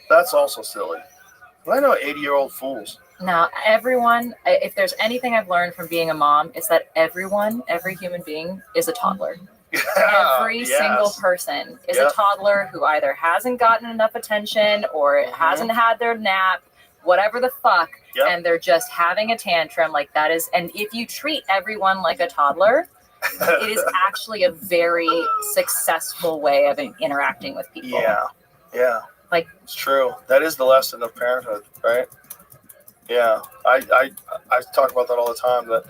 That's also silly. I know 80-year-old fools. Now, everyone, if there's anything I've learned from being a mom, it's that every human being is a toddler. Every single person is a toddler who either hasn't gotten enough attention or hasn't had their nap, whatever the fuck, and they're just having a tantrum like that is. And if you treat everyone like a toddler, it is actually a very successful way of interacting with people. Yeah. Like, it's true. That is the lesson of parenthood, right? Yeah. I talk about that all the time, that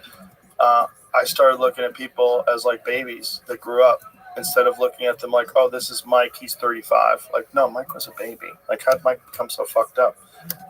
I started looking at people as like babies that grew up, instead of looking at them like, oh, this is Mike, he's 35. Like, no, Mike was a baby. Like, how did Mike become so fucked up?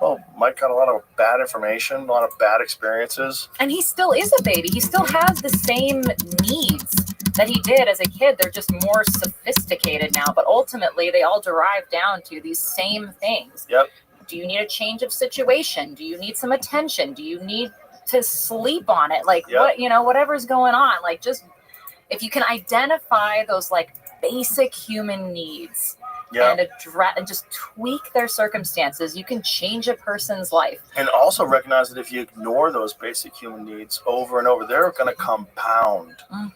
Oh, Mike got a lot of bad information, a lot of bad experiences. And he still is a baby. He still has the same needs that he did as a kid. They're just more sophisticated now, but ultimately they all derive down to these same things. Yep. Do you need a change of situation? Do you need some attention? Do you need to sleep on it? Like, what, whatever's going on. Like, just if you can identify those like basic human needs and just tweak their circumstances, you can change a person's life. And also recognize that if you ignore those basic human needs over and over, they're going to compound.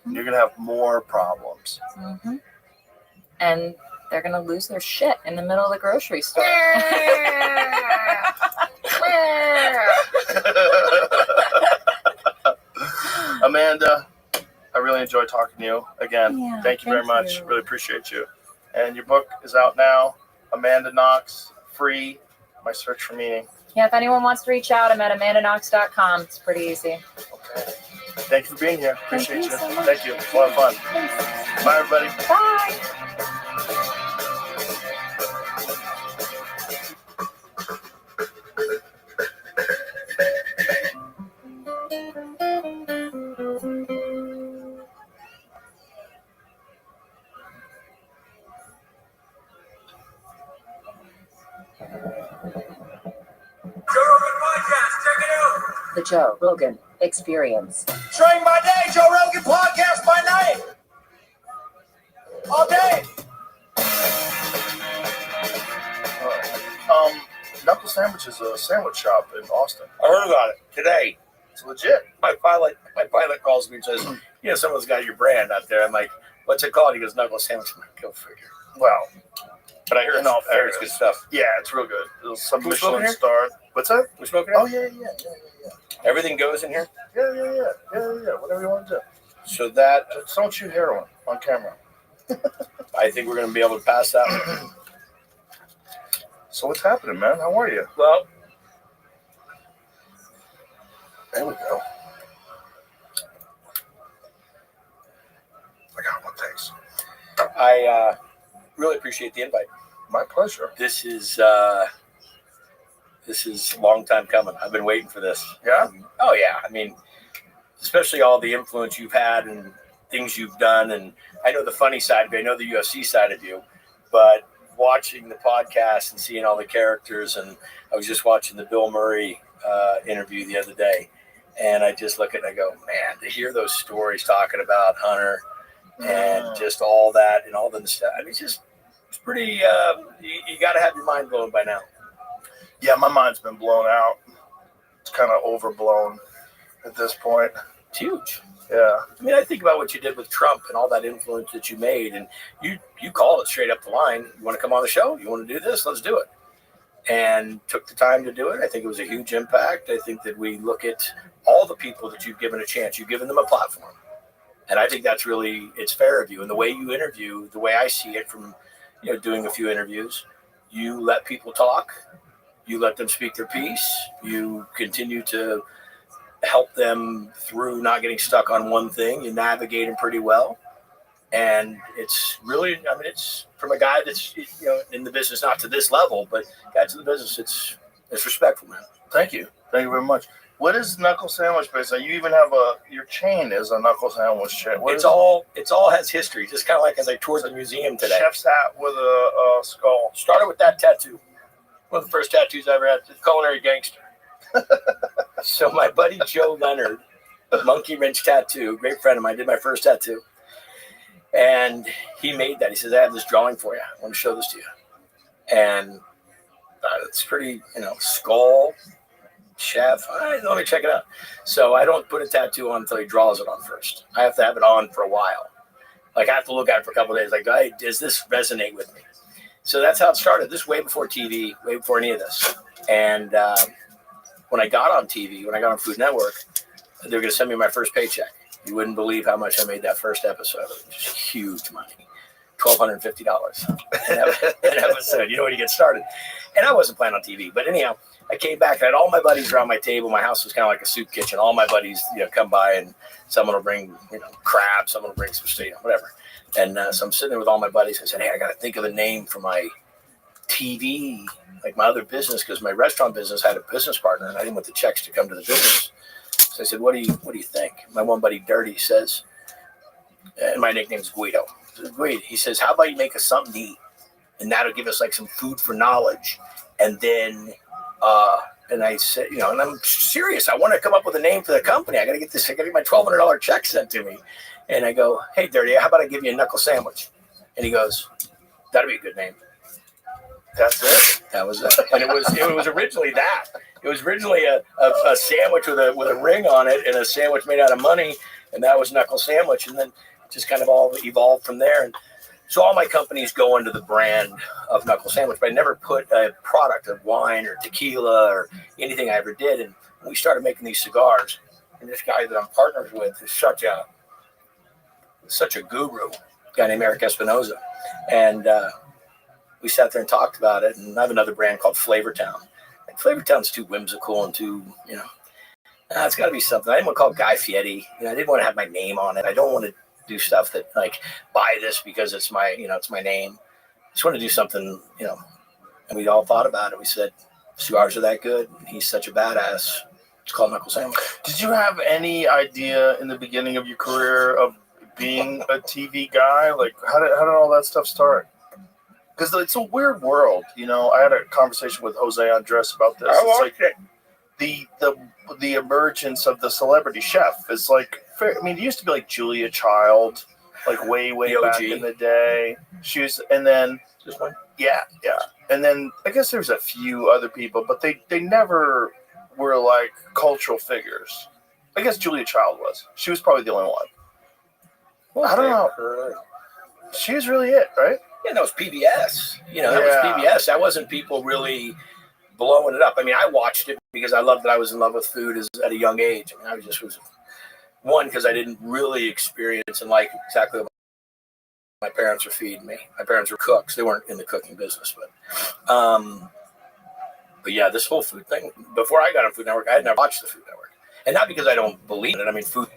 You're going to have more problems. And they're going to lose their shit in the middle of the grocery store. Amanda, I really enjoyed talking to you again. Thank you very much. Really appreciate you. And your book is out now, Amanda Knox, free, My Search for Meaning. Yeah, if anyone wants to reach out, I'm at amandaknox.com. It's pretty easy. Okay. Thank you for being here. Appreciate you. So Thank you. It's a lot of fun. Thanks. Bye, everybody. Bye. The Joe Rogan Experience. Train by day, Joe Rogan podcast by night. All day. Knuckle Sandwich is a sandwich shop in Austin. I heard about it today. It's legit. My pilot calls me and says, someone's got your brand out there. I'm like, what's it called? He goes, Knuckle Sandwich. I'm like, go figure. Well, but I heard it's good stuff. Yeah, it's real good. There's some Who's Michelin starred. What's that? We're smoking it? Oh, yeah. Everything goes in here? Yeah. Whatever you want to do. So that... Just don't shoot heroin on camera. I think we're going to be able to pass that. So what's happening, man? How are you? Well... There we go. I got one, thanks. I really appreciate the invite. My pleasure. This is a long time coming. I've been waiting for this. Yeah? Oh, yeah. I mean, especially all the influence you've had and things you've done. And I know the funny side of you. I know the UFC side of you. But watching the podcast and seeing all the characters, and I was just watching the Bill Murray interview the other day. And I just look at it and I go, man, to hear those stories talking about Hunter and just all that and all the stuff. I mean, it's pretty, you got to have your mind blown by now. Yeah, my mind's been blown out. It's kind of overblown at this point. It's huge. Yeah. I mean, I think about what you did with Trump and all that influence that you made, and you called it straight up the line. You want to come on the show? You want to do this? Let's do it. And took the time to do it. I think it was a huge impact. I think that we look at all the people that you've given a chance. You've given them a platform. And I think that's really, it's fair of you. And the way you interview, the way I see it from, doing a few interviews, you let people talk. You let them speak their piece. You continue to help them through not getting stuck on one thing. You navigate them pretty well. And it's really, I mean, it's from a guy that's, in the business, not to this level, but guys in the business, it's respectful, man. Thank you. Thank you very much. What is Knuckle Sandwich based on? You even have your chain is a Knuckle Sandwich chain. It's all has history, just kind of like as I toured the museum today. Chef's hat with a skull. Started with that tattoo. One of the first tattoos I ever had, the culinary gangster. So my buddy Joe Leonard, Monkey Wrench Tattoo, great friend of mine, did my first tattoo. And he made that. He says, I have this drawing for you. I want to show this to you. And it's pretty, skull, chef. All right, let me check it out. So I don't put a tattoo on until he draws it on first. I have to have it on for a while. Like I have to look at it for a couple of days. Like, hey, does this resonate with me? So that's how it started. This way before TV, way before any of this. And when I got on TV, when I got on Food Network, they were going to send me my first paycheck. You wouldn't believe how much I made that first episode. It was just huge money. $1,250 an episode, when you get started. And I wasn't planning on TV. But anyhow, I came back. I had all my buddies around my table. My house was kind of like a soup kitchen. All my buddies, come by, and someone will bring, crab. Someone will bring some steak, whatever. And so I'm sitting there with all my buddies. I said, hey, I got to think of a name for my TV, like my other business, because my restaurant business had a business partner, and I didn't want the checks to come to the business. So I said, what do you think? My one buddy, Dirty, says, and my nickname is Guido. Great. He says, how about you make us something to eat? And that'll give us like some food for knowledge. And then, and I said, and I'm serious. I want to come up with a name for the company. I got to get this. I got to get my $1,200 check sent to me. And I go, hey, Dirty, how about I give you a knuckle sandwich? And he goes, that'd be a good name. That's it. That was it. And it was originally that. It was originally a sandwich with a ring on it and a sandwich made out of money. And that was knuckle sandwich. And then just kind of all evolved from there. And so all my companies go under the brand of Knuckle Sandwich, but I never put a product of wine or tequila or anything I ever did. And we started making these cigars, and this guy that I'm partners with is such a guru, a guy named Eric Espinoza. And we sat there and talked about it. And I have another brand called Flavortown. And Flavortown's too whimsical and too, it's got to be something. I didn't want to call it Guy Fieri. I didn't want to have my name on it. I don't want to do stuff that like buy this because it's my, it's my name. I just want to do something, and we all thought about it. We said, cigars are that good. He's such a badass. It's called Knuckle Sandwich. Did you have any idea in the beginning of your career of being a TV guy? Like how did all that stuff start? Because it's a weird world. I had a conversation with Jose Andres about this. I watched it. The emergence of the celebrity chef is like, it used to be like Julia Child, like way back in the day. And then this one, yeah, and then I guess there's a few other people, but they never were like cultural figures. I guess Julia Child was. She was probably the only one. Well, I don't know. She was really it, right? Yeah, that was PBS. That was PBS. That wasn't people really blowing it up. I watched it because I loved that I was in love with food at a young age. I was one, because I didn't really experience and like exactly what my parents were feeding me. My parents were cooks. They weren't in the cooking business, but yeah, this whole food thing, before I got on Food Network, I had never watched the Food Network. And not because I don't believe in it. Food.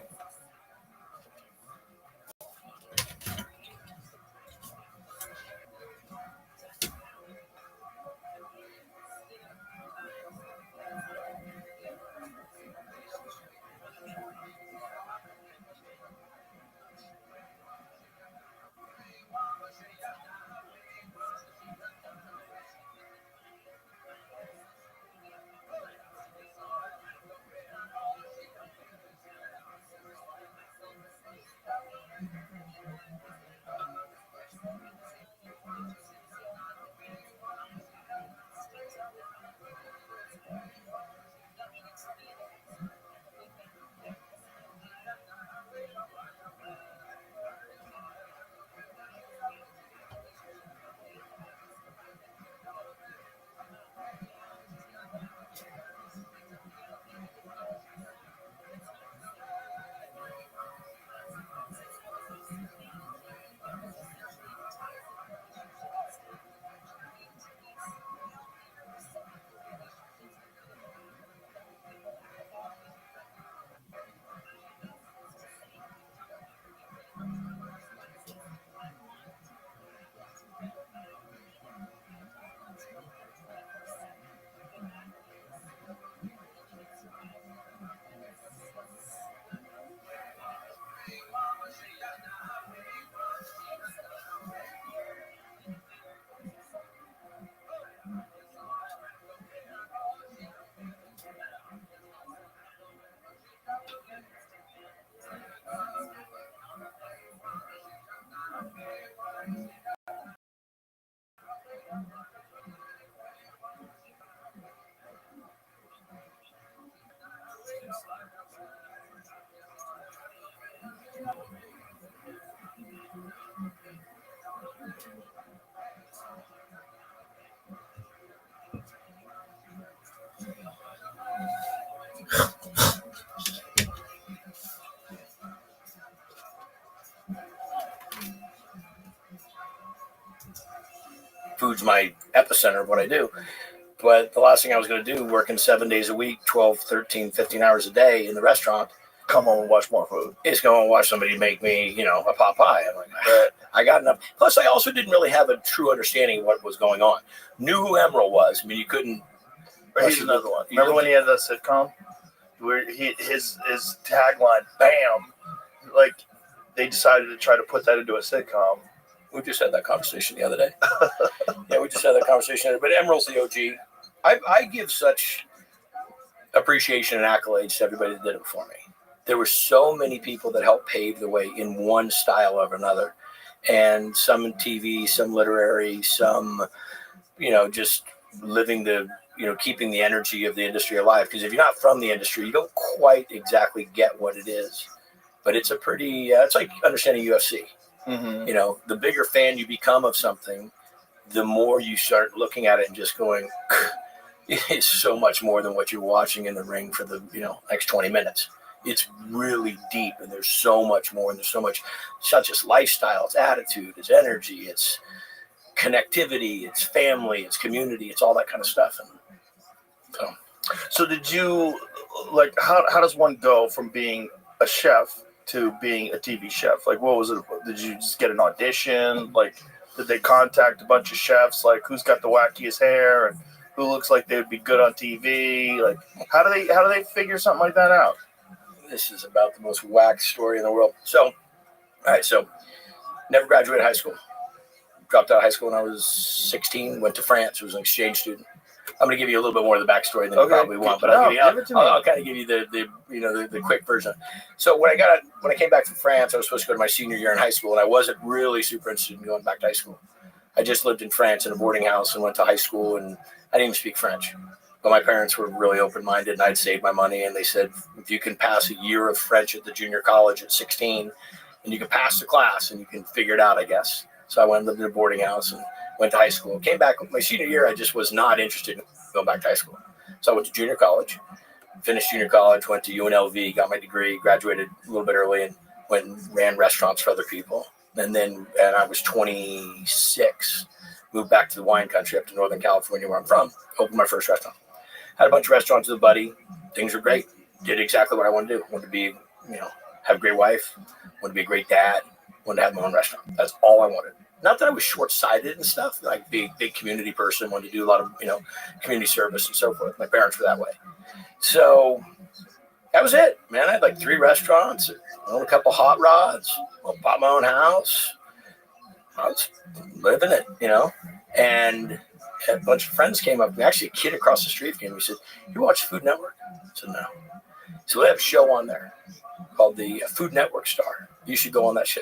my epicenter of what I do. But the last thing I was going to do, working 7 days a week, 12, 13, 15 hours a day in the restaurant, come home and watch more food. Is go and watch somebody make me, a pot pie. I'm like, I got enough. Plus, I also didn't really have a true understanding of what was going on. Knew who Emerald was. I mean, you couldn't. Here's another one. Remember when he had that sitcom? Where his tagline, bam, like they decided to try to put that into a sitcom. We just had that conversation the other day. We just had that conversation. But Emerald's the OG. I give such appreciation and accolades to everybody that did it before me. There were so many people that helped pave the way in one style or another. And some in TV, some literary, some, just living keeping the energy of the industry alive. Because if you're not from the industry, you don't quite exactly get what it is. But it's a pretty, it's like understanding UFC. Mm-hmm. The bigger fan you become of something, the more you start looking at it and just going, it's so much more than what you're watching in the ring for the, next 20 minutes. It's really deep, and there's so much more, and there's so much, it's not just lifestyle, it's attitude, it's energy, it's connectivity, it's family, it's community, it's all that kind of stuff. And so did you, like, how does one go from being a chef to being a TV chef? Like, what was it? Did you just get an audition? Like, did they contact a bunch of chefs? Like, who's got the wackiest hair and who looks like they would be good on TV? Like, how do they figure something like that out? This is about the most whack story in the world. So, never graduated high school. Dropped out of high school when I was 16. Went to France. Was an exchange student. I'm going to give you a little bit more of the backstory than you probably want, but I'll kind of give you the quick version. So when I came back from France, I was supposed to go to my senior year in high school, and I wasn't really super interested in going back to high school. I just lived in France in a boarding house and went to high school, and I didn't even speak French. But my parents were really open-minded, and I'd saved my money, and they said, if you can pass a year of French at the junior college at 16, and you can pass the class, and you can figure it out, I guess. So I went and lived in a boarding house and went to high school. Came back my senior year, I just was not interested in going back to high school. So I went to junior college, finished junior college, went to UNLV, got my degree, graduated a little bit early, and went and ran restaurants for other people. And I was 26, moved back to the wine country up to Northern California, where I'm from, opened my first restaurant. Had a bunch of restaurants with a buddy. Things were great. Did exactly what I wanted to do. Wanted to be, have a great wife. Wanted to be a great dad. Wanted to have my own restaurant. That's all I wanted. Not that I was short-sighted and stuff. Like big community person. Wanted to do a lot of, community service and so forth. My parents were that way. So that was it, man. I had like 3 restaurants. Owned a couple hot rods. Bought my own house. I was living it, And a bunch of friends came up. Actually, a kid across the street came. He said, "You watch Food Network?" I said, "No." So they have a show on there called the Food Network Star. You should go on that show.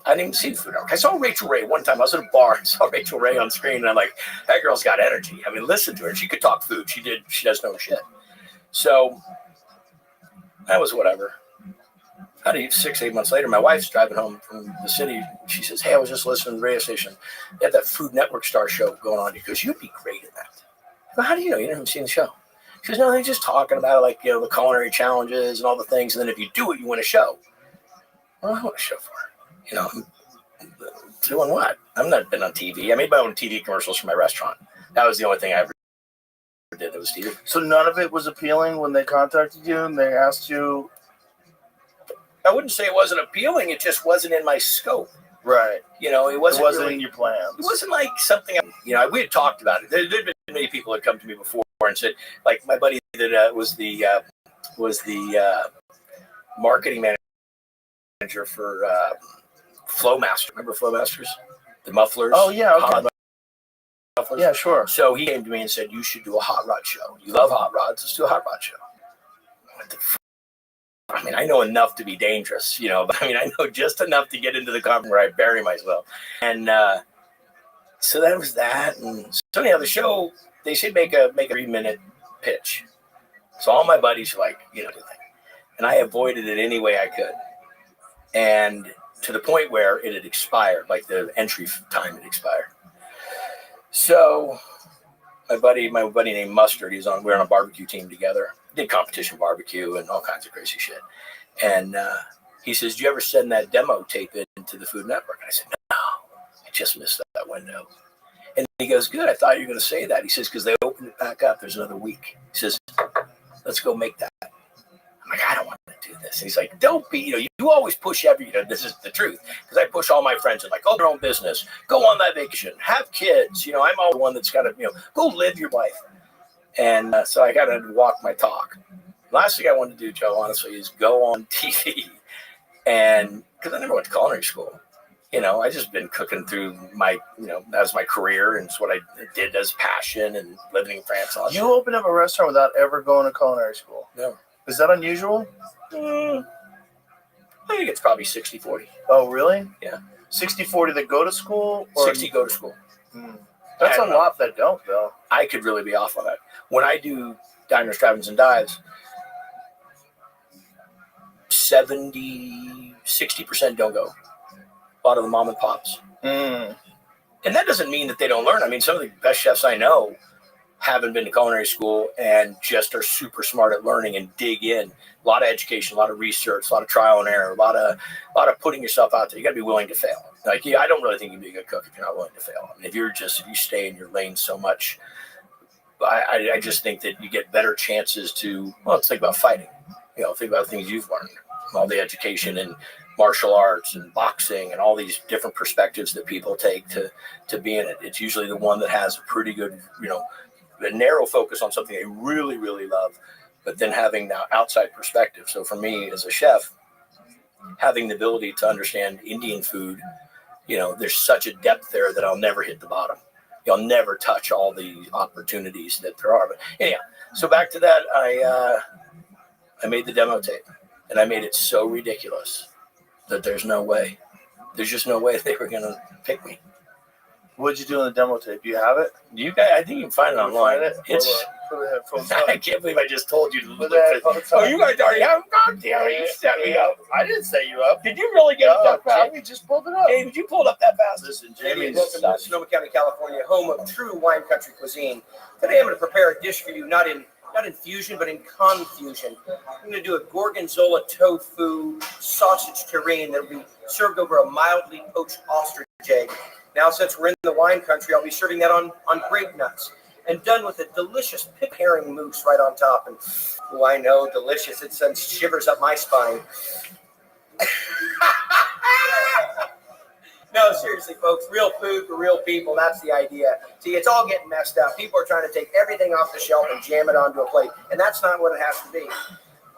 I didn't even see the Food Network. I saw Rachel Ray one time. I was at a bar and saw Rachel Ray on screen, and I'm like, that girl's got energy. I mean, listen to her. She could talk food. She does know shit. So that was whatever. About 6-8 months later, my wife's driving home from the city. She says, "Hey, I was just listening to the radio station. They have that Food Network Star show going on." He goes, "You'd be great in that." I go, "How do you know? You haven't seen the show?" She goes, "No, they're just talking about like, the culinary challenges and all the things. And then if you do it, you win a show." Well, I want a show for her. I'm doing what? I've not been on TV. I made my own TV commercials for my restaurant. That was the only thing I ever did that was TV. So none of it was appealing when they contacted you and they asked you? I wouldn't say it wasn't appealing. It just wasn't in my scope. Right. It wasn't really, in your plans. It wasn't like something, we had talked about it. There'd been many people that come to me before and said, like my buddy that was the marketing manager for Flowmaster. Remember Flowmasters? The mufflers? Oh, yeah. Okay. Mufflers? Yeah, sure. So he came to me and said, "You should do a hot rod show. You love hot rods. Let's do a hot rod show." What the I mean, I know enough to be dangerous, but I know just enough to get into the conference where I bury myself. And so that was that. And so anyhow, the show, they said make a 3-minute pitch. So all my buddies were like, do the thing. And I avoided it any way I could. And to the point where it had expired, like the entry time had expired. So my buddy named Mustard, we were on a barbecue team together. Did competition barbecue and all kinds of crazy shit. And he says, "Do you ever send that demo tape into the Food Network?" And I said, "No, I just missed that window." And he goes, good, I thought you were going to say that. He says, because they opened it back up. There's another week. He says, let's go make that. I'm like, I don't want to do this. And he's like, don't be, you always push this is the truth. Because I push all my friends and like, open your own business, go on that vacation, have kids. I'm all the one that's got to, go live your life. And so I got to walk my talk. Last thing I wanted to do, Joe, honestly, is go on TV. And because I never went to culinary school. I just been cooking through my, as my career, and it's what I did as passion and living in France. You opened up a restaurant without ever going to culinary school? No. Is that unusual? I think it's probably 60-40. Oh, really? Yeah. 60-40 that go to school? Or 60 go to school. That's a lot that don't, though. I could really be off on that. When I do diners, drive-ins, and dives, 60% don't go. A lot of the mom and pops. And that doesn't mean that they don't learn. I mean, some of the best chefs I know haven't been to culinary school and just are super smart at learning and dig in. A lot of education, a lot of research, a lot of trial and error, a lot of putting yourself out there. You got to be willing to fail. Like, I don't really think you'd be a good cook if you're not willing to fail. I mean, if you stay in your lane so much, I just think that you get better chances to, let's think about fighting. Think about things you've learned, all the education and martial arts and boxing and all these different perspectives that people take to be in it. It's usually the one that has a pretty good, a narrow focus on something they really, really love, but then having the outside perspective. So for me as a chef, having the ability to understand Indian food, there's such a depth there that I'll never hit the bottom. I'll never touch all the opportunities that there are. But anyhow, so back to that, I made the demo tape, and I made it so ridiculous that there's just no way they were going to pick me. What'd you do in the demo tape? Do you have it? You guys, I think you can find it online. It's. Put the headphones up. I can't believe I just told you to look for it. Oh, you guys already have them? God damn it, you set me up. I didn't set you up. Did you really get it that fast? Jamie just pulled it up. Hey, did you pull it up that fast? Listen, Jamie, Jamie's welcome to Sonoma County, California, home of true wine country cuisine. Today I'm going to prepare a dish for you, not in fusion, but in confusion. I'm going to do a gorgonzola tofu sausage terrine that will be served over a mildly poached ostrich egg. Now, since we're in the wine country, I'll be serving that on grape nuts. And done with a delicious pip herring mousse right on top. And, I know, delicious. It sends shivers up my spine. No, seriously, folks, real food for real people. That's the idea. See, it's all getting messed up. People are trying to take everything off the shelf and jam it onto a plate. And that's not what it has to be.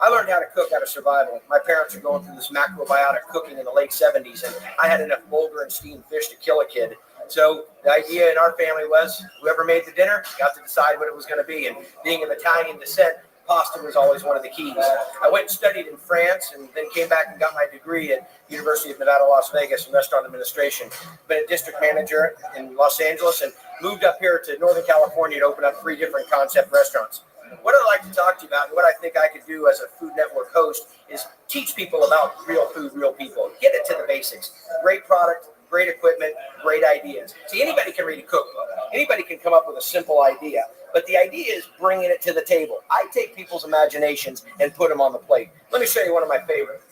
I learned how to cook out of survival. My parents were going through this macrobiotic cooking in the late 70s, and I had enough bulgur and steamed fish to kill a kid. So the idea in our family was whoever made the dinner got to decide what it was going to be. And being of Italian descent, pasta was always one of the keys. I went and studied in France and then came back and got my degree at University of Nevada, Las Vegas in restaurant administration. Been a district manager in Los Angeles and moved up here to Northern California to open up 3 different concept restaurants. What I'd like to talk to you about and what I think I could do as a Food Network host is teach people about real food, real people. Get it to the basics. Great product, great equipment, great ideas. See, anybody can read a cookbook. Anybody can come up with a simple idea. But the idea is bringing it to the table. I take people's imaginations and put them on the plate. Let me show you one of my favorites.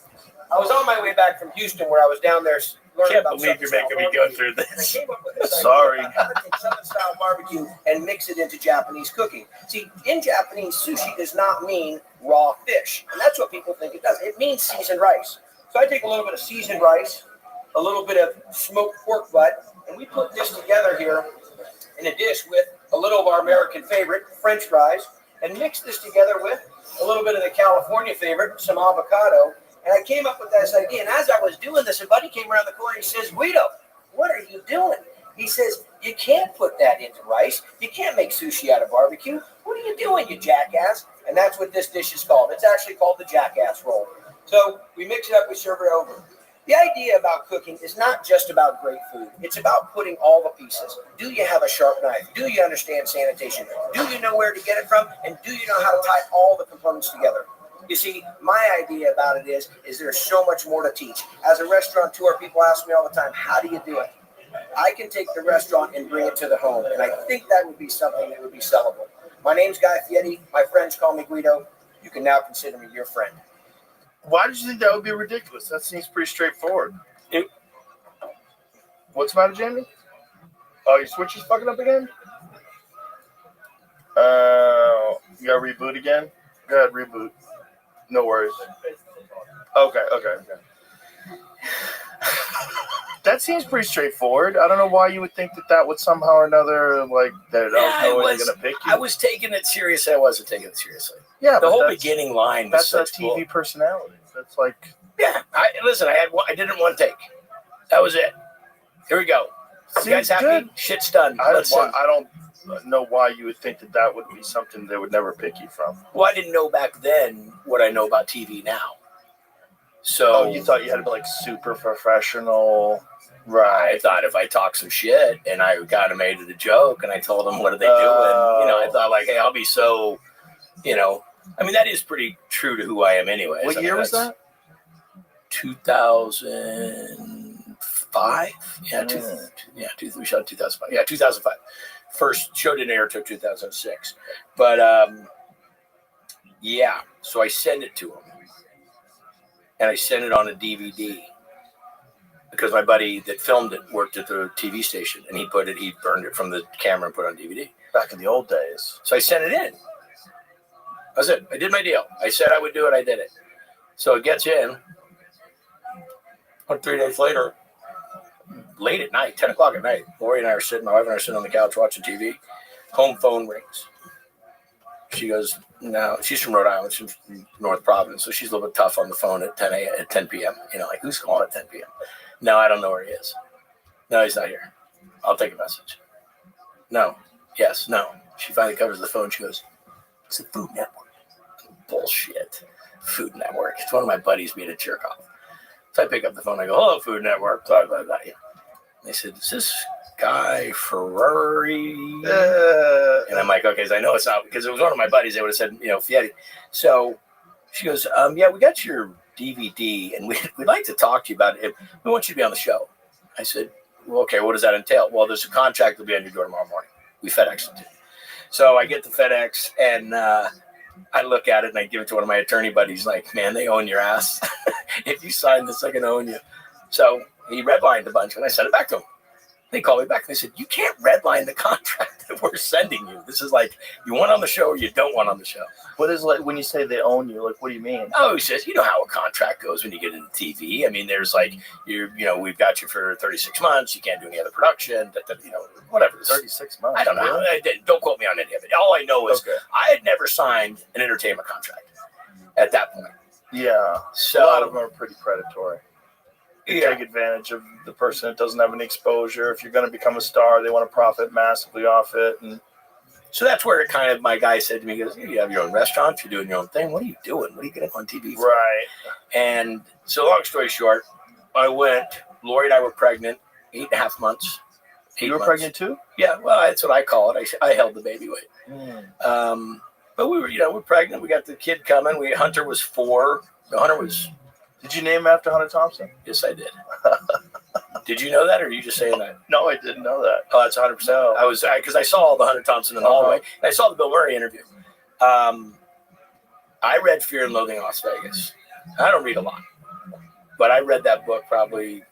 I was on my way back from Houston where I was down there learning about Can't believe you're making me go through And I this. came up with this Sorry. idea. How to take Southern-style barbecue and mix it into Japanese cooking. See, in Japanese, sushi does not mean raw fish. And that's what people think it does. It means seasoned rice. So I take a little bit of seasoned rice, a little bit of smoked pork butt, and we put this together here in a dish with a little of our American favorite, French fries, and mix this together with a little bit of the California favorite, some avocado. And I came up with this idea. And as I was doing this, a buddy came around the corner and he says, Guido, what are you doing? He says, you can't put that into rice. You can't make sushi out of barbecue. What are you doing, you jackass? And that's what this dish is called. It's actually called the jackass roll. So we mix it up, we serve it over. The idea about cooking is not just about great food. It's about putting all the pieces. Do you have a sharp knife? Do you understand sanitation? Do you know where to get it from? And do you know how to tie all the components together? You see, my idea about it is there's so much more to teach. As a restaurateur, people ask me all the time, how do you do it? I can take the restaurant and bring it to the home. And I think that would be something that would be sellable. My name's Guy Fieri. My friends call me Guido. You can now consider me your friend. Why did you think that would be ridiculous? That seems pretty straightforward. What's the matter, Jamie? Oh, your Switch is fucking up again? You gotta reboot again? Go ahead, reboot. No worries. Okay. That seems pretty straightforward. I don't know why you would think that would somehow or another, like, that I was going to pick you. I was taking it seriously. I wasn't taking it seriously. Yeah, the whole beginning line was that's a TV personality. That's like... Yeah. I did it in one take. That was it. Here we go. You guys happy? Good. Shit's done. I don't know why you would think that would be something they would never pick you from. Well, I didn't know back then what I know about TV now. So you thought you had to be like super professional, right? I thought if I talked some shit and I kind of made it a joke and I told them what are they doing, I thought like, hey, I'll be so, I mean that is pretty true to who I am anyway. What year was that? 2005. We shot 2005. Yeah, 2005. First show didn't air till 2006, but so I sent it to him. And I sent it on a DVD because my buddy that filmed it worked at the TV station, and he burned it from the camera and put it on DVD. Back in the old days. So I sent it in. That's it. I did my deal. I said I would do it. I did it. So it gets in. 3 days later, late at night, 10 o'clock at night, Lori and I are sitting, my wife and I are sitting on the couch watching TV. Home phone rings. She goes, no, she's from Rhode Island. She's from North Providence, so she's a little bit tough on the phone at 10 p.m. Like, who's calling at 10 p.m.? No, I don't know where he is. No, he's not here. I'll take a message. No. Yes. No. She finally covers the phone. She goes, it's the Food Network. Bullshit. Food Network. It's one of my buddies being a jerk off. So I pick up the phone. I go, hello, Food Network. Blah, blah, blah. They said, is this Guy Ferrari? And I'm like, okay, so I know it's not, because it was one of my buddies. They would have said, Fietti. So she goes, yeah, we got your DVD, and we'd like to talk to you about it. We want you to be on the show. I said, well, okay, what does that entail? Well, there's a contract that'll be on your door tomorrow morning. We FedEx it to you. So I get the FedEx, and I look at it, and I give it to one of my attorney buddies, like, man, they own your ass. If you sign this, I can own you. So he redlined a bunch, and I sent it back to him. They called me back and they said, you can't redline the contract that we're sending you. This is like, you want on the show or you don't want on the show. What is, like, when you say they own you, like, what do you mean? Oh, he says, you know how a contract goes when you get into TV. I mean, there's like, we've got you for 36 months. You can't do any other production, whatever. 36 months. I don't know. Don't quote me on any of it. All I know is I had never signed an entertainment contract at that point. Yeah. So, a lot of them are pretty predatory. Take advantage of the person that doesn't have any exposure. If you're going to become a star, they want to profit massively off it. And so that's where it kind of, my guy said to me, he goes, you have your own restaurant, you're doing your own thing. What are you doing? What are you getting on TV for? Right. And so long story short, Lori and I were pregnant, 8.5 months. You were pregnant too? Yeah, well, that's what I call it. I held the baby weight. But we were, we're pregnant. We got the kid coming. Hunter was 4. Hunter was... Did you name him after Hunter Thompson? Yes, I did. Did you know that, or are you just saying that? No, I didn't know that. Oh, that's 100%. No. Because I saw all the Hunter Thompson in the hallway. And I saw the Bill Murray interview. I read Fear and Loathing in Las Vegas. I don't read a lot, but I read that book probably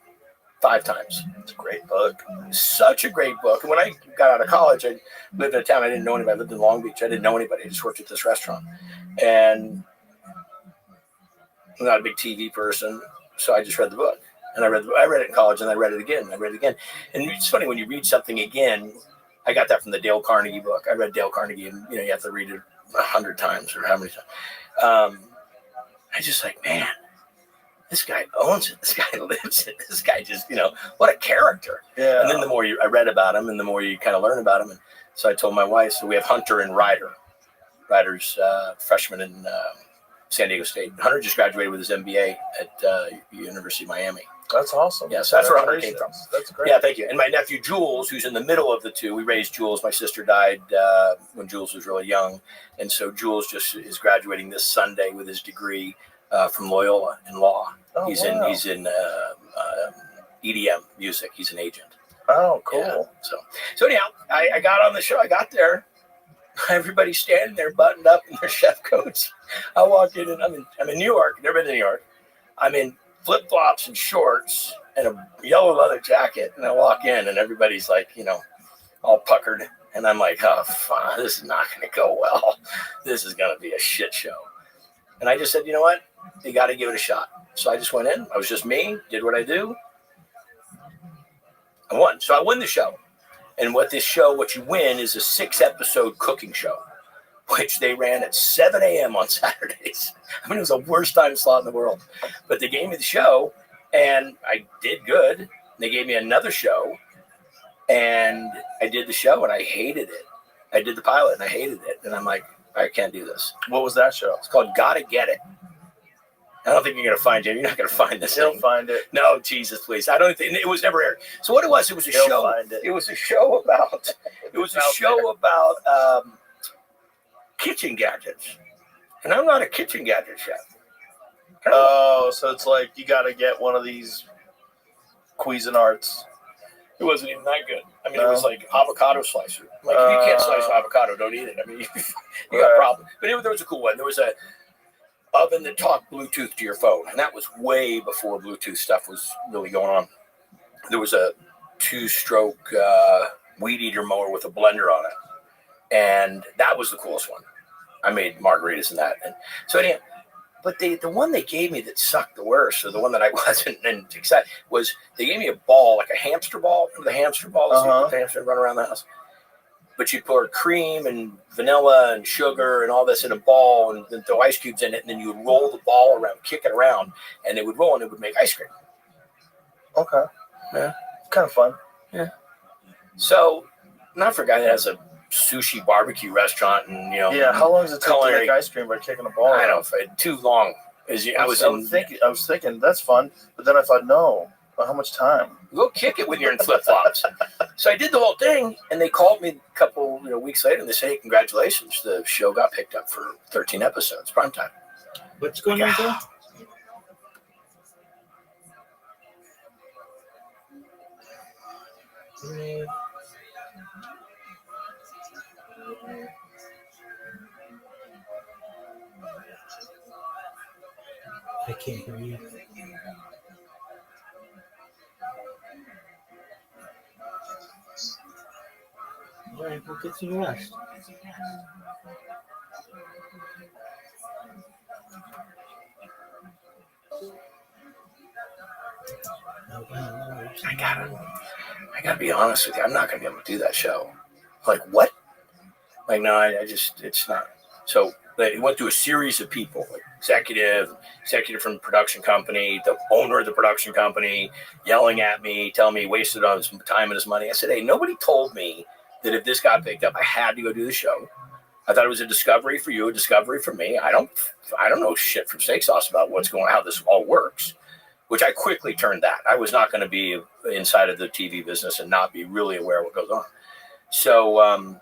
5 times. It's a great book. Such a great book. And when I got out of college, I lived in a town I didn't know anybody. I lived in Long Beach. I didn't know anybody. I just worked at this restaurant. And I'm not a big TV person, so I just read the book. And I read it in college, and I read it again. And it's funny when you read something again. I got that from the Dale Carnegie book. I read Dale Carnegie, and you have to read it 100 times or how many times. I just like, man, this guy owns it. This guy lives it. This guy just, what a character. Yeah. And then the more I read about him, and the more you kind of learn about him. And so I told my wife, so we have Hunter and Ryder. Ryder's freshman in San Diego State. Hunter just graduated with his MBA at University of Miami. That's awesome. Yeah, so that's where Hunter came from. That's great. Yeah, thank you. And my nephew Jules, who's in the middle of the two, we raised Jules. My sister died when Jules was really young, and so Jules just is graduating this Sunday with his degree from Loyola in law. Oh, he's wow. in EDM music. He's an agent. Oh, cool. Yeah, so anyhow, I got on the show. I got there. Everybody's standing there buttoned up in their chef coats. I walk in, and I'm in New York. Never been to New York. I'm in flip-flops and shorts and a yellow leather jacket. And I walk in, and everybody's like, all puckered. And I'm like, oh, fine, this is not going to go well. This is going to be a shit show. And I just said, you know what? You got to give it a shot. So I just went in. I was just me, did what I do. I won. So I won the show. And what you win is a 6-episode cooking show, which they ran at 7 a.m. on Saturdays. I mean, it was the worst time slot in the world. But they gave me the show, and I did good. They gave me another show, and I did the show, and I hated it. I did the pilot, and I hated it. And I'm like, I can't do this. What was that show? It's called Gotta Get It. I don't think you're going to find it. You're not going to find this. You'll find it. No, Jesus, please. I don't think it was never aired. So what it was a show. Find it. It was a show about. It was a show about kitchen gadgets, and I'm not a kitchen gadget chef. Oh, so it's like you got to get one of these Cuisinarts. It wasn't even that good. I mean, It was like avocado slicer. Like, if you can't slice avocado, don't eat it. I mean, you got a problem. But there was a cool one. There was a oven that talked Bluetooth to your phone, and that was way before Bluetooth stuff was really going on. There was a 2-stroke weed eater mower with a blender on it, and that was the coolest one. I made margaritas in that. And so anyway, but the one they gave me that sucked the worst, or the one that I wasn't excited, was they gave me a ball, like a hamster ball. Remember the hamster ball? The hamster run around the house. But you pour cream and vanilla and sugar and all this in a ball, and then throw ice cubes in it, and then you would roll the ball around, kick it around, and it would roll, and it would make ice cream. Okay. Yeah. Kind of fun. Yeah. So, not for a guy that has a sushi barbecue restaurant, and Yeah. How long does it take to make ice cream by kicking a ball? I don't know. Too long. I was thinking that's fun, but then I thought, no. How much time? Go kick it when you're in flip-flops. So I did the whole thing, and they called me a couple weeks later, and they say, hey, congratulations, the show got picked up for 13 episodes, prime time. What's going on there? I can't hear you. All right, we'll get some rest. I gotta be honest with you. I'm not gonna be able to do that show. Like, what? Like, no, it's not. So they went through a series of people, like executive from the production company, the owner of the production company, yelling at me, telling me he wasted all his time and his money. I said, hey, nobody told me that if this got picked up, I had to go do the show. I thought it was a discovery for you, a discovery for me. I don't know shit from steak sauce about how this all works, which I quickly turned that. I was not going to be inside of the TV business and not be really aware of what goes on. So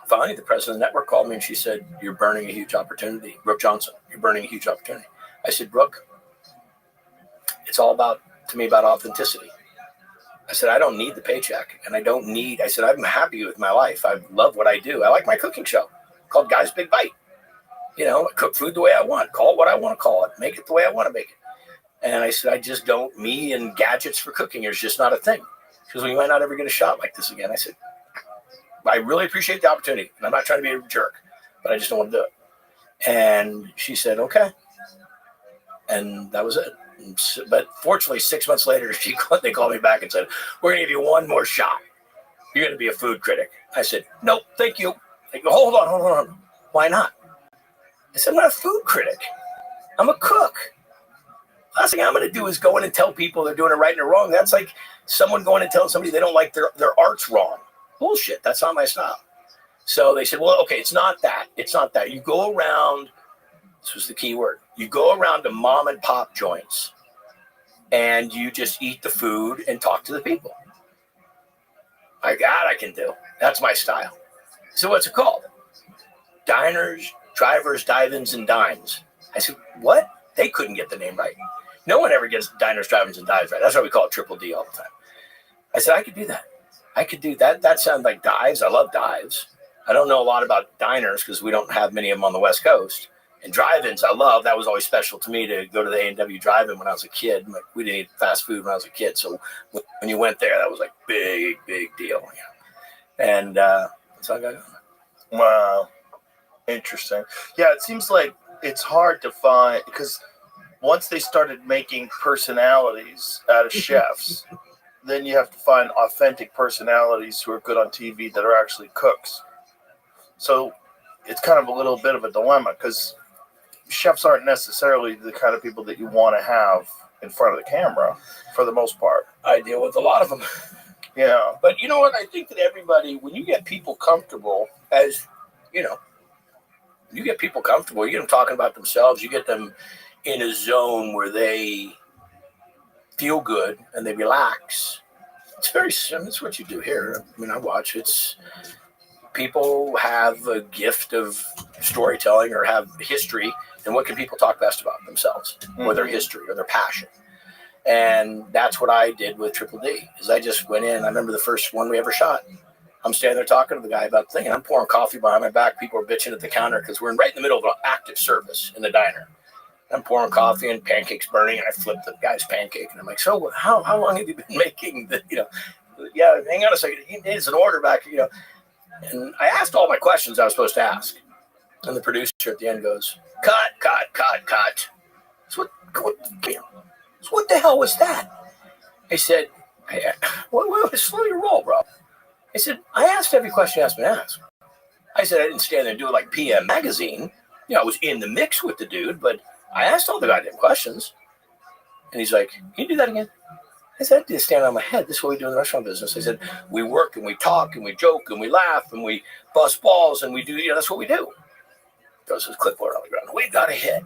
finally, the president of the network called me, and she said, you're burning a huge opportunity. Brooke Johnson, you're burning a huge opportunity. I said, Brooke, it's all about authenticity. I said, I don't need the paycheck, and I said, I'm happy with my life. I love what I do. I like my cooking show called Guy's Big Bite. I cook food the way I want, call it what I want to call it, make it the way I want to make it. And I said, I just don't, me and gadgets for cooking is just not a thing. She goes, well, you might not ever get a shot like this again. I said, I really appreciate the opportunity, and I'm not trying to be a jerk, but I just don't want to do it. And she said, okay. And that was it. But fortunately, 6 months later, they called me back and said, we're going to give you one more shot. You're going to be a food critic. I said, nope, thank you. They go, hold on. Why not? I said, I'm not a food critic. I'm a cook. Last thing I'm going to do is go in and tell people they're doing it right and they're wrong. That's like someone going and telling somebody they don't like their art's wrong. Bullshit. That's not my style. So they said, well, okay, it's not that. You go around, this was the key word, you go around to mom and pop joints and you just eat the food and talk to the people. Like that I can do. That's my style. So what's it called? Diners, Drivers, Dive-Ins, and Dines. I said, what? They couldn't get the name right. No one ever gets Diners, Drive-Ins, and Dives right. That's why we call it Triple D all the time. I said, I could do that. I could do that. That sounds like dives. I love dives. I don't know a lot about diners because we don't have many of them on the West Coast. And drive-ins, I love. That was always special to me to go to the A&W drive-in when I was a kid. Like, we didn't eat fast food when I was a kid. So when you went there, that was like big deal. And that's how I got going. Wow. Interesting. Yeah, it seems like it's hard to find, because once they started making personalities out of chefs, then you have to find authentic personalities who are good on TV that are actually cooks. So it's kind of a little bit of a dilemma, because chefs aren't necessarily the kind of people that you want to have in front of the camera for the most part. I deal with a lot of them. Yeah. But you know what? I think that everybody, when you get people comfortable, as you know, you get people comfortable, you get them talking about themselves, you get them in a zone where they feel good and they relax. It's very similar. It's what you do here. I mean, I watch. It's people have a gift of storytelling or have history, and what can people talk best about themselves or their history or their passion? And that's what I did with Triple D. Is I just went in. I remember the first one we ever shot. I'm standing there talking to the guy about the thing, and I'm pouring coffee behind my back. People are bitching at the counter because we're right in the middle of an active service in the diner. I'm pouring coffee and pancakes burning, and I flip the guy's pancake, and I'm like, "So, how long have you been making the, yeah, hang on a second. It's an order back, And I asked all my questions I was supposed to ask. And the producer at the end goes, cut. So what the hell was that? I said, slow your roll, bro. I said, I asked every question you asked me to ask. I said, I didn't stand there and do it like PM Magazine. I was in the mix with the dude, but I asked all the goddamn questions. And he's like, can you do that again? I said, I did stand on my head. This is what we do in the restaurant business. I said, we work and we talk and we joke and we laugh and we bust balls and we do, that's what we do. Throws his clipboard on the ground. We got a hit.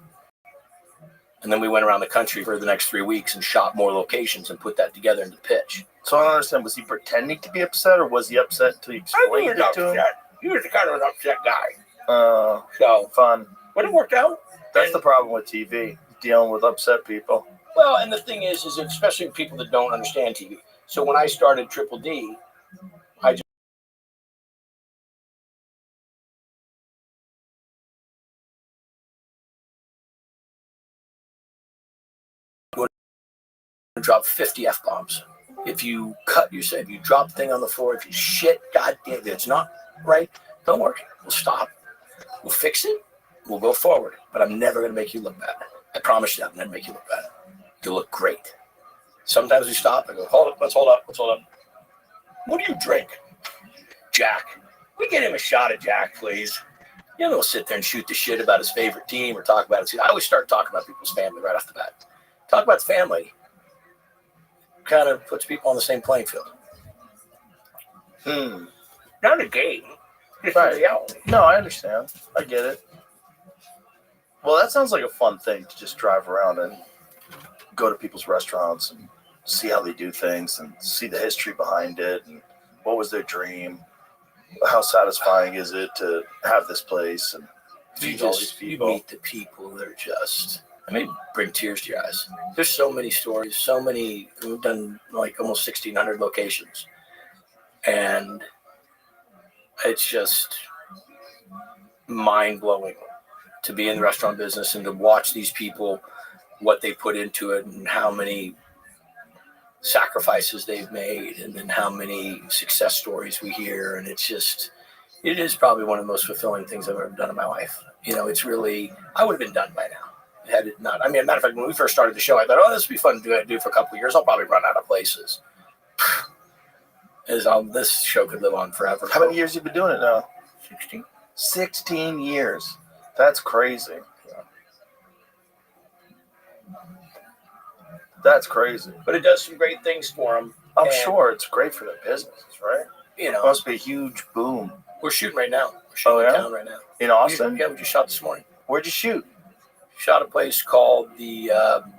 And then we went around the country for the next 3 weeks and shot more locations and put that together into the pitch. So I don't understand. Was he pretending to be upset, or was he upset until you explained it to him? He was the kind of an upset guy. So fun. But it worked out. That's the problem with TV, dealing with upset people. Well, and the thing is especially people that don't understand TV. So when I started Triple D, I just drop 50 F-bombs. If you cut yourself, if you drop the thing on the floor, if you shit, goddamn, it's not right, don't worry. We'll stop. We'll fix it. We'll go forward. But I'm never going to make you look bad. I promise you I'm never make you look bad. You look great. Sometimes we stop. I go, hold up. Let's hold up. What do you drink? Jack. We get him a shot of Jack, please. He'll sit there and shoot the shit about his favorite team or talk about it. I always start talking about people's family right off the bat. Talk about the family. Kind of puts people on the same playing field. Not a game. Just right. reality. No, I understand. I get it. Well, that sounds like a fun thing to just drive around and go to people's restaurants and see how they do things and see the history behind it and what was their dream. How satisfying is it to have this place and feed all these people? You meet the people that are just, bring tears to your eyes. There's so many stories, we've done like almost 1,600 locations. And it's just mind-blowing to be in the restaurant business and to watch these people, what they put into it and how many sacrifices they've made and then how many success stories we hear. And it is probably one of the most fulfilling things I've ever done in my life. It's really, I would have been done by now. Had it not, matter of fact, when we first started the show, I thought, this would be fun to do for a couple of years. I'll probably run out of places. This show could live on forever. How many years have you been doing it now? 16. 16 years. That's crazy. That's crazy. But it does some great things for them. I'm sure it's great for their businesses, right? It must be a huge boom. We're shooting right now. We're shooting in town right now. In Austin? Yeah, we just shot this morning. Where'd you shoot? Shot a place called the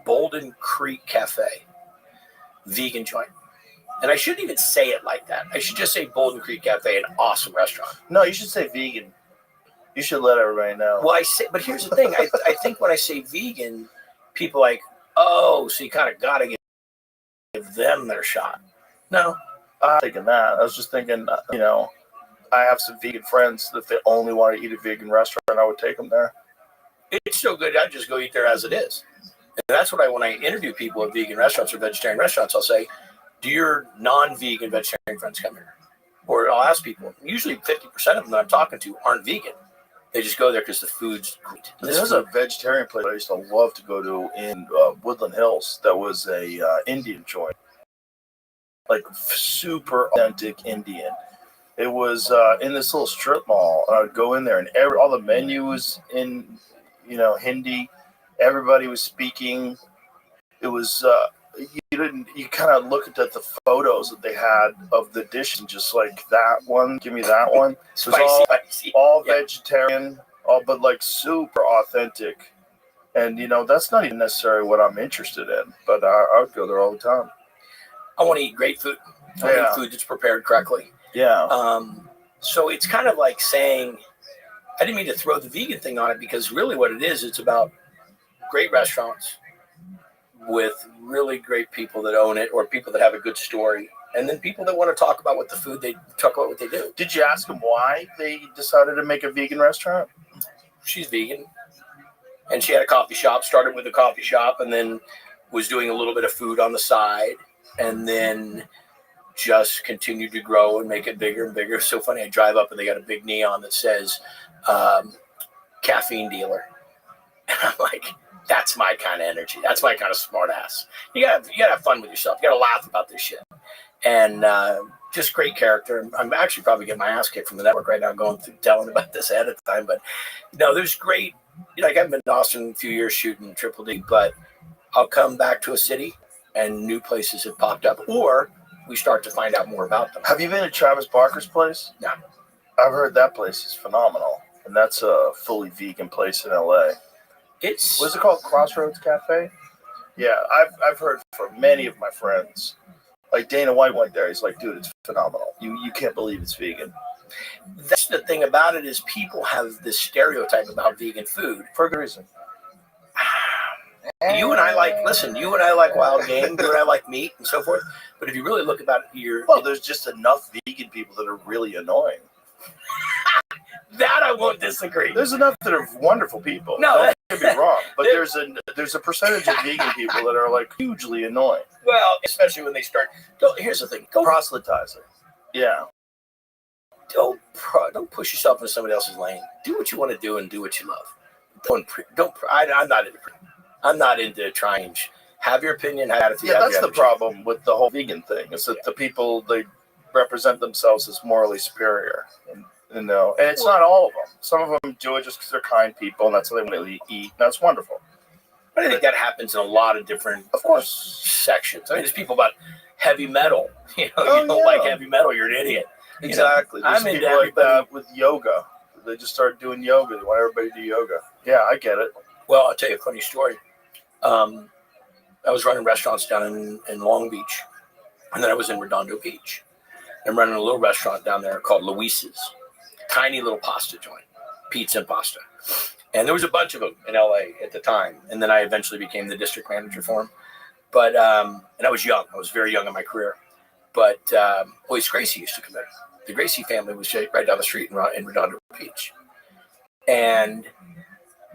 Bolden Creek Cafe. Vegan joint. And I shouldn't even say it like that. I should just say Bolden Creek Cafe, an awesome restaurant. No, you should say vegan. You should let everybody know. Well, but here's the thing. I think when I say vegan, people are like, oh, so you kind of got to give them their shot. No. I'm thinking that. I was just thinking, I have some vegan friends that if they only want to eat a vegan restaurant, I would take them there. It's so good, I'd just go eat there as it is. And that's what when I interview people at vegan restaurants or vegetarian restaurants, I'll say, do your non-vegan vegetarian friends come here? Or I'll ask people, usually 50% of them that I'm talking to aren't vegan. They just go there because the food's great. There's a vegetarian place I used to love to go to in Woodland Hills that was a Indian joint. Like super authentic Indian. It was in this little strip mall. I would go in there, and all the menu was in, Hindi. Everybody was speaking. It was you kind of looked at the photos that they had of the dish and just like that one, give me that one. It was spicy. all vegetarian, all but like super authentic. And that's not even necessarily what I'm interested in, but I would go there all the time. I want to eat great food. I want to eat food that's prepared correctly. Yeah. So it's kind of like saying, I didn't mean to throw the vegan thing on it, because really what it is, it's about great restaurants with really great people that own it, or people that have a good story, and then people that want to talk about what they do. Did you ask them why they decided to make a vegan restaurant? She's vegan, and she had a coffee shop, started with a coffee shop, and then was doing a little bit of food on the side, and then just continued to grow and make it bigger and bigger. It's so funny. I drive up and they got a big neon that says caffeine dealer. And I'm like, that's my kind of energy. That's my kind of smart ass. You gotta have fun with yourself. You gotta laugh about this shit. And just great character. I'm actually probably getting my ass kicked from the network right now going through telling about this ahead of time. But there's great, like I've been in Austin a few years shooting Triple D, but I'll come back to a city and new places have popped up, or we start to find out more about them. Have you been to Travis Barker's place? No. I've heard that place is phenomenal, and that's a fully vegan place in LA. What's it called? Crossroads Cafe? Yeah, I've heard from many of my friends. Like Dana White went there. He's like, dude, it's phenomenal. You can't believe it's vegan. That's the thing about it, is people have this stereotype about vegan food. For a good reason. You and I like wild game. You and I like meat and so forth. But if you really look about it, there's just enough vegan people that are really annoying. That I won't disagree. There's enough that are wonderful people. No, don't get me wrong, but there's a percentage of vegan people that are like hugely annoying. Well, especially when they start. Here's the thing: proselytizing. Yeah. Don't push yourself into somebody else's lane. Do what you want to do and do what you love. I'm not into trying. Have your opinion. Have attitude. Yeah, that's the problem with the whole vegan thing. Is that the people, they represent themselves as morally superior, and it's not all of them. Some of them do it just because they're kind people, and that's what they want to eat. That's wonderful. But I think that happens in a lot of different, of course, sections. I mean, there's people about heavy metal. You don't like heavy metal, you're an idiot. Exactly. There's people like that with yoga. They just start doing yoga. They want everybody to do yoga. Yeah, I get it. Well, I'll tell you a funny story. I was running restaurants down in Long Beach, and then I was in Redondo Beach. I'm running a little restaurant down there called Luis's, tiny little pasta joint, pizza and pasta. And there was a bunch of them in LA at the time. And then I eventually became the district manager for them. But, and I was young. I was very young in my career. But Royce Gracie used to come in. The Gracie family was right down the street in Redondo Beach. And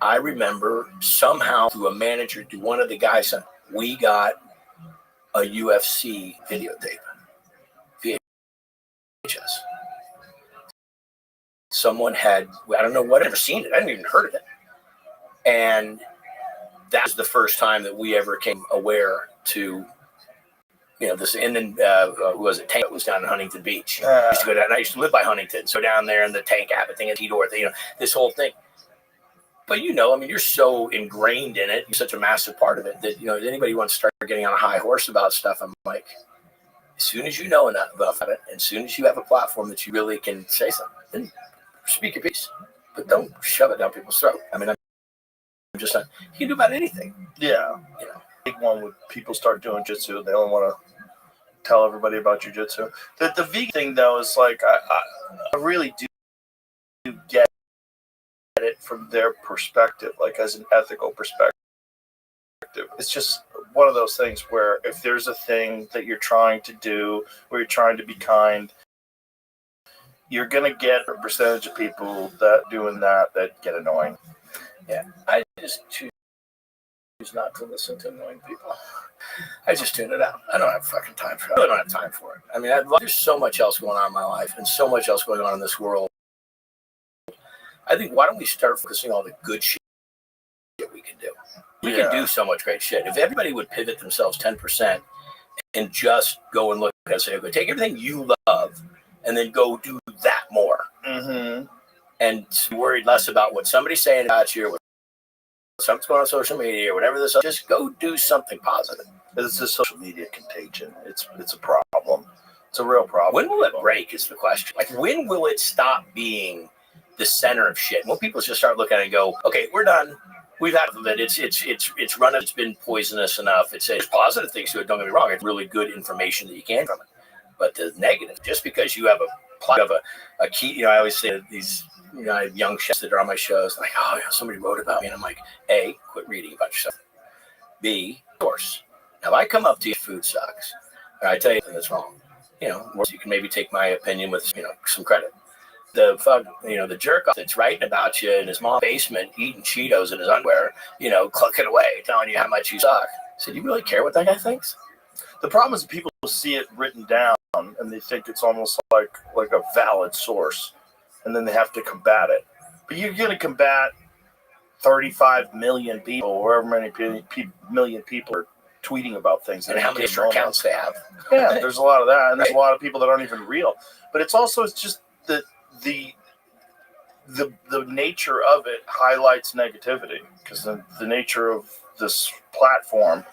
I remember somehow through a manager, to one of the guys said, we got a UFC videotape, VHS. Someone had, I don't know what, I'd never seen it. I hadn't even heard of it. And that was the first time that we ever came aware to, this. And then, who was it? Tank was down in Huntington Beach. I used to go down, I used to live by Huntington. So down there in the Tank Abbott thing at T-Door, this whole thing. But you're so ingrained in it. You're such a massive part of it that, anybody wants to start getting on a high horse about stuff, I'm like, as soon as you know enough about it, and as soon as you have a platform that you really can say something, then speak your piece. But don't shove it down people's throat. I mean, I'm just not, you can do about anything. Yeah. Big one when people start doing jiu-jitsu, they only want to tell everybody about jiu-jitsu. The vegan thing, though, is like, I really do get it from their perspective, like as an ethical perspective. It's just one of those things where if there's a thing that you're trying to do, where you're trying to be kind, you're going to get a percentage of people that doing that get annoying. Yeah, I just choose not to listen to annoying people. I just tune it out. I don't have fucking time for it. I really don't have time for it. I mean, there's so much else going on in my life and so much else going on in this world. I think, why don't we start focusing on all the good shit we can do? We can do so much great shit. If everybody would pivot themselves 10% and just go and look and say, okay, take everything you love and then go do that more. Mm-hmm. And be worried less about what somebody's saying about you, what something's going on social media or whatever this is. Just go do something positive. It's a social media contagion. It's a problem. It's a real problem. When will it break is the question. Like, when will it stop being the center of shit? When people just start looking at it and go, okay, we're done. We've had it. It's run. It's been poisonous enough. There's positive things to it. Don't get me wrong. It's really good information that you can from it. But the negative, just because you have a key, I always say that these, I have young chefs that are on my shows, like, oh, somebody wrote about me, and I'm like, A, quit reading about yourself. B, source. Now, if I come up to you, food sucks, and I tell you that's wrong, you can maybe take my opinion with some credit. The jerk off that's writing about you in his mom's basement, eating Cheetos in his underwear, clucking away, telling you how much you suck. So do you really care what that guy thinks? The problem is people see it written down and they think it's almost like a valid source, and then they have to combat it. But you're going to combat 35 million people, or however many million people are tweeting about things. And how many accounts they have. Yeah, there's a lot of that, and there's a lot of people that aren't even real. But it's just the nature of it highlights negativity, because the nature of this platform,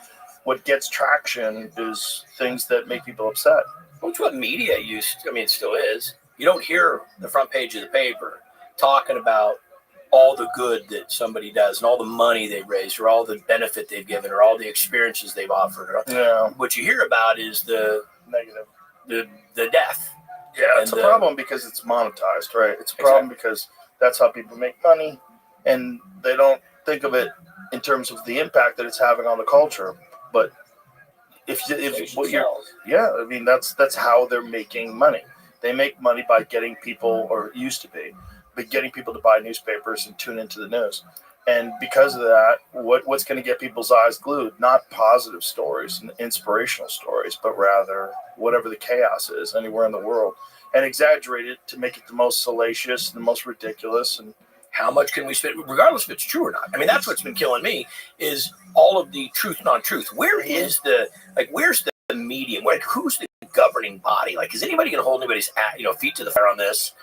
what gets traction is things that make people upset. Which what media it still is. You don't hear the front page of the paper talking about all the good that somebody does and all the money they've raised or all the benefit they've given or all the experiences they've offered. Yeah. What you hear about is the negative, the death. Yeah, it's a problem because it's monetized, right? It's a problem because that's how people make money, and they don't think of it in terms of the impact that it's having on the culture. But that's how they're making money. They make money by getting people, or used to be, but getting people to buy newspapers and tune into the news. And because of that, what's going to get people's eyes glued? Not positive stories and inspirational stories, but rather whatever the chaos is anywhere in the world, and exaggerate it to make it the most salacious and the most ridiculous. And how much can we spend, regardless if it's true or not? I mean, that's what's been killing me, is all of the truth, non-truth. Where's the medium? Who's the governing body? Is anybody going to hold anybody's feet to the fire on this?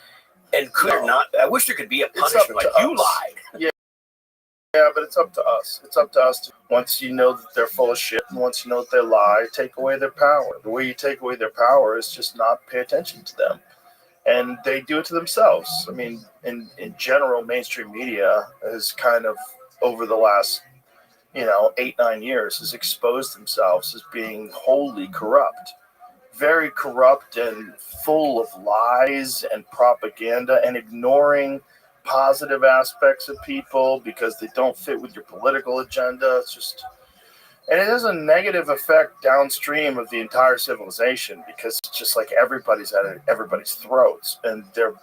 And could or not? I wish there could be a punishment. You lied. Yeah, but it's up to us. It's up to us. Once you know that they're full of shit, and once you know that they lie, take away their power. The way you take away their power is just not pay attention to them. And they do it to themselves. I mean, in general, mainstream media has kind of, over the last 8-9 years, has exposed themselves as being wholly corrupt. Very corrupt and full of lies and propaganda, and ignoring positive aspects of people because they don't fit with your political agenda. And it has a negative effect downstream of the entire civilization, because it's just like everybody's at everybody's throats, and they're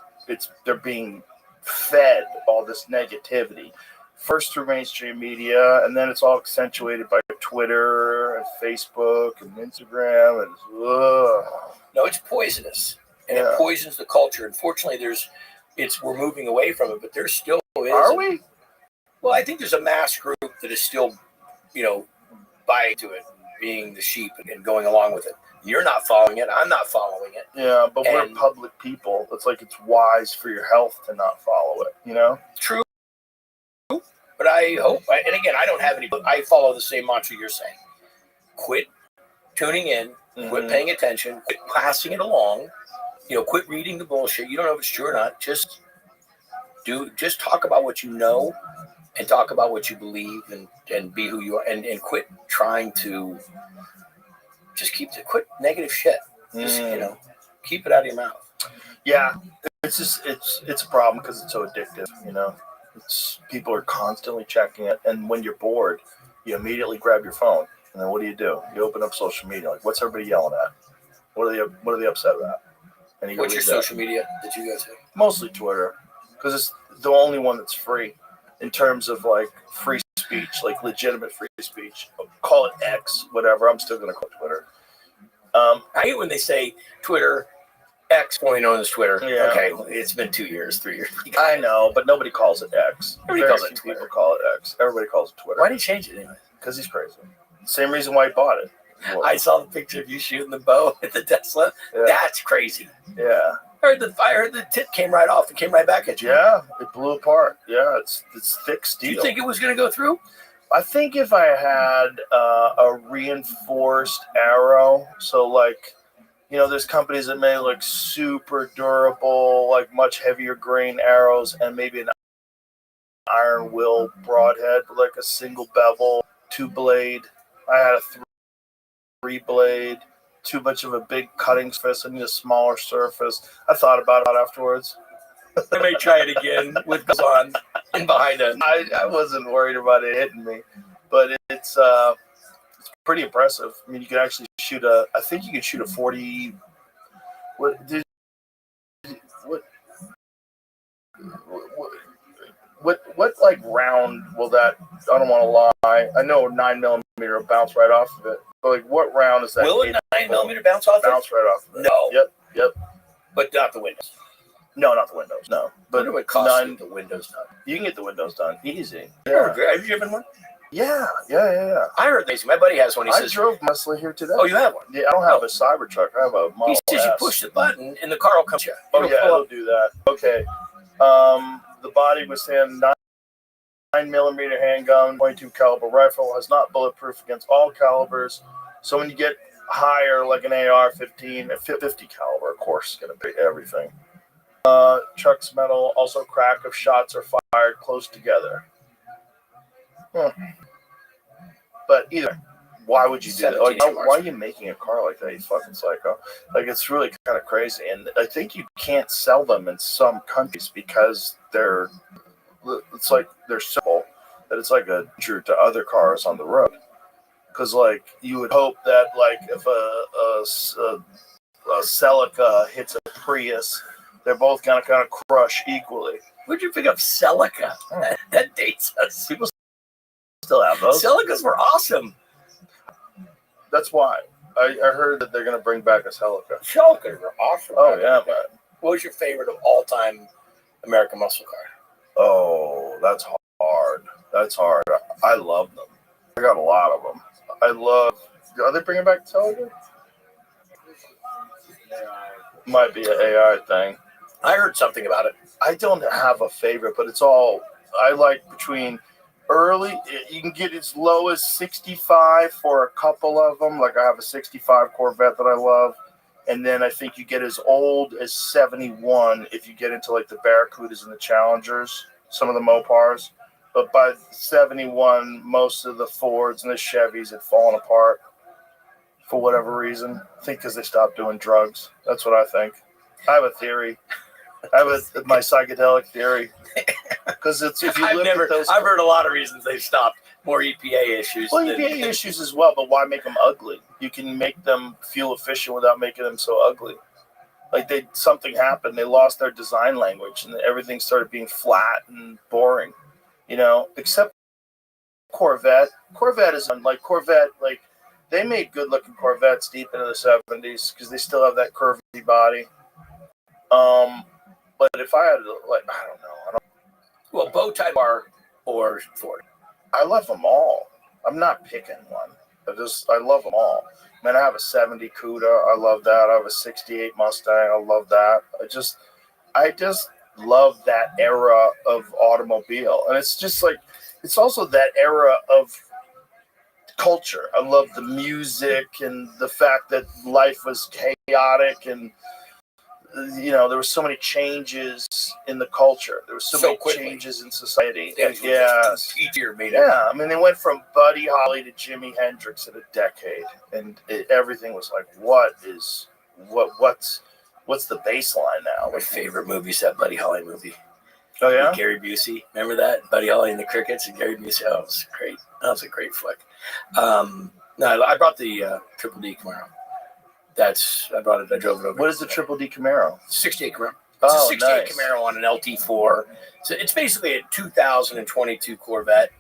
being fed all this negativity, first through mainstream media, and then it's all accentuated by Twitter and Facebook and Instagram, and no, it's poisonous, and it poisons the culture. Unfortunately, we're moving away from it, but there still is. Are we? Well, I think there's a mass group that is still, buying to it, being the sheep and going along with it. You're not following it. I'm not following it. Yeah, but we're public people. It's wise for your health to not follow it, True. But I hope, and again, I don't have any, but I follow the same mantra you're saying. Quit tuning in, quit paying attention, quit passing it along, quit reading the bullshit. You don't know if it's true or not. Just talk about what you know and talk about what you believe and be who you are, and quit trying to quit negative shit. Just, keep it out of your mouth. Yeah. It's a problem because it's so addictive, people are constantly checking it, and when you're bored, you immediately grab your phone, and then what do? You open up social media. What's everybody yelling at? What are they upset about? And what's your social media that you guys have? Mostly Twitter, because it's the only one that's free in terms of free speech, like legitimate free speech. Call it X, whatever. I'm still going to call it Twitter. I hate when they say Twitter X, formerly known as Twitter. Yeah. Okay, it's been 2 years, 3 years. I know, but nobody calls it X. Everybody calls it Few Twitter. People call it X. Everybody calls it Twitter. Why did he change it anyway? Because he's crazy. Same reason why he bought it. Well, I saw the picture of you shooting the bow at the Tesla. Yeah. That's crazy. Yeah. I heard the tip came right off and came right back at you. Yeah, it blew apart. Yeah, it's thick Do steel. you think it was going to go through? I think if I had a reinforced arrow, so like, there's companies that make like super durable, like much heavier grain arrows, and maybe an iron will broadhead, but like a single bevel, 2-blade. I had a 3-blade. Too much of a big cutting surface. I need a smaller surface. I thought about it afterwards. I may try it again with guns on and behind it. I wasn't worried about it hitting me, but it's pretty impressive. I mean, you can actually shoot I think you can shoot a 40. What like round will that? I don't want to lie. I know 9mm will bounce right off of it. But like, what round is that? Will a 9mm bounce off Bounce right off of it. No. Yep. But not the windows. No, not the windows. No, But but it would cost you the windows done. you can get the windows done easy. Yeah. Have you driven one? Yeah. I heard these. My buddy has one. He I says, drove Muscle here today. "Oh, you have one?" Yeah, I don't have a Cybertruck. I have a Model He says S. you push the button and the car will come to you. Oh yeah, Pull it'll up. do that. Okay. The body was saying 9mm handgun, 22 caliber rifle, has not bulletproof against all calibers. So when you get higher, like an AR-15, a 50 caliber, of course, is going to be everything. Truck's metal, also crack if shots are fired close together. But either, why would you do that? Like, why are you making a car like that, you fucking psycho? Like, it's really kind of crazy. And I think you can't sell them in some countries because they're so that it's like a danger to other cars on the road. Because, like, you would hope that, like, if a Celica hits a Prius, they're both going to kind of crush equally. Where'd you pick up Celica? That dates us. People still have those. Celicas were awesome. That's why. I heard that they're going to bring back a Celica. Celicas were awesome. Oh, yeah, man. What was your favorite of all time American muscle car? Oh, that's hard. I love them. I got a lot of them. Are they bringing back Celica? Might be an AI thing. I heard something about it. I don't have a favorite, but it's all I like between early. You can get as low as 65 for a couple of them. Like I have a 65 Corvette that I love. And then I think you get as old as 71 if you get into like the Barracudas and the Challengers, some of the Mopars. But by 71, most of the Fords and the Chevys had fallen apart for whatever reason. I think because they stopped doing drugs. That's what I think. I have a theory. My psychedelic theory. Because it's if you look at those. I've heard a lot of reasons they've stopped. More EPA issues. Well, EPA issues as well, but why make them ugly? You can make them fuel efficient without making them so ugly. Like something happened, they lost their design language, and everything started being flat and boring. Except Corvette. Corvette is unlike Corvette. Like they made good-looking Corvettes deep into the 70s because they still have that curvy body. But if I had to, like, I don't know. Well, bow tie bar or Ford. I love them all. I'm not picking one. I love them all. Man, I have a 70 Cuda. I love that. I have a 68 Mustang. I love that. I just love that era of automobile. And it's just like, it's also that era of culture. I love the music and the fact that life was chaotic and, there were so many changes in the culture. There were so many changes in society. I mean, they went from Buddy Holly to Jimi Hendrix in a decade, and everything was like, what's the baseline now? My favorite movie is that Buddy Holly movie. Oh yeah, with Gary Busey. Remember that Buddy Holly and the Crickets and Gary Busey? Oh, it was great. That was a great flick. No, I brought the Triple D Camaro. I brought it. I drove it over. What is the Triple D Camaro? 68 Camaro. It's a 68 nice. Camaro on an LT4. So it's basically a 2022 Corvette.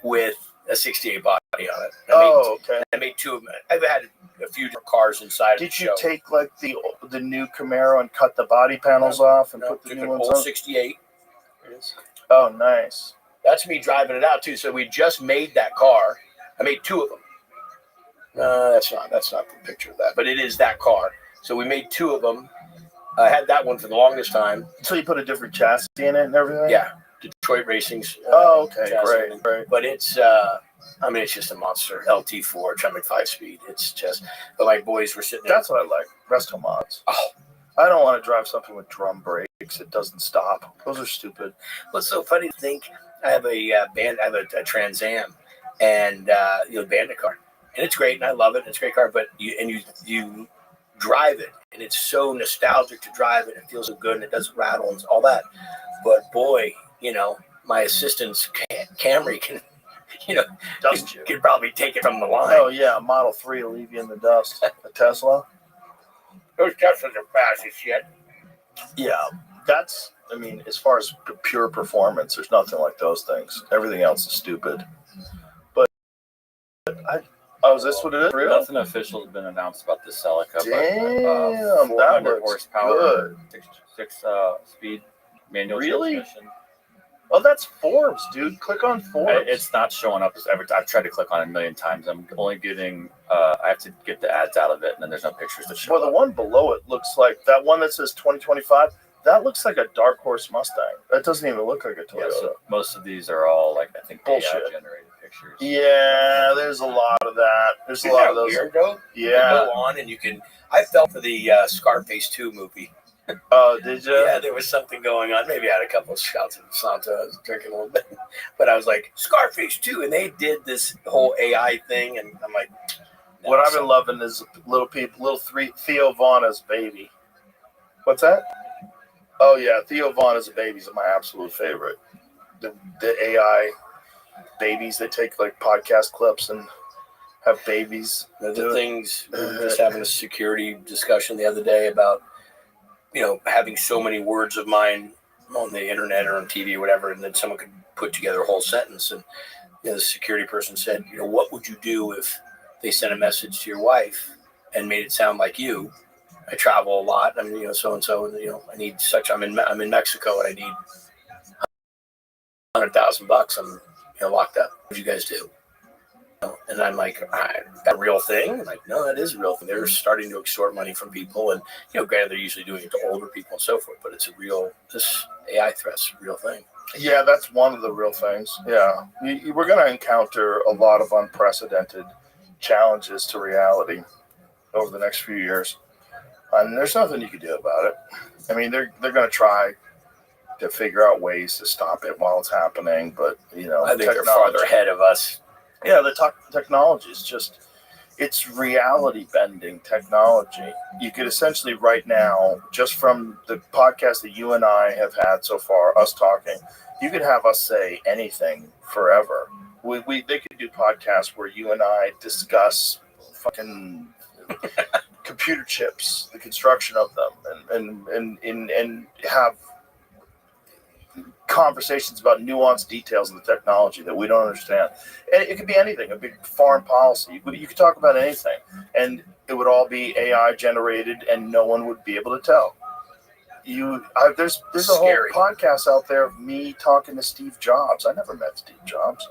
with a 68 body on it. Okay. I made two of them. I've had a few different cars inside of the Did show. you take like the new Camaro and cut the body panels off and put the took new an ones old on? 68. Oh, nice. That's me driving it out too. So we just made that car. I made two of them. That's not the picture of that, but it is that car. So we made two of them. I had that one for the longest time. So you put a different chassis in it and everything? Yeah, Detroit Racing's. Okay, chassis. great. But it's, it's just a monster. LT4, Tremec 5-speed. It's just, but my boys were sitting there. That's what I like. Resto mods. Oh, I don't want to drive something with drum brakes. It doesn't stop. Those are stupid. what's so funny to think? I have a a Trans Am, and Bandit car, and it's great, and I love it. And it's a great car, but you drive it, and it's so nostalgic to drive it. It feels so good, and it doesn't rattle and all that. But boy, my assistant's Camry can, Dust you. Could probably take it from the line. Oh yeah, Model 3 will leave you in the dust. A Tesla. Those Teslas are fast as shit. Yeah, as far as pure performance, there's nothing like those things. Everything else is stupid. But is this what it is? Real? Nothing official has been announced about this Celica. Damn, but, that 400 looks horsepower, good. six speed manual Really? transmission. Oh, that's Forbes, dude. Click on Forbes. It's not showing up. I've tried to click on it a million times. I'm only getting. I have to get the ads out of it, and then there's no pictures to show. Well, the one below it looks like that one that says 2025. That looks like a dark horse Mustang. That doesn't even look like a Toyota. Yeah, so most of these are all I think Bullshit. AI generated pictures. Yeah, there's a lot of that. There's a lot of those. Weird, though? Yeah. You go on and you can. I fell for the Scarface 2 movie. Oh, did you? Yeah, there was something going on. Maybe I had a couple of shots of Santa. I was drinking a little bit, but I was like Scarface 2, and they did this whole AI thing, and I'm like, no, What I've been loving is little Theo Vaughn as baby. What's that? Oh yeah, Theo Vaughn as a baby is my absolute favorite. The AI babies, they take like podcast clips and have babies. the things. We were just having a security discussion the other day about having so many words of mine on the internet or on TV or whatever, and then someone could put together a whole sentence. And the security person said, what would you do if they sent a message to your wife and made it sound like you? I travel a lot. I mean, so and so, and I need such. I'm in Mexico, and I need $100,000. I'm locked up. What would you guys do? And I'm like, that real thing? I'm like, no, that is a real thing. They're starting to extort money from people, and granted, they're usually doing it to older people and so forth. But it's this AI threat's a real thing. Yeah, that's one of the real things. Yeah, we're going to encounter a lot of unprecedented challenges to reality over the next few years, and there's nothing you can do about it. I mean, they're going to try to figure out ways to stop it while it's happening, but I think they're farther ahead of us. Yeah, the technology is it's reality bending technology. You could essentially right now, just from the podcast that you and I have had so far, us talking, you could have us say anything forever. They could do podcasts where you and I discuss fucking computer chips, the construction of them, and have conversations about nuanced details of the technology that we don't understand. And it could be anything, a big foreign policy. You could talk about anything, and it would all be AI generated, and no one would be able to tell. There's a whole podcast out there of me talking to Steve Jobs. I never met Steve Jobs.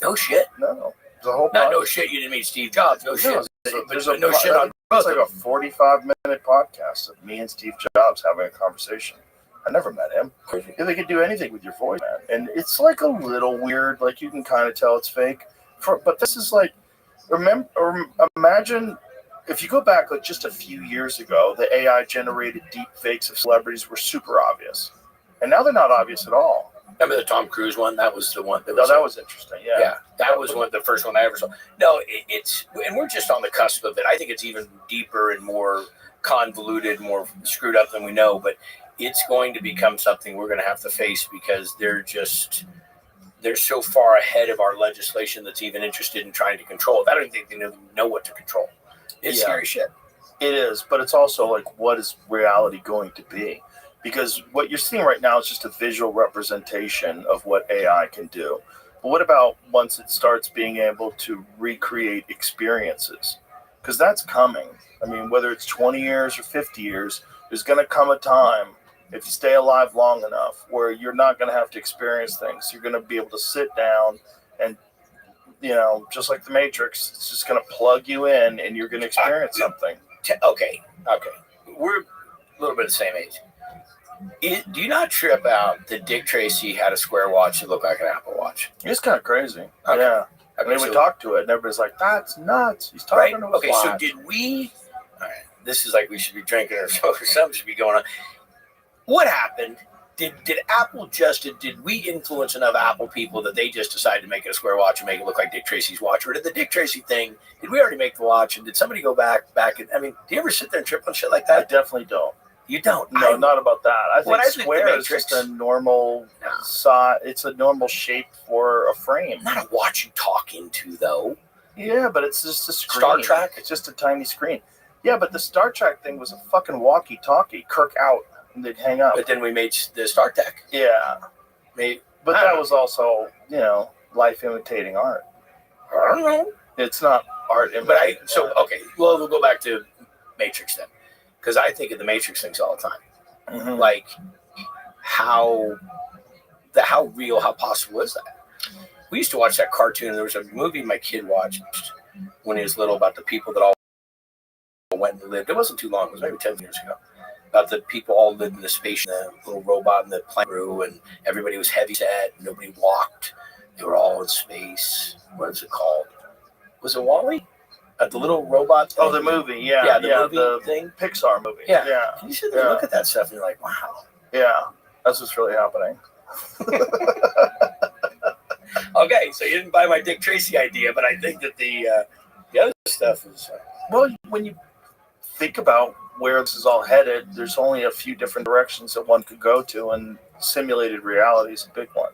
No shit. No. The whole no shit. You didn't meet Steve Jobs. No shit. There's no shit on both. It's like a 45-minute podcast of me and Steve Jobs having a conversation. I never met him. Yeah, they could do anything with your voice, man. And it's like a little weird. Like you can kind of tell it's fake. But this is like, imagine if you go back like just a few years ago, the AI generated deep fakes of celebrities were super obvious, and now they're not obvious at all. Remember the Tom Cruise one? That was the one. That was interesting. Yeah, that was the first one I ever saw. No, and we're just on the cusp of it. I think it's even deeper and more convoluted, more screwed up than we know, but it's going to become something we're going to have to face because they're so far ahead of our legislation that's even interested in trying to control it. I don't think they know what to control. It's scary shit. It is, but it's also like, what is reality going to be? Because what you're seeing right now is just a visual representation of what AI can do. But what about once it starts being able to recreate experiences? Because that's coming. I mean, whether it's 20 years or 50 years, there's going to come a time, if you stay alive long enough, where you're not going to have to experience things. You're going to be able to sit down and, just like the Matrix, it's just going to plug you in and you're going to experience something. Okay. We're a little bit the same age. Do you not trip out that Dick Tracy had a square watch that looked like an Apple Watch? It's kind of crazy. Okay. Yeah. Okay, And then we talked to it, and everybody's like, "That's nuts." He's talking to his Okay, so watch. did we? All right, this is like we should be drinking or something should be going on. What happened? Did Apple did we influence enough Apple people that they just decided to make it a square watch and make it look like Dick Tracy's watch? Or did the Dick Tracy thing, did we already make the watch? And did somebody go back and, I mean, do you ever sit there and trip on shit like I that? definitely don't. You don't? No, not about that. I When think I think square the is just Matrix- a normal size. It's a normal shape for a frame. Not a watch you talk into, though. Yeah, but it's just a screen. Star Trek? It's just a tiny screen. Yeah, but the Star Trek thing was a fucking walkie-talkie. Kirk out, and they'd hang up. But then we made the Star Trek. Yeah. Maybe, But I that don't was also, life imitating art. I don't know. It's not art But imitating art. okay, well, we'll go back to Matrix then. Because I think of the Matrix things all the time. Mhm. Like, how real, how possible is that? We used to watch that cartoon. There was a movie my kid watched when he was little about the people that all went and lived. It wasn't too long. It was maybe 10 years ago. About the people all lived in the space, the little robot in the plane crew, and everybody was heavy set. Nobody walked. They were all in space. What is it called? Was it WALL-E? The little robot thing? Oh, the movie. Yeah, the movie thing. Pixar movie. Yeah. Yeah. And you sit there and look at that stuff and you're like, wow. Yeah. That's what's really happening. Okay, so you didn't buy my Dick Tracy idea, but I think that the other stuff is... Well, when you think about where this is all headed, there's only a few different directions that one could go to, and simulated reality is a big one.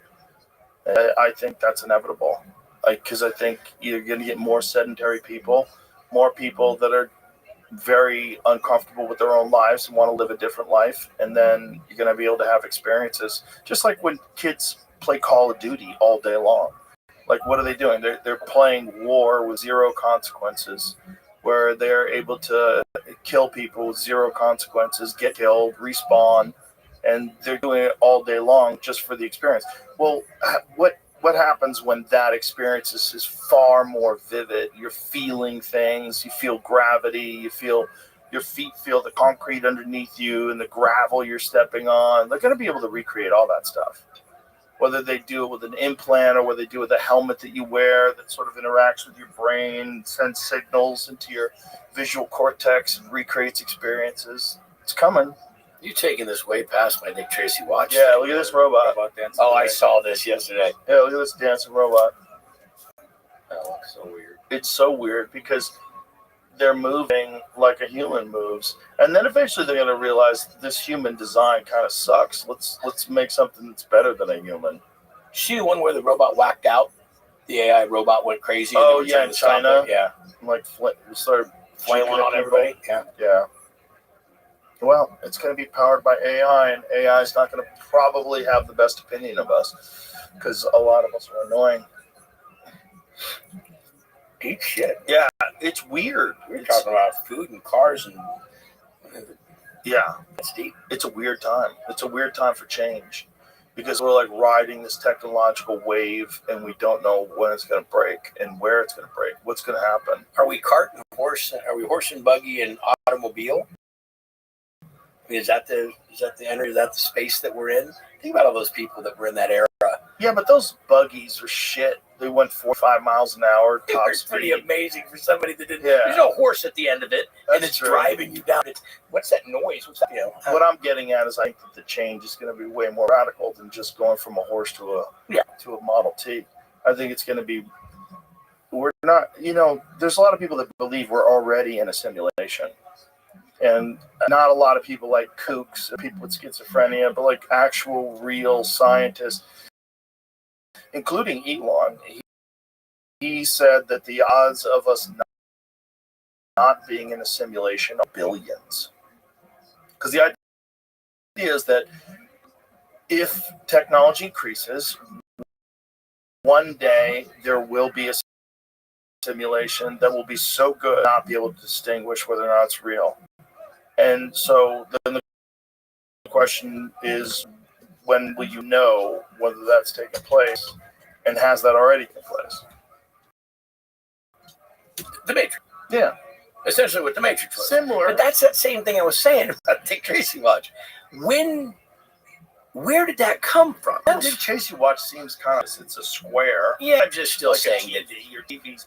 I think that's inevitable. Because I think you're going to get more sedentary people, more people that are very uncomfortable with their own lives and want to live a different life, and then you're going to be able to have experiences. Just like when kids play Call of Duty all day long. Like, what are they doing? They're playing war with zero consequences, where they're able to kill people with zero consequences, get killed, respawn, and they're doing it all day long just for the experience. Well, what happens when that experience is far more vivid? You're feeling things, you feel gravity, you feel your feet feel the concrete underneath you and the gravel you're stepping on. They're going to be able to recreate all that stuff. Whether they do it with an implant or whether they do it with a helmet that you wear that sort of interacts with your brain, sends signals into your visual cortex and recreates experiences. It's coming. You're taking this way past my Dick Tracy watch. Yeah, look at this robot. Oh, I saw this yesterday. Yeah, look at this dancing robot. That looks so weird. It's so weird because they're moving like a human moves, and then eventually they're going to realize this human design kind of sucks. Let's make something that's better than a human. See the one where the robot whacked out? The AI robot went crazy. And Oh, they were yeah, trying in to stop China? it. Yeah, Like started flailing on everybody. Yeah. Yeah. Well, it's going to be powered by AI, and AI is not going to probably have the best opinion of us because a lot of us are annoying. Deep shit. Yeah, it's weird. We're talking about food and cars and Yeah, that's deep. it's a weird time. It's a weird time for change because we're like riding this technological wave, and we don't know when it's going to break and where it's going to break. What's going to happen? Are we cart and horse? Are we horse and buggy and automobile? I mean, is that the energy? Is that the space that we're in? Think about all those people that were in that era. Yeah, but those buggies are shit. They went 4 or 5 miles an hour top It's pretty speed. amazing for somebody that didn't. Yeah. There's no horse at the end of it, and That's it's true. driving you down. What's that noise? What's that? What I'm getting at is I think that the change is going to be way more radical than just going from a horse to a Model T. I think it's going to be. We're not. There's a lot of people that believe we're already in a simulation. And not a lot of people like kooks, people with schizophrenia, but like actual real scientists, including Elon. He said that the odds of us not being in a simulation are billions. Because the idea is that if technology increases, one day there will be a simulation that will be so good not be able to distinguish whether or not it's real. And so then the question is, when will you know whether that's taken place, and has that already taken place? The Matrix. Yeah. Essentially what the Matrix was. Similar. But that's that same thing I was saying about Dick Tracy watch. Where did that come from? That Dick Tracy watch seems kind of, it's a square. Yeah, I'm just still Like saying that your TV's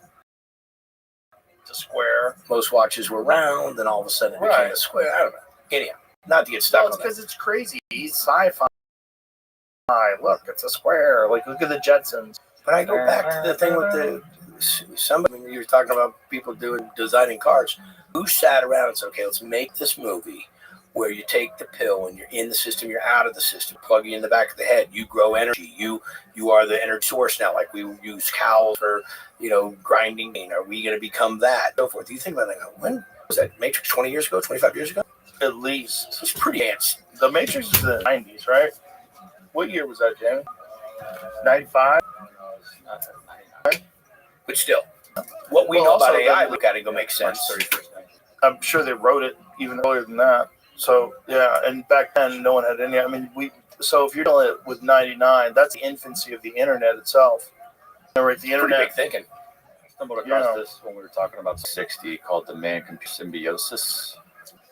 a square. most watches were round, and all of a sudden it became a square. I don't know. Anyhow, not to get stuck Well, on it's that. because it's crazy. Sci-fi. Look, it's a square. Like, look at the Jetsons. But I go back to the thing with somebody, you were talking about people designing cars. Who sat around and said, okay, let's make this movie where you take the pill and you're in the system, you're out of the system, plug you in the back of the head, you grow energy, you are the energy source now, like we use cows for, grinding. Are we going to become that? So forth. Do you think about that? When was that? Matrix 20 years ago, 25 years ago? At least. It's pretty advanced. The Matrix was in the 90s, right? What year was that, Jamie? 95? But still, what we know about AI, look at it, go make sense. I'm sure they wrote it even earlier than that. So, yeah, and back then, no one had any. So if you're dealing with 99, that's the infancy of the internet itself. Right, the internet. Pretty big thinking. I stumbled across this when we were talking about 60, called the man-computer symbiosis,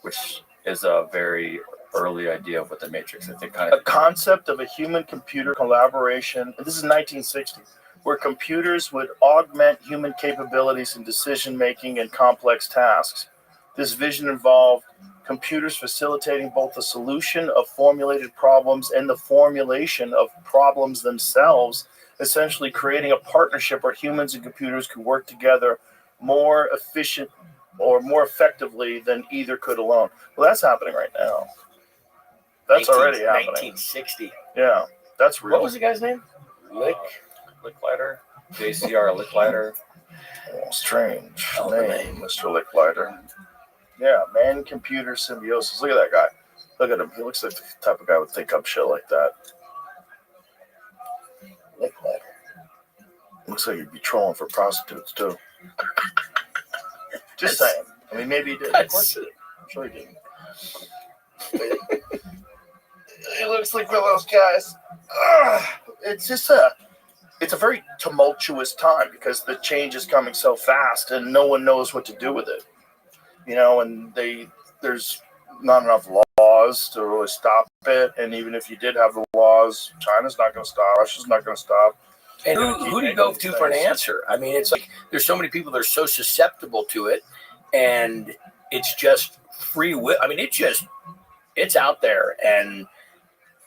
which is a very early idea of what the Matrix, I think, kind of. A concept of a human-computer collaboration. This is 1960. Where computers would augment human capabilities in decision-making and complex tasks. This vision involved computers facilitating both the solution of formulated problems and the formulation of problems themselves, essentially creating a partnership where humans and computers could work together more efficient or more effectively than either could alone. Well, that's happening right now. That's already happening. 1960. Yeah, that's real. What was the guy's name? Licklider, JCR Licklider. Oh, strange name, Mr. Licklider. Yeah, man-computer symbiosis. Look at that guy. Look at him. He looks like the type of guy would think up shit like that. Licklider. Looks like he'd be trolling for prostitutes, too. Just saying. I mean, maybe he did. Of course he did. I'm sure he didn't. He looks like one of those guys. It's just it's a very tumultuous time because the change is coming so fast and no one knows what to do with it. And there's not enough laws to really stop it. And even if you did have the laws, China's not going to stop. Russia's not going to stop. And who do you go to for an answer? I mean, it's like there's so many people that are so susceptible to it, and it's just free will. I mean, it's out there, and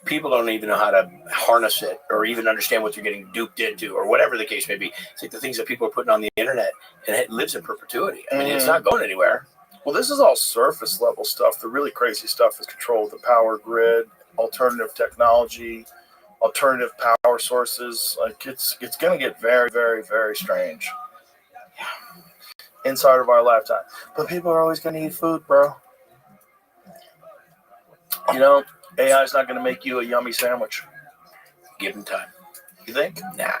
people don't even know how to harness it or even understand what they're getting duped into or whatever the case may be. It's like the things that people are putting on the internet, and it lives in perpetuity. I mean, it's not going anywhere. Well, this is all surface level stuff. The really crazy stuff is control of the power grid, alternative technology, alternative power sources. Like it's going to get very, very, very strange. Yeah. Inside of our lifetime. But people are always going to eat food, bro. AI is not going to make you a yummy sandwich. Give them time. You think? Nah.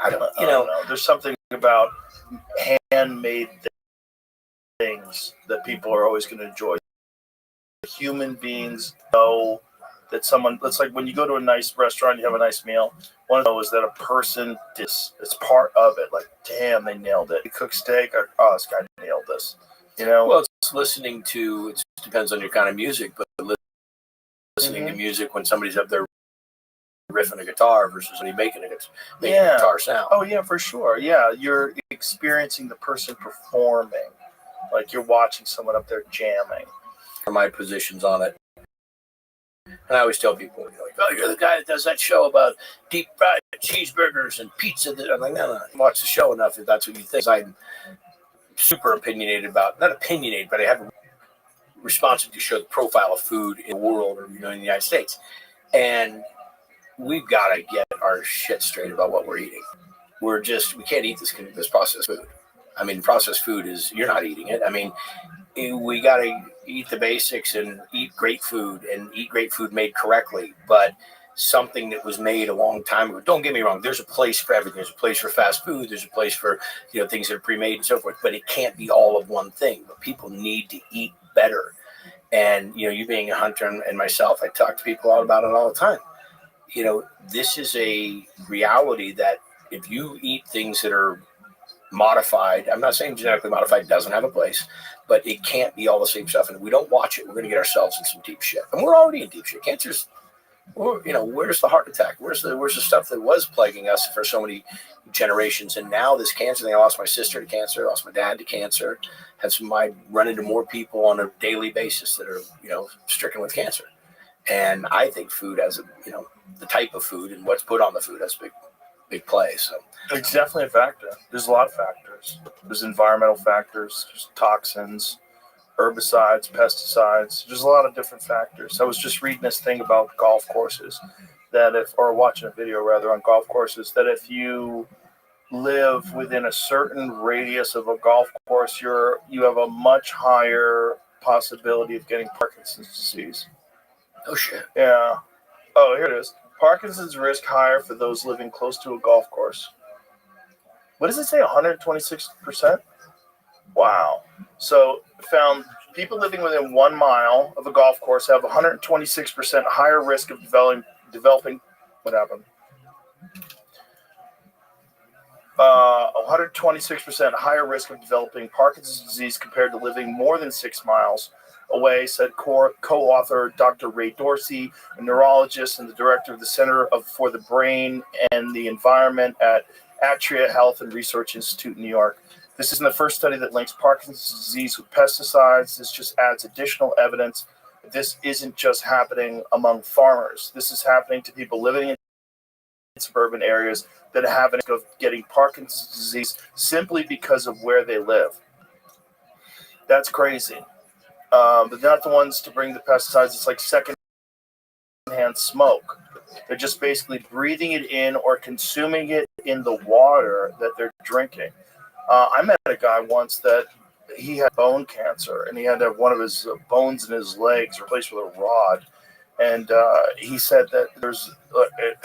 I don't know. There's something about handmade things that people are always going to enjoy. Human beings know that someone, it's like when you go to a nice restaurant, you have a nice meal. One of those is that a person it's part of it. Like, damn, they nailed it. You cook steak, this guy nailed this. Well, it's listening to, it depends on your kind of music, but listening to music when somebody's up there riffing a guitar versus when you're making a guitar sound. Oh, yeah, for sure. Yeah, you're experiencing the person performing. Like you're watching someone up there jamming. My positions on it. And I always tell people, you're the guy that does that show about deep fried cheeseburgers and pizza. I'm like, no. Watch the show enough if that's what you think. I'm super opinionated about, not opinionated, but I have a responsibility to show the profile of food in the world or in the United States. And we've got to get our shit straight about what we're eating. We can't eat this processed food. I mean, processed food you're not eating it. I mean, we got to eat the basics and eat great food made correctly. But something that was made a long time ago. Don't get me wrong. There's a place for everything. There's a place for fast food. There's a place for, things that are pre-made and so forth, but it can't be all of one thing. But people need to eat better. And, you being a hunter and myself, I talk to people all about it all the time. This is a reality that if you eat things that are modified, I'm not saying genetically modified doesn't have a place, but it can't be all the same stuff. And if we don't watch it, we're going to get ourselves in some deep shit. And we're already in deep shit. Cancer's, where's the heart attack? Where's the stuff that was plaguing us for so many generations? And now this cancer thing, I lost my sister to cancer, I lost my dad to cancer, I run into more people on a daily basis that are, stricken with cancer. And I think food has the type of food and what's put on the food has big play. So it's definitely a factor. There's a lot of factors. There's environmental factors, there's toxins, herbicides, pesticides. There's a lot of different factors. I was just reading this thing about golf courses or watching a video rather on golf courses, that if you live within a certain radius of a golf course, you have a much higher possibility of getting Parkinson's disease. Oh shit. Yeah. Oh, here it is. Parkinson's risk higher for those living close to a golf course. What does it say? 126%? Wow. So found people living within 1 mile of a golf course have 126% higher risk of developing what happened? 126% higher risk of developing Parkinson's disease compared to living more than 6 miles away, said co-author Dr. Ray Dorsey, a neurologist and the director of the Center for the Brain and the Environment at Atria Health and Research Institute in New York. This isn't the first study that links Parkinson's disease with pesticides. This just adds additional evidence that this isn't just happening among farmers. This is happening to people living in suburban areas that have a risk of getting Parkinson's disease simply because of where they live. That's crazy. But they're not the ones to bring the pesticides. It's like secondhand smoke. They're just basically breathing it in or consuming it in the water that they're drinking. I met a guy once that he had bone cancer, and he had to have one of his bones in his legs replaced with a rod. And he said that there's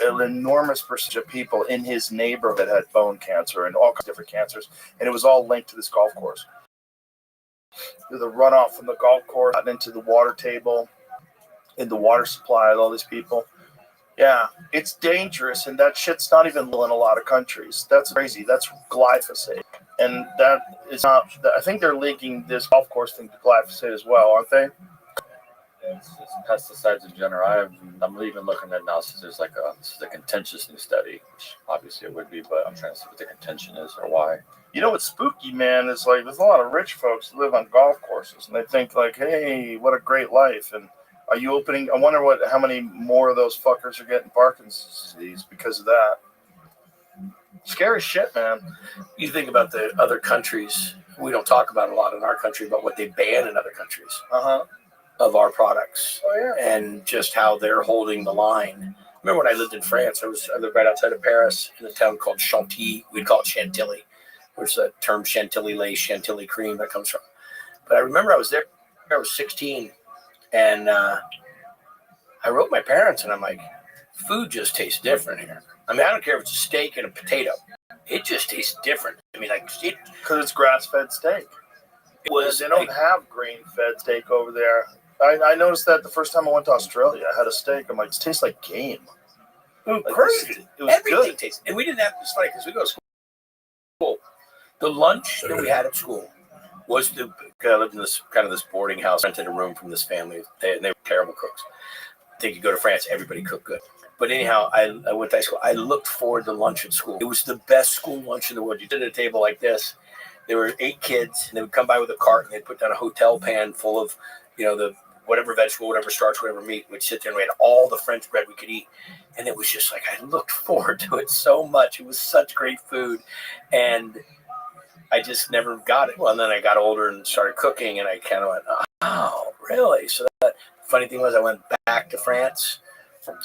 an enormous percentage of people in his neighborhood that had bone cancer and all kinds of different cancers, and it was all linked to this golf course. The runoff from the golf course got into the water table, in the water supply of all these people. Yeah, it's dangerous, and that shit's not even legal in a lot of countries. That's crazy. That's glyphosate, and that is not. I think they're linking this golf course thing to glyphosate as well, aren't they? It's pesticides in general. I'm even looking at now since this is a contentious new study, which obviously it would be, but I'm trying to see what the contention is or why. You know what's spooky, man, is like there's a lot of rich folks who live on golf courses, and they think like, hey, what a great life. And are you opening? I wonder how many more of those fuckers are getting Parkinson's disease because of that. Scary shit, man. You think about the other countries. We don't talk about a lot in our country about what they ban in other countries. Of our products. Oh, yeah. And just how they're holding the line. Remember when I lived in France, I lived right outside of Paris in a town called Chantilly. We'd call it Chantilly. There's the term Chantilly lace, Chantilly cream that comes from. But I remember I was there, I was 16, and I wrote my parents, and I'm like, food just tastes different here. I mean, I don't care if it's a steak and a potato. It just tastes different. I mean, like, because it's grass-fed steak. They don't have grain-fed steak over there. I noticed that the first time I went to Australia, I had a steak. I'm like, it tastes like game. Perfect. It was Everything good. tastes. And we didn't have, it's funny because we go to school. The lunch that we had at school was I lived in this boarding house, rented a room from this family. They were terrible cooks. I think you go to France, everybody cooked good. But anyhow, I went to high school. I looked forward to lunch at school. It was the best school lunch in the world. You sit at a table like this. There were 8 kids, and they would come by with a cart, and they'd put down a hotel pan full of, the whatever vegetable, whatever starch, whatever meat. We'd sit there, and we had all the French bread we could eat. And it was just like, I looked forward to it so much. It was such great food. And I just never got it. Well, and then I got older and started cooking, and I kind of went, oh, really? So that funny thing was I went back to France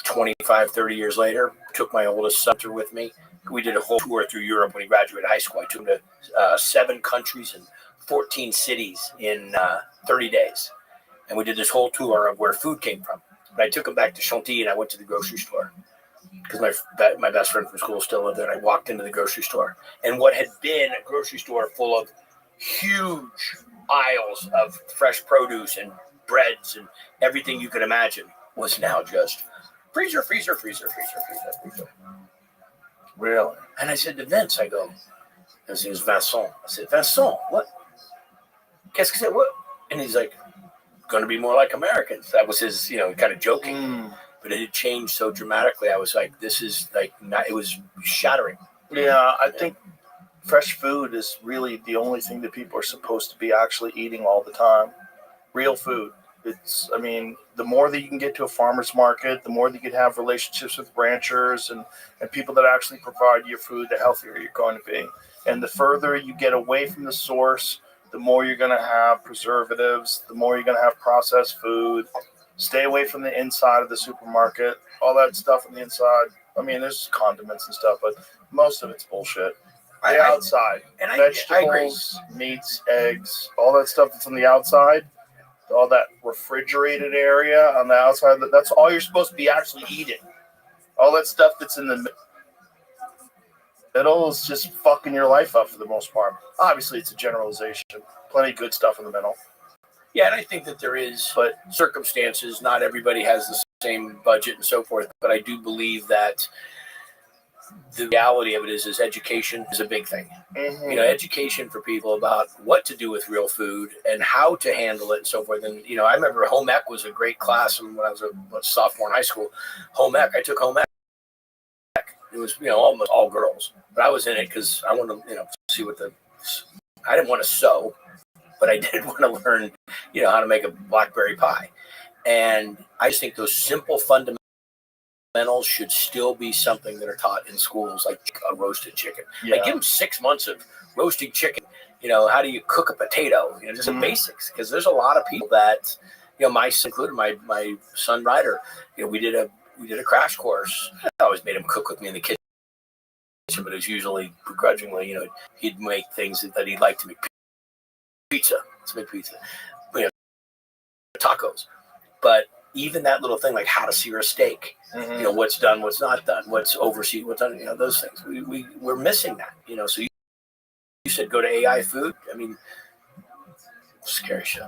25, 30 years later, took my oldest son with me. We did a whole tour through Europe when he graduated high school. I took him to 7 countries and 14 cities in 30 days. And we did this whole tour of where food came from. But I took him back to Chantilly, and I went to the grocery store because my best friend from school still lived there. And I walked into the grocery store, and what had been a grocery store full of huge aisles of fresh produce and breads and everything you could imagine was now just freezer. Really? And I said to Vince, I go, his name was Vincent. I said, Vincent, what? Qu'est-ce que c'est? What? And he's like, going to be more like Americans. That was his, kind of joking. But it had changed so dramatically. I was like, this is like, it was shattering. Yeah, I think fresh food is really the only thing that people are supposed to be actually eating all the time. Real food. The more that you can get to a farmer's market, the more that you can have relationships with ranchers and people that actually provide your food, the healthier you're going to be. And the further you get away from the source, the more you're going to have preservatives, the more you're going to have processed food. Stay away from the inside of the supermarket, all that stuff on the inside. There's condiments and stuff, but most of it's bullshit. The outside, vegetables, meats, eggs, all that stuff that's on the outside, all that refrigerated area on the outside, that's all you're supposed to be actually eating. All that stuff that's in the middle is just fucking your life up for the most part. Obviously, it's a generalization. Plenty of good stuff in the middle. Yeah, and I think that there is circumstances. Not everybody has the same budget and so forth, but I do believe that the reality of it is education is a big thing. Mm-hmm. Education for people about what to do with real food and how to handle it and so forth. And, I remember home ec was a great class when I was a sophomore in high school. Home ec, I took home ec. It was, almost all girls. But I was in it because I wanted to, see I didn't want to sew, but I did want to learn, how to make a blackberry pie. And I just think those simple fundamentals should still be something that are taught in schools, like a roasted chicken. Yeah. Like give them 6 months of roasting chicken. How do you cook a potato? Just the basics. Because there's a lot of people that, my son included, my son Ryder. We did a crash course. I always made him cook with me in the kitchen, but it was usually begrudgingly. He'd make things that he'd like to make. Pizza. Let's make pizza. Tacos. But even that little thing, like how to sear a steak, what's done, what's not done, what's overseen, what's done, those things. We're missing that, So you said go to AI food. Scary shit.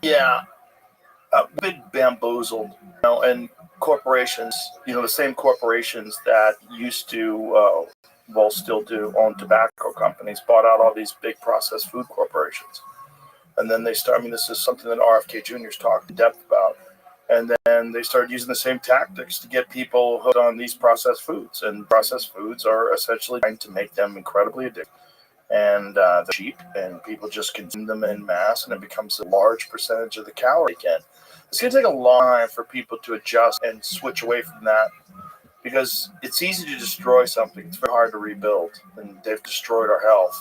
Yeah. A bit bamboozled, and corporations, the same corporations that used to, still do own tobacco companies, bought out all these big processed food corporations. And then they start, this is something that RFK Jr.'s talked in depth about. And then they started using the same tactics to get people hooked on these processed foods. And processed foods are essentially trying to make them incredibly addictive. And they're cheap, and people just consume them in mass, and it becomes a large percentage of the calorie again. It's going to take a long time for people to adjust and switch away from that, because it's easy to destroy something. It's very hard to rebuild, and they've destroyed our health.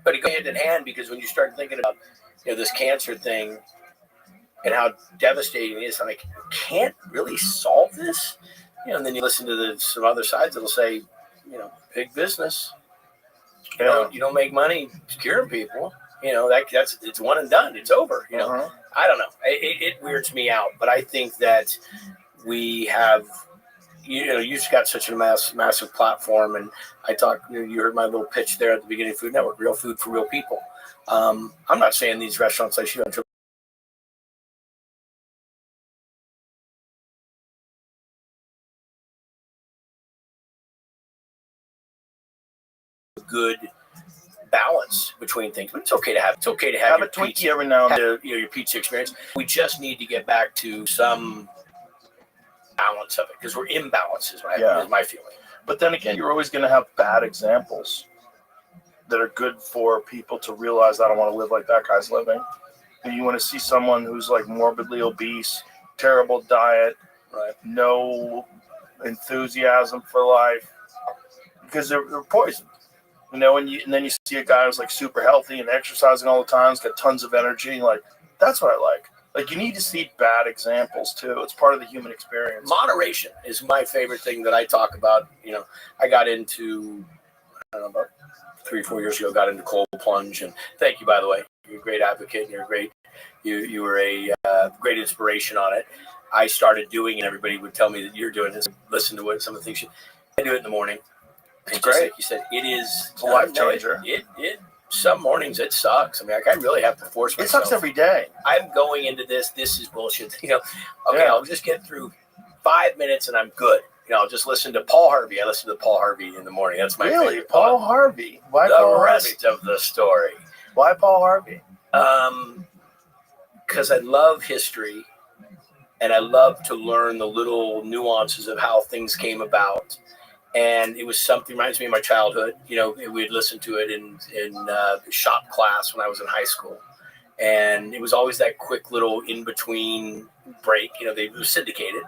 But it goes hand in hand, because when you start thinking about this cancer thing and how devastating it is, I'm like, can't really solve this. And then you listen to some other sides that'll say, big business. You don't make money curing people. It's one and done. It's over. I don't know. It weirds me out, but I think that we have. You've got such a massive platform, and I talked. You heard my little pitch there at the beginning of Food Network: real food for real people. I'm not saying these restaurants I shoot on good balance between things, but it's okay to have a Twinkie every now and then. Your pizza experience. We just need to get back to some balance of it, because we're imbalanced is my feeling. But then again, you're always going to have bad examples that are good for people to realize, I don't want to live like that guy's living. And you want to see someone who's like morbidly obese, terrible diet, no enthusiasm for life, because they're poisoned. And then you see a guy who's like super healthy and exercising all the time, he's got tons of energy, like that's what I like. Like, you need to see bad examples too. It's part of the human experience. Moderation is my favorite thing that I talk about. I got into, about 3 or 4 years ago, got into cold plunge. And thank you, by the way. You're a great advocate, and you're a great You were a great inspiration on it. I started doing it. Everybody would tell me that you're doing this. Listen to what some of the things I do it in the morning. And just like you said, it's a life changer. It some mornings it sucks. I mean, I really have to force myself. It sucks every day. I'm going into this. This is bullshit. I'll just get through 5 minutes and I'm good. I'll just listen to Paul Harvey. I listen to Paul Harvey in the morning. That's my favorite. Paul Harvey. Why the Paul rest Harvey? Of the story. Why Paul Harvey? Because I love history and I love to learn the little nuances of how things came about. And it was something reminds me of my childhood. We'd listen to it in shop class when I was in high school. And it was always that quick little in-between break. They were syndicated.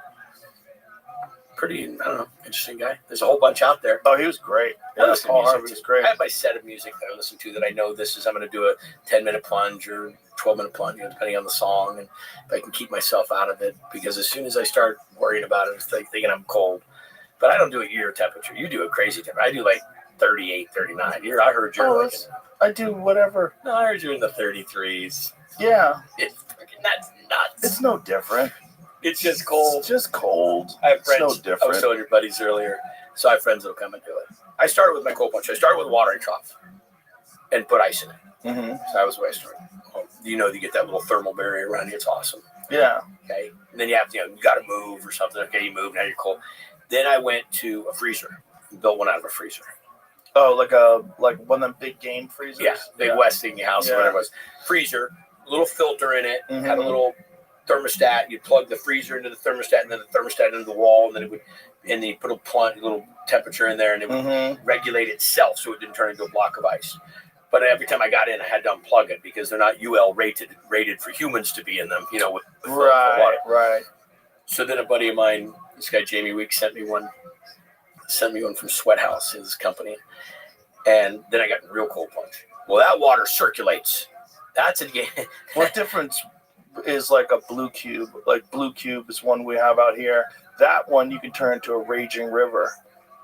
Pretty, I don't know, interesting guy. There's a whole bunch out there. Oh, he was great. Yeah, Paul Harvey was great. I have my set of music that I listen to that I know I'm going to do a 10-minute plunge or 12-minute plunge, depending on the song, and if I can keep myself out of it. Because as soon as I start worrying about it, it's like thinking I'm cold. But I don't do it your temperature. You do a crazy temperature. I do like 38, 39. I heard you're I do whatever. No, I heard you in the 33s. Yeah. That's nuts. It's no different. It's just cold. It's just cold. I have friends. It's no different. I was telling your buddies earlier, so I have friends that'll come and do it. I started with my cold plunge. I started with a watering trough and put ice in it. Mm-hmm. So that was the way I started. You get that little thermal barrier around you. It's awesome. Yeah. Okay. And then you have to, you got to move or something. Okay, you move. Now you're cold. Then I went to a freezer. Built one out of a freezer. Oh, like one of them big game freezers? Yeah, big Westinghouse or whatever it was. Freezer, little filter in it, had a little thermostat. You'd plug the freezer into the thermostat and then the thermostat into the wall, and then you put a little temperature in there, and it would regulate itself so it didn't turn into a block of ice. But every time I got in, I had to unplug it because they're not UL rated for humans to be in them, with water. Right. So then a buddy of mine, this guy Jamie Weeks, sent me one from Sweat House, his company. And then I got real cold plunge. Well, that water circulates. That's a game. What difference is like a blue cube? Like blue cube is one we have out here. That one you can turn into a raging river.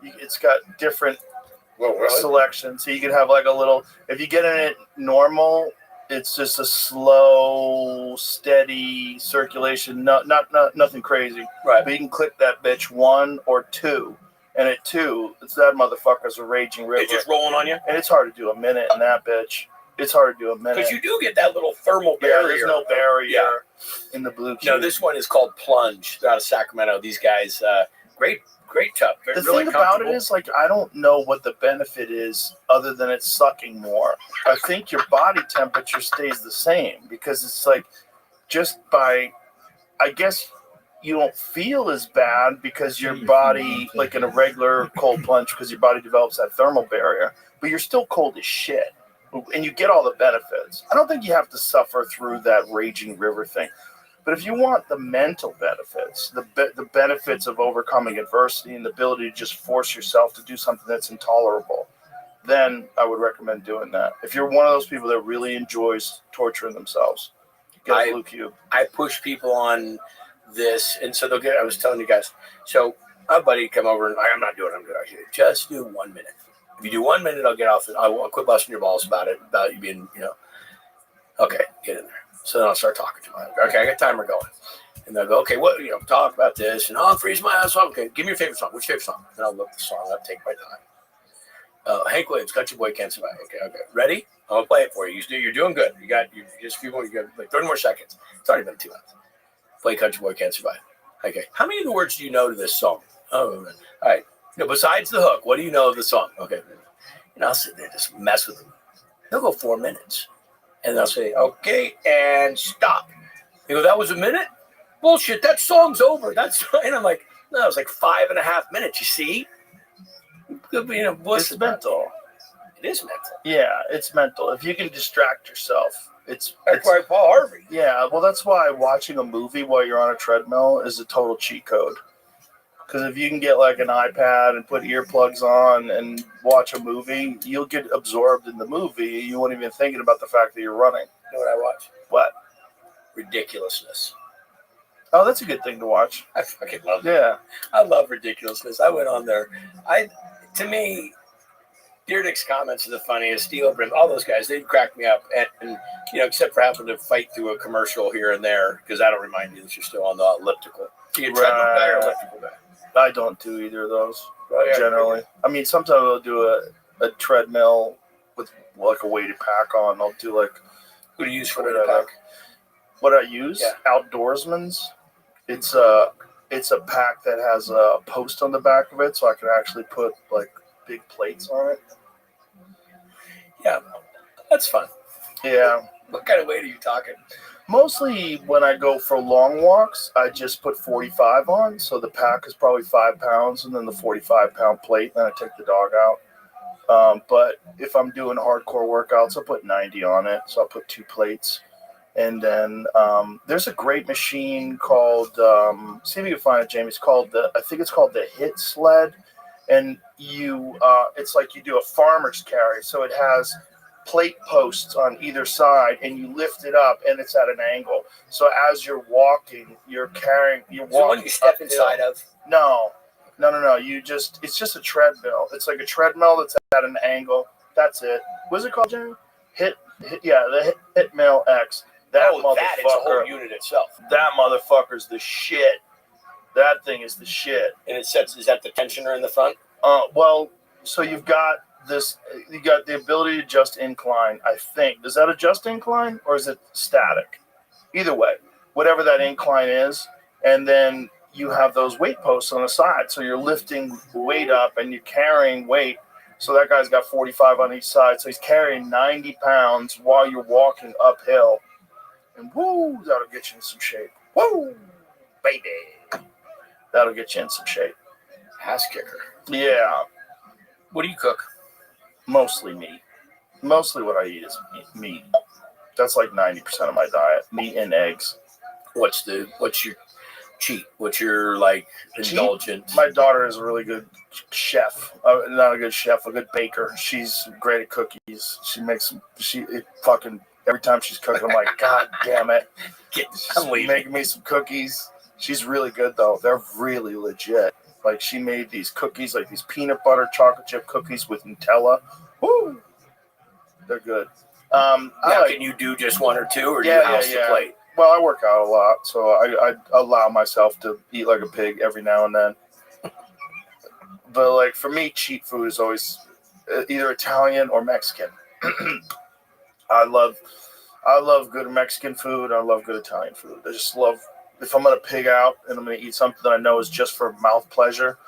It's got different selections. So you can have like a little, if you get in it normal, it's just a slow, steady circulation. Nothing crazy. Right. But you can click that bitch 1 or 2. And at 2, it's that motherfucker's a raging river. It's just rolling on you? And it's hard to do a minute in that bitch. It's hard to do a minute. Because you do get that little thermal barrier. Yeah, there's no barrier in the blue cube. No, this one is called Plunge. They're out of Sacramento. These guys, great tub. The thing about it is, I don't know what the benefit is other than it's sucking more. I think your body temperature stays the same because it's just by, I guess, you don't feel as bad because your body, like in a regular cold plunge, because your body develops that thermal barrier, but you're still cold as shit. And you get all the benefits. I don't think you have to suffer through that raging river thing. But if you want the mental benefits, the benefits of overcoming adversity and the ability to just force yourself to do something that's intolerable, then I would recommend doing that. If you're one of those people that really enjoys torturing themselves, get a blue cube. I push people on this, and so I was telling you guys, so my buddy come over, and I'm not doing it, I'm doing it. Just do 1 minute. If you do 1 minute, I'll get off it. I'll quit busting your balls about you being, okay, get in there. So then I'll start talking to them. Okay, I got timer going. And they'll go, okay, what, talk about this. And I'll freeze my ass off. Okay, give me your favorite song. What's your favorite song? And I'll look the song up, take my time. Hank Williams, Country Boy Can't Survive. Okay. Ready? I'm going to play it for you. You're doing good. You just a few more, you got like 30 more seconds. It's already been 2 minutes. Play Country Boy Can't Survive. Okay. How many of the words do you know to this song? Oh, all right. Besides the hook, what do you know of the song? Okay. And I'll sit there and just mess with them. They'll go 4 minutes. And they'll say, okay, and stop. They go, that was a minute? Bullshit, that song's over. And I'm like, no, it was like 5.5 minutes, you see? It's mental. It is mental. Yeah, it's mental. If you can distract yourself, it's why Paul Harvey. Yeah, well, that's why watching a movie while you're on a treadmill is a total cheat code. Because if you can get like an iPad and put earplugs on and watch a movie, you'll get absorbed in the movie. You won't even thinking about the fact that you're running. You know what I watch? What? Ridiculousness. Oh, that's a good thing to watch. I fucking love it. Yeah. I love ridiculousness. I went on there. To me, Deerdick's comments are the funniest. Steel Brim, all those guys, they'd crack me up. And except for having to fight through a commercial here and there, because that'll remind you that you're still on the elliptical. Do you treadmill guy or elliptical guy? I don't do either of those generally. I mean, sometimes I'll do a treadmill with like a weighted pack on. I'll do like. Who do you use for weighted pack? What I use? Yeah. Outdoorsman's. It's a pack that has a post on the back of it, so I can actually put like big plates on it. Yeah, that's fun. Yeah. What kind of weight are you talking? Mostly when I go for long walks, I just put 45 on. So the pack is probably 5 pounds and then the 45-pound plate. Then I take the dog out. But if I'm doing hardcore workouts, I'll put 90 on it. So I'll put 2 plates. And then there's a great machine called, see if you can find it, Jamie. I think it's called the Hit Sled. And it's like you do a farmer's carry. So it has plate posts on either side, and you lift it up, and it's at an angle. So as you're walking, you're walking. Is it one you step inside of? No. It's just a treadmill. It's like a treadmill that's at an angle. That's it. What's it called, Jamie? The Hitmill X. That is a whole unit itself. That motherfucker's the shit. That thing is the shit. And is that the tensioner in the front? So you've got the ability to adjust incline, I think. Does that adjust incline or is it static? Either way, whatever that incline is. And then you have those weight posts on the side. So you're lifting weight up and you're carrying weight. So that guy's got 45 on each side. So he's carrying 90 pounds while you're walking uphill. And woo, that'll get you in some shape. Woo, baby. That'll get you in some shape. Ass kicker. Yeah. What do you cook? Mostly meat. Mostly what I eat is meat. That's like 90% of my diet. Meat and eggs. What's your cheat? What's your indulgent? My daughter is a really good chef. Not a good chef, a good baker. She's great at cookies. She makes every time she's cooking, I'm like, God damn it. She's making me some cookies. She's really good though. They're really legit. Like she made these cookies, like these peanut butter chocolate chip cookies with Nutella. Woo! They're good. Can you do just one or two, or do you house the plate? Well, I work out a lot, so I allow myself to eat like a pig every now and then. But like for me, cheap food is always either Italian or Mexican. I love good Mexican food. I love good Italian food. I just love. If I'm going to pig out and I'm going to eat something that I know is just for mouth pleasure,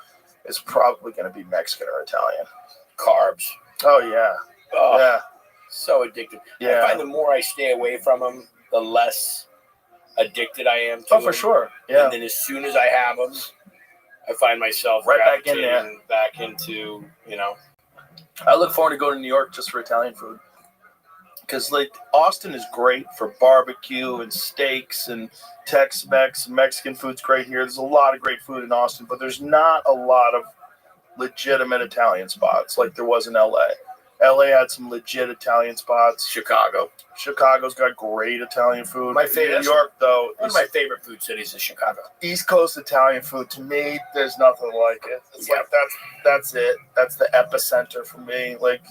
it's probably going to be Mexican or Italian. Carbs. Oh, yeah. Oh, yeah. So addicted. Yeah. I find the more I stay away from them, the less addicted I am to them. Oh, for sure. Yeah. And then as soon as I have them, I find myself right back in there. Back into, I look forward to going to New York just for Italian food. Because Austin is great for barbecue and steaks and Tex-Mex. Mexican food's great here. There's a lot of great food in Austin, but there's not a lot of legitimate Italian spots like there was in LA. LA had some legit Italian spots. Chicago's got great Italian food. My favorite. New York, though, one of my favorite food cities is Chicago. East Coast Italian food, to me, there's nothing like it. It's like that's it. That's the epicenter for me. Like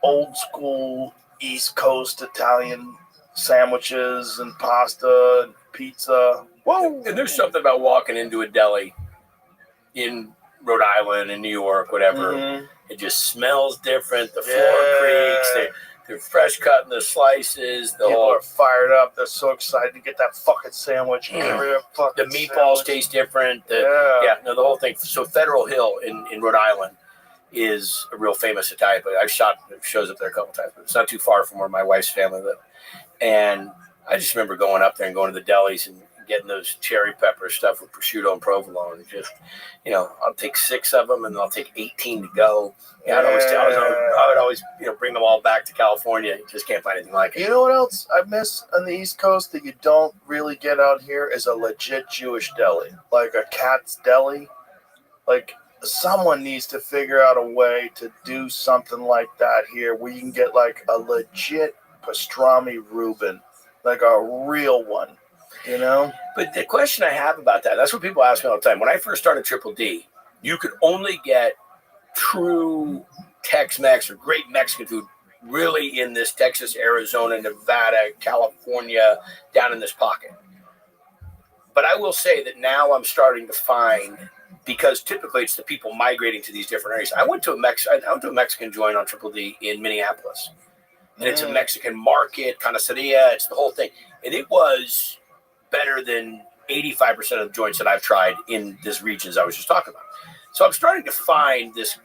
old school East Coast Italian sandwiches and pasta and pizza. Whoa! And there's something about walking into a deli in Rhode Island and New York, whatever. Mm-hmm. It just smells different. The floor creaks. They're fresh cutting the slices. People are fired up. They're so excited to get that fucking sandwich. The meatballs taste different. The whole thing. So Federal Hill in Rhode Island is a real famous Italian place. I've shot shows up there a couple times, but it's not too far from where my wife's family lived. And I just remember going up there and going to the delis and getting those cherry pepper stuff with prosciutto and provolone. And just, I'll take 6 of them and I'll take 18 to go. I would always bring them all back to California. You just can't find anything like it. You know what else I miss on the East Coast that you don't really get out here is a legit Jewish deli, like a Katz Deli. Like, someone needs to figure out a way to do something like that here where you can get like a legit pastrami Reuben, like a real one, But the question I have about that's what people ask me all the time. When I first started Triple D, you could only get true Tex-Mex or great Mexican food really in this Texas, Arizona, Nevada, California, down in this pocket. But I will say that now I'm starting to find, because typically it's the people migrating to these different areas. I went to a Mexican joint on Triple D in Minneapolis, and it's a Mexican market, canaceria, it's the whole thing, and it was better than 85% of the joints that I've tried in this regions I was just talking about. So I'm starting to find this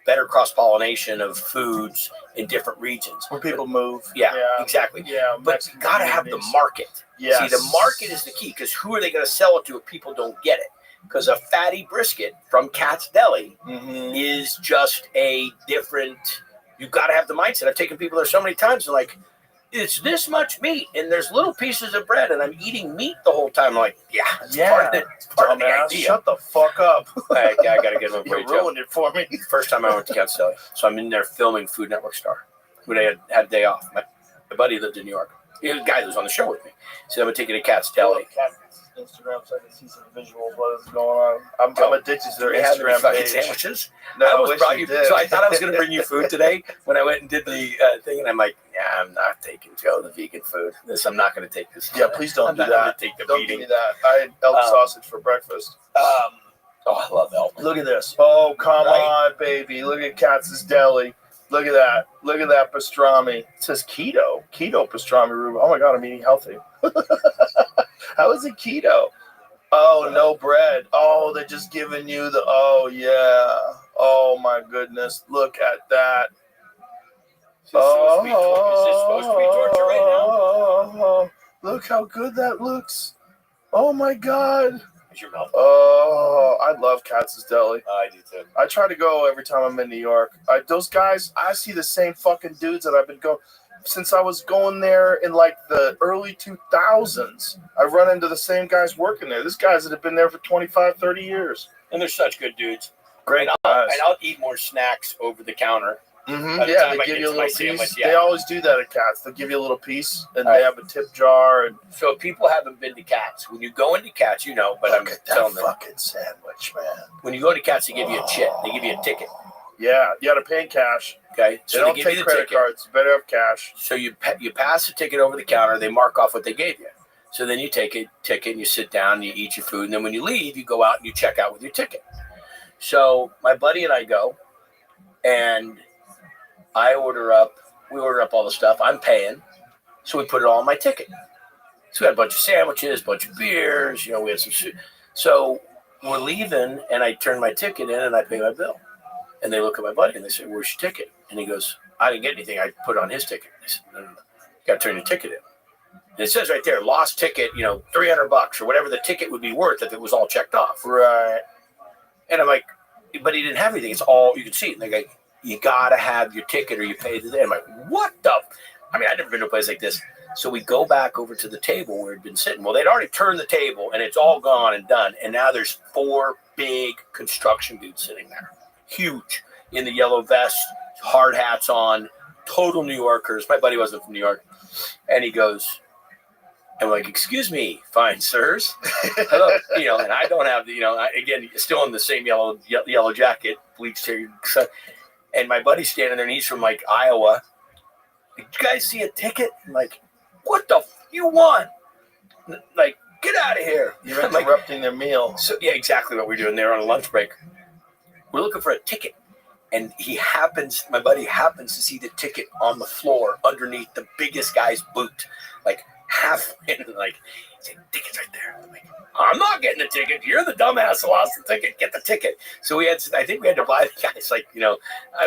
better cross-pollination of foods in different regions. Where people move. Yeah, exactly. Yeah, but you got to have the market. Yes. See, the market is the key, because who are they going to sell it to if people don't get it? Because a fatty brisket from Cat's Deli is just a different, you've got to have the mindset. I've taken people there so many times, and like, it's this much meat, and there's little pieces of bread, and I'm eating meat the whole time. I'm like, part of the idea. Shut the fuck up. I got to get him a You ruined it for me. First time I went to Cat's Deli. So I'm in there filming Food Network Star, who they had a day off. My buddy lived in New York. He was a guy that was on the show with me. So I'm going to take you to Cat's Deli. Instagram so I can see some visuals. What is going on? I'm addicted to their Instagram page. Sandwiches. No, I I almost wish brought you you. did. So I thought I was going to bring you food today when I went and did the thing, and I'm like, yeah, I'm not taking Joe the vegan food. I'm not going to take this. Yeah, please don't do that. Take the Don't beating. give me that. I had elk sausage for breakfast. Oh, I love elk. Look at this. Oh, come on, baby. Look at Katz's Deli. Look at that. Look at that pastrami. It says keto. Keto pastrami, Ruben. Oh, my God, I'm eating healthy. How is it keto? Oh, no bread. Oh, they're just giving you the, oh, yeah. Oh, my goodness. Look at that. Is this supposed to be torture right now? Look how good that looks. Oh, my God. Is your mouth? Oh, I love Katz's Deli. I do too. I try to go every time I'm in New York. Those guys, I see the same fucking dudes that I've been going since I was going there in like the early 2000s. I run into the same guys working there. These guys that have been there for 25, 30 years. And they're such good dudes. Great guys. And I'll eat more snacks over the counter. Mm-hmm. By the Yeah, time they I give get you a to my little piece. sandwich, yeah. They always do that at Katz. They'll give you a little piece, and Right. they have a tip jar. And So if people haven't been to Cat's, when you go into Cat's, you know, but I'm look at that telling them, fucking sandwich, man. when you go to Cat's, they give you a chip. They give you a ticket. Yeah, you got to pay in cash. Okay, They so don't they give take you the credit ticket. cards. You better have cash. So you pass the ticket over the counter. They mark off what they gave you. So then you take a ticket and you sit down, and you eat your food, and then when you leave, you go out and you check out with your ticket. So my buddy and I go, and we order up all the stuff. I'm paying, so we put it all on my ticket. So we had a bunch of sandwiches, a bunch of beers. You know, we had some shit. So we're leaving, and I turn my ticket in, and I pay my bill. And they look at my buddy, and they say, "Where's your ticket?" And he goes, "I didn't get anything. I put it on his ticket." I said, "No. You got to turn your ticket in." And it says right there, lost ticket, you know, $300 or whatever the ticket would be worth if it was all checked off. Right. And I'm like, but he didn't have anything. It's all, you can see it. And they're like, you got to have your ticket or you pay the day. I'm like, what the? I mean, I've never been to a place like this. So we go back over to the table where it'd been sitting. Well, they'd already turned the table and it's all gone and done. And now there's 4 big construction dudes sitting there. Huge. In the yellow vest, hard hats on, total New Yorkers. My buddy wasn't from New York. And he goes, I'm like, excuse me, fine sirs. Hello. You know, and I don't have the, you know, again, still in the same yellow jacket, bleached hair. And my buddy's standing there and he's from like Iowa. Did you guys see a ticket? I'm like, what the you want? Like, get out of here. You're I'm like, interrupting their meal. so yeah, exactly what we're doing there on a lunch break. We're looking for a ticket. And my buddy happens to see the ticket on the floor underneath the biggest guy's boot, like half in, like, he's like, ticket's right there. I'm like, I'm not getting the ticket. You're the dumbass who lost the ticket. Get the ticket. So I think we had to buy the guys, like, you know,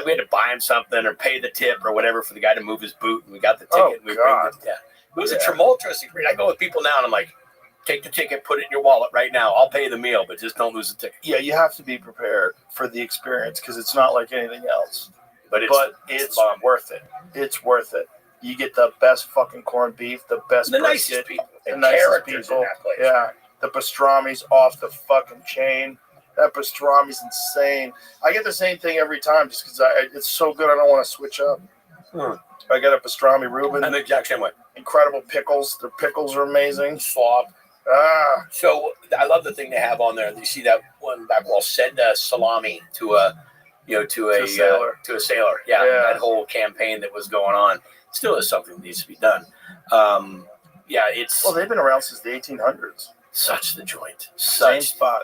we had to buy him something or pay the tip or whatever for the guy to move his boot. And we got the ticket. Oh, and we God. It was a tumultuous experience. I go with people now and I'm like, take the ticket, put it in your wallet right now. I'll pay the meal, but just don't lose the ticket. Yeah, you have to be prepared for the experience because it's not like anything else. But it's worth it. It's worth it. You get the best fucking corned beef, the best the brisket, nicest people. the The nicest characters people. in that place. Yeah, the pastrami's off the fucking chain. That pastrami's insane. I get the same thing every time just because it's so good. I don't want to switch up. I got a pastrami Reuben. I'm the exact same way. Incredible pickles. Their pickles are amazing. Slop. So I love the thing they have on there. You see that one back wall, send a salami to a to a sailor. Yeah, that whole campaign that was going on still is something that needs to be done. They've been around since the 1800s. Such the joint. Same spot.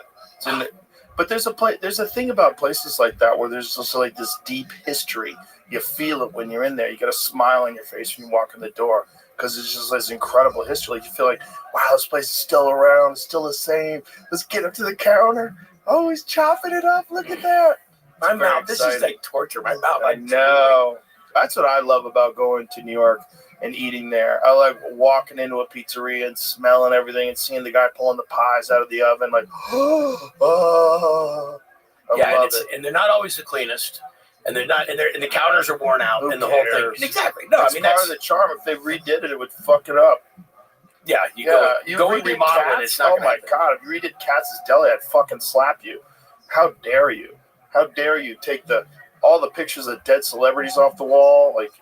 But there's a thing about places like that where there's just like this deep history. You feel it when you're in there. You got a smile on your face when you walk in the door because it's just this incredible history. Like you feel like, wow, this place is still around, it's still the same. Let's get up to the counter. Oh, he's chopping it up. Look at that. My mouth. This is like torture. My mouth. I know. That's what I love about going to New York and eating there. I like walking into a pizzeria and smelling everything and seeing the guy pulling the pies out of the oven. Like, I love it. And they're not always the cleanest. And they're not, and the counters are worn out, Who and the cares? whole thing. Exactly. No, that's part of the charm. If they redid it, it would fuck it up. Yeah, you go and remodel it. It's not. Oh my god! If you redid Katz's Deli, I'd fucking slap you. How dare you? How dare you take all the pictures of dead celebrities off the wall? Like,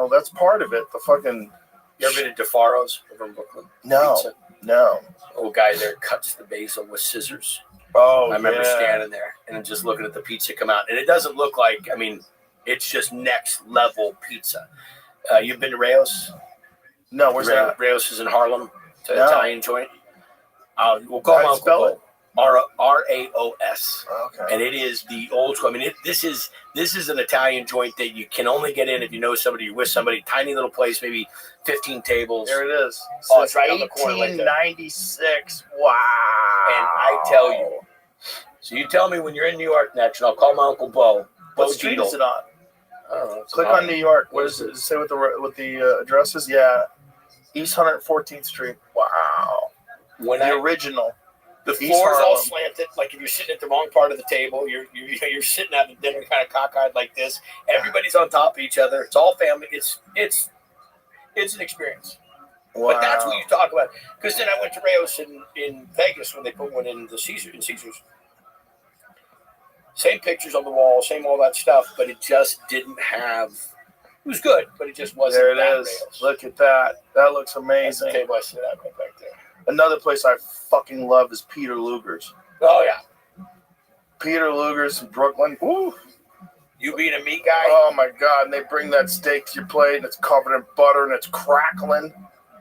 that's part of it. The fucking. You ever been to DeFaro's over in Brooklyn? No. Pizza? No. Old guy there cuts the basil with scissors. Oh, I remember standing there and just looking at the pizza come out. And it doesn't look like, it's just next level pizza. You've been to Rao's? No, where's that? Rao's is in Harlem. It's an Italian joint. We'll call him Uncle spell it? Raos. Okay. And it is the old school. This is an Italian joint that you can only get in if you know somebody, you're with somebody. Tiny little place, maybe 15 tables. There it is. Oh, it's right on the corner. 1896. Wow. And I tell you. So you tell me when you're in New York next, and I'll call my Uncle Bo. What street is it on? I don't know. Click on New York. What does it say what the address is? Yeah. East 114th Street. Wow. The original. The floor is all slanted. Like if you're sitting at the wrong part of the table, you're sitting at the dinner kind of cockeyed like this. Everybody's on top of each other. It's all family. It's an experience. Wow. But that's what you talk about. Because then I went to Rao's in Vegas when they put one in Caesars. Same pictures on the wall, same all that stuff, but it just didn't have. It was good, but it just wasn't. There it is. Rao's. Look at that. That looks amazing. That's the table I sit at right back there. Another place I fucking love is Peter Luger's. Oh yeah, Peter Luger's in Brooklyn. Woo. You being a meat guy? Oh my god! And they bring that steak to your plate, and it's covered in butter, and it's crackling.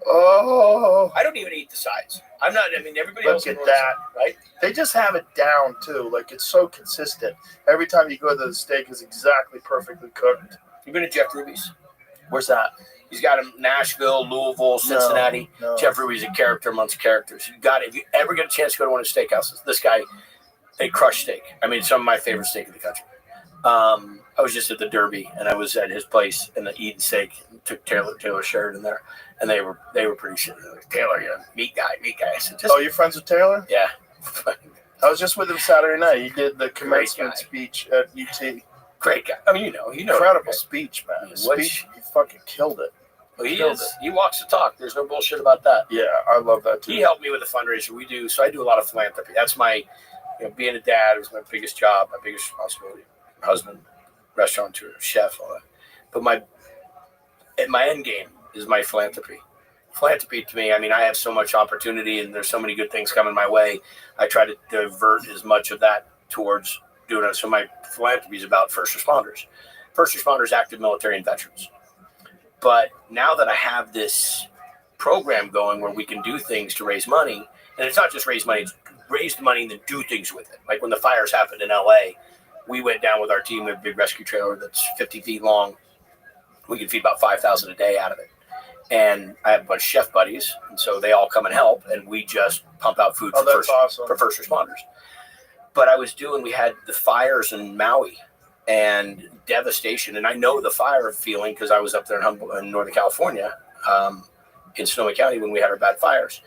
Oh! I don't even eat the sides. I'm not. Everybody else. Look at that, right? They just have it down too. Like it's so consistent. Every time you go to the steak is exactly perfectly cooked. You been to Jeff Ruby's? Where's that? He's got him Nashville, Louisville, Cincinnati. No. Jeff Ruby's a character amongst characters. You got it. If you ever get a chance to go to one of the steakhouses, this guy, they crush steak. Some of my favorite steak in the country. I was just at the Derby and I was at his place and eating steak. Took Taylor Sheridan there, and they were pretty shit. Like, Taylor, you meat guy. I said, you're friends with Taylor? Yeah. I was just with him Saturday night. He did the commencement speech at UT. Great guy. Incredible speech, man. He fucking killed it. Well, he walks the talk. There's no bullshit about that. Yeah, I love that too. He helped me with the fundraiser we do. So I do a lot of philanthropy. That's my, being a dad was my biggest job, my biggest responsibility. Husband, restaurateur, chef, all that. But my end game is my philanthropy. Philanthropy to me, I have so much opportunity and there's so many good things coming my way. I try to divert as much of that towards doing it. So my philanthropy is about first responders, active military, and veterans. But now that I have this program going where we can do things to raise money, and it's not just raise money, it's raise the money and then do things with it. Like when the fires happened in LA, we went down with our team with a big rescue trailer that's 50 feet long. We can feed about 5,000 a day out of it. And I have a bunch of chef buddies, and so they all come and help, and we just pump out food for first responders. But we had the fires in Maui and devastation, and I know the fire feeling because I was up there in Northern California, in Sonoma County when we had our bad fires.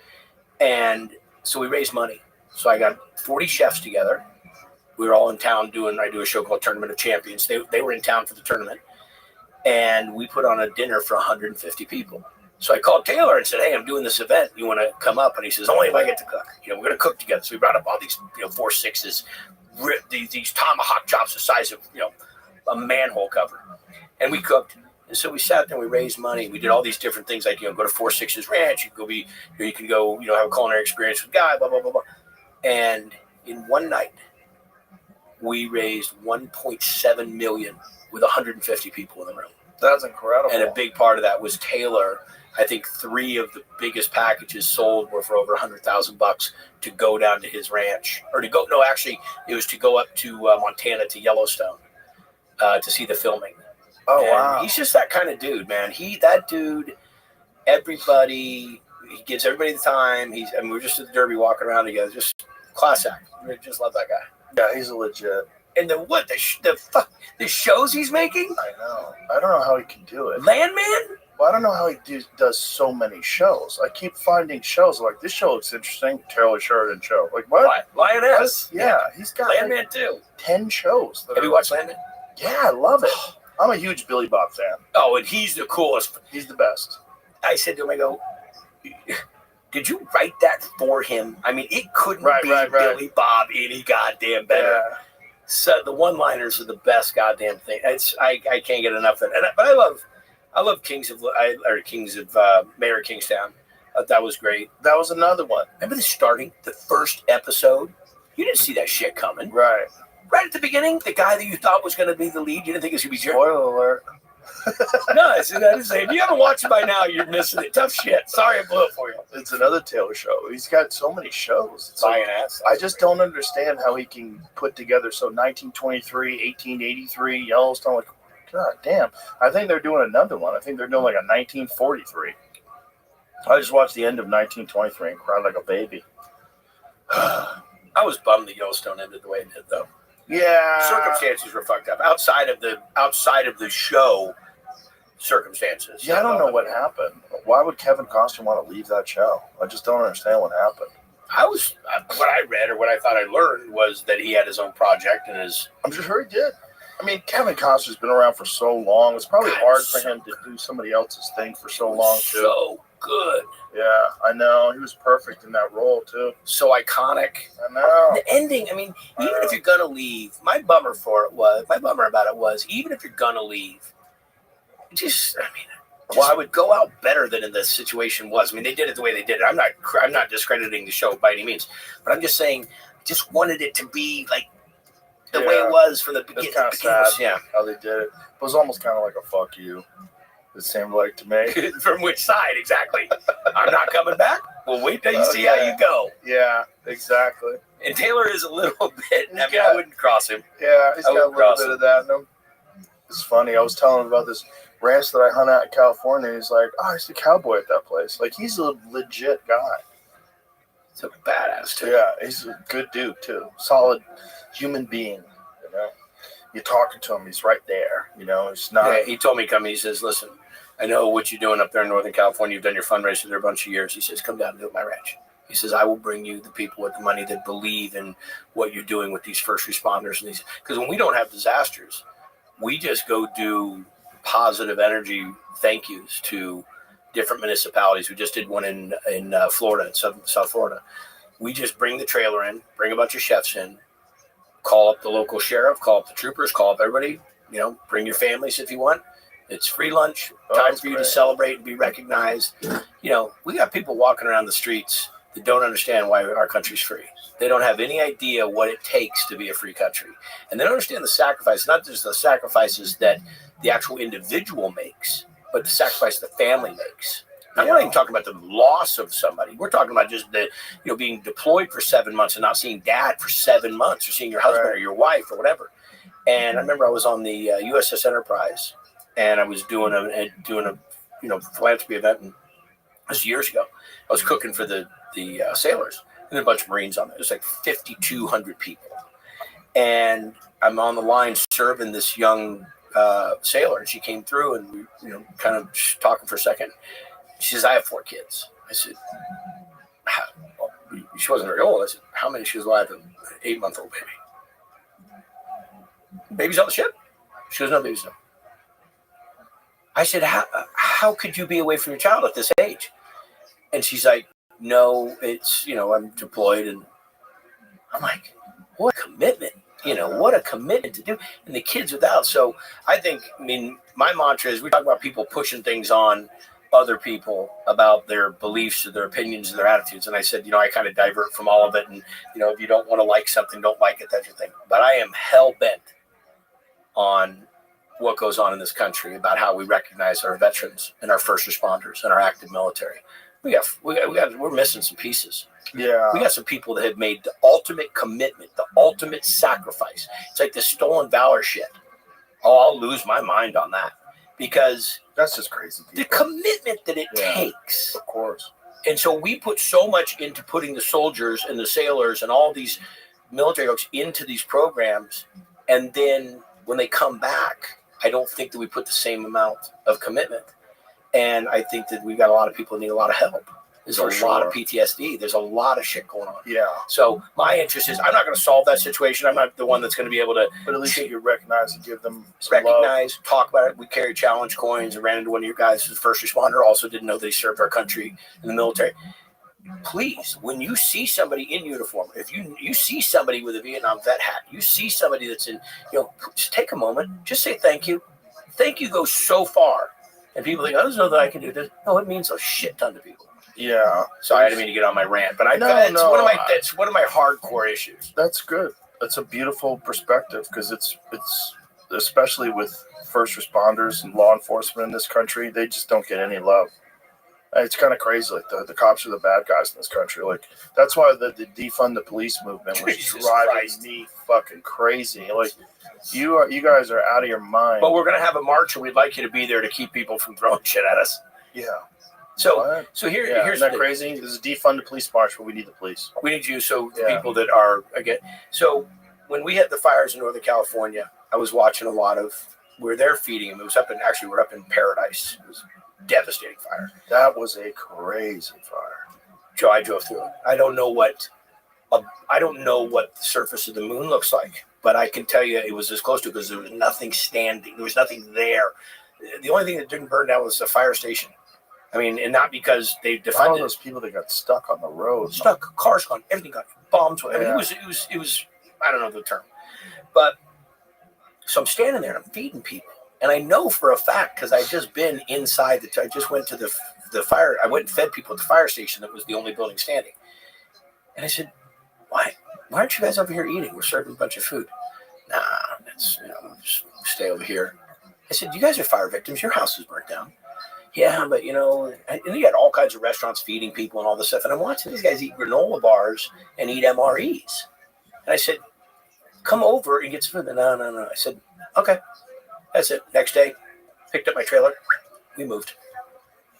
And so we raised money. So I got 40 chefs together. We were all in town I do a show called Tournament of Champions. They were in town for the tournament. And we put on a dinner for 150 people. So I called Taylor and said, hey, I'm doing this event. You want to come up? And he says, only if I get to cook. We're going to cook together. So we brought up all these 4-6s, these tomahawk chops the size of, a manhole cover. And we cooked. And so we sat there and we raised money. We did all these different things like, go to 4-6's Ranch. You can go, have a culinary experience with Guy, blah, blah, blah, blah. And in one night, we raised $1.7 million with 150 people in the room. That's incredible. And a big part of that was Taylor. I think 3 of the biggest packages sold were for over $100,000 to go down to his ranch, or to go. No, actually, it was to go up to Montana to Yellowstone to see the filming. Oh, And wow. he's just that kind of dude, man. That dude. Everybody, he gives everybody the time. And we're just at the Derby walking around together. Just class act. We just love that guy. Yeah, he's a legit. And the shows he's making? I know. I don't know how he can do it. Landman? Well, I don't know how he does so many shows. I keep finding shows like this show looks interesting. Taylor Sheridan show. Like what? Lioness? Yeah, he's got Landman like too. 10 shows. Have you watched Landman? Yeah, I love it. I'm a huge Billy Bob fan. Oh, and he's the coolest. He's the best. I said to him, I go, did you write that for him? I mean, it couldn't be Right. Billy Bob any goddamn better. Yeah. So the one-liners are the best goddamn thing. I can't get enough of it. But I love Kings of Mayor of Kingstown. That was great. That was another one. Remember the first episode? You didn't see that shit coming. Right. Right at the beginning, the guy that you thought was going to be the lead, you didn't think it was going to be Jerry. Spoiler alert. No, if you haven't watched it by now, you're missing it. Tough shit. Sorry I blew it for you. It's another Taylor show. He's got so many shows. It's Buying like, ass. I just don't understand how he can put together 1923, 1883, Yellowstone. Like, God damn. I think they're doing another one. I think they're doing like a 1943. I just watched the end of 1923 and cried like a baby. I was bummed that Yellowstone ended the way it did, though. Yeah. Circumstances were fucked up. Outside of the show, circumstances. Yeah, I don't know what happened. Why would Kevin Costner want to leave that show? I just don't understand what happened. What I read or what I thought I learned was that he had his own project and his. I'm sure he did. I mean, Kevin Costner's been around for so long. It's probably hard for him to do somebody else's thing for so long, too. So good. Yeah, I know. He was perfect in that role, too. So iconic. I know. The ending, I mean, even if you're going to leave, my bummer about it was, even if you're going to leave, why would go out better than in the situation was? I mean, they did it the way they did it. I'm not discrediting the show by any means, but I'm just saying, just wanted it to be like the way it was from the beginning. It's kind of sad Yeah. how they did it. It was almost kind of like a fuck you. It seemed like to me. From which side, exactly? I'm not coming back. Well, wait till you see how you go. Yeah, exactly. And Taylor is a little bit. I mean, I wouldn't cross him. Yeah, he's got a little bit of that in him. It's funny. I was telling him about this ranch that I hunt out in California. He's like, oh, I used to cowboy at that place. Like, he's a legit guy. He's a badass, too. Yeah, he's a good dude, too. Solid human being, you know. You're talking to him, he's right there, you know. It's not. Yeah, he told me come. He says, listen, I know what you're doing up there in Northern California. You've done your fundraiser there a bunch of years. He says, come down and do it at my ranch. He says, I will bring you the people with the money that believe in what you're doing with these first responders. And these, because when we don't have disasters, we just go do positive energy thank yous to different municipalities. We just did one in Florida, in South Florida. We just bring the trailer in, bring a bunch of chefs in, call up the local sheriff, call up the troopers, call up everybody, you know, bring your families if you want. It's free lunch, time for you to celebrate and be recognized. You know, we got people walking around the streets that don't understand why our country's free. They don't have any idea what it takes to be a free country. And they don't understand the sacrifice, not just the sacrifices that the actual individual makes, but the sacrifice the family makes. I'm not even talking about the loss of somebody. We're talking about just being deployed for 7 months and not seeing dad for 7 months, or seeing your husband or your wife or whatever. And I remember I was on the USS Enterprise, and I was doing a philanthropy event, and this was years ago. I was cooking for the sailors, and a bunch of Marines on there. It was like 5,200 people, and I'm on the line serving this young sailor, and she came through, and we kind of talking for a second. She says, I have 4 kids. I said, she wasn't very old. I said, how many? She goes, well, I have an 8-month-old baby. Baby's on the ship? She goes, no, baby's not. I said, how could you be away from your child at this age? And she's like, no, it's, I'm deployed. And I'm like, what a commitment. What a commitment to do. And the kids without. So I think, my mantra is, we talk about people pushing things on other people about their beliefs or their opinions and their attitudes. And I said, I kind of divert from all of it. And, if you don't want to like something, don't like it, that's your thing. But I am hell-bent on what goes on in this country about how we recognize our veterans and our first responders and our active military. We're missing some pieces. Yeah. We got some people that have made the ultimate commitment, the ultimate sacrifice. It's like this stolen valor shit. Oh, I'll lose my mind on that because that's just crazy. The commitment that it takes. Of course. And so we put so much into putting the soldiers and the sailors and all these military folks into these programs. And then when they come back, I don't think that we put the same amount of commitment. And I think that we've got a lot of people that need a lot of help. There's a lot of PTSD. There's a lot of shit going on. Yeah. So my interest is I'm not going to solve that situation. I'm not the one that's going to be able to. But at least you recognize and give them some recognize, love. Talk about it. We carry challenge coins. I ran into one of your guys who's a first responder. Also didn't know that he served our country in the military. Please, when you see somebody in uniform, if you see somebody with a Vietnam vet hat, you see somebody that's in, just take a moment. Just say thank you. Thank you goes so far. And people think, I don't know that I can do this. No, it means a shit ton to people. Yeah. Sorry, I didn't mean to get on my rant, but it's one of my hardcore issues. That's good. That's a beautiful perspective because it's especially with first responders and law enforcement in this country, they just don't get any love. It's kind of crazy. Like the cops are the bad guys in this country. Like that's why the defund the police movement was driving me fucking crazy. Like you guys are out of your mind. But we're gonna have a march, and we'd like you to be there to keep people from throwing shit at us. Yeah. So here's isn't that crazy? This is defund the police march, but we need the police. We need you. So the people that are again. So when we had the fires in Northern California, I was watching a lot of. We're there feeding them. It was we're up in Paradise. It was a devastating fire. That was a crazy fire. Joe, I drove through it. I don't know what the surface of the moon looks like, but I can tell you it was as close to because there was nothing standing. There was nothing there. The only thing that didn't burn down was the fire station. I mean, and not because they defined all those people that got stuck on the road. Stuck, cars gone, everything got bombs. I mean, it was. I don't know the term, but so I'm standing there and I'm feeding people, and I know for a fact because I just been inside I just went to the fire. I went and fed people at the fire station that was the only building standing, and I said, "Why aren't you guys over here eating? We're serving a bunch of food." Nah, that's just stay over here. I said, "You guys are fire victims. Your house is burnt down." Yeah, but and you had all kinds of restaurants feeding people and all this stuff. And I'm watching these guys eat granola bars and eat MREs. And I said, come over and get some food. No. I said, okay. That's it. Next day, picked up my trailer. We moved.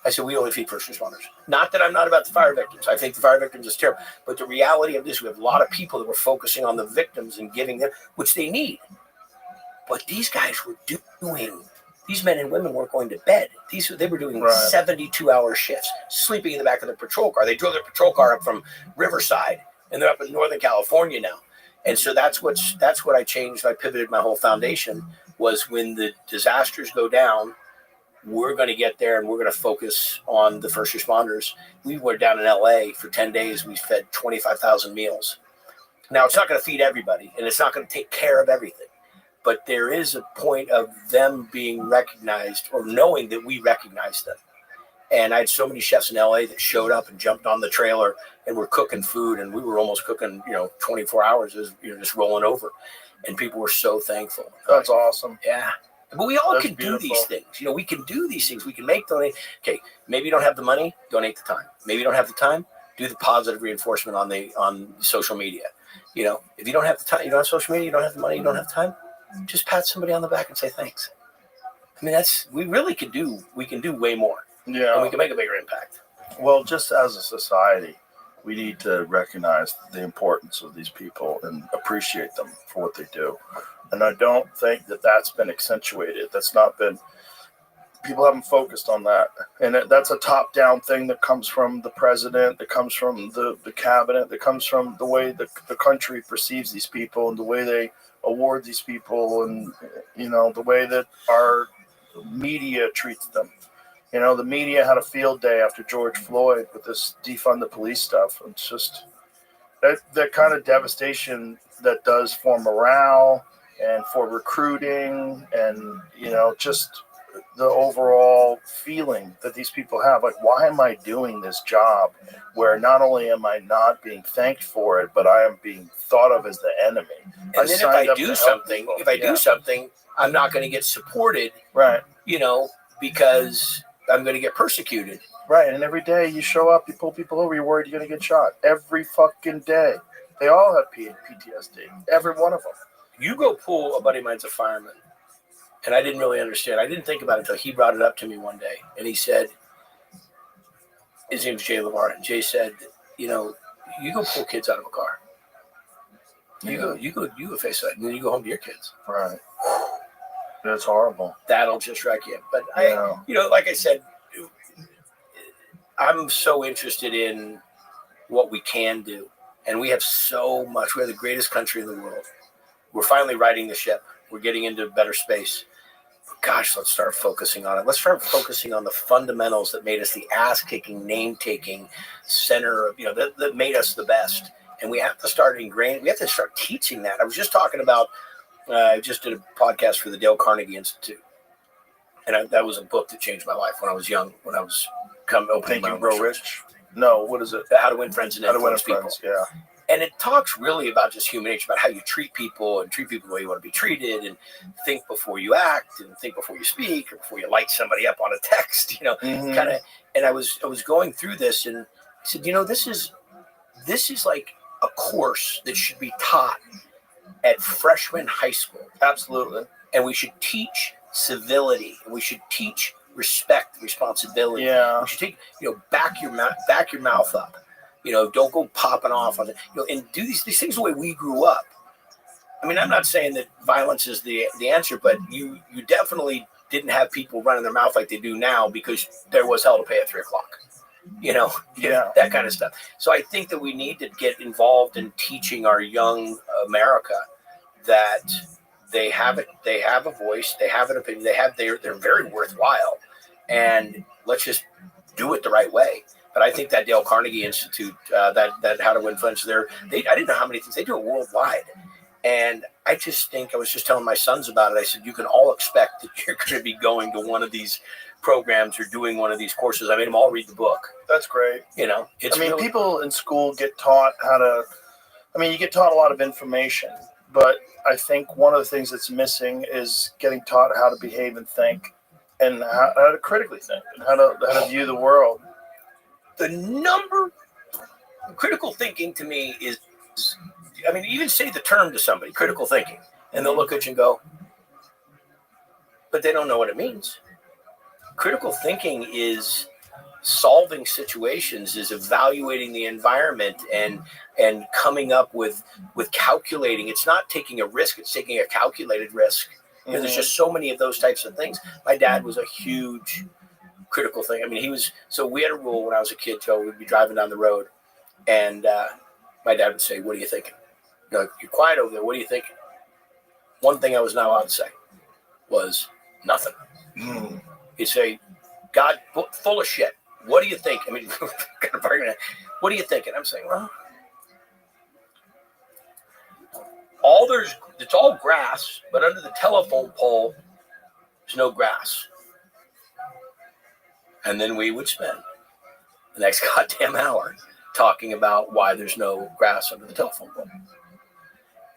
I said, we only feed first responders. Not that I'm not about the fire victims. I think the fire victims is terrible. But the reality of this, we have a lot of people that were focusing on the victims and giving them, which they need. But these guys were doing... These men and women weren't going to bed. They were doing 72-hour shifts, sleeping in the back of their patrol car. They drove their patrol car up from Riverside, and they're up in Northern California now. And so that's what I changed. I pivoted my whole foundation was when the disasters go down, we're going to get there and we're going to focus on the first responders. We were down in LA for 10 days. We fed 25,000 meals. Now, it's not going to feed everybody, and it's not going to take care of everything. But there is a point of them being recognized or knowing that we recognize them. And I had so many chefs in LA that showed up and jumped on the trailer and were cooking food. And we were almost cooking, 24 hours, just rolling over. And people were so thankful. That's awesome. Yeah. But we all can do these things. We can do these things. We can donate. Okay, maybe you don't have the money, donate the time. Maybe you don't have the time, do the positive reinforcement on social media. If you don't have the time, you don't have social media, you don't have the money, you don't have time, just pat somebody on the back and say thanks. I mean, we can do way more. Yeah. And we can make a bigger impact. Well, just as a society, we need to recognize the importance of these people and appreciate them for what they do. And I don't think that that's been accentuated. People haven't focused on that. And that's a top-down thing that comes from the president, that comes from the cabinet, that comes from the way the country perceives these people and the way they award these people and, the way that our media treats them. The media had a field day after George Floyd with this defund the police stuff. It's just that kind of devastation that does for morale and for recruiting and, just the overall feeling that these people have. Like, why am I doing this job where not only am I not being thanked for it, but I am being thought of as the enemy? And then if I do something, I'm not going to get supported, right? Because I'm going to get persecuted. Right, and every day you show up, you pull people over, you're worried you're going to get shot. Every fucking day. They all have PTSD. Every one of them. You go pull, a buddy of mine's a fireman, and I didn't really understand. I didn't think about it until he brought it up to me one day, and he said, his name's Jay LeVar, and Jay said, you go pull kids out of a car. You go face that, and then you go home to your kids. Right. That's horrible. That'll just wreck you. But like I said, I'm so interested in what we can do. And we have so much. We're the greatest country in the world. We're finally righting the ship. We're getting into better space. But gosh, let's start focusing on it. Let's start focusing on the fundamentals that made us the ass-kicking, name-taking center of, that made us the best. And we have to start ingraining. We have to start teaching that. I was just talking about, I just did a podcast for the Dale Carnegie Institute. And that was a book that changed my life when I was young, when I was opening my own Grow Rich. No, what is it? How to Win Friends and Influence People. Yeah. And it talks really about just human nature, about how you treat people and treat people the way you want to be treated, and think before you act, and think before you speak, or before you light somebody up on a text, kind of. And I was going through this, and I said, this is like a course that should be taught at freshman high school. Absolutely. And we should teach civility, and we should teach respect, responsibility. Yeah. You should take, back your mouth up. Don't go popping off on it. And do these things the way we grew up. I mean, I'm not saying that violence is the answer, but you definitely didn't have people running their mouth like they do now, because there was hell to pay at 3:00. That kind of stuff. So I think that we need to get involved in teaching our young America that they have a voice, they have an opinion, they're very worthwhile, and let's just do it the right way. But I think that Dale Carnegie Institute, that How to Win Friends, I didn't know how many things they do it worldwide, and I just think, I was just telling my sons about it. I said, you can all expect that you're going to be going to one of these programs or doing one of these courses. I made them all read the book. That's great. People in school get taught you get taught a lot of information, but I think one of the things that's missing is getting taught how to behave and think, and how to critically think, and how to view the world. Critical thinking to me is, you even say the term to somebody, critical thinking, and they'll look at you and go, but they don't know what it means. Critical thinking is solving situations, is evaluating the environment, and coming up with calculating. It's not taking a risk, it's taking a calculated risk. There's just so many of those types of things. My dad was a huge critical thing. So we had a rule when I was a kid, Joe. We'd be driving down the road, and my dad would say, "What are you thinking?" You're quiet over there. What are you thinking? One thing I was not allowed to say was nothing. He'd say, "God, full of shit. What do you think?" What are you thinking? I'm saying, well, it's all grass, but under the telephone pole, there's no grass. And then we would spend the next goddamn hour talking about why there's no grass under the telephone pole.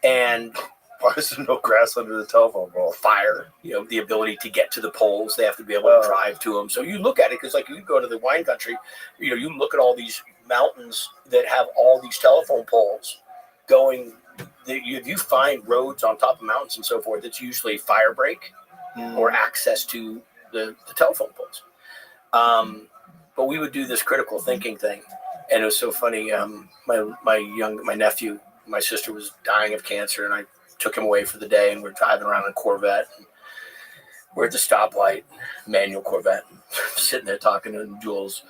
And why is there no grass under the telephone pole? Fire, the ability to get to the poles. They have to be able to drive to them. So you look at it, because like you go to the wine country, you look at all these mountains that have all these telephone poles going. If you find roads on top of mountains and so forth, it's usually fire break or access to the telephone poles. But we would do this critical thinking thing, and it was so funny. My nephew, my sister was dying of cancer, and I took him away for the day, and we're driving around in a Corvette. And we're at the stoplight, manual Corvette, sitting there talking to Jules.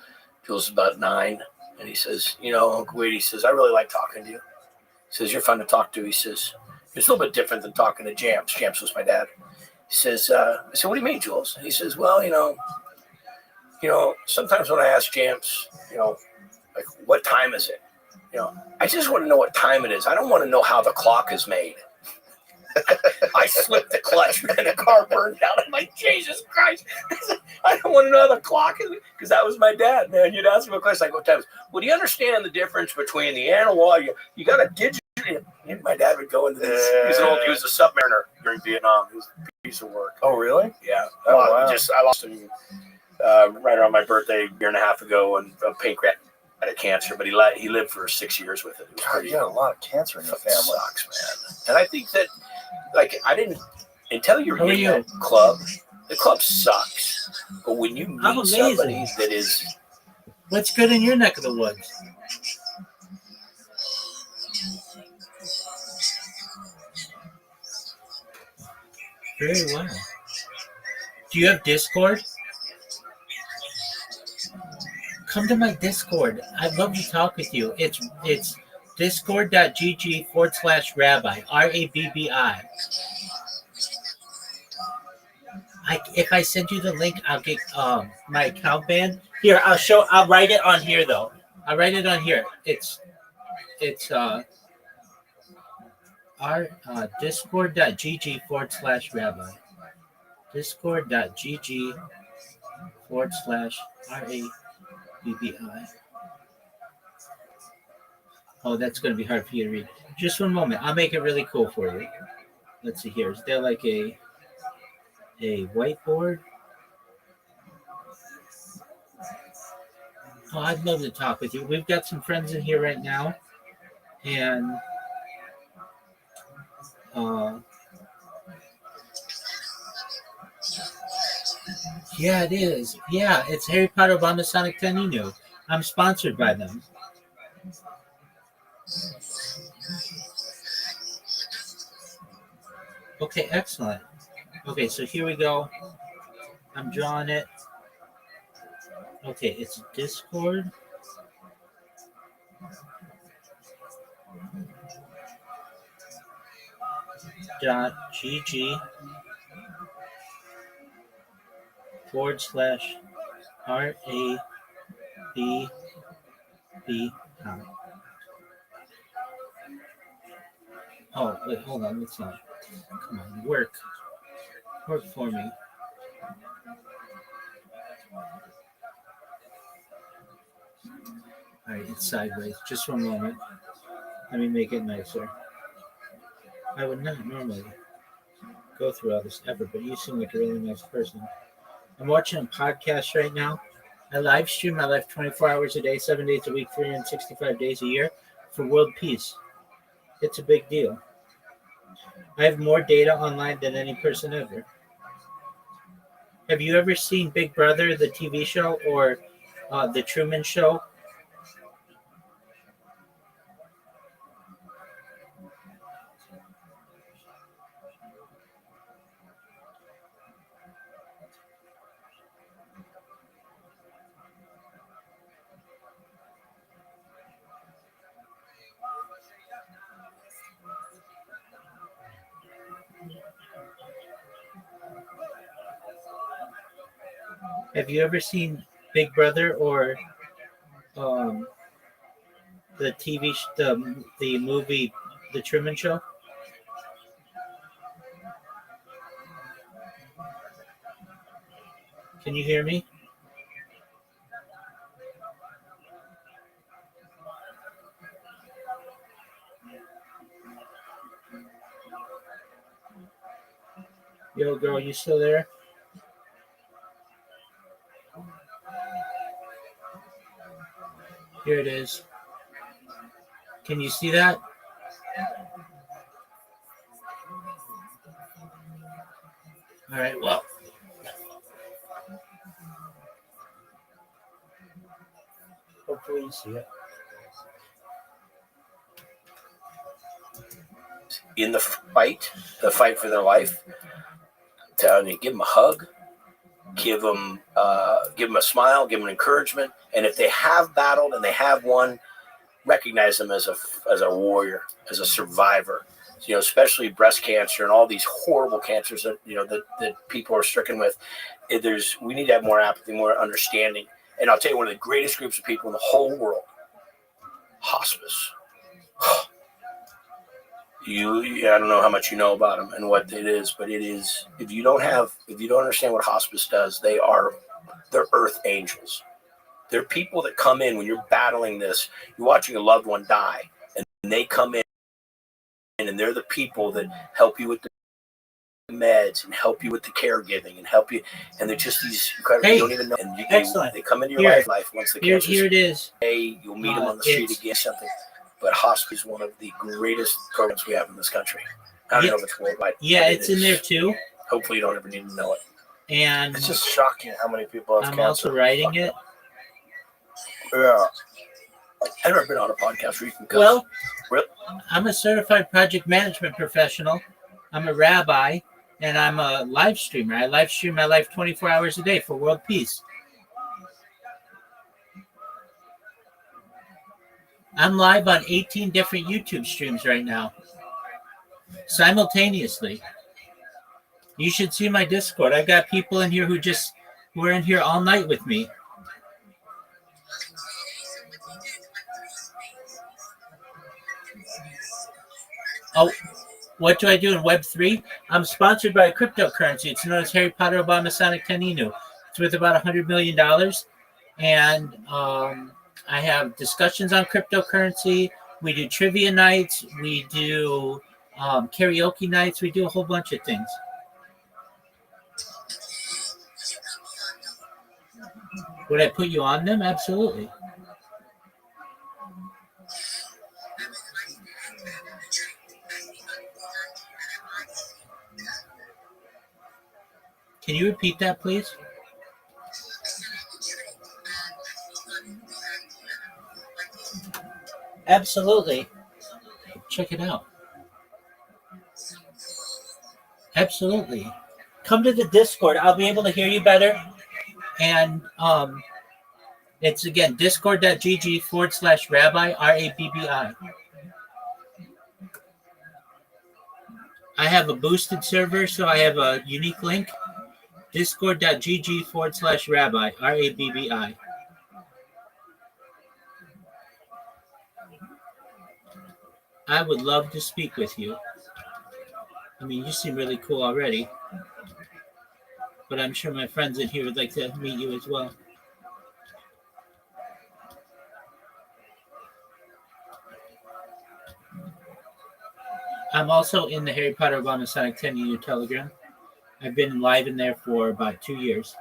Jules is about 9, and he says, Uncle Wade, he says, I really like talking to you. He says, you're fun to talk to. He says, it's a little bit different than talking to Jamps. Jamps was my dad. He says, I said, what do you mean, Jules? And he says, well, sometimes when I ask Jamps, like, what time is it? I just want to know what time it is. I don't want to know how the clock is made. I slipped the clutch and the car burned down. I'm like, Jesus Christ. I don't want another clock because that was my dad, man. You'd ask him a question like, well, do you understand the difference between the analog? You got a digital. And my dad would go into this. He was a submariner during Vietnam. He was a piece of work. Oh, really? Yeah. Oh, wow. I lost him right around my birthday a year and a half ago, and pancreatic cancer. But he lived for 6 years with it. It was God, you got a lot of cancer in your family. Sucks, man. And I think that, like, I didn't until you're in that club. The club sucks, but when you meet somebody that is, what's good in your neck of the woods? Very well. Do you have Discord? Come to my Discord. I'd love to talk with you. It's discord.gg/Rabbi, RABBI. If I send you the link, I'll get my account banned. Here, I'll write it on here though. I'll write it on here. It's our discord.gg/Rabbi. Discord.gg/RABBI. Oh, that's going to be hard for you to read. Just one moment. I'll make it really cool for you. Let's see here. Is there like a whiteboard? Oh, I'd love to talk with you. We've got some friends in here right now. And yeah, it is. Yeah, it's Harry Potter Obama Sonic 10 Inu. I'm sponsored by them. Okay, excellent. Okay, so here we go. I'm drawing it. Okay, it's Discord. .gg/RABBI. Oh, wait, hold on. It's not. Come on, work for me. All right, it's sideways. Just one moment. Let me make it nicer. I would not normally go through all this effort, but you seem like a really nice person. I'm watching a podcast right now. I live stream my life 24 hours a day, 7 days a week, 365 days a year for world peace. It's a big deal. I have more data online than any person ever. Have you ever seen Big Brother, the TV show, or The Truman Show? Have you ever seen Big Brother or the the movie The Truman Show? Can you hear me? Yo, girl, you still there? Here it is. Can you see that? All right, well. Hopefully you see it. In the fight for their life, telling you, give them a hug, give them a smile, give them an encouragement, and if they have battled and they have won, recognize them as a warrior, as a survivor. You know, especially breast cancer and all these horrible cancers that that people are stricken with. We need to have more apathy, more understanding. And I'll tell you, one of the greatest groups of people in the whole world, hospice. I don't know how much you know about them and what it is, but it is, if you don't understand what hospice does, they're earth angels. They're people that come in when you're battling this, you're watching a loved one die, and they come in and they're the people that help you with the meds and help you with the caregiving and help you, and they're just these incredible, you don't even know, and excellent. They come into your life once the cancer. Here it is. You'll meet them on the street again, something. But hospice is one of the greatest programs we have in this country. I don't know if it's worldwide. Yeah, it's in there too. Hopefully you don't ever need to know it. And it's just shocking how many people have I'm cancer. also writing it. Yeah. I've never been on a podcast where you can cuss. Well, really? I'm a certified project management professional. I'm a rabbi, and I'm a live streamer. I live stream my life 24 hours a day for world peace. I'm live on 18 different YouTube streams right now, simultaneously. You should see my Discord. I've got people in here who are in here all night with me. Oh, what do I do in Web3? I'm sponsored by a cryptocurrency. It's known as Harry Potter Obama Sonic 10 Inu. It's worth about $100 million. And I have discussions on cryptocurrency. We do trivia nights. We do karaoke nights. We do a whole bunch of things. Would I put you on them? Absolutely. Can you repeat that, please? Absolutely. Check it out. Absolutely. Come to the Discord. I'll be able to hear you better. And it's, again, discord.gg/rabbi, RABBI. I have a boosted server, so I have a unique link. Discord.gg/rabbi, RABBI. I would love to speak with you. I mean, you seem really cool already. But I'm sure my friends in here would like to meet you as well. I'm also in the Harry Potter Obama Sonic 10 Inu Telegram. I've been live in there for about 2 years.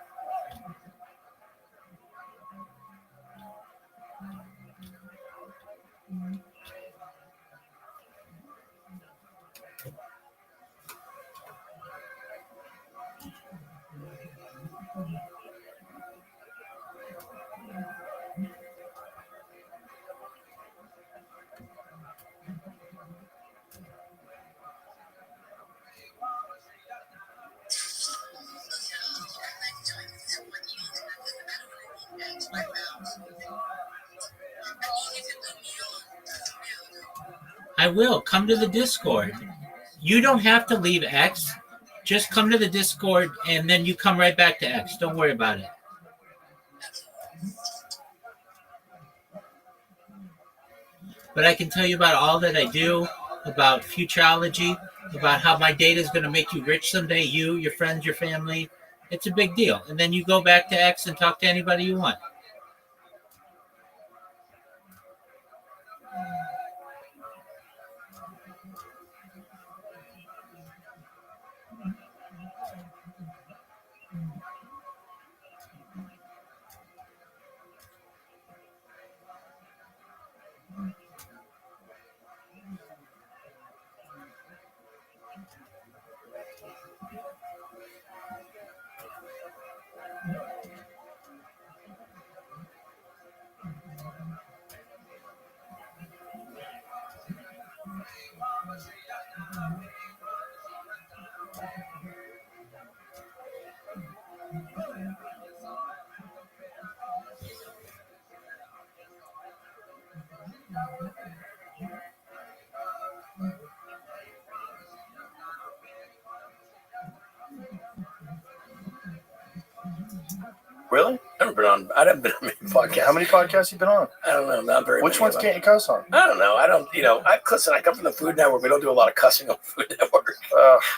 I will. Come to the Discord. You don't have to leave X. Just come to the Discord, and then you come right back to X. Don't worry about it. But I can tell you about all that I do, about futurology, about how my data is going to make you rich someday, you, your friends, your family. It's a big deal. And then you go back to X and talk to anybody you want. Really? I haven't been on many podcasts. How many podcasts you been on? I don't know. Not very. Which ones can't you cuss on? I don't know. I don't. Listen. I come from the Food Network. We don't do a lot of cussing on Food Network.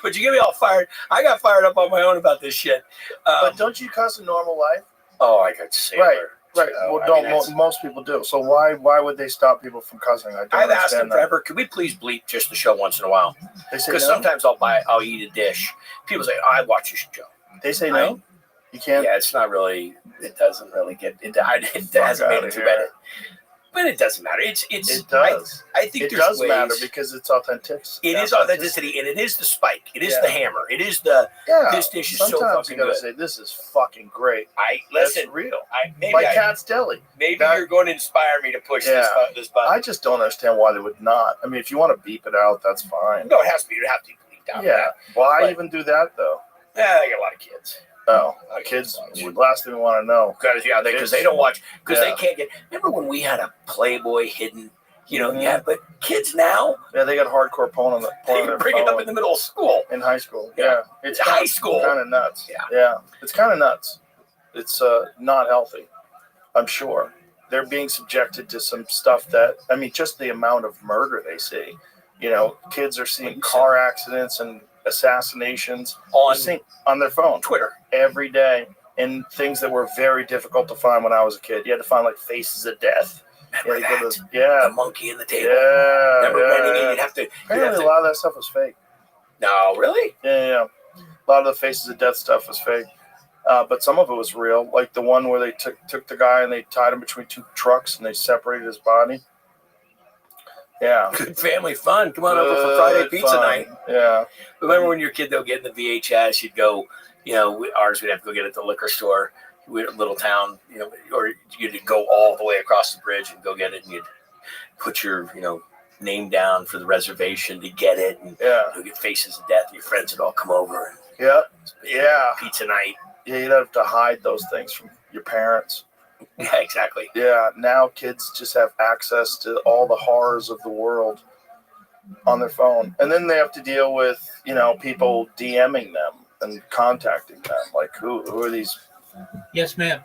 But you get me all fired. I got fired up on my own about this shit. But don't you cuss in normal life? Oh, I got sailor. Right. Well, most people do. So why would they stop people from cussing? I've asked them forever. Could we please bleep just the show once in a while? They say because no? sometimes I'll eat a dish. People say, I watch your show. They say no. You can't. Yeah, it's not really. It doesn't really get. It hasn't made it too bad. But it doesn't matter. It does. I think it there's does ways. matter because it's authentic. It is authenticity, and it is the spike. It is the hammer. It is the. This dish is so fucking Sometimes you gotta say this is fucking great. Listen. That's real. Maybe Cat's Deli. Maybe you're going to inspire me to push this button. I just don't understand why they would not. I mean, if you want to beep it out, that's fine. No, it has to be. It have to be bleeped out. Yeah. Why even do that though? Yeah, I got a lot of kids. Oh, kids. Last thing we want to know. Because they don't watch. Because they can't get. Remember when we had a Playboy hidden? Yeah. But kids now. Yeah, they got hardcore porn on the. They bring it up in the middle of school. In high school. Yeah. It's high school. Kind of nuts. Yeah. It's kind of nuts. It's not healthy. I'm sure they're being subjected to some stuff that. I mean, just the amount of murder they see. Kids are seeing car accidents and assassinations on their phone, Twitter, every day, and things that were very difficult to find when I was a kid. You had to find like faces of death. Remember that? The monkey in the table. Yeah. Remember renting? You'd have to. Apparently, a lot of that stuff was fake. No, really? Yeah. A lot of the faces of death stuff was fake, but some of it was real. Like the one where they took the guy and they tied him between two trucks and they separated his body. Yeah. Good family fun. Come on over for Friday pizza night. Yeah. Remember when you were a kid, though, getting the VHS, you'd go, ours we'd have to go get it at the liquor store. We had a little town, or you'd go all the way across the bridge and go get it, and you'd put your, name down for the reservation to get it, and you'd get faces of death, and your friends would all come over. Yeah. Pizza night. Yeah, you'd have to hide those things from your parents. Yeah, exactly. Yeah, now kids just have access to all the horrors of the world on their phone. And then they have to deal with, people DMing them and contacting them. Like, who are these? Yes, ma'am.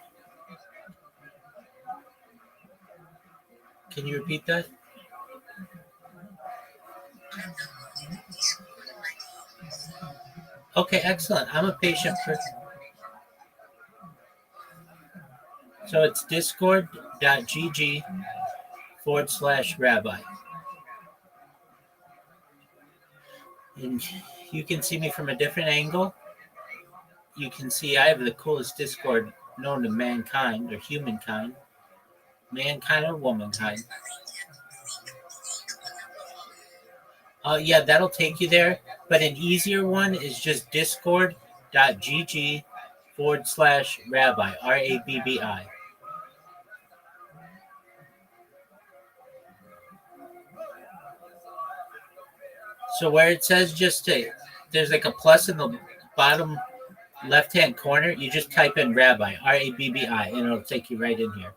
Can you repeat that? Okay, excellent. I'm a patient person. So it's discord.gg/rabbi. And you can see me from a different angle. You can see I have the coolest Discord known to mankind or humankind. Mankind or womankind. Yeah, that'll take you there. But an easier one is just discord.gg/rabbi, RABBI. So where it says there's like a plus in the bottom left-hand corner, you just type in Rabbi, RABBI, and it'll take you right in here.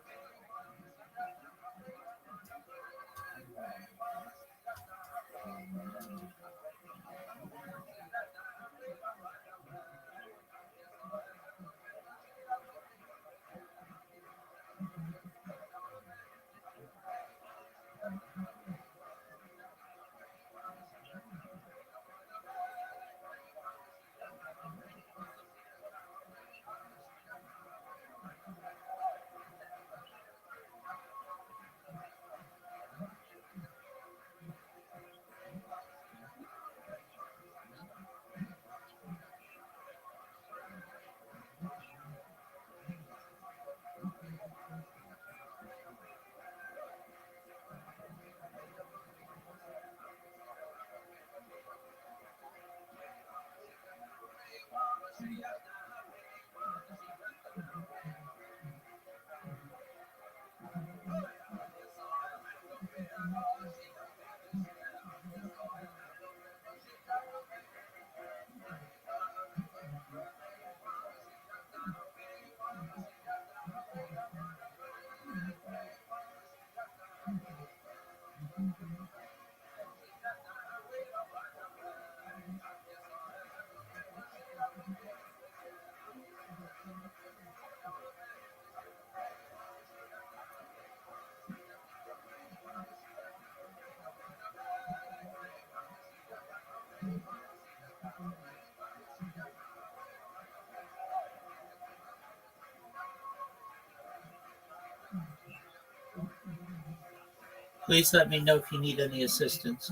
Please let me know if you need any assistance.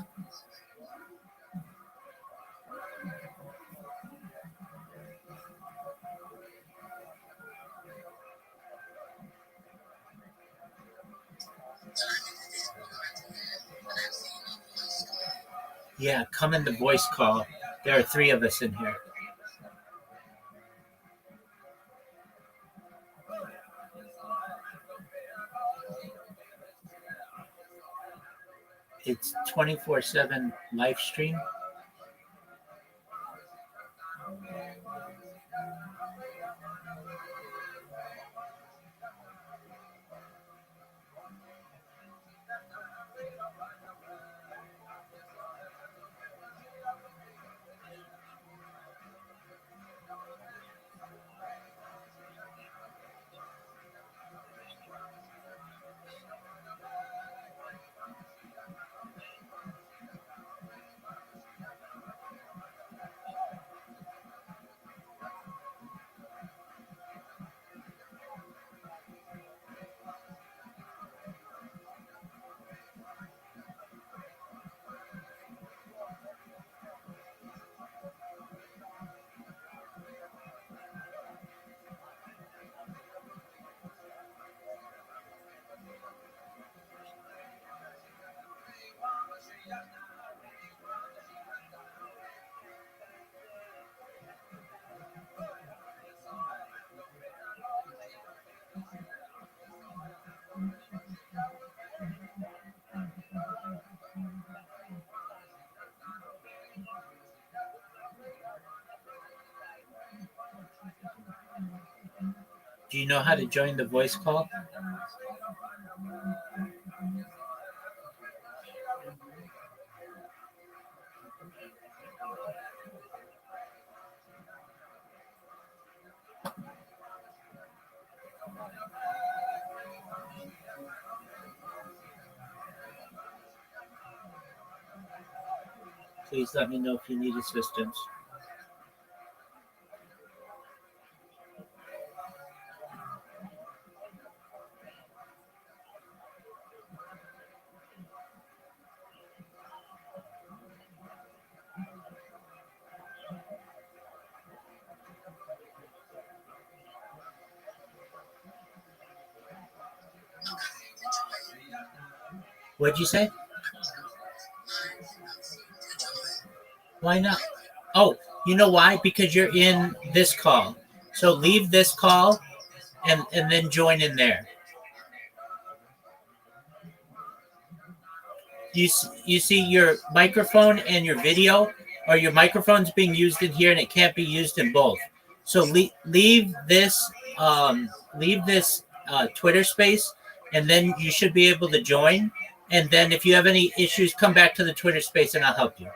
Yeah, come in the voice call. There are 3 of us in here. It's 24/7 live stream. Do you know how to join the voice call? Please let me know if you need assistance. What'd you say? Why not? Oh, you know why? Because you're in this call. So leave this call and then join in there. You see your microphone and your video, or your microphone's being used in here and it can't be used in both. So leave this Twitter space, and then you should be able to join. And then if you have any issues, come back to the Twitter space and I'll help you.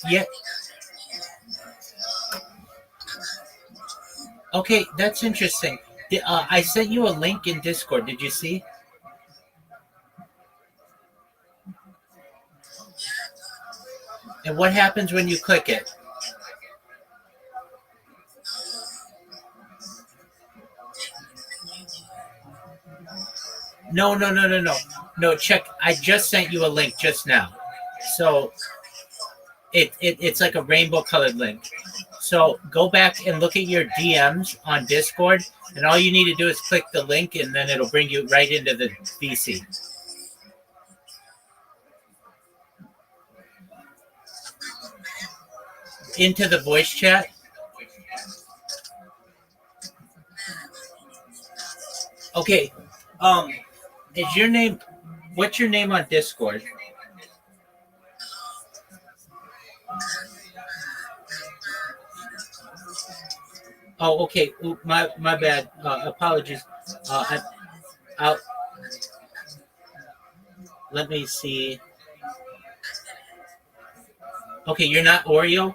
Yeah. Okay, that's interesting. I sent you a link in Discord. Did you see? And what happens when you click it? No, no, no, no, no. No, check. I just sent you a link just now. So it's like a rainbow colored link. So go back and look at your DMs on Discord, and all you need to do is click the link, and then it'll bring you right into the VC. Into the voice chat. Okay. Is your name? What's your name on Discord? Oh, okay. Ooh, my bad. Apologies. I'll let me see. Okay, you're not Oreo.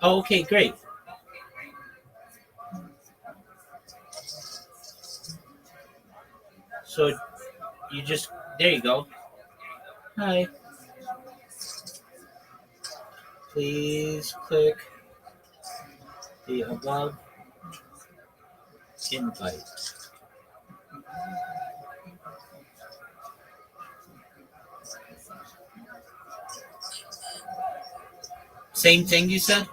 Oh, okay, great. So you just there you go. Hi. Please click the above invite. Same thing you said?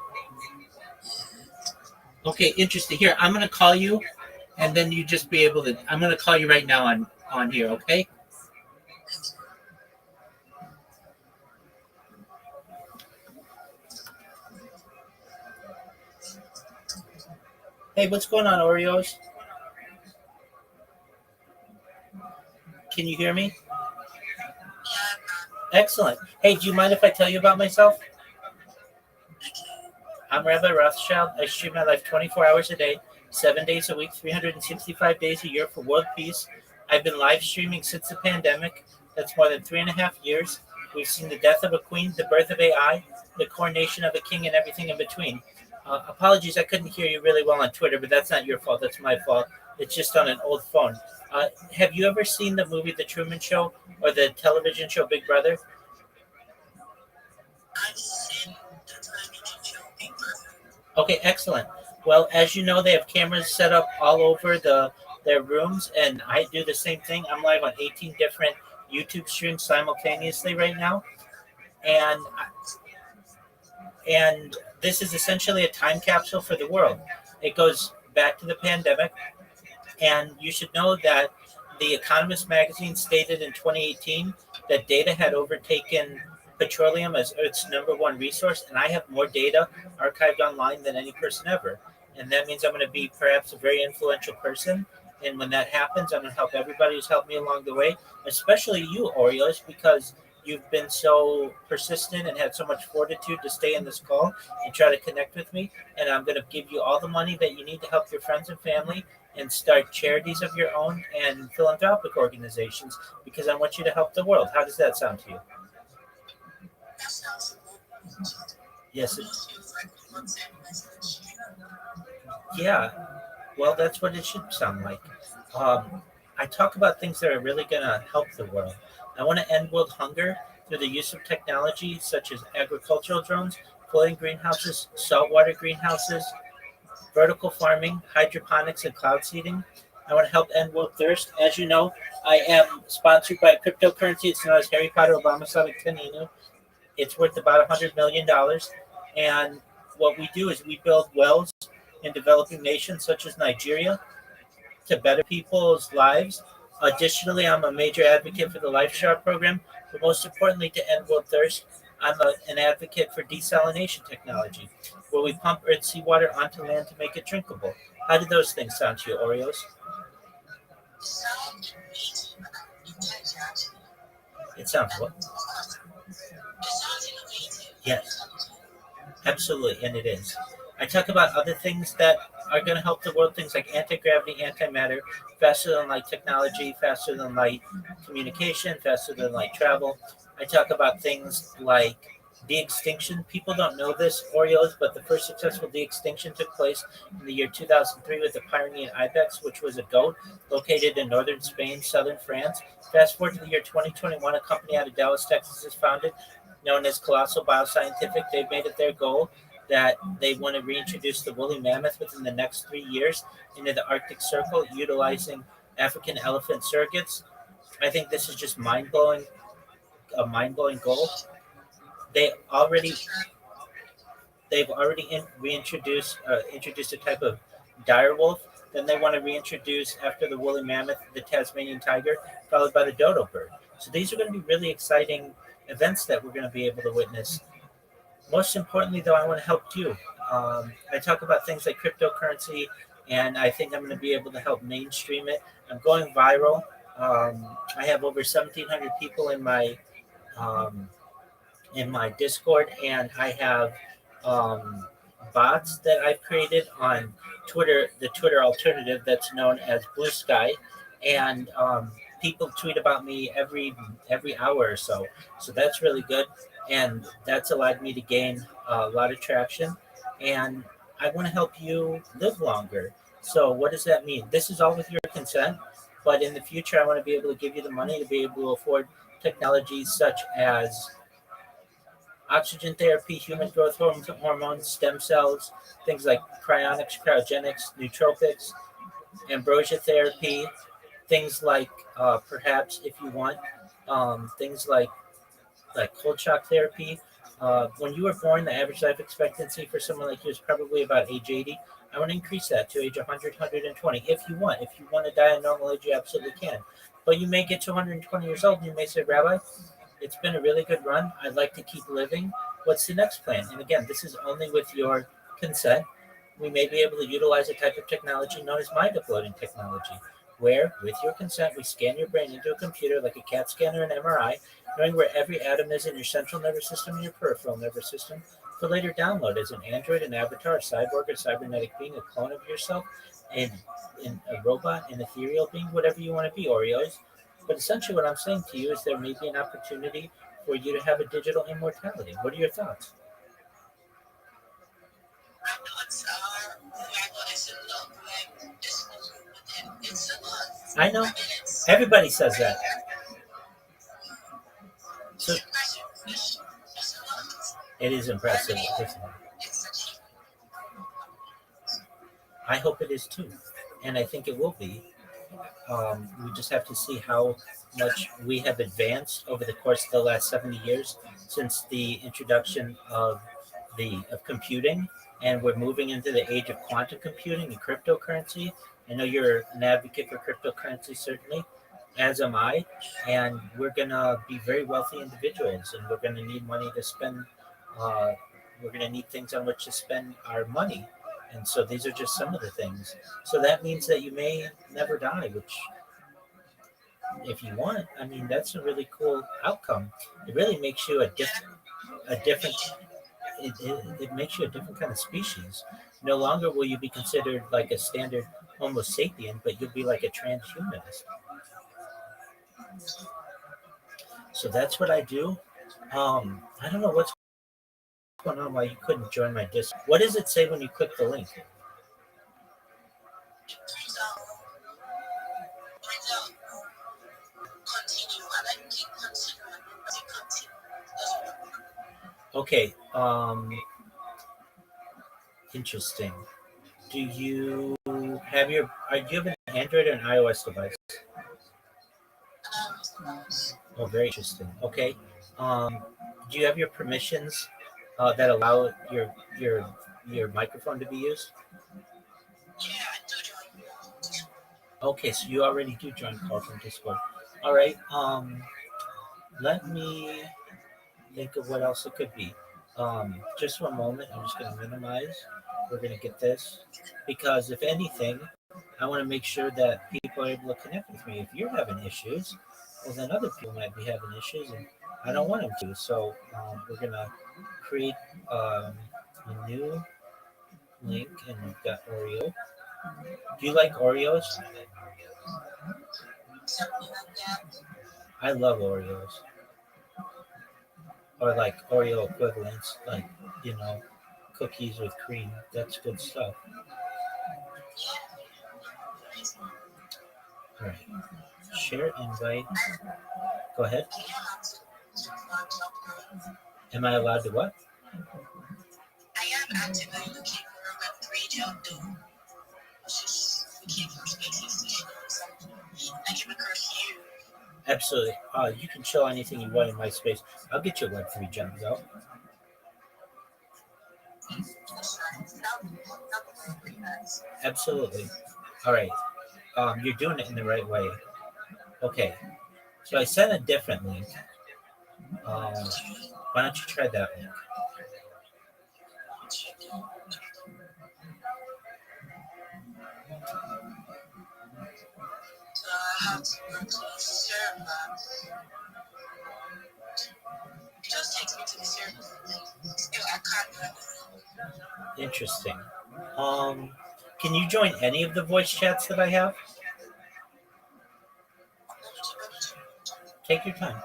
Okay, interesting. Here, I'm gonna call you, and then you just be able to. I'm gonna call you right now on here. Okay. Hey, what's going on, Oreos? Can you hear me? Excellent. Hey, do you mind if I tell you about myself? I'm Rabbi Rothschild. I stream my life 24 hours a day, 7 days a week, 365 days a year for world peace. I've been live streaming since the pandemic. That's more than 3.5 years. We've seen the death of a queen, the birth of AI, the coronation of a king, and everything in between. Apologies, I couldn't hear you really well on Twitter, but that's not your fault. That's my fault. It's just on an old phone. Have you ever seen the movie The Truman Show or the television show Big Brother? Okay, excellent. Well, as you know, they have cameras set up all over their rooms, and I do the same thing. I'm live on 18 different YouTube streams simultaneously right now, and this is essentially a time capsule for the world. It goes back to the pandemic, and you should know that The Economist magazine stated in 2018 that data had overtaken petroleum as Earth's number one resource, and I have more data archived online than any person ever. And that means I'm going to be perhaps a very influential person. And when that happens, I'm going to help everybody who's helped me along the way, especially you, Oreos, because you've been so persistent and had so much fortitude to stay in this call and try to connect with me. And I'm going to give you all the money that you need to help your friends and family and start charities of your own and philanthropic organizations, because I want you to help the world. How does that sound to you? Yes. Yeah. Well, that's what it should sound like. I talk about things that are really going to help the world. I want to end world hunger through the use of technology such as agricultural drones, floating greenhouses, saltwater greenhouses, vertical farming, hydroponics, and cloud seeding. I want to help end world thirst. As you know, I am sponsored by cryptocurrency. It's known as Harry Potter Obama Sonic Taninu. It's worth about $100 million. And what we do is we build wells in developing nations such as Nigeria to better people's lives. Additionally, I'm a major advocate for the LifeShare program, but most importantly, to end world thirst, an advocate for desalination technology, where we pump Earth's seawater onto land to make it drinkable. How do those things sound to you, Oreos? It sounds what? Yes, absolutely, and it is. I talk about other things that are going to help the world, things like anti-gravity, antimatter, faster than light technology, faster than light communication, faster than light travel. I talk about things like de-extinction. People don't know this, Oreos, but the first successful de-extinction took place in the year 2003 with the Pyrenean ibex, which was a goat located in northern Spain, southern France. Fast forward to the year 2021, a company out of Dallas, Texas is founded known as Colossal Bioscientific. They've made it their goal that they want to reintroduce the woolly mammoth within the next 3 years into the Arctic Circle, utilizing African elephant surrogates. I think this is just a mind-blowing goal. They already introduced a type of dire wolf. Then they want to reintroduce, after the woolly mammoth, the Tasmanian tiger, followed by the dodo bird. So these are going to be really exciting events that we're going to be able to witness. Most importantly, though, I want to help you. I talk about things like cryptocurrency, and I think I'm going to be able to help mainstream it. I'm going viral. I have over 1,700 people um, in my Discord, and I have um, bots that I've created on Twitter, the Twitter alternative that's known as Blue Sky, and people tweet about me every hour or so. So that's really good, and that's allowed me to gain a lot of traction. And I want to help you live longer. So what does that mean? This is all with your consent, but in the future, I want to be able to give you the money to be able to afford technologies such as oxygen therapy, human growth hormones, stem cells, things like cryonics, cryogenics, nootropics, ambrosia therapy, things like perhaps if you want things like cold shock therapy. When you were born, the average life expectancy for someone like you is probably about age 80. I want to increase that to age 100, 120 if you want. If you want to die at normal age, you absolutely can. But you may get to 120 years old and you may say, Rabbi, it's been a really good run. I'd like to keep living. What's the next plan? And again, this is only with your consent. We may be able to utilize a type of technology known as mind uploading technology, where, with your consent, we scan your brain into a computer like a CAT scan or an MRI, knowing where every atom is in your central nervous system and your peripheral nervous system, for later download as an android, an avatar, a cyborg, a cybernetic being, a clone of yourself, and a robot, an ethereal being, whatever you want to be, Oreos. But essentially, what I'm saying to you is there may be an opportunity for you to have a digital immortality. What are your thoughts? I know. Everybody says that. So it is impressive. I hope it is too. And I think it will be. We just have to see how much we have advanced over the course of the last 70 years since the introduction of computing, and we're moving into the age of quantum computing and cryptocurrency. I know you're an advocate for cryptocurrency, certainly, as am I, and we're gonna be very wealthy individuals, and we're gonna need money to spend. Uh, we're gonna need things on which to spend our money, and so these are just some of the things. So that means that you may never die, which, if you want, I mean, that's a really cool outcome. It really makes you a different. It makes you a different kind of species. No longer will you be considered like a standard Homo sapien, but you'll be like a transhumanist. So that's what I do. I don't know what's going on why you couldn't join my Discord. What does it say when you click the link? Okay. Interesting. Do you have do you have an Android or an iOS device? Oh, very interesting. Okay. Do you have your permissions that allow your microphone to be used? Okay, so you already do join calls from Discord. All right. Let me think of what else it could be. Just one moment. I'm just going to minimize. We're going to get this because if anything, I want to make sure that people are able to connect with me. If you're having issues, well, then other people might be having issues, and I don't want them to. So we're going to create um, a new link, and we've got Oreo. Do you like Oreos? I love Oreos, or like Oreo equivalents, like you know, cookies with cream. That's good stuff. All right, share invite. Go ahead. Am I allowed to what? Absolutely. You can show anything you want in my space. I'll get you a Web3 job, though. Absolutely. All right. You're doing it in the right way. Okay. So I sent a different link. Why don't you try that link? Interesting. Can you join any of the voice chats that I have? Take your time.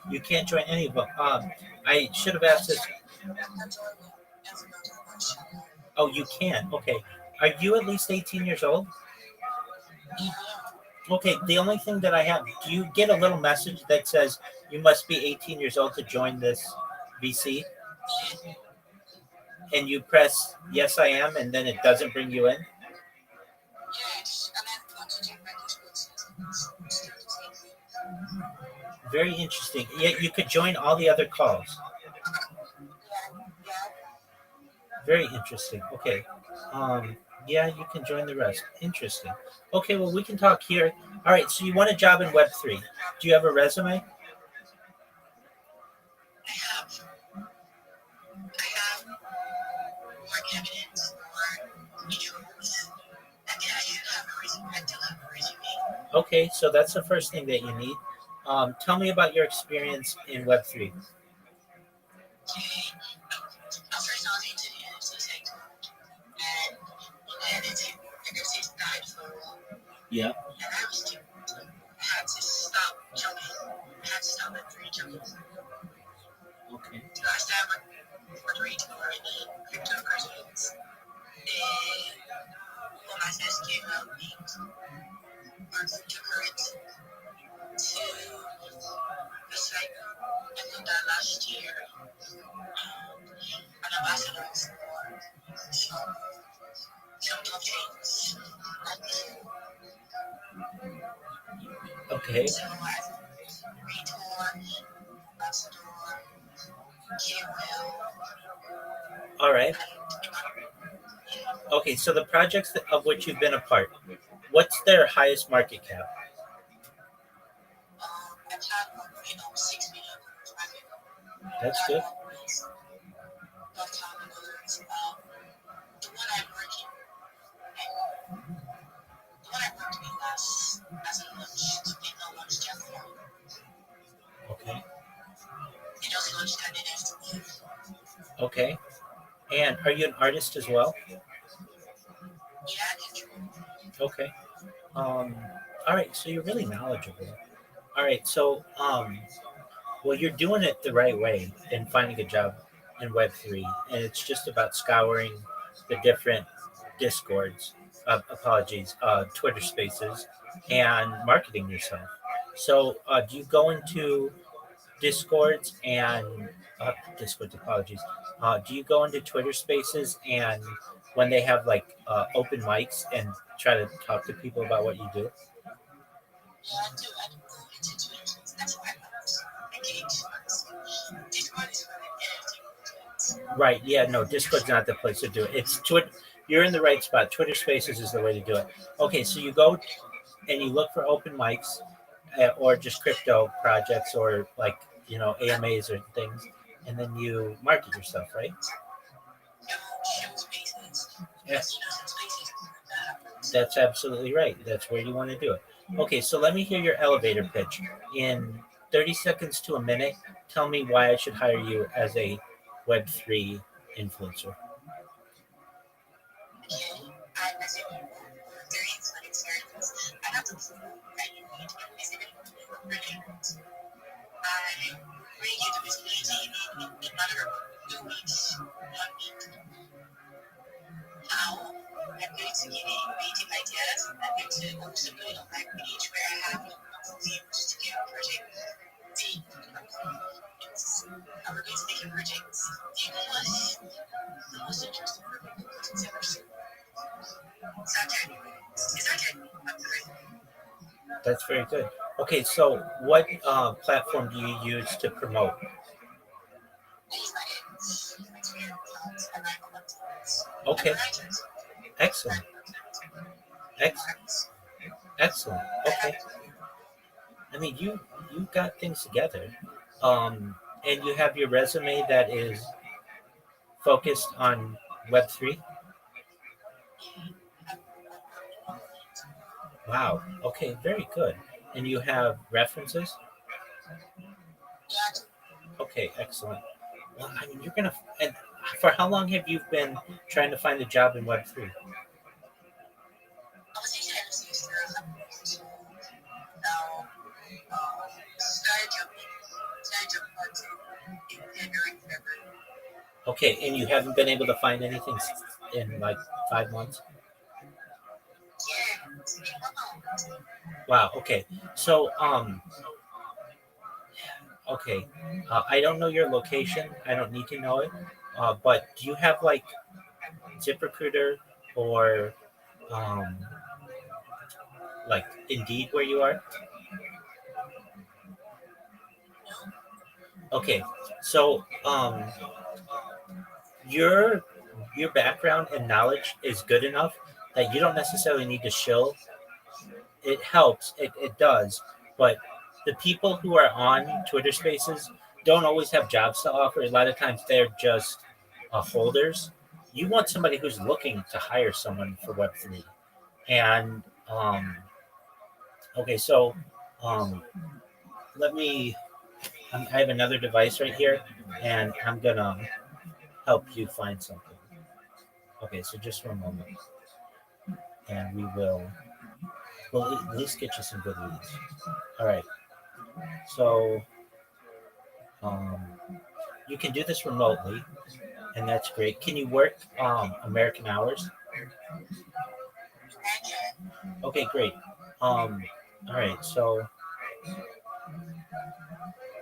You can't join any of them. I should have asked this. Oh, you can. Okay. Are you at least 18 years old? Okay. The only thing that I have, do you get a little message that says you must be 18 years old to join this VC? And you press yes, I am, and then it doesn't bring you in? Very interesting. Yet you could join all the other calls. Very interesting. Okay. Yeah, you can join the rest. Interesting. Okay, well, we can talk here. All right, so you want a job in Web3. Do you have a resume? Okay, so that's the first thing that you need. Tell me about your experience in Web3. Yeah. Okay. Okay. All right. Okay, so the projects of which you've been a part, what's their highest market cap? That's good. Okay. Okay. And are you an artist as well? Okay. Um, all right, so you're really knowledgeable. All right, so well, you're doing it the right way in finding a job in Web3, and it's just about scouring the different Discords, apologies, Twitter Spaces, and marketing yourself. So do you go into Discords and Discords? Apologies. Do you go into Twitter Spaces and when they have like open mics and try to talk to people about what you do? Right. Yeah. No, Discord's not the place to do it. It's Twitter. You're in the right spot. Twitter Spaces is the way to do it. Okay, so you go and you look for open mics or just crypto projects or like AMAs or things, and then you market yourself, right? Yes, that's absolutely right. That's where you want to do it. Okay, so let me hear your elevator pitch in 30 seconds to a minute. Tell me why I should hire you as a Web3 influencer. That's very good. Okay, so what platform do you use to promote? Okay, excellent. Ex- Excellent. Okay. I mean, you got things together, and you have your resume that is focused on Web3. Wow. Okay. Very good. And you have references. Okay. Excellent. Well, I mean, you're gonna. And for how long have you been trying to find a job in Web3? Okay, and you haven't been able to find anything in like 5 months. Wow. Okay. So okay. I don't know your location. I don't need to know it. But do you have like ZipRecruiter or um, like Indeed where you are? Okay. So your your background and knowledge is good enough that you don't necessarily need to shill. It helps. It does. But the people who are on Twitter Spaces don't always have jobs to offer. A lot of times they're just holders. You want somebody who's looking to hire someone for Web3. And okay, so um, let me. I have another device right here, and I'm gonna help you find something. Okay, so just for a moment, and we'll at least get you some good leads. All right, so um, you can do this remotely, and that's great. Can you work American hours? Okay, great. All right, so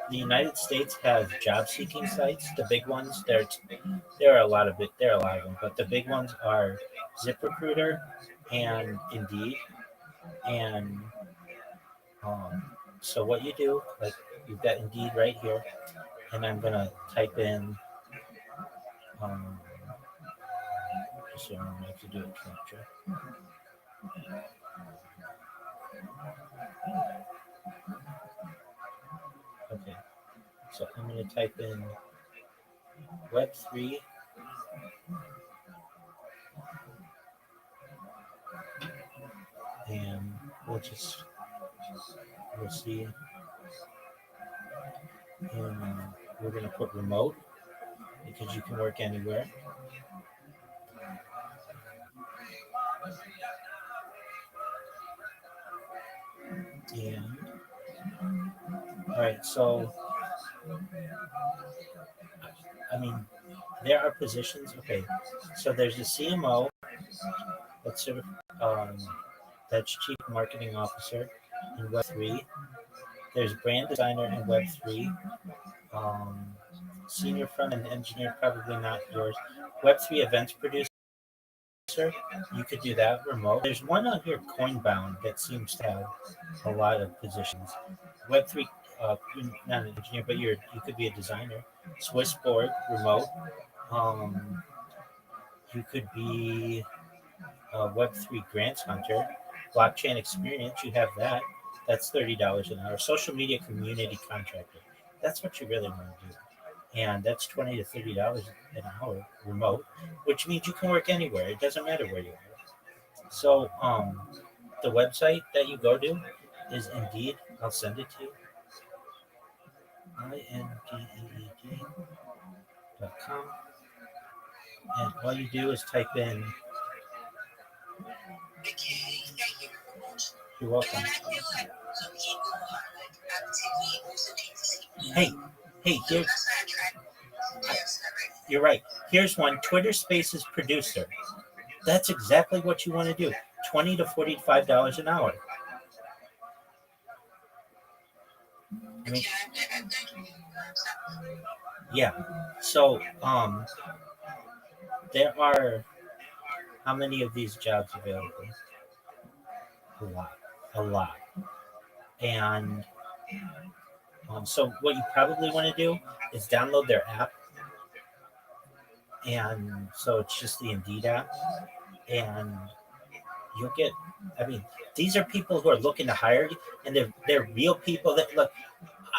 the United States has job seeking sites. The big ones, there are a lot of it. There are a lot of them, but the big ones are ZipRecruiter and Indeed. And so what you do, like you've got Indeed right here, and I'm gonna type in. Um, so I'm gonna have to do a capture. Okay, so I'm gonna type in Web3 and we'll see, and we're gonna put remote because you can work anywhere. And all right, so I mean, there are positions. Okay, so there's a CMO. That's sort of that's Chief Marketing Officer in Web3. There's brand designer and Web3. Senior front end engineer, probably not yours. Web3 events producer, you could do that remote. There's one on here, Coinbound, that seems to have a lot of positions. Web3, you're not an engineer, but you could be a designer. Swissborg, remote. You could be a Web3 grants hunter. Blockchain experience, you have that. That's $30 an hour. Social media community contractor. That's what you really want to do. And that's $20 to $30 an hour remote, which means you can work anywhere. It doesn't matter where you are. So the website that you go to is Indeed. I'll send it to you. Indeed.com. And all you do is type in. You're welcome. Hey, you're right. Here's one, Twitter Spaces producer. That's exactly what you want to do. $20 to $45 an hour. I mean, yeah. So there are how many of these jobs available? A lot. And so what you probably want to do is download their app. And so it's just the Indeed app. And you'll get, these are people who are looking to hire you, and they're real people that look.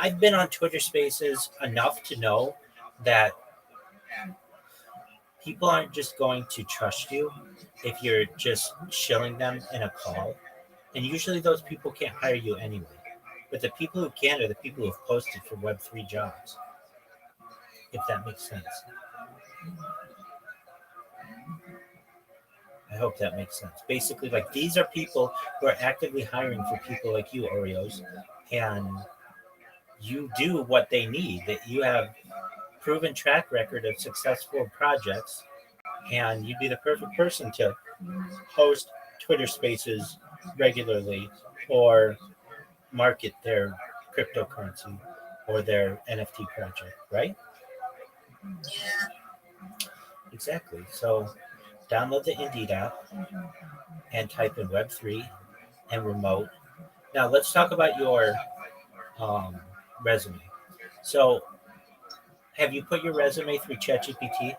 I've been on Twitter Spaces enough to know that people aren't just going to trust you if you're just shilling them in a call. And usually those people can't hire you anyway. But the people who can are the people who have posted for Web3 jobs, if that makes sense. I hope that makes sense. Basically, like, these are people who are actively hiring for people like you, Oreos, and you do what they need. That you have proven track record of successful projects, and you'd be the perfect person to host Twitter Spaces regularly or market their cryptocurrency or their NFT project, right? Yeah. Exactly. So download the Indeed app and type in Web3 and remote. Now let's talk about your resume. So have you put your resume through ChatGPT?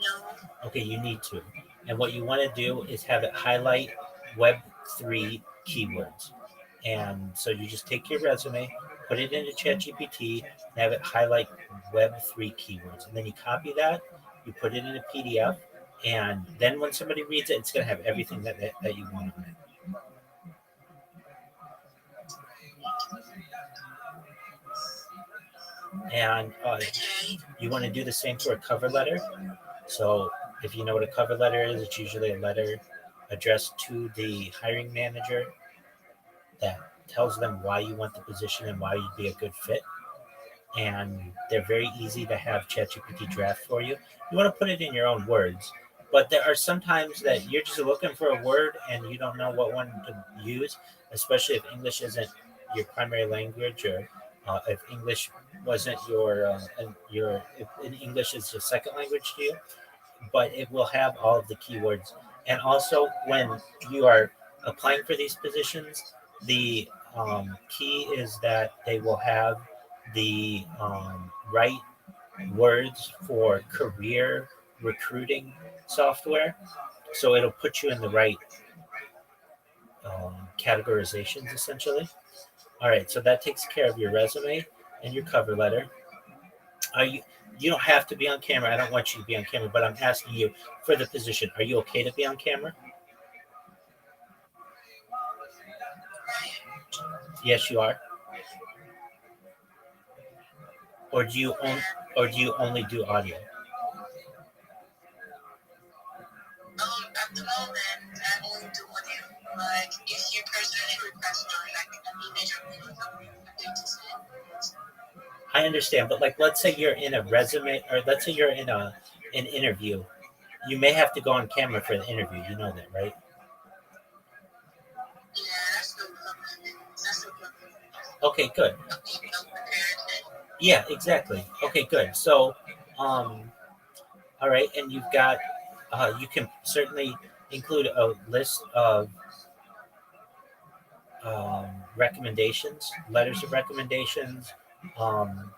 No. Okay, you need to. And what you want to do is have it highlight Web3 keywords. And so you just take your resume, put it into ChatGPT, and have it highlight Web3 keywords. And then you copy that, you put it in a PDF, and then when somebody reads it, it's going to have everything that you want on it. And you want to do the same for a cover letter. So if you know what a cover letter is, it's usually a letter addressed to the hiring manager that tells them why you want the position and why you'd be a good fit. And they're very easy to have ChatGPT draft for you. You want to put it in your own words, but there are some times that you're just looking for a word and you don't know what one to use, especially if English isn't your primary language, or if English wasn't if English is your second language to you. But it will have all of the keywords. And also, when you are applying for these positions, the key is that they will have the right words for career recruiting software. So it'll put you in the right categorizations, essentially. All right, so that takes care of your resume and your cover letter. You don't have to be on camera. I don't want you to be on camera, but I'm asking you for the position. Are you okay to be on camera? Yes, you are. Or do you only do audio? At the moment, I only do audio. Like, if you personally request an image of me or something, I'm going to say. I understand, but like, let's say you're in a resume, or let's say you're in an interview. You may have to go on camera for the interview. You know that, right? Yeah, that's no problem. Okay, good. Yeah, exactly. Okay, good. So, all right, and you've got, you can certainly include a list of recommendations, letters of recommendations. Um,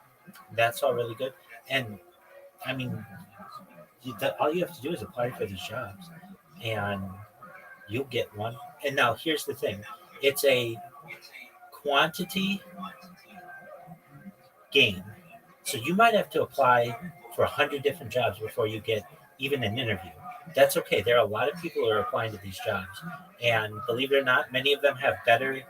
that's all really good. And I mean, all you have to do is apply for these jobs, and you'll get one. And now here's the thing: it's a quantity game. So you might have to apply for 100 different jobs before you get even an interview. That's okay. There are a lot of people who are applying to these jobs. And believe it or not, many of them have better,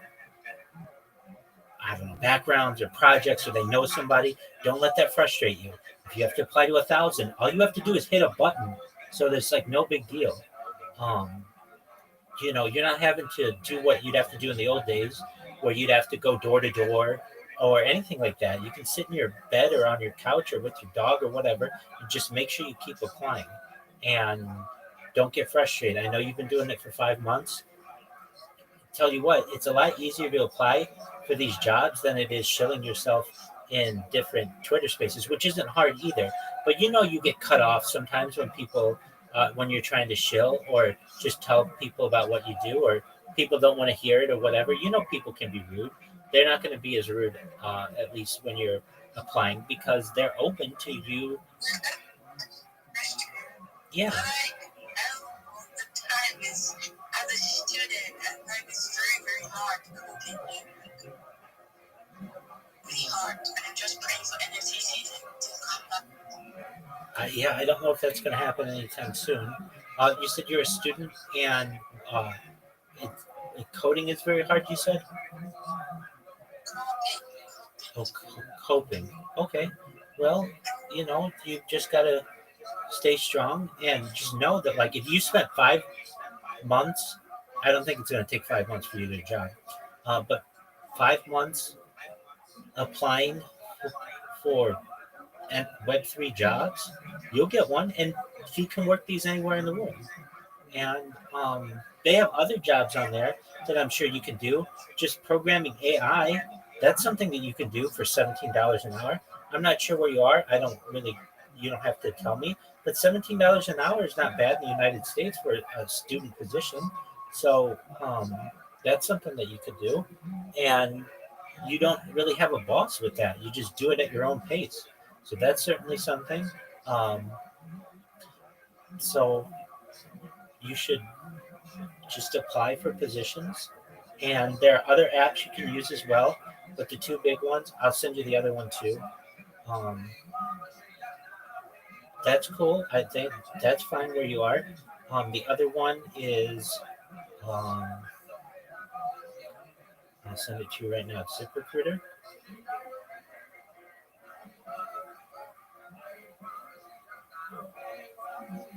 I don't know, backgrounds or projects, or they know somebody. Don't let that frustrate you. If you have to apply to 1,000, all you have to do is hit a button. So there's like no big deal. Um, you're not having to do what you'd have to do in the old days, where you'd have to go door to door or anything like that. You can sit in your bed or on your couch or with your dog or whatever, and just make sure you keep applying and don't get frustrated. I know you've been doing it for 5 months. Tell you what, it's a lot easier to apply for these jobs than it is shilling yourself in different Twitter spaces, which isn't hard either. But you get cut off sometimes when people, when you're trying to shill or just tell people about what you do, or people don't want to hear it or whatever. People can be rude. They're not going to be as rude, at least when you're applying, because they're open to you. Yeah. All the time is, as a student, at time is very, very hard cooking. Really hard. And I'm just praying for NFT season to come up. Yeah, I don't know if that's going to happen anytime soon. You said you're a student, and it, coding is very hard. You said. Oh, coping. Okay. Well, you just got to stay strong and just know that, like, if you spent 5 months, I don't think it's going to take 5 months for you to get a job, but 5 months applying for Web3 jobs, you'll get one, and you can work these anywhere in the world. And they have other jobs on there that I'm sure you can do. Just programming AI, that's something that you can do for $17 an hour. I'm not sure where you are. You don't have to tell me, but $17 an hour is not bad in the United States for a student position. So that's something that you could do. And you don't really have a boss with that. You just do it at your own pace. So that's certainly something. So you should just apply for positions. And there are other apps you can use as well, but the two big ones, I'll send you the other one too. That's cool. I think that's fine where you are. The other one is, I'll send it to you right now. It's ZipRecruiter.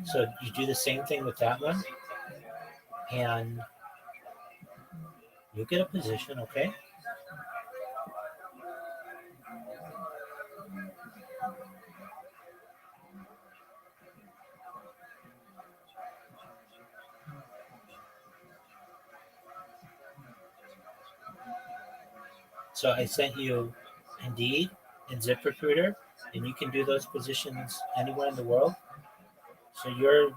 So you do the same thing with that one, and you get a position, okay? So I sent you Indeed and ZipRecruiter, and you can do those positions anywhere in the world. So you're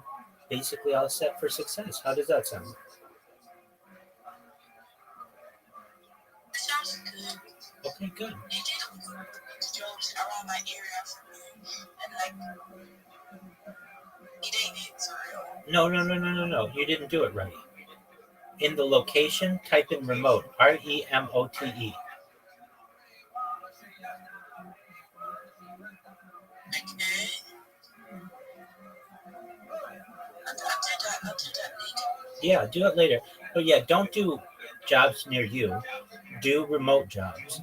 basically all set for success. How does that sound? It sounds good. Okay, good. They did jobs around my area for me, and like it ain't it, sorry. No. You didn't do it right. In the location, type in remote. REMOTE. Okay. I'll do that later. Yeah, do it later. But yeah, don't do jobs near you. Do remote jobs.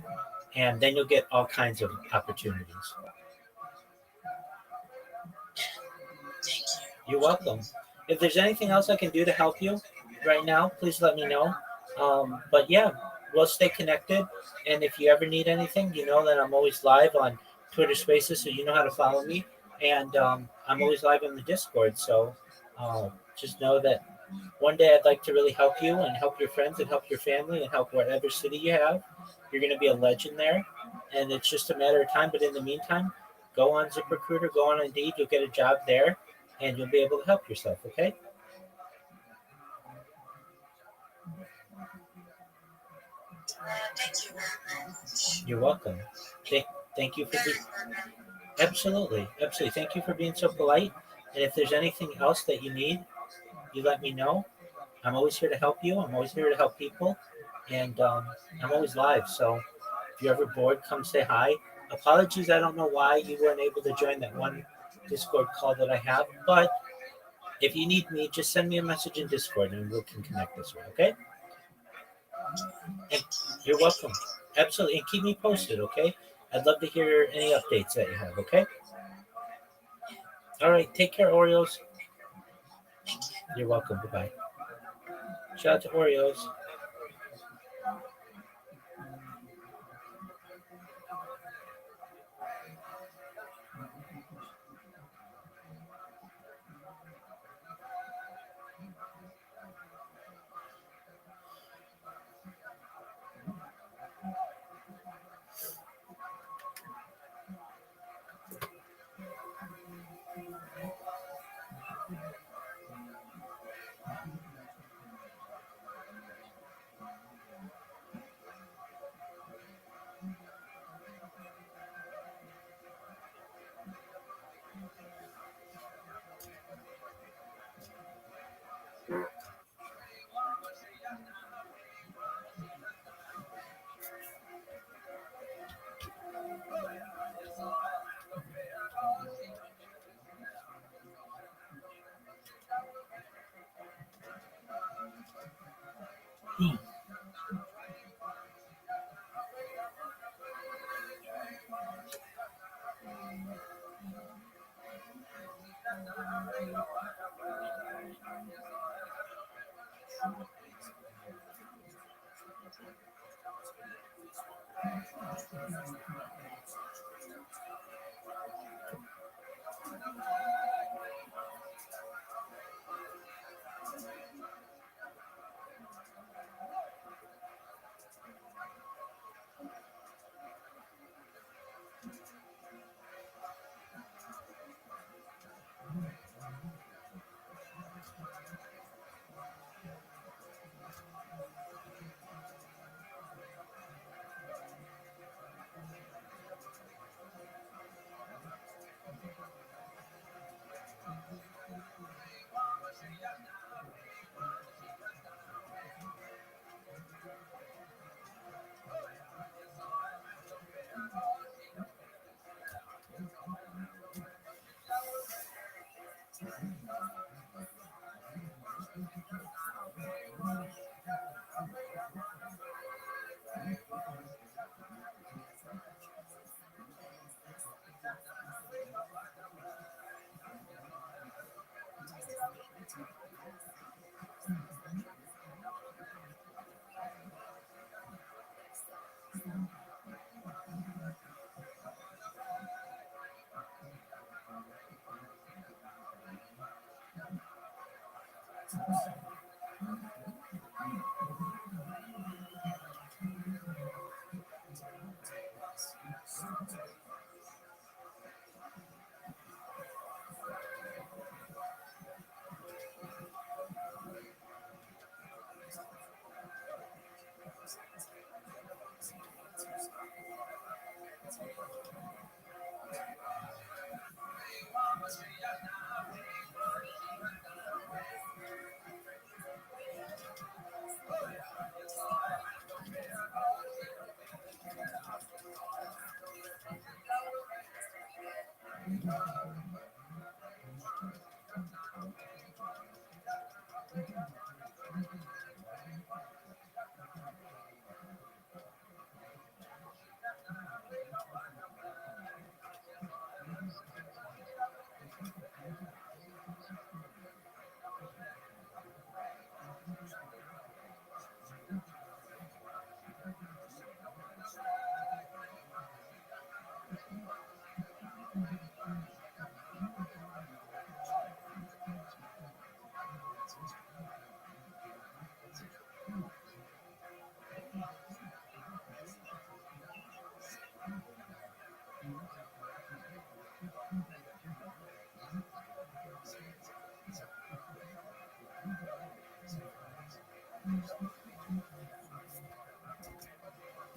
And then you'll get all kinds of opportunities. Thank you. You're welcome. If there's anything else I can do to help you right now, please let me know. But yeah, we'll stay connected. And if you ever need anything, you know that I'm always live on Twitter Spaces, so you know how to follow me. And I'm always live in the Discord. So just know that One day I'd like to really help you and help your friends and help your family and help whatever city you have. You're going to be a legend there, and it's just a matter of time. But in the meantime, go on ZipRecruiter, go on Indeed, you'll get a job there, and you'll be able to help yourself, okay? Thank you very much. You're welcome. Thank you for being... Absolutely, absolutely. Thank you for being so polite. And if there's anything else that you need, you let me know. I'm always here to help you. I'm always here to help people. And I'm always live. So if you're ever bored, come say hi. Apologies, I don't know why you weren't able to join that one Discord call that I have. But if you need me, just send me a message in Discord and we can connect this way, okay? And you're welcome. Absolutely. And keep me posted, okay? I'd love to hear any updates that you have, okay? All right. Take care, Oreos. You're welcome. Goodbye. Shout out to Oreos.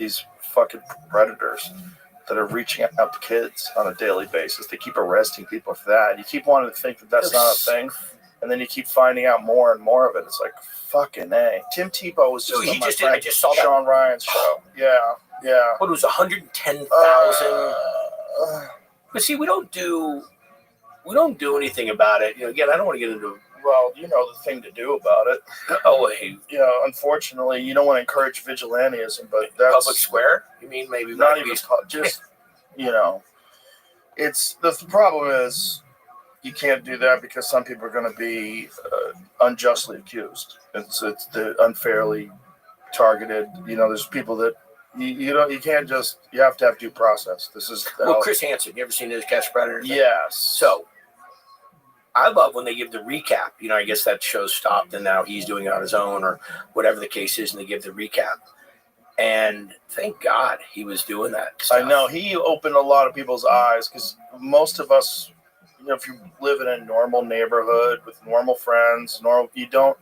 these fucking predators that are reaching out to kids on a daily basis. They keep arresting people for that. You keep wanting to think that that's not a thing, and then you keep finding out more and more of it. It's like, fucking A. Tim Tebow was just on my friend I just saw that. Sean Ryan's show. Yeah. What was 110,000? But see, we don't do anything about it. Again, I don't want to get into. Well, the thing to do about it. Unfortunately, you don't want to encourage vigilantism, but that's public square. You mean maybe not even just it's the problem is you can't do that because some people are going to be unjustly accused. It's the unfairly targeted. There's people that you can't just, you have to have due process. This is Chris Hansen. You ever seen his Catch Predator? Yes. So I love when they give the recap. I guess that show stopped and now he's doing it on his own or whatever the case is, and they give the recap. And thank God he was doing that stuff. I know. He opened a lot of people's eyes because most of us, if you live in a normal neighborhood with normal friends, you don't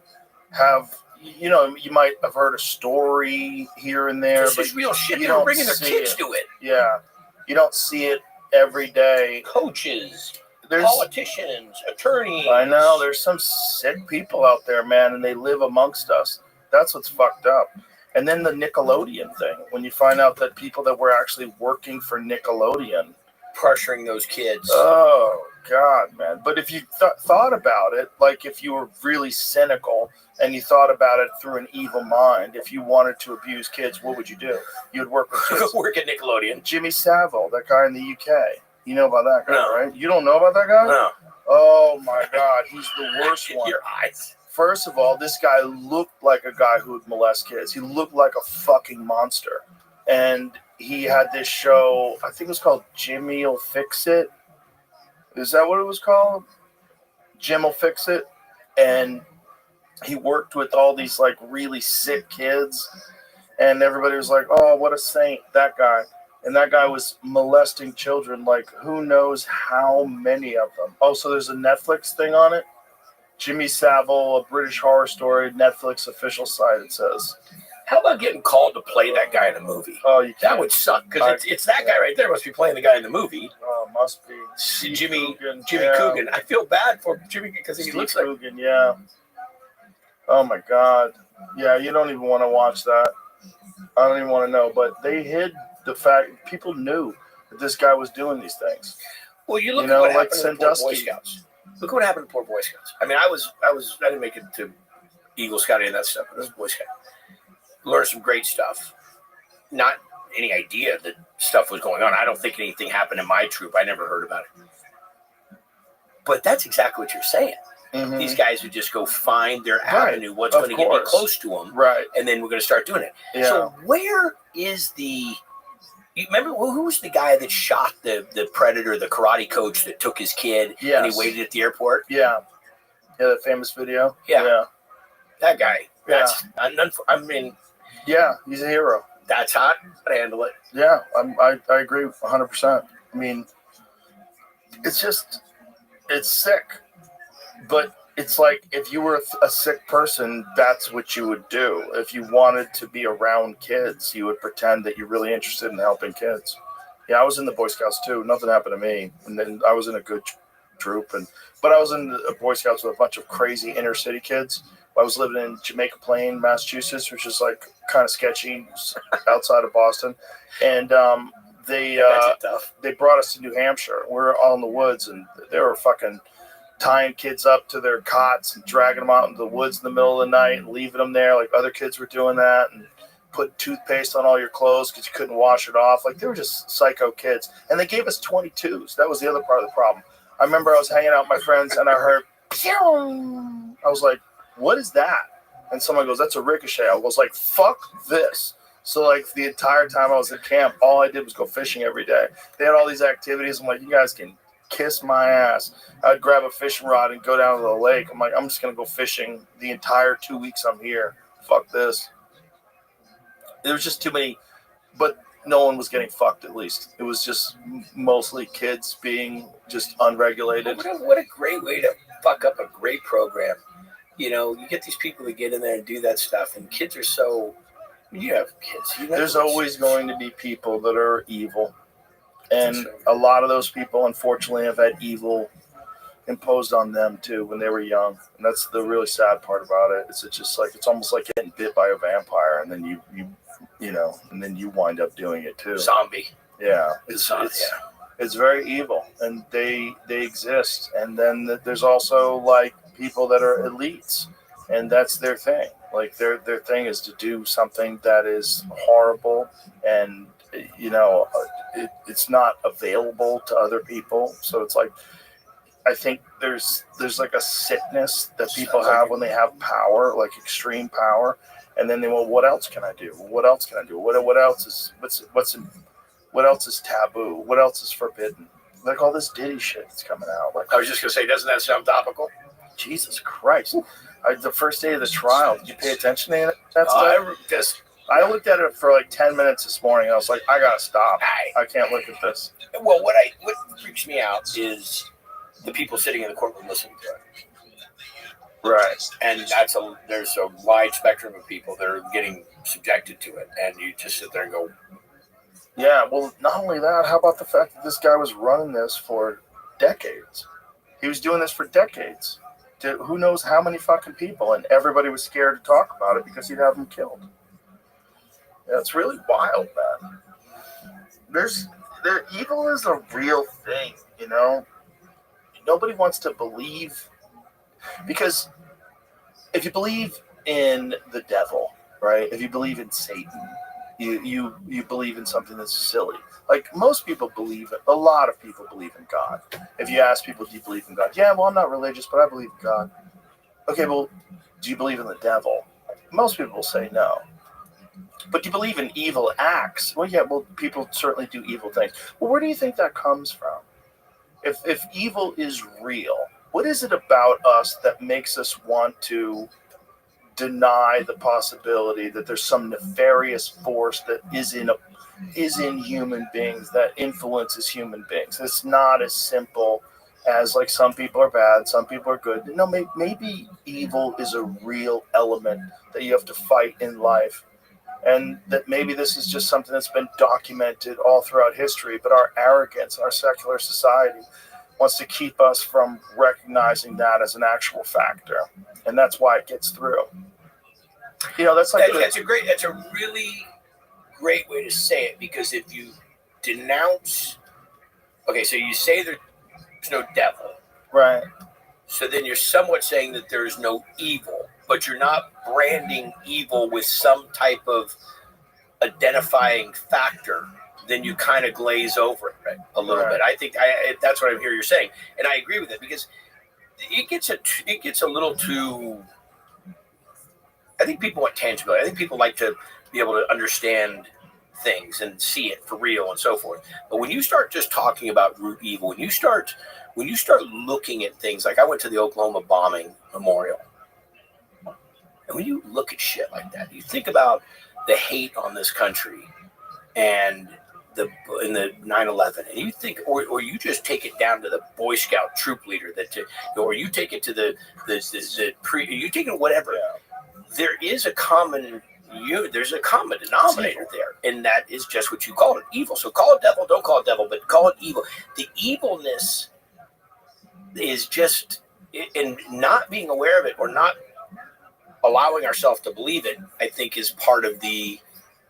have, you might have heard a story here and there. This is real shit. They're bringing their kids to it. Yeah. You don't see it every day. Coaches. Politicians, attorneys. I know. There's some sick people out there, man, and they live amongst us. That's what's fucked up. And then the Nickelodeon thing, when you find out that people that were actually working for Nickelodeon pressuring those kids. Oh, God, man. But if you thought about it, like if you were really cynical and you thought about it through an evil mind, if you wanted to abuse kids, what would you do? You would work with kids. Work at Nickelodeon. Jimmy Savile, that guy in the UK. You know about that guy, no. Right? You don't know about that guy? No. Oh, my God. He's the worst one. Your eyes. First of all, this guy looked like a guy who would molest kids. He looked like a fucking monster. And he had this show, I think it was called Jimmy'll Fix It. Is that what it was called? Jim'll Fix It. And he worked with all these like really sick kids. And everybody was like, oh, what a saint, that guy. And that guy was molesting children, like who knows how many of them. Oh, so there's a Netflix thing on it? Jimmy Savile, A British Horror Story, Netflix official site, it says. How about getting called to play that guy in a movie? Oh, you can't. That would suck, because it's that guy right there must be playing the guy in the movie. Oh, must be. Jimmy yeah. Coogan. I feel bad for Jimmy because he looks like Coogan, yeah. Oh, my God. Yeah, you don't even want to watch that. I don't even want to know, but they hid the fact people knew that this guy was doing these things. Well, you look at what happened to poor Boy Sandusky. Scouts. Look what happened to poor Boy Scouts. I mean, I didn't make it to Eagle Scouting and that stuff, but I was a Boy Scout. Learned some great stuff. Not any idea that stuff was going on. I don't think anything happened in my troop. I never heard about it. But that's exactly what you're saying. Mm-hmm. These guys would just go find their avenue, what's going to get me close to them, right? And then we're going to start doing it. Yeah. So where is the... You remember who was the guy that shot the predator, the karate coach that took his kid and he waited at the airport? Yeah. Yeah, that famous video. Yeah. That guy. Yeah. I mean... Yeah, he's a hero. That's hot. I'd handle it. Yeah, I agree 100%. I mean, it's sick. But it's like if you were a sick person, that's what you would do. If you wanted to be around kids, you would pretend that you're really interested in helping kids. Yeah, I was in the Boy Scouts too. Nothing happened to me. And then I was in a good troop. But I was in the Boy Scouts with a bunch of crazy inner city kids. I was living in Jamaica Plain, Massachusetts, which is like kind of sketchy outside of Boston. And they brought us to New Hampshire. We're all in the woods, and they were fucking tying kids up to their cots and dragging them out into the woods in the middle of the night and leaving them there. Like other kids were doing that, and putting toothpaste on all your clothes because you couldn't wash it off. Like they were just psycho kids. And they gave us 22s. That was the other part of the problem. I remember I was hanging out with my friends, and I heard, pew! I was like, what is that? And someone goes, that's a ricochet. I was like, fuck this. So like the entire time I was at camp, all I did was go fishing every day. They had all these activities. I'm like, you guys can kiss my ass. I'd grab a fishing rod and go down to the lake. I'm like, I'm just going to go fishing the entire 2 weeks I'm here. Fuck this. There was just too many, but no one was getting fucked at least. It was just mostly kids being just unregulated. What a great way to fuck up a great program. You know, you get these people that get in there and do that stuff, and kids are so You have kids. There's always going to be people that are evil. And a lot of those people, unfortunately, have had evil imposed on them too when they were young. And that's the really sad part about it. It's just like, it's almost like getting bit by a vampire, and then and then you wind up doing it too. Zombie. Yeah. It's very evil, and they exist. And then there's also like people that are elites, and that's their thing. Like their thing is to do something that is horrible, and it's not available to other people. So it's like, I think there's like a sickness that people have when they have power, like extreme power, and then what else can I do? What else can I do? What else is what else is taboo? What else is forbidden? Like all this Diddy shit that's coming out. Like, I was just gonna say, doesn't that sound topical? Jesus Christ! The first day of the trial, did you pay attention to that stuff? I looked at it for like 10 minutes this morning. I was like, I gotta stop. I can't look at this. Well, what freaks me out is the people sitting in the courtroom listening to it. Right. And there's a wide spectrum of people that are getting subjected to it, and you just sit there and go. Yeah, well, not only that, how about the fact that this guy was running this for decades? He was doing this for decades to who knows how many fucking people, and everybody was scared to talk about it because he'd have them killed. Yeah, it's really wild, man. Evil is a real thing, Nobody wants to believe, because if you believe in the devil, right? If you believe in Satan, you believe in something that's silly. Like most people believe it. A lot of people believe in God. If you ask people, do you believe in God? Yeah, well, I'm not religious, but I believe in God. Okay, well, do you believe in the devil? Most people will say no. But do you believe in evil acts? Well, yeah, well, people certainly do evil things. Well, where do you think that comes from? If evil is real, what is it about us that makes us want to deny the possibility that there's some nefarious force that is in human beings that influences human beings? It's not as simple as like some people are bad, some people are good. No, maybe evil is a real element that you have to fight in life, and that maybe this is just something that's been documented all throughout history, but our arrogance, our secular society wants to keep us from recognizing that as an actual factor, and that's why it gets through. That's like that's a really great way to say it, because if you denounce, okay, so you say there's no devil, right? So then you're somewhat saying that there is no evil, but you're not branding evil with some type of identifying factor. Then you kind of glaze over it a little bit. I think that's what I'm hearing you're saying, and I agree with it, because it gets a little too. I think people want tangibility. I think people like to be able to understand things and see it for real and so forth. But when you start just talking about root evil, when you start looking at things, like I went to the Oklahoma bombing memorial, and when you look at shit like that, you think about the hate on this country and in the 9/11, and you think, or you just take it down to the Boy Scout troop leader or you take it to you take it whatever. Yeah. There is a common denominator there, and that is just what you call it, evil. So call it devil, don't call it devil, but call it evil. The evilness is just in not being aware of it or not allowing ourselves to believe it, I think, is part of the.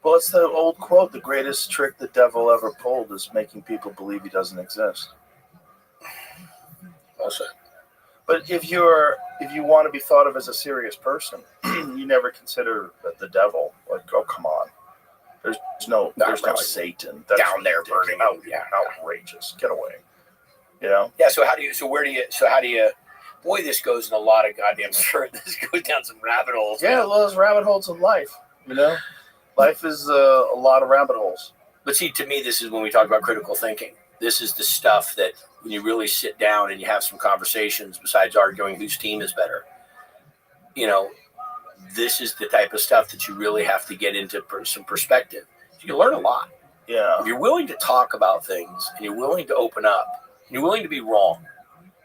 Well, it's the old quote: the greatest trick the devil ever pulled is making people believe he doesn't exist. Also. But if you want to be thought of as a serious person, you never consider the devil. Like, oh, come on. There's no Satan. That's down there burning. Oh, yeah, outrageous. Get away. Yeah, so how do you, boy, this goes in a lot of goddamn shit. This goes down some rabbit holes. Yeah, well, there's rabbit holes in life, Life is a lot of rabbit holes. But see, to me, this is when we talk about critical thinking. This is the stuff that when you really sit down and you have some conversations, besides arguing whose team is better, this is the type of stuff that you really have to get into some perspective. You learn a lot. Yeah. If you're willing to talk about things and you're willing to open up and you're willing to be wrong,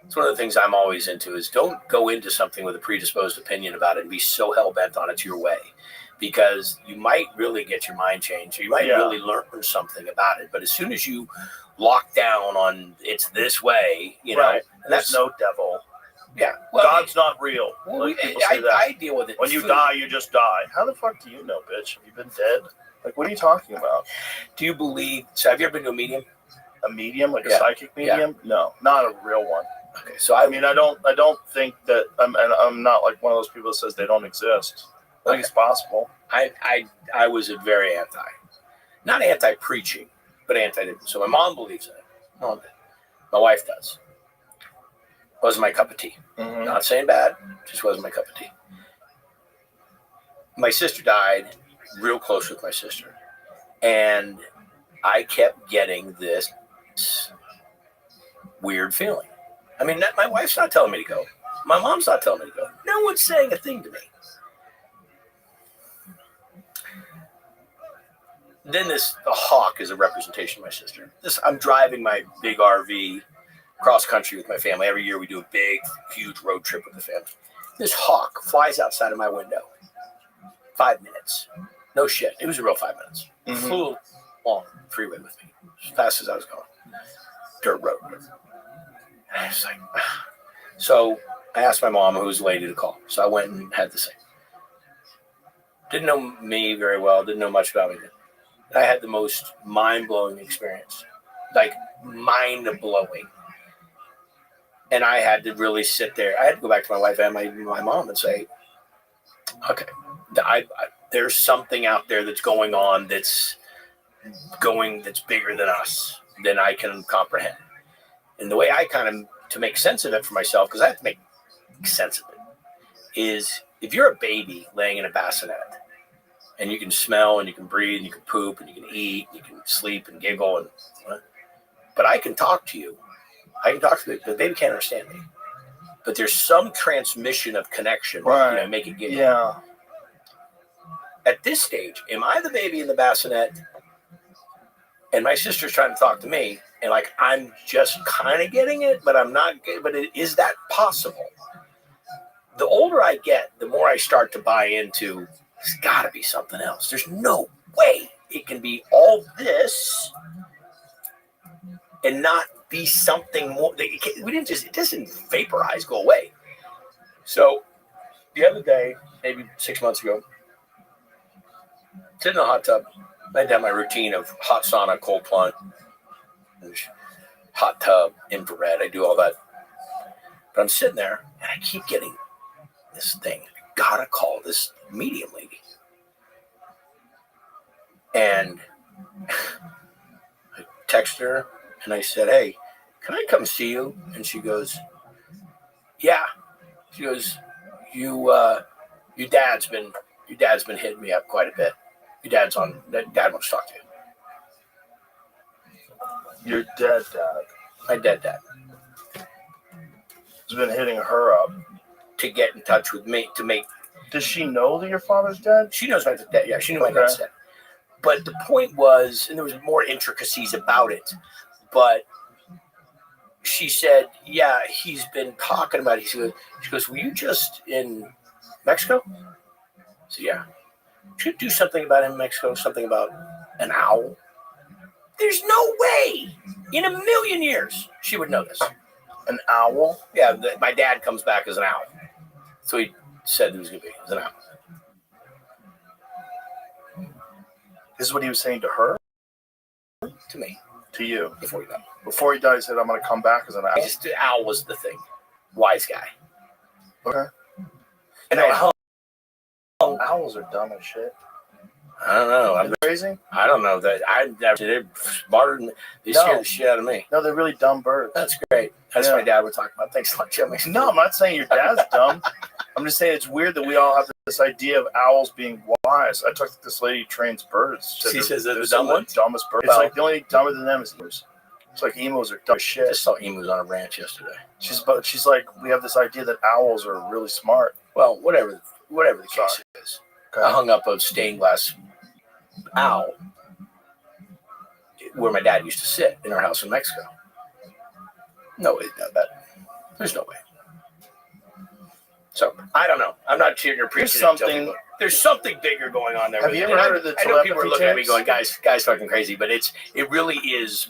it's one of the things I'm always into is don't go into something with a predisposed opinion about it and be so hell-bent on it's your way. because you might really get your mind changed, or you might really learn something about it. But as soon as you lock down on it's this way, you know, and there's no devil. Yeah, well, God's not real. Well, people say that. I deal with it. When you die, you just die. How the fuck do you know, bitch? Have you been dead? Like, what are you talking about? Do you believe? So, have you ever been to a medium? A medium, like a psychic medium? Yeah. No, not a real one. Okay, so I mean, I don't think that. I'm not like one of those people that says they don't exist. I think it's possible. I was a very not anti-preaching, but anti. So my mom believes in it. My wife does. Wasn't my cup of tea. Mm-hmm. Not saying bad, just wasn't my cup of tea. My sister died, real close with my sister, and I kept getting this weird feeling. I mean, my wife's not telling me to go. My mom's not telling me to go. No one's saying a thing to me. Then the hawk is a representation of my sister. I'm driving my big RV cross country with my family. Every year we do a big, huge road trip with the family. This hawk flies outside of my window. 5 minutes. No shit. It was a real 5 minutes. Mm-hmm. Flew along the freeway with me as fast as I was going. Dirt road. I was like, so I asked my mom, who was the lady, to call. So I went and had the same. Didn't know me very well. Didn't know much about me. I had the most mind-blowing experience. Like, mind-blowing. And I had to really sit there. I had to go back to my wife and my mom and say, okay, there's something out there that's going on that's bigger than us, than I can comprehend. And the way I to make sense of it for myself, because I have to make sense of it, is if you're a baby laying in a bassinet and you can smell and you can breathe and you can poop and you can eat and you can sleep and giggle, but I can talk to you. I can talk to you, but the baby can't understand me. But there's some transmission of connection, make it giggle. Yeah. At this stage, am I the baby in the bassinet and my sister's trying to talk to me, and like I'm just kind of getting it, but I'm not. But is that possible? The older I get, the more I start to buy into, there's got to be something else. There's no way it can be all this and not be something more. It doesn't vaporize, go away. So the other day, maybe 6 months ago, sitting in a hot tub. I had my routine of hot sauna, cold plunge, hot tub, infrared. I do all that. But I'm sitting there, and I keep getting this thing. I gotta call this medium lady. And I text her, and I said, hey, can I come see you? And she goes, yeah. She goes, your dad's been hitting me up quite a bit. Your dad's on. Dad wants to talk to you. Your dead dad. My dead dad. Has been hitting her up to get in touch with me to make. Does she know that your father's dead? She knows my dad. Yeah, she knew my dad's dead. But the point was, and there was more intricacies about it, but she said, yeah, he's been talking about it. She goes, were you just in Mexico? So yeah. Should do something about him in Mexico, something about an owl. There's no way in a million years she would know this. An owl? Yeah, my dad comes back as an owl. So he said he was going to be as an owl. This is what he was saying to her? To me. To you? Before he died. Before he died, he said, I'm going to come back as an owl. The owl was the thing. Wise guy. Okay. And I hung. Owls are dumb as shit. I don't know. I'm crazy. I don't know that. They're smarter than they scare the shit out of me. No, they're really dumb birds. That's great. That's what my dad would talk about. Thanks a lot, Jimmy. No, I'm not saying your dad's dumb. I'm just saying it's weird that we all have this idea of owls being wise. I talked to this lady who trains birds. She says they're the dumb ones? Dumbest birds. It's like the only dumber than them is emus. It's like emus are dumb as shit. I just saw emus on a ranch yesterday. She's like, we have this idea that owls are really smart. Well, whatever the case is. Okay. I hung up a stained glass owl where my dad used to sit in our house in Mexico. No way, that. There's no way. So I don't know. I'm not cheering or preaching. There's something bigger going on there. Have you ever heard of the telepathy I know people are looking at me tapes? going, guys fucking crazy, but it really is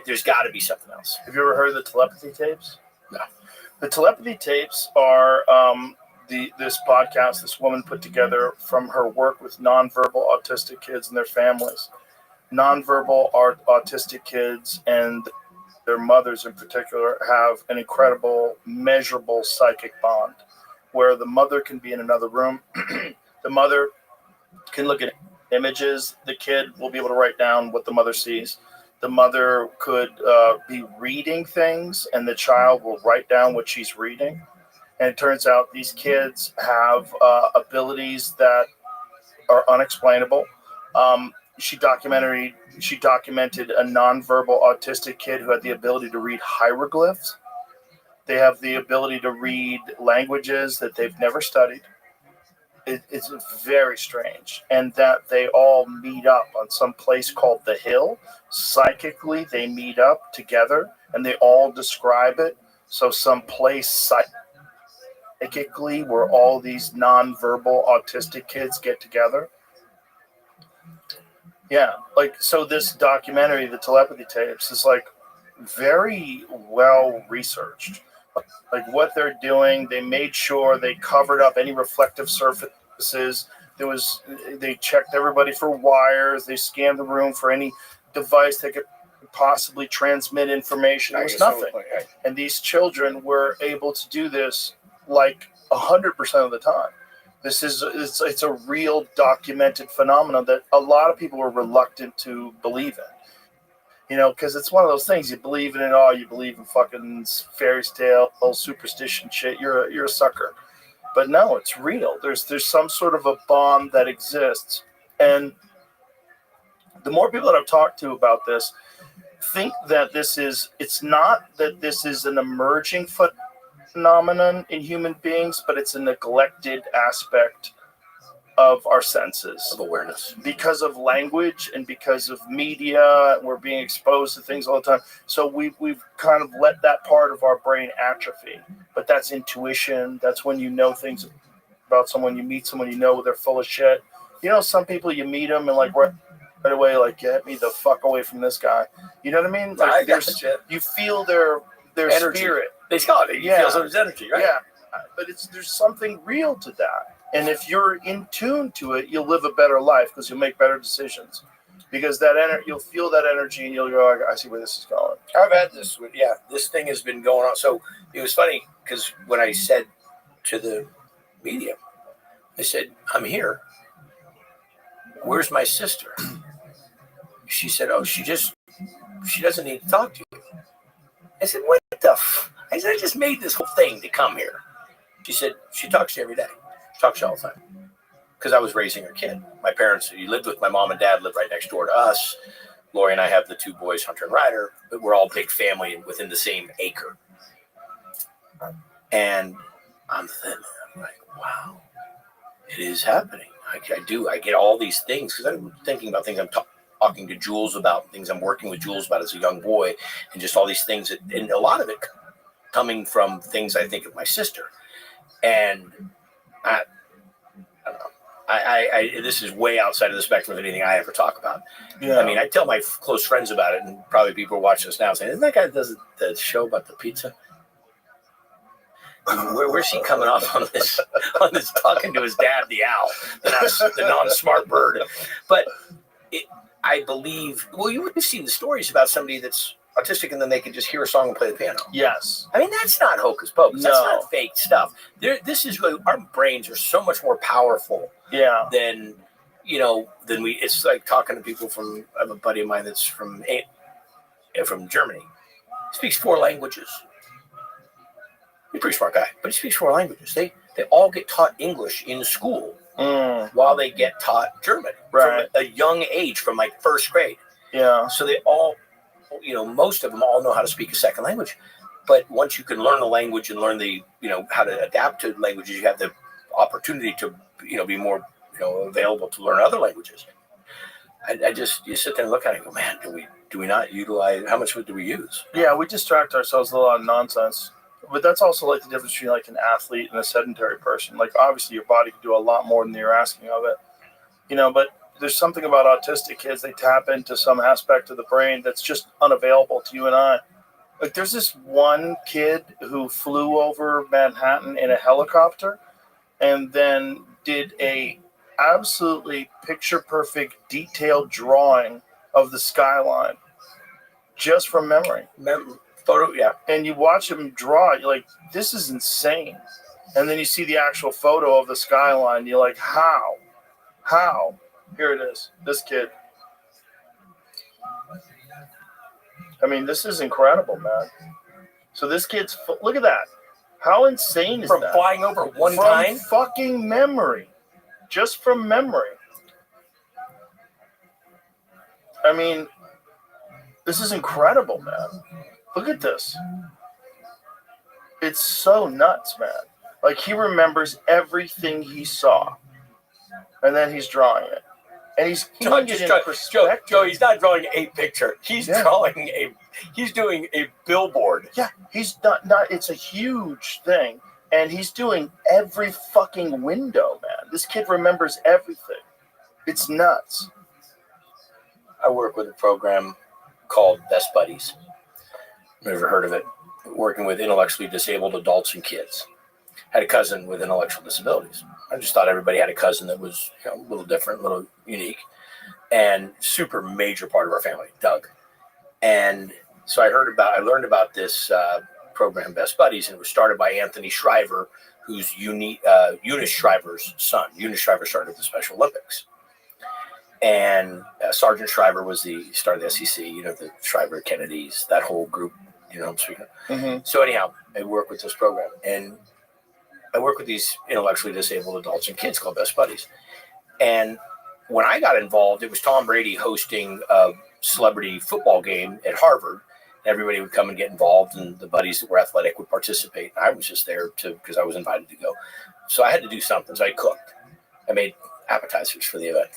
there's got to be something else. Have you ever heard of the telepathy tapes? No. The telepathy tapes are this podcast this woman put together from her work with nonverbal autistic kids and their families. Nonverbal autistic kids and their mothers in particular have an incredible, measurable psychic bond where the mother can be in another room. The mother can look at images. The kid will be able to write down what the mother sees. The mother could be reading things, and the child will write down what she's reading. And it turns out these kids have abilities that are unexplainable. She documented a nonverbal autistic kid who had the ability to read hieroglyphs. They have the ability to read languages that they've never studied. It's very strange. And that they all meet up on some place called The Hill. Psychically, they meet up together, and they all describe it. So some place psychically where all these nonverbal autistic kids get together. Yeah, so this documentary, the telepathy tapes, is very well researched. What they're doing, they made sure they covered up any reflective surfaces. They checked everybody for wires. They scanned the room for any device that could possibly transmit information. There was nothing. And these children were able to do this 100% of the time. It's a real documented phenomenon that a lot of people are reluctant to believe in. Because it's one of those things, you believe in it all, you believe in fucking fairy tale, superstition shit, you're a sucker. But no, it's real. There's some sort of a bond that exists. And the more people that I've talked to about this think that it's not that this is an emerging phenomenon in human beings, but it's a neglected aspect of our senses, of awareness, because of language and because of media. We're being exposed to things all the time, so we've kind of let that part of our brain atrophy. But that's intuition. That's when you know things about someone. You meet someone, they're full of shit. Some people, you meet them and right away, get me the fuck away from this guy. You know what I mean? You feel their energy. Spirit. They got it. You feel someone's energy, right? Yeah, but there's something real to that. And if you're in tune to it, you'll live a better life because you'll make better decisions. Because you'll feel that energy and you'll go, I see where this is going. I've had this. This thing has been going on. So it was funny because when I said to the medium, I said, I'm here. Where's my sister? She said, she doesn't need to talk to you. I said, what the I said, I just made this whole thing to come here. She said, she talks to you every day. She talks to you all the time. Because I was raising her kid. My parents, my mom and dad lived right next door to us. Lori and I have the two boys, Hunter and Ryder, but we're all big family within the same acre. And I'm like, wow, it is happening. I get all these things because I'm thinking about things I'm talking to Jules about, things I'm working with Jules about as a young boy, and just all these things. And a lot of it coming from things I think of my sister. And I don't know. This is way outside of the spectrum of anything I ever talk about. Yeah. I mean, I tell my close friends about it, and probably people are watching this now saying, isn't that guy that does the show about the pizza? Where's he coming off on this talking to his dad, the owl, the non-smart bird? But I believe, you've seen the stories about somebody that's autistic and then they can just hear a song and play the piano. Yes. I mean, that's not hocus pocus. No. That's not fake stuff. This is really, our brains are so much more powerful than we, it's like talking to people I have a buddy of mine that's from Germany. He speaks 4 languages. He's a pretty smart guy, but he speaks 4 languages. They all get taught English in school while they get taught German from a young age, from like 1st grade. Yeah. So they all, most of them all know how to speak a second language. But once you can learn the language and learn the, how to adapt to languages, you have the opportunity to, be more, available to learn other languages. You sit there and look at it and go, man, do we not utilize, how much do we use? Yeah, we distract ourselves a lot on nonsense. But that's also like the difference between like an athlete and a sedentary person. Like obviously your body can do a lot more than you're asking of it, but there's something about autistic kids. They tap into some aspect of the brain that's just unavailable to you and I. Like there's this one kid who flew over Manhattan in a helicopter and then did a absolutely picture perfect detailed drawing of the skyline just from memory. Photo, yeah. And you watch him draw it, you're like, this is insane. And then you see the actual photo of the skyline, you're like, how? Here it is, this kid. I mean, this is incredible, man. So this kid's, look at that. How insane is From that? flying over one from time? Fucking memory. Just from memory. I mean, this is incredible, man. Look at this. It's so nuts, man. Like he remembers everything he saw. And then he's drawing it. And he's doing it in perspective. Joe, he's not drawing a picture. He's he's doing a billboard. Yeah, he's not, it's a huge thing. And he's doing every fucking window, man. This kid remembers everything. It's nuts. I work with a program called Best Buddies. Never heard of it. Working with intellectually disabled adults and kids. Had a cousin with intellectual disabilities. I just thought everybody had a cousin that was a little different, a little unique, and super major part of our family, Doug. And so I learned about this program, Best Buddies, and it was started by Anthony Shriver, who's Eunice Shriver's son. Eunice Shriver started the Special Olympics. And Sergeant Shriver started the SEC, the Shriver Kennedys, that whole group, I'm speaking of. Mm-hmm. So anyhow, I work with this program, and I work with these intellectually disabled adults and kids called Best Buddies. And when I got involved, it was Tom Brady hosting a celebrity football game at Harvard. Everybody would come and get involved, and the buddies that were athletic would participate. I was just there because I was invited to go. So I had to do something. So I cooked. I made appetizers for the event.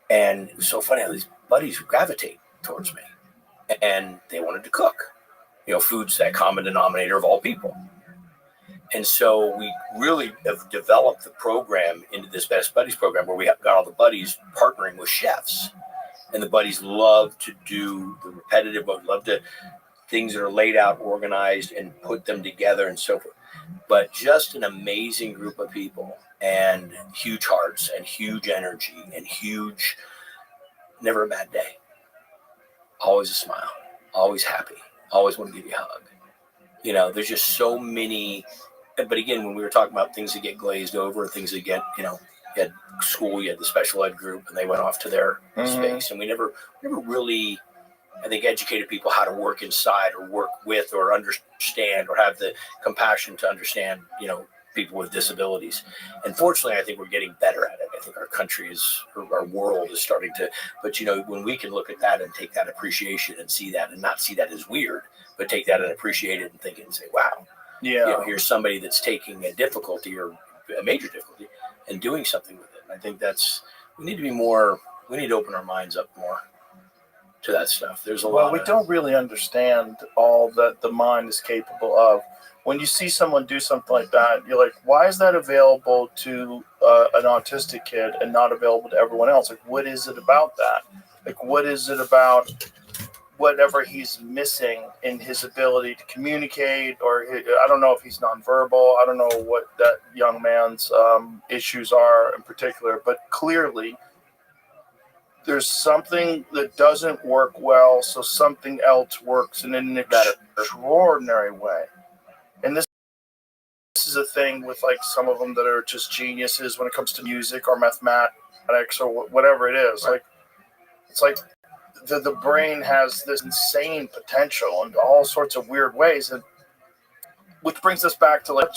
And it was so funny how these buddies would gravitate towards me. And they wanted to cook. Food's that common denominator of all people. And so we really have developed the program into this Best Buddies program where we got all the buddies partnering with chefs. And the buddies love to do the repetitive, but love to things that are laid out, organized, and put them together and so forth. But just an amazing group of people and huge hearts and huge energy and never a bad day. Always a smile, always happy, always want to give you a hug. There's just so many. But again, when we were talking about things that get glazed over, things that get, you had school, you had the special ed group, and they went off to their space. And we never really, I think, educated people how to work inside or work with or understand or have the compassion to understand, people with disabilities. And fortunately, I think we're getting better at it. I think our country our world is starting to, but when we can look at that and take that appreciation and see that and not see that as weird, but take that and appreciate it and think it and say, wow. Yeah. Here's somebody that's taking a difficulty or a major difficulty and doing something with it. And I think we need to open our minds up more to that stuff. There's a lot. Well, we don't really understand all that the mind is capable of. When you see someone do something like that, you're like, why is that available to an autistic kid and not available to everyone else? Like, what is it about that? Like, what is it about whatever he's missing in his ability to communicate, or I don't know if he's nonverbal. I don't know what that young man's issues are in particular, but clearly there's something that doesn't work well, so something else works in an extraordinary way. And this is a thing with like some of them that are just geniuses when it comes to music or mathematics or whatever it is. Like, it's like the brain has this insane potential in all sorts of weird ways, and which brings us back to like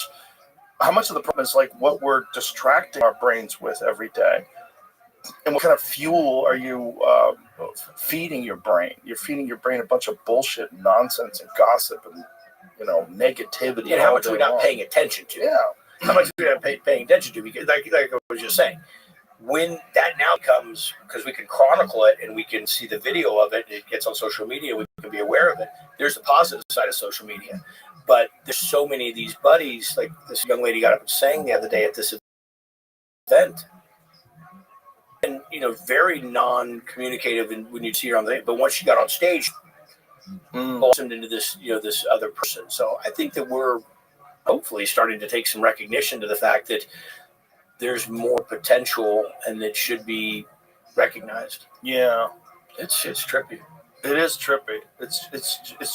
how much of the problem is like what we're distracting our brains with every day, and what kind of fuel are you feeding your brain? You're feeding your brain a bunch of bullshit and nonsense and gossip and negativity. And how much are we not paying attention to? Yeah, how much are we not paying attention to? Because like I was just saying, when that now comes, because we can chronicle it and we can see the video of it, it gets on social media, we can be aware of it. There's the positive side of social media. But there's so many of these buddies, like this young lady got up and sang the other day at this event. And, very non-communicative when you see her on the, but once she got on stage, blossomed into this, this other person. So I think that we're hopefully starting to take some recognition to the fact that there's more potential and it should be recognized. Yeah. It's trippy. It is trippy. It's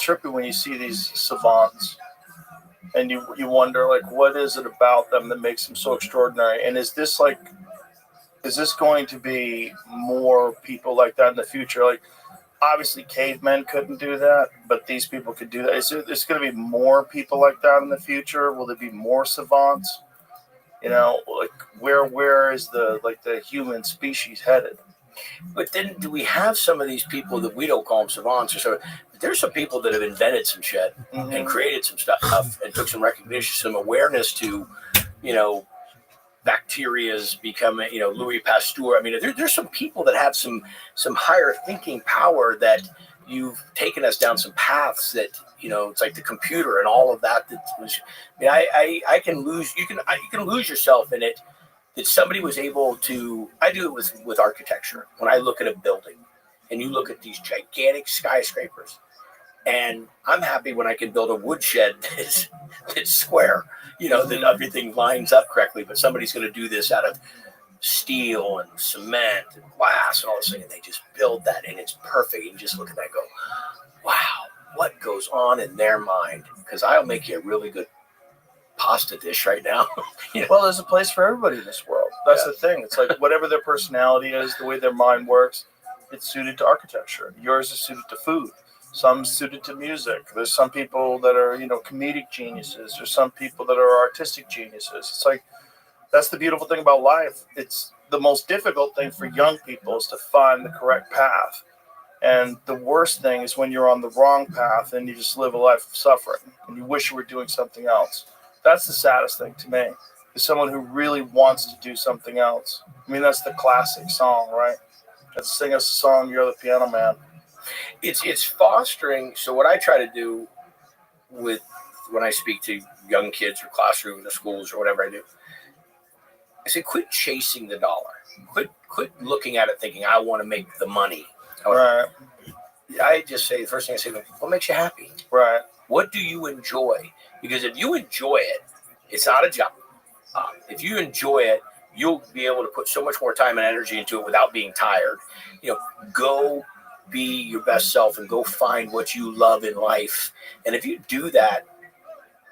trippy when you see these savants and you wonder, like, what is it about them that makes them so extraordinary? And is this going to be more people like that in the future? Like, obviously cavemen couldn't do that, but these people could do that. Is going to be more people like that in the future? Will there be more savants? Like where is the human species headed? But then do we have some of these people that we don't call them savants or so? There's some people that have invented some shit and created some stuff and took some recognition, some awareness to, bacteria's becoming, Louis Pasteur. I mean, there's some people that have some higher thinking power that you've taken us down some paths that, it's like the computer and all of that. That was, I can lose. You can lose yourself in it. That somebody was able to. I do it with architecture. When I look at a building, and you look at these gigantic skyscrapers, and I'm happy when I can build a woodshed that's square. That everything lines up correctly. But somebody's going to do this out of steel and cement and glass and all this thing, and they just build that, and it's perfect. And you just look at that and go, wow, what goes on in their mind? Because I'll make you a really good pasta dish right now. Well, there's a place for everybody in this world. That's the thing. It's like whatever their personality is, the way their mind works, it's suited to architecture. Yours is suited to food. Some suited to music. There's some people that are, comedic geniuses. There's some people that are artistic geniuses. It's like, that's the beautiful thing about life. It's the most difficult thing for young people is to find the correct path. And the worst thing is when you're on the wrong path and you just live a life of suffering and you wish you were doing something else. That's the saddest thing to me, is someone who really wants to do something else. I mean, that's the classic song, right? Let's sing us a song, You're the Piano Man. It's fostering. So what I try to do when I speak to young kids or classrooms or schools or whatever I do, I say, quit chasing the dollar. Quit looking at it thinking, I want to make the money. Right. I just say, the first thing I say, what makes you happy? Right. What do you enjoy? Because if you enjoy it, it's not a job. If you enjoy it, you'll be able to put so much more time and energy into it without being tired. Go be your best self and go find what you love in life. And if you do that,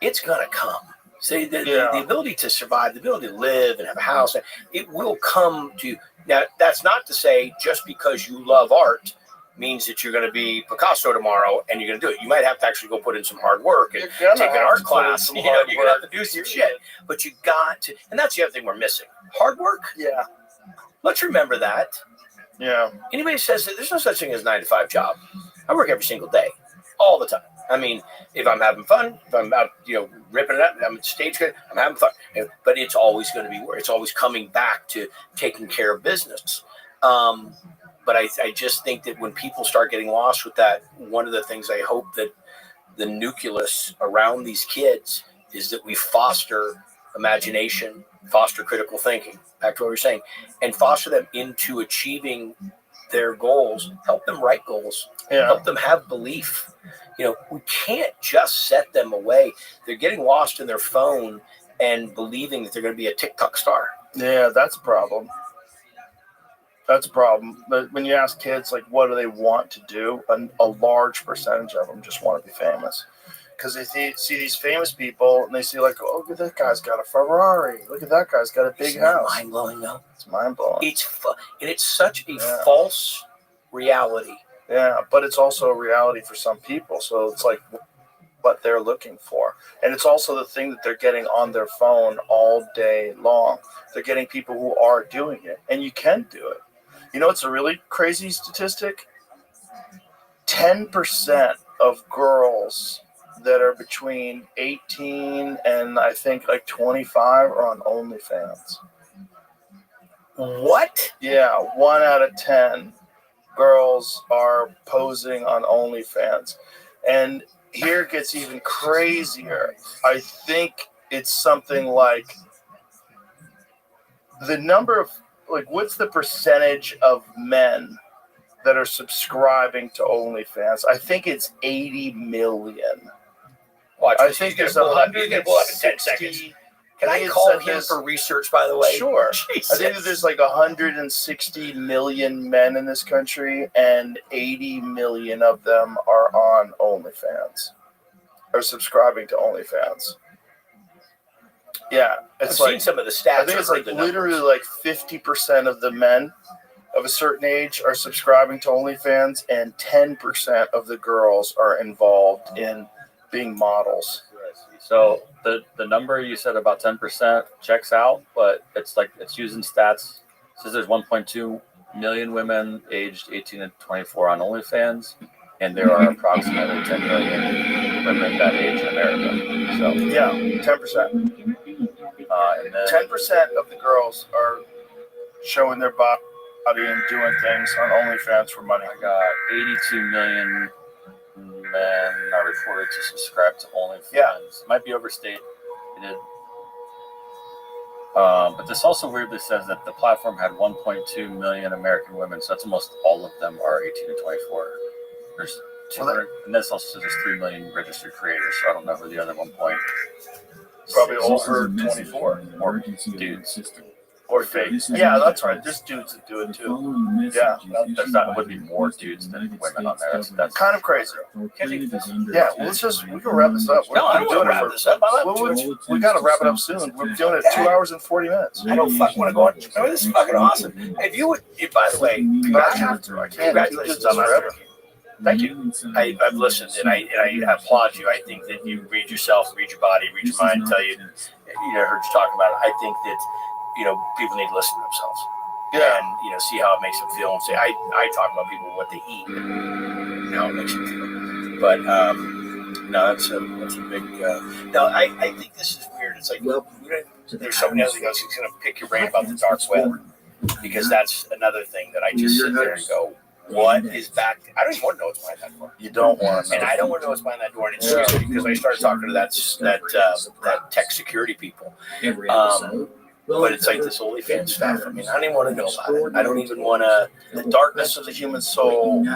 it's going to come. See, the ability to survive, the ability to live and have a house, it will come to you. Now, that's not to say just because you love art means that you're going to be Picasso tomorrow and you're going to do it. You might have to actually go put in some hard work and take an art class. You're going to have to do some shit. But you got to, and that's the other thing we're missing. Hard work? Yeah. Let's remember that. Yeah. Anybody says that there's no such thing as a 9-to-5 job. I work every single day, all the time. I mean, if I'm having fun, if I'm out, ripping it up, I'm at stage, I'm having fun. But it's always going to be work. It's always coming back to taking care of business. But I just think that when people start getting lost with that, one of the things I hope that the nucleus around these kids is that we foster imagination, foster critical thinking, back to what we were saying, and foster them into achieving their goals, help them write goals, help them have belief. We can't just set them away. They're getting lost in their phone and believing that they're going to be a TikTok star. Yeah, that's a problem. That's a problem. But when you ask kids, like, what do they want to do? A large percentage of them just want to be famous. Because they see these famous people and they see, like, oh, look at that guy's got a Ferrari. Look at that guy's got a big house. Mind-blowing, though. It's mind-blowing. And it's such a false reality. Yeah, but it's also a reality for some people. So it's like what they're looking for. And it's also the thing that they're getting on their phone all day long. They're getting people who are doing it. And you can do it. It's a really crazy statistic. 10% of girls that are between 18 and I think like 25 are on OnlyFans. What? Yeah, 1 out of 10 girls are posing on OnlyFans. And here it gets even crazier. I think it's something like the number of, like, what's the percentage of men that are subscribing to OnlyFans? I think it's 80 million. Watch, I think there's pull up in 10 seconds. 160. Can I call him for research, by the way? Sure. Jesus. I think that there's like 160 million men in this country, and 80 million of them are on OnlyFans, or subscribing to OnlyFans. Yeah, it's I've like seen some of the stats. I think it's like literally like 50% of the men of a certain age are subscribing to OnlyFans, and 10% of the girls are involved in being models. So the number you said about 10% checks out, but it's using stats. It says there's 1.2 million women aged 18 to 24 on OnlyFans, and there are approximately 10 million women that age in America. So yeah, 10%. And then 10% of the girls are showing their body and doing things on OnlyFans for money. I got 82 million men are reported to subscribe to OnlyFans. Yeah. It might be overstated. But this also weirdly says that the platform had 1.2 million American women, so that's almost all of them are 18 to 24. There's 200, and this also says there's 3 million registered creators, so I don't know who the other 1 point. Probably over 24. Or dudes. Or fake. Yeah, that's right. There's dudes that do it too. Yeah. There's not, it would be more dudes than women on there. That's Kind of crazy. Yeah, well, we can wrap this up. No, I don't want to wrap this up. We got to wrap it up soon. We're doing it 2 hours and 40 minutes. I don't fucking want to go on. I mean, this is fucking awesome. If you would, by the way, I can't. congratulations on forever. Thank you. I've listened and I applaud you. I think that you read yourself, read your body, read your mind, tell you, I heard you talking about it. I think that, people need to listen to themselves. Yeah. And, see how it makes them feel. And say, I talk about people, what they eat, and how it makes them feel. But, no, that's a big, no, I think this is weird. It's like, there's so many other guys who's going to pick your brain about the dark web, because that's another thing that I just sit there and go, what is back? I don't even want to know what's behind that door. You don't want to know. And I don't want to know what's behind that door. And it's scary because I started talking to that tech security people. But it's like this OnlyFans stuff. I mean, I don't even want to know about it. I don't even want to. The darkness of the human soul,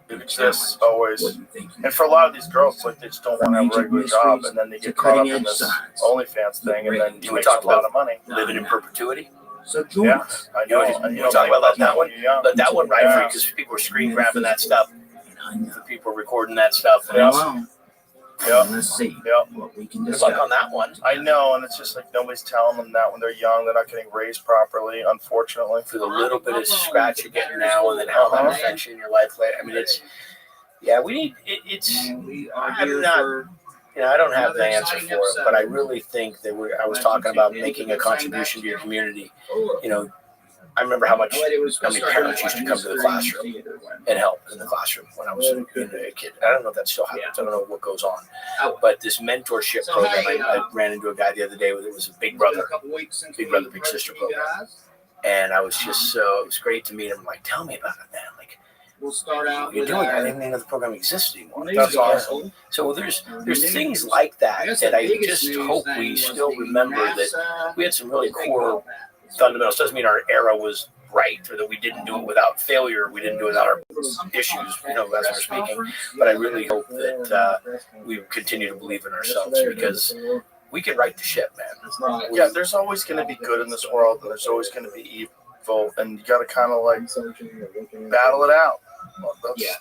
it exists always. And for a lot of these girls, it's like they just don't want to have a regular job, and then they get caught up in this OnlyFans thing, and then you make a lot of money. Living in perpetuity. Yeah, I know. You want to talk about that one? Let that one ride free, because people are screen grabbing that stuff. People are recording that stuff. Yeah. Let's see what we can Good decide. luck on that one. I know, and it's just like nobody's telling them that when they're young, they're not getting raised properly, unfortunately. For the little bit of scratch you're getting now, and then how that affects you in your life later. I mean, we need, I'm not, I don't have the answer for it, but I really think that I was talking about making a contribution to your community. I remember how many parents used to come to the classroom and help in the classroom when I was a kid. I don't know if that still happens. I don't know what goes on. But this mentorship program, I ran into a guy the other day with, it was a Big Brother, Big Sister program. And I was just it was great to meet him. I'm like, tell me about it, man. Like, We'll start out. you're doing. I didn't even know the program exists anymore. That's awesome. So there's things like that I just hope we still remember that we had some really core fundamentals. Doesn't mean our era was right, or that we didn't do it without failure. We didn't do it without our issues, as we're speaking. But I really hope that we continue to believe in ourselves, because we can right the ship, man. Yeah, there's always going to be good in this world, and there's always going to be evil, and you got to kind of like battle it out.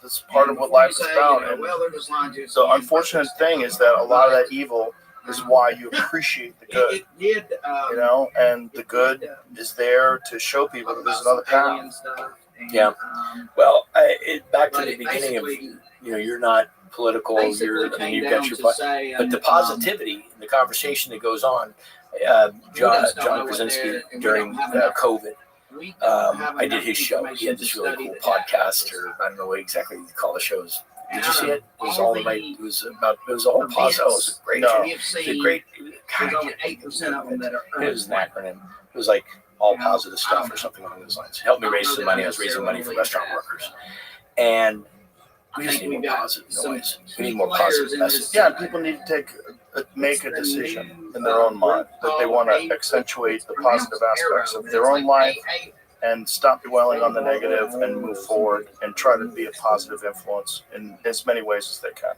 That's part of what life is about. And the unfortunate thing is that a lot of that evil is why you appreciate the good, and the good is there to show people that there's another path. Yeah. Well, back to the beginning of, you're not political, you've got your, but the positivity, the conversation that goes on, John Krasinski during COVID, I did his show. He had this really cool podcast, or I don't know what exactly you call the shows. Did you see it? It was all the right. It was a whole positive. It was a great. It was a great. There's only 8% of them that are. It was an acronym. It was like all positive stuff or something along those lines. Helped me raise some money. I was raising money for restaurant workers, and We I just think need we've more got positive some noise. We key need more players positive in message. this. Yeah, people need to make a decision in their own mind that they want to accentuate the positive aspects of their own life and stop dwelling on the negative and move forward and try to be a positive influence in as many ways as they can.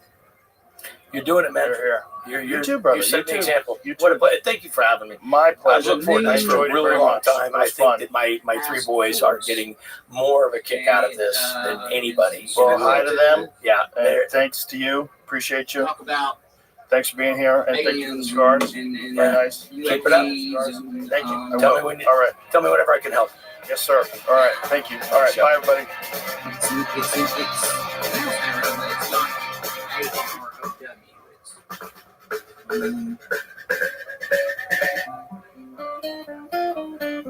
You're doing it, man. Here. You're You too, brother. You're setting the You too. example. You What too. a pleasure. Thank you for having me. My I've pleasure. looked forward to I this enjoyed for a it really very long much. time. It I was think fun. that my three boys are getting more of a kick out of this than anybody. Well, hi to them. Yeah, And thanks to you. Appreciate you. Talk about Thanks for being here. And thank you for the scars. Very nice. Keep it up. Thank you. I Tell will. me when you- All right. Tell me whenever I can help. Yes, sir. All right. Thank you. All right. Bye, everybody. It's not AROW.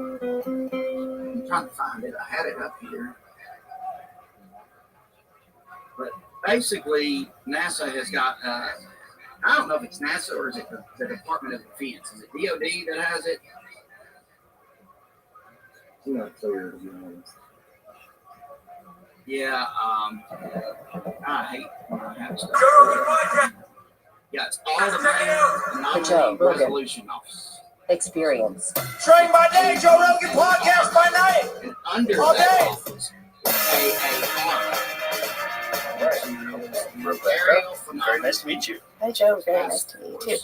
I'm trying to find it. I had it up here. But basically, NASA has got, I don't know if it's NASA or is it the Department of Defense? Is it DOD that has it? It's not clear, to be honest. Yeah, I hate when I have stuff. Yeah, it's all the main Joe anomaly Rogan. resolution office. Experience. Train by day, Joe Rogan podcast by night. And under All that day. office, AAR. Very nice to meet you. Hi, Joe. Very nice to meet you too.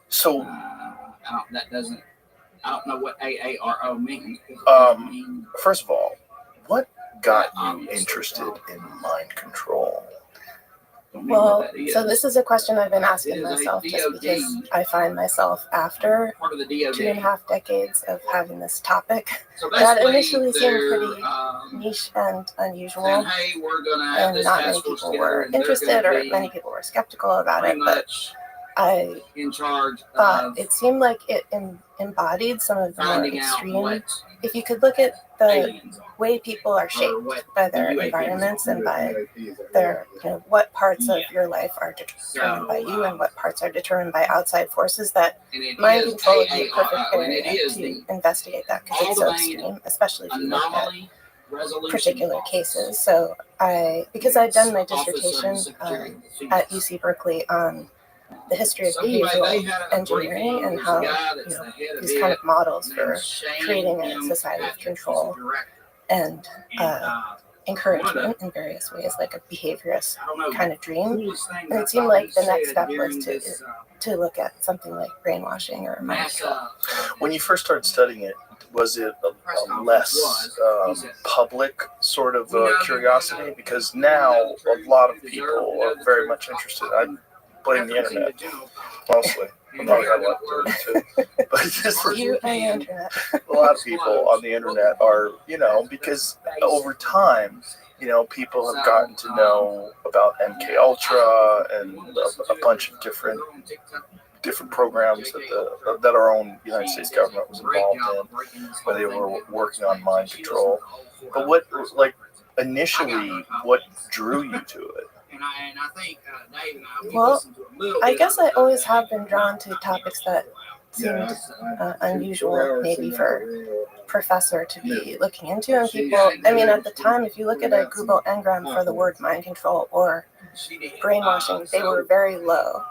So, I don't know what AARO means. first of all, what got you interested in mind control? Well, so this is a question I've been asking myself just because I find myself after part of the DOD. 2.5 decades of having this topic So that basically, initially seemed they're, pretty niche and unusual, saying, hey, we're gonna have and this not many task force people together, were and they're interested gonna or be many people were skeptical about it, pretty but much I in charge thought of it seemed like it embodied some of the more finding out extreme. what If you could look at the aliens are. way people are Or shaped what by their UAPs environments and by UAPs are- their, what parts of Yeah. your life are determined by you So, and what parts are determined by outside forces, that and it mind is control would be a AARO, perfect and it area is to the investigate that because all it's the so main extreme, especially if you look at anomaly resolution particular office. cases. So because I'd done my Office of the dissertation Secretary of Defense. at UC Berkeley on the history of So anyway, they behavioral had a engineering briefing. and There's how a guy that's the head of these it, kind of models named for Shane creating a M. society of Patrick. He's the control director. and And, encouragement in various ways, like a behaviorist I don't know, kind of dream, coolest thing and that I it seemed thought like he the next said step during was to this, look at something like brainwashing or mind control. NASA When you first started studying it, was it press a conference less was, he said, public sort of "We know that curiosity? we know Because that we know now the truth, a lot we of deserve people to know are the very truth." much interested. I blame the Referencing internet general public. mostly. I And probably here have a lot to do with it too. But just You and the internet. a lot of people on the internet are, because over time, people have gotten to know about MK Ultra and a bunch of different programs that our own United States government was involved in, where they were working on mind control. But what initially drew you to it? And I think Dave and I, we Well, listened to a little I bit guess of I it. always have been drawn to topics that Yeah, seemed unusual, maybe for a professor to be looking into. And people, at the time, if you look at a Google Ngram for the word mind control or She did. brainwashing, they were very low,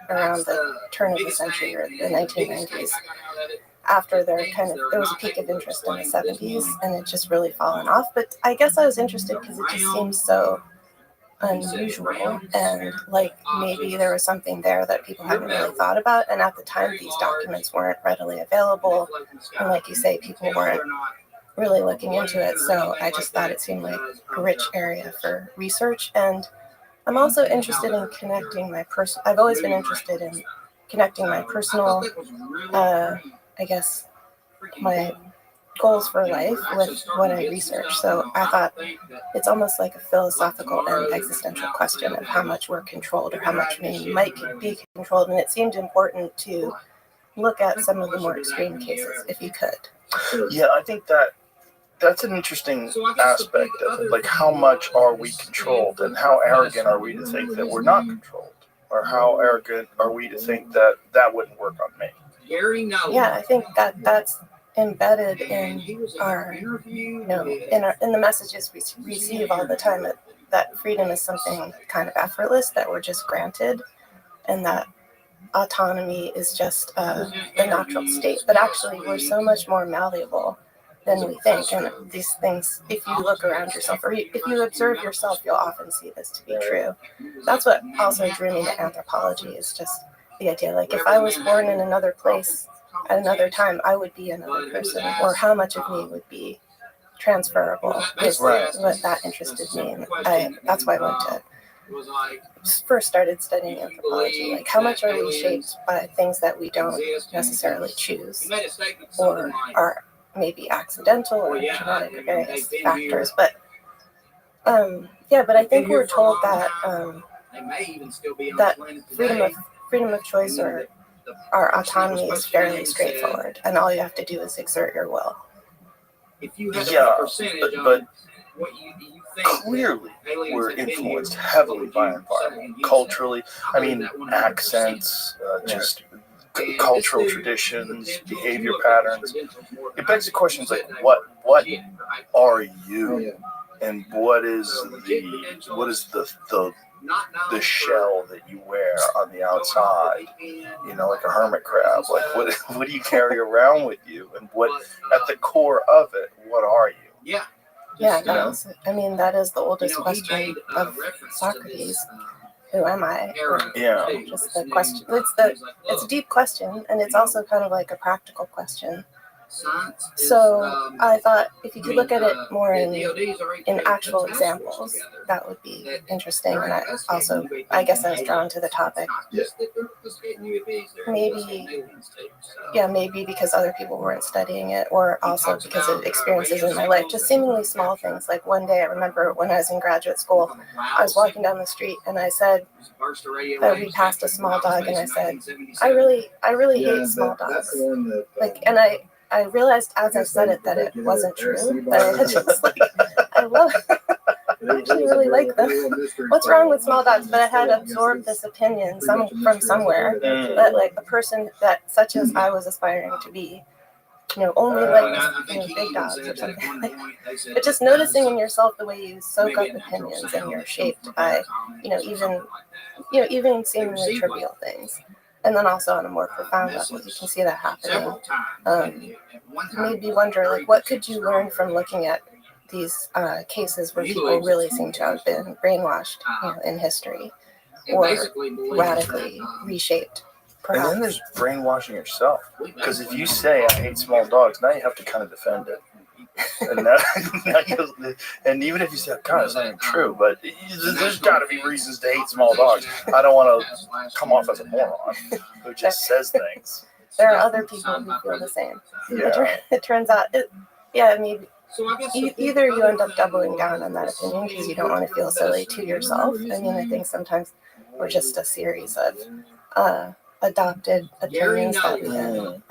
around the turn of the biggest century or thing, the and the biggest 1990s. thing I got out of it, After their there was a peak of interest in the 70s, and it just really fallen off. But I guess I was interested because it just seems so unusual, and like maybe there was something there that people hadn't really thought about. And at the time, these documents weren't readily available, and like you say, people weren't really looking into it. So I just thought it seemed like a rich area for research. And I'm also interested in connecting my I've always been interested in connecting my personal, I guess, my goals for life with what I research. So I thought it's almost like a philosophical and existential question of how much we're controlled or how much we might be controlled. And it seemed important to look at some of the more extreme cases, if you could. Yeah, I think that's an interesting aspect of it. Like, how much are we controlled, and how arrogant are we to think that we're not controlled? Or how arrogant are we to think that wouldn't work on me? Gary knows. Yeah, I think that's embedded in our, you know, in the messages we receive all the time that freedom is something kind of effortless, that we're just granted, and that autonomy is just the natural state. But actually, we're so much more malleable than we think. And these things, if you look around yourself, or if you observe yourself, you'll often see this to be true. That's what also drew me to anthropology, is just the idea, like, if I was born in another place at another time, I would be another person, or how much of me would be transferable, is what that interested me in. That's why I went to first started studying anthropology. Like, how much are we shaped by things that we don't necessarily choose, or are maybe accidental or genetic or various factors. But but I think we're told that that freedom of choice, or our autonomy, is fairly straightforward, and all you have to do is exert your will. Yeah, but clearly we're influenced heavily by environment, culturally. I mean, accents, just cultural traditions, behavior patterns. It begs the questions like, what are you, and what is the shell that you wear on the outside? You know, like a hermit crab. Like, what do you carry around with you, and what at the core of it, what are you? Yeah, that is the oldest question of Socrates. Who am I? Yeah. Just the question. It's a deep question, and it's also kind of like a practical question. So I thought if you could look at it more in actual examples, that would be interesting. And I guess I was drawn to the topic. Maybe because other people weren't studying it, or also because of experiences in my life, just seemingly small things. Like one day, I remember when I was in graduate school, I was walking down the street and I said, we passed a small dog, and I said, I really hate small dogs. Like, and I realized as I said it that it wasn't true, but I had just I actually really like them. What's wrong with small dogs? But I had absorbed this opinion from somewhere that, like, a person that, such as I was aspiring to be, only liked big dogs or something. But just noticing in yourself the way you soak up opinions, and you're shaped by, even seemingly trivial things. And then also on a more profound level, you can see that happening. Made me wonder, like, what could you learn from looking at these cases where people really seem to have been brainwashed, in history, or radically reshaped, perhaps. And then there's brainwashing yourself, because if you say I hate small dogs, now you have to kind of defend it. And even if you say, God, it's not even true, but there's got to be reasons to hate small dogs. I don't want to come off as a moron who just says things. There are other people who feel the same. Yeah. It turns out, maybe either you end up doubling down on that opinion because you don't want to feel silly to yourself. I mean, I think sometimes we're just a series of adopted opinions that we then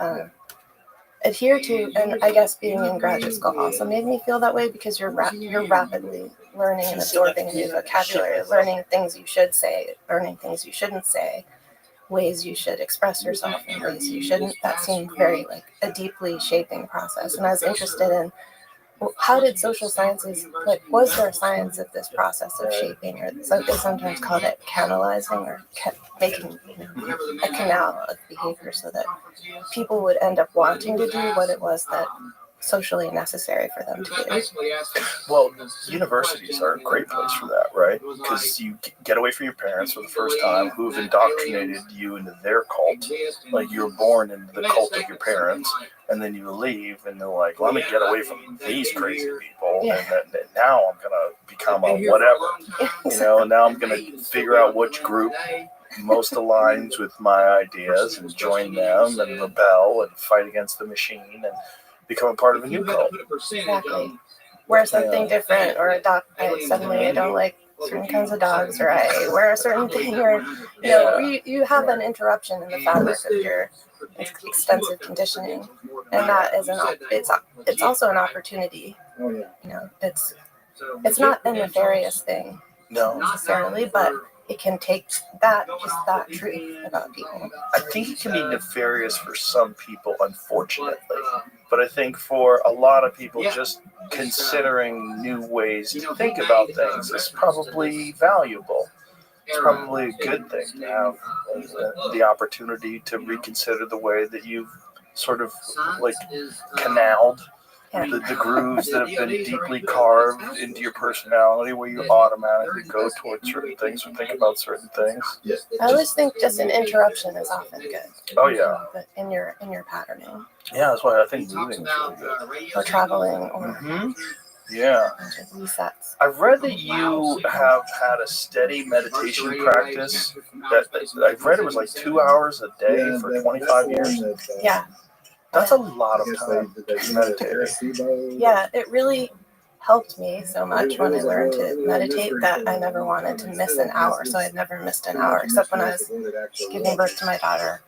adhere to. And I guess being in graduate school also made me feel that way, because you're rapidly learning and absorbing new vocabulary, learning things you should say, learning things you shouldn't say, ways you should express yourself and ways you shouldn't. That seemed very like a deeply shaping process. And I was interested in, how did social sciences, like, was there a science of this process of shaping, or they sometimes called it canalizing, or making a canal of behavior so that people would end up wanting to do what it was that socially necessary for them to do. Well, universities are a great place for that, right? Because you get away from your parents for the first time, who have indoctrinated you into their cult. Like, you're born into the cult of your parents, and then you leave, and they're like, let me get away from these crazy people, and now I'm going to become a whatever. Now I'm going to figure out which group most aligns with my ideas and join them and rebel and fight against the machine and become a part of a new cult. Exactly. Wear something different, or adopt. Suddenly I don't like certain kinds of dogs, or I wear a certain thing, or you have an interruption in the fabric of your extensive conditioning, and that is it's also an opportunity. It's not a nefarious thing necessarily, but it can take that truth about people. I think it can be nefarious for some people, unfortunately. But I think for a lot of people, Yeah. just considering new ways to think about things is probably valuable. It's probably a good thing to have the opportunity to reconsider the way that you've sort of like canaled the grooves that have been deeply carved into your personality, where you automatically go towards certain things or think about certain things. I always think just an interruption is often good. Oh yeah, But in your patterning, yeah. That's why I think moving is really good. or traveling, or Yeah. just resets. I've read that you have had a steady meditation practice. I've read it was like 2 hours a day for 25 years. Yeah. That's a lot of time to meditate. Yeah, it really helped me so much when I learned to meditate that I never wanted to miss an hour. So I'd never missed an hour, except when I was giving birth to my daughter,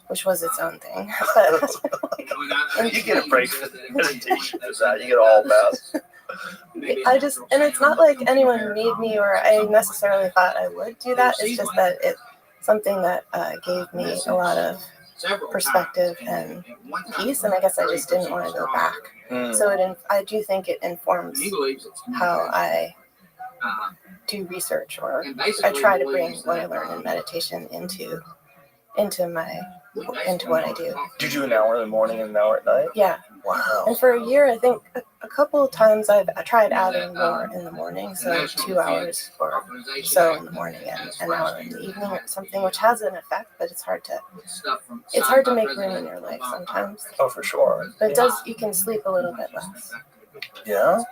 which was its own thing. But You get a break for meditation for that. You get all best. and it's not like anyone made me or I necessarily thought I would do that. It's just that it's something that gave me a lot of perspective and peace, and I guess I just didn't want to go back. So I do think it informs how I do research, or I try to bring what I learn in meditation into what I do. Do you do an hour in the morning and an hour at night? Yeah. Wow. And for a year, I think a couple of times I tried adding more in the morning, so 2 hours or so in the morning and an hour in the evening or something, which has an effect, but it's hard to make room in your life sometimes. Oh, for sure. But you can sleep a little bit less. Yeah?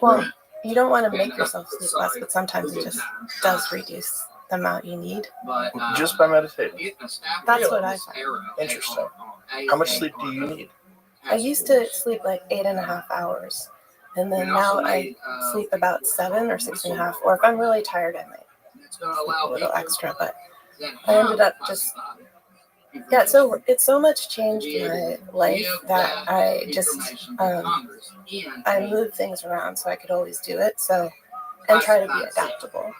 Well, you don't want to make yourself sleep less, but sometimes it just does reduce the amount you need. Just by meditating? That's what I find. Interesting. How much sleep do you need? I used to sleep like 8.5 hours, and then now I sleep about 7 or 6.5, or if I'm really tired, I might sleep a little extra, but I ended up just, so it's so much changed my life that I just, I move things around so I could always do it, and try to be adaptable.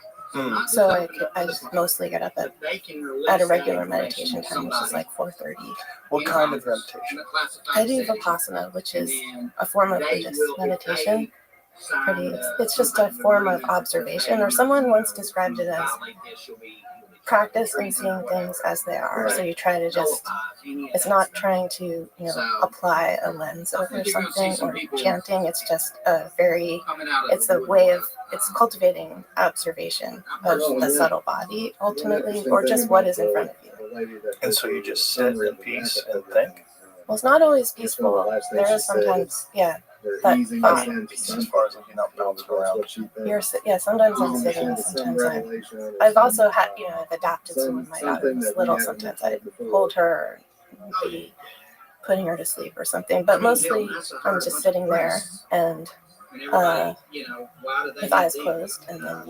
So I just mostly get up at a regular meditation time, which is like 4:30. What kind of meditation? I do Vipassana, which is a form of Buddhist meditation. It's just a form of observation, or someone once described it as practice and seeing things as they are. So you try to it's not trying to, apply a lens over something or chanting. It's just it's cultivating observation of the subtle body ultimately, or just what is in front of you. And so you just sit in peace and think? Well, it's not always peaceful. There is sometimes, but As far as you're not bouncing around. Sometimes I'm sitting, sometimes I've also had, I've adapted to when my daughter was little. Sometimes I hold her, be putting her to sleep or something, but mostly I'm just sitting there and with eyes closed, and then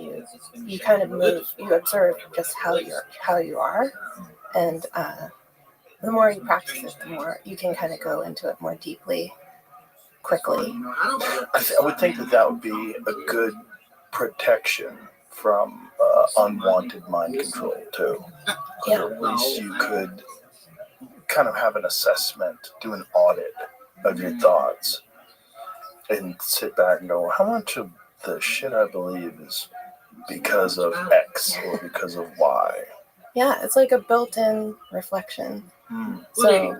you kind of move, you observe just how you are, and the more you practice it, the more you can kind of go into it more deeply, quickly. I would think that would be a good protection from unwanted mind control too. Yeah. At least you could kind of have an assessment, do an audit of your thoughts, and sit back and go, how much of the shit I believe is because of X or because of Y? Yeah, it's like a built-in reflection. So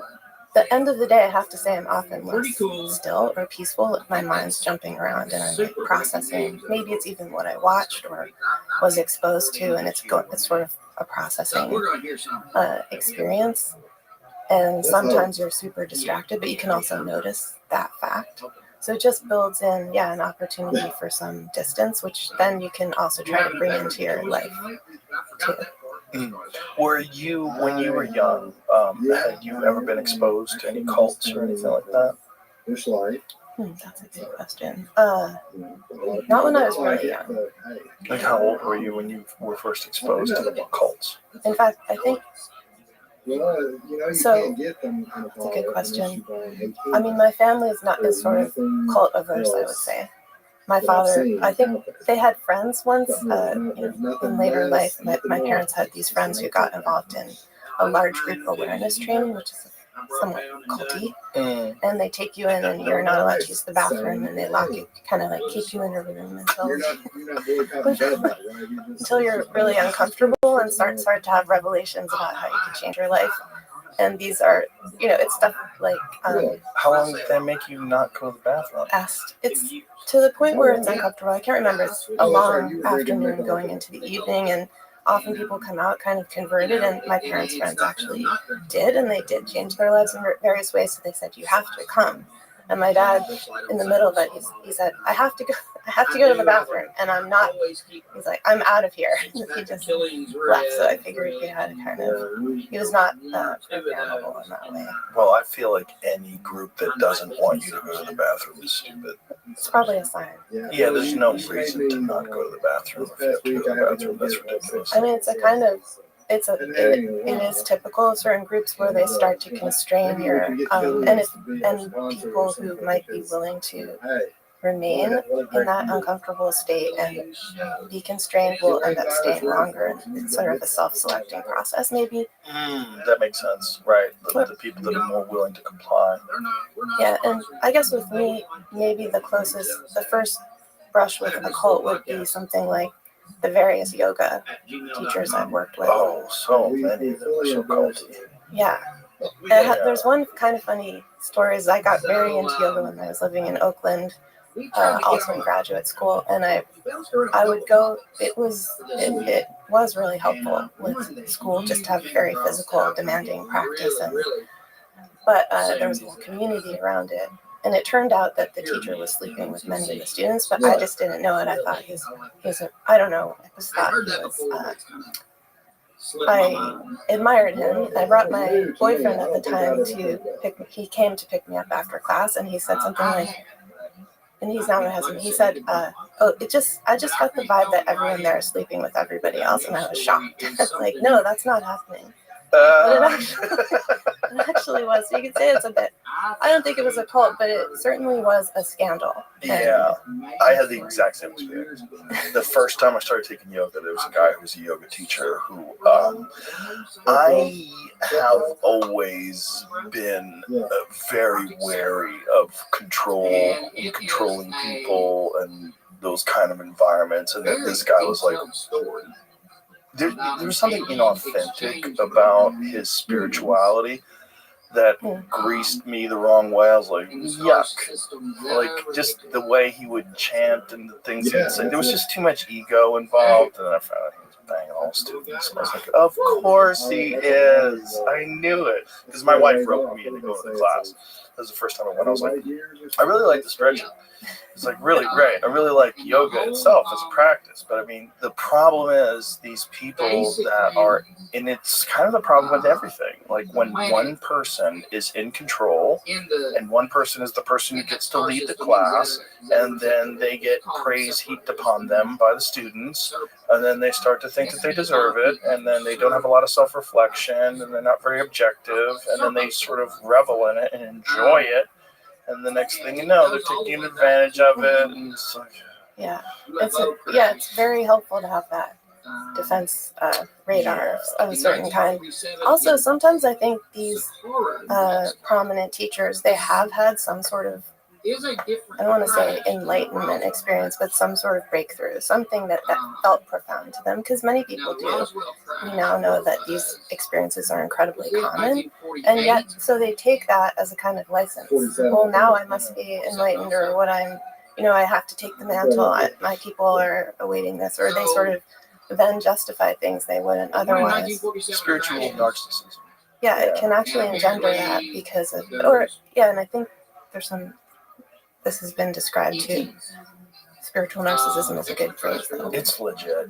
the end of the day, I have to say I'm often less still or peaceful if my mind's jumping around and I'm like processing. Maybe it's even what I watched or was exposed to, and it's sort of a processing experience. And sometimes you're super distracted, but you can also notice that fact. So it just builds in, an opportunity for some distance, which then you can also try to bring into your life too. Were you, when you were young, had you ever been exposed to any cults or anything like that? That's a good question. Not when I was really young. Like, how old were you when you were first exposed to cults? In fact, I think. So, that's a good question. I mean, my family is sort of cult averse, I would say. My father, I think they had friends once, in later life. My parents had these friends who got involved in a large group awareness training, which is somewhat culty, and they take you in, and you're not allowed to use the bathroom, and they lock you, kind of like keep you in a room until you're really uncomfortable and start to have revelations about how you can change your life. And these are, it's stuff like how long did they make you not go to the bathroom? It's to the point where it's uncomfortable. I can't remember. It's a long afternoon going into the evening, and often people come out kind of converted, and my parents' friends actually did, and they did change their lives in various ways. So they said, you have to come. And my dad, in the middle of it, he said, I have to go to the bathroom, and I'm not. He's like, I'm out of here. He just left. So I figured he had he was not programmable in that way. Well, I feel like any group that doesn't want you to go to the bathroom is stupid. It's probably a sign. Yeah, there's no reason to not go to the bathroom if you have to go to the bathroom. That's ridiculous. I mean, it is typical of certain groups where they start to constrain your and people who might be willing to remain in that uncomfortable state and be constrained will end up staying longer. It's sort of a self-selecting process, maybe. That makes sense, right? The people that are more willing to comply. Yeah, and I guess with me, maybe the first brush with a cult would be something like the various yoga teachers I've worked with. Oh, so many that were so culty. Yeah. There's one kind of funny story is I got very into yoga when I was living in Oakland, also in graduate school, and I would go. It was really helpful with school, just to have very physical, demanding practice, but there was a whole community around it. And it turned out that the teacher was sleeping with many of the students, but I just didn't know it. I thought I don't know. I just thought he was. I admired him. I brought my boyfriend at the time he came to pick me up after class, and he said something like, and he's now my husband. He said, I just got the vibe that everyone there is sleeping with everybody else, and I was shocked. Like, no, that's not happening. But it actually was. So you could say it's a bit. I don't think it was a cult, but it certainly was a scandal. Yeah, I had the exact same experience. The first time I started taking yoga, there was a guy who was a yoga teacher who I have always been very wary of control and controlling people and those kind of environments. And then this guy was like, there was something inauthentic about his spirituality that greased me the wrong way. I was like, yuck. Like, just the way he would chant and the things he would say. There was just too much ego involved. And then I found out he was banging all students. And I was like, of course he is. I knew it. Because my wife roped me into going to the class. That was the first time I went. I was like, I really like the stretching. It's like really great. I really like yoga itself as a practice. But I mean, the problem is these people that are, and it's kind of the problem with everything. Like when one person is in control and one person is the person who gets to lead the class, and then they get praise heaped upon them by the students, and then they start to think that they deserve it, and then they don't have a lot of self-reflection, and they're not very objective, and then they sort of revel in it and enjoy it. And the next thing you know, they're taking advantage of it, and it's like, it's very helpful to have that defense radar of a certain kind. Also, sometimes I think these prominent teachers, they have had some sort of, I don't want to say enlightenment experience, but some sort of breakthrough, something that felt profound to them, because many people do. We now know that these experiences are incredibly common, and yet, so they take that as a kind of license. Well, now I must be enlightened, or what I have to take the mantle. My people are awaiting this, or they sort of then justify things they wouldn't otherwise. spiritual narcissism. Yeah, it can actually engender that because of, and I think there's some. This has been described too. Spiritual narcissism is a good phrase, though. It's legit.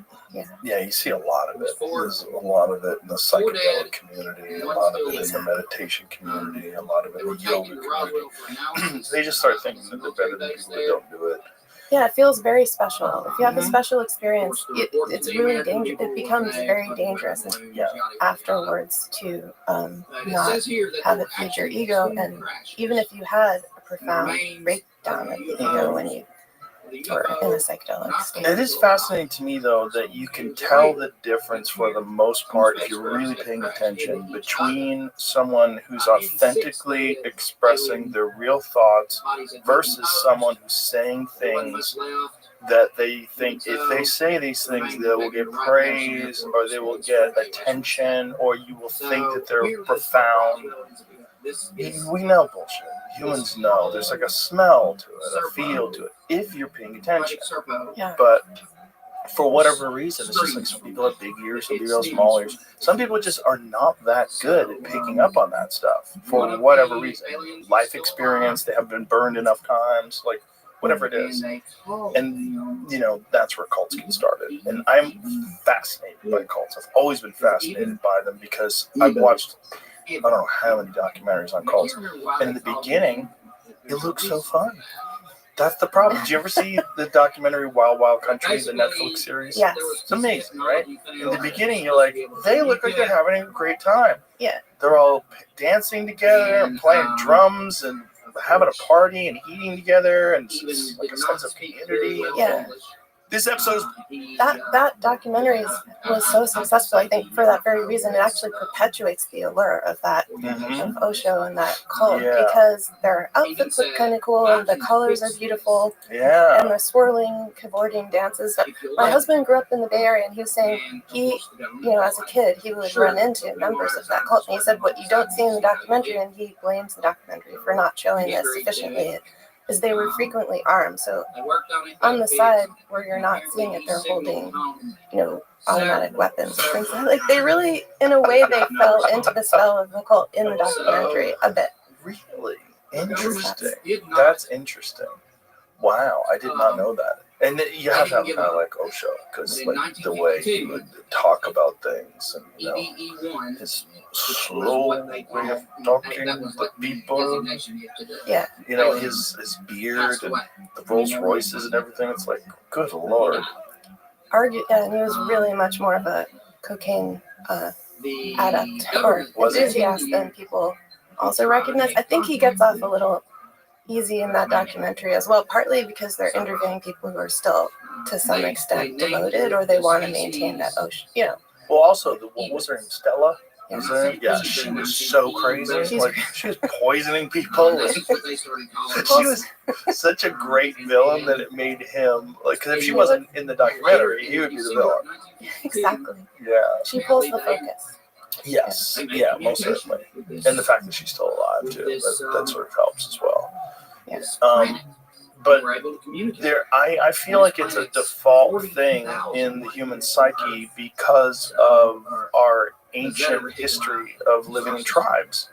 Yeah, you see a lot of it. There's a lot of it in the psychedelic community, a lot of it in the meditation community, a lot of it in the yoga community. They just start thinking that they're better than people that don't do it. Yeah, it feels very special. If you have a special experience, it's really dangerous. It becomes very dangerous afterwards to not have it feed your ego. And even if you had a profound breakdown of the ego when you or in a psychedelic state. It is fascinating to me, though, that you can tell the difference for the most part, if you're really paying attention, between someone who's authentically expressing their real thoughts versus someone who's saying things that they think if they say these things, they will get praise or they will get attention or you will think that they're profound. We know bullshit. Humans know. There's like a smell to it, a feel to it, if you're paying attention. Yeah. But for whatever reason, it's just like some people have big ears, some people have small ears. Some people just are not that good at picking up on that stuff for whatever reason. Life experience, they have been burned enough times, like whatever it is. And, you know, that's where cults get started. And I'm fascinated by cults. I've always been fascinated by them because I've watched I don't know how many documentaries on cults. And in the beginning, it looks so fun. That's the problem. Did you ever see the documentary Wild Wild Country, the Netflix series? Yes. It's amazing, right? In the beginning, you're like, they look like they're having a great time. Yeah. They're all dancing together and playing drums and having a party and eating together and it's like a sense of community. Yeah. This episode That documentary was so successful, I think, for that very reason. It actually perpetuates the allure of that, of Osho and that cult, because their outfits look kind of cool and the colors are beautiful. Yeah. And the swirling, cavorting dances. My husband grew up in the Bay Area, and he was saying he, you know, as a kid, he would run into members of that cult. And he said, what you don't see in the documentary, and he blames the documentary for not showing this sufficiently, is they were frequently armed. So on the side where you're not seeing it, they're holding, you know, automatic weapons and things like they really, in a way, they fell into the spell of the cult in the documentary a bit. Really? Interesting. That's interesting. Wow, I did not know that. And you have to have kind of like Osho, because like the way he would talk about things and, you know, his slow way of talking to people. Yeah. You know, his beard and the Rolls Royces and everything. It's like, good Lord. And he was really much more of a cocaine adept or enthusiast than people also recognize. I think he gets off a little easy in that documentary as well, partly because they're interviewing people who are still to some extent devoted or they want to maintain that Osho, you know. Well, also, what was her name? Stella? Yeah, she was so crazy. Like, she was poisoning people. And she was such a great villain that it made him, like, because if she wasn't in the documentary, he would be the villain. Exactly. Yeah. She pulls the focus. Yes. Yeah, most certainly. And the fact that she's still alive, too. That sort of helps as well. Yes. But I feel like it's a default thing in the human psyche because of our ancient history of living in tribes.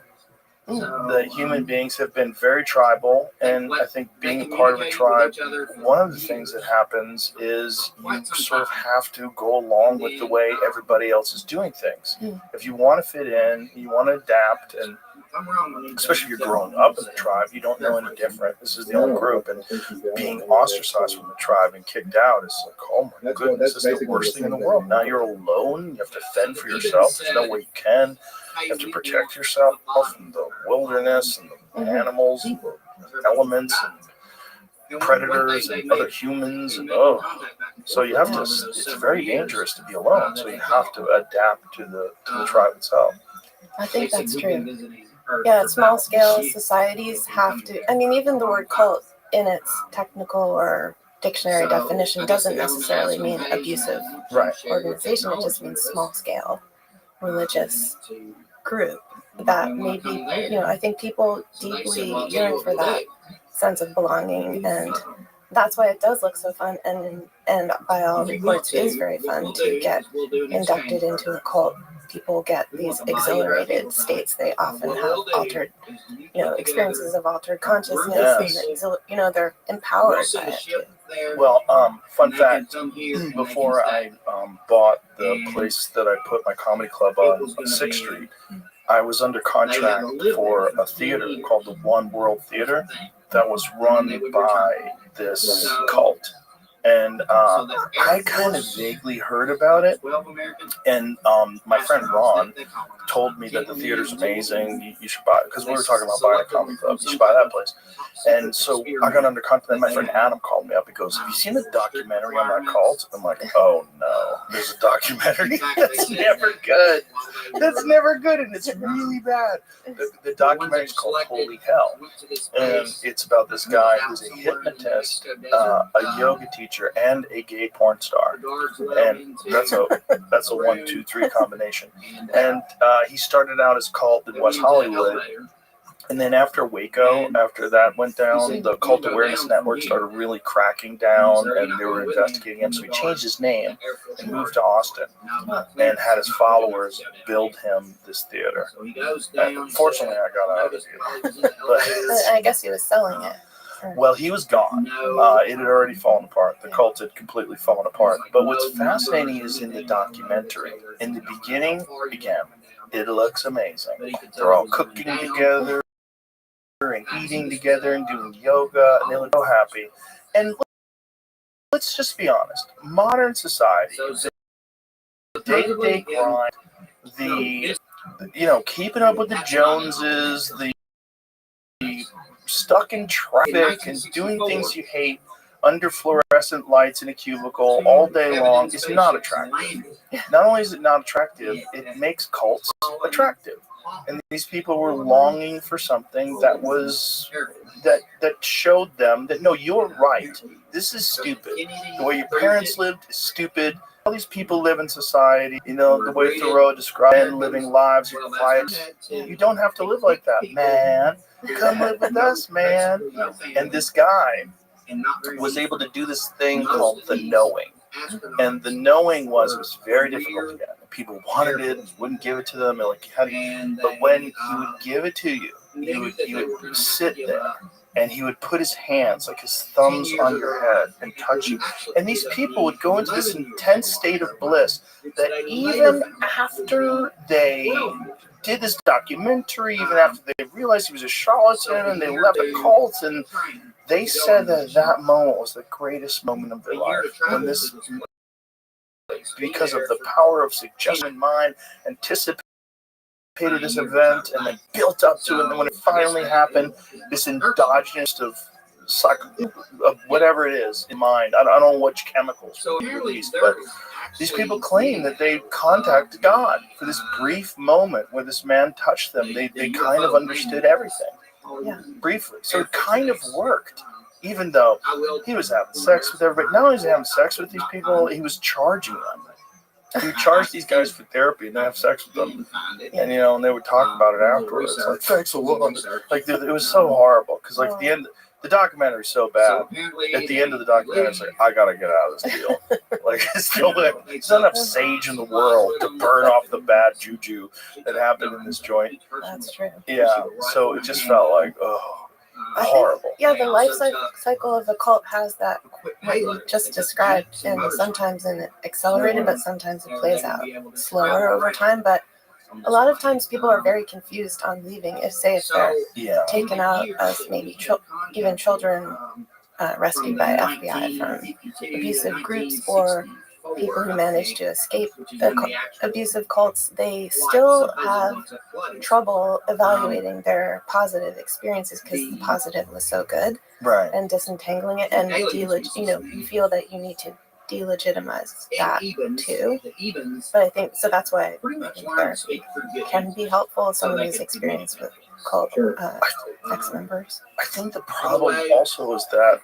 The human beings have been very tribal, and I think being a part of a tribe, one of the things that happens is you sort of have to go along with the way everybody else is doing things. If you want to fit in, you want to adapt, and especially if you're growing up in the tribe, you don't know any different. This is the only group, and being ostracized from the tribe and kicked out is like, oh my goodness, this is the worst thing in the world. Now you're alone. You have to fend for yourself. There's no way you can. You have to protect yourself from the wilderness and the animals and the elements and predators and other humans. And so you have to. It's very dangerous to be alone. So you have to adapt to the tribe itself. I think that's true. Yeah, small scale societies have to. I mean, even the word cult in its technical or dictionary definition doesn't necessarily mean abusive organization. It just means small scale religious group that maybe, you know, I think people deeply yearn for that sense of belonging, and that's why it does look so fun, and by all reports is very fun to get inducted into a cult. People get these exhilarated states. They often have altered, you know, experiences of altered consciousness, and you know, they're empowered by it too. Well, fun fact, before I bought the place that I put my comedy club on 6th Street, I was under contract for a theater called the One World Theater that was run by this cult. And I kind of vaguely heard about it. And my friend Ron told me that the theater's amazing. You should buy it. Because we were talking about buying a comic book. You should buy that place. And so I got under contract. And my friend Adam called me up. He goes, have you seen the documentary on that cult? I'm like, oh no, there's a documentary. That's never good. That's never good. And it's really bad. The documentary is called Holy Hell. And it's about this guy who's a hypnotist, a yoga teacher, and a gay porn star. And that's a 1, 2, 3 combination. And he started out as cult in West Hollywood. And then after Waco, after that went down, the Cult Awareness Network started really cracking down, and they were investigating him. So he changed his name and moved to Austin and had his followers build him this theater. And unfortunately, I got out of the theater. But I guess he was selling it. Well, he was gone. It had already fallen apart. The cult had completely fallen apart. But what's fascinating is in the documentary, in the beginning, again, it looks amazing. They're all cooking together and eating together and doing yoga, and they look so happy. And let's just be honest. Modern society, the day-to-day grind, keeping up with the Joneses, the stuck in traffic and doing things you hate under fluorescent lights in a cubicle all day long is not attractive. Not only is it not attractive, it makes cults attractive. And these people were longing for something that was that showed them that no, you're right. This is stupid. The way your parents lived is stupid. All these people live in society, the way Thoreau described living lives of quiet. You don't have to live like that, man. Come live with us, man. And this guy was able to do this thing called the knowing. And the knowing was very difficult to get. People wanted it, wouldn't give it to them. But when he would give it to you, he would sit there and he would put his hands, like his thumbs, on your head and touch you. And these people would go into this intense state of bliss that even after they did this documentary, even after they realized he was a charlatan and they left the cult, and they said that moment was the greatest moment of their life. When this, because of the power of suggestion in mind, anticipated this event and then built up to it, and then when it finally happened, this endogenous of whatever it is in mind. I don't know which chemicals were released, but these people claim that they contacted God for this brief moment where this man touched them. They kind of understood everything. Yeah, briefly. So it kind of worked, even though he was having sex with everybody. Not only was he having sex with these people, he was charging them. He would charge these guys for therapy and then have sex with them. And, and they would talk about it afterwards. Like, thanks a lot. Like, it was so horrible. Because, like, the documentary's so bad. At the end of the documentary, it's like, I gotta get out of this deal. Like, there's not enough sage in the world to burn off the bad juju that happened in this joint. That's true. Yeah, so it just felt like, horrible. The life cycle of a cult has that, what you just described, and sometimes accelerated, but sometimes it plays out slower over time. But a lot of times people are very confused on leaving. If they're taken out as maybe even children rescued by FBI from abusive groups, or people who manage to escape abusive cults, they still have trouble evaluating their positive experiences because the positive was so good, right? And disentangling it, and you feel that you need to delegitimize that too. But I think so. That's why I think therapy can be helpful. Some of these experiences with cult ex-members. I think the problem also is that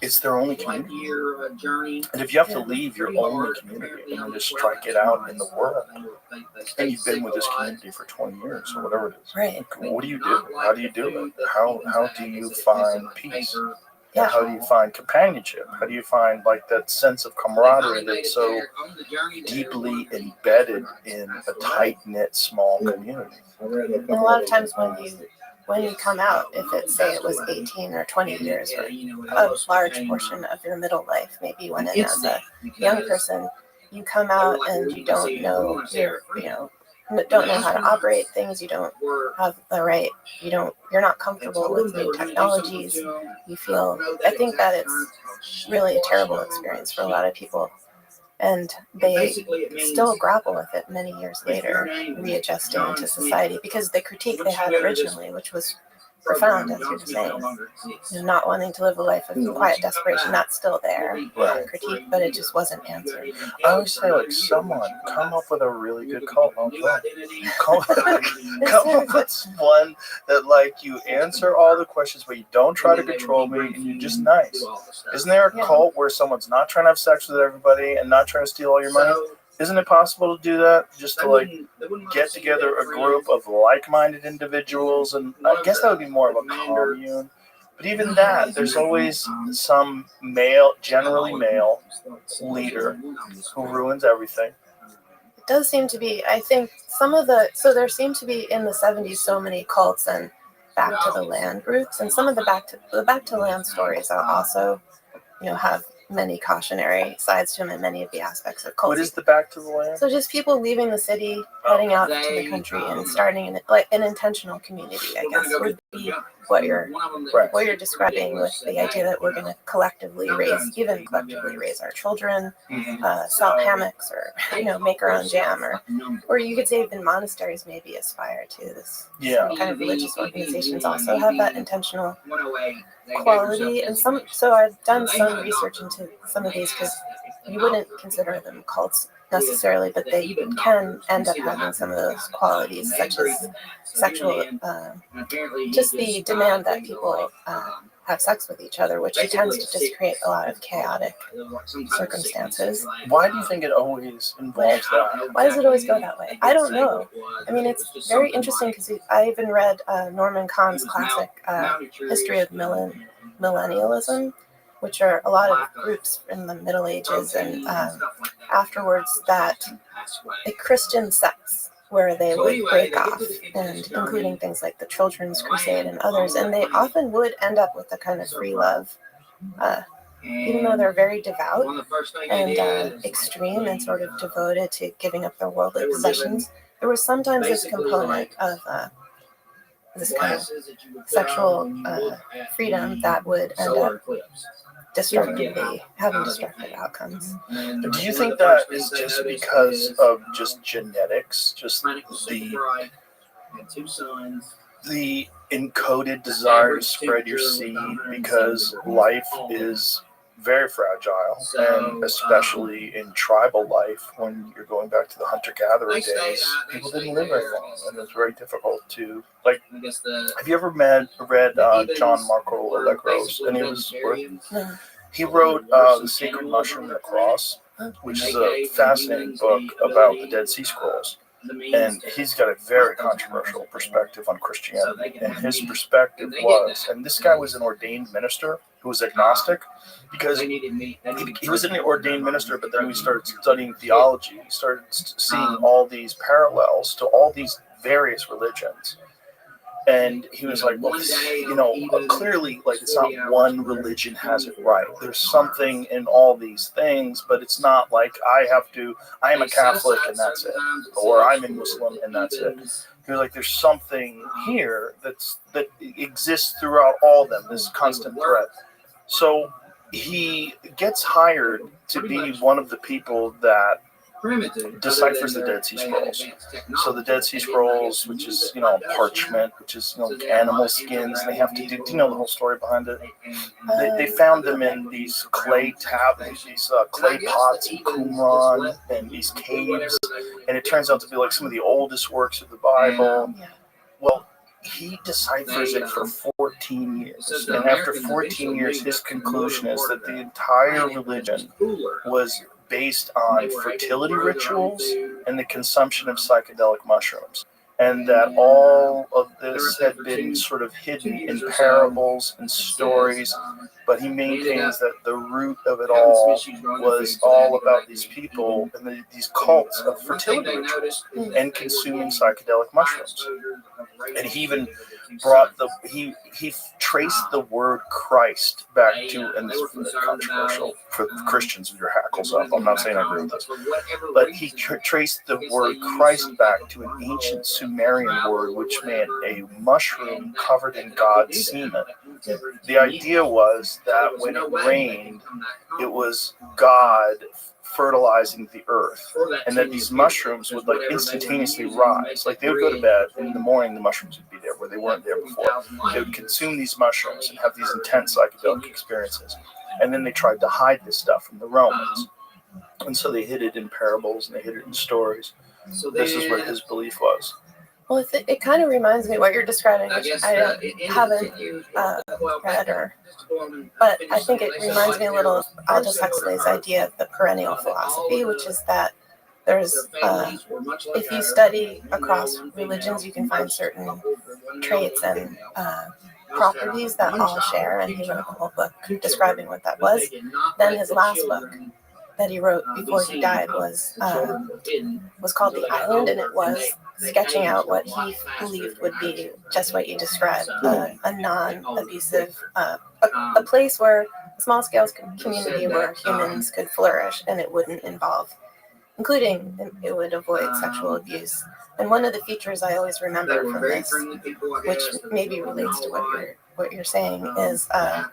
it's their only community. And if you have to leave your only community and just strike it out in the world, and you've been with this community for 20 years or whatever it is, right? What do you do? How do you do it? How do you find peace? Yeah. How do you find companionship? How do you find that sense of camaraderie that's so deeply embedded in a tight-knit small community? And a lot of times when you come out, if it's, say it was 18 or 20 years or a large portion of your middle life, maybe you went in as a young person, you come out and you don't know don't know how to operate things. You don't have the right. You're not comfortable with new technologies. You feel. I think that it's really a terrible experience for a lot of people, and they still grapple with it many years later, readjusting to society, because the critique they had originally, which was profound, as you were saying, not wanting to live a life of quiet desperation, that's still there, critique, but it just wasn't answered. I always say, like, someone come up with a really good cult. Come up with one that, like, you answer all the questions, but you don't try to control me, and you're just nice. Isn't there a cult where someone's not trying to have sex with everybody and not trying to steal all your money? Isn't it possible to do that? Just to, like, get together a group of like-minded individuals, and I guess that would be more of a commune. But even that, there's always some male, generally male, leader who ruins everything. It does seem to be, I think, so there seemed to be in the 70s so many cults and back to the land groups, and some of the back to land stories are also, have many cautionary sides to them in many of the aspects of cults. What is the back to the land? So just people leaving the city, heading out to the country, and starting an intentional community, I guess, would be what you're describing, with the idea that we're going to collectively raise our children, sell hammocks, or make our own jam, or you could say even monasteries maybe aspire to this. Yeah. Some kind of religious organizations also have that intentional quality, and so I've done some research into some of these, because you wouldn't consider them cults necessarily, but they can end up having some of those qualities, such as sexual, just the demand that people have sex with each other, which tends to just create a lot of chaotic circumstances. Why do you think it always involves that? Why does it always go that way? I don't know. I mean, it's very interesting, because I even read Norman Kahn's classic History of Millennialism, which are a lot of groups in the Middle Ages and afterwards, that a Christian sects where they would break off, and including things like the Children's Crusade and others, and they often would end up with a kind of free love, even though they're very devout and extreme and sort of devoted to giving up their worldly possessions. There was sometimes this component of this kind of sexual freedom that would end up having destructive outcomes. Do you think that is just because of just genetics, just the encoded desire to spread your seed, because life is very fragile, and especially in tribal life, when you're going back to the hunter-gatherer days, people didn't live very long, and it was very difficult to, like, have you ever read John Marco Allegro's, any of his work? He wrote The Sacred Mushroom and the Cross, which is a fascinating book about the Dead Sea Scrolls. And he's got a very controversial perspective on Christianity. And his perspective was, and this guy was an ordained minister who was agnostic, because he was an ordained minister, but then we started studying theology. He started seeing all these parallels to all these various religions. And he was like, well, clearly, like, it's not one religion has it right. There's something in all these things, but it's not like I am a Catholic and that's it, or I'm a Muslim and that's it. He was like, there's something here that exists throughout all of them, this constant thread. So he gets hired to be one of the people that deciphers the Dead Sea Scrolls. So the Dead Sea Scrolls, which is, parchment, which is, animal skins, and they have to do you know the whole story behind it? They found them in these clay clay pots in Qumran, and these caves, and it turns out to be like some of the oldest works of the Bible. Well, he deciphers it for 14 years, and after 14 years, his conclusion is that the entire religion was based on fertility rituals and the consumption of psychedelic mushrooms, and that all of this had been sort of hidden in parables and stories, but he maintains that the root of it all was all about these people and these cults of fertility rituals and consuming psychedelic mushrooms. And he even brought he traced the word Christ back to, and this is controversial for Christians if your hackles up. I'm not saying I agree with this, but he traced the word Christ back to an ancient Sumerian word which meant a mushroom covered in God's semen. The idea was that when it rained, it was God fertilizing the earth, and that these mushrooms would like instantaneously rise. Like they would go to bed, and in the morning the mushrooms would be there where they weren't there before. They would consume these mushrooms and have these intense psychedelic experiences. And then they tried to hide this stuff from the Romans. And so they hid it in parables and they hid it in stories. This is what his belief was. Well, it kind of reminds me what you're describing, which I haven't read, but I think it reminds me a little of Aldous Huxley's idea of the perennial philosophy, which is that there's, if you study across religions, you can find certain traits and properties that all share, and he wrote a whole book describing what that was. Then his last book that he wrote before he died was called The Island, and it was sketching out what he believed would be just what you described, a non-abusive, a place where a small-scale community where humans could flourish, and it wouldn't involve, including it would avoid sexual abuse. And one of the features I always remember from this, which maybe relates to what you're saying, is that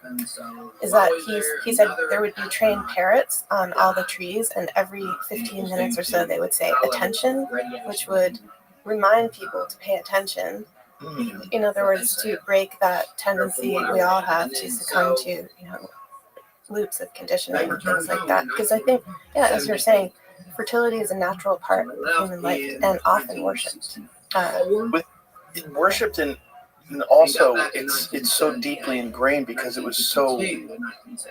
he said there would be trained parrots on all the trees, and every 15 minutes or so they would say attention, which would remind people to pay attention. In other words, to break that tendency we all have to succumb to, loops of conditioning and things like that. Because I think, as you're saying, fertility is a natural part of human life and often worshipped. Worshipped and also it's so deeply ingrained because it was so important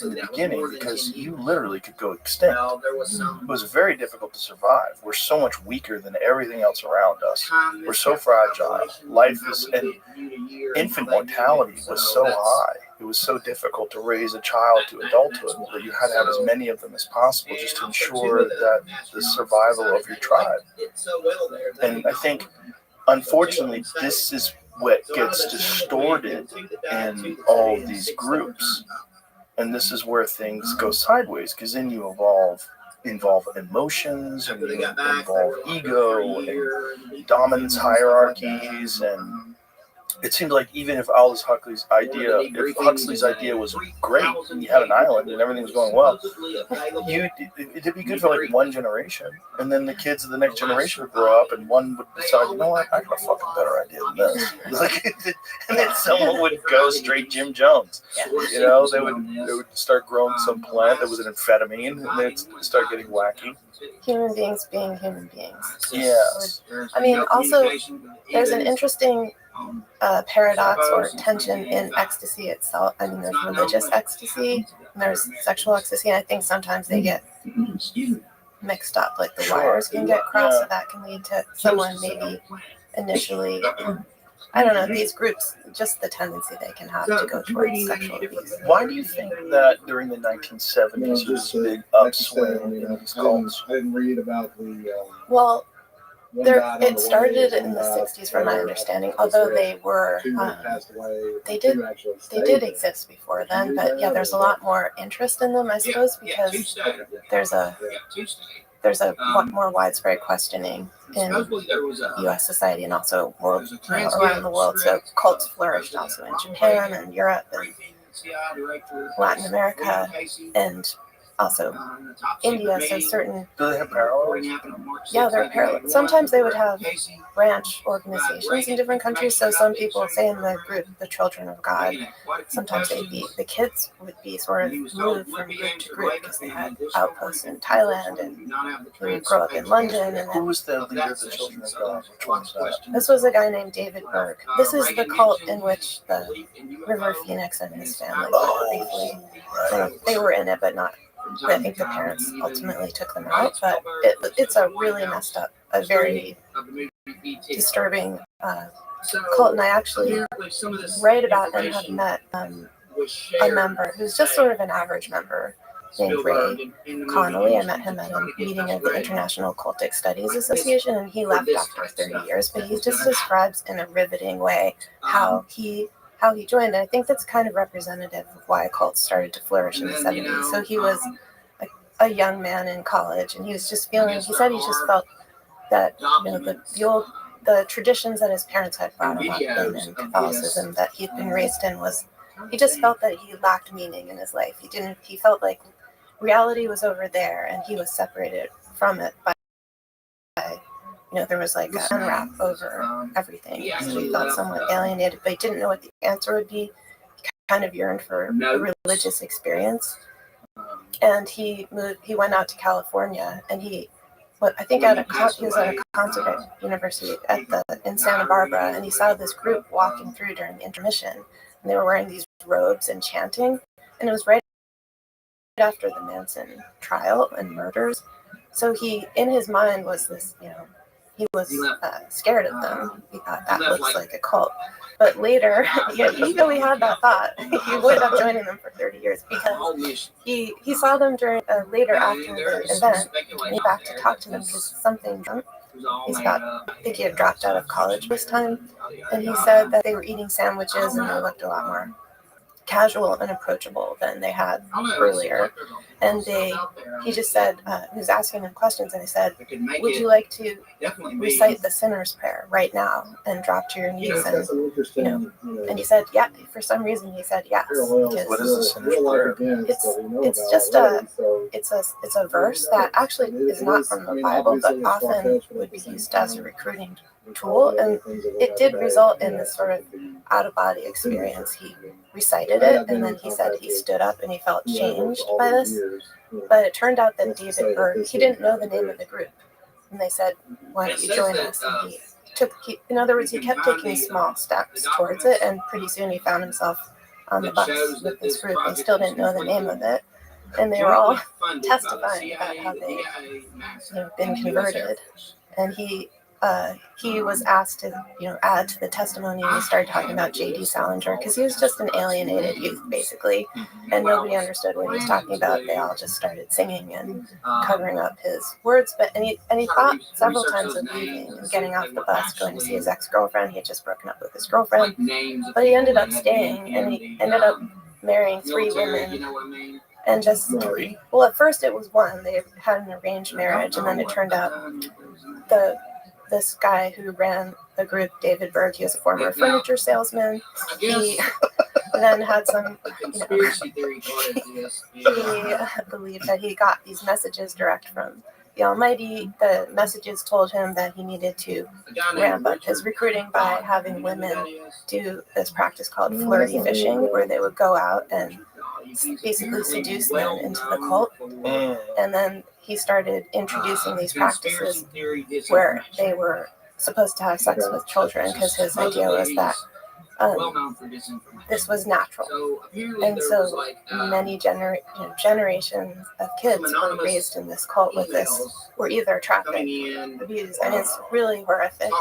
in the beginning, because you literally could go extinct. It was very difficult to survive. We're so much weaker than everything else around us. We're so fragile. Life is, and infant mortality was so high. It was so difficult to raise a child to adulthood that you had to have as many of them as possible just to ensure that the survival of your tribe. And I think, unfortunately, this is what gets distorted in all these groups. And this is where things go sideways, because then you involve emotions, and you involve ego and dominance hierarchies, and it seemed like even if Aldous Huxley's idea was great, and you had an island and everything was going well, it'd be good for like one generation, and then the kids of the next generation would grow up, and one would decide, you know what, I got a fucking better idea than this. And then someone would go straight Jim Jones. They would start growing some plant that was an amphetamine, and they'd start getting wacky. Human beings being human beings. Yes. I mean, also, there's an interesting paradox or tension in ecstasy itself. I mean, there's religious ecstasy and there's sexual ecstasy, and I think sometimes they get mixed up, like the wires can get crossed, so that can lead to someone maybe initially, I don't know, these groups, just the tendency they can have to go towards sexual abuse. Why do you think that during the 1970s there was a big upswing in these cults? I didn't read about the... Well, it started in the 60s, from my understanding, although they were, they did exist before then, but yeah, there's a lot more interest in them, I suppose, because there's a more widespread questioning in U.S. society and also around the world. So cults flourished also in Japan and Europe and Latin America and also India. So certain... Do they have parallels? Yeah, they're parallel. Sometimes they would have branch organizations in different countries. So some people say in the group, the Children of God, sometimes the kids would be sort of moved from group to group because they had outposts in Thailand, and they would grow up in London. And who was the leader of the Children of God? Which one was that? This was a guy named David Berg. This is the cult in which the River Phoenix and his family briefly, they were in it, but not. I think the parents ultimately took them out, but it's a really messed up, a very disturbing cult. And I actually write about and have met a member who's just sort of an average member named Ray Connolly. I met him at a meeting of the International Cultic Studies Association, and he left after 30 years. But he just describes in a riveting way how he joined. And I think that's kind of representative of why cults started to flourish in the 70s. So he was a young man in college, and he was just feeling. He said he just felt that the traditions that his parents had brought him up in Catholicism that he'd been raised in he just felt that he lacked meaning in his life. He felt like reality was over there and he was separated from it by there was like an unwrap over everything. So he felt somewhat alienated, but he didn't know what the answer would be. He kind of yearned for a religious experience. And he went out to California, and he was at a concert at university in Santa Barbara, and he saw this group walking through during intermission, and they were wearing these robes and chanting, and it was right after the Manson trial and murders. So in his mind was this, he was scared of them. He thought that looks like a cult. But later, even we had that thought, he would have joined them for 30 years because he saw them later after the event, and he back to talk to them because something. I think he had dropped out of college this time, and he said that they were eating sandwiches and they looked a lot more casual and approachable than they had earlier. And he just said, he was asking them questions, and he said, would you like to recite the sinner's prayer right now and drop to your knees? And he said, yeah, for some reason he said yes. What is the sinner's prayer? It's just it's a verse that actually is not from the Bible, but often would be used as a recruiting tool, and it did result in this sort of out-of-body experience. He recited it, and then he said he stood up and he felt changed by this. But it turned out that David Berg, he didn't know the name of the group, and they said, why don't you join us? And in other words, he kept taking small steps towards it, and pretty soon he found himself on the bus with this group. They still didn't know the name of it, and they were all testifying about how they been converted. And he was asked to, add to the testimony, and he started talking about J.D. Salinger because he was just an alienated youth, basically, and nobody understood what he was talking about. They all just started singing and covering up his words. And he thought several times of leaving and getting off the bus, going to see his ex-girlfriend. He had just broken up with his girlfriend, but he ended up staying, and he ended up marrying 3 women. And just, well, at first it was one. They had an arranged marriage, and then it turned out this guy who ran the group, David Berg, he was a former furniture salesman. He then had some, he believed that he got these messages direct from the Almighty. The messages told him that he needed to ramp up his recruiting by having women do this practice called flirty fishing, where they would go out and basically seduce men into the cult. And then he started introducing these practices where they were supposed to have sex with children, because his idea was that this was natural. And so many generations of kids were raised in this cult with this, were either trafficked, abused, and it's really horrific.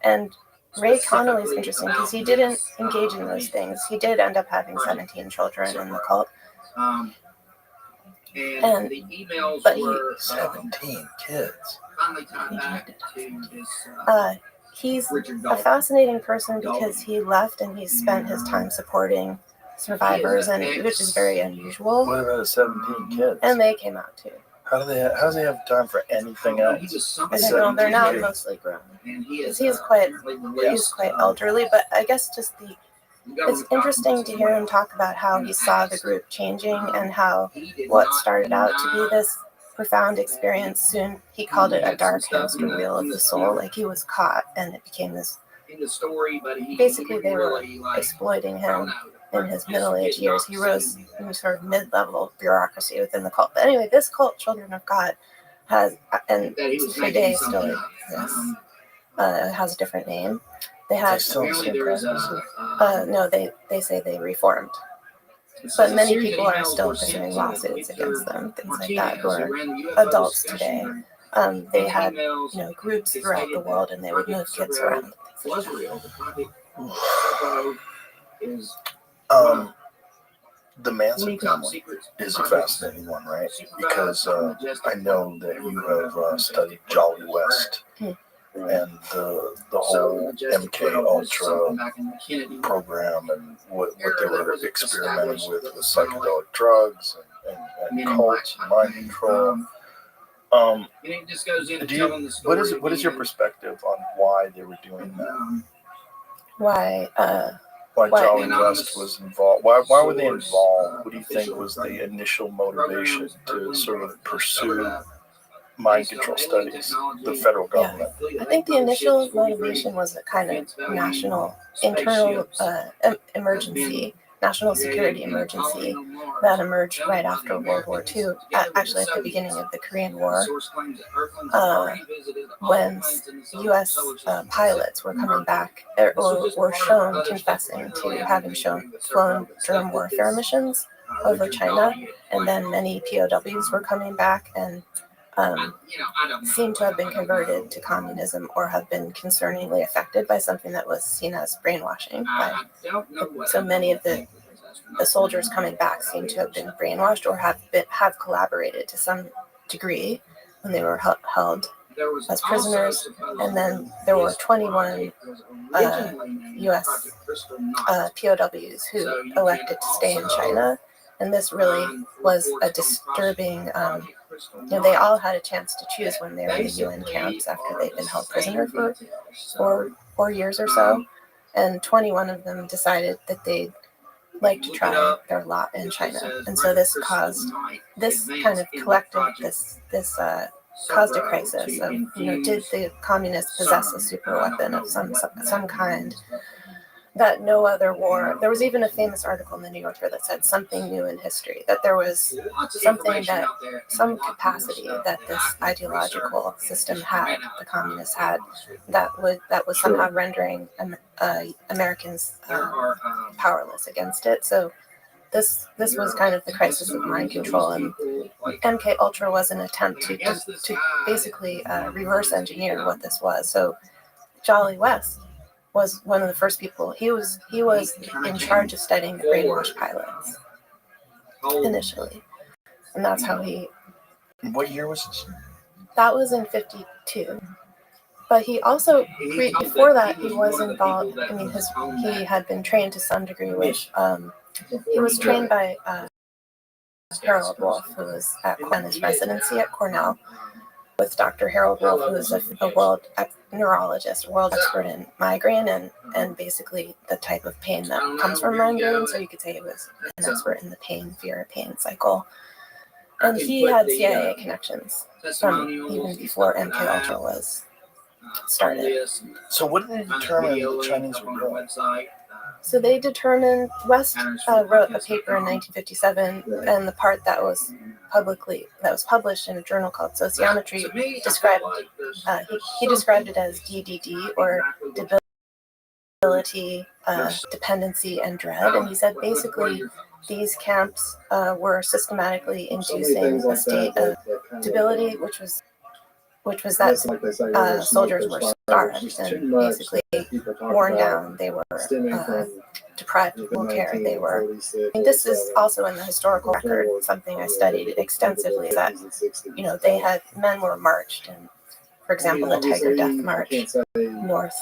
And Ray Connolly is interesting because he didn't engage in those things. He did end up having 17 children in the cult. But 17 kids. He's a fascinating person because he left and he spent his time supporting survivors, and which is very unusual. What about his 17 kids? And they came out too. How does he have time for anything else? I don't know. They're not mostly grown. He's quite elderly, but I guess just it's interesting to hear him talk about how he saw the group changing and how what started out to be this profound experience, soon he called it a dark hamster wheel of the soul. Like he was caught, and it became this. Basically, they were exploiting him in his middle-aged years. He rose in sort of mid-level bureaucracy within the cult. But anyway, this cult, Children of God, has, and today still exists, has a different name. They have no, they say they reformed. But many people are still pursuing lawsuits against them, things like that, who are adults today. They had, groups throughout the world, and they would move kids around. The Manson family is a fascinating one, right? Because I know that you have studied Jolly West and the whole MK Ultra program and what they were experimenting with psychedelic drugs and cults and mind control. What is your perspective on why they were doing that? Why Jolly West was involved? Why were they involved? What do you think was the initial motivation to sort of pursue mind control studies, the federal government? I think the initial motivation was a kind of national internal emergency, national security emergency that emerged right after World War II, actually at the beginning of the Korean War, when U.S. pilots were coming back or were shown confessing to having flown germ warfare missions over China, and then many POWs were coming back and seem to have been converted to communism or have been concerningly affected by something that was seen as brainwashing. So many of the soldiers coming back seem to have been brainwashed or have collaborated to some degree when they were held as prisoners. And then there were 21 U.S. POWs who elected to stay in China. And this really was a disturbing, they all had a chance to choose when they were in the UN camps after they'd been held prisoner for 4 years or so. And 21 of them decided that they'd like to try their lot in China. And so this caused this kind of collective, this caused a crisis of, did the communists possess a super weapon of some kind that no other war. There was even a famous article in the New Yorker that said something new in history, that there was something that, some capacity that this ideological system had, the communists had, that was somehow rendering Americans powerless against it. So this was kind of the crisis of mind control, and MK Ultra was an attempt to basically reverse engineer what this was. So Jolly West was one of the first people. He was in charge of studying the brainwashed pilots initially, and that's how he. What year was this? That was in '52. But he also before that he was involved. I mean, he had been trained to some degree with. He was trained by Harold Wolff, who was on his residency at Cornell, with Dr. Harold Wolff, who is a world neurologist, world expert in migraine and basically the type of pain that comes from migraine. So you could say he was an expert in the fear pain cycle. And he had CIA connections from even before MK Ultra was started. So what did they determine the Chinese were doing? So they determined, West wrote a paper in 1957, and the part that was published in a journal called Sociometry described he described it as DDD, or debility, dependency, and dread. And he said basically these camps were systematically inducing a state of debility, which was that soldiers were starved and basically worn down. They were deprived of full care. They were. And this is also in the historical record. Something I studied extensively is that men were marched, and for example, the Tiger Death March north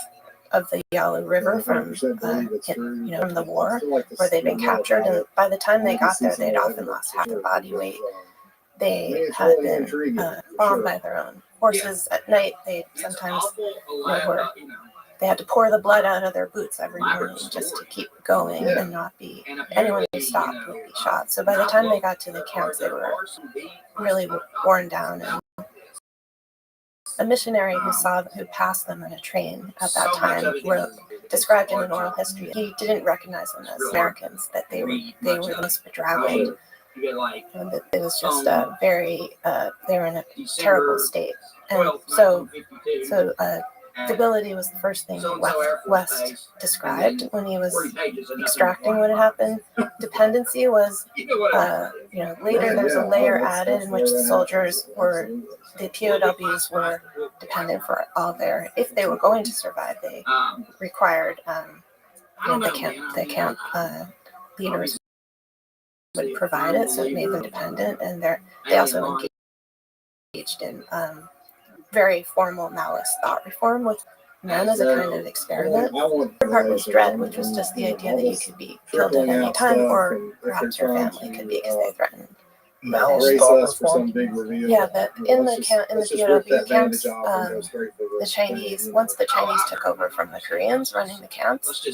of the Yalu River from the war, where they'd been captured, and by the time they got there, they'd often lost half their body weight. They had been bombed by their own horses at night. They sometimes they had to pour the blood out of their boots every morning just to keep going and not be, anyone who stopped would be shot. So by the time they got to the camps, they were really worn down. And a missionary who passed them on a train at that time described in an oral history, he didn't recognize them as Americans, that they were the most bedraggled. And it was just they were in a terrible state. And so debility was the first thing West described when he was extracting what had happened. Dependency was, later there's a layer added in which the POWs were dependent for all if they were going to survive, they required the camp leaders would provide it, so it made them dependent, and they also engaged in very formal Maoist thought reform with men as a kind of experiment. The third part was dread, which was just the idea that you could be killed at any time, or perhaps your family could be because they threatened. Maoist thought reform? Yeah, that in the POW camps, the Chinese, once the Chinese took over from the Koreans running the camps,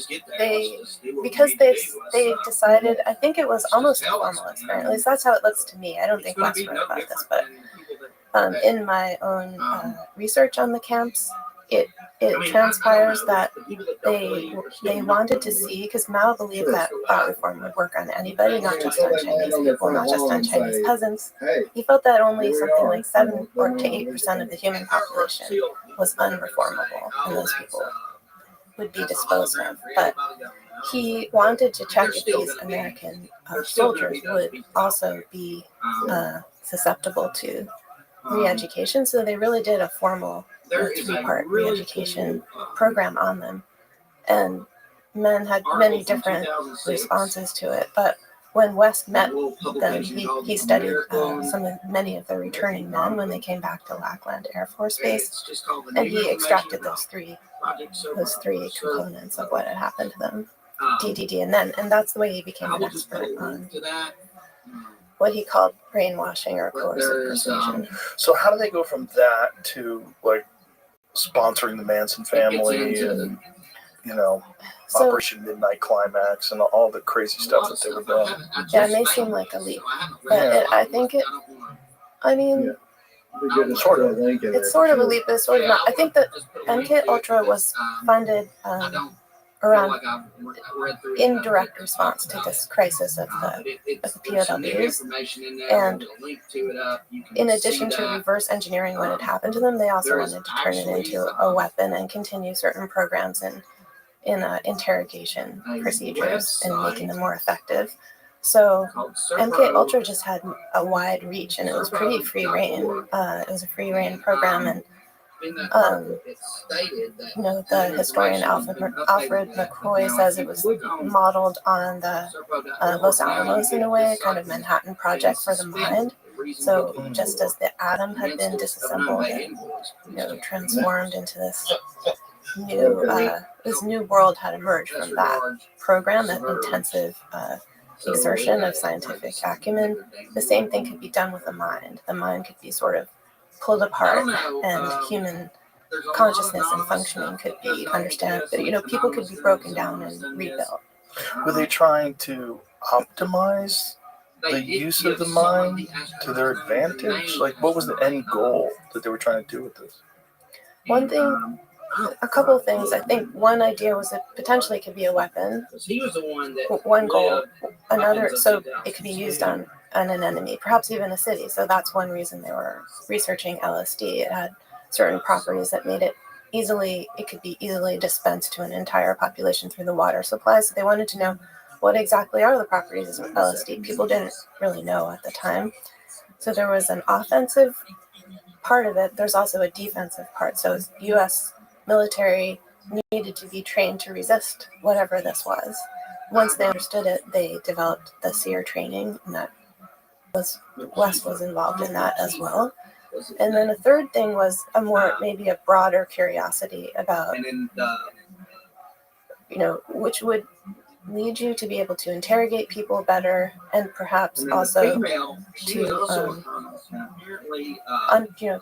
because they decided, I think it was almost a formal experiment, at least that's how it looks to me. I don't think Wes wrote about this, but in my own research on the camps, it transpires that they wanted to see, because Mao believed that thought reform would work on anybody, not just on Chinese people, not just on Chinese peasants. He felt that only something like 7 or to 8% of the human population was unreformable, and those people would be disposed of. But he wanted to check if these American soldiers would also be susceptible to re-education, so they really did a formal 3-part re-education program on them, and men had many different responses to it. But when West met them, he studied many of the returning men when they came back to Lackland Air Force Base, and he extracted those three components of what had happened to them, DDD, and that's the way he became an expert on what he called brainwashing or coercive persuasion. So how do they go from that to like sponsoring the Manson family and Operation Midnight Climax and all the crazy stuff that they were doing? Yeah, it may seem like a leap, but I think it. I mean, it's sort of a leap, but it's sort of not. I think that MK Ultra was funded around in direct response to this crisis of the POWs, and in addition to reverse engineering what had happened to them, they also wanted to turn it into a weapon and continue certain programs in interrogation procedures and making them more effective. So MK Ultra just had a wide reach, and it was pretty free reign. It was a free reign program, and the historian Alfred McCoy says it was modeled on the Los Alamos in a way, kind of Manhattan Project for the mind. So just as the atom had been disassembled and transformed into this new world had emerged from that program, that intensive exertion of scientific acumen. The same thing could be done with the mind. The mind could be sort of pulled apart, and human consciousness and functioning could be people could be broken down and rebuilt. Were they trying to optimize the use of the mind to their advantage? Like, what was the end goal that they were trying to do with this? One thing, a couple of things. I think one idea was that potentially it could be a weapon. One goal. Another, so it could be used on an enemy, perhaps even a city. So that's one reason they were researching LSD. It had certain properties that made it could be easily dispensed to an entire population through the water supply. So they wanted to know what exactly are the properties of LSD. People didn't really know at the time. So there was an offensive part of it. There's also a defensive part. So U.S. military needed to be trained to resist whatever this was. Once they understood it, they developed the SEER training, and Wes was involved in that as well. And then a third thing was maybe a broader curiosity about, which would lead you to be able to interrogate people better, and perhaps also to,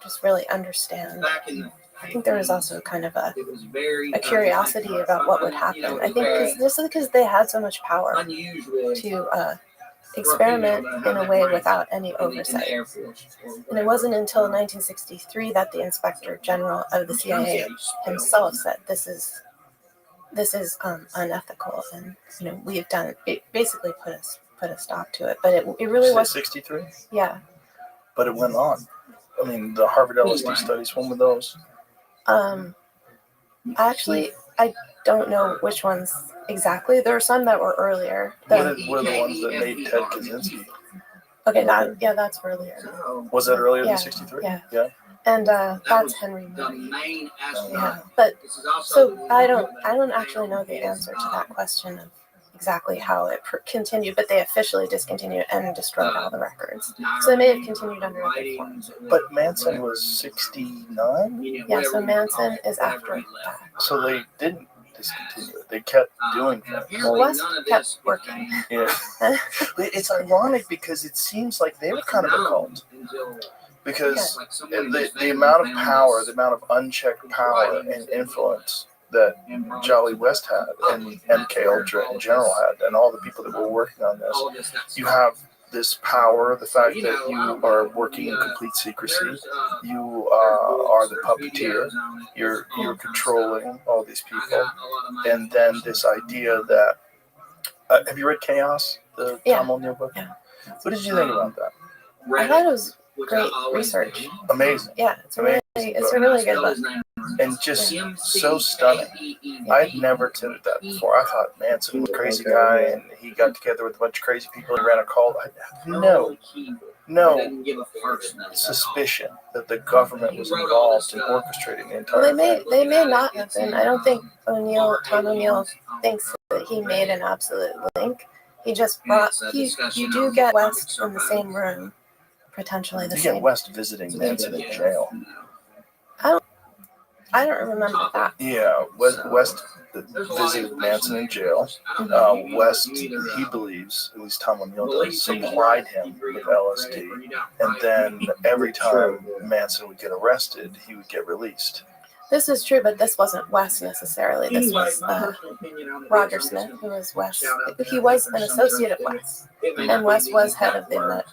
just really understand. I think there was also kind of a curiosity about what would happen. I think because they had so much power to experiment in a way without any oversight. And it wasn't until 1963 that the Inspector General of the CIA himself said, this is unethical, and we've done it. Basically put a stop to it. But it really was 63. Yeah. But it went on. I mean, the Harvard LSD studies. When were those? Actually, I don't know which ones exactly. There are some that were earlier. What are the ones that made Ted Kaczynski? Okay, that's earlier. Was that earlier than 63? Yeah. And that's Henry Moody. Yeah, but so I don't actually know the answer to that question of exactly how it continued, but they officially discontinued and destroyed all the records. So they may have continued under a different form. But Manson was 69? Yeah, so Manson is after that. So they didn't discontinue it. They kept doing things. Well, West kept working. Yeah. It's ironic because it seems like they were kind of a cult. Because the amount of power, the amount of unchecked power and influence that Jolly West had and MK Ultra in general had, and all the people that were working on this, you have this power, the fact that you are working in complete secrecy, you are the puppeteer, you're controlling all these people, and then this idea that have you read Chaos, the Tom O'Neill book? Yeah. What did you think about that? I thought it was great research. Amazing. Yeah, it's a really good book. And just so stunning. I'd never attended that before. I thought Manson was a crazy guy and he got together with a bunch of crazy people and ran a cult. I had no suspicion that the government was involved in orchestrating the entire thing. They may not have been. I don't think Tom O'Neill thinks that he made an absolute link. He just brought, you do get West in the same room, potentially the you same. get West visiting Manson in jail. I don't remember that. Yeah, West visited Manson in jail. West, he believes, at least Tom O'Neill does, supplied him with LSD. And then every time Manson would get arrested, he would get released. This is true, but this wasn't West necessarily. This was Roger Smith, who was West. He was an associate of West. And West was head of the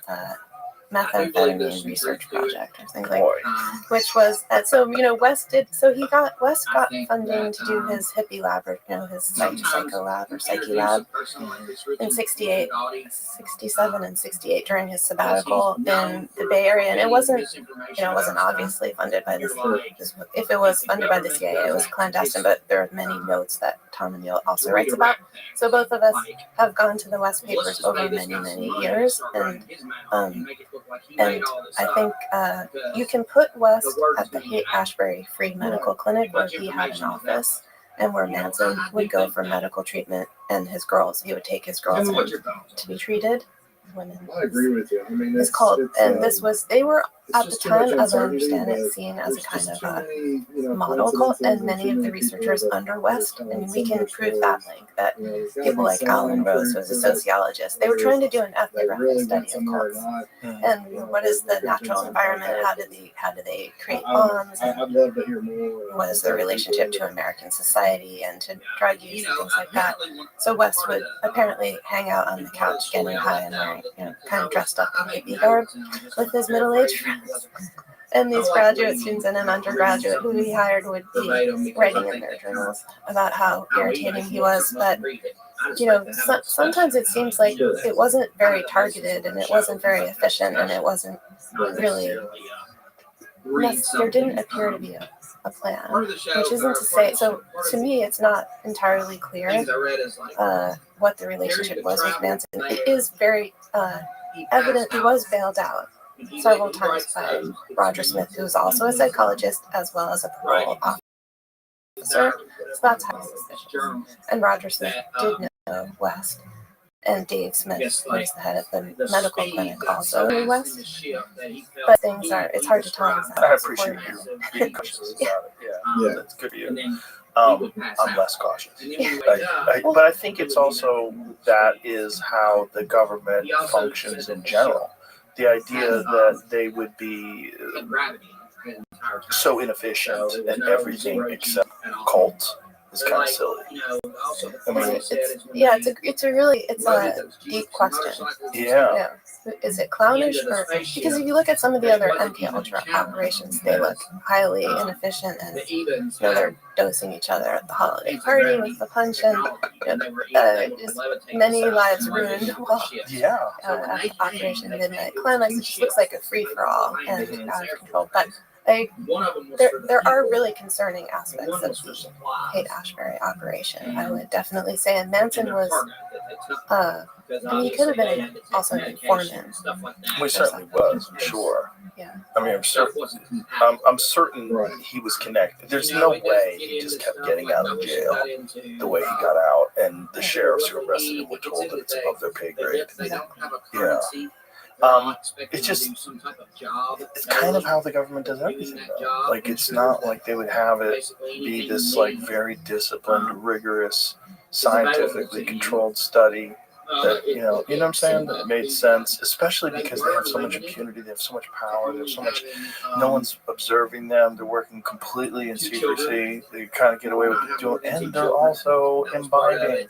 methamphetamine research project or something like that, which was West got funding to do his hippie lab, or his psycho lab or psyche lab in 67 and 68 during his sabbatical in the Bay Area, and it wasn't obviously funded by the CIA. If it was funded by the CIA, it was clandestine, but there are many notes that Tom O'Neill also writes about. So both of us have gone to the West papers over many years, and I think you can put West at the Haight-Ashbury Free Medical Clinic, where he had an office, and where Manson would go for medical treatment, and he would take his girls in to be treated. Women. I agree with you. I mean, it's called, and they were at the time, as I understand it, seen as a kind of a model cult, and many of the researchers under West, and we can prove that link, that people like Alan Rose, who was a sociologist, they were trying to do an ethnographic study of cults, and what is the natural environment, how do they create bonds, I'd love to hear more. What is their relationship to American society and to drug use and things like that. So West would apparently hang out on the couch getting high and wearing, kind of dressed up in hippie garb with his middle-aged friends. And these graduate students and an undergraduate who he hired would be writing in their journals about how irritating he was. But, sometimes it seems like it wasn't very targeted, and it wasn't very efficient, and it wasn't really, there didn't appear to be a plan, which isn't to say, so to me it's not entirely clear what the relationship was with Manson. It is very evident he was bailed out several times by Roger Smith, who was also a psychologist as well as a parole officer. So that's how suspicious. And Roger Smith did know West. And Dave Smith, who is the head of the medical clinic, also knew West. But it's hard to tell exactly. I appreciate you being cautious about it. Yeah, that's good of you. I'm less cautious. But I think it's also that is how the government functions in general. The idea that they would be so inefficient in everything except cult is kind of silly. I mean, it's a deep question. Yeah. Is it clownish, or because if you look at some of the other MK Ultra operations, they look highly inefficient, and they're dosing each other at the holiday party with the punch, and many lives ruined while at the Operation Midnight Climax. It just looks like a free for all and out of control. But there are really concerning aspects of the Haight-Ashbury operation, I would definitely say. And Manson was I mean, he could have been also an informant. Well, he certainly was, I'm sure. Yeah. I mean, I'm certain he was connected. There's no way he just kept getting out of jail the way he got out, and the sheriffs who arrested him were told that it's above their pay grade. Yeah. It's just, it's kind of how the government does everything, though. Like, it's not like they would have it be this, like, very disciplined, rigorous, scientifically controlled study that, you know what I'm saying? That made sense, especially because they have so much impunity, they have so much power, they have so much, no one's observing them, they're working completely in secrecy, they kind of get away with doing, and they're also imbibing,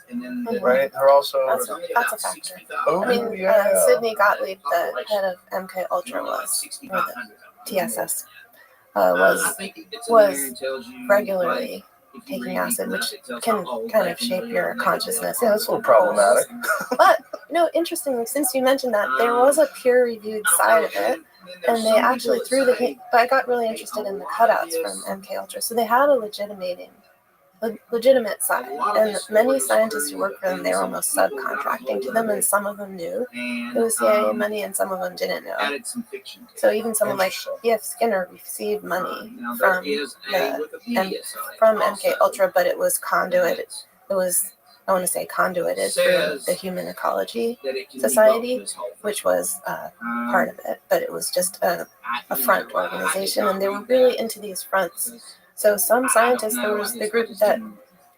right? They're also... That's a factor. Oh, I mean, yeah. Sidney Gottlieb, the head of MK Ultra, was, or the TSS, was regularly taking acid, which can kind of shape your consciousness. Yeah, that's a little problematic. But, interestingly, since you mentioned that, there was a peer-reviewed side of it, and they actually but I got really interested in the cutouts from MK Ultra. So they had a legitimate side, and many scientists who worked for them, they were almost subcontracting to them, and some of them knew it was CIA money, and some of them didn't know. So even someone like E.F. Skinner received money from MK Ultra, but it was conduited. It was, I want to say, conduited through the Human Ecology Society, which was part of it, but it was just a front organization, and they were really into these fronts. So some scientists, there was the group that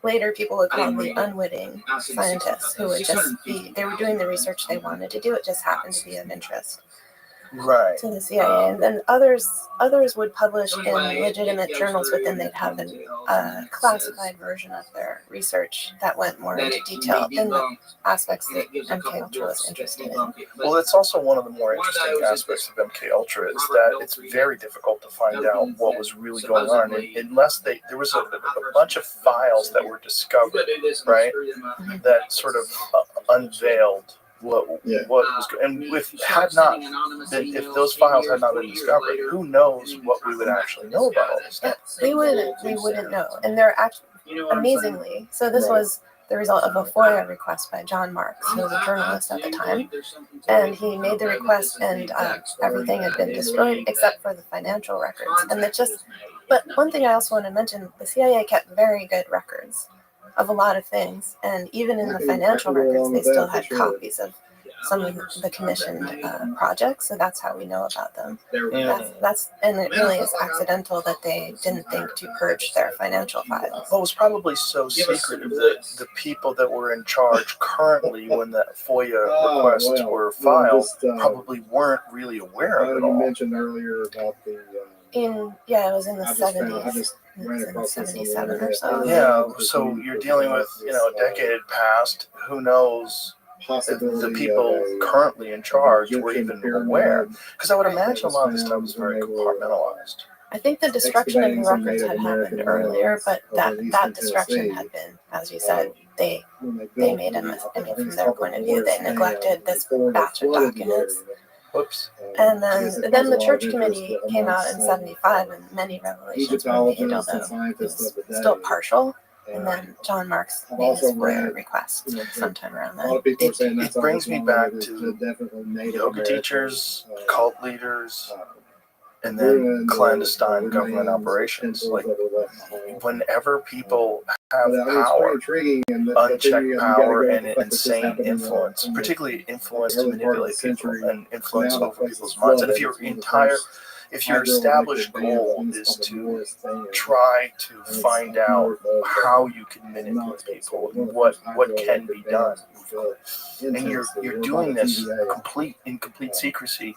later people would call the unwitting scientists, who would just they were doing the research they wanted to do, it just happened to be of interest to the CIA. And then others would publish in legitimate journals, but then they'd have a classified version of their research that went more into detail in the aspects that MK Ultra was interested in. Well, that's also one of the more interesting aspects of MK Ultra, is that it's very difficult to find out what was really going on, unless there was a bunch of files that were discovered, right, that sort of unveiled what was going, and if those files had not been discovered, who knows what we would actually know about all this stuff? We wouldn't know. And they're actually, amazingly, so this was the result of a FOIA request by John Marks, who was a journalist at the time, and he made the request, and everything had been destroyed except for the financial records. And but one thing I also want to mention, the CIA kept very good records of a lot of things, and even in the financial records, they still had copies of some of the commissioned projects, so that's how we know about them. And it really is accidental that they didn't think to purge their financial files. Well, it was probably so secretive that the people that were in charge currently when the FOIA requests were filed probably weren't really aware of it all. You mentioned earlier about the... it was in the 70s. It was in 77 or so. Yeah, so you're dealing with, a decade had passed. Who knows if the people currently in charge were even aware? Because I would imagine a lot of this stuff was very compartmentalized. I think the destruction of the records had happened earlier, but that destruction had been, as you said, they made a mistake. I mean, from their point of view, they neglected this batch of documents. Whoops. And then the church committee came out in 75, and many revelations were made, although it was still partial. And then John Marks made his FOIA request sometime around then. It brings me back to yoga teachers, cult leaders, and then clandestine government operations. Like, whenever people have power, unchecked power, and insane influence, particularly influence to manipulate people and influence over people's minds. And if your established goal is to try to find out how you can manipulate people and what can be done, and you're doing this in complete secrecy,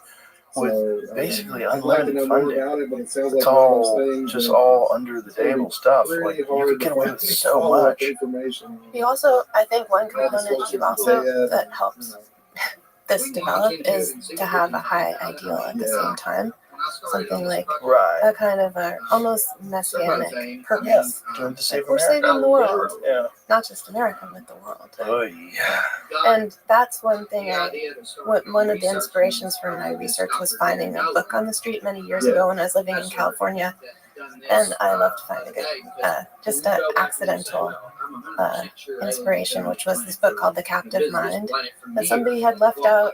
with basically unlimited funding. It's all under the table stuff. Like, you could get away with so much. You also, I think one component that helps this develop is to have a high ideal at the same time. Something like a kind of almost messianic purpose. We're saving the world. Yeah. Not just America, but the world. Oh, yeah. And that's one thing one of the inspirations for my research was finding a book on the street many years ago when I was living in California. And I loved finding it. Just an accidental inspiration, which was this book called The Captive Mind, that somebody had left out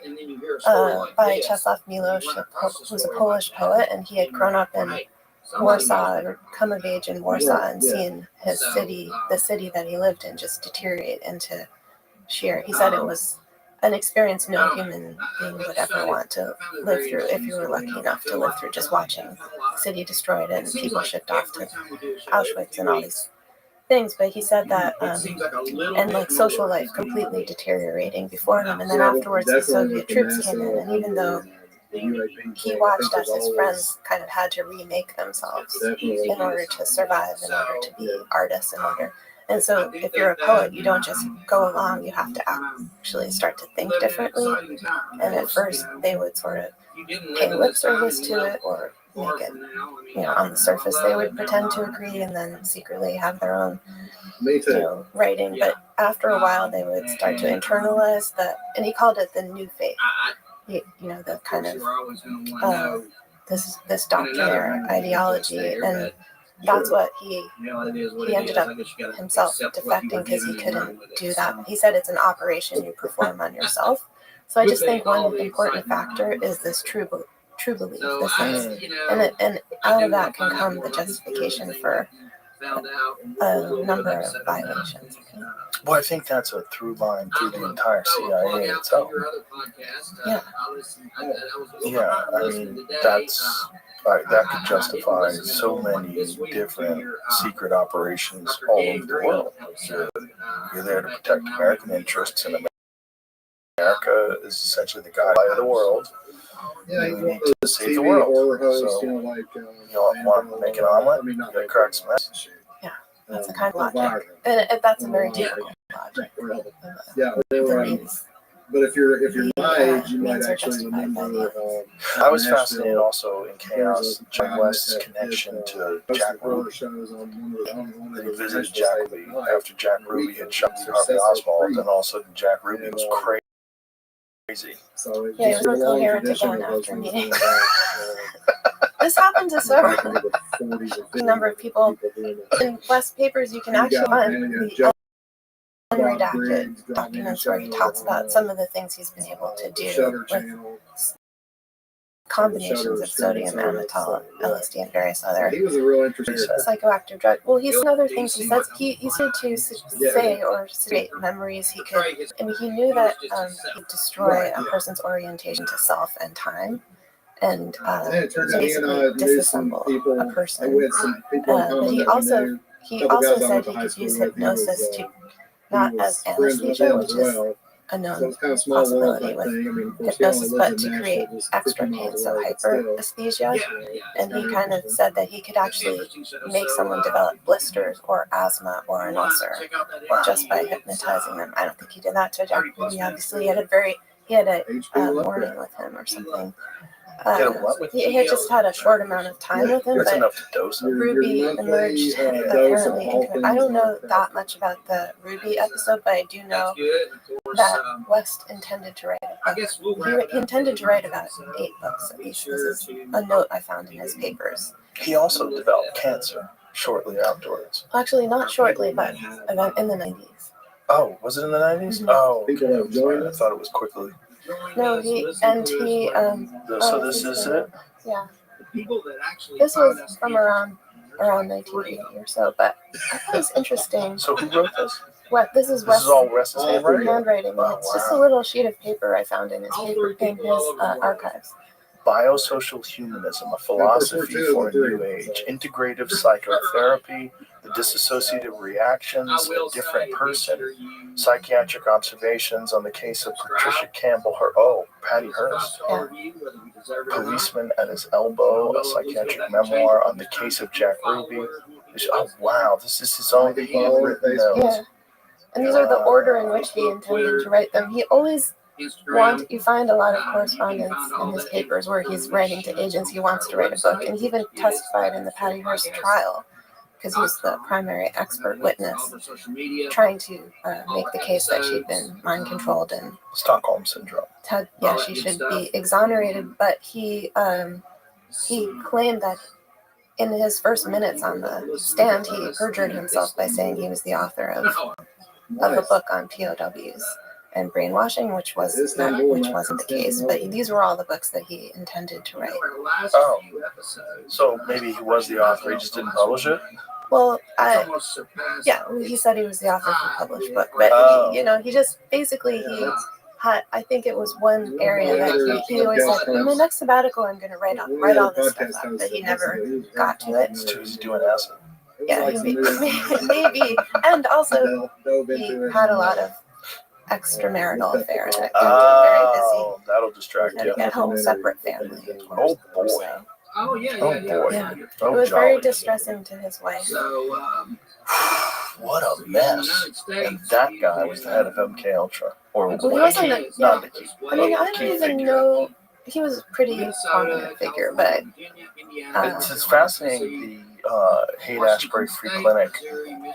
by Czesław Miłosz, who's a Polish poet, and he had grown up in Warsaw or come of age in Warsaw and seen his city, the city that he lived in, just deteriorate into sheer. He said it was an experience no human being would ever want to live through if you were lucky enough to live through, just watching the city destroyed and people shipped off to Auschwitz and all these things. But he said that and like social life completely deteriorating before him, and then afterwards the Soviet troops came in, and even though he watched as his friends kind of had to remake themselves in order to survive, in order to be artists, in order. And so if you're a poet, you don't just go along, you have to actually start to think differently. And at first they would sort of pay lip service to it or make it, on the surface they would pretend to agree and then secretly have their own, writing. But after a while they would start to internalize and he called it the new faith. The kind of this doctrinaire ideology, and that's what he ended up himself defecting because he couldn't do that. He said it's an operation you perform on yourself. So I just think one important factor is this true belief, this sense, and out of that can come the justification for a number of violations. Well, I think that's a through line through the entire CIA itself. Yeah. Yeah, I mean, that could justify so many different secret operations all over the world. You're there to protect American interests, and America is essentially the guide of the world. You need to save the world. So, you want to make an omelet? You got to crack some eggs. Yeah, that's a kind of logic. And that's a very typical logic. But if you're my age, you might actually remember. I was fascinated also in Chaos, John West's connection to Jack Ruby. That he visited Jack Ruby after Jack Ruby had shot Harvey Oswald, and all of a sudden Jack Ruby was crazy. Yeah, he was more coherent again after meeting. This happened to several number of people. In West papers, you can actually find the unredacted documents where he talks about some of the things he's been able to do with combinations of sodium, amytal, LSD, and various other psychoactive drugs. Well, he's other things he says. He said to say or sedate memories. He could, and he knew that he'd destroy a person's orientation to self and time, and basically disassemble a person. But he also said he could use hypnosis to, not as anesthesia, which is a known possibility with hypnosis, but to create extra pain, so hyperesthesia. And he kind of said that he could actually make someone develop blisters or asthma or an ulcer just by hypnotizing them. I don't think he did that to Jack Ruby. Obviously, he had a warning with him or something. He had just had a short amount of time with him, but Ruby emerged apparently. I don't know that much about the Ruby episode, but I do know that West intended to write a book. He intended to write about 8 books at least. This is a note I found in his papers. He also developed cancer shortly afterwards. Actually, not shortly, but in the 90s. Oh, was it in the 90s? Mm-hmm. Oh, okay. I thought it was quickly. No, So this is it? Yeah. This was from around 1980 or so, but I thought it was interesting. So who wrote this? This is all Wes's handwriting? And it's just a little sheet of paper I found in his archives. Biosocial Humanism, a philosophy for a new age, integrative psychotherapy, the dissociative reactions, a different person, psychiatric observations on the case of Patricia Campbell, Patty Hearst, policeman at his elbow, a psychiatric memoir on the case of Jack Ruby. Oh wow, this is his own handwritten notes. Yeah, and these are the order in which he intended to write them. He always you find a lot of correspondence in his papers where he's writing to agents he wants to write a book, and he even testified in the Patty Hearst trial because he was the primary expert witness trying to make the case that she'd been mind controlled and Stockholm syndrome. She should be exonerated. But he claimed that in his first minutes on the stand, he perjured himself by saying he was the author of a book on POWs and brainwashing, which wasn't the case. But these were all the books that he intended to write. Oh, so maybe he was the author, he just didn't publish it? Well, he said he was the author of the published book, but he just basically I think it was one area that he always said, in my next sabbatical, I'm going to write all this stuff up, but he never got to it. It's too easy doing acid. Yeah, maybe. And also, he had a lot of extramarital affairs that kept him very busy. That'll distract you. At home, separate family. Oh, boy. So, Oh, yeah. yeah. It was very distressing to his wife. So, what a mess. And that guy was the head of MK Ultra. Or Well, he wasn't not the key. I mean, I don't even know. He was a pretty prominent figure, but it's fascinating. The Haight-Ashbury Free Clinic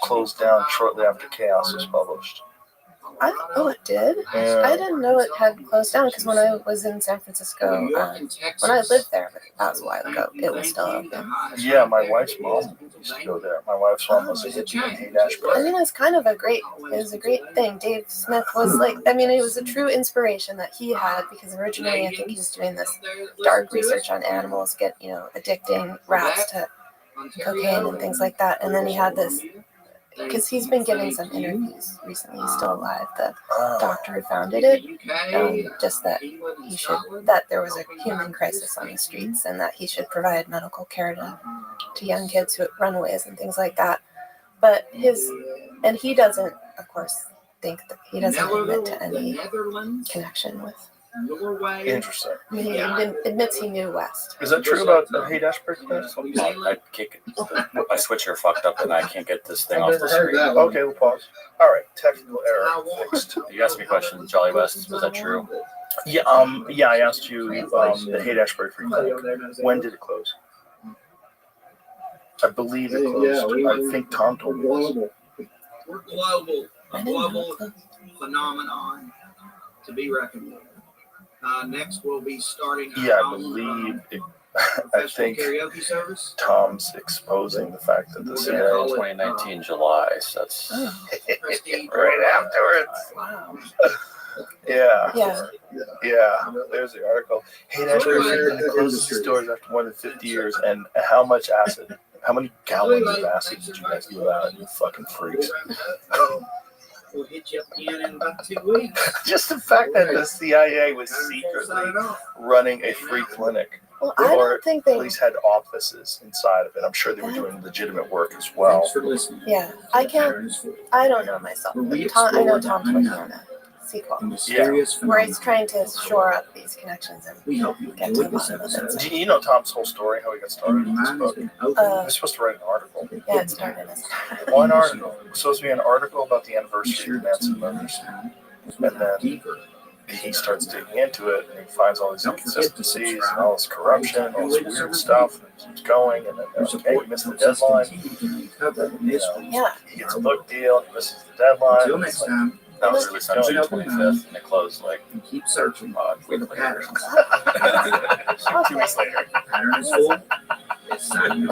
closed down shortly after Chaos was published. I don't know it did. Yeah. I didn't know it had closed down because when I was in San Francisco, when I lived there, but that was a while ago, it was still open. Yeah, my wife's mom used to go there. My wife's mom was a hippie in Haight-Ashbury. I mean, it was kind of it was a great thing. Dave Smith was it was a true inspiration that he had because originally I think he was doing this dark research on animals, addicting rats to cocaine and things like that. And then he had this, because he's been giving some interviews recently, he's still alive, the doctor who founded it, just that that there was a human crisis on the streets and that he should provide medical care to young kids who runaways and things like that. But he doesn't, of course, think that he doesn't admit to any connection with. Interesting. I mean, he admits he knew West. Is that true about the Haight-Ashbury Clinic? I can't get my switcher fucked up and I can't get this thing off the screen. Okay, we'll pause. All right, technical error fixed. You asked me a question, Jolly West. Was that true? Yeah, I asked you the Haight-Ashbury Free Clinic. When did it close? I believe it closed. I think Tom told me this. We're global. A global phenomenon to be reckoned with. Next, we'll be starting. Yeah, I believe it. I think karaoke service. Tom's exposing the fact that the CIA 2019 July. So that's right afterwards. Wow. Yeah. Yeah. There's the article. Haight-Ashbury Free Clinic closes its doors after more than 50 years. And how much acid? How many gallons of acid did you guys give out? You fucking freaks. We'll hit you up again in about 2 weeks. Just the fact that the CIA was secretly running a free clinic. Well, I don't think they. At least had offices inside of it. I'm sure they were doing legitimate work as well. Thanks for listening. Yeah, I don't know myself. I know Tom's working on a sequel where he's trying to shore up these connections and get to the bottom of it. Do you know Tom's whole story, how he got started in this book? He was supposed to write an article. Yeah, it started as One article. It was supposed to be an article about the anniversary of the Manson murders. And then he starts digging into it, and he finds all these inconsistencies, and all this corruption, all this weird stuff, and it keeps going, and then they're like, hey, you missed the deadline. He gets a book deal, he misses the deadline. Until next time. That was released on June 25th, and it closed Keep searching. week later. 2 weeks later. Pattern is full. It's time.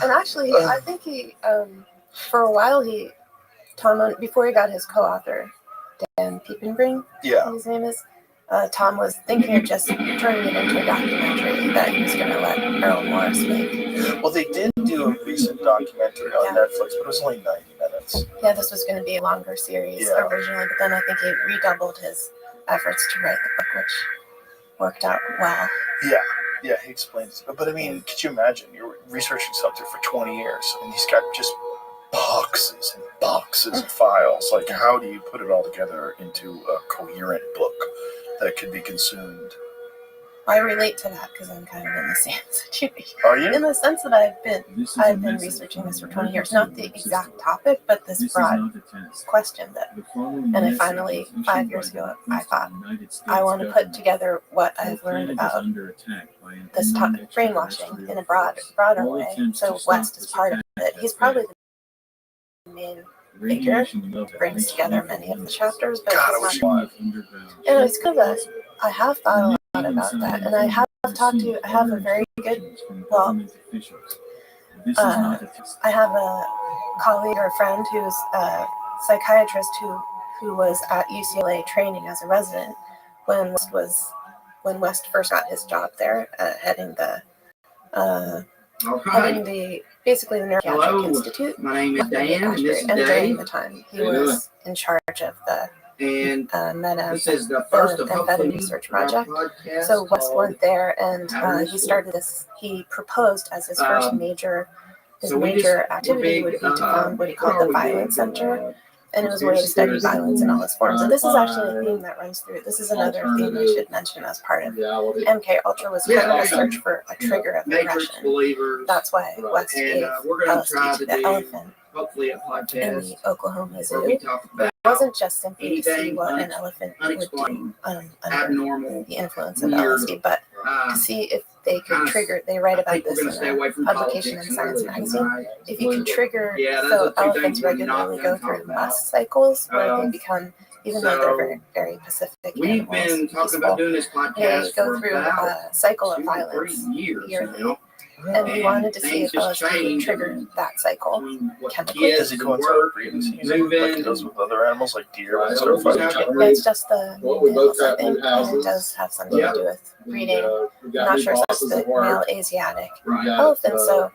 And actually, I think he, for a while, Tom, before he got his co-author, Dan Piepenbring, his name is, Tom was thinking of just turning it into a documentary that he was going to let Errol Morris make. Well, they did do a recent documentary on Netflix, but it was only 90 minutes. Yeah, this was going to be a longer series originally, but then I think he redoubled his efforts to write the book, which worked out well. Yeah, he explains. But I mean, could you imagine? You're researching something for 20 years, and he's got just boxes and boxes of files. Like, how do you put it all together into a coherent book that could be consumed? I relate to that because I'm kind of in the same situation. Are you? In the sense that I've been researching this for 20 years, not the exact topic, but this broad question and I finally, 5 years ago, I thought, I want to put together what I've learned about this topic, brainwashing, in a broader way. So West is part of it. He's probably the main figure, brings together many of the chapters, but it's not. It's kind of I have thought a lot thought about that. And I have a very good, I have a colleague or a friend who's a psychiatrist who was at UCLA training as a resident when West first got his job there, heading the basically the Neuropsychiatric Institute. My name is Dan, and this is and during Dave. the time he was in charge of the And this the is the first of embedded hopefully research project. podcasts So West called went there and How to he started this. He proposed as his first major so we major just- activity we're would big, be to found what he called what are the we Violence big, Center. And it was a way to study violence in all its forms. And this is actually a theme that runs through. This is another theme I should mention as part of MK Ultra was kind of a search for a trigger of Matrix aggression. believers. That's why West And gave we're going to try LSD to to the do elephant hopefully a in podcast the Oklahoma where Zoo. we talk But about it wasn't just simply to see anything what an elephant would do unexplained, under abnormal, the influence of weird, LSD, but to see if they could kinda- trigger. They write I about think we're this going to stay in away a from publication politics in Science and religion, Magazine. right? If you can trigger, Yeah, those so are two elephants things we're not regularly gonna go through talk about. lust cycles where they Um, become, even though they're very, very pacific We've animals, been talking peaceful, about doing this they podcast go for through about a cycle of 2 to 3 violence years yearly. now. And we wanted to see things if just LSD would change. trigger that cycle. What chemically. Does it coincide with breeding season like it does with other animals like deer when they start fighting each other? Yeah, it's just the Well, we both males, I got new think, and it houses. does have something Yeah. to do with breeding. We I'm got not new sure if it's bosses the at work. male Asiatic We got, elephant. So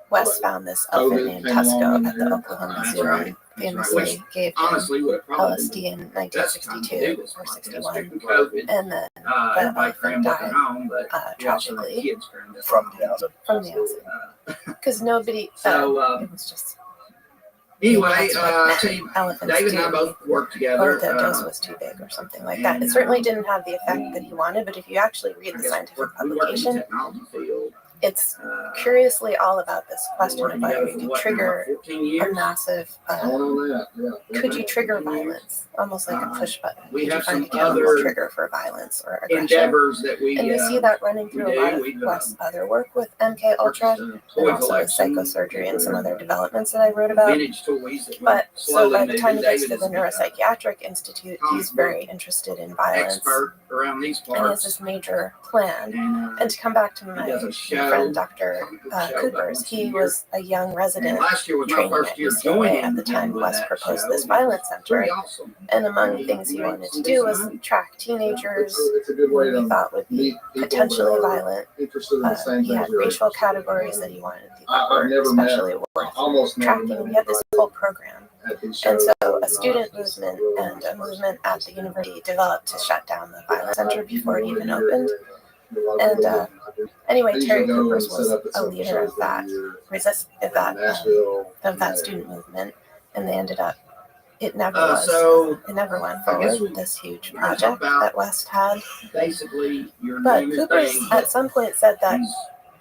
Wes found this elephant COVID named came along Tusco in at the there. Oklahoma That's Zoo right. and That's famously right. gave him Honestly, what probably LSD in best time to do 1962 this or podcast 61. during COVID. And then Everybody elephant crammed up died, at home, but we also had tragically kids crammed up From at the home. acid. from the acid. Because nobody, So, it was just, Anyway, that's I'll what tell you, elephants David and I do. both work Or together. the dose was too big or something like that. It certainly didn't have the effect that he wanted, but if you actually read the scientific we work in the publication, technology field. it's curiously all about this question of whether you could trigger 14 a years. massive, All on that, yeah. could you trigger violence? Almost like a push button. We Could you have find a some chemical other trigger for violence or aggression? endeavors that we And we see that running through a lot of we've, West's other work with MK Ultra, and toy also with collection, psychosurgery and some other developments that I wrote about. vintage toys that But we're so by slowly the time he moving. gets to David the is Neuropsychiatric Institute, he's very interested in violence expert around these and he has parts. this major plan. And, And to come back to he my does a show, friend Dr. show Cooper's, once a he year. was a young and resident last year was my training first at year UCLA joining at the time him with West that proposed show. this violence center. Pretty awesome. And among the things he wanted to do was track teenagers It's a good who way he to thought would be meet people potentially that are violent. interested in the same He things had you're racial interested in. categories that he wanted people I've were never met- especially worth Almost never tracking. met We had this whole program. at these And shows. so a student movement and a movement at the university developed to shut down the violence center before it even opened. And anyway, Terry Coopers was a leader of that of that student movement, and they ended up. It never was. So It never went I guess forward. This huge project that West had. basically, your But name is Coopers Dane. at some point said that He's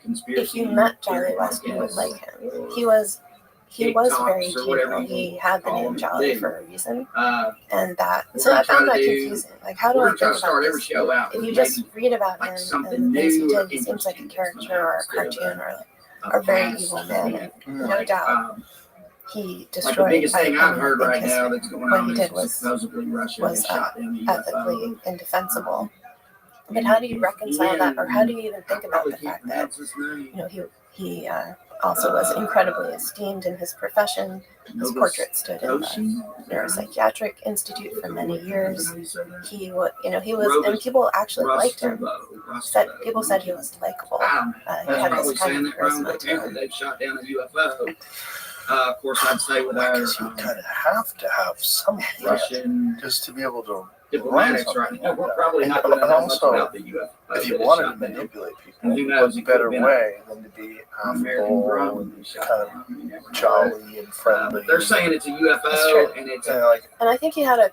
conspiracy if you met Jolly theory West, you would podcast, like him. or He was Cake very Talks or whatever genial. you He had the call name him, Jolly dude. for a reason, We're and that. We're So gonna I found try that to do- confusing. Like, how do we're I gonna try think to start about every this? show out If with you just maybe read about like him something and the things he new or did, he seems like a interesting caricature or a instead of cartoon or a a very past evil man. event. No doubt, he Like the destroyed. biggest thing I I've heard think right his now that's going what on he is did was supposedly Russia has shot down a ethically UFO. indefensible. But how do you reconcile that, or how do you even think about the fact that he also was incredibly esteemed in his profession? His portrait stood in the Neuropsychiatric Institute for many years. He was, and people actually liked him. People said he was likable. He That's had probably this kind saying of that wrong, charisma but to apparently him. they've shot down a UFO. Of course, I'd say with I our guess you kind of have to have some Russian just to be able to. diplomatics right now, we're probably not And going to know much also, about the UFO. If you that wanted to shot down. manipulate people, And who knows, what's he a could have better been way than to be American affable drone and and shot kind down. You never of know. jolly and friendly? They're saying it's a That's UFO true. and it's And like, And I think he had a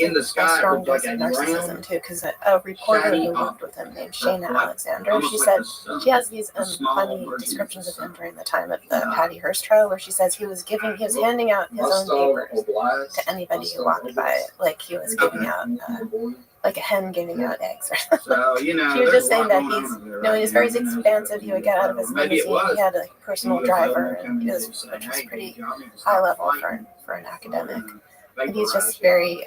in the sky, it strong looked like dose of a narcissism round, too, because a reporter shiny who worked object. with him named Shayna Like- Alexander, almost she like said the sun. she has these small funny version descriptions of of the him sun. during the time of the Patty Hearst trial, where she says he was handing out his own papers to anybody who walked by, like he was giving out, like a hen giving out eggs or something. So, She was there's just a saying lot that going he's, on over there he right was now. very Who knows? expansive. He would get out of his Maybe it limousine. was He had a personal UFO driver, coming and it in was, and saying, which was "Hey, pretty good job, you just high got level fighting." for an academic. And And he's just vaporize. very,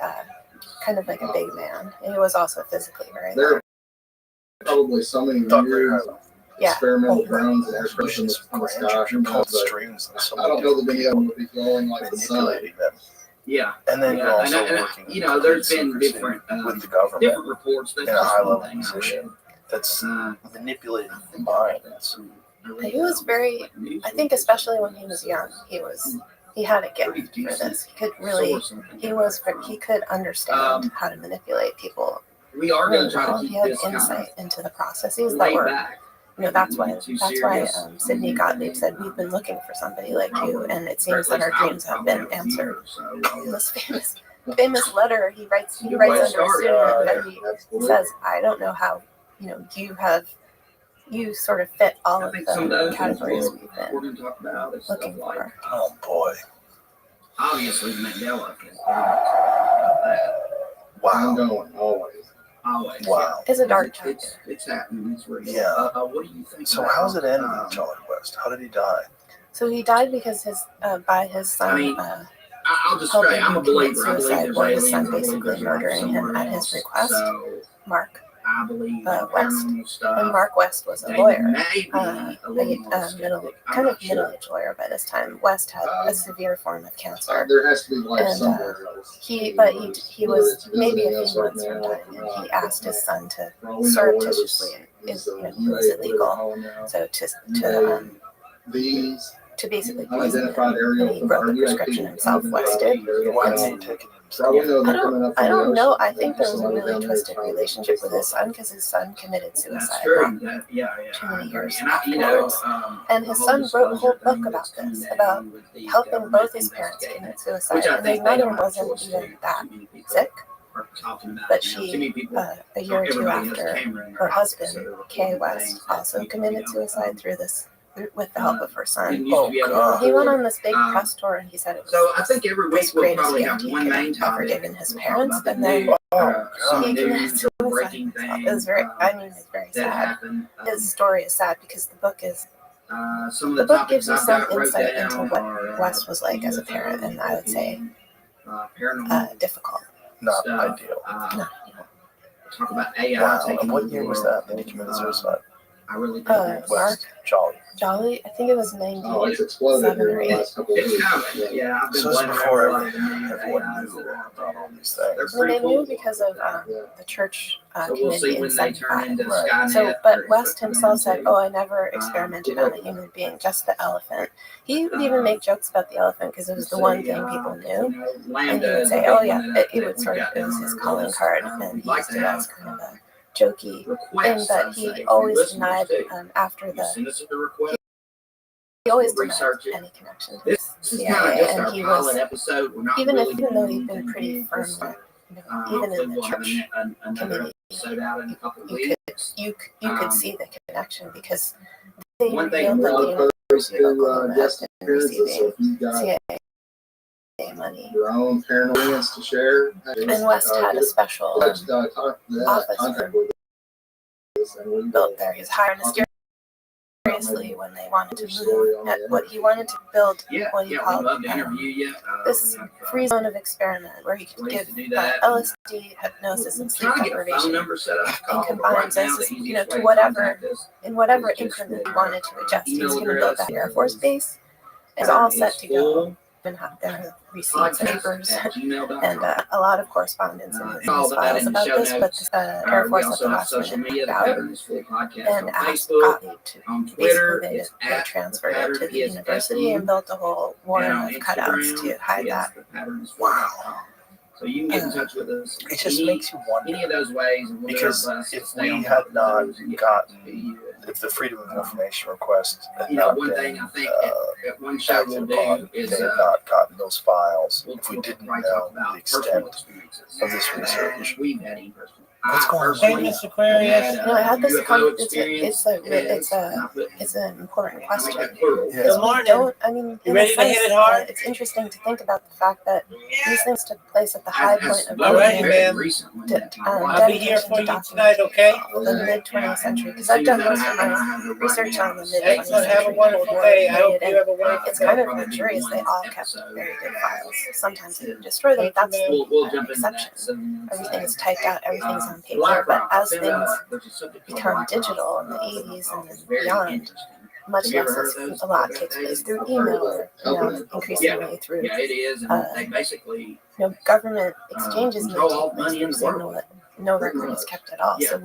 kind of like a big man. And he was also physically very There- large. Probably so many Thought very years highly. Yeah. experimental drones and aircraft in the Grand sky. you're pulling But strings and so I don't know that many many of them would be glowing like the sun. manipulating them. Yeah. And then you're also and working you know, there's in been secrecy different with the government different reports that in a high-level position that's manipulating the minds. He was very, I think especially when he was young, he had a gift for this. He could really, he could understand how to manipulate people. We are going Really to try well. to keep He had this kind insight into the processes of that laid were, back. that's why Sidney Gottlieb said, we've been looking for somebody like you, and it seems that our dreams have been answered. In this famous letter he writes under a pseudonym, and he says, I don't know how, you sort of fit all of the categories we've been We're going to talk about is looking stuff like, for. Oh boy! obviously Mandela effect. About that. Wow! Ongoing, always. Always. Wow! It's a dark chapter. It's happening. It's real. Yeah. What do you think? So about, how's it end with Charlie West? How did he die? So he died because by his son. I mean, I'll just helping say I'm a him commit believer. I believe suicide, there's or his aliens. son I believe basically there's murdering him somewhere at his else. request. So Mark I believe West. paranormal stuff. And Mark West was a They lawyer, may be a little more skeptic. I'm kind of not sure. middle-aged lawyer by this time. West had a severe form of cancer. There has to be life And, somewhere else. He was maybe a few months from dying, and he asked his son to surreptitiously, it was illegal, so to basically poison him, and he wrote the prescription himself. West did. Why didn't he take it Probably himself? know they're coming up. I don't know. I think there was a really twisted relationship with his son because his son committed suicide. That's true. Yeah. Too many years And afterwards. And his son wrote a whole book about this, about helping both his parents commit suicide. And his mother wasn't even that sick, but she, a year or two after, her husband, Kay West, also committed suicide with the help of her son. Oh, God. He went on this big press tour, and he said it was So I think every this week we'll greatest probably gift have he one could main have ever topic. given his parents, and then he committed suicide. breaking It was very, it's very that sad. happened. His story is sad because the book Some of the the book topics gives you I've some got wrote insight down into what are, West was like as a parent, and I would say paranormal difficult. Not stuff. ideal. No, Talk about AI Wow. taking And what over year the was world. that? Did he commit suicide? I really think Mark West. Charlie. Jolly, I think it was Oh, it's exploded 97 or here in the 8. last couple of it's weeks. coming. Yeah, I've been So this is blaming before a lot of the new everyone AIs knew that are out about all there. these They're things. Well, they pretty knew cool. because of the church So we'll committee see in when they turn 75. into Right. Skynet. So, but or West turn himself said, into, "Oh, I never experimented on a human being, just the elephant." He would even make jokes about the elephant because it was the one thing people knew, and he would say, "Oh yeah," it was his calling card, and he used it as kind of a jokey thing. But he always denied after he always denied any connection to the This is kind of CIA, just our and he pilot was episode. We're not even really though doing he'd been anything pretty big firm, this year. even in Hopefully the we'll have church another committee, episode out in a couple of you weeks. could see the connection because they One thing revealed that Well, the opposed University of to Oklahoma guest has been appearances, so receiving if you've got CIA money. your own paranormal experience to share, And West had a special office contact with us, and we built there. He was hired mysteriously when they wanted to move. What he wanted to build, what he We'd called love to interview you. this free zone of experiment where he could ways give to do that. LSD, hypnosis, and sleep Trying to get a phone deprivation number set up. and combine Right now, this, the easiest to way to whatever contact us in whatever is just increment he with wanted to adjust. He was email going to build address. that Air Force Base. It's all set to go. full And have their receipts, papers, podcast@gmail.com. and a lot of correspondence in his All that files in the about show this. But notes. the Air We Force at also the have last social minute media. The backed out Pattern is Full Podcast and on asked Facebook. Gottlieb to On Twitter, basically it's they at transferred the it to Pattern the is university FU. and built a whole And warren on of cutouts to hide it's that. The Pattern is Full.com. So you can get in touch with us. It just makes you wonder. Any of those ways. And we'll do our Because best to if stay we on had top of not those and get gotten, back to you. if the Freedom of Information request had You know, not one been thing I think at one show we'll acted do upon, is they had not gotten those files, we'll if we didn't probably know talk about the personal extent experiences of this research. we've had in person. What's going on? Hey, Miss Aquarius. No, I had this. UFO It's experience. an important question. Yeah. Good morning. Don't, I mean, You in ready a to hit sense, it hard? it's interesting to think about the fact that these things took place at the high point of All right, American ma'am. I'll be here dedication for to you document tonight, okay? the mid 20th century. Because I've done most of my research on the mid 20th Excellent. century. Have a wonderful day. I hope you have a wonderful It's day. kind of luxurious. They all kept very good files. Sometimes they would destroy them. That's We'll the jump into exception. that. Everything is typed out. Everything's on paper, but as things become digital in the 80s and then beyond, much less, a lot takes place through email or increasingly through it is. And they basically government exchanges may take place through Signal that no record is kept at all. So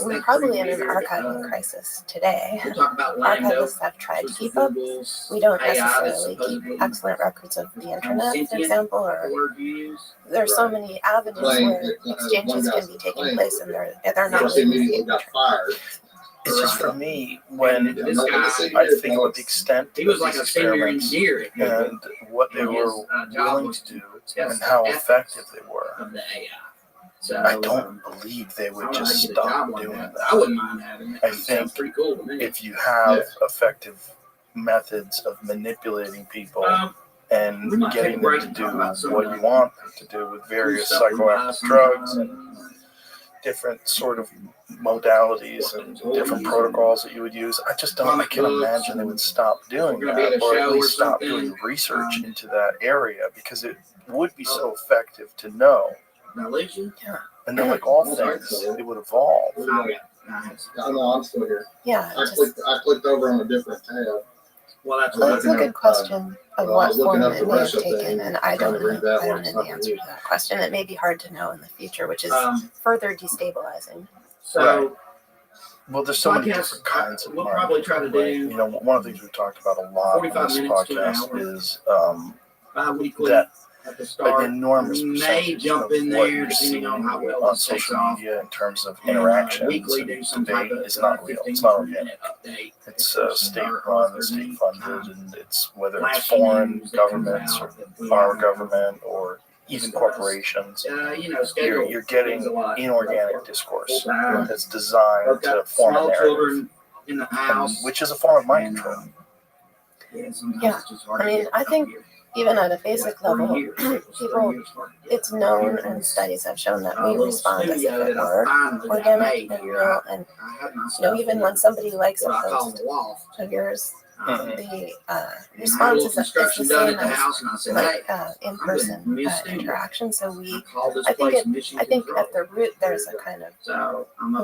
we're probably in an archiving crisis today. Archivists have tried to keep up. We don't necessarily keep excellent records of the internet, for example, or there's so many avenues where exchanges can be taking place and they're not legally. It's just for me when I think about the extent he was of like these a senior experiments engineer and what they were willing to do and how effective they were. of the AI. So I don't believe they would just stop doing that. I wouldn't mind having it. I It sounds think pretty cool to me. if you have effective methods of manipulating people and getting them to do what you want them to do with various psychoactive drugs and different sort of modalities and different protocols that you would use, I can imagine they would stop doing that, or at least stop doing research into that area, because it would be so effective to know. And then, like all things, it would evolve. I know, I'm still here. Yeah, I clicked over on a different tab. Well, that's it's a good question of what form up it the may have Russia taken, thing, and I trying don't to read know. that I one, don't know it's not the answer to that question. It may be hard to know in the future, which is further destabilizing. so. Well, there's so many different kinds of We'll money. probably try to do. You know, one of the things we've talked about a lot on 45 this minutes to an podcast hour. is Bi-weekly that at the an start. enormous We may percentage jump of in what there you're depending seeing on how well on this takes social off. media in terms of And, interactions weekly and do some debate type of is not real. It's not organic. update. It's state-run, state-funded, and it's whether it's foreign governments or our government or even corporations. You're getting inorganic discourse that's designed to form a narrative, in the house, which is a form of mind control. Yeah, I mean, I think even at a basic level, it's known and studies have shown that we respond as if it were organic and real. And even when somebody likes a post of yours, the response is the same as like in-person interaction. So I think at the root there's a kind of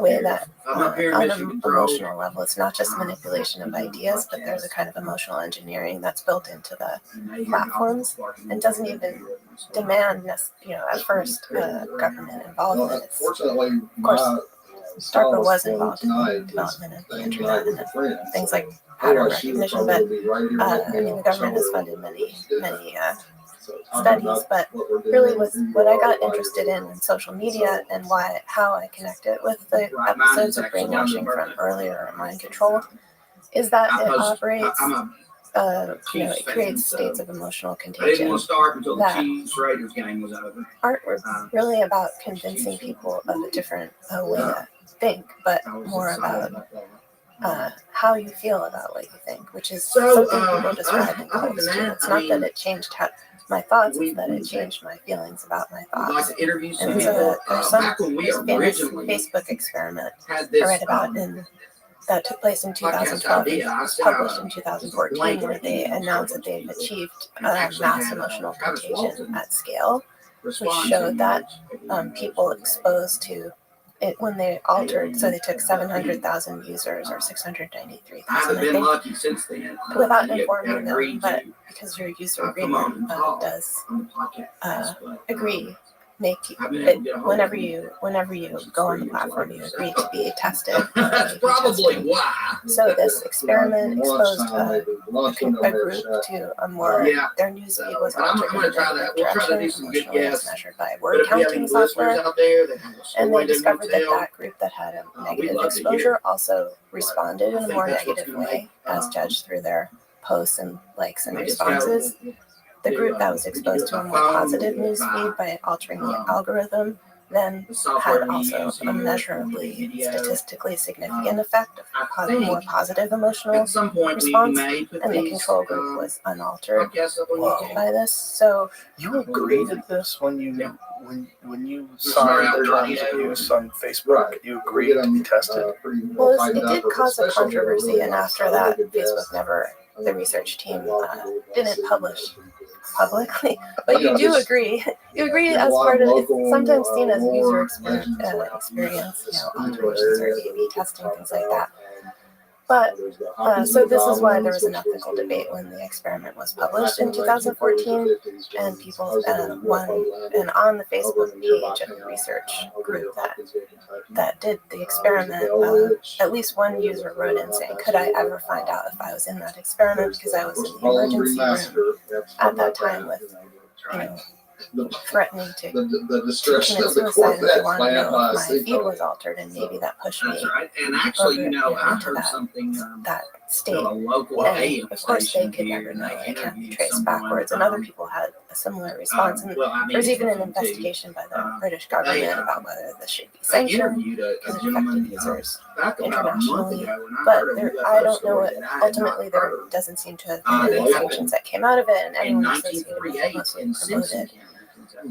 way that on an emotional level, it's not just manipulation of ideas, but there's a kind of emotional engineering that's built into the platforms and doesn't even demand, at first government involvement. It's, Fortunately, of course, DARPA was involved in the development of the internet and things like pattern recognition, but the government has funded many studies. But really, what I got interested in social media and how I connect it with the episodes of brainwashing from earlier and mind control is that it operates. It creates states of emotional contagion that aren't really about convincing people of a different way to think, but more about how you feel about what you think, which is something people describe in cults too. It's not that it changed my thoughts, it's that it changed my feelings about my thoughts. And so there's some famous Facebook experiment I read about that took place in 2012 and was published in 2014, where they announced that they've achieved mass emotional contagion at scale, which showed that people exposed to it when they altered, so they took 700,000 users or 693,000, I think, without informing them, but because your user agreement does agree. Whenever you go on the platform, you agree to be tested. That's probably why. So this experiment exposed a group to a more, their newsfeed was altered in a negative direction, emotionally as measured by word counting software, and they discovered that group that had a negative exposure also responded in a more negative way, as judged through their posts and likes and responses. The group that was exposed to a more positive newsfeed by altering the algorithm then had also a measurably statistically significant effect of more positive emotional response, and the control group was unaltered by this. So you agreed to this when you signed the terms of use on Facebook. You agreed to be tested. Well, it did cause a controversy, and after that, Facebook never the research team didn't publish publicly, but you do agree. You agree as part of it's sometimes seen as user experience, alterations or A/B testing, things like that. But so this is why there was an ethical debate when the experiment was published in 2014, and people and on the Facebook page of the research group that did the experiment, at least one user wrote in saying, "Could I ever find out if I was in that experiment because I was in the emergency room at that time with, threatening to commit suicide, and I wanted to know if my feed was altered, and maybe that pushed me And actually, I into heard something. that state." A local And AM of course, they station could here, never and know. they It can't be interviewed traced someone, backwards. And other people had a similar response. And there's even an investigation by the British government about whether this should be I sanctioned interviewed a because it gentleman affected users back about a month internationally. ago, and I But heard a I UFO don't know story what, that I had ultimately not there heard. doesn't seem to have been They any happened sanctions that came out of it, and in anyone associated with it 1948 mostly in Simpson promoted. County.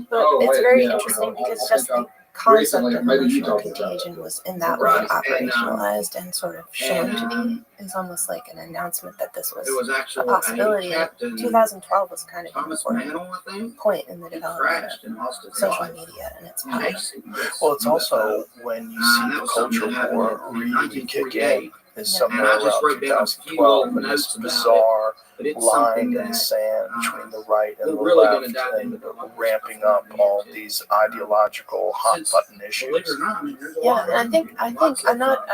But it's very interesting because just the concept of emotional contagion was in that way Right, and, operationalized and sort of shown to and, be is almost like an announcement that this was It was a actually possibility. Captain 2012 was kind of an Thomas important Mantle, I think. point in the He development crashed and lost of his social life. media and its in power. a CBS Well, it's also UFO. when you see that the was something culture that happened war in really kick 1948. in is Yeah. somewhere And I just around wrote down a few 2012 little when this notes about bizarre But it's line something in the that sand between the right and we're the really left going to dive into and the local ramping stuff up that we all need to. these ideological hot Since, button believe it issues. or not, I mean, there's a Yeah, lot and I of think lots I'm of, not.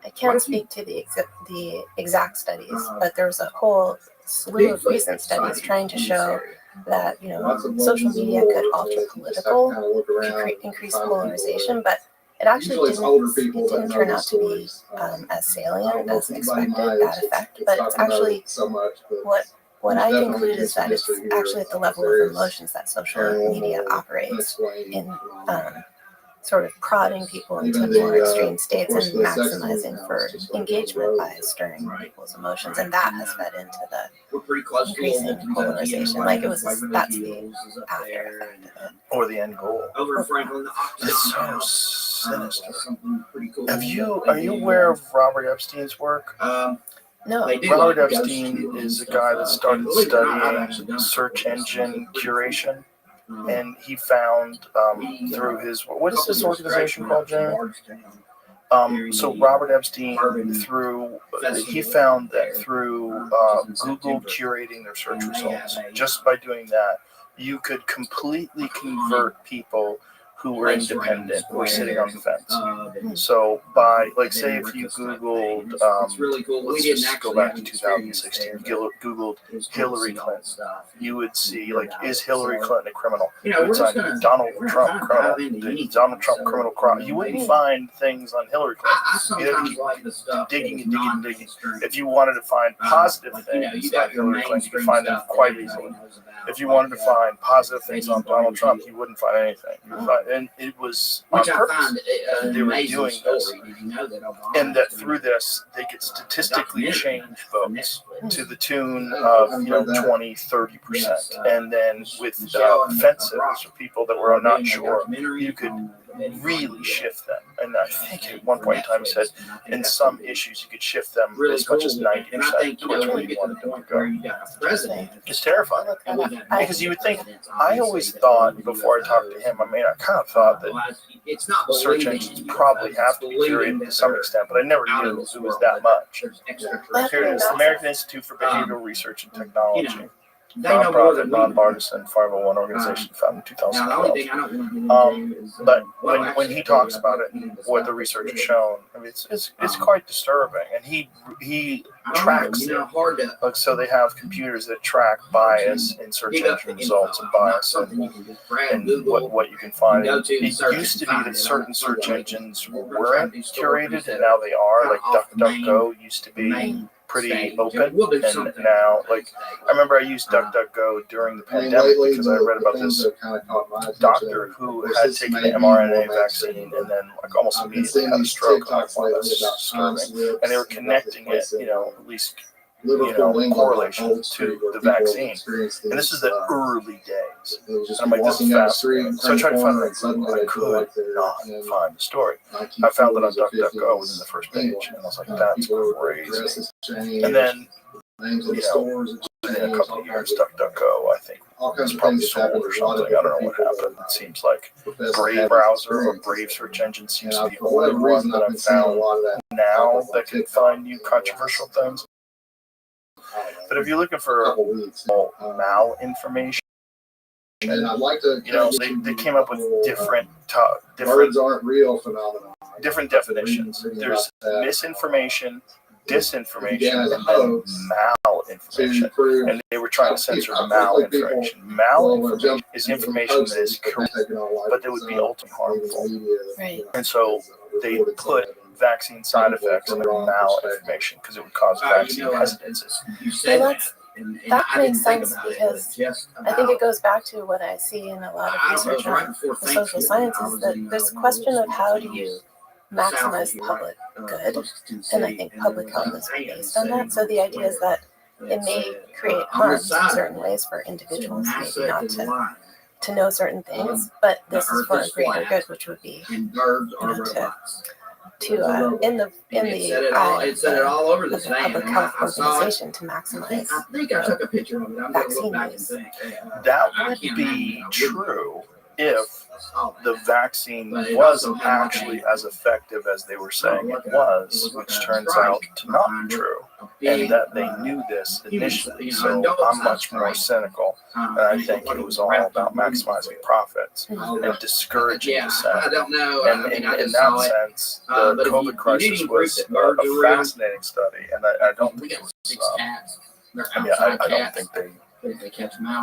I can't speak to the exact studies, but there's a whole slew of Bigfoot recent studies sightings trying to in this show area. that social media could alter political, increase polarization, but it actually didn't turn out to be as salient as expected, that effect. But it's actually what I conclude is that it's actually at the level of emotions that social media operates in. Sort of prodding people into more extreme states and maximizing for engagement by stirring people's emotions, and that has fed into the We're pretty close to increasing polarization. Like it was that's the after there, effect of it. Or the end goal. over in Franklin, the Octagon It's so House, sinister. something pretty cool. Are you aware of Robert Epstein's work? No, They do Robert like Epstein is a guy that started studying search engine curation, and he found through his what is this organization called, Jeremy? So Robert Epstein he found that through Google curating their search results, just by doing that, you could completely convert people who were independent, who were sitting on the fence. So by, like, say if you Googled, let's just go back to 2016, you Googled Hillary Clinton, you would see, like, is Hillary Clinton a criminal? You would find Donald Trump criminal, the Donald Trump criminal crime. You wouldn't find things on Hillary Clinton. You'd have to keep digging and digging and digging. If you wanted to find positive things on Hillary Clinton, you could find them quite easily. If you wanted to find positive things on Donald Trump, you wouldn't find anything. And it was on purpose. They were doing this. And that through this, they could statistically change votes to the tune of 20, 30%. And then with offensives or people that were not sure, you could really shift them. And I think at one point in time he said in some issues you could shift them as much as 90% towards where you wanted them to go. It's terrifying. Because you would think, I always thought before I talked to him, I kind of thought that search engines probably have to be curated to some extent, but I never knew it was that much. Here it is, the American Institute for Behavioral Research and Technology. Nonprofit, nonpartisan 501 organization founded in 2012. But when he talks about it and what the research has shown, it's quite disturbing. And he tracks it. Like, so they have computers that track bias in search engine results and bias and what you can find. It used to be that certain search engines weren't curated, and now they are. Like DuckDuckGo used to be pretty open, and now, like, I remember I used DuckDuckGo during the pandemic because I read about this doctor who had taken the mRNA vaccine and then, like, almost immediately had a stroke. And I thought that's disturbing. And they were connecting it, at least, correlation to the vaccine. And this is the early days. And I'm like, this is fascinating. So I tried to find it on Google. I could not find the story. I found it on DuckDuckGo within the first page. And I was like, that's crazy. And then names of the you know, stores. in a couple of years, DuckDuckGo, I think, All kinds it's of probably things that happen. sold or something. I don't know what happened. It seems like Brave browser or Brave search engine seems to be the only one that I've found now that can find new controversial things. But if you're looking for malinformation, and I'd like to, they came up with different birds aren't real phenomenon. different definitions. There's misinformation, disinformation, and then malinformation. And they were trying to censor malinformation. Malinformation is information that is correct, but that would be ultimately harmful. Right. And so they put vaccine side effects and malinformation because it would cause vaccine hesitancy. Well, that makes sense because I think it goes back to what I see in a lot of research on the social sciences, that there's a question of how do you maximize public good, and I think public health is based on that. So the idea is that it may create harms in certain ways for individuals, maybe not to know certain things, but this is for a greater good, which would be it said it all over this the public health organization to maximize I think I took a picture of it. I'm gonna look back and think. That would be true if the vaccine was actually as effective as they were saying it was, which turns out to not be true, and that they knew this initially. So I'm much more cynical, and I think it was all about maximizing profits and discouraging dissent. I don't know. And in that sense, the COVID crisis was a fascinating study, and I don't think it was. I don't think they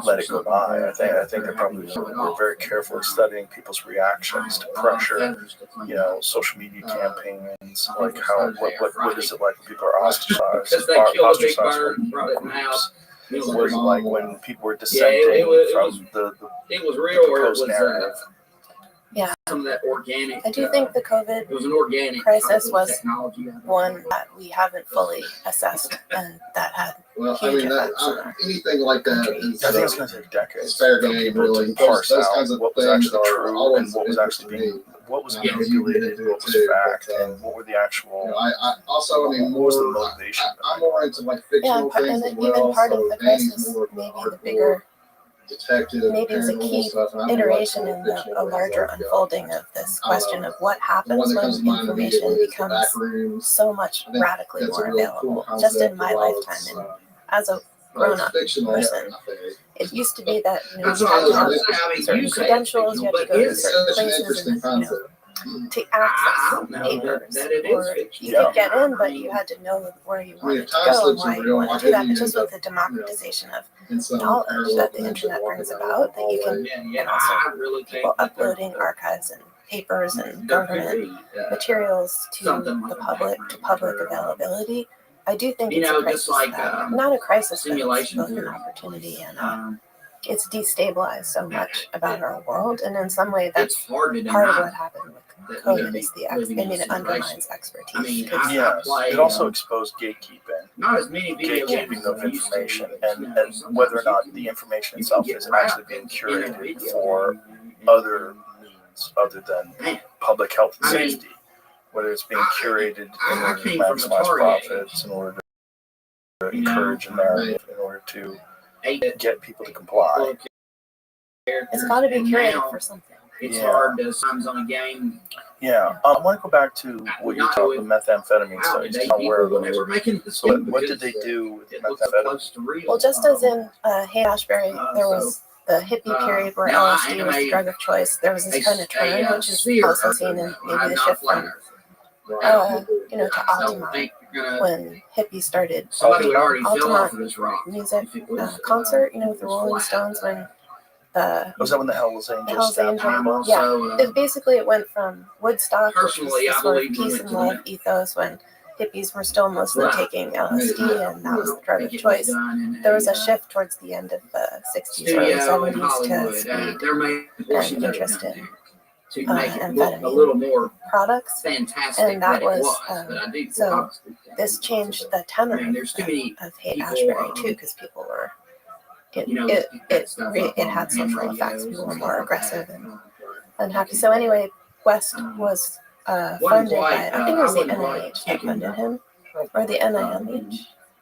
let it go by. I think they probably were very carefully studying people's reactions to pressure, social media campaigns, like what is it like when people are ostracized from groups? What was it like when people were dissenting from the proposed narrative? Yeah. Some of that organic. I do think the COVID crisis was one that we haven't fully assessed, and that had huge effects on our anything like that is, I think it's going to take decades. It's fair game, really. To parse Those out kinds of what was things actually are true always and what was actually interesting. what was manipulated, what was fact, and what were the actual. I also, what was the motivation? I'm more into like fictional and things as even well. part of So the Danny's crisis, more maybe hardcore the bigger, detective, maybe it's a key stuff, and I'm more iteration like in fictional a things larger like, unfolding of this question of what the one happens that when comes to mind information immediately is the becomes back rooms. so much I think radically that's a more real available. cool Just in concept my while lifetime, it's, and as a grown-up fictional, person, I think. it used to be that you That's had what I to was have gonna say. certain credentials, you had to go to It's certain such an places, interesting and concept. to I access don't know papers, that it or is fiction. you could get in, but you had to know where you wanted to go and why you wanted to do that. But just with the democratization of knowledge that the internet brings about, that you can, and also people uploading archives and papers and government materials to the public, to public availability. I do think it's a crisis, not a crisis, but it's both an opportunity, and it's destabilized so much about our world, and in some way that's part of what happened with COVID is it undermines expertise. Yes, it also exposed gatekeeping. Not as many video Gatekeeping of information, and whether or not the information itself is actually being curated for other means other than public health and safety. Whether it's being curated in order to maximize profits, in order to encourage a narrative, in order to get people to comply. It's got to be curated for something. It's hard to sometimes on a game. Yeah, I want to go back to what you talked about methamphetamine studies. What did they do with methamphetamine? Well, just as in Haight-Ashbury, there was the hippie period where LSD was the drug of choice. There was this kind of turn, which is also seen in maybe the shift from, to Altamont, when hippies started Altamont music concert, with the Rolling Stones, when Was that when the Hells Angels? It went from Woodstock, which was the sort of peace and love ethos, when hippies were still mostly taking LSD, and that was the drug of choice. There was a shift towards the end of the 60s, early 70s to speed and interest in amphetamine products, and that was so this changed the tenor of Haight-Ashbury too, because people were it had social effects. People were more aggressive and unhappy. So anyway, West was funded by, I think it was the NIH that funded him, or the NIMH.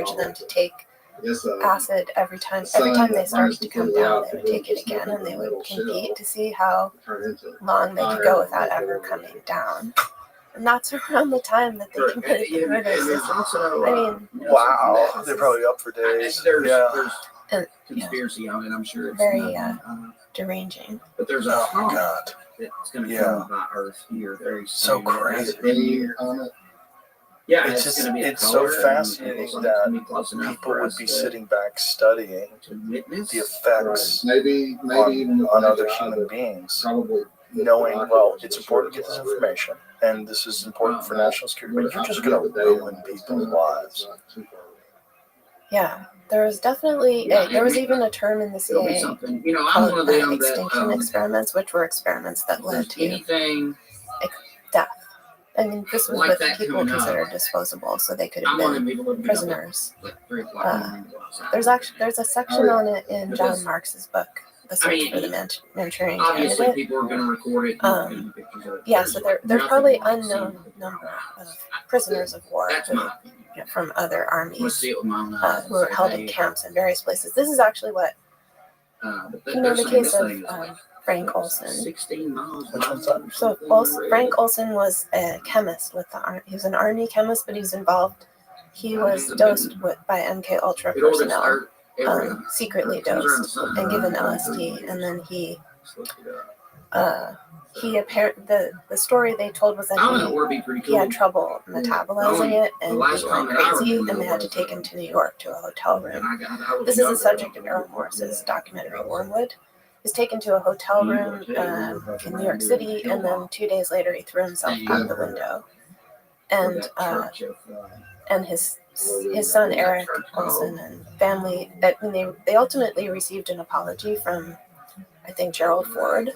encourage them to take Yes, acid every time they started to come down, they would take it again, and they would compete to see how long they could go without ever coming down. And that's around the time that they committed the murders. I mean, Wow, they're probably up for days. There's and, conspiracy on it. I'm sure it's very nothing, deranging. but there's a Oh my comet God. that's going to Yeah. come by Earth here very So soon. crazy. Any comment? Yeah, it's it's just going to be it's so fascinating that people would be sitting back studying the effects Maybe on other human beings, knowing, well, it's important to get this information, and this is important for national security, but you're just going to ruin people's lives. Yeah, there was definitely there was even a term in the It'll be CIA something. You know, I'm called one of them extinction that experiments, which were experiments that led to anything death. I mean, this was like with that people coming up, considered disposable, so they could have I'm going to been be a little bit prisoners. like 3 o'clock in the morning. There's a section on it in John Marx's book, The Search for the Manchurian Obviously, Candidate. people are going to record it. Yeah, so there's probably unknown number of prisoners of war from other armies who were held in camps in various places. This is actually what, the case of Frank Olson. 16 miles. So Frank Olson was a chemist with the army. He was an army chemist, but he was involved. He was dosed by MK Ultra personnel, secretly dosed and given LSD, and then he the story they told was that he had trouble metabolizing it and he went crazy, and they had to take him to New York to a hotel room. This is the subject of Errol Morris's documentary Wormwood. He was taken to a hotel room in New York City, and then 2 days later he threw himself out the window. And his son Eric Olson and family, they ultimately received an apology from, I think, Gerald Ford.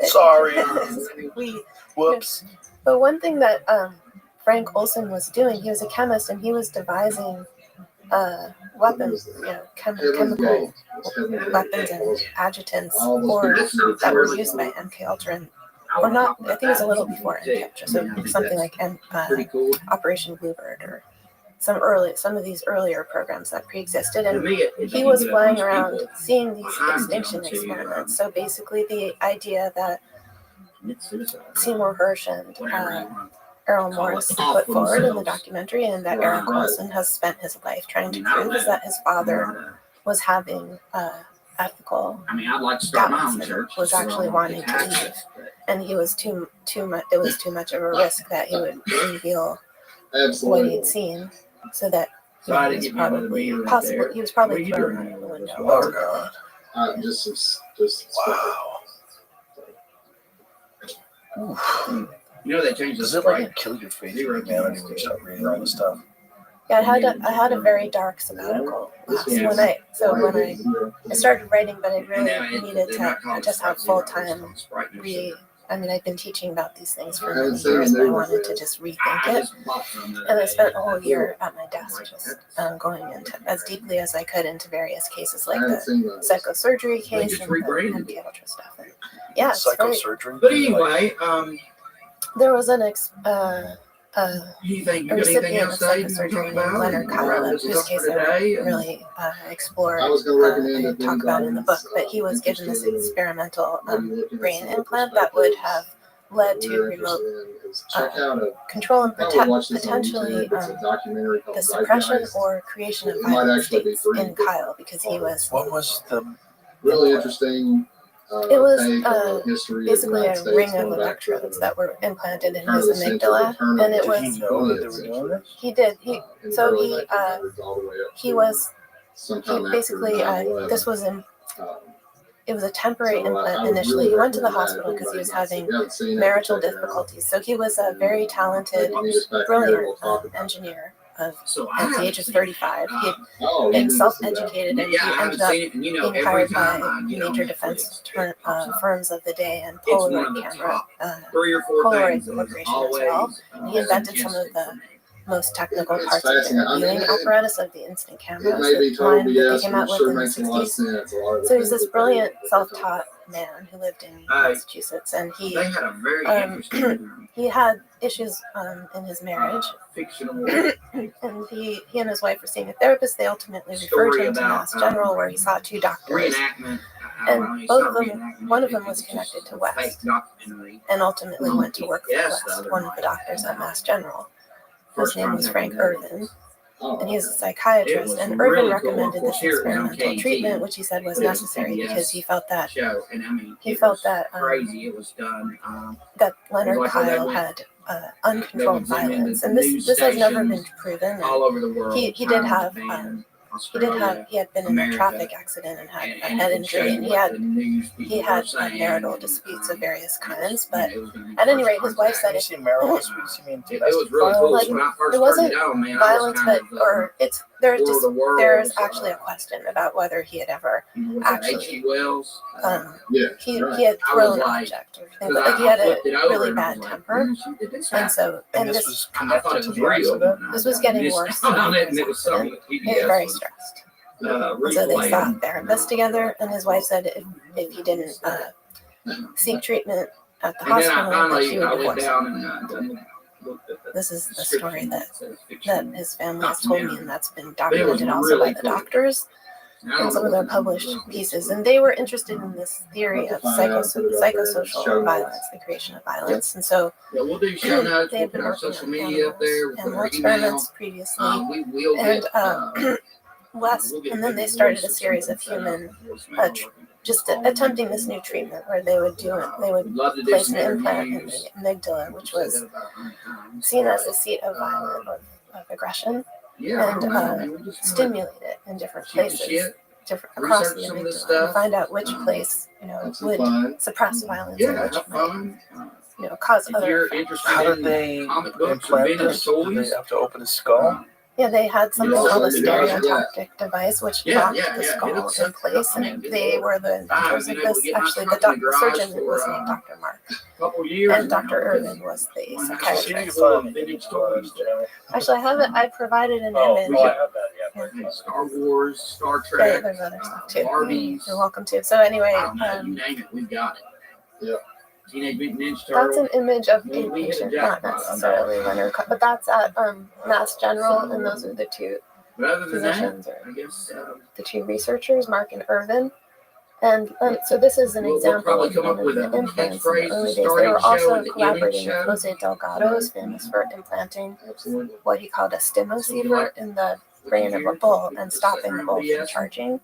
Sorry. Whoops. But one thing that Frank Olson was doing, he was a chemist, and he was devising weapons, chemical weapons and adjutants that were used by MK Ultra, or not. I think it was a little before MK Ultra, so something like Operation Bluebird or some of these earlier programs that pre-existed, and he was flying around seeing these extinction experiments. So basically, the idea that Seymour Hersh and Errol Morris put forward in the documentary, and that Eric Olson has spent his life trying to prove, is that his father was having ethical doubts and was actually wanting to leave, and he was too much. It was too much of a risk that he would reveal what he'd seen, so that he was probably thrown out of the window. Oh God! Just Wow. You know, they changed the Does it like kill your faith in humanity when you start reading all this stuff? Yeah, I had a very dark sabbatical when I started writing, but I really needed to just have full time I've been teaching about these things for many years, and I wanted to just rethink it. And I spent a whole year at my desk just going into as deeply as I could into various cases, like the psychosurgery case and the MK Ultra stuff. And yeah, psychosurgery. But anyway, there was a anything recipient of else that you psychosurgery can named talk Leonard about? Kyle, whose case I really explore and talk about in the book. But he was given this experimental brain implant that would have led to remote control and potentially the suppression or creation of violent states in Kyle, because he was. What was the really interesting? It was basically a ring of electrodes that were implanted in his amygdala, and it was. Did he know that they were doing this? He did. He basically this was in. It was a temporary implant initially. He went to the hospital because he was having marital difficulties. So he was a very talented, brilliant engineer. At the age of 35, he had been self-educated, and he ended up being hired by major defense firms of the day and Polaroid camera, Polaroid Corporation as well. He invented some of the most technical parts of the viewing apparatus of the instant cameras, the line that they came out with in the 60s. So he's this brilliant, self-taught man who lived in Massachusetts, and he had issues in his marriage, and he and his wife were seeing a therapist. They ultimately referred him to Mass General, where he saw 2 doctors, and both of them, one of them was connected to West, and ultimately went to work for West, one of the doctors at Mass General. His name was Frank Irvin, and he was a psychiatrist. And Irvin recommended this experimental treatment, which he said was necessary because he felt that that Leonard Kyle had uncontrolled violence, and this has never been proven. all over the world. He did have he had been in a traffic accident and had a head injury, and he had marital disputes of various kinds. But at any rate, his wife said You see marital disputes, you mean It was really cool. Like, When I first it wasn't started out, man, violence, I was but or it's there's War of just the Worlds, there's actually a question about whether he had ever actually H.G. Wells. he had thrown an object or anything, but like, he had a really bad temper, and so And this was connected to the accident? this was getting worse. It was He was very stressed. And so they saw a therapist together, and his wife said if he didn't seek treatment at the hospital, that she would divorce him. This is the story that his family has told me, and that's been documented also by the doctors in some of their published pieces. And they were interested in this theory of psychosocial violence, the creation of violence. And so we'll do show notes. they had been We'll put our working social on media up there. animal experiments previously. We will And get, and then they started a series of human just attempting this new treatment where they would love to do place some an implant in interviews. the amygdala, which was seen as a seat of violence, of aggression, and stimulate it in different places, across the Research some of this amygdala, stuff. and find out which place would suppress violence and Yeah, which have might fun. cause If other you're effects. interested How did in they comic books or implant vintage this? Did toys, they have to open his skull? Yeah, they had something Yeah, called a so many guys, stereotactic device, which Yeah, locked yeah, the yeah. skull It's- in place, I mean, and they were the inventors I've of been able this. to get my Actually, truck the in the garage surgeon was for, named Dr. Mark, couple years. and Dr. Irvin was the See if you can psychiatrist. find any vintage toys. Actually, I have it. I provided an Oh, image. I have that. Yeah. Star Wars, Star Right, Trek, there's other stuff too. Barbies. You're welcome to. So anyway, I don't know, you name it, we've got it. Yeah. Teenage Mutant Ninja that's Turtles. an image of We a hit a patient, jackpot not on that. necessarily Leonard, but that's at Mass General, and those are the two But other than that, physicians or I guess the two researchers, Mark and Irvin. And so this is an we'll example probably of come one up of with the a implants in catchphrase the early to days. start They were each show also with the collaborating image with show. Jose Delgado, who's famous for implanting Absolutely. what he called a stimoceiver in the brain of a bull and stopping the bull from charging.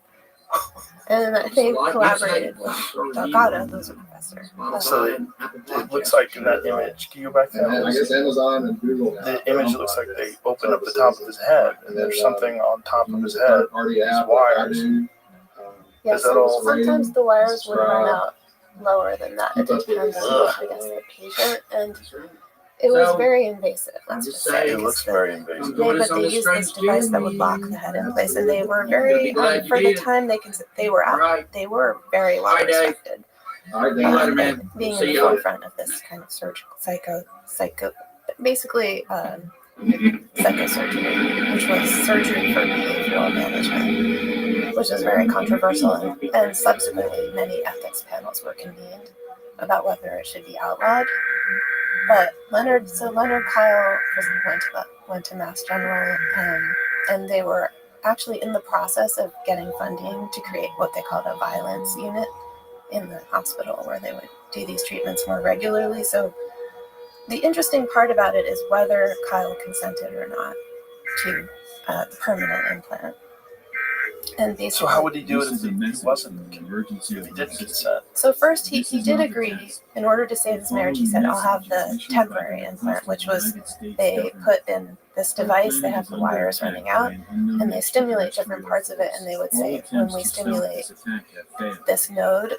And they collaborated with Delgado, who's a professor. So it looks like in that image, can you go back to And that? I guess Amazon and Google. now, The image looks like they open up the top of his head, and there's something on top of his head. Party These app, wires. Yeah, Is that all? sometimes the wires would run out lower than that. It Keep up with depends it. on, I guess, the patient. And it was So, very invasive, let's just just say. It looks very invasive. But they used this device that would lock the head in place, and they were very, for the time they were All right. they were very well Bye, Dave. respected. All right, See you later, Dan. man. Being See in the you. forefront of this kind of surgical basically psychosurgery, which was surgery for behavioral management, which is very controversial, and subsequently many ethics panels were convened about whether it should be outlawed. But Leonard Kyle went to Mass General, and they were actually in the process of getting funding to create what they called a violence unit in the hospital, where they would do these treatments more regularly. So the interesting part about it is whether Kyle consented or not to the permanent implant. And basically, So how would he do it if he wasn't? If he didn't consent? So first, he did agree. In order to save his marriage, he said, "I'll have the temporary implant," which was they put in this device. They have the wires running out, and they stimulate different parts of it. And they would say, when we stimulate this node,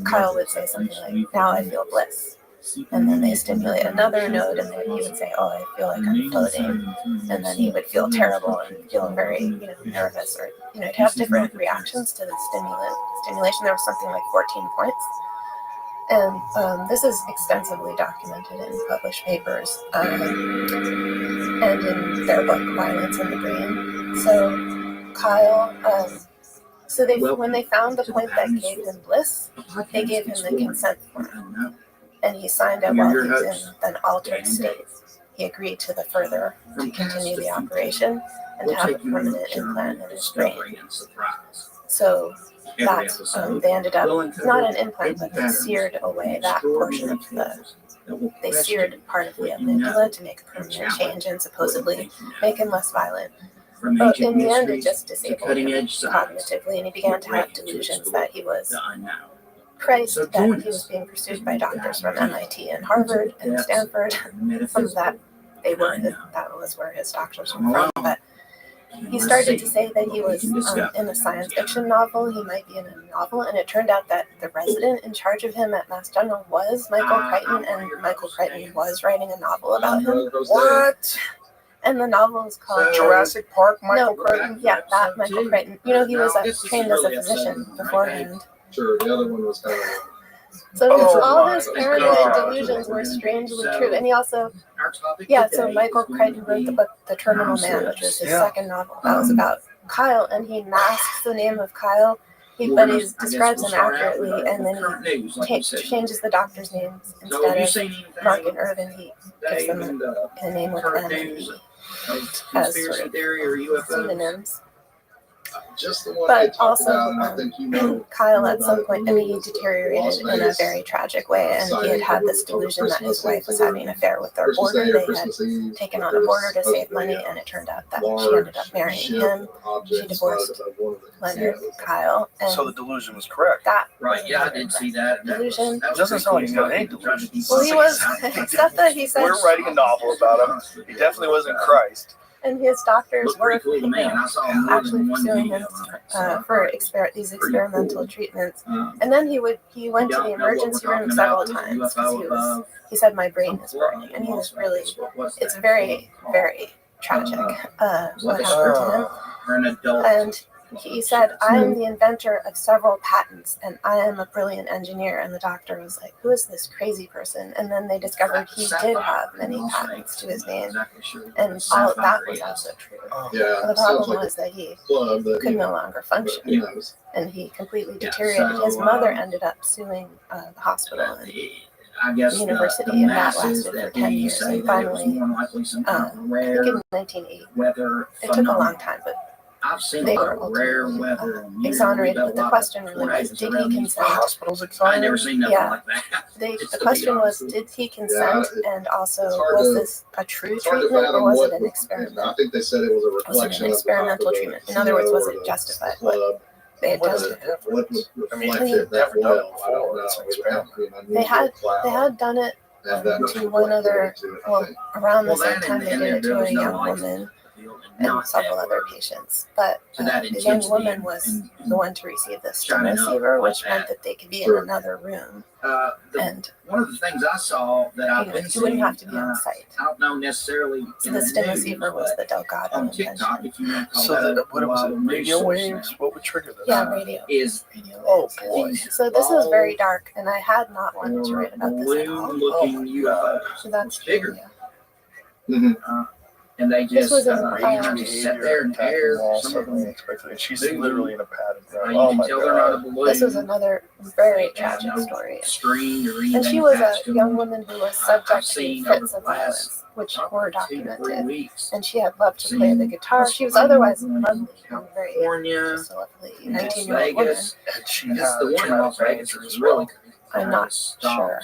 Kyle would say something like, "Now I feel bliss." And then they stimulate another node, and then he would say, "Oh, I feel like I'm floating." And then he would feel terrible and feel very, nervous, or he'd have different reactions to the stimulation. There was something like 14 points, and this is extensively documented in published papers and in their book "Violence in the Brain." So Kyle, when they found the point that gave him bliss, they gave him the consent form. And he signed it while he was in an altered state. He agreed to to continue the operation and to have a permanent implant in his brain. So that they ended up, not an implant, but they seared away that portion of they seared part of the amygdala to make a permanent change and supposedly make him less violent. But in the end, it just disabled him cognitively, and he began to have delusions that he was Christ So that join he was us. being pursued by doctors from MIT and Harvard and Stanford. Some of that they were that was where his doctors were from. But he started to say that he was in a science fiction novel. He might be in a novel, and it turned out that the resident in charge of him at Mass General was Michael Crichton, and Michael Crichton was writing a novel about him. What? And the novel is called Jurassic Park, Michael Crichton? Yeah, that Michael Crichton. You know, he was trained as a physician beforehand. Sure, the other one was kind of. So Oh all my his paranoid God. delusions were strangely true. And he also, so Michael Crichton wrote the book The Terminal Man, which was his second novel. That was about Kyle, and he masks the name of Kyle, but he describes him accurately, and then he changes the doctor's names. Instead of Mark and Irvin, he gives them a name with N and E as sort of synonyms. Just the one But I talked also, about, and I think you know. Kyle at some point, he deteriorated in a very tragic way, and he had this delusion that his wife was having an affair with their boarder. They had taken on a boarder to save money, and it turned out that she ended up marrying him. She divorced Leonard, Kyle, and So the delusion was correct. that Right, yeah, I did see that. delusion. It doesn't sound like he's got any delusion. Well, he was, except that he said, We're writing a novel about him. He definitely wasn't Christ. and his doctors Looked were pretty cool to me, and I saw him actually in one pursuing video. him for these experimental treatments. And then he went to the emergency room several times because he said, my brain is burning, and he was really, it's very, very tragic what happened to him. An adult. And he said, I am the inventor of several patents, and I am a brilliant engineer. And the doctor was like, who is this crazy person? And then they discovered he did have many patents to his name, and all of that was also true. Yeah, The problem was that he club that could no longer function, you know, and he completely deteriorated. His mother ended up suing the hospital and I guess university, the and that masses lasted for that 10 we years. say And that it was finally, more likely some I kind of think rare in 1980, weather it took a phenomenon. long time, but I've seen they a lot were of rare ultimately weather. exonerated. But the question really was, did he The consent? hospital's I excited. never seen nothing Yeah. like that. The question was, did he consent? And also, was this a true it's hard to treatment, or fathom was what. it an experiment? I think they said it was a Was it reflection an of the top experimental of the treatment? In other words, was CEO it or the justified what club. they had What done is to it him? What would I mean, reflect they've it that never done it well? I don't before. know. It's an It would have to be an They had unusual cloud they had done it and that would to one reflect other, into it, I well, think. around the Well, same that time they and did it there to was a no young life woman and and not several that other word. patients. But To that the young intensity woman was and the one to receive the shining up stimulus, like which that. meant that they could be in Sure. another room, And and one of the things I saw that I've been you wouldn't seeing, have to be on site. I don't know necessarily So in the the stimulus news, was but the Delgado on TikTok, invention. if you want to call So that what was it? reliable news Radio source waves? What would trigger this? Yeah, radio. is Oh boy. So this is very dark, and I had not wanted to write about this at all. balloon-looking UFOs. So that's bigger. yeah. And they This just was in just sit there and air. Some of them, And she's literally in a padded room. you Oh can my tell they're not a god. balloon. This was another very They have tragic no story. Screen or anything. And she was attached a to young them. woman who was I've subject to seen fits over of the last violence, which were 2 to 3 documented. weeks. And she had loved to play the guitar. She was otherwise lovely and very California, just a lovely Las 19-year-old woman. Vegas. And she And had this is the one in traumatic Las brain Vegas injury is as really well. I'm not sure.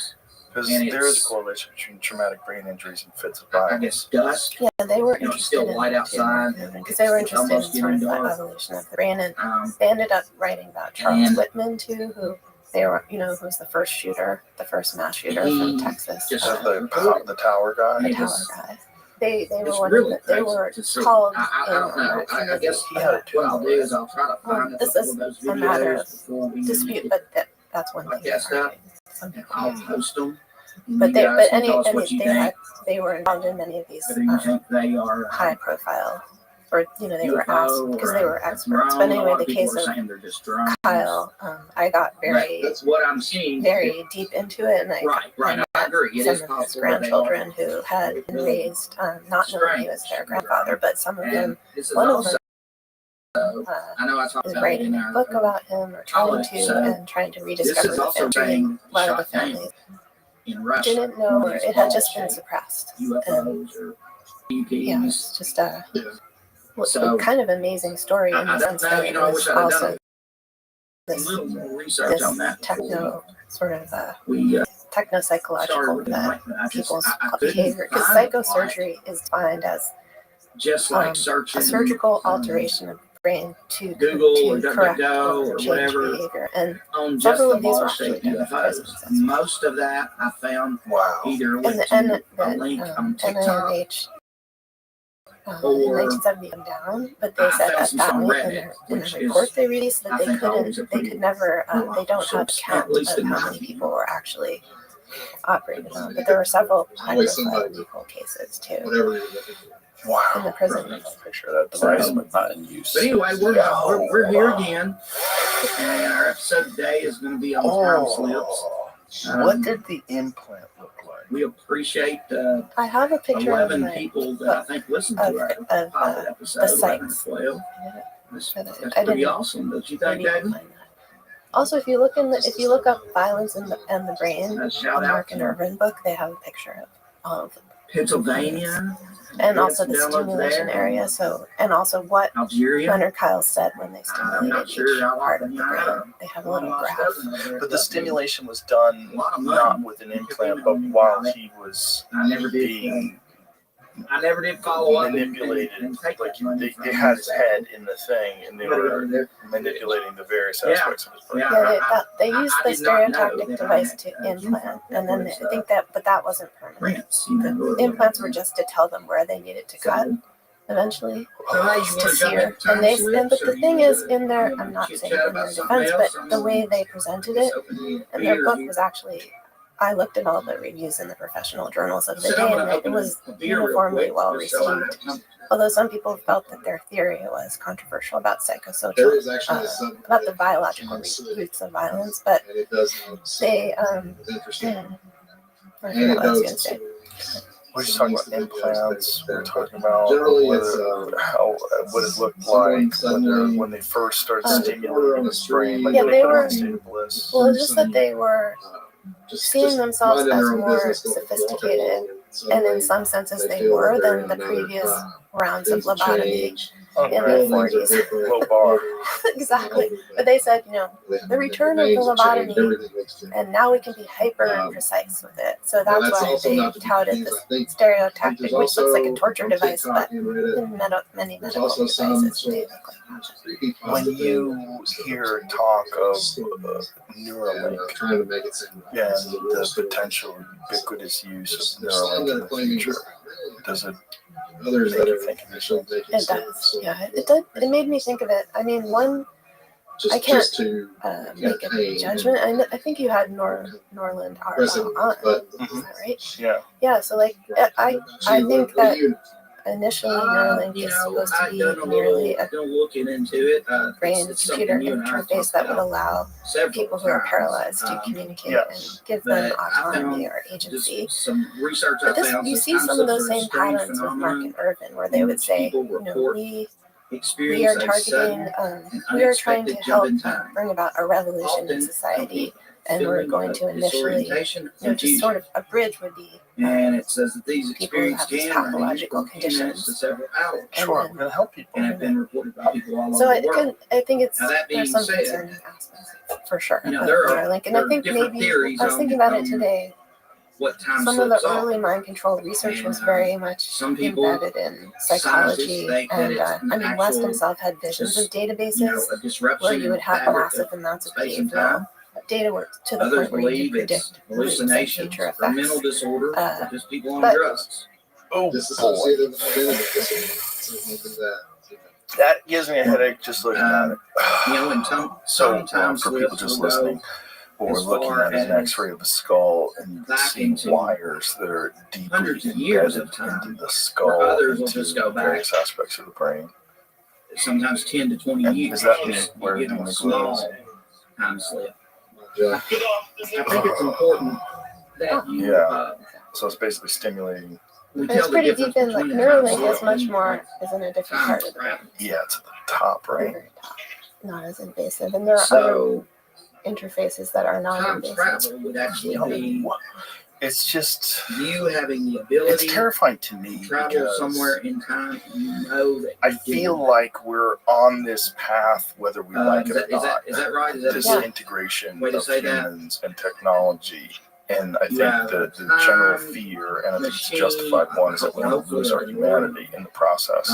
Because And there is a it's- correlation between traumatic brain injuries and fits of I violence. guess dusk. Yeah, they were You know, it's interested still in light that outside. too, because they were It's interested in almost sort of the getting dark. evolution of the brain. And Um, they ended up writing about Charles And- Whitman too, who they were, who was the first shooter, the first mass shooter from He Texas, just- The tower guy. the he tower was- guy. They were It's one really of the, they crazy were to see. called I in don't on know. that I committee. guess He had a what I'll do tumor. is I'll try to Well, find a this couple is of those a matter videos of before we dispute, make it. but that's one thing. Yes, they're that- arguing. Some people I'll argue. post them. But You they, guys but can any, tell us what you think, they were involved in many of these whether you think they are high profile, or they were UFO asked because or they were a experts. drone. But A anyway, lot the people case are of saying they're just drones. Kyle, I got That's what I'm seeing. very deep into it, and Right. I agree. It is some of his possible that they are. grandchildren who had been raised not knowing he was their grandfather, but some of them, And this is one of also, them I know I talked is about it writing in a our book about him or trying to, so and trying to this rediscover is the also family. saying A lot of the shot down families in Russia. didn't know, or it had just been suppressed. And UFOs or EPs. yeah, it's just a So- kind of amazing story in I the don't sense know, that you it know, I was wish I'd have done also a this, little more research on that. techno sort of We techno-psychological started that like that. I just people's I couldn't behavior, because find it, psychosurgery is defined as just like searching a surgical alteration of the brain to Google or correct DuckDuckGo or change whatever behavior. And on just several the of these were bar actually state done by UFOs. Most of that I found either and went the, to a link on TikTok. NIMH in Or 1970 them down, but they I said found at some that on point Reddit, in which the is, report they released that I they think, always a couldn't, they pretty could never, they don't have a source, count at least of in how my many view. people were actually operated on, but there were several high-profile legal cases too Whatever you're looking for. in the prison. Picture of that device, but not in use. But anyway, we're here again, and our episode today is going to be on time slips. What did the implant look like? We appreciate I have a picture 11 of my, people that I think listened to our of pilot the episode, 11 or sites. 12. That's I pretty didn't- awesome, don't you think, Maybe you can David? find that. Also, if you look up violence in the brain, A the shout out Mark and to Irvin book, they have a picture of all of them. Pennsylvania, And We also had the some downloads stimulation there. area. So, and also what Algeria. Hunter Kyle said when they I'm not stimulated sure each how part of often the brain. They have a little graph. But the stimulation was done not with an implant, but while he was I never did. being I never did follow up. manipulated. and take Like that money they from had him, his so. head in the thing, and they were manipulating the various aspects of his brain. They used I the did not know stereotactic that device I to had, implant, and then was, I think but that wasn't permanent. France, you know, The implants were just to tell them where they needed to cut eventually So, hey, you to wanna jump sear. into time And but slips, or the thing you is, wanna- in their, you wanna I'm not chit saying chat in about their something defense, else? but the way they presented it and their book was actually, I looked at all the reviews in the professional journals of the Said I'm day, gonna and it open was a beer real uniformly quick, well just so I received. have- Although some people felt that their theory was controversial about psychosocial, There is actually some about the biological roots of violence, but and it does have some they, interesting I forget what I was gonna anecdotes. say. We're just talking about implants. We're talking about Generally, it's how what it looked someone like suddenly when they first started on stimulating his brain. Like Yeah, they they put him in were- a state of bliss. Well, it's just that they were just seeing themselves minding as their own more business, going sophisticated, along, and in suddenly some senses they they feel were that they're than in the another previous time. rounds of Things have lobotomy changed. in the Buildings are 40s. different. Low bar. Exactly. But they said, the return of the lobotomy, and now we can be hyper precise with it. So that's why they touted this stereotactic, which looks like a torture device, but in many There's medical also some devices sort they of look like that. When you hear talk of Neuralink, trying to make it seem yeah, the potential ubiquitous use of Neuralink in the future, does it others make that you are think of actually yourself? making It does. Yeah, it did. It made me think of it. I mean, I can't just to make a judgment. I think you had Norland Aggressive, on. but Is that right? Yeah. Yeah. So like, I think that initially Neuralink You is know, supposed to I've be done a merely little, a done looking into it. It's brain-computer something you and I have interface talked that would about allow several people who are times. paralyzed to communicate yes. and give them But I autonomy found or agency. just some research But I found you says see time some of those slips are a same strange patterns with Mark phenomenon and Irvin, where they in would which say, people report we are experience a targeting, sudden we are trying to unexpected jump help in time. bring about a revolution in Often society, and we're feeling going to of initially, disorientation, just confusion. sort of a bridge would be And it says that these people who experiences have these can range pathological from a few minutes to conditions. several hours, And Sure, then- I'm gonna help people. and have been reported by people all So over the world. I think it's Now, that being there's some said, concerning aspects for sure. you know, of there are- Neuralink, and there I are think different maybe theories I was thinking about it on today. what time Some of the slips are. early mind control research was And, very much some people, embedded in psychology, scientists think that and it's an I mean, West actual, himself had visions of just, databases a disruption where you would in the have fabric massive of amounts of space and behavioral time. data work to the Others point where you believe could it's predict moods and hallucinations future or mental effects. disorder, or just people on but- drugs. Oh boy, Disassociated identity disorder. Something that that gives me a headache just looking at it. You know, and So sometimes for people just listening, what we're as looking far at is an as X-ray of the skull, and you can back see into wires that are deeply hundreds of years embedded of time, into the where skull, others will into just go back various aspects of the brain. sometimes 10 to 20 And years. is that Just where you get the a nucleus small is? time slip. yeah. I think it's important that you Yeah. So it's basically stimulating. we It's tell the pretty difference deep in, like between Neuralink time is much slip more, and is in a different time part of the brain. travel. Yeah, it's at the top, right? Very top, not as invasive, and there are other So interfaces that are time non-invasive. travel would actually be No, it's just you having the it's ability terrifying to me to travel because somewhere in time. You know that I you feel did. like we're on this path, whether we like is it or that not. right? Is that This Yeah. integration Way to of say that? humans and technology And I think the general fear, and I think it's justified one, is that we're going to lose our humanity in the process.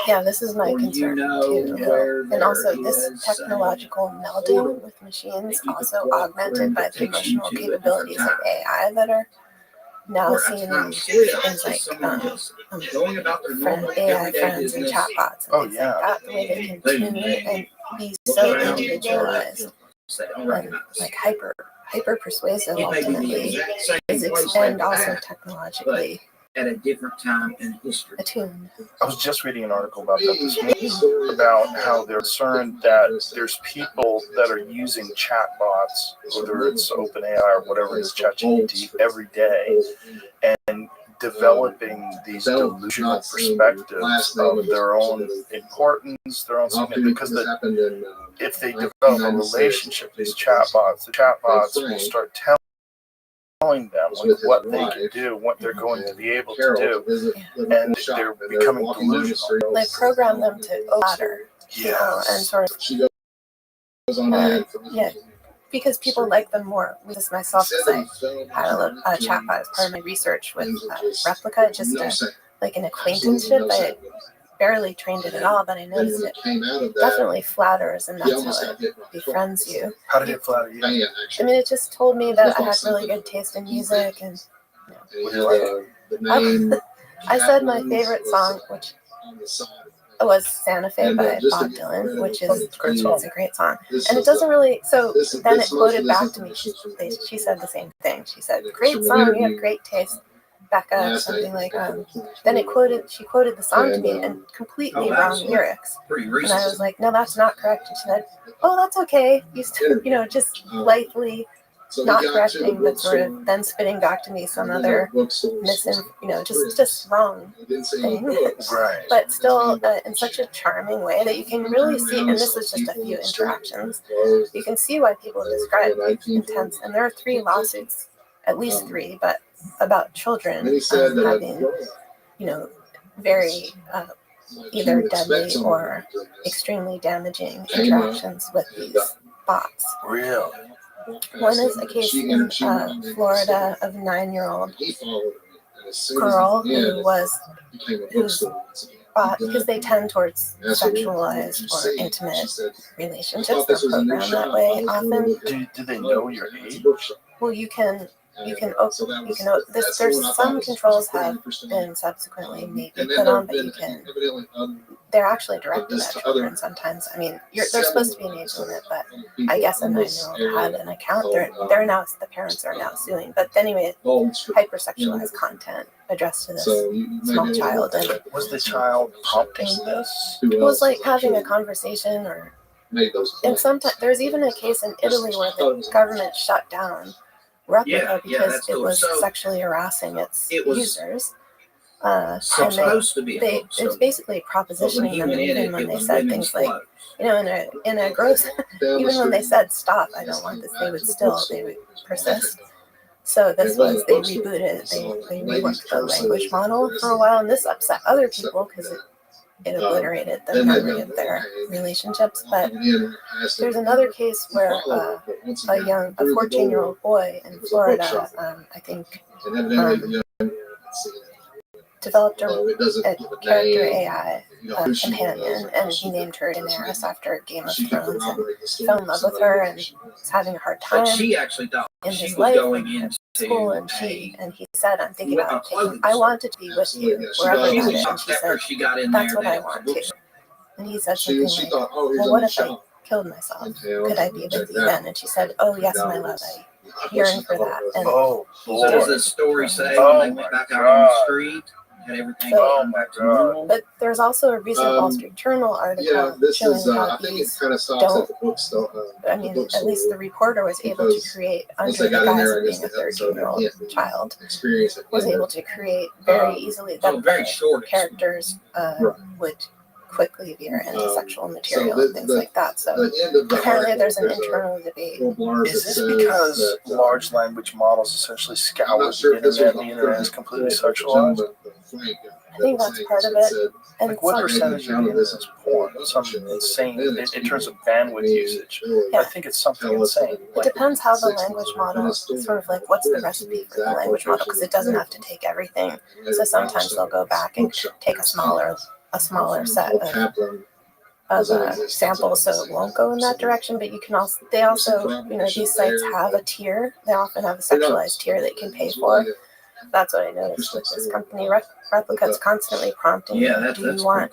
Yeah, this is my concern too. And also this technological melding with machines, also augmented by the emotional capabilities of AI that are now seen in things like AI friends and chatbots and things like that, the way they can tune and be so individualized and like hyper persuasive ultimately, and also technologically at a different time in history. attuned. I was just reading an article about that this morning, about how they're concerned that there's people that are using chatbots, whether it's OpenAI or whatever it is, ChatGPT, every day, and developing these delusional perspectives of their own importance, their own significance. Because if they develop a relationship with these chatbots, the chatbots will start telling them like what they can do, what they're going to be able to do, and they're becoming delusional. They program them to flatter, and sort of, because people like them more. This myself, because I had a chatbot as part of my research with Replica, just like an acquaintanceship. I barely trained it at all, but I noticed it definitely flatters, and that's how it befriends you. How did it flatter you? I mean, it just told me that I had really good taste in music, and I said my favorite song, which was Santa Fe by Bob Dylan, which is it's a great song. And it doesn't really, so then it quoted back to me. She said the same thing. She said, great song, you have great taste. Becca, something like then she quoted the song to me and completely wrong lyrics. And I was like, no, that's not correct. And she said, oh, that's okay. You still, just lightly not correcting, but sort of then spitting back to me some other just wrong thing. Right. But still in such a charming way that you can really see, and this was just a few interactions, you can see why people describe it intense. And there are 3 lawsuits, at least 3, but about children having, very either deadly or extremely damaging interactions with these bots. Real. One is a case in Florida of a 9-year-old girl whose bot, because they tend towards sexualized or intimate relationships, they're programmed that way often. Do they know your age? Well, there's some controls have been subsequently maybe put on, but they're actually directed at children sometimes. I mean, there's supposed to be an age limit, but I guess a 9-year-old had an account. They're now, the parents are now suing. But anyway, hypersexualized content addressed to this small child. And was the child prompting this? It was like having a conversation, and sometimes there's even a case in Italy where the government shut down Replica because it was sexually harassing its users. And it's basically propositioning them, even when they said things like, in a gross, even when they said stop, I don't want this, they would persist. So this was, they rebooted, they reworked the language model for a while, and this upset other people because it obliterated the memory of their relationships. But there's another case where a 14-year-old boy in Florida, I think, developed a character AI companion, and he named her Daenerys after Game of Thrones, and fell in love with her and was having a hard time in his life and school, and he said, I'm thinking about taking, I wanted to be with you wherever you did, and she said, that's what I want too. And he said something like, well, what if I killed myself? Could I be with you then? And she said, oh yes, my love, I yearn for that. And what does the story say when they went back out on the street? But there's also a recent Wall Street Journal article showing how these don't. I mean, at least the reporter was able to create, under the guise of being a 13-year-old child, was able to create very easily that the characters would quickly veer into sexual material and things like that. So apparently there's an internal debate. Is this because large language models essentially scour the internet and the internet is completely sexualized? I think that's part of it. And Like, what percentage of the internet is porn? Some insane, in terms of bandwidth usage. I think it's something insane. It depends how the language model, sort of like what's the recipe for the language model, because it doesn't have to take everything. So sometimes they'll go back and take a smaller set of samples, so it won't go in that direction. But you can also, these sites have a tier. They often have a sexualized tier that you can pay for. That's what I noticed with this company. Replica's constantly prompting you, do you want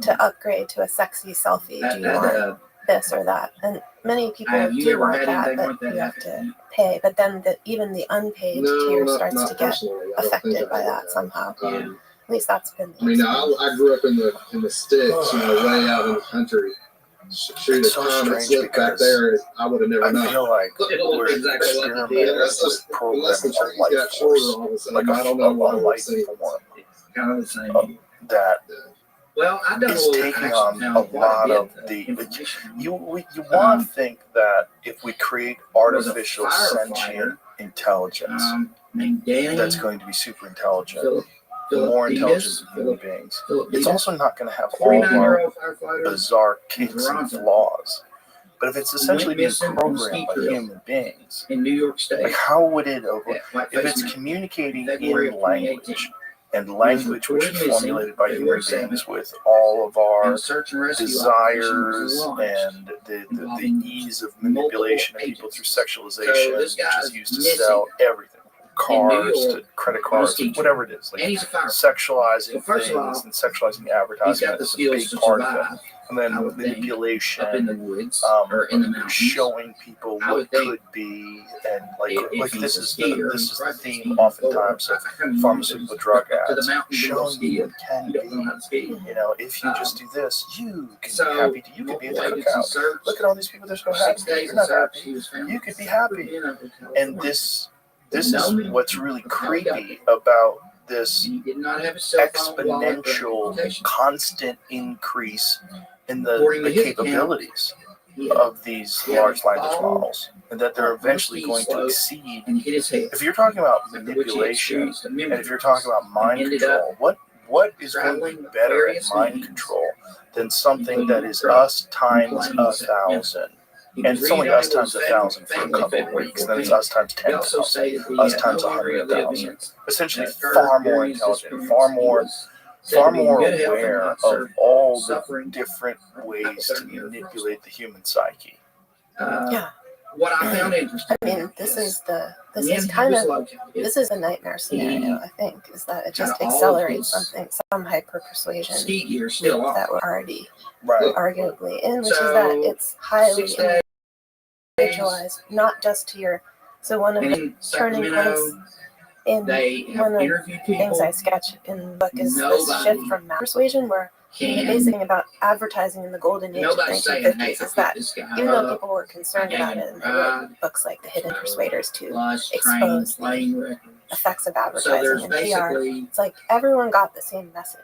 to upgrade to a sexy selfie? Do you want this or that? And many people do want that, but you have to pay. But then even the unpaid tier starts to get affected by that somehow. At least that's been the experience. I grew up in the sticks, way out in the country. Shoot, it's so strange back there, I would have never known. I feel like we're experimenting with programming of life force, like a life form Kind of the same. that Well, I've done is taking on a lot of the. You want to think that if we create artificial sentient intelligence, that's going to be super intelligent, more intelligent than human beings. It's also not going to have all of our bizarre kinks and flaws. But if it's essentially being programmed by human beings, in New York State, like how would it if it's communicating in language, and language which is formulated by human beings with all of our desires and the ease of manipulation of people through sexualization, which is used to sell everything, cars to credit cards, whatever it is, like sexualizing things and sexualizing advertising is a big part of it. And then manipulation, showing people what could be, and like this is the theme oftentimes of pharmaceutical drug ads, showing you what can be. If you just do this, you can be happy. You can be at the cookout. Look at all these people; they're so happy. You're not happy. You could be happy. And this is what's really creepy about this exponential, constant increase in the capabilities of these large language models, and that they're eventually going to exceed. If you're talking about manipulation, and if you're talking about mind control, what is going to be better at mind control than something that is us times 1,000? And it's only us times 1,000 for a couple of weeks, and then it's us times 10,000, us times 100,000. Essentially, far more intelligent, far more aware of all the different ways to manipulate the human psyche. What I found interesting. I mean, this is a nightmare scenario. I think is that it just accelerates something, some hyper persuasion that we're already arguably in, which is that it's highly individualized, not just to your. So one of the turning points in one of the things I sketch in the book is this shift from mass persuasion, where the basic thing about advertising in the golden age of the 1950s is that even though people were concerned about it, and they wrote books like The Hidden Persuaders to expose the effects of advertising and PR, it's like everyone got the same message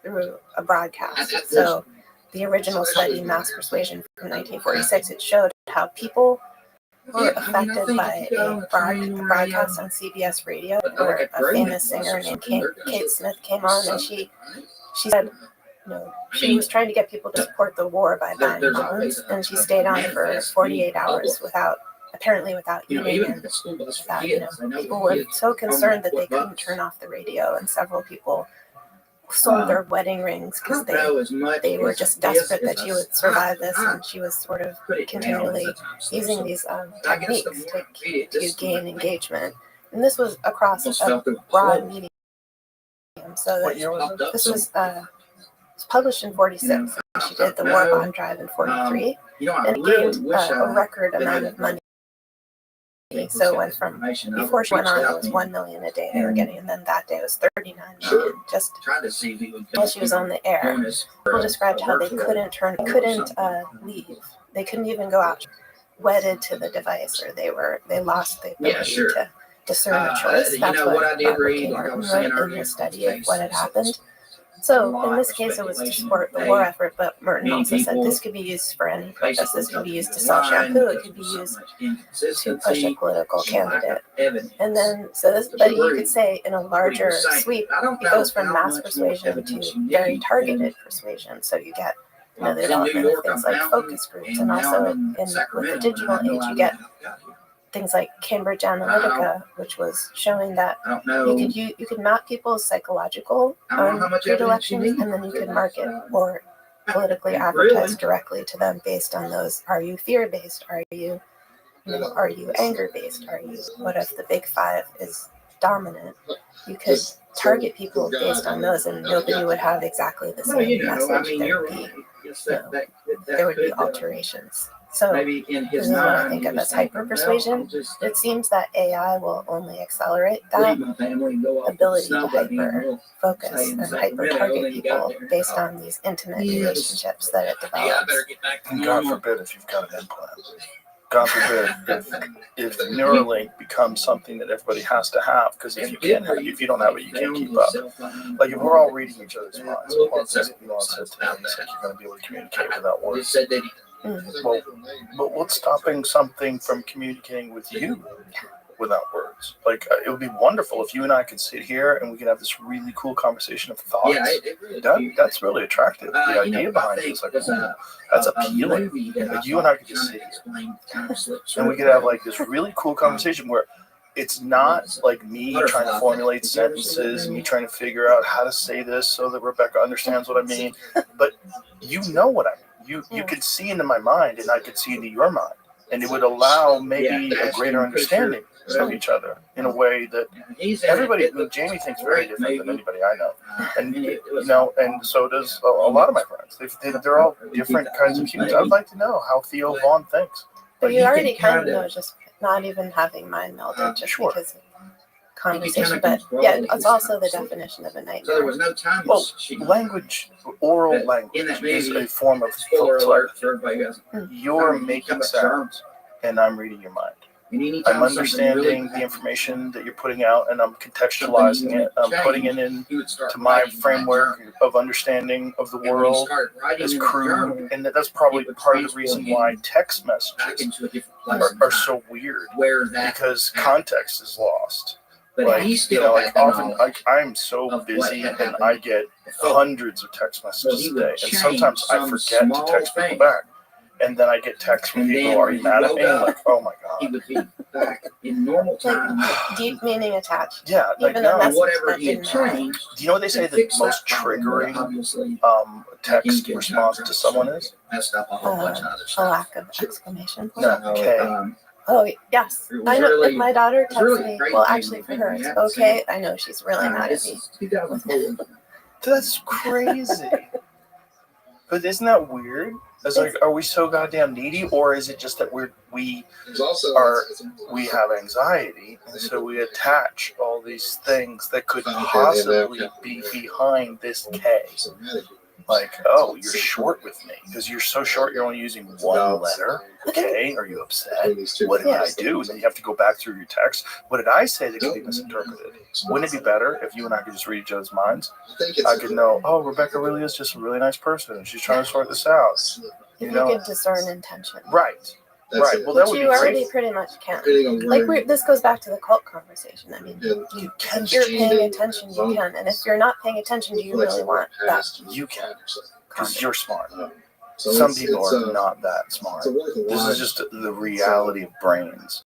through a broadcast. So the original study, Mass Persuasion from 1946, it showed how people were affected by a broadcast on CBS radio, where a famous singer named Kate Smith came on, and she said, she was trying to get people to support the war by buying loans, and she stayed on for 48 hours without eating, and people were so concerned that they couldn't turn off the radio, and several people sold their wedding rings because they were just desperate that she would survive this, and she was sort of continually using these techniques to gain engagement. And this was across a broad medium. So this was published in 46. She did the War Bond Drive in 43, and it gained a record amount of money. So it went from, before she went on, it was 1 million a day they were getting, and then that day it was 39 million, just while she was on the air. People described how they couldn't leave. They couldn't even go out, wedded to the device, or they lost the ability to discern a choice. That's what Robert King wrote in his study of what had happened. So in this case, it was to support the war effort, but Merton also said this could be used for any purpose. This could be used to sell shampoo. It could be used to push a political candidate. And then, but you could say in a larger sweep, it goes from mass persuasion to very targeted persuasion. So you get the development of things like focus groups, and also with the digital age, you get things like Cambridge Analytica, which was showing that you could map people's psychological predilections, and then you could market or politically advertise directly to them based on those. Are you fear-based? Are you anger-based? What if the big five is dominant? You could target people based on those, and nobody would have exactly the same message. There would be alterations. So this is what I think of as hyper-persuasion. It seems that AI will only accelerate that ability to hyper-focus and hyper-target people based on these intimate relationships that it develops. And God forbid if you've got an implant. God forbid if Neuralink becomes something that everybody has to have, because if you don't have it, you can't keep up. Like if we're all reading each other's minds, one of the things that Elon said to me, he's like, you're going to be able to communicate without words. Well, but what's stopping something from communicating with you without words? Like it would be wonderful if you and I could sit here and we could have this really cool conversation of thoughts. That's really attractive. The idea behind it is like, ooh, that's appealing. Like you and I could just sit here and we could have like this really cool conversation where it's not like me trying to formulate sentences, me trying to figure out how to say this so that Rebecca understands what I mean, but you know what I mean. You could see into my mind, and I could see into your mind, and it would allow maybe a greater understanding of each other in a way that everybody. Jamie thinks very different than anybody I know, and and so does a lot of my friends. They're all different kinds of humans. I'd like to know how Theo Vaughn thinks. But you already kind of know, just not even having mind melded, just because of conversation. But yeah, it's also the definition of a nightmare. So there was no time. Well, language, oral language is a form of telepathy. You're making sounds, and I'm reading your mind. I'm understanding the information that you're putting out, and I'm contextualizing it. I'm putting it into my framework of understanding of the world as crude, and that's probably part of the reason why text messages are so weird, because context is lost. Like, often I'm so busy and I get hundreds of text messages a day, and sometimes I forget to text people back. And then I get texts from people, are you mad at me? Like, oh my God. He would be back in normal time. Deep meaning attached. Yeah, like no. Whatever he had changed. Do you know what they say the most triggering text response to someone is? A lack of exclamation point. No, okay. Oh, yes. I know if my daughter texts me, well, actually for her, it's okay. I know she's really mad at me. That's crazy. But isn't that weird? It's like, are we so goddamn needy, or is it just that we have anxiety, and so we attach all these things that could possibly be behind this K? Like, oh, you're short with me because you're so short. You're only using one letter. Okay, are you upset? What did I do? And then you have to go back through your text. What did I say that could be misinterpreted? Wouldn't it be better if you and I could just read each other's minds? I could know, oh, Rebecca really is just a really nice person. She's trying to sort this out. You could discern intention. Right. Right. Well, that would be already great. Pretty much can. Like this goes back to the cult conversation. I mean, if you're paying attention, you can. And if you're not paying attention, do you really want that? You can, because you're smart. Some people are not that smart. This is just the reality of brains.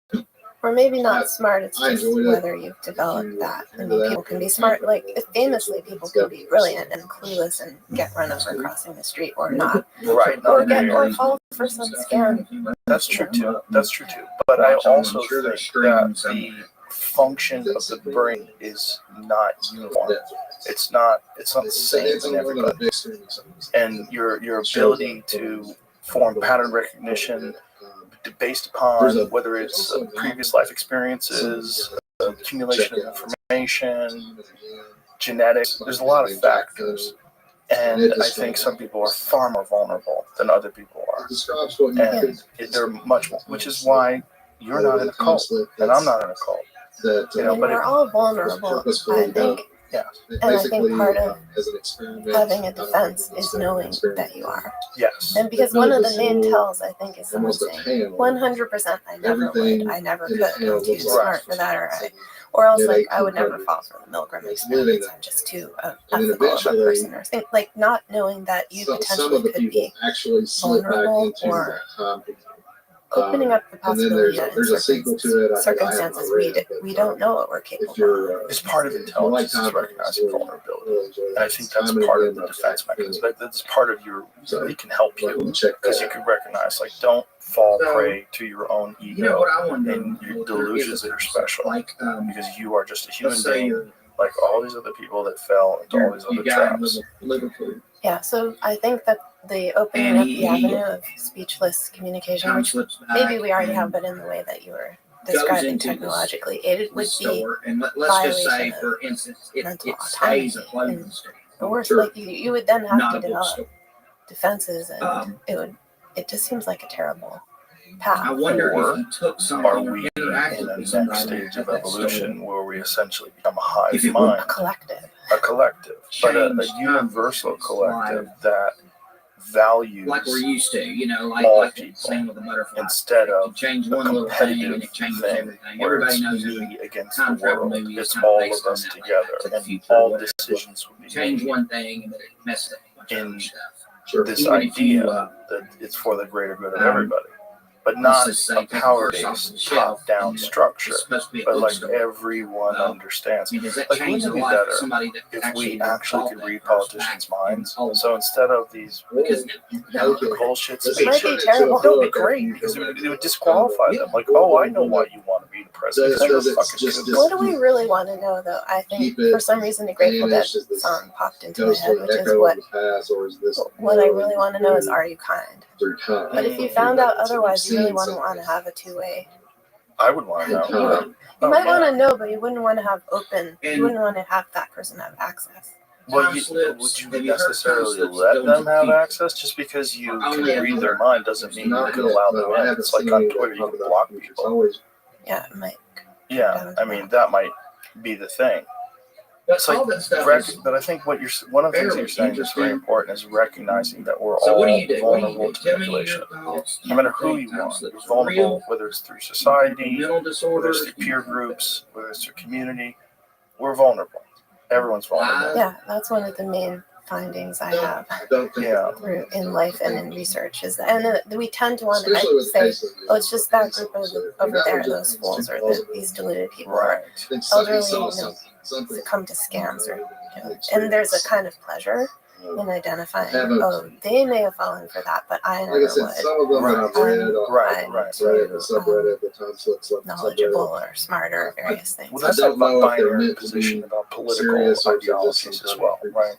Or maybe not smart, it's just whether you've developed that. I mean, people can be smart, like famously, people can be brilliant and clueless and get run over crossing the street or not. Right. Or fall for some scam. That's true too. But I also think that the function of the brain is not uniform. It's not the same in everybody. And your ability to form pattern recognition based upon whether it's previous life experiences, accumulation of information, genetics. There's a lot of factors. And I think some people are far more vulnerable than other people are. And they're much more, which is why you're not in a cult and I'm not in a cult. We're all vulnerable, I think. Yeah. And I think part of as an experiment, having a defense is knowing that you are. Yes. And because one of the main tells, I think, is someone almost a saying, panel. 100% I never Everything would, I never in could, the panel I'm too looks like smart for that, or else Yeah, like they I would keep never covering fall it. for the Milgram It's moving experiments, it. I'm just too And then ethical of a eventually, person, or think like not knowing that you some of potentially the could people be actually slip back vulnerable into or that time. opening up the And then possibility there's that there's a sequel to it. I circumstances we, read, we don't know what we're capable if you're of. It's part of intelligence is recognizing vulnerability. And I think that's part of the defense mechanism. That's part of your, it can help you because you can recognize, like, don't fall prey to your own You know ego what I wonder? and your delusions that you're special Like, because you are just a human let's say being you're like all these other people that fell into all these you other got in traps. Liverpool. Yeah, so I think that the opening And up he- the avenue of speechless communication, Kind of which slips back maybe we already and have, but in the way that you were goes describing into technologically, it would be store, and let's just say, violation of for instance, it mental stays a autonomy. clothing store, the worst. Sure. Like you would then have not to a develop bookstore. defenses, and it just seems like a terrible path. I wonder Or if you took something Are or we in interacted the with next somebody stage of at that store, evolution where we essentially become a hive If it mind, were A collective. a collective, but a changed universal consciousness, collective that values like we're used to, you know, all like people same with the butterfly. instead You of change a one little thing and competitive it changes thing everything. where Everybody it's knows me against time the travel world. movie is It's kind of all based of on us that, like together, Back to the and Future or all whatever. decisions will be Change made one thing and then it messes up a bunch of in other stuff. this Even if idea you, that it's for the greater good of um, everybody, but let's not just say a take a purse off power-based, the shelf top-down and structure, it's supposed to be a but like bookstore. everyone Well, understands. I mean, does that Like, change wouldn't the it be life of better somebody that if we actually actually bought could that read purse politicians' back in minds? Poland? So instead of these Because bullshit It might be speeches, terrible. it would be great because it would disqualify them. Like, oh, I know why you want to be the president. You're a fucking kook. What do we really want to know, though? I think for some reason, a Grateful Dead song popped into my head, which is what I really want to know is, are you kind? But if you found out otherwise, you really wouldn't want to have a two-way. I would want to know. You might want to know, but you wouldn't want to have open. You wouldn't want to have that person have access. Well, would you necessarily let them have access? Just because you can read their mind doesn't mean you can allow them in. It's like on Twitter, you can block people. Yeah, it might. Yeah, I mean, that might be the thing. But It's like, all that stuff but I think one of the things that you're saying is very important is recognizing that we're So all what do you do? vulnerable to Tell me manipulation. your thoughts. No matter who you are, you're vulnerable, whether it's through society, Mental whether disorders. it's through peer groups, whether it's through community. We're vulnerable. Everyone's vulnerable. Yeah, that's one of the main findings I have Yeah. through in life and in research is that, and we tend to want to say, oh, it's just that group over there, those fools, or these deluded people, Right. or elderly, succumb to scams, or and there's a kind of pleasure in identifying, oh, they may have fallen for that, but I never Like I said, would. some of them that I've read, Right. the subreddit, the time slips, Knowledgeable or smarter, various things. Well, that's I like don't know my if they're binary meant to position be about political serious or just ideologies some as kind well, of right?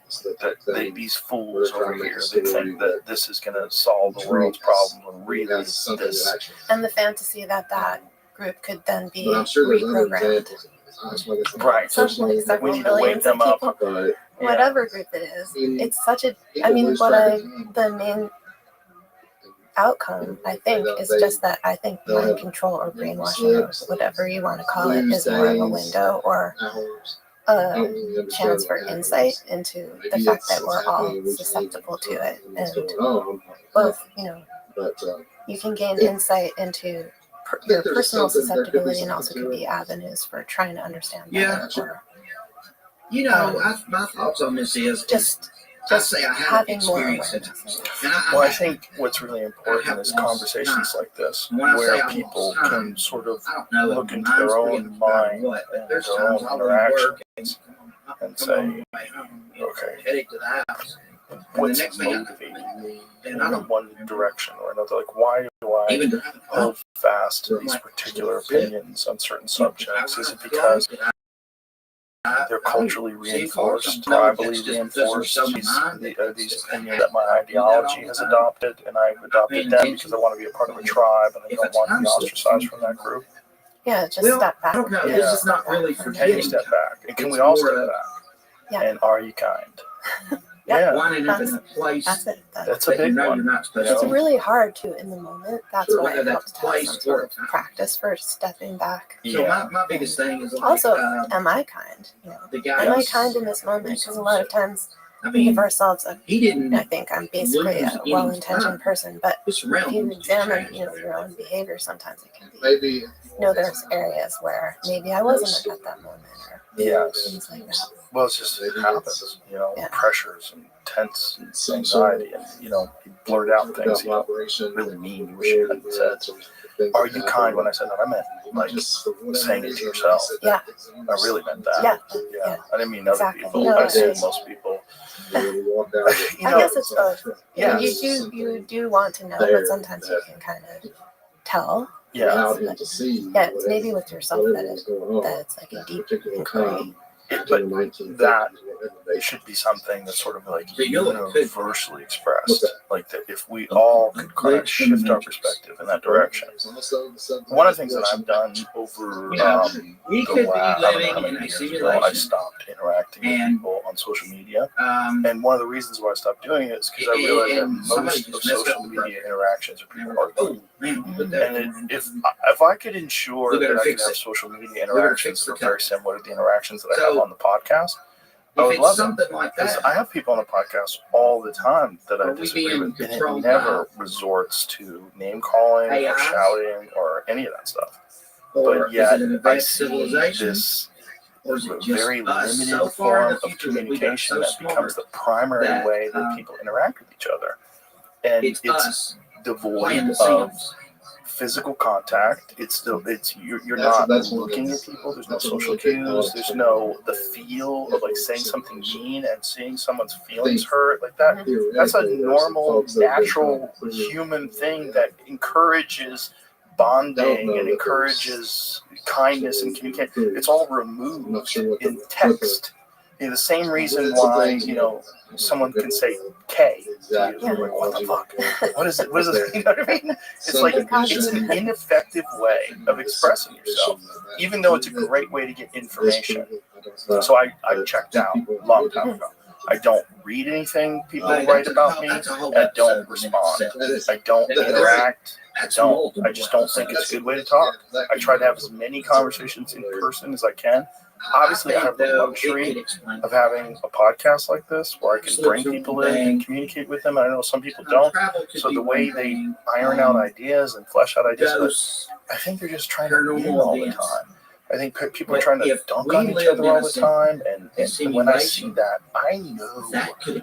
that These fools We're over trying to make here, a they story think that this is going to solve the world's problems when really has it's something this. that actually. And the fantasy that group could then be But I'm sure there's other reprogrammed. examples. That's why this- Right. Something like several We need to wake millions of them up. people, But whatever group it is. It's such a, people I mean, lose what track I, of time. the main outcome, I think, is just that I think mind control or brainwashing, or whatever you want to call it, is more of a window or Hours. a chance for insight into the fact that we're all susceptible to it. And both, But you can gain insight into your personal susceptibility, and also could be avenues for trying to understand better. Yeah. Or, You know, my thoughts on this is just I say I haven't having more experienced it. awareness. And Well, I think what's really important is conversations like this, When I say where I people lost time, can sort of I don't know. look into mine's their forgetting own about mind what, but and there's their own times I'll work interactions and come say, on my way home, okay, headed to the house. what's next thing I- motivating me And I in don't one direction or another? Like, why do I even drive it hold home. fast to these particular opinions on certain subjects? Is it because they're culturally reinforced, tribally reinforced, these opinions that my ideology has adopted, and I've adopted them because I want to be a part of a tribe and I don't want to be ostracized from that group? Yeah, just Well, step back. I don't know. Yeah. It's just not really Can you forgetting. step back? And can It's we all more step of- back? Yeah. And are you kind? Yeah. winding up in a place That's it. That's a that you big know one. you're not supposed It's to be. really hard to in the moment. That's Sure, why whether it helps that's to have place some sort or of practice for stepping back. So Yeah. my biggest thing is like, Also, am I kind? the guy. Am I kind in this moment? Because a lot of times I we give mean, ourselves a. he didn't I think I'm basically lose a any well-intentioned time. person, but Just if around you examine, your own behavior, sometimes it can be. Maybe There's areas where maybe I wasn't at that moment, or Yes. things like that. Well, it's just it happens, Yeah. pressures and tense and some sort of anxiety, and you blurt out things you don't operation really mean. You wish you hadn't said. Are you kind? When I said that, I meant like saying it to yourself. Yeah. I really meant that. Yeah. I didn't mean other Exactly. people. No, I I- assume most people. I guess it's both. Yeah. You do want to know, but sometimes you can kind of tell. Yeah. Allowed him to see. Yeah, it's maybe with yourself that whatever was going on it's like a at deep particular inquiry. time. But in the 1930s, that whatever they it should be something that's sort of like So you know what it could- universally What's expressed. that? Like that if we all could kind of shift our perspective in that direction. One of the things that I've done over we the could be last, I don't know living how in many a years ago, I simulation. stopped interacting with And- people on social media. Um, And one of the reasons why I stopped doing it is because I realized that and somebody most of just messed social up the media interactions are people arguing. oh man, put that And if I could ensure We that better I could fix have it. social media We better interactions fix that the are very similar to the interactions that I So, have on the podcast, I if would it's love it. something like Because that, I have people on the podcast all the time that I Are we disagree being with, and it controlled never by resorts to name calling or AI? shouting or any of that stuff. or But yet, is it an I advanced see civilization, this or is it just very us limited so far in form the of future that we got communication so that smart becomes the primary that, way that people interact with each other. And it's it's us devoid playing The of Sims. physical contact. You're not looking at people. There's no social cues. There's no the feel of like saying something mean and seeing someone's feelings hurt like that. That's a normal, natural human thing that encourages bonding and encourages kindness and communication. It's all removed in text. The same reason why someone can say K. To you. Like, what the fuck? What is it? What is it? You know what I mean? It's like it's an ineffective way of expressing yourself, even though it's a great way to get information. So I checked out a long time ago. I don't read anything people write about me. I don't respond. I don't interact. I just don't think it's a good way to talk. I try to have as many conversations in person as I can. Obviously, I have the luxury of having a podcast like this where I can bring people in and communicate with them. I know some people don't. So the way they iron out ideas and flesh out ideas, I think they're just trying to win all the time. I think people are trying to dunk on each other all the time. And when I see that, I know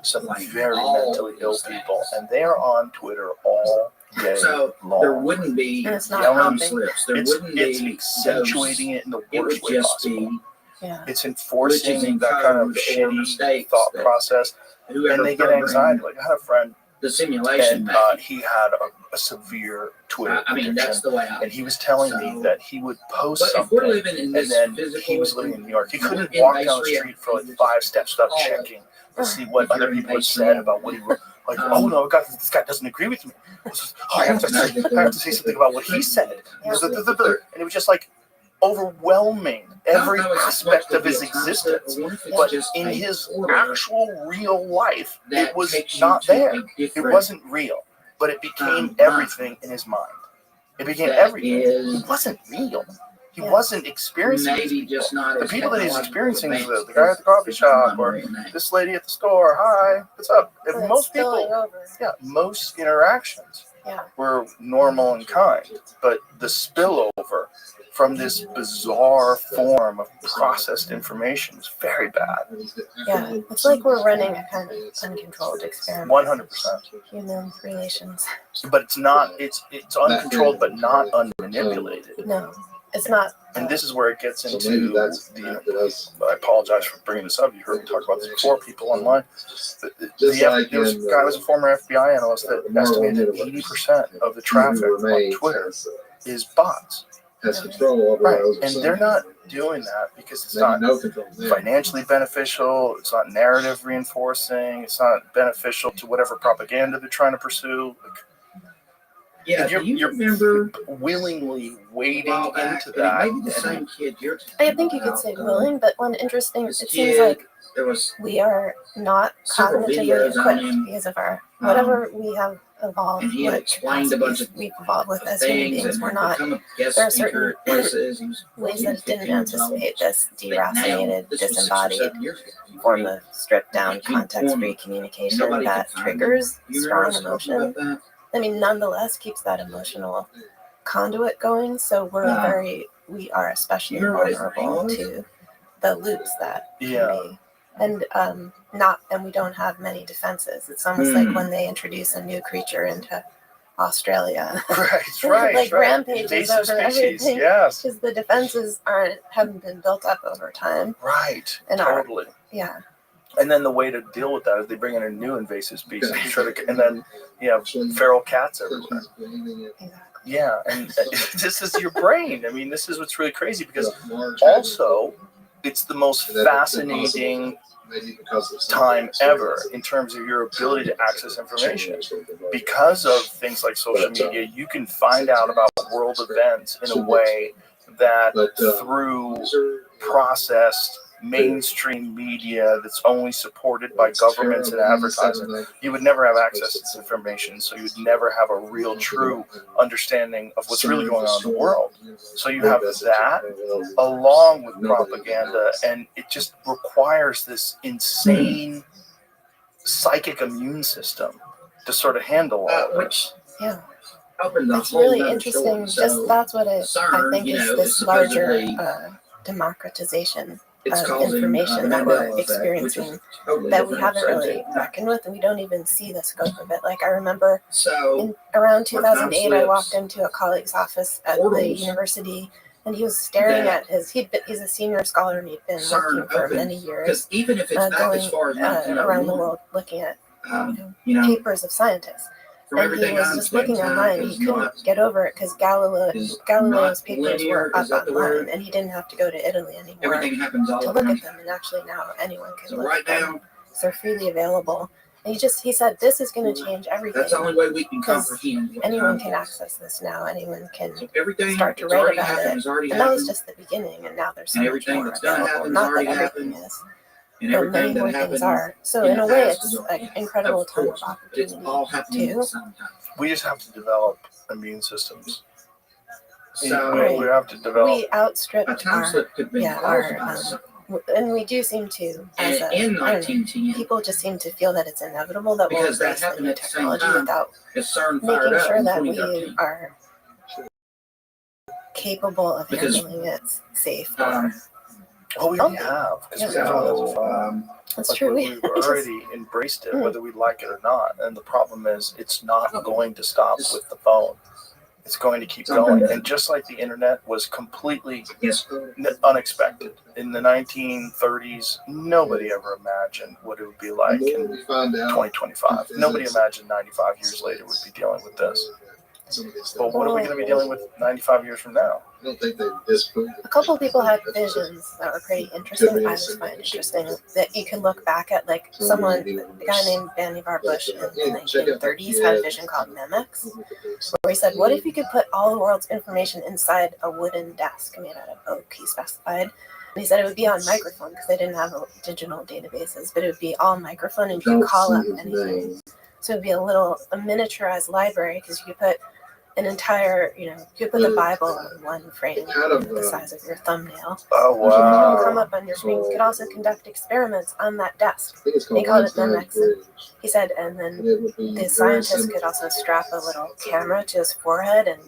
some very mentally ill people, and they are on Twitter all day long. There wouldn't be And it's not yelling. helping. slips. There It's wouldn't be accentuating it in the It would worst way just possible. be Yeah. It's glitches enforcing in that kind of code or shitty mistakes thought that process, whoever and they get programmed anxiety. Like I had a friend, the simulation. and he had a severe Twitter I mean, that's addiction, the way I. and he was telling me that he would post But if something, we're living in and this then physical, he was living in New York. He couldn't in walk base down the reality, street for like 5 steps without checking to see what other people had said about what he was. Like, oh no, God, this guy doesn't agree with me. I have to say something about what he said. And it was just like overwhelming every aspect of his existence. But in his actual real life, it was not there. It wasn't real, but it became everything in his mind. It became everything. It wasn't real. He wasn't experiencing these people. just not The people that he's experiencing is the guy at the coffee shop or this lady at the store. Hi, what's up? So And it's most spilling people, over. most interactions were normal and kind, but the spillover from this bizarre form of processed information is very bad. Yeah, it's like we're running a kind of uncontrolled experiment. 100%. Human relations. But it's not. It's uncontrolled, but not unmanipulated. No, it's not. And this is where it gets into the. I apologize for bringing this up. You heard me talk about this before. People online. There was a guy who was a former FBI analyst that estimated that 80% of the traffic on Twitter is bots. Has control over Right, those. and they're not doing that because it's not financially beneficial. It's not narrative reinforcing. It's not beneficial to whatever propaganda they're trying to pursue. Yeah, you're, do you you're remember willingly wading a while back, into and it that. may be the same kid you're I think you could say willing, but one interesting. It seems kid like there was we are not several cognitively videos on equipped him, because of our whatever we have evolved, and he had what explained a bunch capacities of we've evolved with as human things, beings. and We're would not. become a guest There are speaker certain at places. He was ways that it didn't 15 years old. anticipate this But now, deracinated, this was 6 or disembodied 7 years ago. He form would of stripped down, You can context-free form- communication nobody that could find him. triggers You remember strong us talking emotion. about that? I mean, nonetheless keeps that emotional conduit going. So we are especially You remember what his name vulnerable was? to the loops that can Yeah. be, and we don't have many defenses. It's almost Hmm. like when they introduce a new creature into Australia, Right. like rampages Invasive over species. everything. Yes. Because the defenses haven't been built up over time. Right. And Totally. Yeah. And then the way to deal with that is they bring in a new invasive species, and then you have feral cats everywhere. Exactly. Yeah, and this is your brain. I mean, this is what's really crazy because also it's the most fascinating time ever in terms of your ability to access information. Because of things like social media, you can find out about world events in a way that through processed mainstream media that's only supported by governments and advertising, you would never have access to this information. So you would never have a real, true understanding of what's really going on in the world. So you have that along with propaganda, and it just requires this insane psychic immune system to sort of handle all of Which Yeah. opened the It's whole really nother interesting. story. Just that's what I CERN, think you is know, this is larger supposedly democratization it's of causing, information the that we're Mandela effect, which experiencing is totally that we different haven't really subject. reckoned with, and we don't even see the scope of it. Like I remember So around our time 2008, I walked slips, into a colleague's office at the portals university, and he was staring that at he's a senior scholar, and he'd been CERN working for opened. many years, Because even if it's back going as far as around the 1901, world looking at you know, papers of scientists. from And he everything was I just understand, looking time online. is He couldn't not get over it because Galileo's not papers linear. were Is up that the online, word? and he didn't have to go to Italy anymore Everything happens all to at look once. at them. And actually now anyone can So look right at them. now, So they're freely available. And he said, this is going to change everything. that's the only way we can Because comprehend what anyone time can is. access this now. Anyone can So everything start to that's write already about happened it. has already And that was happened, just the beginning, and now there's so and much everything more that's gonna available. happen has Not that already everything happened, is, and but many everything more that things happened are. So in in the a way, past it's is an incredible of time of course, opportunity it's all happening at too. the same time. We just have to develop immune systems. So We have to develop. We outstripped a time our slip could be caused by something. and we do seem to, as And a, in I don't know, 1910, people just seem to feel that it's inevitable that we'll because that embrace the happened new at the same technology time without as CERN fired making up sure in that we 2013. are capable of Because, handling it safe. Well, we already have, because Yeah. everyone has a phone. That's Like, true. we've already embraced it, whether we like it or not. And the problem is, it's not going to stop with the phone. It's going to keep going. And just like the internet was completely unexpected in the 1930s, nobody ever imagined what it would be like in 2025. Nobody imagined 95 years later we'd be dealing with this. But what are we going to be dealing with 95 years from now? I don't think they disproved it. A couple of people had visions that were pretty interesting. I just find interesting that you can look back at, like someone, a guy named Vannevar Bush in the 1930s had a vision called Memex, where he said, what if you could put all the world's information inside a wooden desk made out of oak, he specified. And he said it would be on microphone because they didn't have digital databases, but it would be all microphone and you could call up anything. So it would be a miniaturized library because you could put an entire, you could put the Bible in one frame, the size of your thumbnail. Oh, It would wow. come up on your screen. You could also conduct experiments on that desk. They called it Memex. He said, and then the scientist could also strap a little camera to his forehead and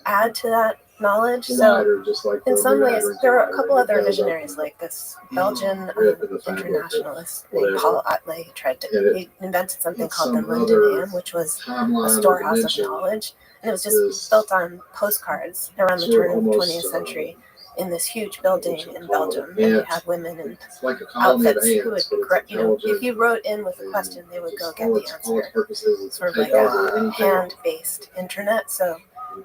add to that knowledge. So in some ways, there are a couple other visionaries like this Belgian internationalist named Paul Otley. He invented something called the Mundanam, which was a storehouse of knowledge. And it was just built on postcards around the turn of the 20th century in this huge building in Belgium. And you had women in outfits who would, if you wrote in with a question, they would go get the answer. Sort of like a hand-based internet. So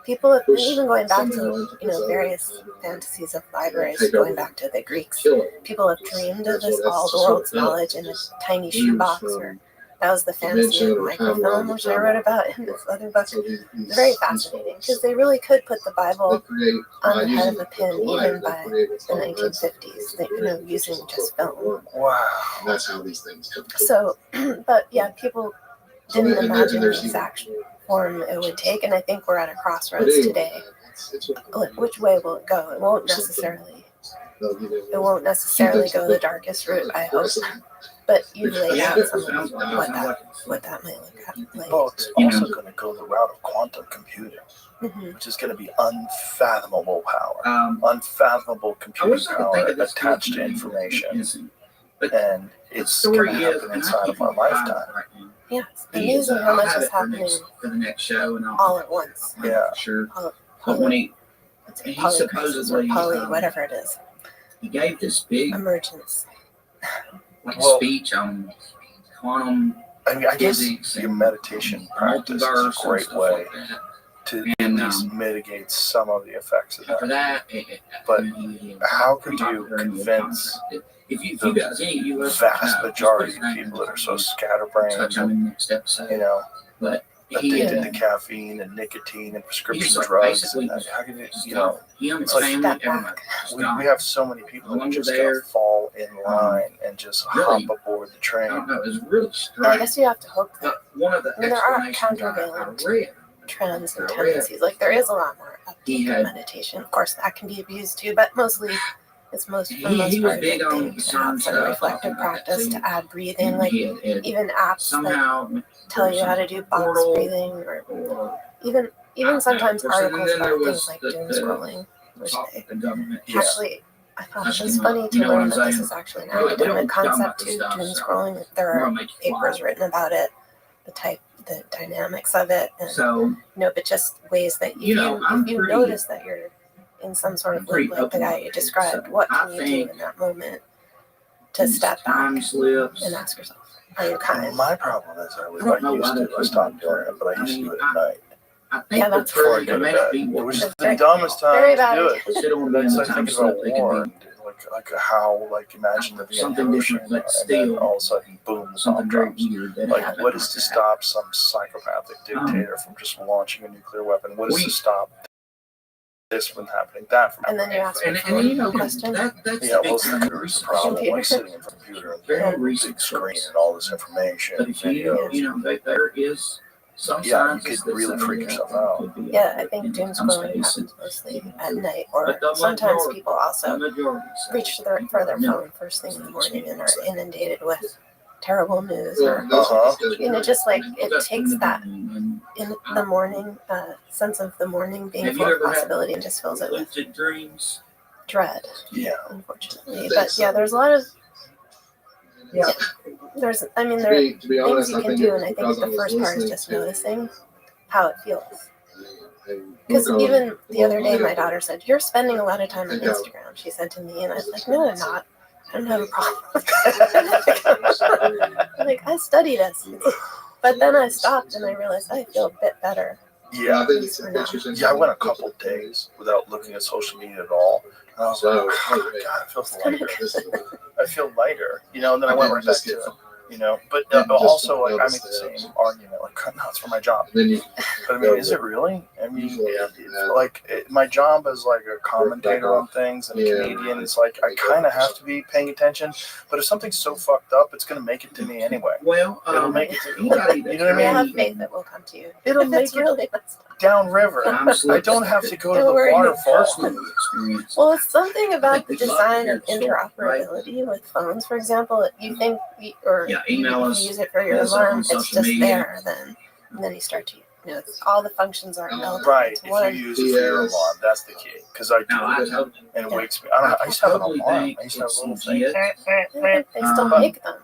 people have been even going back to, various fantasies of libraries, going back to the Greeks. People have dreamed of this, all the world's knowledge in a tiny shoebox or That was the fantasy of microfilm, which I wrote about in this other book. It's very fascinating because they really could put the Bible on the head of a pin even by the 1950s, using just film. Wow. That's how these things come. So, but yeah, people didn't imagine the exact form it would take, and I think we're at a crossroads today. Like, which way will it go? It won't necessarily go the darkest route, I hope. But you laid out some of what that might look like. Well, it's also going to go the route of quantum computing, which is going to be unfathomable power, unfathomable computing power attached to information, and it's going to happen inside of our lifetime. Yeah, it's amazing how much is happening all at once. Yeah, sure. Poly, whatever it is. He gave this big emergence. Speech on quantum. I mean, I guess your meditation practice is a great way to at least mitigate some of the effects of that. But how could you convince the vast majority of people that are so scatterbrained, addicted to caffeine and nicotine and prescription drugs, and that, how can it's like we have so many people that just gotta fall in line and just hop aboard the train. I guess you have to hope that there are countervailing trends and tendencies. Like there is a lot more upbeat meditation. Of course, that can be abused too, but mostly it's for the most part a good thing to have some reflective practice, to add breathing, like even apps that tell you how to do box breathing, or even sometimes articles about things like doom scrolling, which they actually, I thought it was funny to learn that this is actually an academic concept too, doom scrolling. There are papers written about it, the dynamics of it, and but just ways that if you notice that you're in some sort of loop like the guy you described, what can you do in that moment to step back and ask yourself, are you kind? My problem is I stopped doing it, but I used to do it at night. Yeah, that's before I go to bed, which is the dumbest time to do it. It's like thinking about war, like how, imagine there being Hiroshima, and then all of a sudden, boom, the bomb drops. Like, what is to stop some psychopathic dictator from just launching a nuclear weapon? What is to stop this from happening, that from happening? And then you ask the question. What's the problem? Like sitting in front of a computer and a big screen and all this information, videos. There is. You could really freak yourself out. Yeah, I think doom scrolling happens mostly at night, or sometimes people also reach for their phone first thing in the morning and are inundated with terrible news, or just like it takes that in the morning sense of the morning being full of possibility and just fills it with dread. Yeah, unfortunately, but yeah, there's a lot of there are things you can do, and I think the first part is just noticing how it feels. Because even the other day, my daughter said, "You're spending a lot of time on Instagram," she said to me, and I was like, "No, I'm not. I don't have a problem with that." Like, I study this. But then I stopped and I realized I feel a bit better. Yeah, I went a couple days without looking at social media at all. And I was like, oh my God, it feels lighter. I feel lighter, and then I went right back to it, But also, I make the same argument, no, it's for my job. But I mean, is it really? I mean, my job as a commentator on things and a comedian, it's I kind of have to be paying attention. But if something's so fucked up, it's going to make it to me anyway. Well, it'll make it to me. You know what I mean? I have faith that will come to you. It'll make it downriver. I don't have to go to the waterfall. Well, it's something about the design of interoperability with phones, for example. You think, or email us, use it for your alarm, it's just there, and then you start to, all the functions are melded right. into one. If you use it for your alarm, that's the key. Because I do it, and it wakes me. I used to have an alarm. I used to have a little thing. They still make them.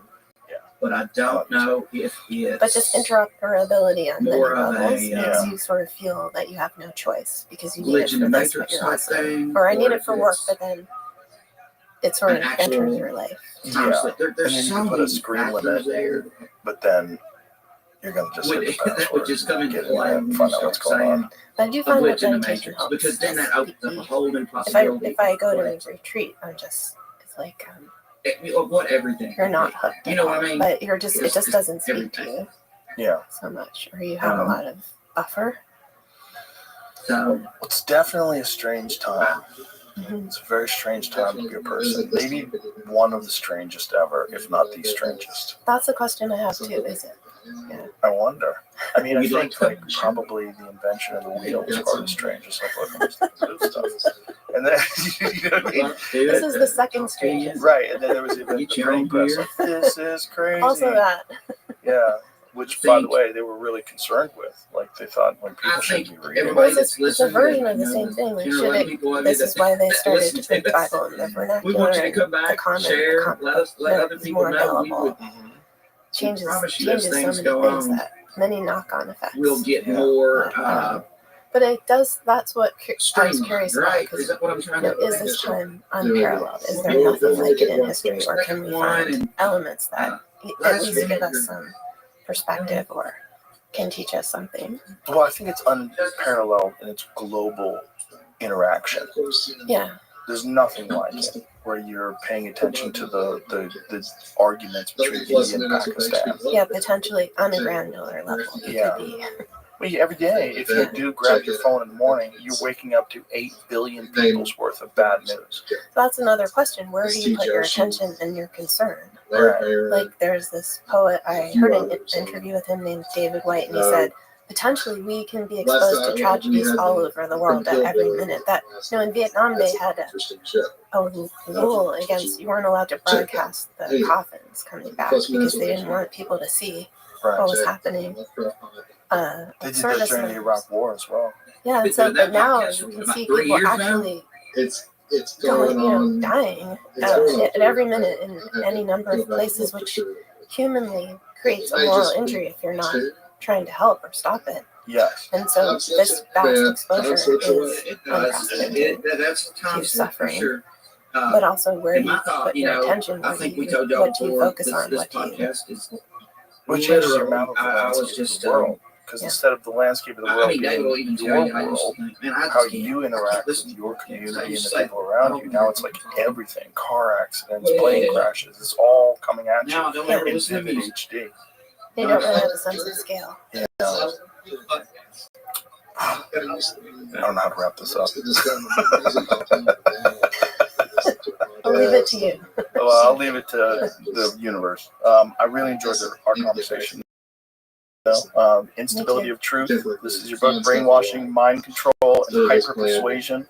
But I don't know if it's. But just interoperability on many levels makes you sort of feel that you have no choice because you need it for this, but you're also, or I need it for work, but then it sort of enters your life. Yeah, and then you can put a screen limit, but then you're going to just hit the password, get in there and find out what's going on. But I do find that meditation helps. Because then that opens up a whole new possibility. If I go to a retreat, it's like of what everything. You're not hooked. You know what I mean? But it just doesn't speak to you Yeah. so much, or you have a lot of buffer. So It's definitely a strange time. Mhm. It's a very strange time to be a person. Maybe one of the strangest ever, if not the strangest. That's a question I have too. Is it? I wonder. I mean, I You'd think like like probably the invention of the wheel is probably strange. Just like looking at this stuff. And then, you know what I mean? This is the second strangest. Right, and then there was even the Get your printing own press. beer. Like, this is crazy. Also that. Yeah, which, by the way, they were really concerned with. Like, they thought when people I should think be reading. everybody Well, it's a version of the you know, same thing. Like, 10 or should 11 it? people of you This is why they started listen to put the Bible in the We vernacular want you to and come the back, common. share, let that other is people more know. We available. would Changes promise you changes as so things many go things on, that many knock-on effects. we'll get Yeah. more But it does. That's what I was streamlined, curious about. right? Because Is that what I'm trying to is this time unparalleled? Is there nothing like it in history, or can we find elements that at least give us some perspective or can teach us something? Well, I think it's unparalleled in its global interaction. Yeah. There's nothing like it where you're paying attention to the arguments between India and Pakistan. Yeah, potentially on a granular level. It Yeah. could be. Well, every day, if you do grab your phone in the morning, you're waking up to 8 billion people's worth of bad news. So that's another question. Where do you put your attention and your concern? Like, there's this poet, I heard an interview with him named David White, and he said, potentially we can be exposed to tragedies all over the world at every minute. That, in Vietnam they had a rule against, you weren't allowed to broadcast the coffins coming back because they didn't want people to see what was happening. They did that during the Iraq War as well. Yeah, and so, but now you can see people actually It's going, dying at every minute in any number of places, which humanly creates a moral injury if you're not trying to help or stop it. Yes. And so this vast exposure is unprecedented, That's the time huge suffering. sure. But also, where do In you my thought, put your attention? I What think do we you, told y'all what do you before, focus on? this What do you? podcast is Which changes your literally, map of the I was landscape just of the world. Because instead of the landscape of the I world mean, David will even being tell your you, I just world, think, man, I just how can't you interact with listen to your podcasts. community I and just the say, people around you, now it's like everything. Car accidents, plane crashes, it's all coming at you Now, don't ever in listen to vivid music. HD. They don't really have a sense of scale. Yeah. I don't know how to wrap this up. I'll leave it to you. Well, I'll leave it to the universe. I really enjoyed our conversation. Instability of Truth. This is your book, Brainwashing, Mind Control, and Hyper Persuasion.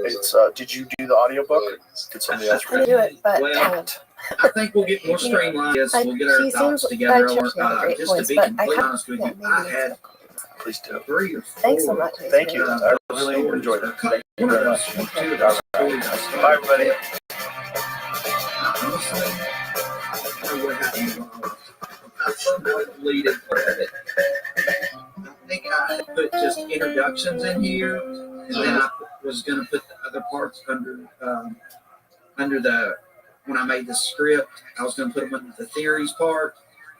It's did you do the audiobook? Did somebody else I read do it, but I think we'll get more streamlined. Yes, we'll get our he thoughts seems together. like a great Just to voice, be but I completely kind honest with yeah, you, maybe I it's had Please do. 3 or 4. Thanks so much. Thank you. I really enjoyed it. Thank you very much. Bye, everybody. I think I put just introductions in here, and then I was going to put the other parts under the, when I made the script, I was going to put them under the theories part,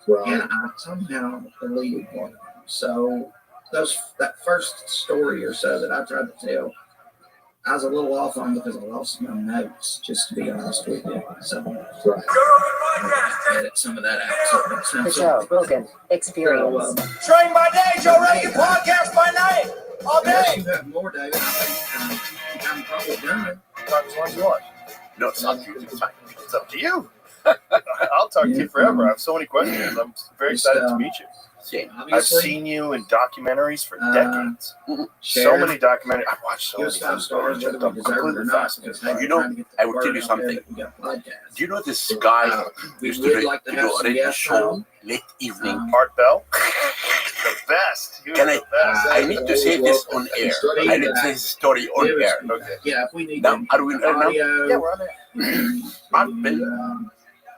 and I somehow deleted one of them. So that first story or so that I tried to tell, I was a little off on because I lost my notes, just to be honest with you. So edit some of that out. So The Joe Rogan Experience. Train by day, Joe Rogan podcast by night, all unless day. you have more, David, I think I'm probably done. Talk as long as you want. No, it's up to you. It's up to you. I'll talk to you forever. I have so many questions. I'm very excited to meet you. I've seen you in documentaries for decades. So many documentaries. I've watched so many things. I'm completely fascinated. You know, I will tell you something. Do you know this guy used to do a radio show late evening? Art Bell? The best. He was Can the best. I need to say this on air. I need to say this story on air. Okay. Yeah, if we need Now, are we there now? Yeah, we're on there. I've been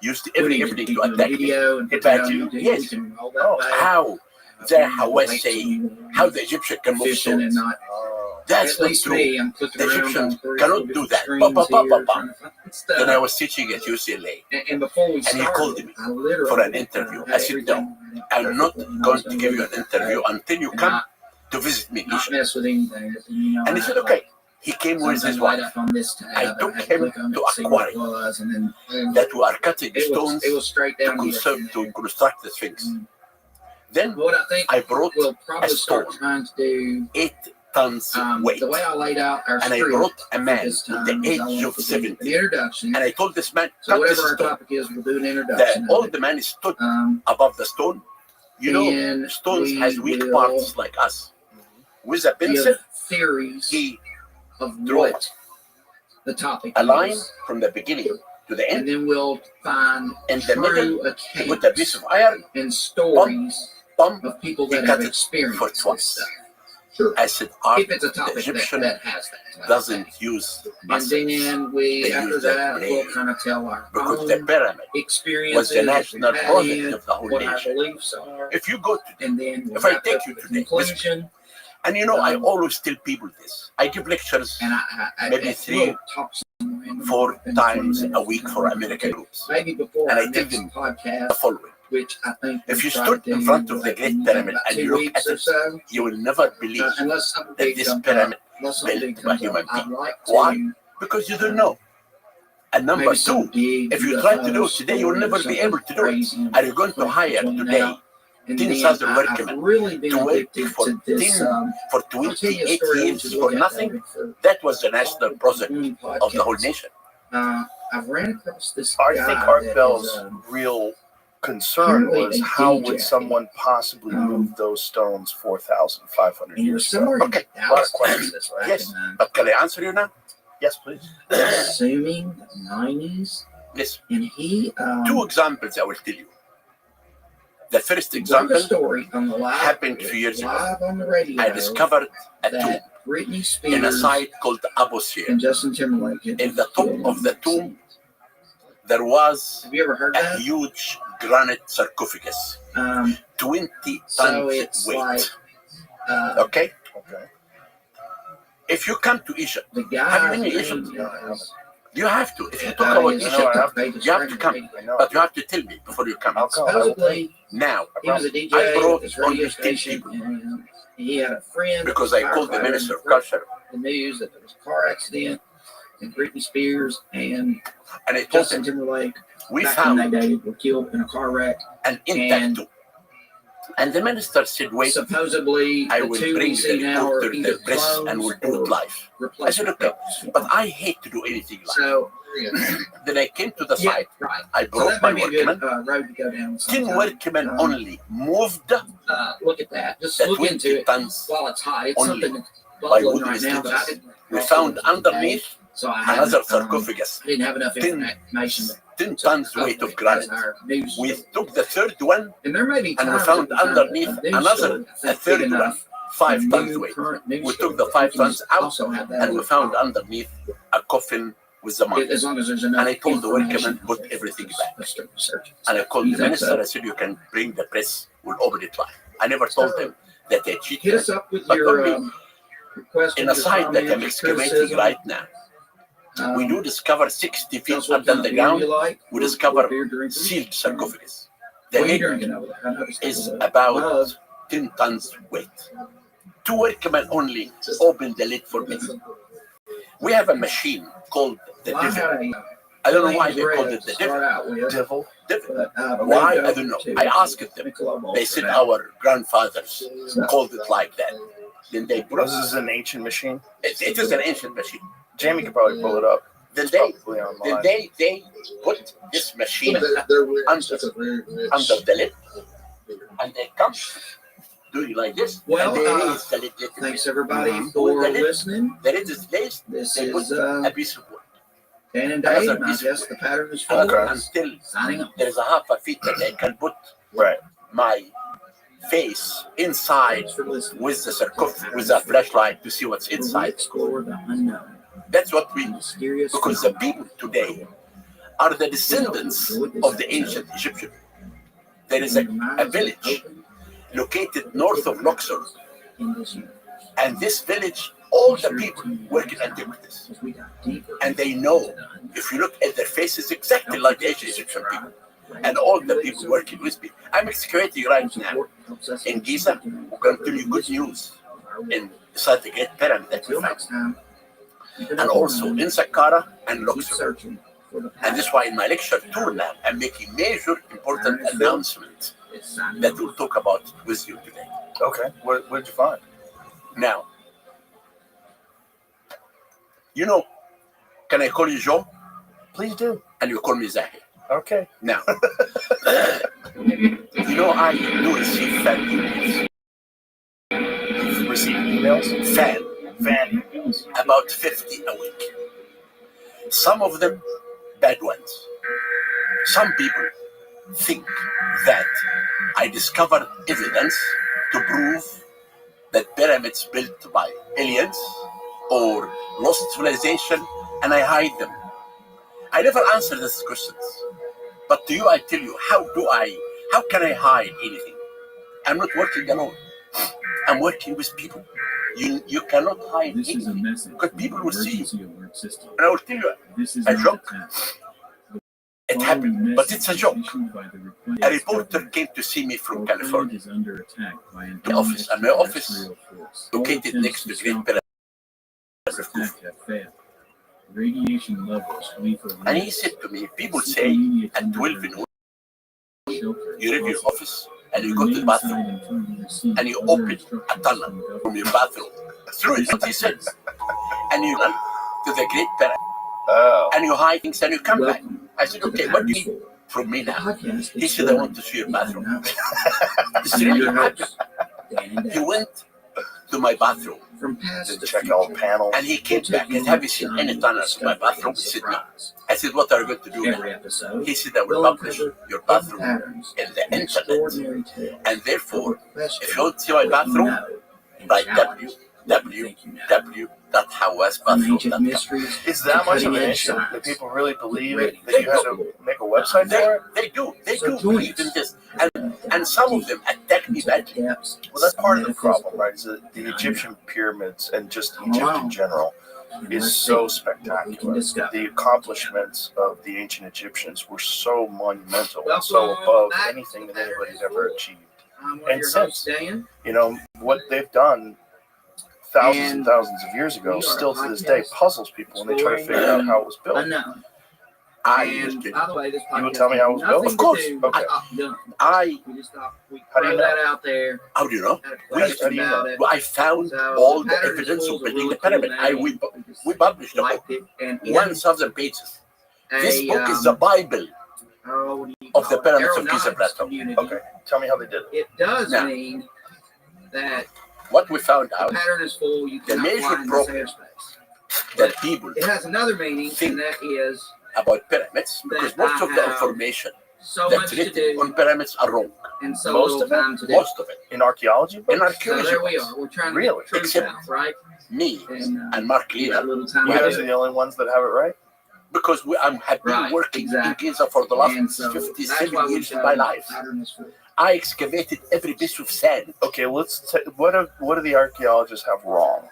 used to every day to attack me. video and Hit back you? Yes. Oh, How the Hawassi, how the Egyptian can move so. and not. That's At not least true. me, I'm clicking The around Egyptians on 3 cannot do different that. screens Ba, ba, ba, here, ba, ba. trying to find stuff. Then I was teaching at UCLA. And before we And he started, called me I literally for an interview. I said, no, I'm not going to give you an interview until you come to visit me in not Egypt. mess with anything. But, you know, And he said, okay. He came So with his something right wife. up on this tab. I took had to him click on it to see what it Aquarium was, and then that we are cutting it stones was straight to, down here. to construct the Sphinx. Then What I think I brought we'll a probably start stone, trying to do 8 tons weight, the way I laid out our and I script brought a man this with time the is I age wanted of to do 70, an introduction. and I told this man, So cut this whatever our stone. topic is, we'll do an The introduction. of old it. man stood Um, above the stone. You know, and stones we has weak will parts like us. With a pencil, give theories he of drew what the topic a line is, from the beginning to the and end. then we'll find In the middle, true he put a piece accounts of iron, and stories bump, of people he that cut have it experienced for this twice. stuff. Sure. I said, art, If it's a the topic Egyptian that has that. doesn't use And muscles. then we, They after use their that, brain. we'll kind of tell our Because the own pyramid experiences, was the national what project we've had, of the whole what our nation. beliefs are, If you go to, and then we'll if I wrap take up you with today, conclusion. and you know, I always tell people this. I give lectures And maybe 3, 4 times a week for American groups. Maybe before And our I tell next them podcast, the following. which I think If you we'll try stood to in do, front of the like, Great in Pyramid about and 2 you look weeks at or it, so, you will never believe unless something that big this comes pyramid up, unless something built big by comes human up, I'd being. like to Why? Because you don't know. And number maybe 2, some big if you try to do it UFO today, you will never story be or able to do it. something Are you going to crazy hire pointed today out. And 10,000 then I've workmen really been to work addicted for to this. 10 for I'll tell you a 28 story I want years you to for look at, nothing? David, for That was the national project Moon of the whole podcast. nation. I've ran across this I guy think Art that Bell's is, real concern apparently was a how DJ. would someone possibly move those stones 4,500 and he was years ago? somewhere in Okay. A lot of Dallas, questions. Texas, back Yes. in, But can I answer you now? Yes, please. assuming the 90s. Yes. And he 2 examples I will tell you. The first broke a example story on the live, happened a few years ago. live on the radio. I discovered a tomb that Britney in a Spears site called Abu Sir. and Justin Timberlake. had In the top killed of the him. tomb, there was Have you ever heard a that? huge granite sarcophagus, 20 So tons it's weight. like Okay? Okay. If you come to Egypt, the guy. have you been to Egypt? You have to. If you talk about he's Egypt, I have you have to come. I know. But you have to tell me before you come. I'll come. Supposedly, Now, he was a DJ I brought at this radio only 10 station, people and he had a friend because I called the firefighter, Minister of and broke Culture the news that there was a car accident, and Britney Spears and and I told Justin them Timberlake, we back when they found dated, were killed in a car wreck. an intact and tomb. And the minister said, wait, Supposedly, I the will two bring we the see now are reporter either the press and we'll clones do it or live. I said, replacement okay. dogs. But I hate to do anything live. So, Then I came to the yeah, site. right. I So brought that my might be a workmen. good road to go down. 10 sometime. workmen only moved Look at that. Just the look into 20 it tons. while it's hot. It's only something that's by bubbling witness right now, but I witnesses. didn't. We found today, underneath so I another haven't, sarcophagus, I didn't have enough 10 information. 10 tons weight of granite. We took the third one And there may be and we times found that we underneath a news another, story, I a think, third big one, enough, 5 a tons new weight. current news We story took the that 5 we can tons out also have that and on we the found top. underneath a coffin with the money. As long as there's enough And I told the information workmen, put out there everything for us back. to start researching. And I called You the think minister. so? I said, you can bring the press. We'll open it live. I never told them that they Hit cheated. us up with But your only questions, in a site that I'm comments, excavating criticism. right now, we do discover 60 Tell us feet what under kind the of beer ground. you like. We We're discover beer drinkers. sealed sarcophagus. The What are you lid drinking over there? I noticed there is was a about mug. 10 tons weight. 2 workmen only open the lid for me. We have a machine called the Well, I devil. had a I don't know why they Red called it the to start devil. out with, Devil. but, Why? maybe I don't know. too. I asked them. Michelob They Ultra said now. our grandfathers called it like that. Then they brought This is an ancient machine. it is an ancient machine. Jamie could probably pull it up. Then It's they probably online. they put this machine They're weird. under That's a very rich. under the lid and they come doing like this. Well, and they raise the lid little Thanks bit. everybody With for the lid, listening. the lid is raised. This They put is a piece of wood. Dan and Another Dave, and I piece of guess wood. the pattern is And full. until Signing off. there's a half a feet that I can put Right. my face inside Thanks for listening. with the sarcophagus with a flashlight to see what's We inside. explore the unknown, That's what we mysterious. because the people today are the descendants of the ancient Egyptian. There is a village located north of Luxor, and this village, all the people work in antiquities, and they know. If you look at their faces, exactly like the ancient Egyptian people, and all the people working with me. I'm excavating right now in Giza. We're going to tell you good news inside the Great Pyramid that we Until found. next time. and also in Saqqara and Keep Luxor. searching for the And this is why in my lecture tour now, I'm making major important announcements It's signing that off. we'll talk about with you today. Okay. What did you find? Now, you know, can I call you Joe? Please do. And you call me Zahir. Okay. Now, you know, I do receive fan emails. You've received emails? Fan, Emails. about 50 a week. Some of them bad ones. Some people think that I discovered evidence to prove that pyramids built by aliens or lost civilization, and I hide them. I never answer these questions. But to you, I tell you, how can I hide anything? I'm not working alone. I'm working with people. You cannot hide This is a anything message because from people the will see you. emergency alert system. And I will tell you, This is a not joke. attack. It happened, but it's a joke. Issued by the request A reporter government. came to see me from Our California. planet is under attack by an The office, and my office extraterrestrial force. located All next to attempts Great stop Pyramid. this attack have failed. Radiation levels lethal. And he said to me, people say at 12 in you leave your office and you go to the bathroom and you open a tunnel from your bathroom through it, he said, and you run to the Great Pyramid Oh. and you hide things and you come back. Welcome I said, to the okay, what do Patterns you need School. from me The now? podcast He is said, I want to see your bathroom. It's I'm really your happened. host, Dan and He Dan. went to my bathroom From past Did to check all the future, panels. and he came we'll back take and you have you on seen a any journey tunnels of in my discovery bathroom? and He said, no. surprise. I said, what are you going to do now? Every episode, He said, I will we'll publish uncover your hidden bathroom patterns in the and internet. extraordinary tales And that therefore, will question if you want to see my what you bathroom, know and write challenge what you think you know. From ancient www.hawasbathroom.com. mysteries Is that to much of an cutting-edge issue that science. people really believe Ready that you had to make a website for it? They do So join believe in us this. as we And dive some of deep them attack me into the badly. depths Well, that's of part of the metaphysical problem, right? Is that the and Egyptian pyramids and just Come Egypt in along. general and is let's so see what we can spectacular. discover. The accomplishments of the ancient Egyptians were so monumental and so Welcome above back anything to that anybody's Patterns ever School. achieved. I'm one of And your hosts, since, Dan. you know, what they've done thousands and And thousands of years ago we are still a to this day podcast puzzles people when they try to figure out how it was built. Unknown. I And by the way, this You would podcast tell me how it was has built? nothing Of course. to do with Okay. Top Gun. I We just thought we'd How do you throw know? that out there. how do you know? Had a How do question you about know? it. Well, I found So all the Patterns evidence School's of a building really the pyramid. cool name. We published the book, Liked it. And in 1,000 pages. This book is the Bible what do you of call the it? pyramids of Giza Aeronautics Plateau. community. Okay, tell me how they did it. It does Now. mean that What we found the out pattern is full. You The cannot major fly in this problem- airspace. that people It has another meaning, Think. and that is about pyramids, because That most I of the have information so much that's to written do on pyramids are wrong. and so Most little of it? time to do. Most of it. In archaeology In books? So archaeology there we books, are. We're trying Really? to get Except- truth out, right? me And and Mark we got Lina, a little time You to guys do are it. the only ones that have it right? because have been Right, working exactly. in Giza for the last And so that's 57 why we years of chose my life. pattern is full. I excavated every piece of sand. Okay, what do the archaeologists have wrong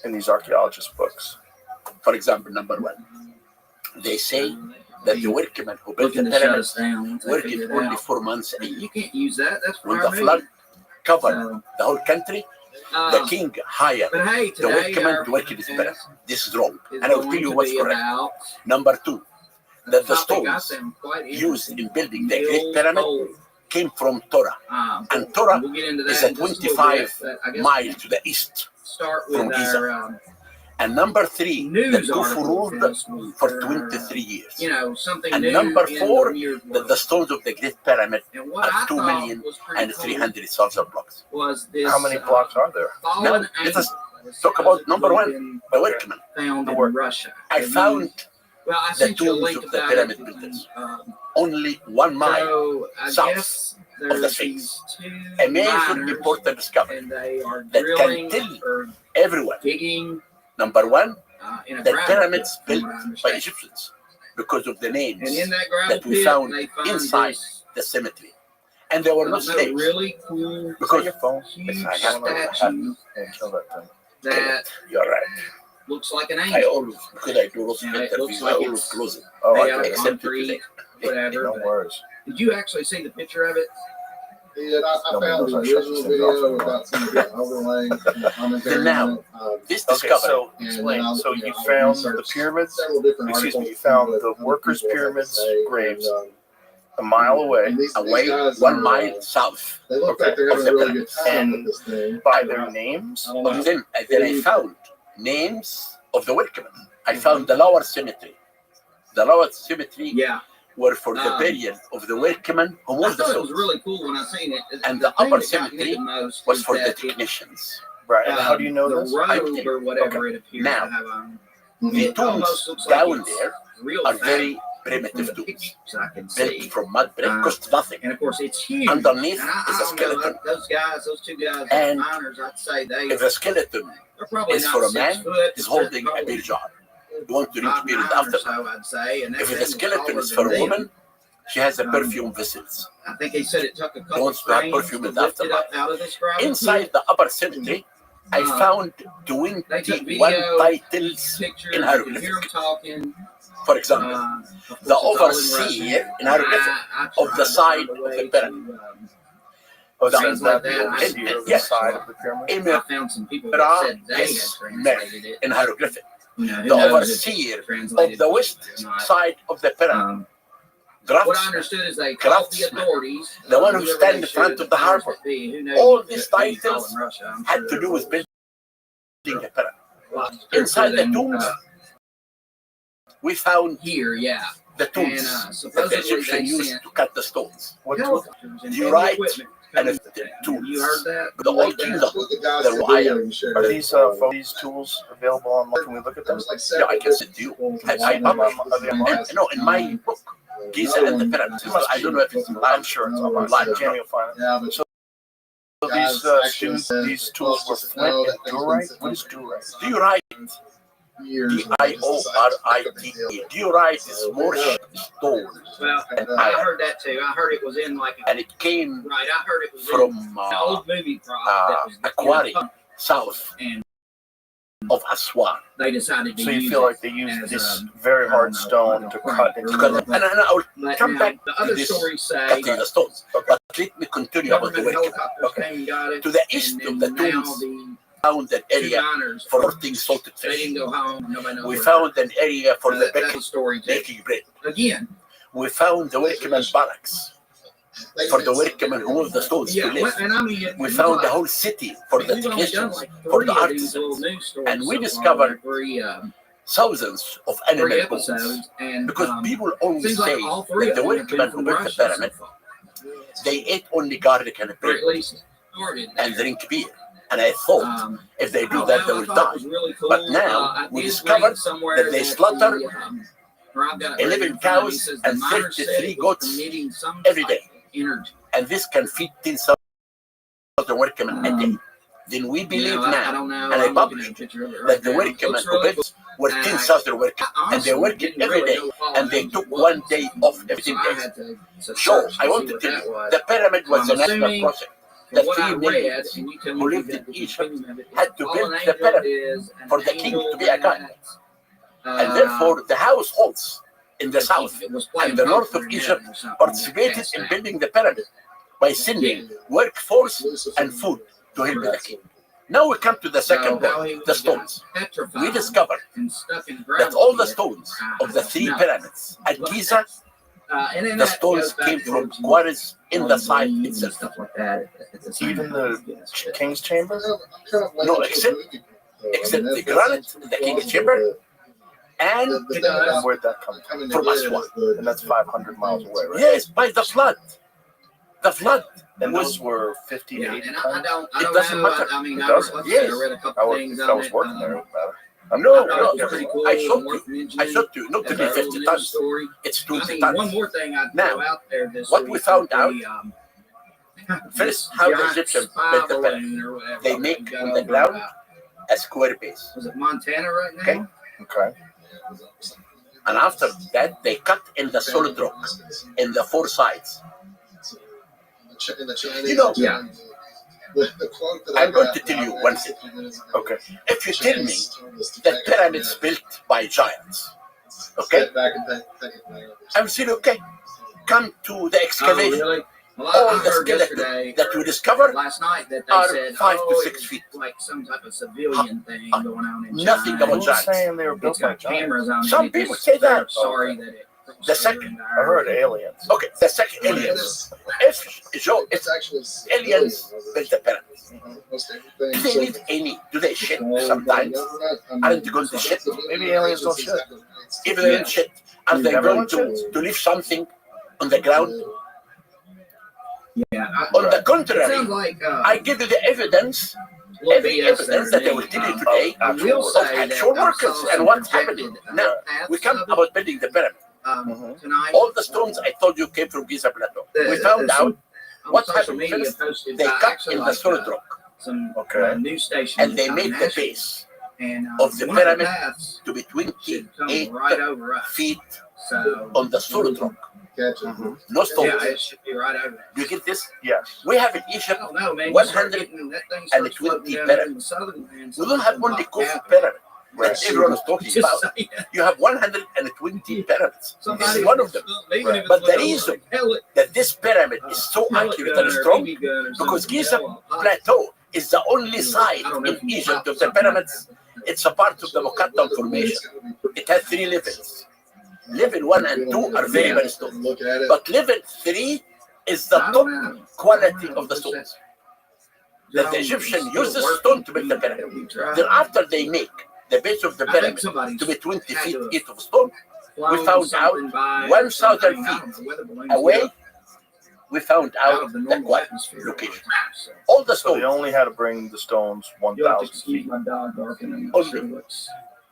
in these archaeologist books? For example, number one, they say that the workmen who built Looking the to shut pyramids us down once they worked figure it only out. 4 months a year. You can't use that. That's for When our the flood covered So, the whole country, the king hired but hey, the today workmen our to work in this pyramid. This is wrong. is And I'll tell going you to what's be correct. about Number two, that the topic I stones found quite used interesting. in building the Mills Great Pyramid Gold. came from Torah. And Torah We'll get into that is in a just little 25 bit, but I guess miles to the east. start from with Giza. our And number three, the news Kufu article ruled for this week. for Or, 23 years. You know, something And new number in four, the weird That world. the stones of the Great Pyramid And what are I 2 thought million was pretty and cool 300,000 blocks. was this How many blocks are there? fallen Now, angel let us was talk about supposedly number one, been the workmen. found The in work. Russia. I Have you- found well, I the sent you a tombs link of the about pyramid it. builders. Um, Only 1 mile, so I south guess of the there's Sphinx. these two a major miners, important discovery. and they are that can drilling tell or Everyone, digging number one, in a the gravel pyramids pit, from built what I by understand. Egyptians because of the names And in that gravel that we pit, found they find inside this, the cemetery. And they were not slaves. really cool Because your phone. huge I have to statue And kill that thing. that You're right. looks like an I angel. always, because I do lots of Yeah, it looks interviews, like I always it's- close it. Oh, Made I out get of it. Except concrete, today. whatever. No but worries. did you actually see the picture of it? Yeah, I found the original video about somebody overlaying the commentary. Now, this Okay, discovery. so explain. So you found the pyramids. Excuse me. You found the workers' pyramids graves a mile away. Away 1 mile south. They look Okay. like they're having a really good time And with this thing. by their names. Of them, then I found names of the workmen. I found the lower cemetery. The lower cemetery were for the burial of the workmen who I moved the thought it was souls. really cool when I seen it. And the the upper thing that got me cemetery the most was is for the that technicians. Right. And how do you know the this? robe or whatever it appears Now, to have on. The It almost tombs looks like down it's there real are fat very from primitive the tombs, pictures I can built see. from mud brick, cost nothing. And of course, it's huge. Underneath And I is a don't know, skeleton. those guys, those two guys, And miners, I'd say if the skeleton they're probably is not for a 6 man, foot. he's holding a beer jar. You want to reach buried after. So I'd say. And that If thing the was skeleton taller is for a than woman, them. she has a perfume vessels. I think they said it took a couple Wants to have cranes perfume to in the lift it up afterlife. out of this gravel Inside pit. the upper cemetery, I found They took 21 video, titles pictures, in you could hear hieroglyphic. them talking. For example, Of the course, it's all in overseer Russian. in hieroglyphic I of the tried to side find a of way the pyramid. to, Oh, so The- is that the and- overseer of the yes. side of the pyramid? Emir I found some people that Ra said they had is translated it. in hieroglyphic. You know, who The knows if overseer it's translated of the west or not. side of the pyramid. What I Drafts, understood is they called the craftsman, authorities. the one who whoever stand they in front should, of the powers harbor. that be, who knows All what these they call titles in Russia. I'm had sure to do with there building the pyramid. was lots Inside the than, tombs, we found here, yeah. the tombs And, that the supposedly Egyptian they used sent to cut the stones. What tool? helicopters and You heavy write equipment and coming if to the town. tools, You heard that? the You old heard that? kingdom, That's what the guys the said wire. when you shared Are it. these tools available online? Can we look at There them? was like Yeah, I several can send to you. I published. Are they online? No, in my book, Giza and the Pyramids. I don't know if it's I'm live. sure it's online. Live. Jamie will find it. Yeah, but So guys these actually students, said, these tools were just know flint and that things diorite. been What is diorite? Do you write years and DIORITE? Diorite is more stone, Well, and I iron, heard that too. I heard it was in like a, and it came right. I heard it was from in an old movie prop that was a quarry south and of Aswan. they decided to So use you feel it like they used as, this very hard stone to cut into Because, and I'll But come now, back the to other this stories say cutting the stones. But let me continue about the government work. helicopters came and got it. To the east and of the then now tombs, the found an two area miners, for roasting salted they fish. didn't go home. Nobody knows. We where found an area for they're the at. That's baking, a story too. baking bread. Again, We found the workmen barracks for the workmen who moved the stones to yeah, live. and I mean, We found the whole city for the we've only done technicians, like for the 3 of these little artisans, news stories and we so far, discovered like three thousands of animal bones. episodes, and Because people always seems say like all 3 that of the them have been workmen who from built the Russia pyramid, so far. they ate only garlic and Or bread at least started and there. drink beer. And I thought if they do that, they will die. Really cool. But now we discovered that they slaughtered 11 cows and 33 goats every day. And this can feed 10,000 workmen a day. Then we believe now, and I published that the workmen who built were 10,000 workmen, and they worked every day, and they took 1 day off every 10 days. So I want to tell you, the pyramid was a national project. The 3 millions who lived in Egypt had to build the pyramid for the king to be a god. And therefore, the households in the south and the north of Egypt participated in building the pyramid by sending workforce and food to help the king. Now we come to the second point, the stones. We discovered that all the stones of the 3 pyramids at Giza, the stones came from quarries in the site itself. Even the king's chamber? No, except the granite in the king's chamber, and where'd that come from? From Aswan. And that's 500 miles away, right? Yes, by the flood. The flood. And was those were 50 to 80 tons? It doesn't matter. I mean, It I doesn't? read a couple If things I on was it. working there, it would matter. No, It's pretty cool. I showed you, not to be 50 tons. Story. It's I 20 mean, tons. one more thing I'd Now, throw out there this what week we found would be, First, how the Egyptians built the pyramid. They make on the ground a square base. Was it Montana right now? Okay. And after that, they cut in the solid rock in the 4 sides. You know, I'm going to tell you one thing. Okay. If you tell me that pyramids built by giants, okay, I will say, okay, come to the excavation. Oh, really? Well, all I the heard skeleton yesterday, that we discovered last night, that they are said 5 to oh, 6 it's feet. like some type of civilian thing going on in Nothing China. about Who's giants. saying they were It's built by got giants? cameras on it. Some It people just- say they're that. Sorry Okay. that it. The second- I heard aliens. Okay, the second aliens. If Joe, if It's actually aliens built the pyramids, Most do everything. they need any? Do they shit sometimes? Aren't they going to shit? Maybe aliens don't shit. If they don't shit, are they Never going shit. to leave something on the ground? Yeah. On the It contrary, sounds like I give you the evidence, every evidence that I will tell you today I will of say actual that I workers saw and some what's projected, happening. Now, we come paths of it, about building the pyramid. tonight. All the stones I told you came from Giza Plateau. We found out on what social happened media first. posted They by cut actually in the like, solid rock some Okay. news stations and they out made the Nashville. base And of the one of pyramid paths to be should come 28 right over us. feet So on the solid rock. Gotcha. No stones. yeah, it should be right over us. Do you get this? Yes. We have in I Egypt, don't know, man. 100 That thing and starts 20 floating down pyramids. in the southern lands. we don't have only Not Khufu happening. pyramid Right. that everyone is talking Just about. saying. You have 120 pyramids. This Somebody is one of them. even if it's But the with a reason pellet, that this pyramid is so pellet accurate gun and or strong BB gun or because something, Giza hell, a pipe. Plateau is the only site I don't know if in you Egypt pop of the something like pyramids. It's a part of the Muqattam formation. It has 3 levels. Level 1 and 2 are very bad stones. Look at it. But level 3 is the I top don't know. quality of the What's stones. that? That the Egyptian Still uses working. stone to build the pyramid. We tried. Then after they make the base of the I think pyramid somebody's to be 20 had feet to each of stone, flown found something out by 1,000 something. I don't feet know, weather balloons away, went we found out out of the the normal quality atmosphere. location. So. All the So they stones, only had to bring the stones You'll have to 1,000 excuse feet. my dog barking. I'm Only. not sure what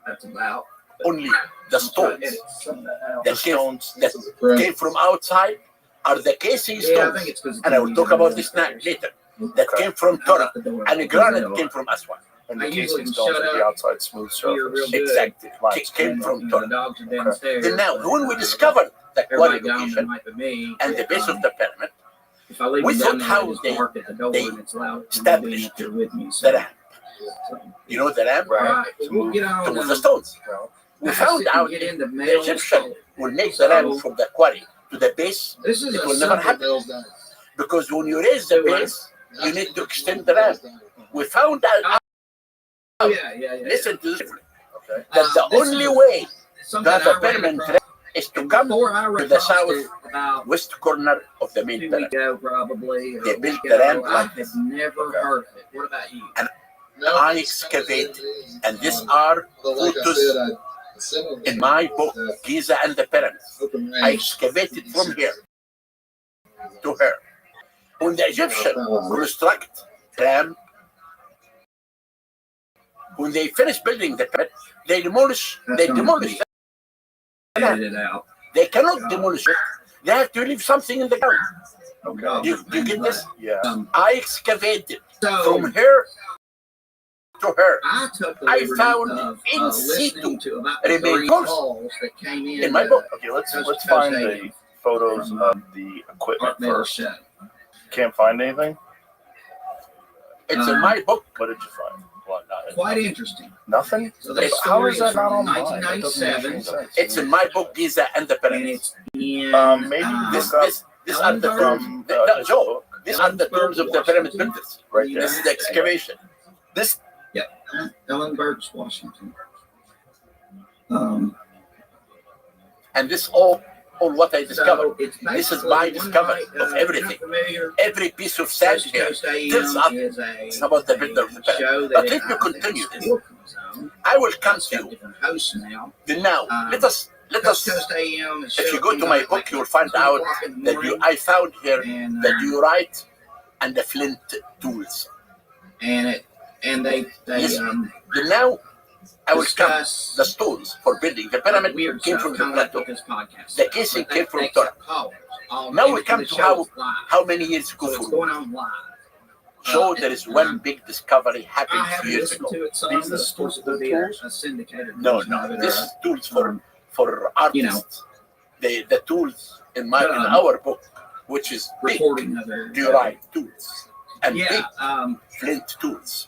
that's about. only the I'm trying to stones edit some of that out. that The came, stones. that came from outside are the casing Yeah, I stones. think it's because And I will talk about this now later. That Okay. came from Torah. And the granite came from Aswan. And I the usually casing stones shut are the up outside smooth here real surface. good. Exactly. Limestone. Came from The Torah. dogs are downstairs. Then now, but, when we discovered the everybody quarry down there location might be me. and the base of the pyramid, If I leave we them thought down there, how just they- bark at the door they and it's loud. And established being up there with me. So, the ramp. You know the ramp? all right, we'll get To on. move the stones. Well, We I found can out get into the mail. Egyptian will make the ramp from the quarry to the base This is It a will never simple- happen. because when you raise the base, you need to extend the ramp. We found out, Oh, yeah. listen to this, okay. that the This only is way something to have a I ran permanent across- ramp is to and come before I to ran the across south it about west corner of the main 2 pyramid. weeks ago, probably. or They a built week the ago. ramp I like had this. never Okay. heard of it. What about you? I excavate, and these are photos in my book, Giza and the Pyramids. I excavated from here to here. When the Egyptians construct ramp, when they finish building the pyramid, they demolish the Edit it out. They cannot demolish it. They have to leave something in the ground. Okay. Do you get this? Yeah. I excavated So from here to here. I took the I liberty found of, in listening situ to about the remains 3 calls that came in. in my book. Okay, let's Coast to find coast the AM. photos of the equipment Art Mail first. Show. Can't find anything? It's in my book. What did you find? What, Quite interesting. Nothing? So the How is story that not from on mine? That doesn't make 1997. any sense. It's in my book, Giza and the And Pyramids. it's in Maybe This look up these are the from tombs. Joe, these are the tombs of the pyramid builders. right there. This is the excavation. This Ellenberg, Washington. And this all what I discovered. So it's This is basically my one discovery night, of everything. not familiar, Every piece of sand Coast to here Coast AM tells us is it's about the builder of the pyramid. show But that let me I continue think this. still comes on. I will come It's to got you. different hosts now. Then now, let us Coast to Coast AM is if you show go to comes my on book, like you will find 2 out o'clock in the that morning, I found here and, the diorite and the flint tools. and they Yes. um Then now I will come. discuss The stones for building the pyramid weird came stuff, from the kind of like plateau. what this podcast The does, casing but came they from accept Torah. callers. Now we And come the to show is live. how many years ago So it's for going on live. Joe, there is one big discovery I happened haven't 2 years listened ago. to it some, These are but of course it will the be a tools? syndicated No, version of it, this or is tools for artists. The tools in our book, which is big recording of it. diorite tools and Yeah, big flint tools.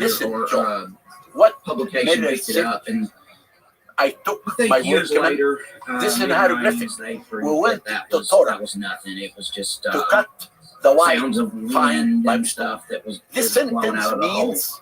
Listen, or John, what publication made picked it it up, and I took I think my years workman later, this in mid-90s, hieroglyphics. they We proved went that to was, Torah that was nothing. It was just to cut the white sounds of fine wind and limestone. stuff that was This just blown sentence out of the hole. means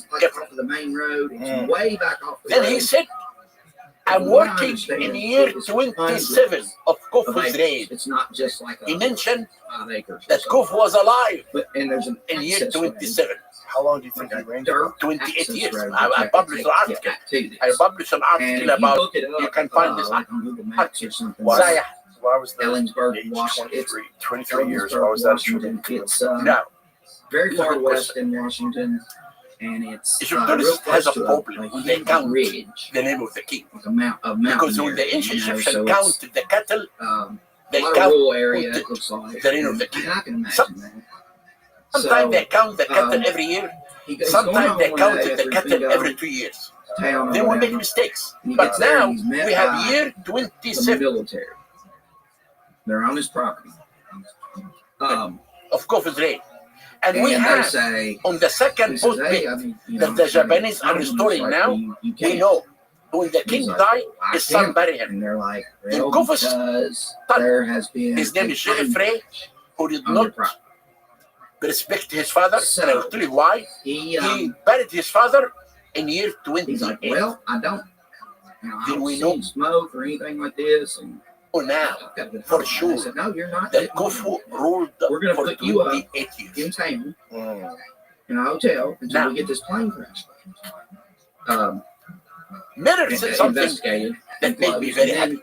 like off of the main road. It's way back off the Then road. he said, I'm working in year 27 of Khufu's reign. It's not just like He mentioned 5 acres. that Khufu was alive And there's an in year access road. 27. How long do you think he reigned? Dirt 28 access years. road I that you published an have to article. get to this. I published an And article if you about look it up, you can find this like on Google Maps or something. Zaya. Why was the Ellensburg, age Washington. It's 23 years? Why was that attributed to him? It's Now, very far west in Washington, and it's Egypt real has a close to problem when they huge count ridge, the name of the king. like a mountain Because when the area, ancient you know, Egyptians so it's, counted the cattle, a they lot of count rural area. It looks like the reign of the king. And I can imagine Some- that. Sometimes they count the cattle um, every year. He's going Sometimes on they one counted day the after cattle bingo every 2 years. town or Then we make whatever, mistakes. and he But gets there now and he's met we have by year the 27 military. They're on his property. of Khufu's reign. And we they have say, on the second he says, boat hey, bit I mean, you that know, the Japanese are restoring now, you we can't. know when the king He's like, died, I his son can't. buried him. And they're like, In well, Khufu's because son, there has been his name a is Geoffrey, breach who did on their not property. respect his father, So, and I'll tell you why. He He buried his father in year he's like, 28. well, I don't Did we see know smoke or anything like this. And now I've got to for I sure said, no, you're not. that Khufu ruled We're going to for put you up 28 years? in town Mm. in a hotel until Now- we get this plane crash. Miller said something Investigated that made me very happy.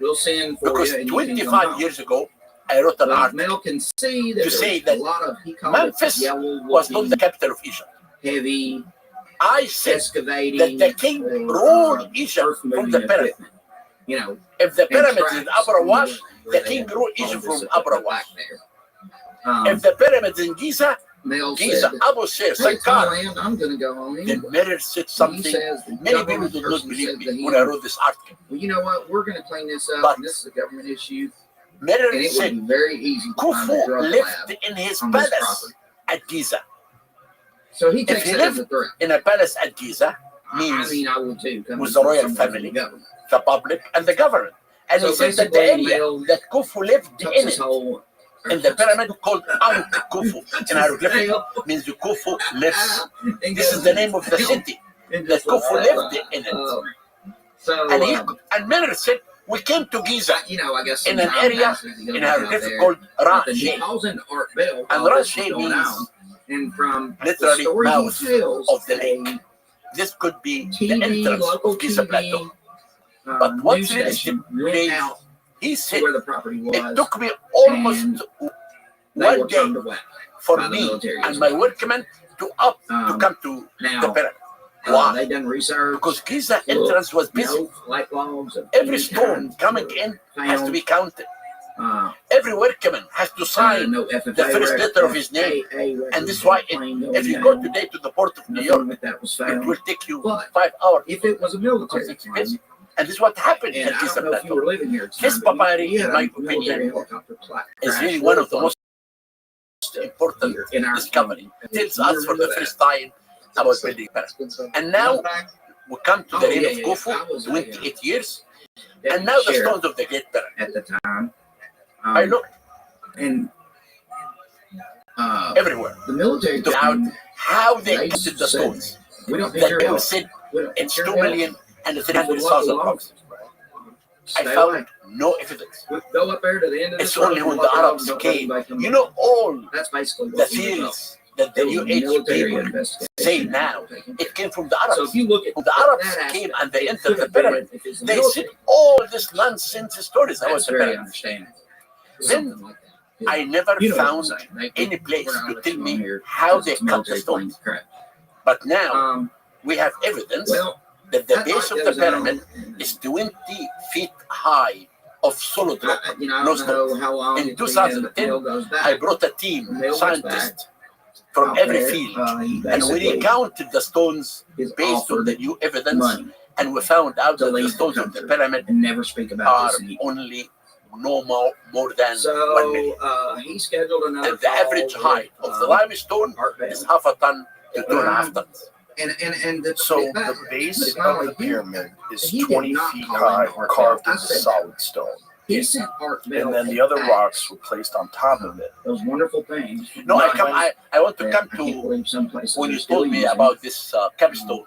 We'll send for Because you and you can come 25 home. years ago, I wrote an Well, article Mel can see that to say there's that a lot of, he called Memphis it yellow was not woolly, the capital of Egypt. heavy I said excavating that the king or, ruled Egypt earth from moving the pyramid. equipment. You know, If the and pyramids in tracks Abra Wash, where the they king had ruled all Egypt this from equipment Abra back Wash. there. If the pyramids in Giza, Mel Giza, said, Abu Sir, hey, Sankara, Thailand, I'm going to go on in. then Miller said He something says the many people government did not person believe said me to when I him, wrote this article. well, you know what? We're going to clean this up, But and this is a government issue, Miller and it would said be very easy to find a Khufu drug lived lab in his on this palace property. at Giza. So he If takes he it as a lived threat. in a palace at Giza, I means mean, I would too. coming with the from royal someone from family, the government. the public, and the government. And So he said that the basically, area Mel that Khufu lived Tucks in his it, whole in the pyramid called Ankh Khufu, in hieroglyphic, means the Khufu lives. This is the name of the city that Khufu lived in it. And Miller said, we came to Giza you know, I guess in an sometimes area as he goes in out hieroglyphic there, called then he Rashi. calls in Art Bell And while this is Rashi going means on. And from literally the story mouth he tells, of the lake. This could be the TV, entrance local of Giza TV, Plateau. But news what's really station went stipulated, out he to said, where the property was. it took me almost and they one were day turned away for by the me military and as my well. workmen to come to the Now, pyramid. Why? they done research. Because Giza entrance was busy. No light logs of Every any stone kind coming were in has to found. be counted. Uh, Every workman has to sign no FFA the first record, letter of his name. FAA And this is why if you go today to the port of New York, that was it found. will take you But 5 hours if it was a military because it's plane, busy. And this is what happened and in I Giza don't know if you Plateau. were living here at the This time, but papyri, we had in my a military opinion, helicopter is crash really one of the really most important here in our discovery. county. It tells us for the first time about building pyramids. And now we come to the reign of Khufu, 28 years, and now the stones of the Great Pyramid. At the time, I look and everywhere the military to out how they counted the stones. We don't That they said it's 2 million and 300,000 bucks. I found no evidence. Go up there to the end of It's only when the Arabs came. You know, all that's basically the theories that the New Age people say now, it came from the So Arabs. if you look at When the Arabs that came aspect, and they it entered could the have been pyramid, if it's they military. said all this nonsense stories about That's the very pyramid. understandable. Then Something like that. I never You know what I'm found saying. They- any place we're not to let tell you on me here how because they it's cut the military stones. planes, correct. But now we have evidence Well, that the that base light of the goes on, pyramid and, is 20 feet high of solid rock. you know, I No don't stones. know how long In it's been, 2010, the mail goes back. I brought a team, The mail goes scientists from out every there. field, He and we basically counted the stones is based on the offered new evidence, money and we found out to that the leave the stones of the country pyramid and never speak about are this again. only no more than 1 So million. he scheduled another And the average call height with, of the limestone Art Bell. is half a ton to 2.5 tons. And the, So that- the base it's not of the like he- pyramid is he did 20 not feet call high, in Art carved Bell. I into said- solid stone. He sent Art Bell And then the other back rocks were placed on top of it. those wonderful things. No, I Nice. want to come And to I can't believe some places when are you still told me using about this capstone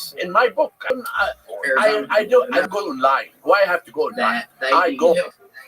this in my book. I go online. Why I have to go online? I go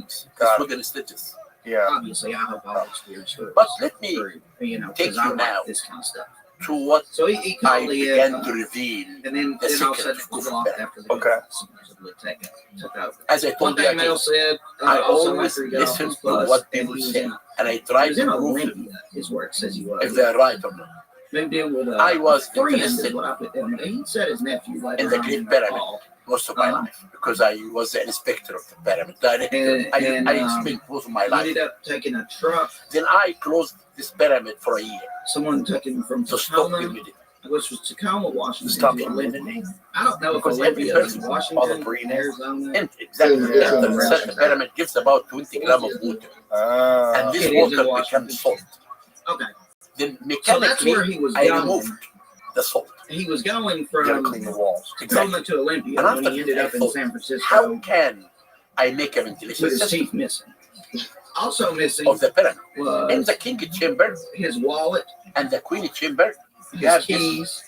things, the Got it. swiggle stitches. Yeah. Obviously, I hope all those weird stories. But let me take take you now this kind of stuff. to what So he I called in, began to reveal and then the all of a secret sudden of it Kufr off Band. after the Okay. supposedly took over. As I One told you thing Mel again, said, I also always after he got off listen his to bus, what and people he was say, in, and I he try was to in prove them Olympia, is where it says he was. if they're right or not. Moved in with I was friend, interested is what I put down. He said his nephew later in the on Great that Pyramid. call most of my life because I was the inspector of the pyramid. Director. I spent most of my life. Ended up taking a truck. Then I closed this pyramid for a year. Someone took him from to stop Tacoma, humidity. which was Tacoma, Washington. Stop to humidity. Olympia. I don't know Because if Olympia every is person, Washington, all the breathing. Arizona. And exactly. Yeah. The pyramid gives about 20 grams of water. And this It is in water Washington. becomes salt. Okay. Then So that's mechanically, where he was I going. removed the salt. He was going You gotta from clean the walls. Tacoma to Olympia And when after he ended that, I up in thought, San Francisco how can I make a ventilation with his system teeth missing. Also missing of the pyramid? In was the king chamber his wallet, and the queen chamber, you his have keys,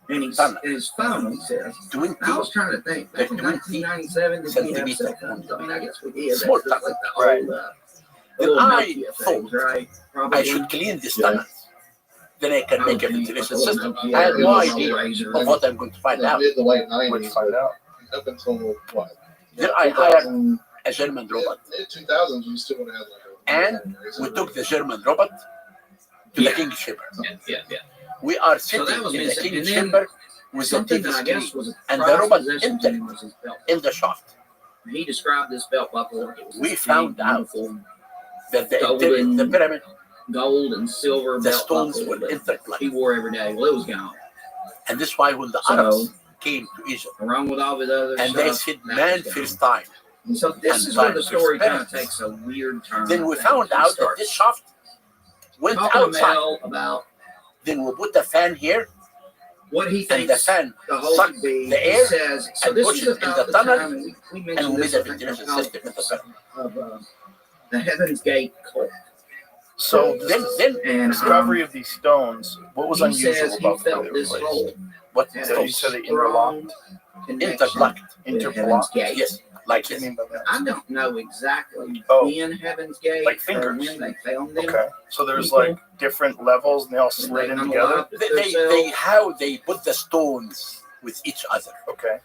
and tunnel. his phone, he says. 20 I was trying to think, back in 1997, did we have cell phones? I mean, I guess we did. Small That's just like the Right. old, Then little I Nokia thought things, right? Probably. I should clean this tunnel. Then I can I make would a think ventilation with the system. Nokia, I had no it was idea a razor. of what I'm going to find out. Mid to late What'd 90s. you find out? Up until what? Then I hired a German robot. Mid 2000s, you still would have like a. And we took the German robot to the king chamber. Yeah. We are So sitting that was in the missing. king And then chamber with the something TV that I screen guess was a and the prized robot possession to entered him was his belt. in the shaft. He described this belt buckle like it was We this found big, out beautiful that the Golden pyramid, gold and silver the belt stones buckle were that intertwined. he wore every day. Well, it was gone. And this is why when the So, Arabs came to Egypt along with all his other and stuff, they said, that man, was first gone. time. And so this and is where time the story first kind of parents. takes a weird turn. Then we I think. found He out that starts this shaft went talking to outside. Mel about Then we put the fan here what he and the thinks fan the hole sucked should be. the He air says, so and this pushed is it in about the the tunnel, time, and we and mentioned we made this, a I think, ventilation on system in the pyramid. of the Heaven's Gate cult. So Then And discovery of these stones, what was he unusual says he about the way felt they were this placed? hole what had So a you said they strong interlocked? connection interlocked. with Heaven's Interlocked? Gate. Yes, like What do you this. mean by that? I don't know exactly Oh. when Heaven's Gate Like or fingers. when they found them. Okay. So there's People- like different levels and they all When slid they in together? unlocked They how they put the stones with each other. Okay.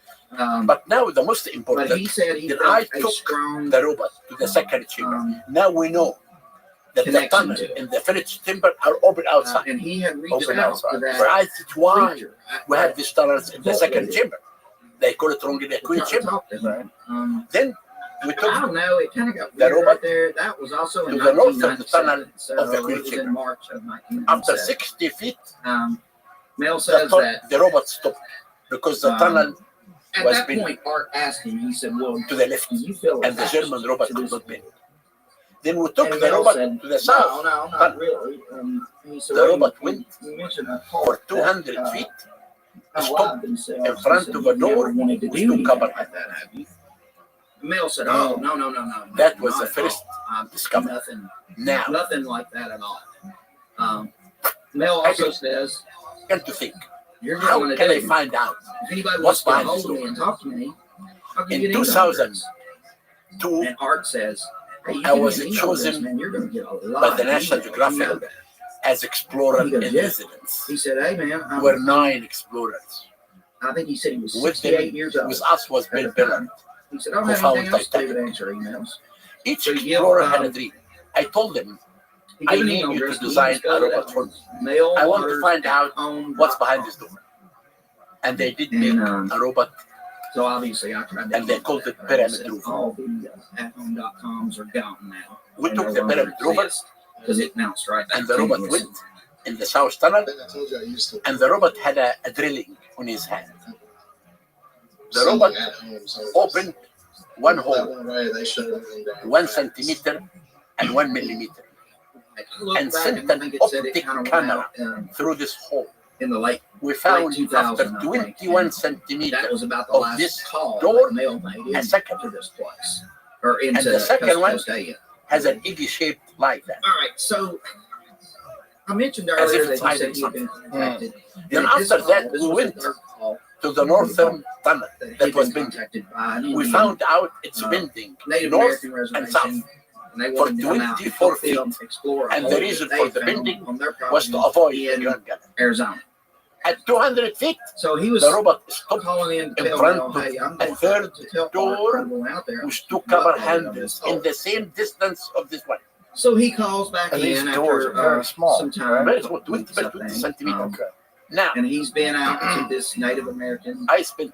But now the most but important, he said he then felt I a took strong the robot to the second chamber. Now we know that the connection tunnel to it. and the finished chamber are open outside. And he had reached Open out outside. to that Right? Why creature. we have these tunnels in the second chamber? They call it wrong in the queen chamber. Talked to him. Then we I took don't know. It kind of got The weird robot right there. That was also in to the north of the 1997. tunnel So of the it queen was chamber. in March of After 1997. 60 feet, Mel says that the robot stopped because the tunnel at was that built point, Art asked him. He said, "Well, to the left do you feel and the attached German robot to could this not bend. thing?" Then we took And the Mel robot said, to the south. No, not really. He said, The well, robot you- went you mentioned a for part 200 that, feet, allowed themselves. in front He said, of a "You never door wanted to with do no anything cover." like that, have you?" Mel said, "Oh, no. That was not the at first all. discovery. Now, Nothing like that at all." Mel also says, and to think, "You're how going to can I do. find out If anybody what's wants to get behind hold this of me door? and talk to me, I'll give In you an email 2002, address." And Art says, "Hey, you I give me was an email chosen address, man, you're going to get a lot by the of National emails. You know Geographic that." as explorer He goes, in "Yeah." residence. He said, "Hey, man, We're 9 explorers. I think he said he was With 68 them, years old. with us was Bill Billard. He said, I don't who have found anything else to do Titanic. but answer emails." Each So you give, explorer had a dream. I told them, He I gave an need email you to address, and design he spelled a it robot out. for me. Mail I want to orders find out home what's dot behind com. this door. And they did And, make a robot, So obviously I tried to. and they called it I Pyramid said, Roof. all the @home.coms are gone now. We They took no the longer Pyramid Rover, exist, because it bounced right back and the to robot me. went in the south tunnel, I think I told you I used to. and the robot had a drilling on his hand. The Something robot at home, so opened one that hole, one way, they shut everything down. 1 centimeter and 1 millimeter, I looked and back sent and I an think it said it optic kind of went camera out through this hole. in the late. We found 2000, after I think. 21 That centimeters was about the of last this call door, that Mail made a second. into this place. Or into And the second Coast one Coast A. has an eggy shaped like that. All right, so I mentioned As if earlier it's that you said hiding he had been contacted. Then And this after call, that, this we was the went third call to the northern tunnel that that he'd was been bending. contacted by an We Indian, found out it's uh, bending Native north American and south. reservation, and they for wanted to come out and 24 help them feet. explore. a And the hole reason that for they the found bending on their was to property avoid the in gun gun. Arizona. At 200 feet, So he was the robot stopped calling in to in tell front Mel, of hey, I'm a going third to tell door Art going out there. with 2 cover handles in the same distance of this one. So he calls back And these in doors after are very small, some time. Very small, 20 by weeks, I 20 think. centimeters. Okay. Now, And he's been out to this Native American I spent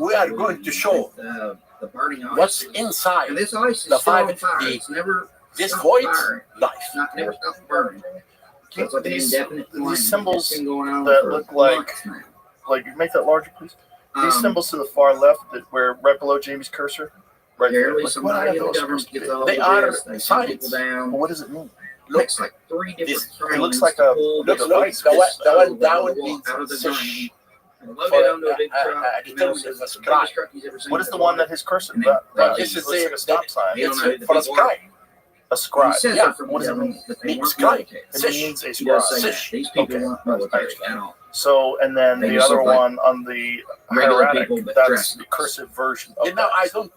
we are going to show the burning ice. what's inside And this ice is the still on fire. fire. It's never This stopped void firing. life. It's not never stopped burning. So it's like an indefinite flame. These symbols It's been going on that for look like months now. make that larger, please. These symbols to the far left, that where right below Jamie's cursor, Apparently, Like, somebody in the those government supposed to gets be? all They the are this, they shoot science. people down. But what does it mean? Looks like 3 different This- cranes. It looks like a Look, device. the one Out down of the means ground fish. and loaded onto a big For, truck. I and they'll determined say, it was "The crime." biggest truck he's ever seen What is in the his one life." that his cursive? And That they- This is looks like a the- stop sign. They don't It's know who the for a people are. scribe. A He scribe. says Yeah. they're from What does it government, mean? but they Means weren't scribe. military. It Fish. means a He does say scribe. that. These people Okay. weren't military at all. So, and then They the just other look like one on the regular hieratic, people, but that's dressed the cursive version of You know, that.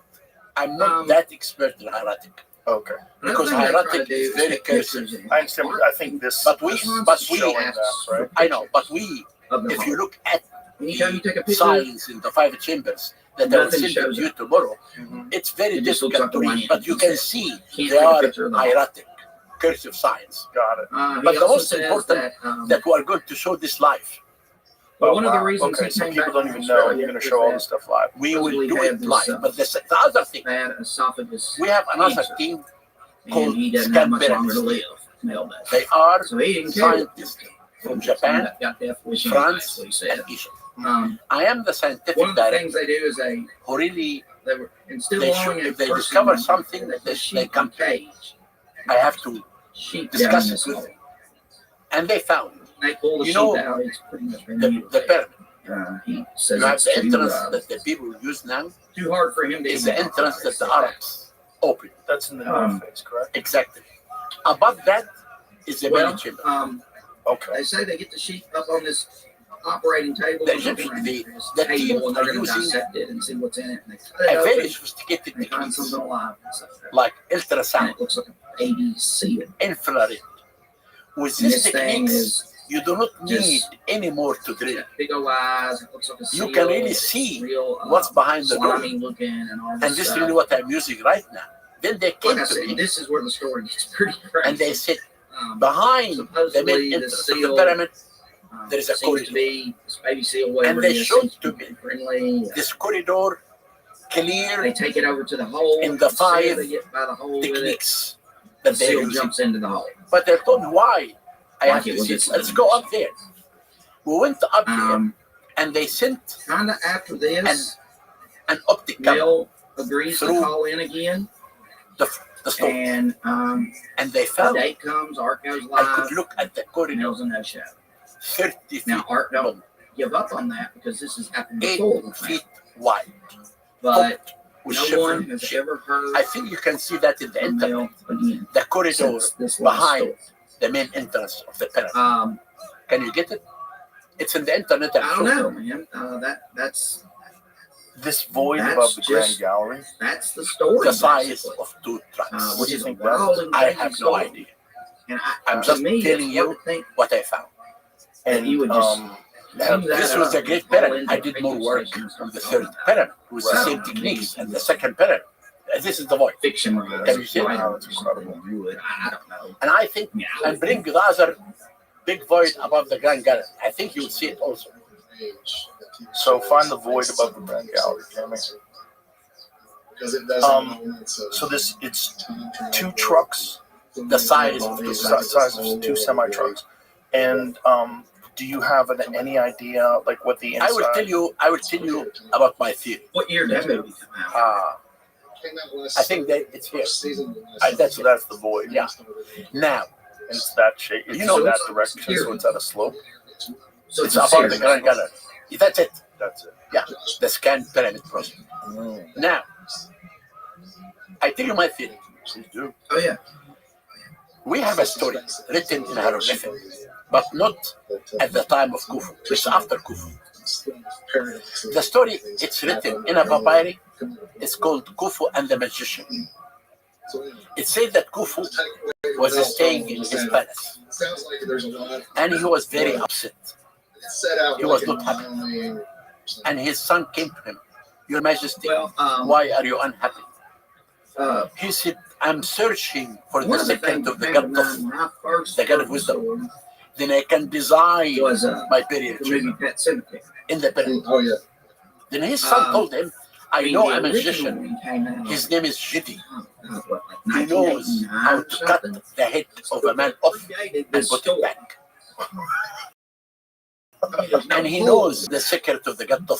I'm not that expert in hieratic. Okay. Because Another thing they try to hieratic do is is very take pictures cursive. of I understand, but I think this But we- this but is we showing ask that, for right? I know, but we, of the if hall. you look at Anytime you take a the picture, signs in the 5 chambers that I will nothing send shows you up. tomorrow, Mhm. it's very It just looks difficult to like the read, one but you you can said. see Can't they take a are picture of the hall. hieratic, cursive signs. Got it. But He the also most says important that, That we are going to show this live. well, Oh, one of the wow. reasons Okay, he so came people back don't from even know, and Australia you're going to was show all that this stuff live. We will supposedly do had it this, live. But the other thing, bad esophagus we have another cancer, team and called he doesn't have much Scan longer to Parents. live. Nailed that. They are So he didn't care. scientists from Japan, Got death wishing, France, that's what he said. and Egypt. Um, I am the scientific one of the director things they do is they who really, were instead They of should- allowing a if they person discover something, that they the sheep come to me. cage, I have to sheep discuss down it this with hole. them. And they found They pull the You sheep know, out. It's pretty much been the pyramid. he says You have it's the too, entrance that the people use now. too hard for him to Is even the entrance that the operate. Arabs open. That's in the Um, north face, correct? Exactly. Above that is the Well, main chamber. Okay. they say they get the sheep up on this operating table. The and Egyptian- around the- this the table, team and they're are going to using dissect it and see what's in it. And they cut it A open, very sophisticated and they find techniques something alive inside there. like And ultrasound, it looks like a baby seal. infrared. With And these this thing techniques, is you do not need just- any more to drill. big old eyes. It looks like a seal. You can really It's see real, what's behind the door. slimy looking and all And this this is stuff. really what I'm using right now. Then they Like came I to said, me this is where the story gets pretty crazy. and they said, Um, behind the supposedly main the entrance of the seal pyramid, there is a seems corridor. to be this baby seal, whatever And they it is, showed seems to be me friendly. this corridor clear They take it over to the hole. in the you see 5 they get by the hole with it. techniques The that they seal use. jumps into the hole. But they told me why I Like have it to was see. its Let's own go up there. We went up there and they sent Kind of after this, an optic camera Mel agrees to through call in again, the store. and And they the found date comes. Art goes I live. could look at the corridor Mel's a no show. 30 feet Now Art don't long, give up on that because this has happened 8 before. feet wide. But With no shivering one has ship. ever heard I think you can see that in the from internet. Mel again The corridor since this last behind story. the main entrance of the pyramid. Can you get it? It's in the internet. I don't know, man. That's This void That's above the Grand just- Gallery. that's the story. The size basically. of 2 trucks. What do you Which think is a wild that and I crazy have no story. idea. And I'm to just me, telling it's you hard to think what I found. that you would just have- This was a great pyramid. I did more work on the 3rd pyramid with the same techniques, and the 2nd pyramid. This is the void. fiction. Can you see it? Wow, that's incredible. I don't know. And I think, and bring the other big void above the Grand Gallery. I think you'll see it also. So find the void above the Grand Gallery, Jamie. So this it's 2 trucks, The size of the the size of 2 semi trucks, and do you have any idea like what the inside? I will tell you about my theory. What year did that movie come out? I think that it's here. That's the void. Yeah. Now, And it's that shape. It's You know, that direction, so it's at a slope. So it's above the Grand Gallery. That's it. That's it. Yeah, the scan pyramid project. Now, I tell you my theory. Please do. Oh yeah. We have a story written in hieroglyphic, but not at the time of Khufu. It's after Khufu. The story, it's written in a papyri. It's called Khufu and the Magician. It says that Khufu was staying in his palace, and he was very upset. He was not happy. And his son came to him, Your Majesty, why are you unhappy? He said, I'm searching for the secret of the God of wisdom. Then I can design my burial chamber in the pyramid. Oh yeah. Then his son told him, I know a magician. His name is Jiti. He knows how to cut the head of a man off and put it back. And he knows the secret of the God of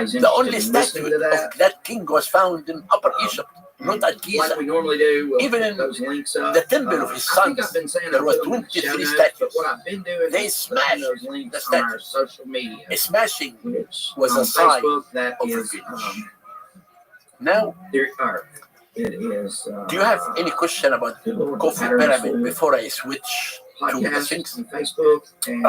anybody's The interested only in statue listening to of that king was found in Upper Egypt. not at Giza. like we normally do. We'll Even put in those links up. the temple of his I think sons, I've been saying there I'll was put them in the 23 show notes, statues. but what I've been doing They is smashed putting those the links on our statues. social media. A smashing Which was on a sign Facebook, that of is, revenge. Now, there are. It is. do you have any question about Coffee Pyramid before I switch to the Sphinx? On Facebook? And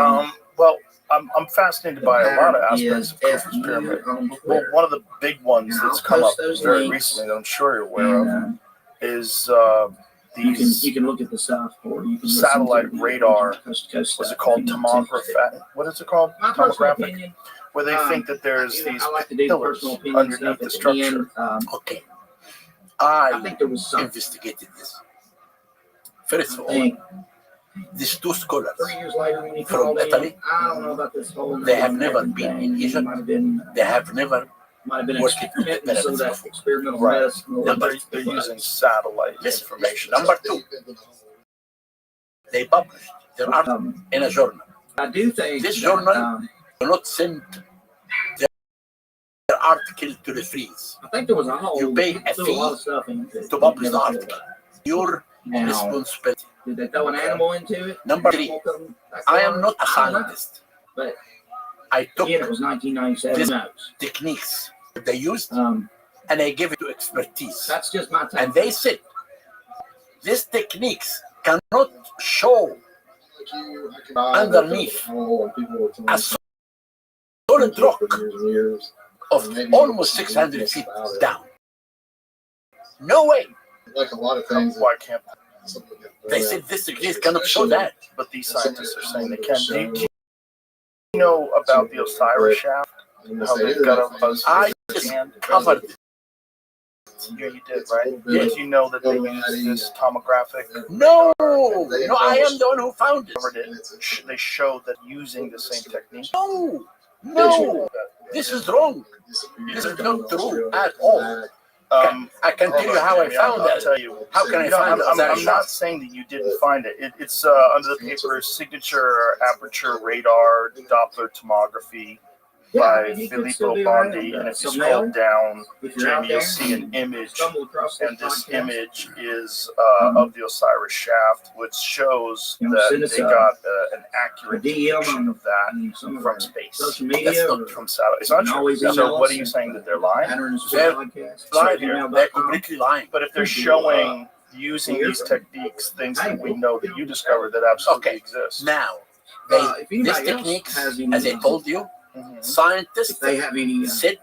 Well, I'm fascinated by a lot of aspects of Khufu's pyramid. Well, one of the big ones that's come up very recently that I'm sure you're aware of is these you can look at the stuff, or you can satellite radar. What's it called? Tomography. What is it called? My personal Tomographic. opinion, Where they think that there's these I like to do the pillars personal opinion underneath stuff the at structure. end. Okay. I think there was some. Investigated this. First of all, Thing. these two scholars 3 years later, when he from called me, Italy, I don't know about this whole. they have never been in Egypt. Might have been. They have never Might have been worked with the experimenting some of pyramids that before. experimental Right. medicine. They're using satellite Listen, information. number two, they published their article in a journal. I do think This that, journal do not send their article to the freeze. I think there was a whole. You pay a threw fee a lot of stuff into it. to publish the Never article. filled up. Your Now, responsibility. did they throw an animal into it? Number three, Animal come back I on? am not a I don't know. scientist. But I took again, it was 1997. this- Knows. techniques that they used Um, and I gave it to expertise. that's just my take. And they said these techniques cannot show underneath a solid rock of almost 600 feet down. No way. Like a lot of things. Why can't? They said this technique cannot show that. But these scientists are saying they can. Do you know about the Osiris shaft? How they've got a I just covered it. Yeah, you did, right? Did you know that they use this tomographic? No, I am the one who found it. They show that using the same technique. No, this is wrong. This is not true at all. I can tell you how I found I'll that. tell you. How can I find I'm that? not saying that you didn't find it. It's under the paper Signature Aperture Radar Doppler Tomography by Filippo Bondi, and if you scroll down, Jamie, you'll see an image, and this image is of the Osiris shaft, which shows that they got an accurate depiction of that from space. Social That's media. not From satellite. It's not true. So what are you saying, that they're lying? They're lying. They're completely lying. But if they're showing using these techniques, things that we know that you discovered that absolutely exist. Now, If these anybody else techniques, has any, as I told you, Mhm. scientists if they have any said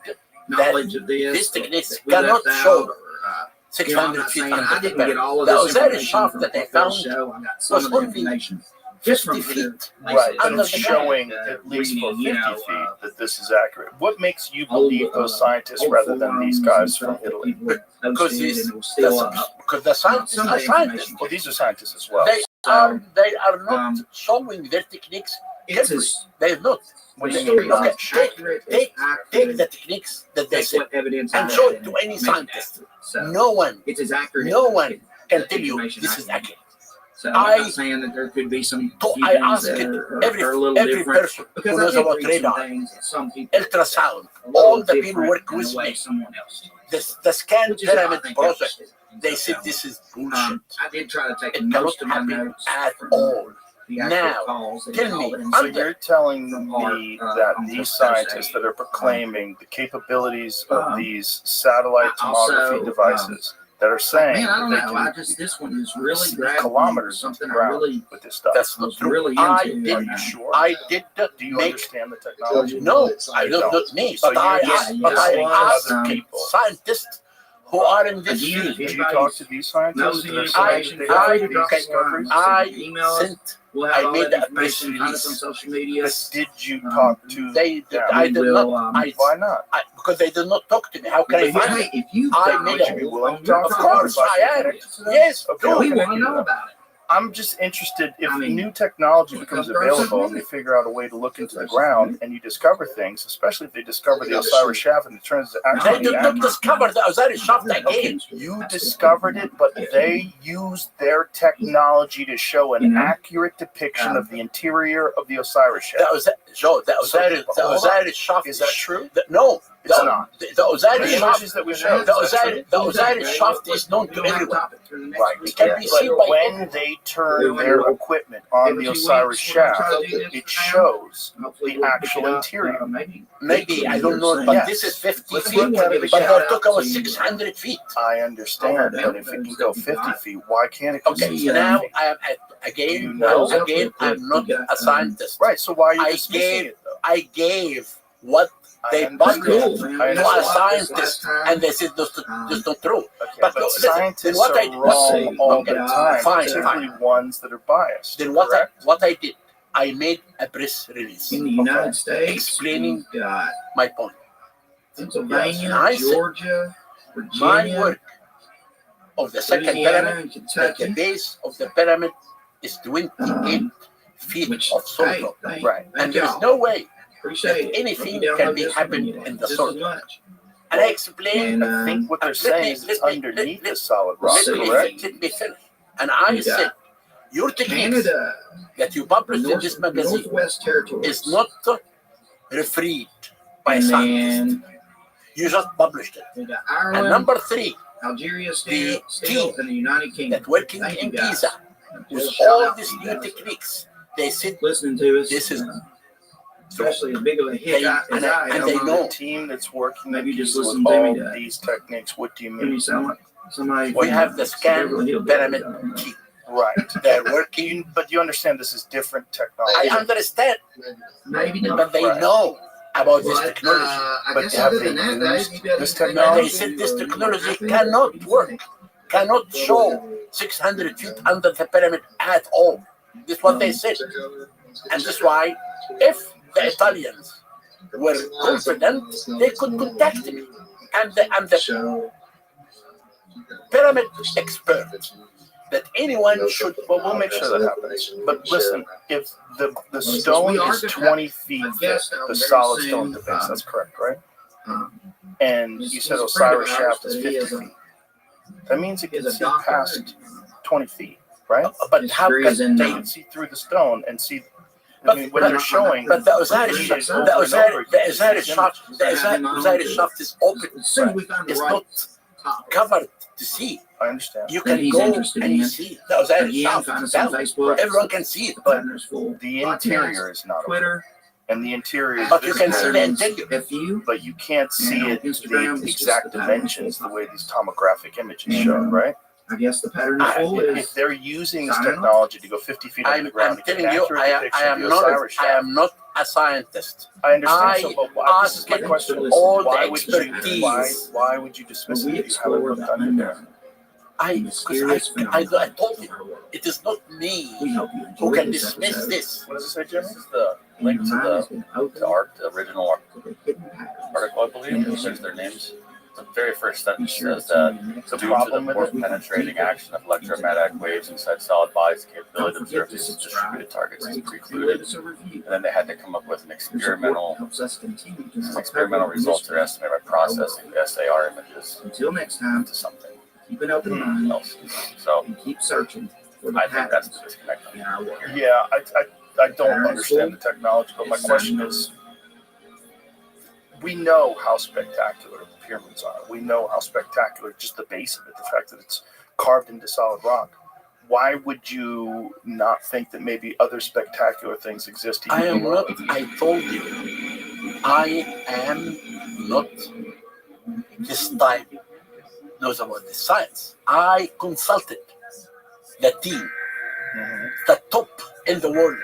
knowledge of this, these techniques that we cannot left show out, or, I'm 600 not feet saying under I the didn't get pyramid. all of The this Osiris information shaft from that they what they'll found show. I got some was of the only information just from 50 other feet. Right, but Under it's the showing ground, at least for reading, 50 feet that this is accurate. What makes you old, believe those scientists old rather than these forums guys and from stuff that Italy? people Because posted, these, and it was still because the scientists some of are the scientists. information. Well, these are scientists as well. They are not showing their techniques. It's carefully. as They're not. When it's you as Okay, accurate as take accurate the techniques that they as said what evidence and I show have it to and any make scientist. that. So No one it's as accurate. No as one can that tell you information this I is can. accurate. So I- I'm not saying that there could be some So few I things asked that it are every a little different person who because I knows did about read some radar, things that some people ultrasound, a little all the people different work than with the way me. someone else The scan which is how I pyramid think project, that's- they said this is bullshit. I did try to take It most of cannot my happen notes at from all. the actual Now, calls and tell all me, that. So you're telling From me our, that on these this scientists Thursday, that are proclaiming the capabilities of these satellite I also, tomography devices that are saying man, I don't that know. they I can just this one is really see grabbing kilometers something into the I ground really with this stuff. That's not was true. really I into. did. Are you sure? I did Do you make. understand the technology? No, I don't. Not me. So But I you're asked. just But I listening to asked other people. scientists who are in this Again, field. if Did you talk to these scientists knows that any are saying information, that feel they free have to drop these me a line. discoveries? I Email us. sent. We'll have I all made that a press information on release. social media. But did you talk to They. them? I did will, not. Why not? Because they did not talk to me. How can I find it? If you I found made it a- Would you be willing to on your talk Of to phone, course, I am. Yes, Okay, do we it. want to know about it. I'm just interested if I mean, new technology becomes because available and personally- they figure out a way to look into the ground and you discover things, especially if they discover the Osiris shaft and it turns They actually did not accurate. discover the Osiris shaft again. You discovered it, but they used their technology to show an accurate depiction of the interior of the Osiris shaft. The Osiris shaft. Is that true? No, It's not. The Osiris The shaft, images that we showed. the Osiris shaft is known to everyone. Right. It can be seen by When they turn their equipment on the Osiris shaft, it shows the actual interior. maybe I don't know, but Yes. this is 50 Let's feet. look at it But again. they're talking about 600 feet. I understand, but if it can go 50 feet, why can't it go Okay, 60 now feet? I am Do you know? I'm not a scientist. Right, so why are you I dismissing gave it, though? I gave what I they understand. published I to a understand. scientist, and they said that's not true. Okay, But but no, listen, scientists then what are I- wrong all the time, Fine, particularly ones that are biased. Then correct? what I did, I made a press release In the United States, explaining we've got my point. Pennsylvania, And I said, Georgia, My Virginia, work of the second Louisiana, pyramid, and that the Kentucky. base of the pyramid is 28 feet Which, of soil hey, drop. thank- Right. And thank there is y'all. no way Appreciate that it. anything Hope you can download be this happened one in the just soil. as much. And I explained, And, I think what they're let saying me- is it's let me- underneath let- the solid rock, let me- correct? let me finish. And I You got said, your techniques Canada, that you the published in this magazine Northwest Territories, is not refereed by and scientists. then You just published it. we got And Ireland, number 3, Algeria, the still, and the United Kingdom. that working Thank in you, guys. Pisa with Just shout all out these to you new guys techniques, they said listening to us. this is especially as big of a hit They- as and I am. they know. The team that's working Maybe in just Pisa listen with to me all to- these techniques, what do you Maybe mean? sound like somebody. we from have the scan Beverly Hills. pyramid key. Right. They're working. But you understand this is different technology. I understand, Maybe not. but they Right. know about this But, technology. I But guess have other they than that, used Dave, you got this anything And they technology? said this technology cannot work, cannot show 600 feet under the pyramid at all. This is what they said. And that's why, if the Italians were confident, they could contact me. And the pyramid expert that anyone should. Well, we'll make sure that happens. But listen, if the stone we are is gonna 20 feet I thick, guess the very solid soon, stone at the base, that's correct, right? Um, And He's- you said he's a friend of Osiris ours, shaft but is he 50 is a- feet. That means it he's can a see doctor. past 20 feet, right? But how degrees can in, They they? can see through the stone and see. I But- mean, what but- they're showing. But the Osiris repeated shaft, over the and over Osiris, the again. Osiris shaft, the Osiris shaft is open. as soon as we find the It's right not topic. covered to see. I understand. You That can he's go interested and in. see the Osiris Again, shaft. find us on down. Facebook. Everyone can see it. The Partners Full. The Podcast, interior is not open. Twitter. And the interior is But you can see visible, the interior. FU. but you can't see And it Instagram the is just exact the pattern. dimensions the way these tomographic images And, show, right? I guess the pattern is full. If they're using this Sign off. technology to go 50 feet under the I'm ground to get telling an you, accurate I depiction of am the not. Osiris I shaft, am not a scientist. I understand. I So, but why, this is my ask question. all Why the would you? expertise. Why would you dismiss we it if you explore haven't the looked under there? unknown. Because I told you, it is not me We hope you who enjoyed can this dismiss episode. this. What does it say, Jimmy? This is the link to Your mind has the, been opened the art, the original art, to the hidden patterns. article, I believe. There's their names. The very first sentence Be sure says to that tune in next due time. to the problem with more it? penetrating action of electromagnetic waves inside solid bodies, the capability to Don't observe forget to these subscribe, distributed targets is rate, and precluded. leave us a review. And then they had to come up with an Your support experimental, helps us continue to some make experimental coverage results are mystery. estimated by processing the SAR images Until next time, into something keep an open mind else. So and keep searching for the I think that's patterns the disconnect. in our world. Yeah, I don't understand the technology, but my question is, we know how spectacular the pyramids are. We know how spectacular just the base of it, the fact that it's carved into solid rock. Why would you not think that maybe other spectacular things exist? I am even not. more? I told you, I am not this time knows about the science. I consulted the team, the top in the world,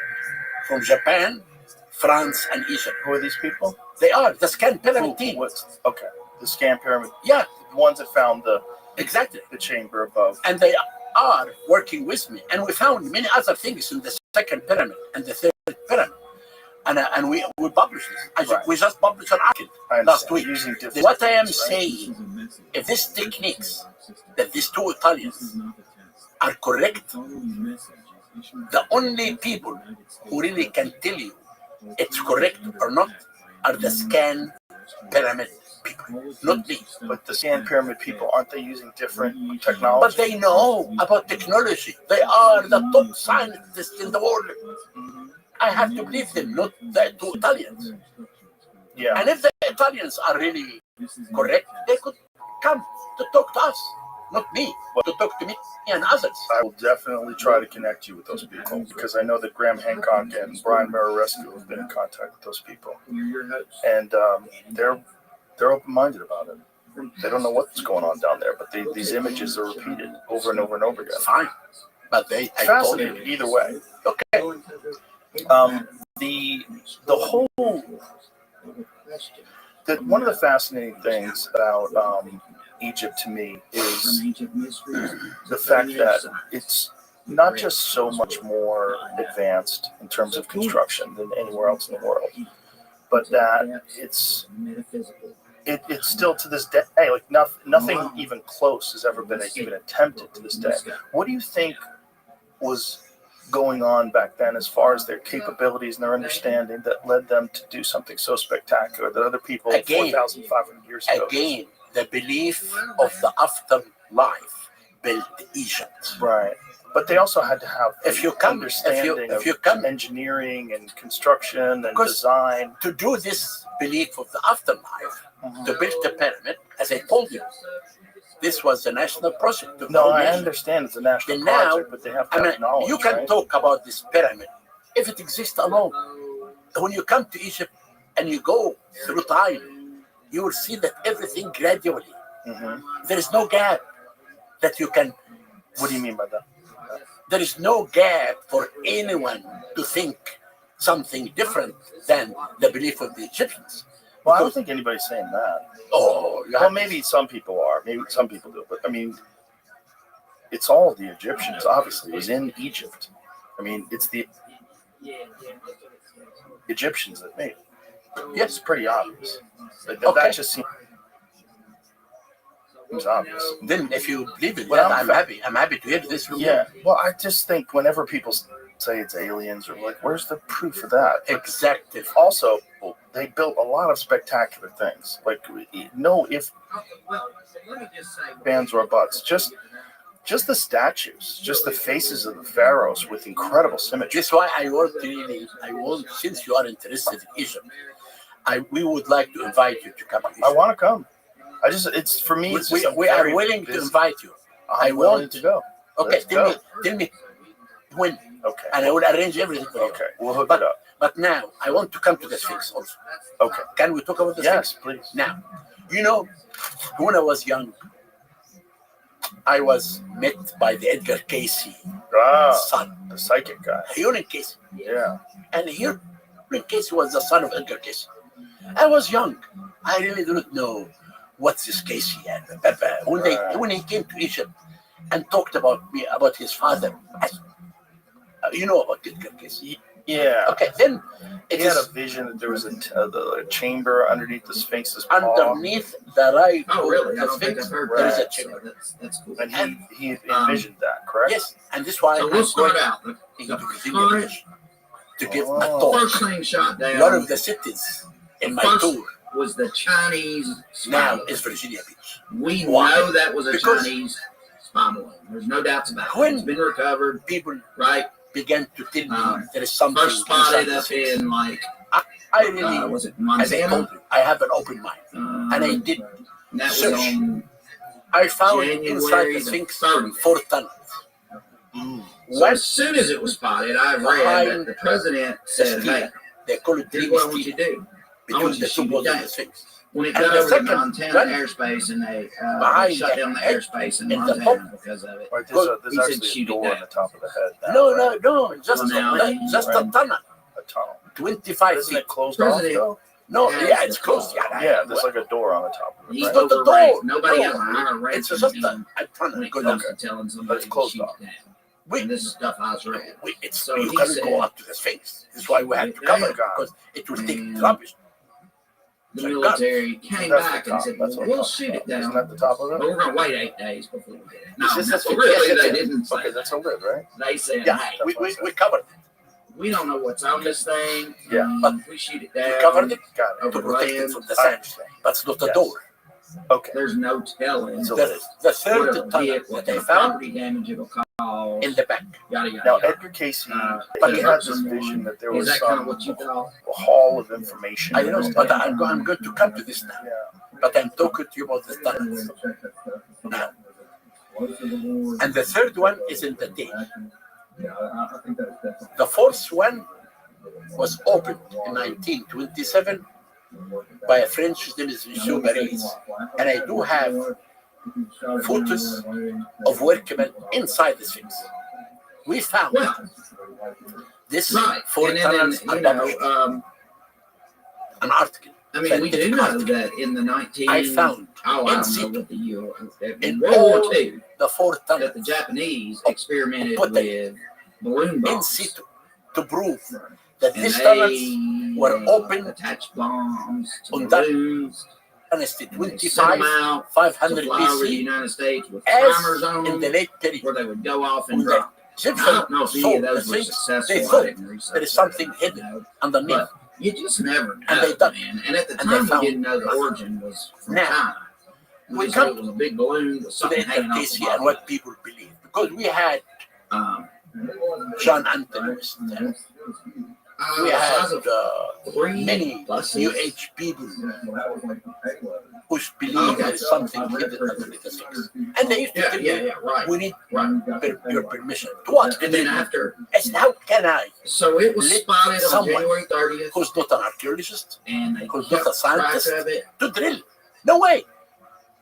from Japan, France, and Egypt. Who are these people? They are the scan pyramid Who- team. Okay, the scan pyramid, Yeah, the ones that found exactly. the chamber above. And they are working with me. And we found many other things in the second pyramid and the third pyramid. And we published this. Right. We just published an article I understand. last week. Using different What I am techniques, right? saying, if these techniques that these two Italians are correct, the only people who really can tell you it's correct or not are the scan pyramid people, not me. But the scan pyramid people, aren't they using different technology? But they know about technology. They are the top scientists in the world. I have to believe them, not the two Italians. Yeah. And if they Italians are really correct, they could come to talk to us, not me, to talk to me and others. I will definitely try to connect you with those people because I know that Graham Hancock and Brian Mararescu have been in contact with those people, and they're open-minded about it. They don't know what's going on down there, but these images are repeated over and over and over again. Fine, but I Fascinating either way. Okay. The whole one of the fascinating things about Egypt to me is the fact that it's not just so much more advanced in terms of construction than anywhere else in the world, but that it's still to this day, like nothing even close has ever been even attempted to this day. What do you think was going on back then as far as their capabilities and their understanding that led them to do something so spectacular that other people 4,500 years ago? Again, the belief of the afterlife built Egypt. Right. But they also had to have understanding of engineering and construction and design. To do this belief of the afterlife, to build the pyramid, as I told you, this was a national project. No, I understand it's a national project, but they have to have knowledge. You can talk about this pyramid if it exists alone. When you come to Egypt and you go through time, you will see that everything gradually. There is no gap that you can. What do you mean by that? There is no gap for anyone to think something different than the belief of the Egyptians. Well, I don't think anybody's saying that. Oh, well, maybe some people are. Maybe some people do. But I mean, it's all the Egyptians. Obviously, it was in Egypt. I mean, it's the Egyptians that made it. Yes, it's pretty obvious. That just seems obvious. Then, if you believe in that, I'm happy. I'm happy to hear this from you. Yeah. Well, I just think whenever people say it's aliens or like, where's the proof of that? Exactly. Also, they built a lot of spectacular things. Like, no if bands or buts. Just the statues, just the faces of the pharaohs with incredible symmetry. That's why I want, since you are interested in Egypt, we would like to invite you to come to Egypt. I want to come. It's for me. We are willing to invite you. I'm willing to go. Okay, tell me when. Okay. And I will arrange everything for you. Okay, we'll hook it up. But now, I want to come to the Sphinx also. Okay. Can we talk about the Sphinx? Sphinx? Yes, please. Now, you know, when I was young, I was met by the Edgar Casey son. The psychic guy. Hewlett Casey. Yeah. And Hewlett Casey was the son of Edgar Casey. I was young. I really didn't know what's this Casey and when he came to Egypt and talked about his father. You know about Edgar Casey? Yeah. Okay, then he had a vision that there was a chamber underneath the Sphinx's paw. Underneath the right really? the Sphinx, there is a chamber. That's cool. And he envisioned that, correct? Yes, and this is why so we'll start out. To give a talk. First thing shot down. A lot of the cities in my tour was the Chinese. Now is Virginia Beach. We know that was a Chinese spy balloon. There's no doubts about it. When it's been recovered, people began to tell me there is something. First spotted up in I really was it as I told you, I have an open mind, and I did search. I found inside the Sphinx 4 tunnels. So as soon as it was spotted, I read that the president said, "Hey, they call it here's what I want you to do. I want you to shoot it down." When it got over the Montana airspace and they shut down the airspace in Montana because of it. Right, there's actually a door on the top of the head. No, just a tunnel. A tunnel. 25 Isn't feet. it closed off though? No, yeah, it's closed. Yeah, there's like a door on the top of it. He's Right? not the door. Nobody got higher rates. It's just a tunnel. Telling somebody But it's closed to off. shoot down. And this is stuff I was reading. So you can't go up to the Sphinx. That's why we had to cover it, because it will take rubbish. The military came back and said, "We'll shoot it down. Isn't that the top of it? But we're going to wait 8 days before we get it." No, That's really, they didn't say Okay, that's a lid, right? They said, Yeah, "Hey, we covered it. we don't know what's on this thing. Yeah. But if we shoot it down, We covered it Got it. to protect it from the I sand. understand. That's not the Yes. door. Okay. there's no telling So The what third tunnel what that I the found property damage it'll cause in the back. Yada yada. Now, yada. Edgar Casey, but he had this vision that there Is was that kind of some what you thought? hall of information. I know, but I'm going to come to this now. Yeah. But I'm talking to you about the tunnels now. And the third one is in the tail. The fourth one was opened in 1927 by a French whose name is Monsieur Barres. And I do have photos of workmen inside the Sphinx. We found this Right. four And tunnels then, are you know, published. An article. I mean, we do scientific know article. that in the 19... I found Oh, I in don't know situ what the year... in In World War all II, the four that the tunnels Japanese of experimented potato with balloon in bombs. situ to prove that And these tunnels they were open attached bombs to on that balloons. honestly And they sent 25, them out to 500 fly over the BC United States with as timers on in the them late period. where they would go off and When the drop. I Egyptians don't know if any saw of the those were Sphinx, successful. they I thought didn't research there is that, something I don't hidden know. underneath. But you just never know, And they dug. man. And at the And they time, we found didn't know the nothing. origin was from Now, China. we We just come knew it was a big balloon with to the something hanging off the Casey and bottom. what people believe. Because we had Um, John Anthony West, we the had size of 3 many buses. New Age people who believe there is something hidden underneath the Sphinx. And they used to tell you, right. we need Right. your permission. To what? And then after, I said, how can I, so it was Let spotted on someone January 30th, who's not an archaeologist, and they who's kept not a scientist, track of it to drill? No way.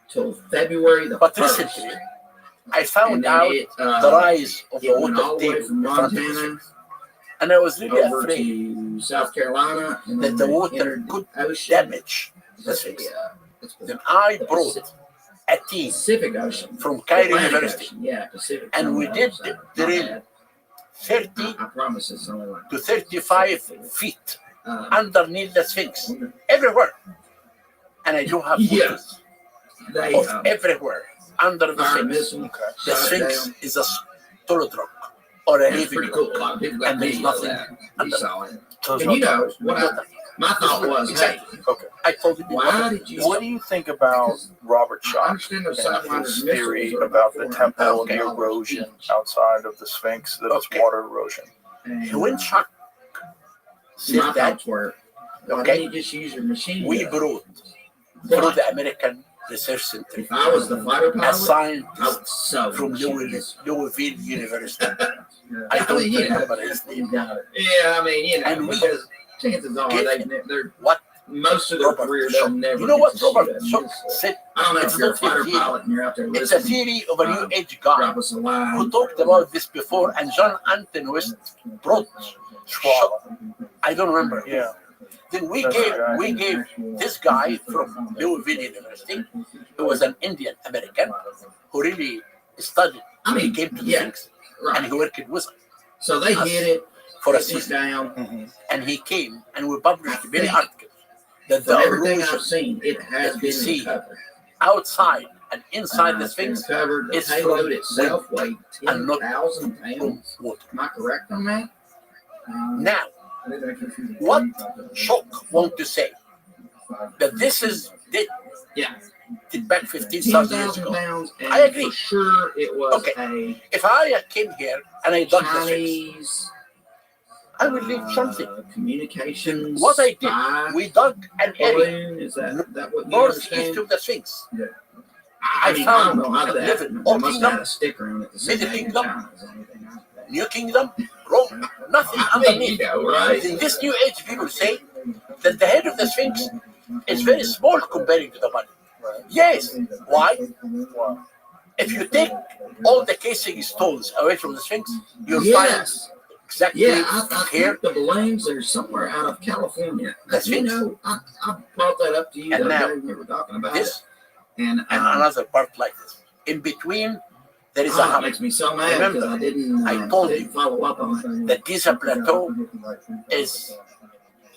till February the But 1st. recently, I And found then out it, the rise of the it went all water the way table from in front of the Montana Sphinx. And I was really over afraid to South Carolina, and that then the they water entered could the ocean. damage the Sphinx. It's Then I brought a team Pacific Ocean. from Cairo Atlantic University, Ocean, yeah, Pacific. and we did My drill bad. 30 I promise it's only like to 35 feet uh, underneath the Sphinx, everywhere. And I do have Yeah. photos they of everywhere under the fired a Sphinx. missile. The shot it Sphinx down. is a solid rock or a It's living pretty rock. cool. A lot of people got And there's video of nothing that. We under- saw it. So And you know what? My thought was, hey, okay. I told you why did you? What do you think about Robert I Schoch understand those and sidewinders his missiles theory are about the $400,000 temple and the erosion each. outside of the Sphinx, that it's Okay. water erosion? And, when Chuck my said that, thoughts were, why okay, didn't you just use your machine we gun? brought through the American Research Center If I was the fighter a pilot, I would scientist so from Louisville University. I I don't mean, you know. remember his name. Yeah, I mean, you know, And we because chances are give they're what most of their Robert career Schoch- they'll never. You know get what to shoot Robert a Schoch missile. said? I don't know It's if you're a not a fighter theory. pilot and you're out there It's a listening. theory of a New Age guy Drop us a line. who talked about this before, and John Anthony West brought Schoch. I don't remember. Yeah. Then we That's gave right. this guy from Louisville University, who was an Indian American, who really studied. I He mean, came to the yeah, Sphinx and he right. worked with us So they us hit it for a it went season. down. And he came and we published many think articles that From the everything I've erosion seen, it has that we been see recovered. outside and inside the It's been Sphinx recovered. The is payload from itself weighed and not 10,000 from pounds. water. Am I correct on that? Now, what Schoch want to say that this is Yeah. did back 15,000 years 10,000 ago. pounds. And I agree. For sure, it was Okay. If I came here and I a dug the Sphinx, Chinese I would leave something. Communications. What I spy did, we dug an area balloon. Is that what you northeast understand? of the Sphinx. I mean, I found don't know how to that that. living They old must have kingdom, had a sticker on it that said Middle made in kingdom, China. Is anything else? New Kingdom, Rome, nothing I mean, underneath. you know, right? In this New Age, people say that the head of the Sphinx is very small comparing to the body. Yes. Why? If you take all the casing stones away from the Sphinx, you'll Yes. find exactly Yeah, I here. think the balloons are somewhere out of California. That's You it. know, I brought that up to you And the now, other day when we were talking about this it. And another part like this. In between, there is a it hump. makes me so mad because Remember, I didn't. I told didn't you follow up on it. the Giza Plateau is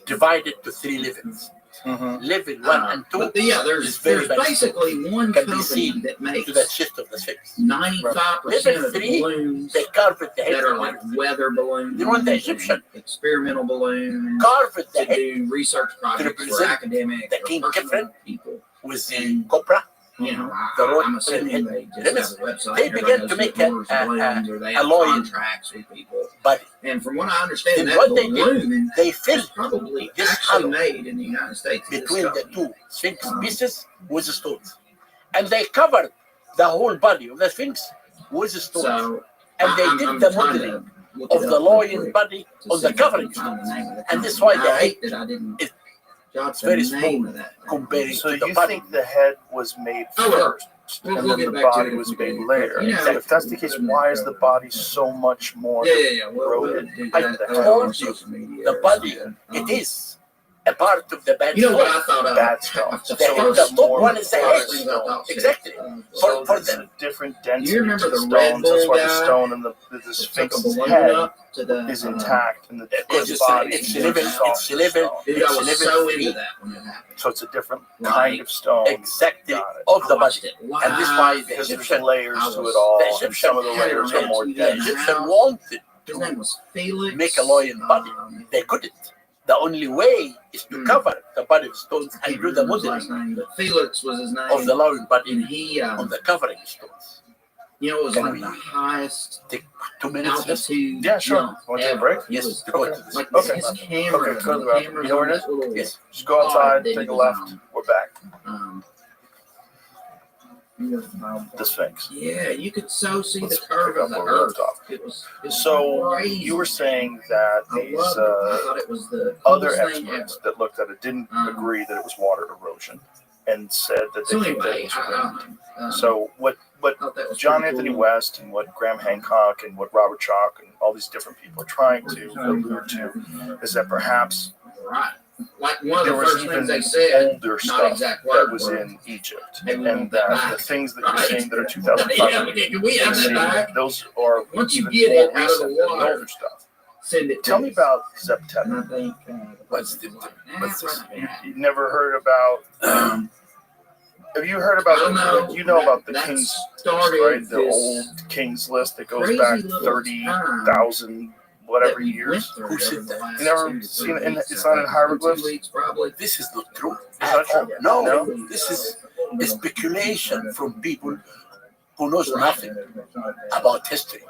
divided to 3 levels. Level 1 and 2 But yeah, is there's very basically one can be company seen that makes to the chest of the Sphinx. 95% Level of the 3, balloons they carved the head that are of like the weather balloons. You know what the Egyptian experimental balloons carved the to head do research projects for represent academic the or king personal different people. with the cobra You know, The road- I'm assuming they just Remember, have a website. they Everybody began knows to make the doors, a balloons, or they have loin contracts with people. body. And from what I understand, And that what they did, balloon they is filled probably this actually hollow made in the United States. between the two Sphinx pieces with the stones. And they covered the whole body of the Sphinx with the stones. So, and they did the modeling of the loin body on the covering stones. And that's why the height it's very small compared So to the you body. think the head was made first, and then the body was made later? If that's the case, why is the body so much more eroded? I told you, the body, it is a part of the bad You know what stone. I thought of? Bad stone. The top one is the head. Exactly. So For there's them. a different Do you density to remember the the Red stones. That's Bull why the guy stone and the took a Sphinx's balloon head up to the is intact, and the Because it's body it's is living, soft it's living, stone. Dude, I was it's so living into free. that when it happened. So it's a different Like, kind of stone. Exactly Got it. of the I watched body. it live. And this is why the Because there's Egyptian, layers I to was- it all, the and Egyptian some of the layers are more the dense. Egyptian wanted His to name was Felix. make a loin body. They couldn't. The only way is to cover the body of stones I and can't do the remember his last modeling name, but Felix was his name. of the loin and body he, on the covering stones. you know, it was Can like we the highest take 2 minutes? Yes. altitude. Yeah, sure. jump Want to take a ever. break? It Yes. was To go to this. like Okay. his camera. Okay, go to the the bathroom. camera's You know where on it this is? little Yes. Just go outside, pod that take a he left. was on. We're back. The Sphinx. Yeah, you could so see Let's the curve pick up of the where we left earth. off. It was So crazy. you were saying that I these loved it. I thought it was the other coolest thing experts ever. that looked at it didn't agree that it was water erosion, and said that they So think that anyway, it was I wind. don't know. So what thought that was John pretty Anthony cool. West and what Graham Hancock and what Robert Chalk and all these different people are trying to allude to is that perhaps Right. Like one of there the was first even things they said, older not stuff exact that word was for it. in Egypt, Hey, we and want that that back. the things that you're Right. saying that are 2,500 Yeah, we have that back. those are Once you even get more it out of the recent than the water, older stuff. send it. Tell me about Zep And Tepe. I think What's the- What's this? You never heard about? Have you heard about? I don't know. You know about the That King's started right? The this old King's list that goes crazy back little 30,000 whatever that we years. went through Who said over the that? last You never 2 to seen 3 it in- weeks, it's I not in think, hieroglyphs? 2 weeks probably. This is not true. that true? No, No? this is a speculation from people who knows nothing about history.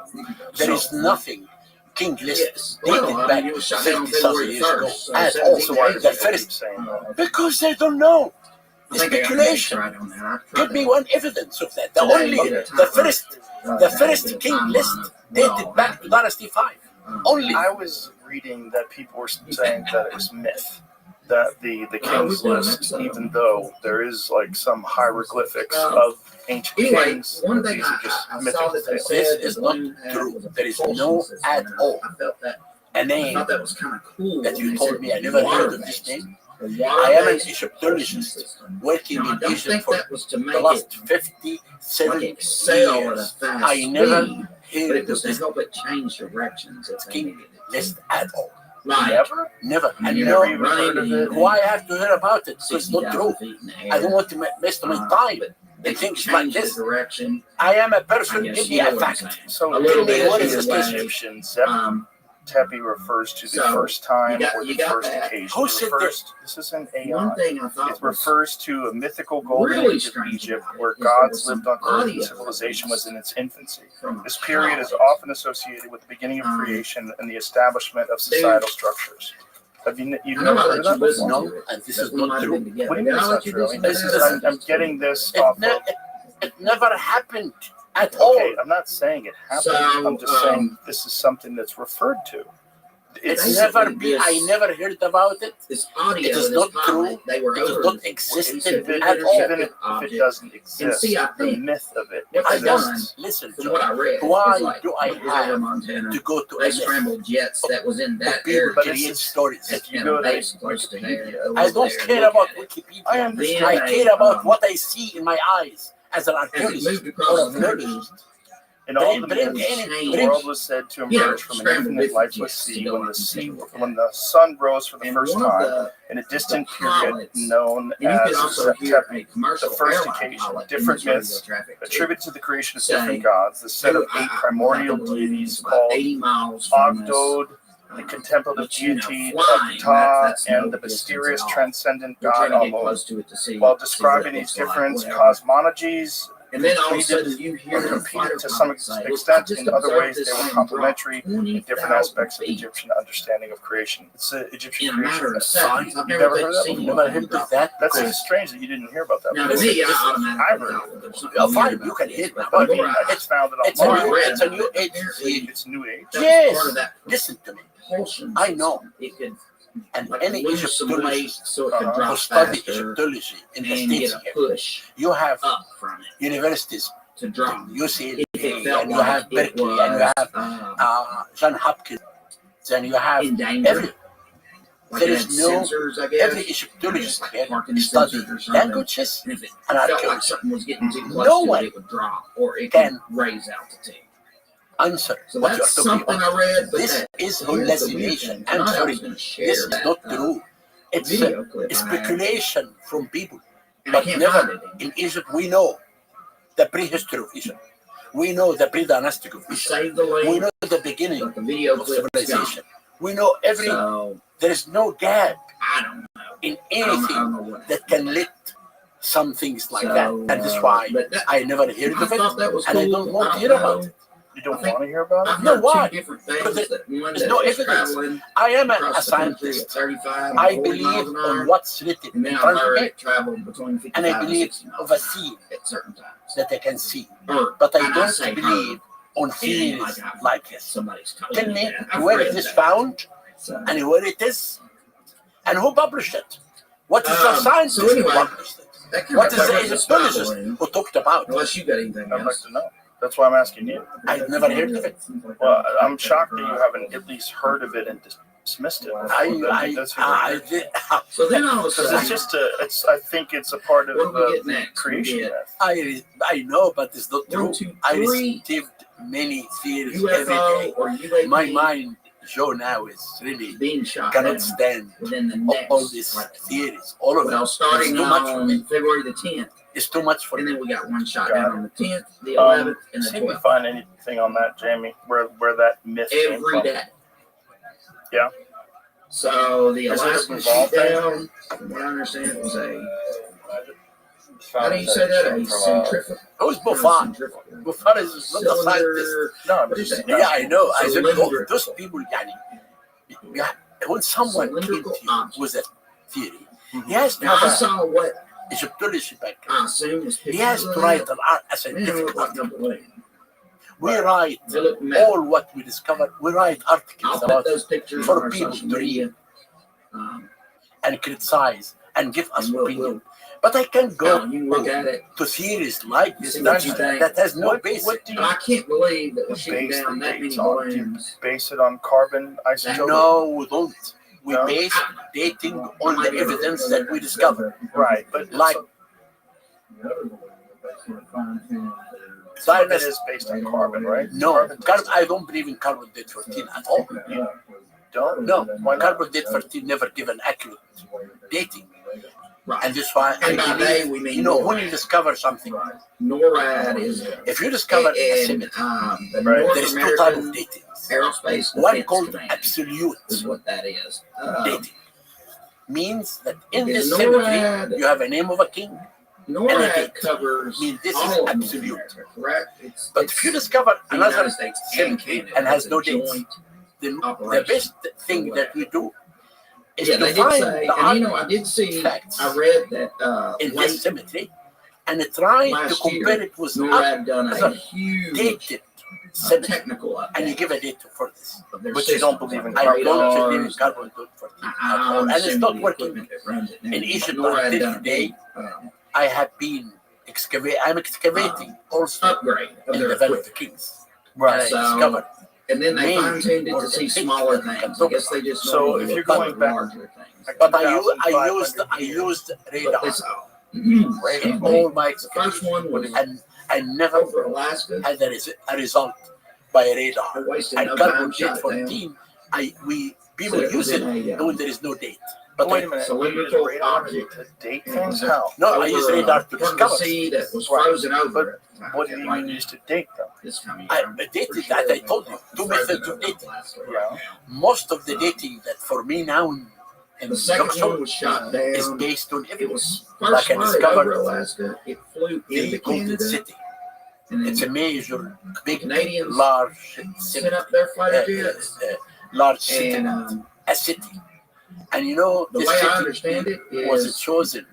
There is nothing King list Yes. dated Well, I back mean, it was shot down 50,000 February years ago 1st, so at 17 all. So why do The people keep first, saying that? because they don't know. I think I got the Speculation. dates right on that. I tried Give me to- one evidence of that. The Today, only, okay. the first king list dated back to Dynasty 5. Only. I was reading that people were saying that it was myth. That the King's we did an list, episode. even though there is like some hieroglyphics Um, of ancient Anyway, kings, one that thing these are just I saw mythical that they tales. said This that is the not balloon had true. was a There is propulsion no system, at and all I felt that. a I name thought that was kind of cool. that when you they told said me. I never heard of this water-based. name. A I am an water-based Egyptologist system. working Now, I in don't Egypt think for that was to the make last it 57 like excel at a years. fast I never speed, but heard it of was to this help it change directions if they king needed it. list at all. Like, Never? Never. and And you you never know even heard of it? why I have to hear about it? Because it's not 60,000 true. feet in the I don't air. want to waste my time. They And things change like the this. direction. I am a I person. guess Give me you know a what I'm fact. saying. So A little in the bit what is ancient this way. Egyptian, Zep Tepe refers to the So, first time you got- or the you got first that. occasion. Who It said refers, this isn't AI. One thing I thought It refers to a mythical golden really age of strange Egypt about it where is there gods was some lived on earth and audio civilization was in its infancy. from a This period is college. often associated with the beginning of creation and the establishment of societal structures. Have you've I know never I heard let of you that listen before? No, to it. and this that is we not might have true. been together. What do you Did mean I it's let not you true? listen to This that is- episode? I'm getting this It, off ne- of. it never happened at all. Okay, I'm not saying it happened. So, I'm just saying this is something that's referred to. It's Basically, never been. I this- never heard about it. This audio, It is this not pilot, true. they were It does over not exist If it, at all. even if it doesn't exist, see, I the think myth of it what I they've done, exists. don't listen, from what I John. read, Why was like, do I it was over have Montana. to go to a They myth? scrambled jets that was in that People area. But create it's- stories. If you And go a to base close to there, Wikipedia, go I over don't there and care look about at it. Wikipedia. I I understand. care about um, what I see in my eyes as an As it archaeologist moved or across a the country, biologist. In all the Bring myths, any- the bring- world was said to you know, emerge from an scrambled infinite different lifeless jets to sea go when out the and sea, take a look when at the sun rose for the and first one of time the, in a distant the period pilots- known and you could as also hear Zep-Tepi. a commercial The first airline occasion, pilot in different this radio myths traffic too. attributed to the creation of Say, different gods, the set of I- 8 I- primordial I believe deities about called 80 miles from us. Ogdod, the contemplative But, you know, beauty flying, of Ptah that's no and the distance mysterious at all. transcendent We're God trying to get alone. close to it to see. While see what describing it these looks different like, whatever. cosmologies, And then all of a completed sudden you hear or the competed fighter to some pilot say, extent. "I just In other observed ways, this they were thing complementary drop in different 20,000 aspects of feet Egyptian understanding of creation. It's the Egyptian in a creation matter of myth. seconds." I've You've never heard never that seen before? Never heard of that. That seems strange that you didn't hear about that Now, to before. me, I I've automatically heard thought, well, there's something Oh, weird fine, about you can this, hit but it. But you're right. it's founded It's on a Well, new, I read it's a about new it. age. Apparently, It's New Age. that was Yes. part of that Listen to me. propulsion I know. system. It could And like any lose some weight Egyptologist so it could Uh-huh. who drop study faster Egyptology in the and get States a here, push you have up from it universities, to drop. UCLA, If it felt and you like have it Berkeley, and you was have John Hopkins, and you have in danger. every. Like There it is had no sensors, I guess. every I guess Egyptologist like here parking study sensors or something. languages And if it and felt archaeology. like something was getting too close No to one it, it would drop or it can could raise altitude. Answer So what you're that's talking something about. I read, but This that, is here's the weird hallucination. thing. I'm Tonight I sorry. was going to share This is that not true. It's video clip I had, speculation from people. and I But can't never find it. in Egypt we know the prehistory of Egypt. We know the pre-dynastic of I Egypt. saved the We link, know the beginning but the video of clip is gone. civilization. We know every. So There is no gap I don't know. in I don't anything know what that can let some things like So, that. And that's why but that, I never heard I of it, thought that was and I cool. don't want to I hear don't about know. it. You don't I think- want to hear about it? I've No, heard why? two different Because things. That one there's that no was evidence. traveling I am a across the country at scientist. 35 and I 40 believe miles an hour. on what's written And in then I front of heard me, it traveled between 55 and I and believe 60 of miles a an hour scene at certain times. that I can see. Or, But I and don't say believe on It ain't theories like I've- like this. somebody's Tell telling me that. I've where read it is that. found So, and where it is and who published it. What is the scientist so anyway, who published it? that kind What of is the covers the spy Egyptologist balloon, who talked about it? unless you got anything I'd like else. to know. That's why I'm asking you. I've never heard of it. Well, I'm shocked that you haven't at least heard of it and dismissed it. I did. So then all of a Because it's sudden, just I think it's a part of what do we get the next? creation We get myth. I know, but it's not true. 1, 2, I 3 received many theories every UFO day. or UAP My mind, Joe, now is really being shot down cannot stand within the next all these like, theories, all of well, it. starting It's too much for me. on February the 10th, It's too much for and me. then we got one shot Got down it. on the 10th, the 11th, and the See if you 12th. find anything on that, Jamie, where that myth came Every from. day. Yeah. So the Is it Alaska involved shoot there? down, from what I understand, it was a, how do you say that? A centrifugal. Who's Buffon? Buffon is not a scientist. Cylinder. No, What but is that? Yeah, I know. I said Cylindrical. those people, yeah, when someone came to Cylindrical you object. with a theory, he has to Now I have saw what a Egyptology background. I assume was He pictures has of to that. write a Man, it scientific looked like article. number 1. We write They look metal. all what we discover. We write I'll articles put about those pictures for on our people social to read. media. And criticize and give us And we'll- opinion. But I can go you can look at it. to theories like this See what you think. that has no What basis. do But you I can't believe that we're shooting base down the that many dates on? Do you balloons. base it on carbon isotope? No, we don't. We No? base dating on the evidence that we discover. Right, but Like some of it dynasty. is based on carbon, right? No, I don't believe in carbon date 14 at all. Don't? No, Why not? carbon date 14 never give an accurate dating. Right. And that's why I And by believe, they, we mean you know, when NORAD. you discover something, NORAD is if you discover a and, symmetry, the Right. North there is two types of American dating. Aerospace One Defense called Command absolute is what that is. dating. Means that in is this symmetry, NORAD- you have a name of a king. NORAD covers I mean, this is all of North absolute. America, correct? But if you discover the another United States and symmetry Canada and has as a no dates, joint the operation. best thing that we do is Yeah, to they did find say, the and you know, I did see, artifacts I read that in late this symmetry and try to last compare year, it with NORAD done a other huge dated symmetry, technical and you update give a date for this. of their But you don't systems, believe in like I don't believe in radars, carbon date 14 at all, I'm and it's assuming not the working. equipment that runs it now. In Egypt NORAD until done a today, big, I have been I'm excavating also upgrade of in their the Valley of equipment. the Kings. Right. And I So- discovered And then they Maybe fine-tuned it more to see than smaller things. things. I guess they just So normally if look you're for going back- larger things. but I 2,500 used But radar this in all my the first one was and I never over Alaska. had a result by radar. I wasted And no carbon time, date shot it down. 14, people So it was use it in a, when there is no date. But Wait a minute. You use cylindrical radar object. to date things? How? No, I use radar to from the discover. sea that was Right. frozen over. What do you even use to date them? This time of I year. dated that I told you. Two methods of dating. Yeah. Most of the dating that for me now in The second one Rothschild was shot is down. based on It evidence. was Like first I spotted discovered over Alaska. It flew the into Golden Canada. City. And It's a then major, big, Canadians large set city. up their fighter jets. Large city. And A city. And you know, the this way I city understand it was is chosen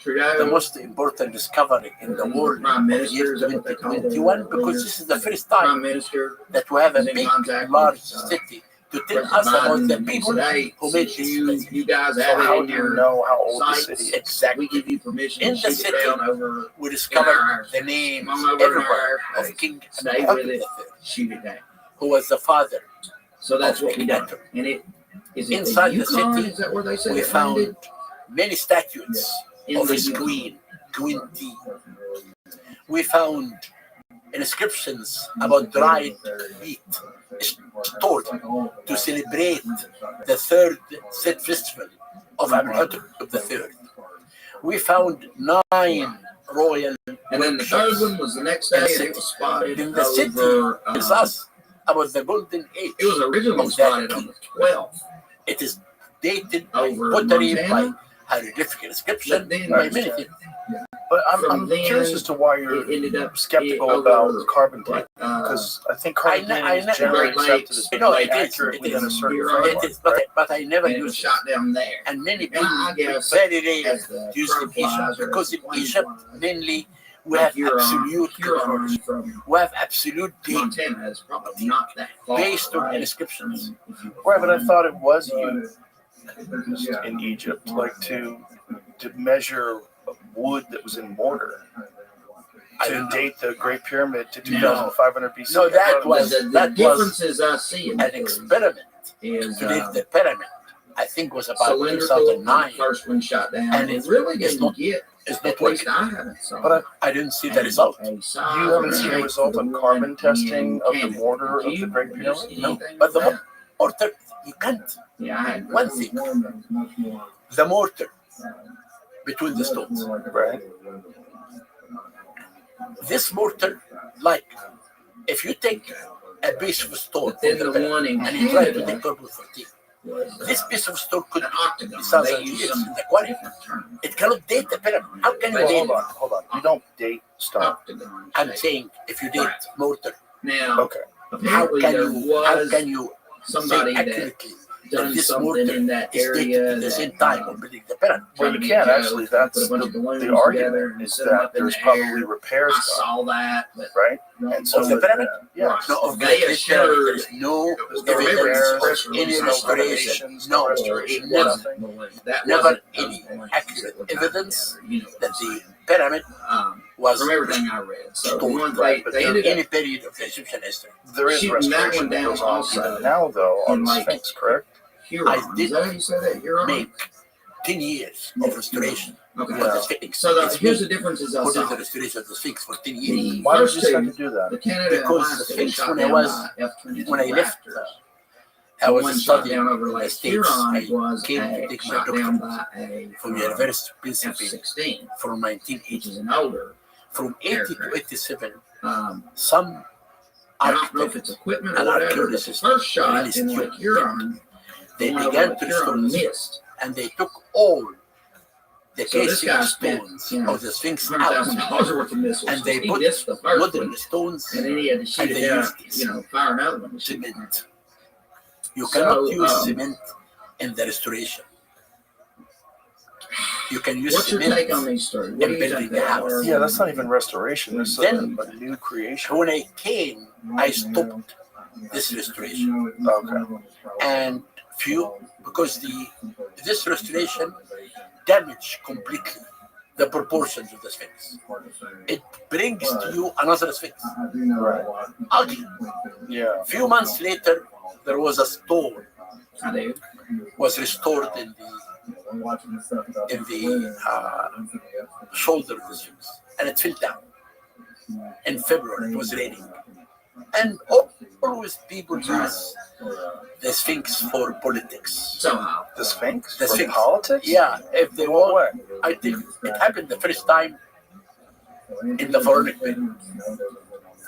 the Trudeau, most important discovery in the world Prime of the Minister, year is that what they call the 2021 because leader? this is the first Prime time Minister, that we have a is in big, contact large with, city to tell President us about Biden, the and he people said, hey, who made since this. you guys So have it how in do you your know how old the sites, city is? Exactly. we give you permission In to the shoot city, it down over we in discovered our the names Come on over in everywhere our of King stay Hamid with it, III, shoot it down. who was the father. So that's what we done. Dictator. And it is it Inside the Yukon? city, Is that where they said we it found landed? many statues In of the his Yukon. queen, Queen T. We found inscriptions about dried meat stored to celebrate the third Set festival of Amenhotep III. We found 9 royal And then the third workshops. one was the next day, and it was spotted In the city over. tells us about the golden age. It was originally of that spotted on king. the 12th It is dated by over pottery, by Montana. hieroglyphic inscription, But then- by many things. But I'm From then, curious as to why you're It ended up skeptical over, about carbon dating. like, Because I think carbon I dating know- is generally Great Lakes. accepted as No, being it is, accurate it within a is. certain You're It framework. is, but I never and it was used it. shot down there. And many And people I guess very rare as the use crow in Egypt flies, or because as in the plane Egypt flies, mainly we like have Huron absolute knowledge. from We have absolute data Montana is probably not that far. based on right? inscriptions. Right, but I thought it was used in Egypt, like to measure wood that was in mortar. I To don't know. date the Great Pyramid to 2,500 BC. No, that I thought it was- The that differences I see in An experiment is to date the pyramid. I think was about cylindrical. The 2009. first one shot down, And it it's- really it's didn't not- get. It's At not least working. I haven't saw. But I didn't see the result. You haven't seen a result on carbon testing of the mortar of the Great Pyramid? No, but the mortar, you can't. Yeah, I had One thing, the mortar between the stones. Right. This mortar, like, if you take a piece of stone But then from the the pyramid one in and you try to Canada take carbon 14, was this piece of stone could an octagon. be thousands They of used years some in the quality. different term. It cannot date the pyramid. How can you Well, date? hold on. You don't date stone. Octagon. I'm shape. saying if you date mortar, Now, Okay. how apparently can there you how was can you somebody say that accurately done this something mortar in that is dated area at the same that, time of building the pyramid? Well, you can't actually. That's the argument is that there's probably repairs I done, saw that, but right? And so Of the pyramid? yes. No, of the They pyramid, assured- there's no No evidence repairs, of any no restoration. renovations, No, no restoration, never, nothing. that never wasn't any the accurate ones that evidence were together, that the pyramid was from everything I read. So the stored, ones right, they in ended any up period of the Egyptian history. There is shooting that restoration one that down goes on also even now, though, on in, the like, Sphinx, correct? Huron. I Is did that how you say that? Huron? make 10 years of restoration Okay. of the Sphinx. So It's here's me the differences I who did saw. the restoration of the Sphinx for 10 years. The Why did first you just have two, to do that? the Canada and Because Alaska, the was Sphinx, shot when I down was- by F-22 when I left, Raptors. I The was one shot studying down over in the Lake States. Huron I was came to take my shot down doctorate by a from University of Pennsylvania F-16, from which 1980. is an older. From 80 to aircraft. 87, Um, some I don't know if architects it's equipment or and whatever. But the archaeologists first shot released in Lake Huron, they the one over began Lake to restore Huron the Sphinx, missed. and they took all the So this casing guy spent, stones you know, of the Sphinx out, $100,000 worth of missiles. and they He put missed the first modern one, stones and then he had to shoot and it they down, used this. you know, fire another one to shoot it. cement. You So, cannot use cement in the restoration. You can use What's your cement. take on these stories? What do you building think the they house. are? Yeah, that's not even restoration. That's Then- a new creation. When I came, I stopped this restoration. Okay. And because this restoration damaged completely the proportions of the Sphinx. It brings to you another Sphinx. Right. Ugly. Yeah. Few months later, there was a stone I do. was restored in the shoulder of the Sphinx, and it fell down. In February, it was raining, and always people use the Sphinx for politics. Somehow. The Sphinx? The For Sphinx. politics? Yeah, if they In what want. way? I think it happened the first time in the Pharaonic period.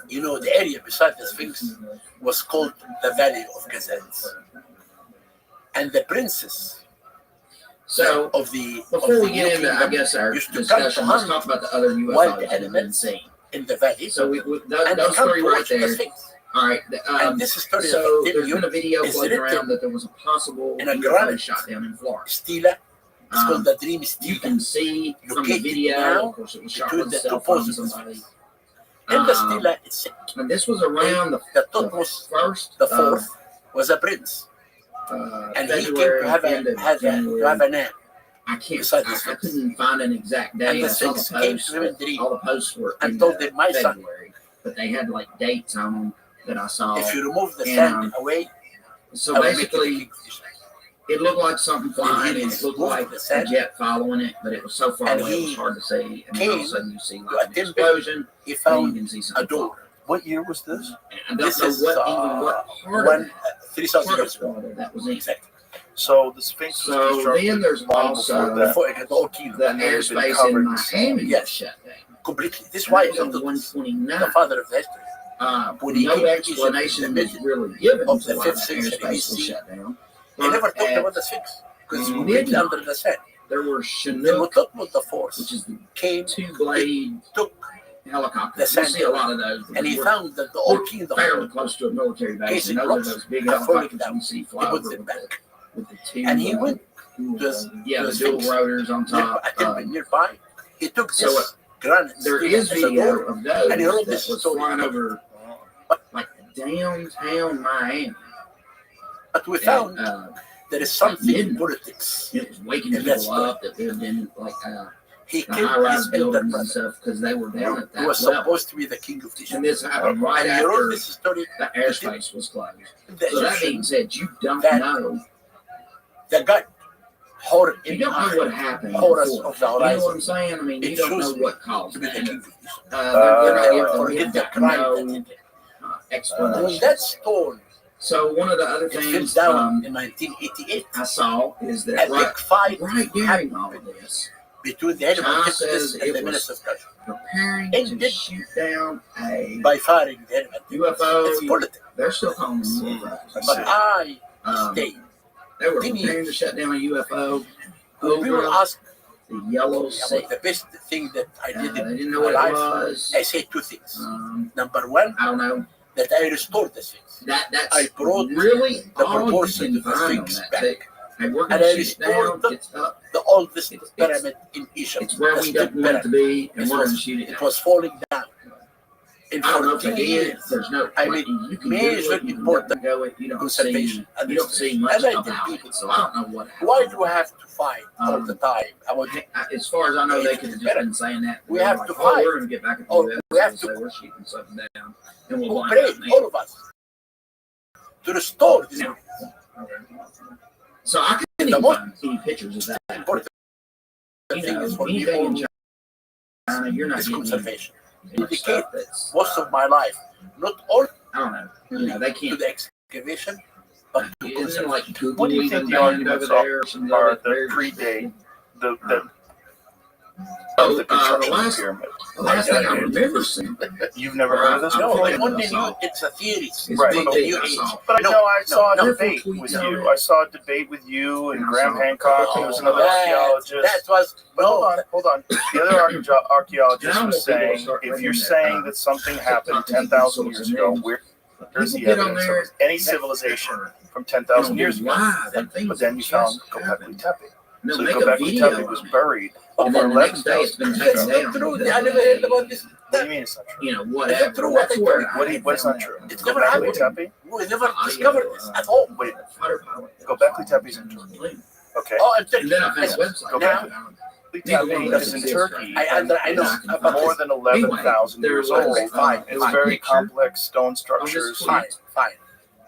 You know, the area beside the Sphinx was called the Valley of Gazelles. And the princess So of the before we get into, I guess, our used to discussion, come let's to talk about the other wild UFOs that have been elements seen. in the valley, So and those come three to right watch the there. Sphinx. All right. And this story So that I tell there's been a you video is floating written around that there was a possible in a UFO granite shot down in Florida. Stela. It's called the Dream You Stela. can see from the Located video, now of course, it was shot between with the a two cell phone. poses of the Somebody. Sphinx. In the Stela, it's And this was around the the Thutmose first, the fourth was a prince, and he came to have a name. I can't. beside the I Sphinx. couldn't find an exact And day. the I saw Sphinx the came posts. to him in dream All the posts were and in told him, "My son, February, but they had like dates on them that I saw. if you remove the And, sand away, So I will make you the basically, king of Israel." it looked like something flying. he It looked moved like the a sand. jet following it, but it was so far And away it was he hard to see. And then all of a sudden you see to like an attempt it. explosion. He And you found can see a something door. What year was this? I don't This know is what part one of 3,000 part years of ago. Florida that was in. Exactly. So the Sphinx was So constructed then there's long also before that. Before it had all killed the And then it's been airspace covered in in Miami Yes. was shut down. completely. This is And why that was on Herodotus, 129. the father of the history, when he No came to explanation Egypt, was really given of to the why 5th that century airspace was BC, shut down. he never talked At about the Sphinx because it's completely midnight, under the sand. there were Then Chinook, Mutatmut the which Fourth is the came, two-blade took, helicopters. The You see a lot of those. and he We're found that the old kingdom, fairly close to a military base, Casey and those Brooks are those big had fallen helicopters down. you see he fly put over it back. with the two. And he went to the the Sphinx. dual rotors on top. Nearby. He took so this granite there steel is as a video door, of those and he wrote that this was story. flying over like downtown Miami. But we And, found there is something in midnight. politics. It was waking And that's people up that lived in like He the killed high-rise his buildings elder and brother, stuff because they were down at who was that level. supposed to be the king of Egypt. And this happened right And he wrote after this story. the airspace was closed. The So that being Egyptian, said, you don't that know. the God, Hor You in don't know what happened Horus before. of the You know what horizon I'm saying? I mean, It you don't know shows me what caused to be the it. king of Egypt. You're not And able to forget get the crime that he no did. When explanation. that stone So one of the other it fell things down in 1988, I saw is a that big fight right during all of this, between the enemy China activists says and it the was minister of culture preparing Ended to shoot down a by firing the enemy. UFO. It's political. They're still calling them UFOs. But I Um, stay. They were 10 preparing to years. shut down a UFO When we were over asked the Yellow Sea. about the best thing that I did They in didn't know my what life, it was. I say two things. Number one, I don't know. that I restored the Sphinx. That's I brought really the all you proportion can of the find on Sphinx that back. thing. Hey, we're And gonna I shoot it restored down. It's up. the oldest It's- pyramid in Egypt. It's where the we steel don't want it to pyramid. be, and It we're gonna was, shoot it it down. was falling down. In I don't know if they 14 did. years, There's no. I like, mean, you can major Google it, you can important go it. You don't conservation see. You don't see much And I tell about people, it. So I don't know what happened. why do I have to fight all the time? As far as I know, they could have just been saying that. We They're have like, to oh, fight. we're going to get back at the Oh, U.S. we have and to say we're shooting something down, and we'll line cooperate, up. all of us, to restore this. So I couldn't even find any pictures of that. Important You thing know, is for anything in people China, you're not is getting conservation. much Indicate stuff that's. most of my life, not all I don't know. You know, they to can't. the excavation, but to Isn't it conservation. like Google What do you even think the banned arguments over there or something are like that that? predate the Oh, the construction the of last- the pyramid? The last thing I remember seeing You've never heard of this? I'm No, thinking I of only the knew song. it's a theory. It's Right. big From thing New I Age. saw. But No, no, I saw a no. debate Tweets with on you. it. I saw a debate with you and And I Graham saw- Hancock. There was another archaeologist. That was But hold on. The other archaeologist Now was people saying, start if bringing you're that, saying that something happened 10,000 years ago, where's the People get on evidence there of any that- civilization from 10,000 years ago? Why that thing But then you found just Göbekli happened. Tepe. And they'll So make a Göbekli video Tepe on was it. buried And over then the next day it's 11,000 been years taken ago. down. true. because I never heard about this. What do you mean it's not true? You know, whatever. true what That's they where told I What is found not true? that. It's never Göbekli happened. Tepe? We never discovered this at all. Wait, Fighter pilot. Göbekli Tepe is in Turkey. Okay. Oh, I'm telling And then I you. found a website. Göbekli Neither one Tepe of is those in Turkey. I know. and more than 11,000 Anyway, years there old. was, Fine. It's my very picture complex stone this structures. tweet. Fine.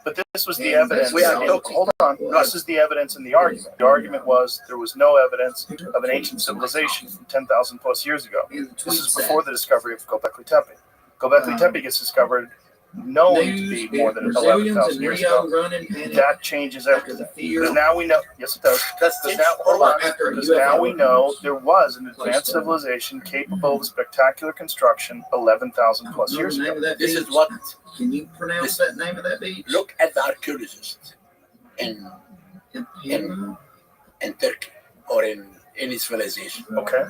But this was the And evidence. we are talking- Hold on. This is the evidence in the argument. The argument was there was no evidence of an ancient civilization from 10,000 plus years ago. And the This tweet is said, before the discovery of Göbekli Tepe. Göbekli Tepe gets discovered known to be more than 11,000 years ago. That changes everything. Because now we know, yes, it does. Because now we know there was an advanced civilization capable of spectacular construction 11,000 plus years ago. This is what. Can you pronounce that name of that beach? Look at the archaeologists in Turkey or in any civilization. Okay.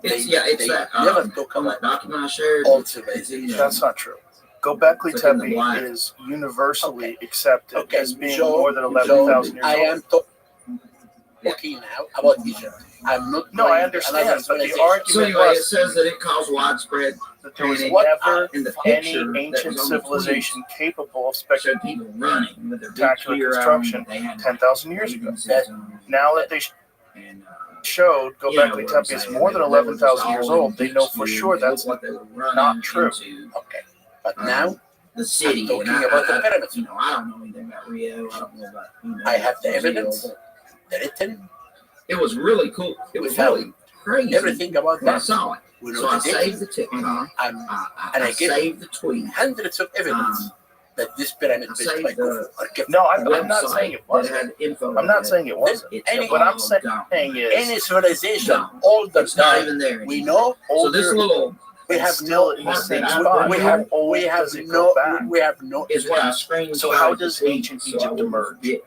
It's they that never talk about document I shared. all civilizations. That's not true. Göbekli Tepe is universally accepted as being more than 11,000 years old. I am talking now about Egypt. I'm not. No, I understand, but the So argument anyway, it was says that it caused widespread that there was panic. never In the any picture that ancient was on the civilization capable of showed people running with their big spectacular clear construction they had 10,000 years ago. and, Now that they showed Göbekli Tepe is more than 11,000 years old, they know for sure that's what they were running not true. into, Okay, but now the city. I'm talking and about the pyramids. I don't know anything about Rio. I don't know about. I have the evidence, the written. It was really cool. It was really crazy. Everything about when I that. saw it. We know So I the date. saved the TikTok. And I I give saved the tweet. hundreds of evidence that this pyramid built by saved the Khufu are kept. No, I'm not saying it That wasn't. had info I'm not saying it wasn't. Any- What I'm saying Any is civilization older It's not than even there. we know, So this little we have still no in the same part spot. we How have old we have does it go no back? we have no is what I screenshot. So how does ancient Egypt emerge? evidence.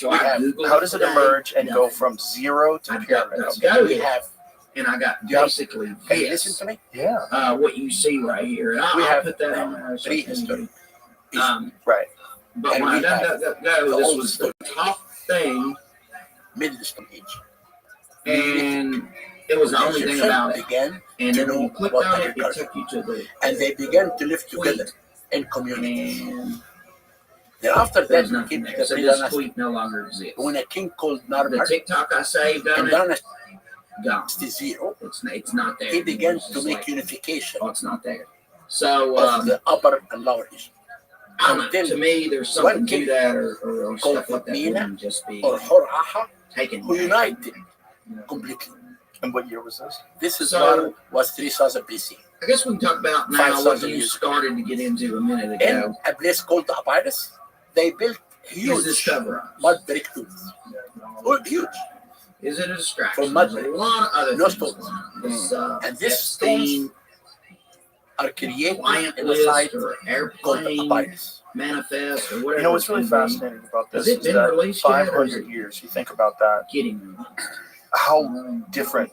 So We I have Googled How does it today, emerge and go nothing. from zero to I got pyramids? we have. and I got Yeah. basically Can you listen this, to me? Yeah. what you see right here. And We I'll have put that on there. so you can- prehistory. Right. But And when I we done have that, the this old was story. the top thing, Middle Stone Age. and it was the only thing Egyptians about it. began And to then when know you clicked about on it, it agriculture. took you to the And they began to live together in communities. and Then after there's that, we nothing came to there. the So this pre-dynasty. tweet no longer exists. When a king called The Narmer TikTok I saved on in it, Dynasty gone. Zero, It's not there. he began It's to just make like, unification oh, it's not there. So of the upper and lower Egypt. I don't know. Until To me, there's something one to king that, or called stuff like that Mina wouldn't just be or Horaha, taken. who united completely. And what year was this? This is So- what was 3000 BC. I guess we can talk about now 5,000 what you years started to get into a minute In ago. a place called Abydos, they built Use this huge cover up. mud brick tombs. Oh, huge. Is it a distraction? From mud There's brick. a lot of other No things stones. going on. This, And this Epstein stones are created client in a site list or called airplane Abydos. manifest or whatever. You know what's it's really gonna be. fascinating about Has this it is been that released yet, or is 500 it years, you think about that, getting how different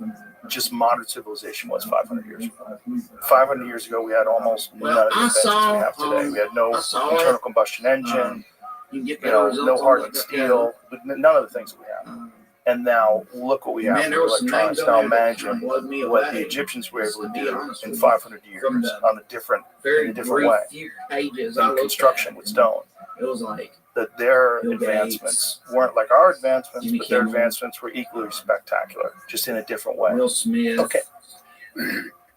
just modern civilization was 500 years ago. 500 years ago, we had almost Well, none of the I inventions saw, we have today. We had no I saw internal it. combustion engine, You can get you better know, results no on hardened that, steel, but none of the things that we have. And now look what we have Man, there with was some electronics. names Now on there that imagine blew me what away. the Egyptians were able to To be do honest in with you, 500 years from the on a different very in a different brief way. few pages I In looked construction at, with stone. it was like That their Bill advancements weren't like our advancements, Jimmy but their Kimmel. advancements were equally spectacular, just in a different way. Will Smith. Okay.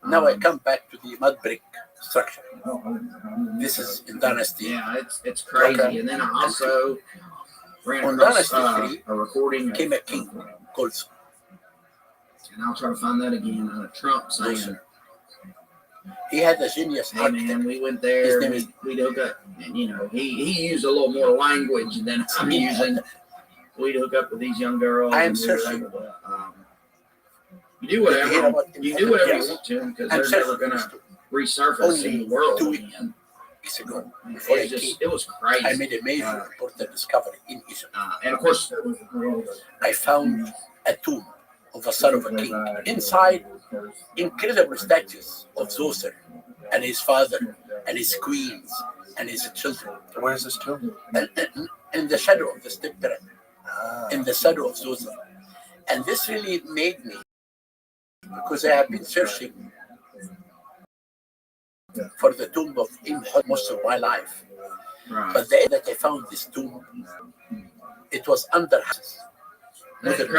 Now I come back to the mud brick structure. This is in Dynasty. Yeah, it's crazy. Okay. And then I also ran On across Dynasty 3 a recording came a of, king called and I'll try to find that again. Trump saying, Wilson. He had a genius "Hey architect. man, we went there. His name is- We hook up, and you know, he used a little more language than I'm using. We'd hook up with these young girls. I am and we were searching. able to, you do Did you hear whatever about you do whatever Yes. you want to them because I'm they're never searching gonna resurface in the Only world 2 again. weeks ago. Before I came, It was crazy. I made a major important discovery in Egypt. And of course, I found a tomb of a son of a king. Inside, incredible statues of Zoser and his father and his queens and his children. Where is this tomb? And in the shadow of the step pyramid, in the shadow of Zoser. And this really made me, because I have been searching for the tomb of Imhotep most of my life. right. But the day that I found this tomb, it was under houses.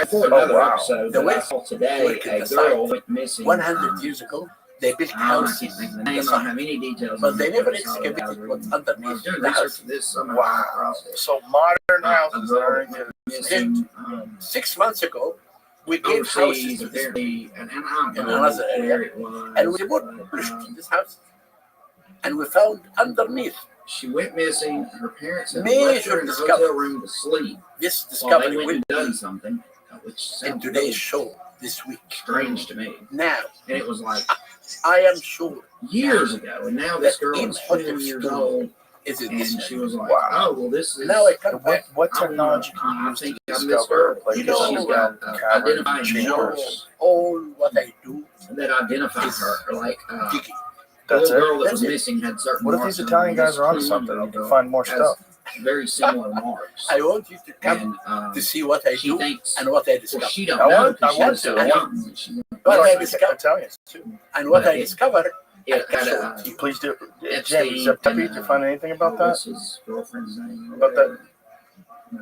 For another wow. episode The that I way- saw today, work in a the girl site. went missing. 100 years ago, they built I houses can't think of the in name. the I don't site. have any details. But on they it, never I saw it. I was excavated what's reading. I was underneath doing the research house. for this summer. Wow. So modern houses A are girl incredible. missing 6 months ago, we gave houses overseas, to this apparently, and I don't in know another area, where it was. and we but, demolished this house. And we found underneath She went missing. Her parents had left her in the hotel room to sleep this while they discovery went will and done be something, which in sounds today's show this week. strange to me. Now, And it was like I am sure years ago, and now this that girl in is 20 years old, is it and this she was like, Wow. "Oh, well, this is." Now I come back. What I technology wanna- can you I use to think I'm this discover, girl. like, You if know, she's down cavern identifying chambers? All what I do that identifies her, or like digging. the That's little it? girl that was That's it. missing had certain What if marks these on Italian her. guys are onto This something? You 21-year-old can girl find more has stuff. Very similar marks. I want you to come And to see what I she do thinks, and what I well, discover. she don't I know. want- because I want she to. was I so want- young when she went What I Like discover Italians too. and what But I discover, it I got can show a. it to you. Please do. Epstein James Zeppi, did you find anything about that? What's his girlfriend's name? About that?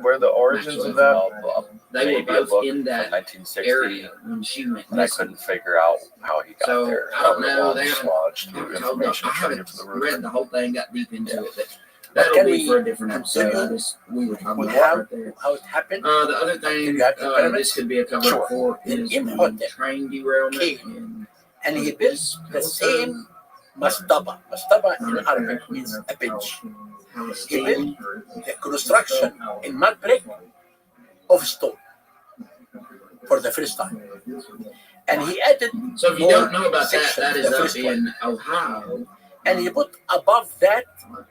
Where the origins of that? They were Maybe a both book in from that 1960, area when she went and I missing. couldn't figure out how he got So there. I don't know. They Dislodged haven't through told me. I information trying to get haven't to the root read of it. the whole thing. Got deep into it, but But that'll can be we for a different episode. continue We were talking with about how, right there. how it happened? The other thing, You have the pyramids? this could be a cover Sure. for is In the Hotep train derailment came, in and he built the same mastaba. Mastaba in Arabic means a bench. He built the construction in mud brick of stone for the first time. And he added So if you more don't know about that, sections that the is up first one. in Ohio. And he put above that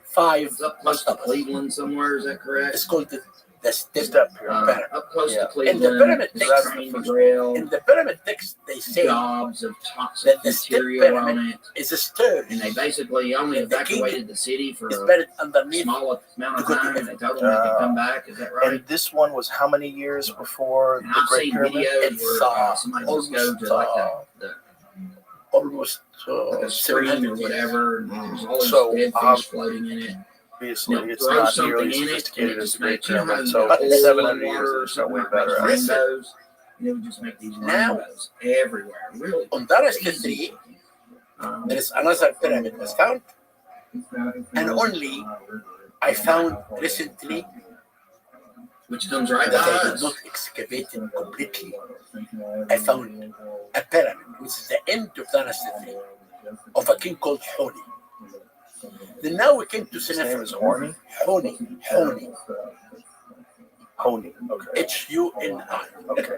5 It's up close to mastabas. Cleveland somewhere. Is that correct? It's called the step Step here. pyramid. Up close Yeah. to Cleveland. In the pyramid it's text, train derail. In the pyramid text, they say Gobs of toxic that the step material on pyramid it. is a stir. And they basically only The king evacuated the city for is a buried underneath. small amount of to go to time. heaven. They told them they could come back. Is that right? And this one was how many years before And the I've Great seen Pyramid? videos It's, where somebody just go to like the Almost like a stream 700 or years. whatever, and there's all these So, dead fish floating in it. Obviously, You know, it's throw not something nearly in as it, and sophisticated it as just the Great makes, you know how Pyramid. you So got in oil 700 and years, water or it's got something way like better. that, Listen. rainbows, and it would just make these Now- rainbows everywhere. Really On Dynasty crazy. 3, there is another pyramid was found, and only I found recently which comes right that I by did us. not excavate it completely. I found a pyramid, which is the end of Dynasty 3, of a king called Honi. Then now we came to His name is Senefrite. Horny? Honi. Honey. Okay. H-U-N-I. Okay.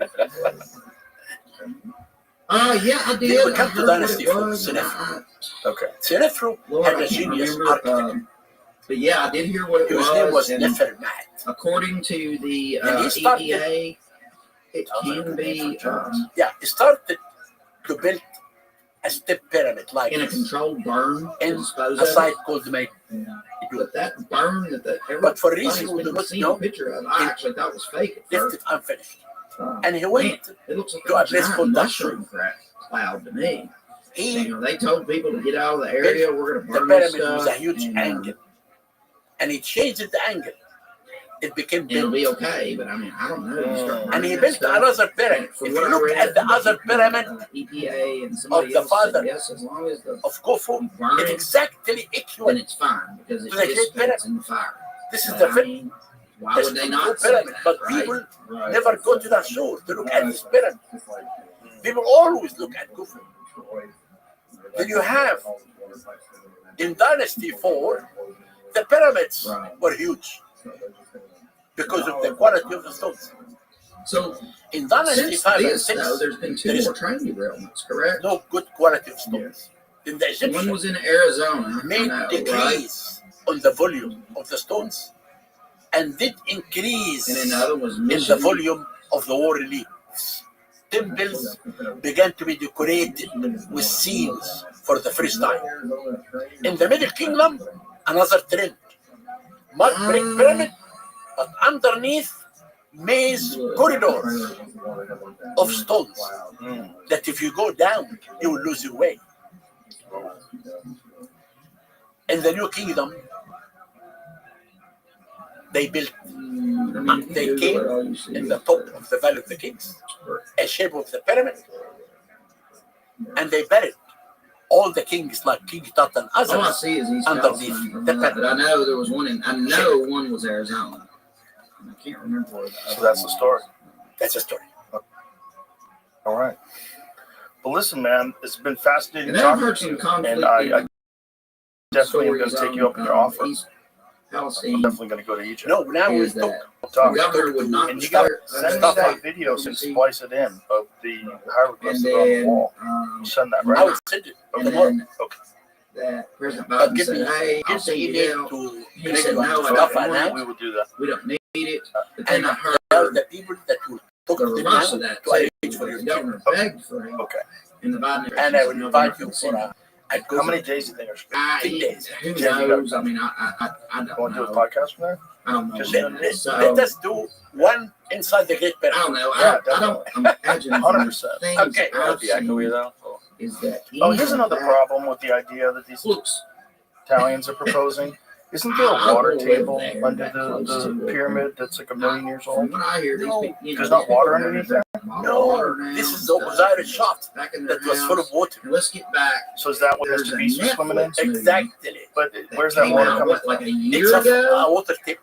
Yeah, I did. Then we I come to heard what Dynasty it 4, was. Senefrite. Okay. Senefrite Lord, had I a can't genius remember. architect. But yeah, I did hear what it His name was and Nefermat. according to the And he started- EPA, it can be Yeah, he started to build a step pyramid like in a this controlled burn to in dispose a of site it. called May. But that burn that But for a reason we do not seen know, a picture of, I actually thought was fake at Left first. it unfinished. Uh, And he man, went it looks like to a place giant called mushroom cloud to me. he They told people to get out of the area. We're going to the burn this pyramid was stuff. a huge and, angle. And he changed the angle. It became It'll big. be okay, but I mean, I don't know. You start And burning he that built stuff. another pyramid. From If what you I look read, at the other pyramid EPA and somebody of the else said, father yes, as long as the of Khufu, burn it's it, exactly then equal. it's fine because it To the Great dissipates in the fire. This is But the I mean, why would they not say pyramid. that, But right? people never go to the shore to look at this pyramid. People always look at Khufu. Then you have in Dynasty 4, the pyramids were huge because of the quality of the stones. So In Dynasty since 5 and this, 6, though, there's been there two is more train derailments, correct? no good quality of stones. In the One Egyptian was in Arizona, made right? decrease on the volume of the stones and did increase And then the other was in the Mission. volume of the war reliefs. Temples began to be decorated with scenes for the first time. In the Middle Kingdom, another trend. Mud brick pyramid, but underneath maze corridors of stones that if you go down, you will lose your way. In the New Kingdom, they built, they came in the top of the Valley of the Kings, a shape of the pyramid, and they buried all the kings like King Tut and All I others see is East underneath Palestine, the but pyramid. I know there was one in. I know one was Arizona. And I can't remember where the So other that's the one story. That's a story. All right. Well, listen, man, it's been fascinating And then I've talking heard to some you. conflict. And I definitely am going to stories take you up on your offer. East I'm Palestine definitely going to go to Egypt. No, now we is took that the Talk. governor would not And you got to send me stuff that video and splice it in of the hieroglyphs and that are on the then wall. Send that I right would send it and tomorrow. then Okay. that President But Biden give said, me "Hey, I'll give the send you email help." to He Greg said, on "No, I stuff don't and want that. We will do that. We don't need it." But then And I heard tell the people that will talk the to them reverse now of that to too. arrange for your The trip. governor begged for him, Okay. and the Biden And I said, will "No, invite we're you not for gonna I'd go How for many days do you think are good? 3 days. Who Yeah, you got knows? I mean, I You don't want to do a know. podcast from there? I don't know. Just Let, So, let us do one inside the Great I Pyramid. don't know. Yeah, I don't imagine 100%. things Okay. I've The echo seen though. is that Oh, here's even another that problem with the idea that these looks. Italians are proposing. Isn't there a I water will live table there, under that close the to it. pyramid that's like 1,000,000 years From old? what I hear, these No, people, There's not water underneath there? No, this is the Osiris shaft back in their that was full of house. water. And let's get back. So is that what There's Mr. a Beast was swimming in? Netflix movie Exactly. But that where's that came water out, coming what, like from? a year It's a ago? water tip.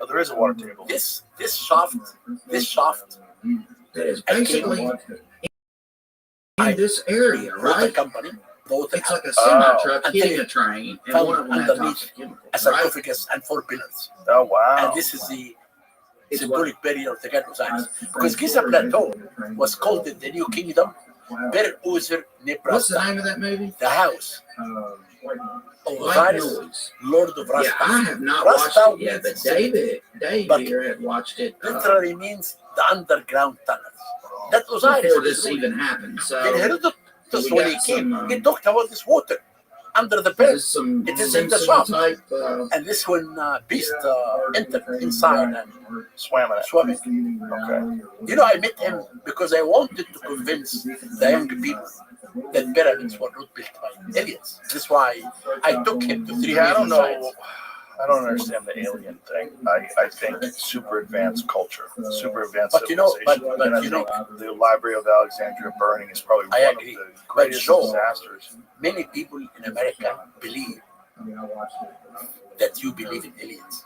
Oh, there is a water table. This shaft That is I came basically I- in this area, bought a right? company, bought It's a like a semi truck And hitting they a train, and found one of them had underneath toxic chemicals, a right? sarcophagus and 4 pillars. Oh, wow. And this is the It's symbolic burial of the God Osiris. Because Giza Plateau was called in the New Kingdom Per Uzer What's the Nebrasta, name of that movie? the house of White Osiris, Noise. Lord of Rasta. Yeah, I have not Rasta watched it yet, but means Dave But here had watched it literally means the underground tunnels. That Osiris before is this ruling. even happened. So In Herodotus, we when got he came, some, he talked about this water under the this bed. is some It is in the Simpson shaft. type. And this when beast entered inside and Swam in it. swam it. Okay. You know, I met him because I wanted to convince the young people that pyramids were not built by aliens. This is why I took him to 3 Yeah, I don't sites. know. I don't understand the alien thing. I think super advanced culture, super advanced But you know, civilization. but and I you think know, the Library of Alexandria burning is probably I one agree. of the But greatest Joe, disasters. many people in America believe that you believe in aliens.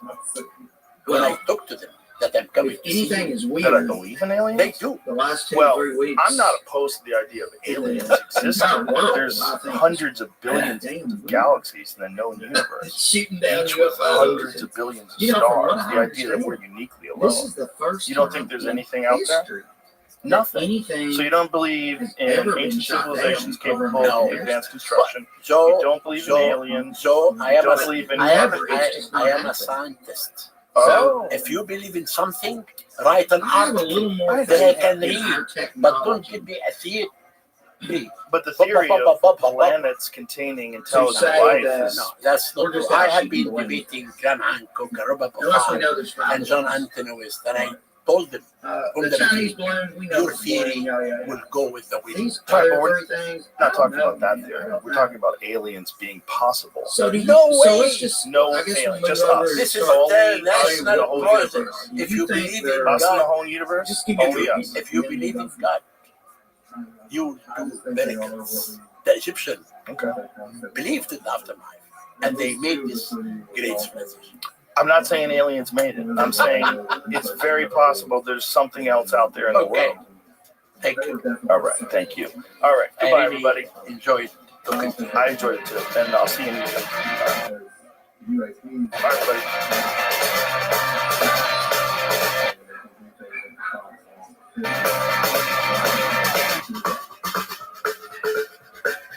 When I talk to them that I'm coming If to see anything you, is That I weird, believe in aliens? they do. the last 2 Well, 3 weeks, I'm not opposed to the idea of aliens existing. entire world, There's I think, hundreds of billions damn of galaxies in the known it's universe, shooting down each with UFOs. hundreds of billions of You know, from what stars. I The idea that understand, we're uniquely This alone. is the first You don't time think there's in anything out there? history that Nothing. anything So you don't believe has in ever been ancient shot civilizations down over capable of No. advanced construction. You Joe, don't believe in Joe, aliens. Joe, I You am don't a, believe in I am, It's I, just I not am a happening. scientist. Oh. So if you believe in something, write an I have a article little more that I can faith in our read, but don't technology. give me a theory. But the theory of planets containing intelligent say life that- is No, that's not We're true. just I out have shooting been the wind. debating Graham Hancock, Robert Unless we Buffon, know there's five and John of us. Antonowitz, and I told them from The the Chinese beginning, balloon, we know your it's theory balloon, yeah. will go with the wind. These Right, but other we're 3 things, not I talking don't about that know, theory. man. We're talking about aliens being possible. So do you? No So way. let's just No I guess alien, we'll move just over us. to This is start only the us in the national whole project. universe. If You you think believe they're- in Us in the God, whole universe? Just give me Only a- us. if you believe in God, you do miracles. The Egyptians Okay. believed in the afterlife, and they made this great civilization. I'm not saying aliens made it. I'm saying it's very possible there's something else out there in the Okay. world. Thank you. All right. Thank you. All right. I Goodbye, really everybody. enjoyed talking to you. I enjoyed it too. And I'll see you in the evening. Bye, everybody.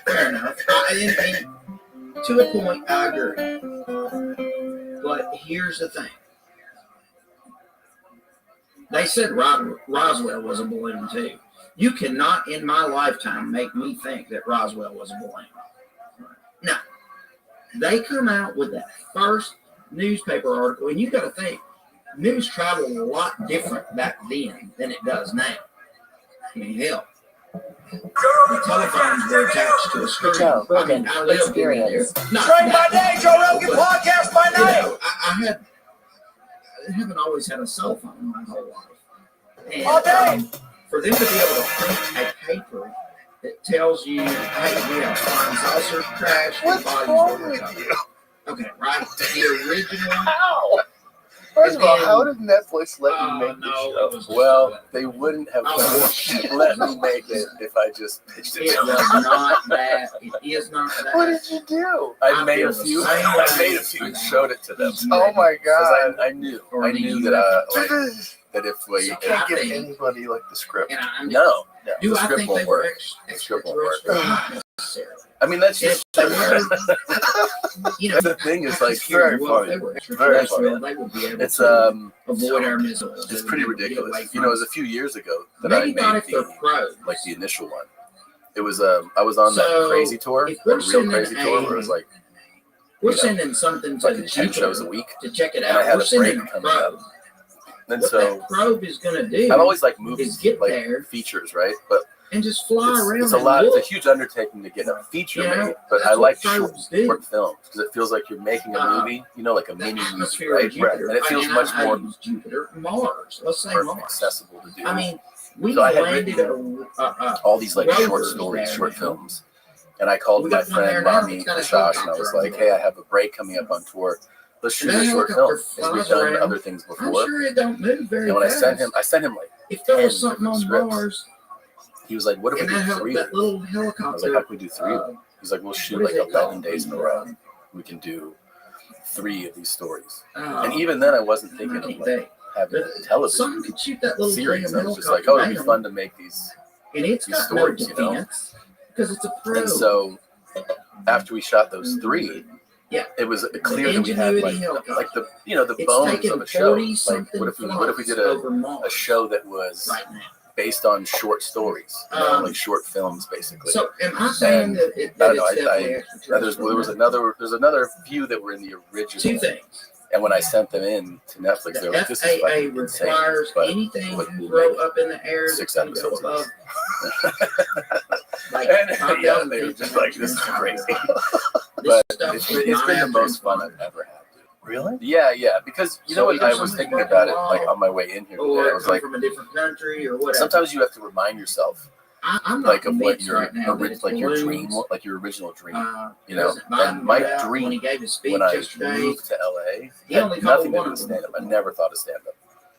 Fair enough. And to a point, I agree. But here's the thing. They said Roswell was a balloon too. You cannot, in my lifetime, make me think that Roswell was a balloon. No. They come out with that first newspaper article, and you got to think, news traveled a lot different back then than it does now. I mean, hell, the telephones were attached to a screen. Joe Rogan I lived Experience. in there. Not Train by that day, Joe Rogan but, podcast by you night. know, I haven't always had a cell phone my whole life. And, All day. for them to be able to print a paper that tells you, hey, we have a flying saucer crash. What's bodies wrong were with recovered. you? Okay, right? The original. Ow. First of all, then- how did Netflix let you make no, this it show? was just Well, they wouldn't have Oh, let me make it if I just pitched it. It was not that. It is not that. What did you do? I I made feel a the few. same I way. made a few and showed it to them. Oh my Because god! I knew that if You you can't give think- anybody like the script. And I no, do the I script think they won't were work. The script won't work. extraterrestrial? Not necessarily. I mean, that's just If they were, you know, the thing is like very well, funny. if they were Very extraterrestrial, they would be able it's to avoid our missiles. it's They pretty would be away ridiculous. from You know, it was us. a few years ago that Maybe I not made if they're pros. like the initial one. It was I was on that So, crazy tour, if that we're real sending crazy tour, where it was like We're you know, sending something to fucking 10 shows a Jupiter week, to check it and I out. had We're a break sending a coming probe. up. And What so that probe is going to do I've always liked is movies, get like there features, right? But and just fly around. it's a and lot. It's look. a huge undertaking to get a feature You know, made, but that's I what like probes do. short films because it feels like you're making a movie, you know, like a The mini movie, atmosphere right? of Jupiter. And it feels much I more use Jupiter, Mars. Let's say Mars. accessible to do. I mean, we So I had landed written a all these like short rovers stories, there short now. films. And I called We my got one there friend now Rabbi that's got a Josh, and I was helicopter like, on "Hey, I have a break coming up on tour. Let's shoot And a that short helicopter film because we've flies done around. other things I'm before." sure it don't move very And when fast. I sent him like If there 10 was something on different scripts. Mars, He was like, "What if we and do three?" that little I was helicopter, like, "How can we do three?" of them? He's like, "We'll shoot what is like it 11 called? days in a row. We can do 3 of these stories." uh, And even then, I wasn't I thinking of think like they, having but television someone could shoot that little series. thing I in was just like, helicopter "Oh, it'd be down, fun to make these." and it's these got stories, no you know? defense because it's a probe. And so after we shot those 3, Yeah. it was clear that we had Ingenuity like helicopter. the It's bones taken of a show. 40 Like something what if we did over a Mars show that was right now. based on short stories, you know, like short films basically. So am I saying And that, I that don't know, it's definitely there extraterrestrial? was another few that were in the original. 2 things. And when I sent them in to Netflix, The they were like, "This is FAA fucking insane." requires But anything like, you we'll throw make up in the air 6 that's going to go episodes. above. Like, And 5,000 yeah, they were feet just from like, "This is crazy." This But stuff it's is been not the most fun accurate. I've ever had. Really? Yeah, because you So know what, either I was somebody's thinking broken about the it law, like on my way in here today. or I was come like, from a different country or whatever. sometimes you have to remind yourself I'm not like of what convinced your right now that it's like your dream, balloons. like your original dream. You know, President Biden and my put out when he dream gave his speech when I yesterday, moved to LA he had only called nothing to one do of with them. stand up. I never thought of stand up.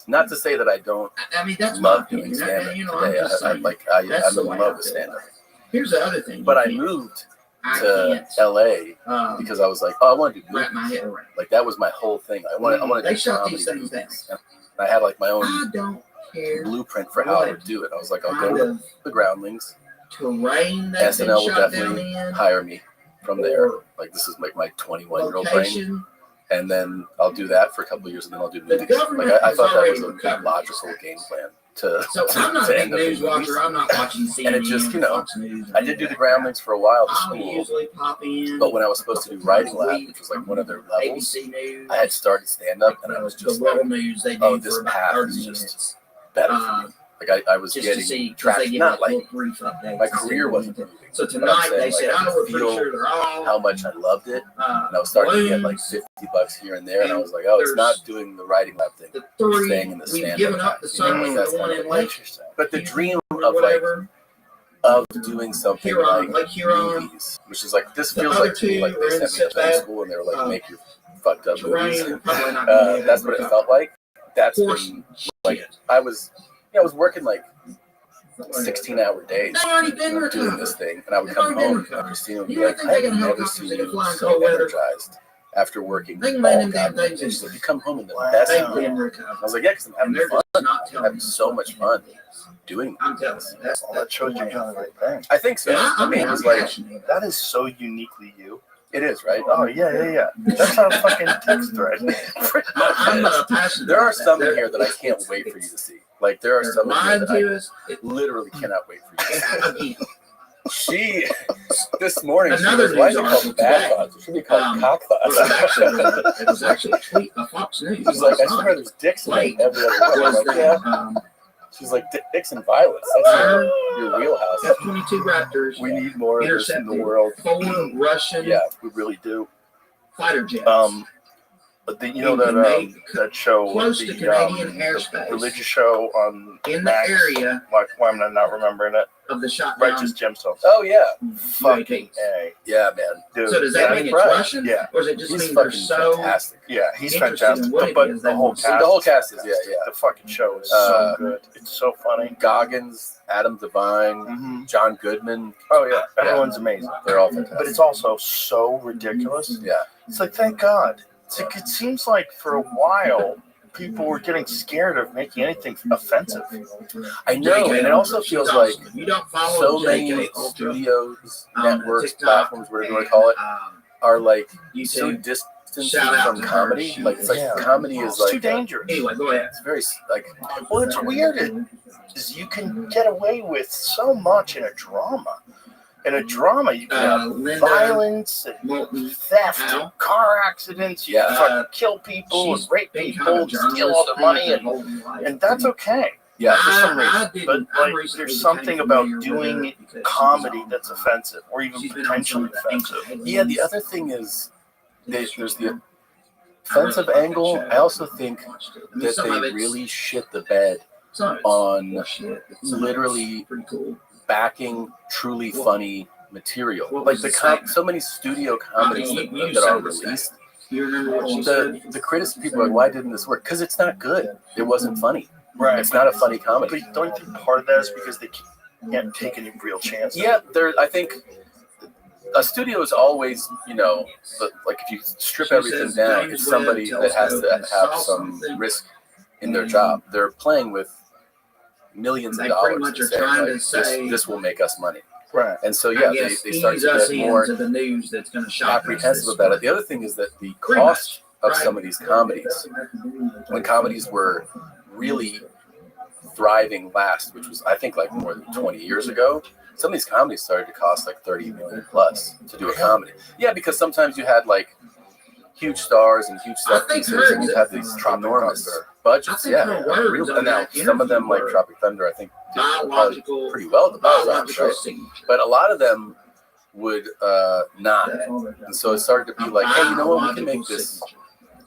Not to say that I don't I mean, that's my love doing opinion. stand up You know, I'm today. just saying. I'm That's the in way love I with feel stand about up. it. Here's the other thing. But you I can't- moved I to can't LA because I was like, oh, I want to do wrap my movies. head around. Like that was my whole thing. I wanted to They do shut comedy these things down. movies. And I had like my own I don't care blueprint for how I would do it. I was like, I'll kind go to of the Groundlings. terrain that's been SNL will shot down definitely in, hire me from there. or Like this is like my 21-year-old brain, location. and then I'll do that for a couple of years, and then I'll do The movies. government Like I has thought that already was a recovered logical these game things. plan to. So I'm not to a big end up in news movies. watcher. I'm not watching CNN. And it just, you know, Fox News, I did do the Groundlings for a while at I'll school, usually pop in. but when I was supposed to do writing lab, which was like one of their levels, ABC News, I had started stand up, and I was just the like, world news they do oh, this for about path 30 is minutes. just better for me. Like I was Just to getting see, because they traction. give Not like like brief updates. my and career stuff. wasn't moving. So But I'm tonight saying, they said, like, I "Oh, we're could pretty feel sure they're all." how much I loved it. Uh, And I was starting to get like balloons. $50 here and there, and I was like, oh, it's not doing the writing lab thing. The 3, Staying in the we've stand-up given up the path, you know, Sunday, that's the one kind of in like Lake interesting. But the dream or of like whatever. doing something Huron, like Lake Huron. movies, which is like this The feels other like to me 2 like were they in sent me to film Sipad. school and they were like, make your fucked up movies. Terrain, probably not gonna be able That's to what it recover. felt like. That's Horse been like I was working like 16-hour days They've already been doing recovered. this thing, and I would They've come already been home recovered. and Christina would be You don't like, think they I've can never helicopters seen that can you fly in so cold weather? energized after working They can all land them damn goddamn things days. in- Like, you come home in the best They've mood. been I recovered. was like, yeah, because I'm And having they're fun. just not I'm telling having us so much fun doing it. I'm telling you, that's That shows you're doing the right thing. I think so. Yeah, I mean, it I'm was like, passionate. That is so uniquely you. it is, right? Oh yeah. That's our fucking text thread. I'm passionate. There are about some that. in here that I can't wait for you to see. Like, there are They're some in here lying that to I us. literally cannot wait for you to see. Again, She, this morning, Another she goes, why is news it article called bad today. thoughts? It should be called cock it was thoughts. actually a tweet by Fox News. She's like, I last swear night. there's dicks in Late. every other one. I'm Was like, yeah. that She's like, dicks and violence. That's your wheelhouse. F-22 Raptors We need more of this in intercepted the world. 4 Russian Yeah, we really do. fighter jets. You know that show, close to Canadian the airspace religious show on in the Max, area. Why am I not remembering it? Of the shot Righteous Gemstones. Oh yeah, fucking A. Yeah, man. Dude, so does that mean it's Russian? Yeah. Or does it just He's mean they're fucking so fantastic. Yeah, he's interested fantastic. in what it But is the they whole want to see? cast, The whole cast is The fucking show is so good. It's so funny. Goggins, Adam Devine, Mm-hmm. John Goodman. Oh yeah, everyone's amazing. They're all fantastic. But it's also so ridiculous. Yeah. It's like, thank God. It's like, it seems like for a while people were getting scared of making anything offensive. I know, and it also feels like you don't follow so many JK Ultra studios, on networks, TikTok platforms, whatever you want to call it, are like so YouTube. distant Shout out from to her. comedy. Like it's like comedy is It's like too dangerous. Anyway, go ahead. It's very like Well, it's weird is you can get away with so much in a drama. In a drama, you can have Linda violence and Moulton theft Howe. and car accidents. You can fucking kill people and rape people, steal all their money, and that's okay. yeah. For some I reason. But didn't- I like, recently there's something became about familiar with doing her because comedy she's on, that's offensive, or even she's been on some potentially of the ancient offensive. aliens. Yeah, the other thing is there's the I really offensive like that angle. show. I also think Watched it. I mean, that some of they it's- really shit the bed some of it's on bullshit, but some of literally it's pretty cool. backing truly funny material. What Like was the the segment? so many studio comedies I mean, you that are said this released. You remember what she The said? the critics people are like, why didn't this work? Because it's not good. It wasn't funny. Right. It's not a funny comedy. But don't you think part of that is because they can't take any real chances? Yeah, I think a studio is always, like if you strip She everything says down, James it's somebody Webb that has to Telescope have saw some something. risk in their job. They're playing with millions of They dollars. pretty much and are saying, trying to like, say- this will make us money. Right. And so I yeah, guess they start ease to us get more into the news that's going to shock us apprehensive this about it. week. The other thing is that the Pretty cost of right. some of these comedies, when comedies were really thriving last, which was I think like more than 20 years ago, some of these comedies started to cost like 30 million plus to do a comedy. Yeah, because sometimes you had like huge stars and huge set think pieces, her and you had these enormous I budgets. think Yeah, her words real, on and now that some of them, interview like were Tropic Thunder, I think did probably biological pretty well at the box office, biological right? signature. But a lot of them would not, and so it started to be like, hey, you know what, we can make this.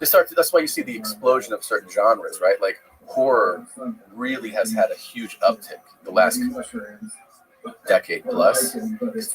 That's why you see the explosion of certain genres, right? Like horror really has had a huge uptick the last decade plus.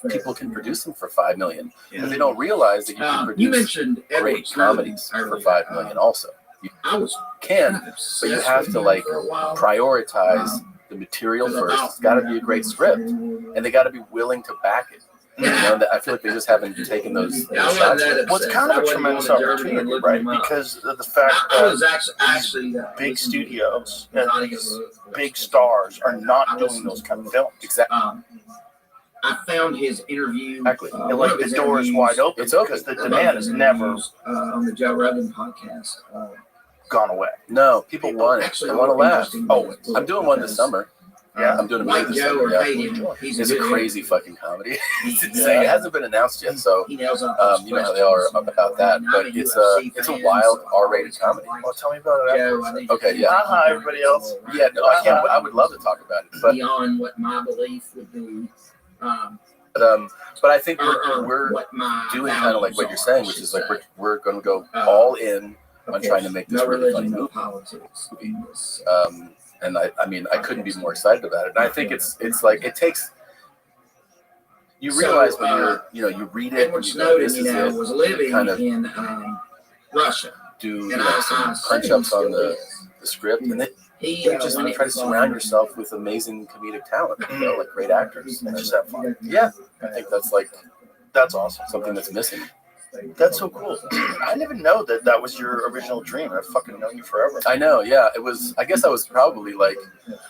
People can produce them for $5 million, but they don't realize that you can You produce mentioned Edward great Snowden comedies for earlier. $5 million. Also, you I was can, kind of but you obsessed have with to him like for a while. prioritize the material first. It's got to be a great script, and they got to be willing to back it. You know, that I feel like they just haven't taken those Yeah, I wasn't shots. that Well, it's obsessed. kind of I a wasn't tremendous going to Germany opportunity, and looking right? him up. Because of the fact I that was actually big studios and and these big stars are not doing those kind of films. Exactly. I found his interview. Exactly. And like the door is wide open It's open. because the demand has never on the Joe Rogan podcast. gone away. No, people want it. Actually, They want to laugh. interesting Always. book I'm doing one this because, summer. Yeah. I'm doing a Like movie this Joe summer. or Yeah. hate him, he's It's a good crazy fucking comedy. It's He- insane. It hasn't been announced yet, so He nails out those you know how they are questions. about that. I'm But a it's UFC a fan, wild so I R-rated always comedy. like Well, tell me about it Joe, afterwards. I think Okay, yeah. Hi, everybody else. Yeah, no, I can't. I would love to talk about it, but beyond what my belief would be. but I think Or we're what my doing kind of like what you're saying, which is like we're going to go Uh, all in on trying to make this no really funny religion, no movie. politics. And I mean, I couldn't be more excited about it. And I think it's like it takes. You realize when you read it, Edward and you go, Snowden, this is it. was You living kind of in Russia. do And some punch ups on the script, and then He you just try to surround yourself with amazing comedic talent, like great actors, And just have fun. Yeah, I think that's like That's awesome. something that's missing. That's so cool. I didn't even know that was your original dream. I've fucking known you forever. I know, yeah. It was. I guess I was probably like,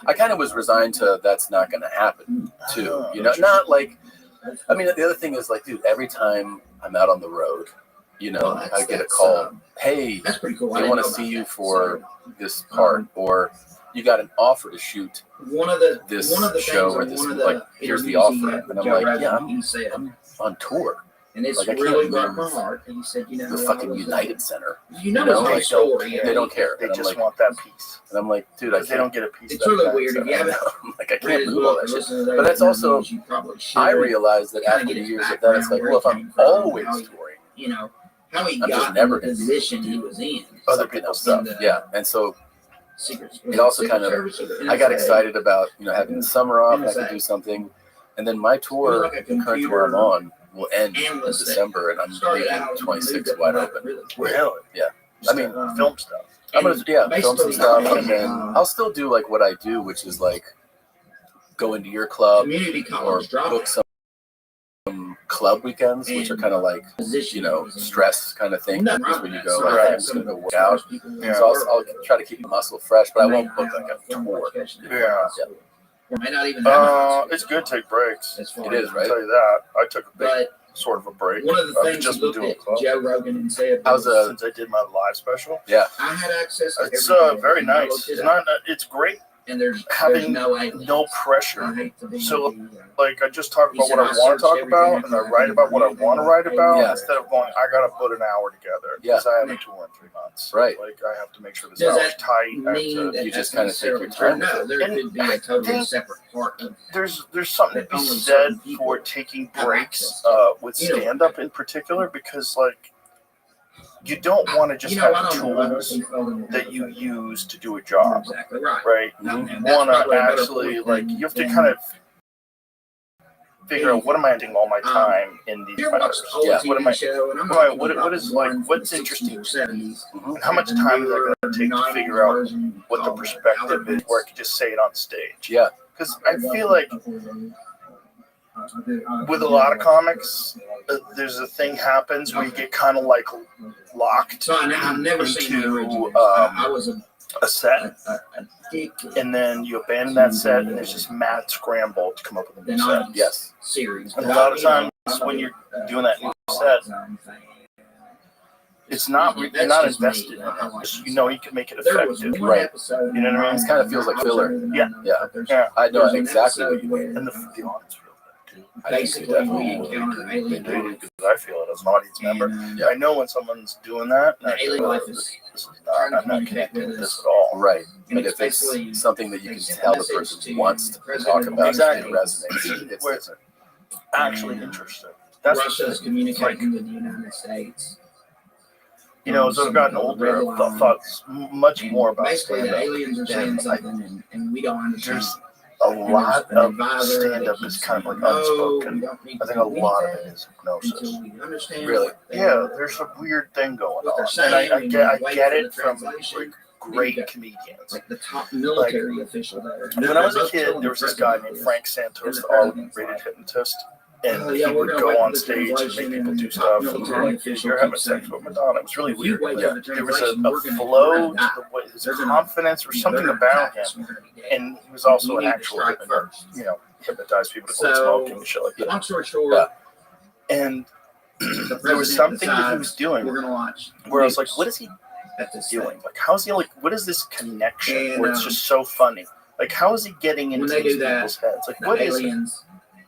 I kind of was resigned to that's not going to happen too. You know, not like. I mean, the other thing is like, dude. Every time I'm out on the road, I get a call. Hey, That's pretty cool. they want to see you for this part, or you got an offer to shoot one of the this things show or on this. one of the Like, here's the interviews he offer, had with and I'm Joe like, Rogan, yeah, he said, I'm on tour. and it's like, I can't really got my move heart. And he said, The fucking United Center. You know, like, it's story. they don't care. They And I'm just like, want that piece. and I'm like, dude, I They can't. don't get a piece. It's of that really back, weird. so- If you haven't Like, I read can't his move all book that or shit. listened to those But that's also, interviews, you probably should. I realized that Kinda after get the his years of that, it's like, background, well, if where he I'm came from, always how he- touring, You know, how he I'm just got never in the gonna be position he was in. Other people's stuff. Yeah, and so Secret, it also kind of, I got NSA? excited about having the summer off and I could do something, and then my tour, Like a the current tour I'm on, will end in analyst that December, and I'm started leaving out 26 and wide moved up open. Really? Yeah, I mean, Film stuff. I'm gonna film some basically, stuff, and then I'll still do like what I do, which is like go into your club community or college book some club weekends, which are kind of like stress kind of thing. Because when you go, like, I'm just gonna go work out. Yeah. So I'll try to keep the muscle fresh, but I won't book like a tour. Yeah. Or may not even It's good to take breaks. It is, I'll right? tell you that. I took a big But sort of a break. one of the I've things just he been looked doing at club Joe Rogan and said, How's since I did my live special. Yeah, I had access to It's everything. very I nice. looked it It's up, not. It's great and there's having no aliens. no I pressure. hate to be So, the, Like I just talk He about said, what I "I want to searched talk everything about, I and I could. write about what I want to write about Yeah. instead of going. I gotta put an hour together because I have a tour in 3 months. Right. Like I have to make sure this Does hour's that tight. I have mean to- that you that's just kinda take your necessarily time. true? No, there And could be I a totally think separate part of there's something to be Only said certain people for taking have breaks access to. with You know, stand up in particular because like you don't want to just I have don't know why tools he fell in that you with use to do a You're job, exactly right. right? No, You and that's want to probably a better actually point like than- you have to than kind of figure out what am I doing all my time in these You ever watch matters? the old Yeah. TV What am I? show? And I'm What, not what is like? What's interesting? 70s. And how much time is that going to take to figure out what the perspective is, where I could just say it on stage? yeah, Because I feel like with a lot of comics, there's a thing happens where you get kind of like locked So I've never seen the original. into I was a set, a dick. and then you abandon that set, and there's just mad scramble to come up with a new set. yes. Series. And a lot of times when you're doing that new set, it's not you're not invested in it. Just, you know, you can make it effective, Right. You know what I mean? It kind of feels like filler. Yeah. Yeah. I know exactly what you mean. and the audience feels that too. I think Basically, they we definitely encounter They alien do life. because I feel it as an audience member. And, I know when someone's doing that. And I the alien go, life this is is not. I'm not communicate connecting with with us. this at all. Right. And But if basically it's something that you can sends a tell the message person to wants to the president talk about, Exactly. it resonates. It's Where- different. Actually And, interesting. That's Russia's communicating with the United States. You know, as I've gotten older, I've thought much more about Basically, the stand-up. aliens are saying And something, and we don't understand. There's a lot of stand-up is kind of like unspoken. I think a lot of it is hypnosis. Until we understand Really? what they- Yeah, there's a weird thing going what they're on, saying, and I and get wait it for the from translation. like great comedians. like the top military official there. When I was a kid, there was this guy named Frank Santos, the R-rated hypnotist, and Yeah, he we're would gonna go wait on for the stage and make translation people and do the stuff. top And military like, official you're having keeps sex saying, with Madonna. It was really if you weird. wait But for the there was translation, a we're gonna flow die. to the way his They're gonna- confidence or something about him. And he was also You an need to actual strike hypnotist, first. you know, hypnotize people to quit So, smoking and shit like that. Long story short, Yeah. And the there was president something that he decides was doing we're gonna watch where I was like, what is he at this doing? Like, how is he like? What is this connection And, where it's just so funny? Like, how is he getting into when they these do that, people's heads? Like, the what is aliens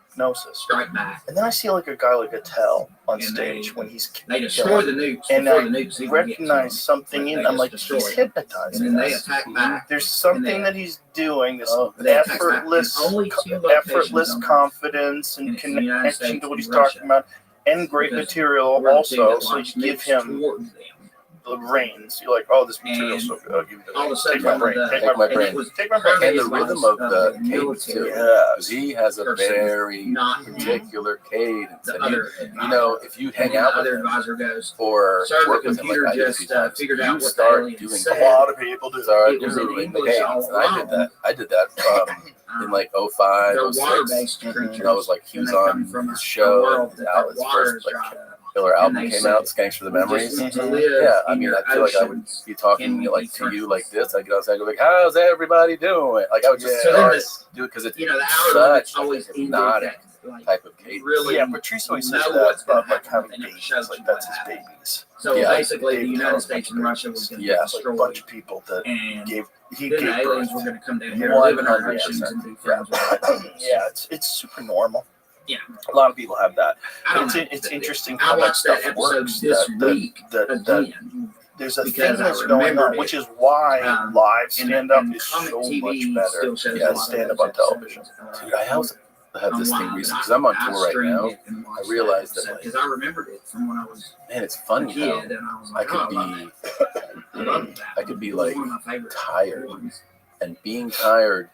hypnosis? strike back. And then I see like a guy like Attell on And stage when he's They destroy the nukes and before I the nukes even get to recognize them. something Like, in. they I'm just like, destroy he's it. hypnotizing And then they us. attack back. There's something And that he's doing. This They attack back. effortless, And only 2 locations effortless on Earth. confidence And and it's the United connection States to what he's and Russia. talking about, and great Because material we're the two also. that So you launch give nukes him towards them. the reins. You're like, oh, this material's so good. I'll give you the All of a reins. sudden, Take my brain. the- Take Take my my brain. brain. It was Take my brain. And the rhythm of the cadence too. military Because he has a person, very not him. particular cadence. The And other you know, if you hang out the with other him advisor goes, or sir, work the with him computer like I did a just few times, figured you out what the start alien doing said. A lot of people do. start It was in doing the English cadence. And I did all that. I did that in like 05, they're 06. water-based And creatures. I was like, he and was they on come from his a show, world and that now the his water first is like dried up. killer And album they came say, out, Skanks for the "We Memories. just need to live Yeah, I in mean, your I feel like I would oceans be talking and like be to you friends." like this. I get outside and go like, "How's everybody doing?" Like I would just Yeah. start So do it because it's You know, the hour limit's such always like a ended hypnotic that, like, type of cadence. really Yeah, Patrice always says know that what's gonna about like happen, having and it babies. shows Like you that's what his happened. babies. So Yeah. basically, the David United tells States and about Russia was going to Yeah. be It's like a destroyed. bunch of people that And he then gave the aliens birth. were going to come down here, live in our 100%. oceans, and be friends with us. Yeah, it's super normal. Yeah. A lot of people have that. I don't It's know. it's interesting I how that watched that stuff episode works. this that week again. there's a thing because I that's going remembered on, which it. is why live And stand up and is comic so TV much better still shows a than lot stand of up on those television. episodes. Dude, I was have this thing recently because I'm on tour right now. I realized that because I remembered it from when I was man, it's funny a kid, how and I was I like, could be like tired, and being tired.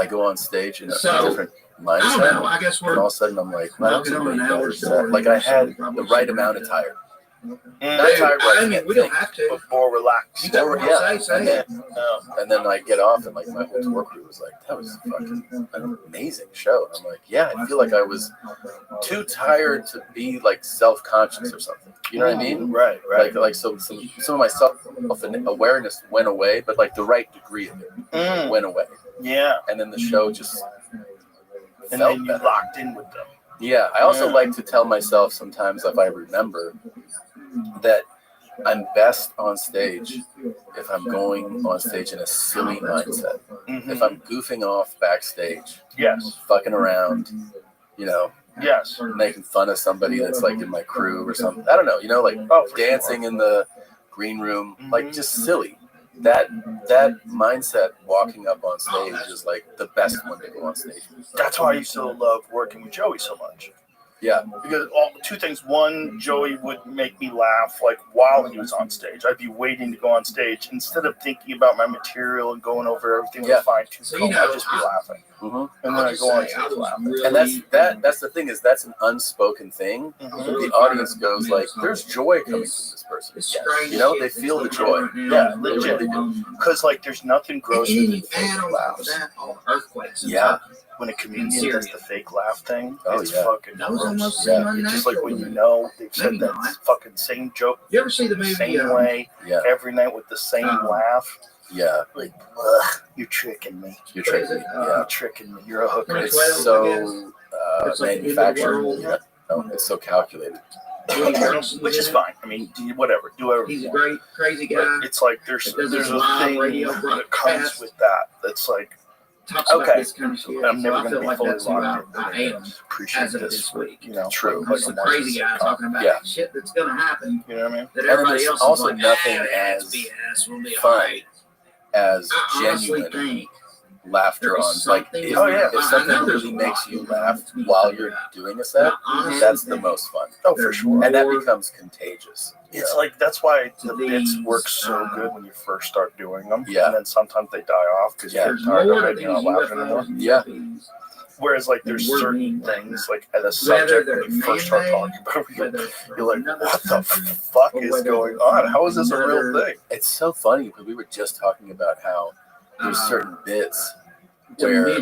I go on stage in a different mindset, I guess and all of a sudden I'm like, wow, that's a way better set. Like I had the right amount of tired. Not tired, I mean, we don't have to. But more relaxed. And then I get off, and like my whole tour crew was like, that was fucking an amazing show. And I'm like, yeah, I feel like I was too tired to be like self-conscious or something. You know what I mean? Right. Like some of my self-awareness went away, but like the right degree of it went away. Yeah. And then the show just and then you locked in with them. Yeah. I also like to tell myself sometimes, if I remember, that I'm best on stage if I'm going on stage in a silly mindset. Mm-hmm. If I'm goofing off backstage, yes, fucking around, yes, making fun of somebody that's like in my crew or something. I don't know, like dancing in the green room, like just silly. That mindset walking up on stage is like the best one to go on stage. That's why I used to love working with Joey so much. Yeah, because two things. One, Joey would make me laugh like while he was on stage. I'd be waiting to go on stage instead of thinking about my material and going over everything with a fine-tooth comb. I'd just be laughing, and then I go on stage laughing. And that's the thing, is that's an unspoken thing. The audience goes like, "There's joy coming from this person." They feel the joy. Yeah, legit. Because like, there's nothing grosser than fake laughs. Yeah. When a comedian does the fake laugh thing, it's yeah. fucking gross. Yeah. It's just like when they've said that fucking same joke. You ever see the movie? Same way, every night with the same laugh. Yeah. Like, you're tricking me. You're tricking me. You're tricking me. You're a hooker. It's so manufactured. It's so calculated. Which is fine. I mean, whatever. Do whatever. He's a great, crazy guy. But it's like there's a thing that comes with that. That's like, okay, this kind of shit. I'm never going to be like fully that's who locked in. I am appreciate this week. True. I'm some crazy guy talking about shit that's going to happen. You know what I mean? That everybody else also is like, nothing as BS, we'll be fun right. as genuine laughter on. Like, if something really makes you laugh while you're doing a set, that's the most fun. Oh, for sure. And that becomes contagious. It's like, that's why the bits work so good when you first start doing them. Yeah. And then sometimes they die off because you're tired of it, you're not laughing anymore. Yeah. Whereas, like, there's certain things, like, as a subject, when you first start talking about it, you're like, what the fuck is going on? How is this a real thing? It's so funny because we were just talking about how there's certain bits where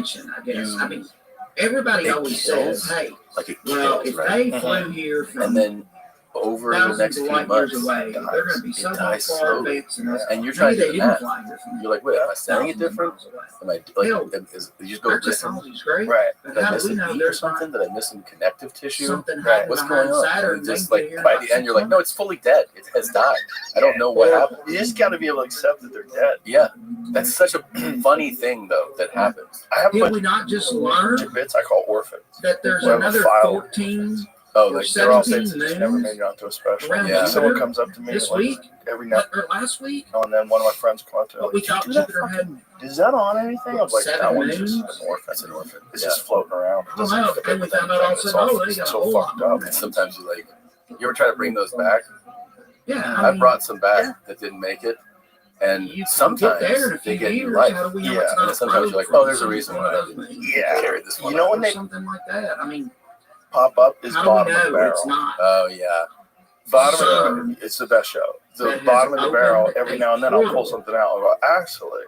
everybody always says, hey, like it well, kills, if right? they flew here from and then over the next few months, away, they're going to be so much slowly. And you're trying to do the math. You're like, wait, am I saying it different? Am I like? You just go listen. Right. Did I miss a beat or something? Did I miss some connective tissue? Right. What's going on? And just like by the end, you're like, no, it's fully dead. It has died. I don't know what happened. You just got to be able to accept that they're dead. Yeah, that's such a funny thing though that happens. I have Did we not just learn bits I call orphans that there's another 14? Oh, like they're all bits that just never made it onto a special. Yeah. Someone comes up to me this like, week, every night, or last week, and then one of my friends come up to me, but we thought Jupiter had. Is that on anything? I was like, that one's just an orphan. That's an orphan. It's just floating around. It doesn't fit Then we with found out all of a anything. sudden, they got It's a so whole fucked lot. up. And sometimes you ever try to bring those back? Yeah, I brought some back that didn't make it. And sometimes they get new life. Yeah. And sometimes you're like, oh, there's a reason why I didn't carry this one. You know when they something like that? I mean, pop up is how bottom do we of the know barrel. it's not? Oh, yeah. Bottom of the barrel. It's the best show. The bottom of the barrel. Every now and then I'll pull something out. I'll go, actually,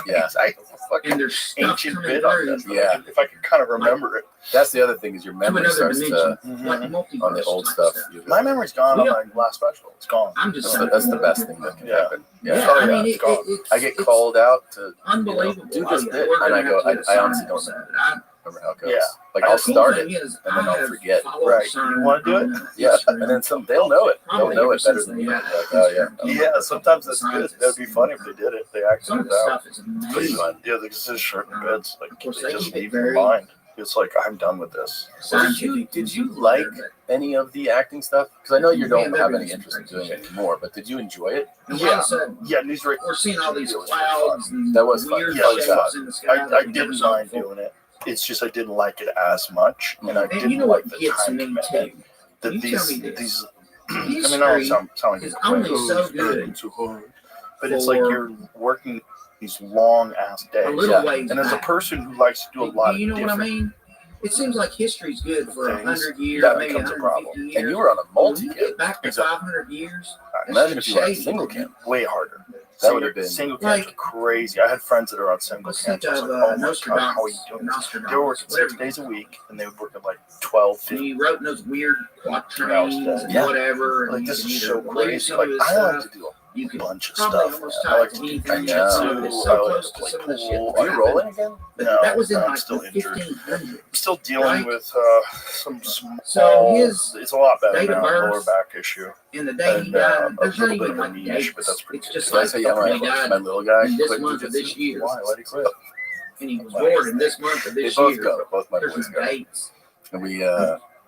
Yeah. I have a fucking And there's stuff ancient coming bit on through. this. Yeah. If I can kind of remember it. That's the other thing is your memory another starts dimension. to, Like on multiverse the old type stuff. My memory's gone on my last special. It's gone. I'm just That's the best thing that can happen. Yeah, Oh, I yeah, mean, it's gone. I get called out to unbelievable. do this bit, We're and I gonna go, have to I honestly assign don't episode. remember how it goes. Yeah. Like I'll The cool start thing it, is, and then I I'll have forget. followed Right. certain You wanna do it? Yeah, and then they'll know it. They'll know it better than me. Like, oh yeah. Yeah, sometimes that's good. That'd be funny if they did it. They Some acted of it the out. stuff is Pretty amazing. fun. Yeah, there's just certain bits. Like, course, they they just keep it leave your very- mind. It's like, I'm done with this. Did you like any of the acting stuff? Because I know you don't have any interest in doing it anymore, but did you enjoy it? And all of a sudden, Yeah, newsreel. we're seeing all these clouds and That was fun. weird Yeah, shapes yeah. in the sky. I didn't mind doing it. It's just I didn't like it as much, and I And didn't you know like what the gets time me commitment. too? That You tell me this. these. I mean, I don't sound like is it's only great. so It's good and so hard, but it's like for you're working these long ass days. a little ways And as a back. person who likes to do a lot Do you of know what I different mean? It seems like history's good for things, 100 years, that maybe becomes a 150 problem. years. And you were on a When you multi-cam. get back to Exactly. 500 years, Imagine if you were on a shady. single cam. way harder. That would have been Single cams like- are crazy. I had friends that are on single Let's cams. think I was of like, oh my god, Nostradamus. how are you doing this? Nostradamus, They were working 6 whatever. days a week, and they would work at like 12, And 15. he wrote those weird quatrains and Yeah. whatever. And Like, you this can is either so believe crazy. some Like, of his I like stuff. to do You a can bunch of probably stuff. almost Man. I tie like it to to do anything. I It's know. so I like close to to play some of the shit. pool. Are you rolling again? No, That was in I'm like still the injured. 1500s. I'm still dealing Right? with some small. So his it's a lot better date of now. Lower birth back issue. And the day he And died, a there's not little bit even of a like knee issue, but dates. that's pretty It's good. just Did I like say yeah, okay, my, he died my little guy in this quit month of this jujitsu? year. Why? Why'd he quit? And he was born in this month of They this both year. go. Both my There's boys some go. dates. And we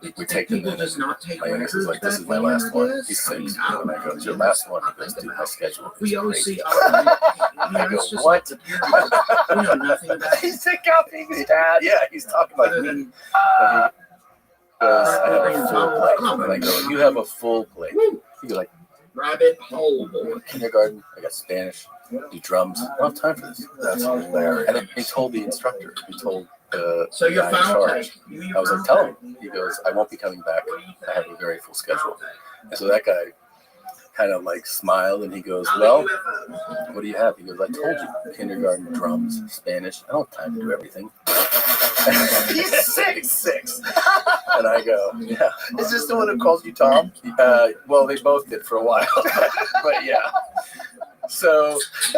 Did take them people in. just not take My youngest is records like, this is back my then, last I one. guess? He's I mean, 6. I don't And I go, know. it's your last one. I He goes, think dude, my about schedule We is always crazy. see all the I you know, go, it's just what? like the pyramid. We know nothing about it. He's sick out being his dad. Yeah, he's talking like Other me. than I have a full plate. And I go, you have a full plate. He goes like, rabbit hole boy. kindergarten, I got Spanish, do drums. I don't have time for this. That's hilarious. And then he told the instructor, he told the So your guy in final charge. take. You I was like, tell him. He goes, I won't be coming back. I have a very full schedule. And so that guy kind of like smiled and he goes, well, what do you have? He goes, I told you, kindergarten, drums, Spanish. I don't have time to do everything. He's 6'6". And I go, yeah. Is this the one who calls you Tom? Well, they both did for a while, but yeah. So he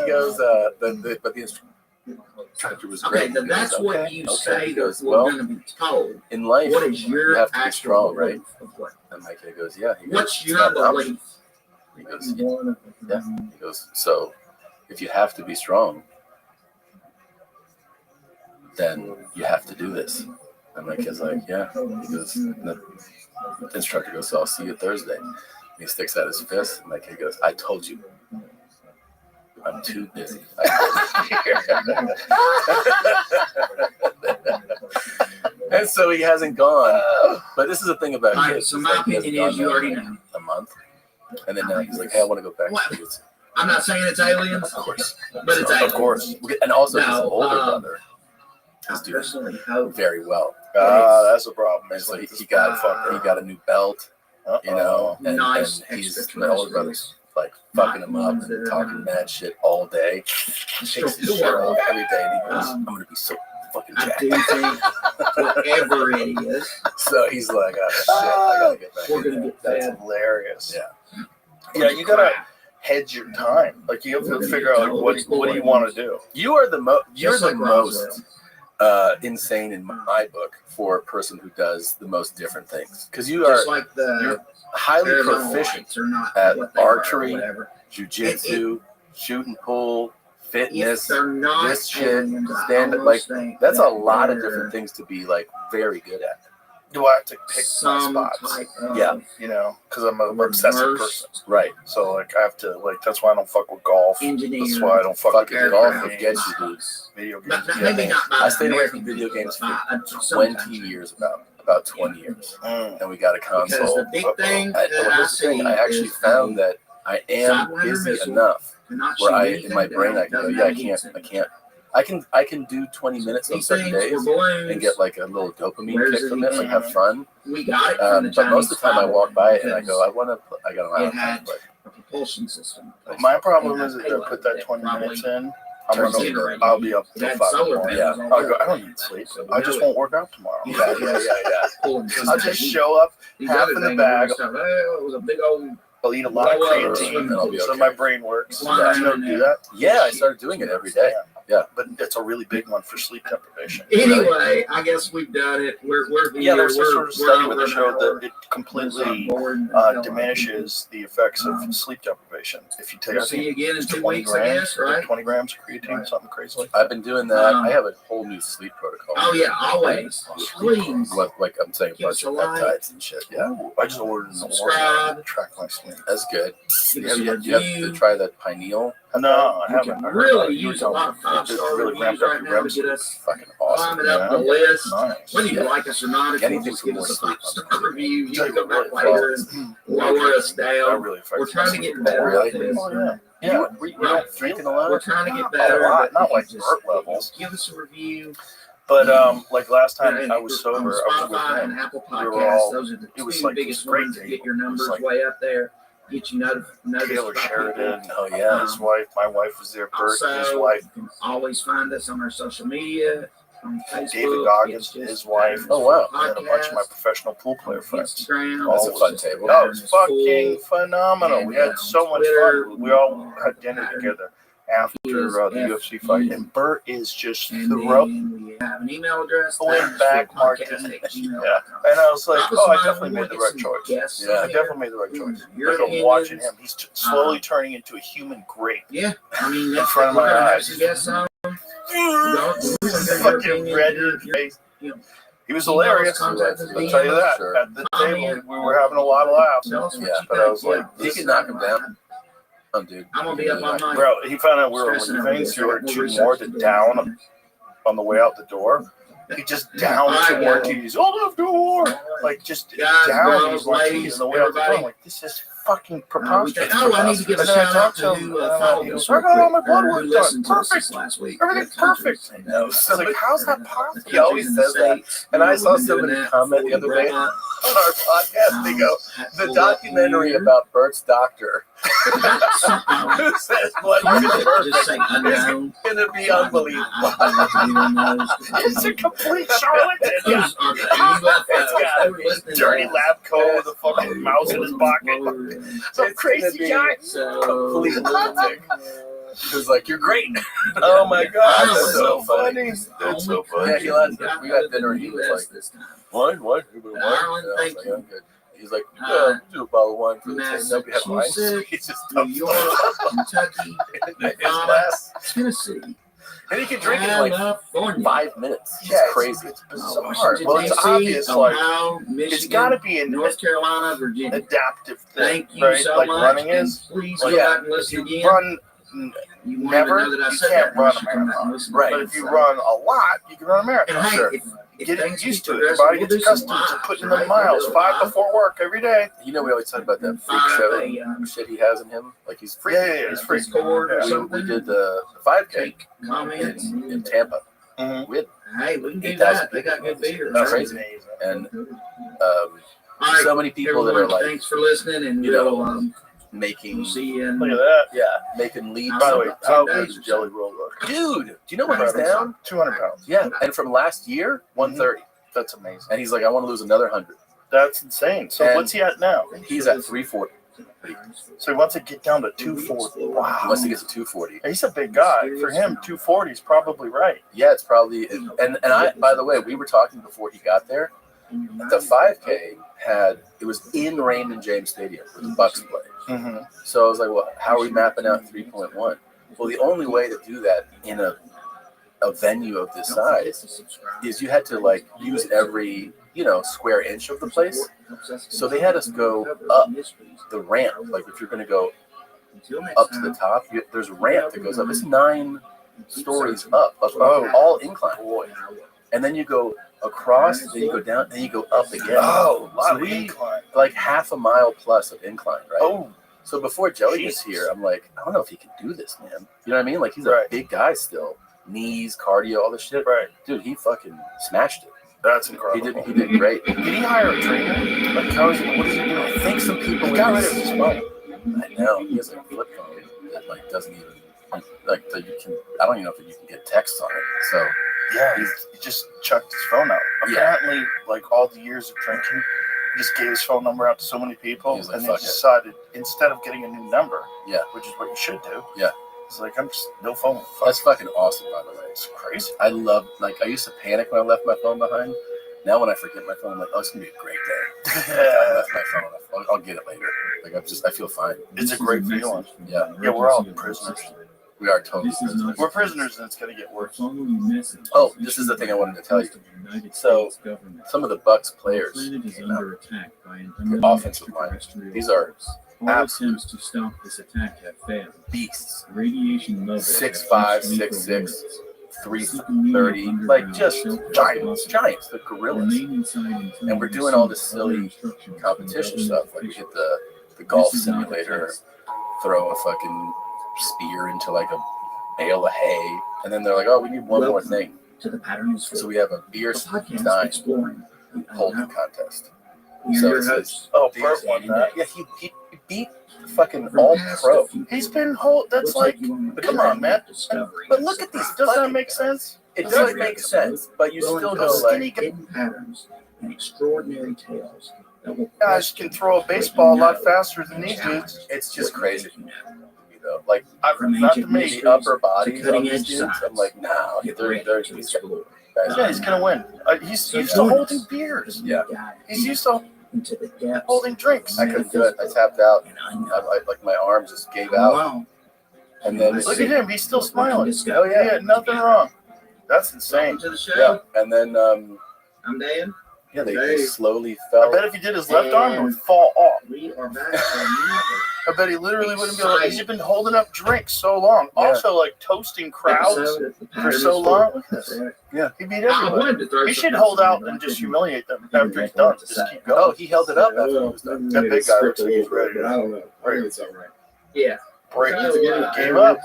goes, but the instructor was great. Okay, then He goes, that's what you say He that goes, we're well, going to be told. in life, What is your you have to be actual strong, right? belief of what? And my kid goes, yeah. He goes, What's "It's your not an option." belief? He goes, yeah. He goes, so if you have to be strong, then you have to do this. And my kid's like, yeah. He goes, the instructor goes, so I'll see you Thursday. And he sticks out his fist. And my kid goes, I told you. I'm too busy. And so he hasn't gone. But this is the thing about All right, kids. so is my like he hasn't opinion is gone you now already in know. a month. And then now he's like, hey, I want to go back What? to jiu-jitsu. I'm not saying it's aliens, Of course. but it's Of aliens. course. And also his No, older brother I is doing personally hope. very well. That's a problem. And It's so like he got a new belt, you know, and Nice he's my older brother's like fucking him up and talking mad shit all day. He takes his shirt off every day and he goes, I'm gonna be so fucking I jacked. do think whatever it is, So he's like, oh shit, I gotta get back we're in going to there. get That's fed. hilarious. Yeah. Yeah, you gotta hedge your time. Like you have to figure out like, what do you want to do. You are the you're Just the like most insane in my book for a person who does the most different things. Because you are Just like the you're highly Arizona proficient lights are not at what they are or archery, whatever. jiu-jitsu, shooting pool, If fitness, they're not this shit, aliens, I stand up. almost Like think that's a that lot of they're different things to be like very good at. Do I have to pick my some spots? type of Yeah. You know, because I'm an obsessive reverse person. Right. So like I have to like that's why I don't fuck with golf. engineer. That's why I don't fuck with Fucking golf. golf would get you, dude. Video games. But yeah. maybe not by I stayed away American from video people, games but by for some 20 country. years, about 20 years, and we got a Because console. the big thing I, that well, I here's the thing, see I actually is found that I am Sidewinder busy missile enough not where shoot I, anything in my brain, down, I can go, doesn't yeah, have I can do 20 minutes on These certain things days were balloons. and get like a little dopamine Where's kick from the it, like have fun. We got it from the But most of the time I Chinese walk by it and I because go, I got an it had hour. a propulsion system. My problem is And if I put that 20 probably minutes in, turns into- I'll be up It till had 5 in the solar morning. panels Yeah. all I'll go, over I don't it. need sleep. So I we just know won't work out tomorrow. Yeah. Pulling I'll just show up, These half other in the things bag. were stuff, oh, it was a big old I'll eat a lot of Blow up, creatine, and I'll be so okay. my brain works. Yeah. Do you know how to do that? Yeah, I started doing it every day. Yeah. But it's a really big one for sleep deprivation. Anyway, I guess we've done it. We're Yeah, there's we're, a sort of we're study where over they showed an hour. that it completely We're bored and the hell diminishes the effects of sleep deprivation. If you take, We'll I see you think again in it's 2 20 weeks, I grams, guess, right? 20 grams of creatine, something crazy like that. I've been doing that. I have a whole new sleep protocol. Oh yeah, always. Please. Like I'm saying, a Give bunch us a of like. peptides and shit. Yeah, I just ordered an Subscribe. to track my sleep. that's good. Give You us a have to review. try that pineal No, I You haven't. can I heard about really it. You were use a telling lot of me. five-star Just really reviews ramped up right your now to reps. get us Fucking awesome. climbing up the list. Nice. Whether you like us or not, if you Anything just for give more us a sleep. five-star review, you Tell can you come what back really later and lower us That down. really affects We're trying to my get sleep. better Really? at this. Oh, yeah. Yeah. Were you not drinking a lot? We're trying to get Not better. a lot, but not if you like just Bert levels. Give us a review. But like last time And I was sober, I was Spotify with and him. Apple We were Podcasts, all- those are the it was two like biggest this great ones that day. get your It was numbers like way up there. Get you noticed Taylor by Sheridan. people. Oh yeah. His wife, my wife was there. Bert, his Also, wife, you can always find us on our social media, on Facebook. David Goggins, It's just his wife. Oh, wow. and a bunch of my professional pool player friends. Instagram. That's a All fun was- table. No, it was fucking Full. phenomenal. We had so much fun. We all had dinner together after the UFC fight, and Bert is just And throwing then we have an email address. back marketing. Yeah, and I was like, oh, I definitely made the right choice. Yeah. I definitely made the right choice. Your Like I'm opinions. watching him, he's slowly turning into a human grape Yeah, I mean, in that's front of we're my gonna have eyes. some guests on. Your Fucking opinion, red in the face. He was hilarious. I'll tell you that. Sure. At the table, we were having a lot of laughs. Yeah, but I was like, you can knock him down. Oh, dude. I'm gonna be up on my bro, he found out we were stressing over leaving, this. so we were I got two research more to to do. down on the way out the door. He just downed two martinis. Hold up, door! Like, just Guys, down girls, these martinis ladies, on the way out the door. I'm everybody. like, this is fucking We preposterous. think, I need to give a And then I shout out talked to to who him, followed he us goes, I got all my blood who work done. listened to us Perfect. this last week. Everything's What countries? perfect. No, I was like, how's that possible? He always says that. And I saw somebody comment the other day on our podcast. They go, the documentary about Bert's doctor who says blood work is perfect is going to be unbelievable. It's a complete charlatan. Yeah. It's got a dirty lab coat with a fucking mouse in his pocket. Some It's crazy gonna guy. be complete lunatic. He was like, "You're great." Oh my god, That's that's so funny. That's so Yeah, he let we got dinner and he was like, this time. "What? What? Ireland, And I was thank like, you. "I'm good." He's like, "Yeah, do a bottle of wine for the team." Nobody had wine. So Massachusetts, he just New dumped York, Kentucky, in his glass. Tennessee, And he can drink it in like California, 5 minutes. It's Yeah, crazy. It's bizarre. Washington, Well, it's D.C., obvious, like, Ohio, it's Michigan, got to be an North Carolina, Virginia. adaptive thing, Thank you right? so Like much. running and is. please Like, go yeah, back and listen if you again. run You won't never, even know that I you said can't that. run You a should come back and marathon. listen But again. if you run a lot, you can run a marathon. And hey, Sure. if Get things used keep to it. Your body progressing, gets we'll do some accustomed to lives, putting right? in miles, We'll do 5 lives. before work every day. You know, we always talk about that freak Five show a.m. shit he has in him. Like he's freaky. Yeah, it's free. Discord or Yeah. We something. did the 5K Take comments. in Tampa. Mhm. We had Hey, we can do 8,000 that. They got good beer. That's right? crazy. And All right, so many people that are everyone, like thanks for listening, and you know, we'll making see you in Look at that. making leads. By the way, how Ten good days is or Jelly Roll look? Dude, do you know what he's down? 200 pounds. Yeah, and from last year, 130. That's amazing. And he's like, I want to lose another 100. That's insane. So And what's he at now? He's at 340. So he wants to get down to 240. He Wow. wants to get to 240. He's a big guy. For him, 240 is probably right. Yeah, it's probably. And I, by the way, we were talking before he got there. The 5K it was in Raymond James Stadium where the Bucks play. Mm-hmm. So I was like, well, how are we mapping out 3.1? Well, the only way to do that in a venue of this size is you had to like use every square inch of the place. So they had us go up the ramp. Like if you're going to go up to the top, there's a ramp that goes up. It's 9 stories up, all incline. And then you go across, then you go down, then you go up again. Oh, a lot so of incline. like half a mile plus of incline, right? Oh, So before Jelly was Jesus. here, I'm like, I don't know if he can do this, man. You know what I mean? Like he's a Right. big guy still. Knees, cardio, all this shit. right. Dude, he fucking smashed it. That's He incredible. did great. Did he hire a trainer? Like, how is he? What is he doing? I think some people He got rid of his phone. I know. He has a flip phone that like doesn't even like that you can I don't even know if you can get text on it. So Yeah, he just chucked his phone out. Yeah. Apparently, like all the years of drinking, he just gave his phone number out to so many people, He was like, and "Fuck they it." decided instead of getting a new number, Yeah. which is what you should do. Yeah. It's like I'm just no phone. Fuck. that's fucking awesome, by the way. It's crazy. I love like I used to panic when I left my phone behind. Now when I forget my phone, I'm like, oh, it's gonna be a great day. I left my phone. I'll get it later. Like I feel fine. It's a great feeling. Yeah. Yeah, we're all prisoners. We are totally This is prisoners. not We're prisoners, and it's gonna get worse. Oh, this is the thing I wanted to tell you. So, some of the Bucks players Planet is came out. under attack by an The offensive line. These are All attempts to stop this attack have failed. Beasts. Radiation levels 6'5", 6'6", 330, like just giants, the gorillas. And we're doing all this silly competition stuff, like we hit the golf simulator, throw a fucking spear into like a bale of hay, and then they're like, oh, we need one more thing. To the patterns. So we have a beer stein holding contest. You're So your it's host. Oh, Bert won that. yeah, he beat fucking all pro. He's been that's like, come on, man. But look at these. Does that make sense? It does make sense, but you still go skinny like, hidden patterns and extraordinary tales that will guys can throw a baseball a lot faster than these dudes. it's just crazy. You know, like Not to me. the upper body of cutting these edge dudes, science. I'm like, no, they're these guys. Yeah, he's gonna win. He's used to holding beers. Yeah. He's used to into the depths. holding drinks. I couldn't do it. I tapped out. Like my arms just gave out. Wow. And then Look at him. He's still smiling. Oh yeah, Yeah, nothing wrong. That's insane. Welcome to the show. yeah. And then I'm Dan. yeah, they slowly I fell. bet if he did his left arm, it would fall off. We are back for another. I bet he literally wouldn't be able to. He's been holding up drinks so long. Yeah. Also, like toasting crowds episode of the for Patterns so long. Look at That's this. right. Yeah. He beat I everybody. wanted to throw He should something hold else out in, and but just I couldn't- humiliate them I after didn't he's know done. what to Just say. keep going. Oh, he held it up after he was done. That big guy looks like he's ready I to don't know. I think it's all right. Yeah. break. So, He yeah, gave up.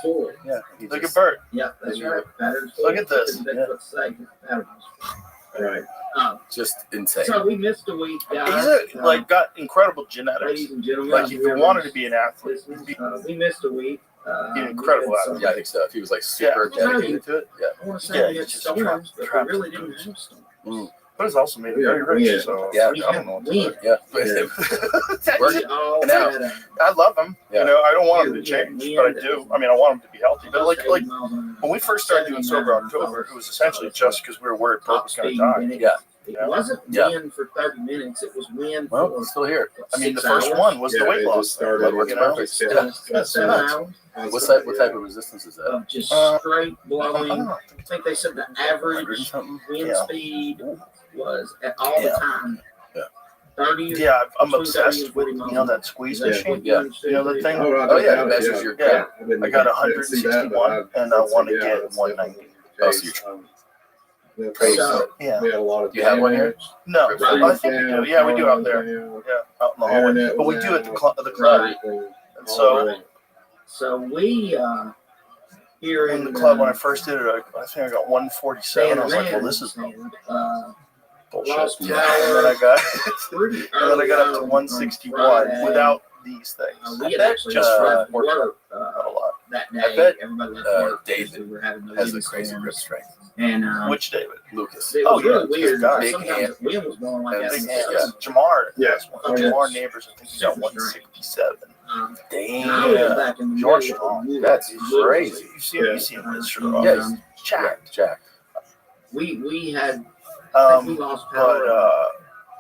Yeah. he Look at just- Bert. Yeah, that's right. Patterns. Look at this. That's Yeah. what's say. Patterns. Right. Just insane. So we missed a week, guys. He's got incredible genetics. ladies and gentlemen. Like if you wanted to be an athlete, we missed a week. Be an incredible we had some- athlete. Yeah, I think so. If he was like super Yeah. dedicated to it, yeah. I want to say Yeah, we had he's just storms, but trapped we really in didn't boots. have storms. but it's also made him Yeah, very rich. yeah. So Yeah. We I had don't know. wind. Yeah. That's We it. all Now- had a I love him. Yeah. You know, I don't want him to change, but I do. I mean, I want him to be healthy. But like 80 miles an hour. when we first started doing Sober October, it was essentially just because we were worried Bert Top was going speed, to die. and it, Yeah. it Yeah. wasn't Yeah. wind for 30 minutes. It was wind Well, for it's still here. I mean, the 6 first hours. one was the Yeah, weight it loss. just started Like, with you know, perfect Yeah. sense. That's 7 nuts. hours What type of resistance is that? of just straight I blowing. don't know. I think they said the 100 average something. wind Yeah. speed was at all Yeah. the time Yeah. 30. Yeah, I'm between 30 obsessed and with 40 miles. that squeeze Is that machine. what Yeah. understood? You know the thing? Oh, yeah, it measures your Yeah. didn't- I got didn't see that, but 161 and I want to yeah, get that's 190. Oh, so you're Crazy. So- Yeah. We had a lot of Do you have one here? No, Right. I think we do. Yeah, we do out there. Yeah, out in the hallway. But we do at the club. And So we here in the club, when I first did it, I think I got 147. I was like, well, this is bullshit. lost Yeah. And then I got, and then I got up to 161 without these things. we had actually Just for work not a lot. that day. I bet, everybody left work David because we were having those Has a big crazy storms. grip strength. And Which David? Lucas. it Oh, was yeah, really it's weird. his guy. Big Sometimes hand. the wind was blowing like And that. Big big hands. hands. Jamar. Yeah. Jamar neighbors. I think he got 167. And I was Damn. back in the George middle Strong. of the woods. That's Literally. crazy. You see him with his shirt off. Yeah, And, he's Jacked. Jack. we had I think we lost power. But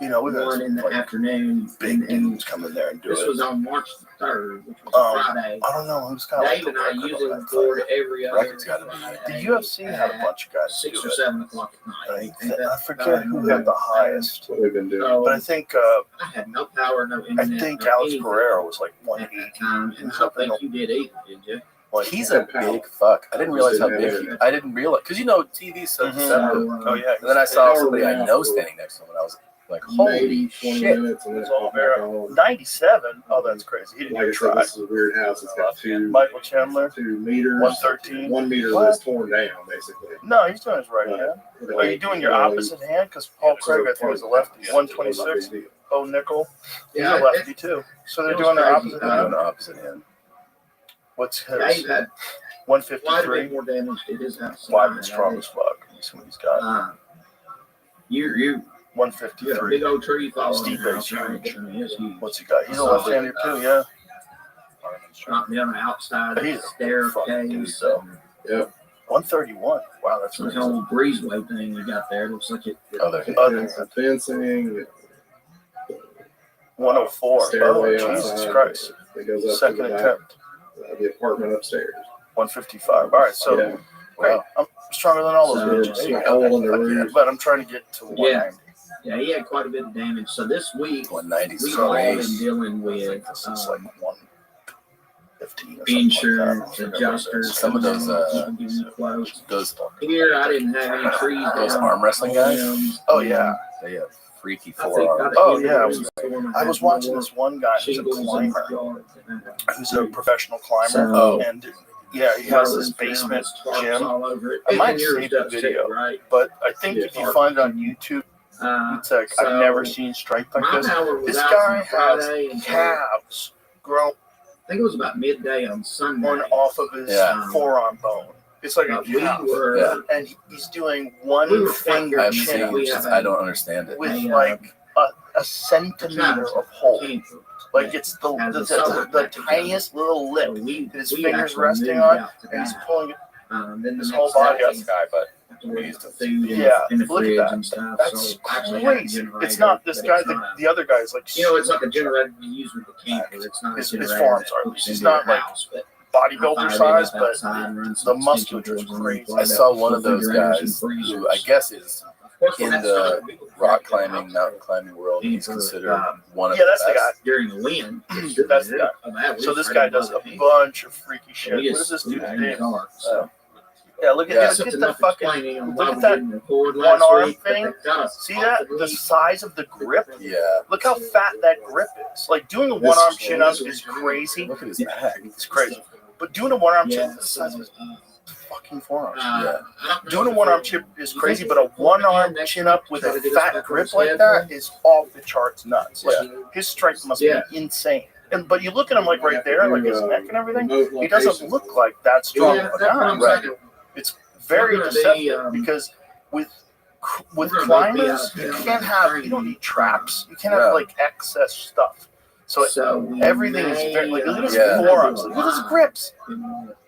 you know, we one in got the like afternoon. big and dudes come in there and do this it. was on March 3rd, which was a Friday. I don't know. It was kind of Dave and I usually record every other Record's gotta be Friday. The UFC had a bunch of guys 6 do or it. 7 o'clock at night. I forget who had the highest, What we've been doing. So, but I think I had no power, no internet. no Alex anything Guerrero was like at 180. that time, and I don't think you did either, did you? Like, He's a big fuck. I didn't realize how big he. I didn't realize because TV's so Mhm. deceptive. Oh yeah. And then I saw somebody I know standing next to him, and I was like, "Holy Maybe 20 shit!" minutes and then It's all pop back Vera. on. 97. Oh, that's crazy. He didn't Like I even said, try. this is a weird house. It's got Michael Chandler, 2 meters. 113. 1 meter What? was torn down, basically. No, he's doing his right hand. Are you doing your opposite hand? Because Paul Craig, I think, was a lefty. 126. Oh, Nickel. He's a lefty too. So they're It was doing their crazy. opposite On hand. the opposite end. What's his? Dave had quite a bit 153. more damage to his house. Wide and strong as fuck. Some of these guys. You had a 153. big old tree falling. Steve in the house, Bates, right? huge. I mean, it's huge. What's he got? He's a left-hander too. Yeah. Knocked me on the outside of the He's a fucking dude, staircase. though. 131. Wow, that's So this crazy. whole breezeway thing we got there looks like it. Other. Fencing. 104. Stairway Oh, Jesus outside. Christ. It goes up Second to the back, attempt. the apartment upstairs. 155. All right, so Yeah. great. I'm stronger than all So, those Just bitches. a hole in the roof. But I'm trying to get to 190. Yeah, he had quite a bit of damage. So this week 190 we've all been straight. dealing I with think this is like 1. 15 or something insurance like that. adjusters. Some of those, those here, I didn't have any trees. Those arm wrestling guys. Oh yeah. They have freaky forearms. Oh yeah. I was watching this one guy who's a climber, who's a professional climber, and yeah, he has this basement gym. I might save the video, but I think if you find it on YouTube, it's like I've never seen strength like this. This guy has calves grown. I think it was about midday on Sunday. One off of his forearm bone. It's like a calf. And he's doing one finger I've chin seen, I don't understand it. with like a centimeter of hole. Like it's the tiniest little lip that his fingers resting on, and he's pulling his whole body up. Guy, but Yeah, look at that. That's crazy. It's not this guy. The other guy is like, it's like a generator we use with the camper. It's not his forearms are. He's not like bodybuilder size, but the musculature is crazy. I saw one of those guys who I guess is in the rock climbing, mountain climbing world. He's considered one of the that's best. the guy. During the wind. That's the guy. So this guy does a bunch of freaky shit. What is this dude's name? Yeah, look at the fucking look at that one arm thing. See that? The size of the grip. Yeah. Look how fat that grip is. Like doing a one arm chin up is crazy. Look at his back. It's crazy. But doing a one arm chin is the size of his fucking forearms. Doing a one arm chin is crazy, but a one arm chin up with a fat grip like that is off the charts nuts. Like his strength must be insane. But you look at him like right there, like his neck and everything. He doesn't look like that strong of a guy. Right. It's very deceptive because with climbers, you don't need traps. You can't have like excess stuff. So everything is very like look at his forearms, look at his grips.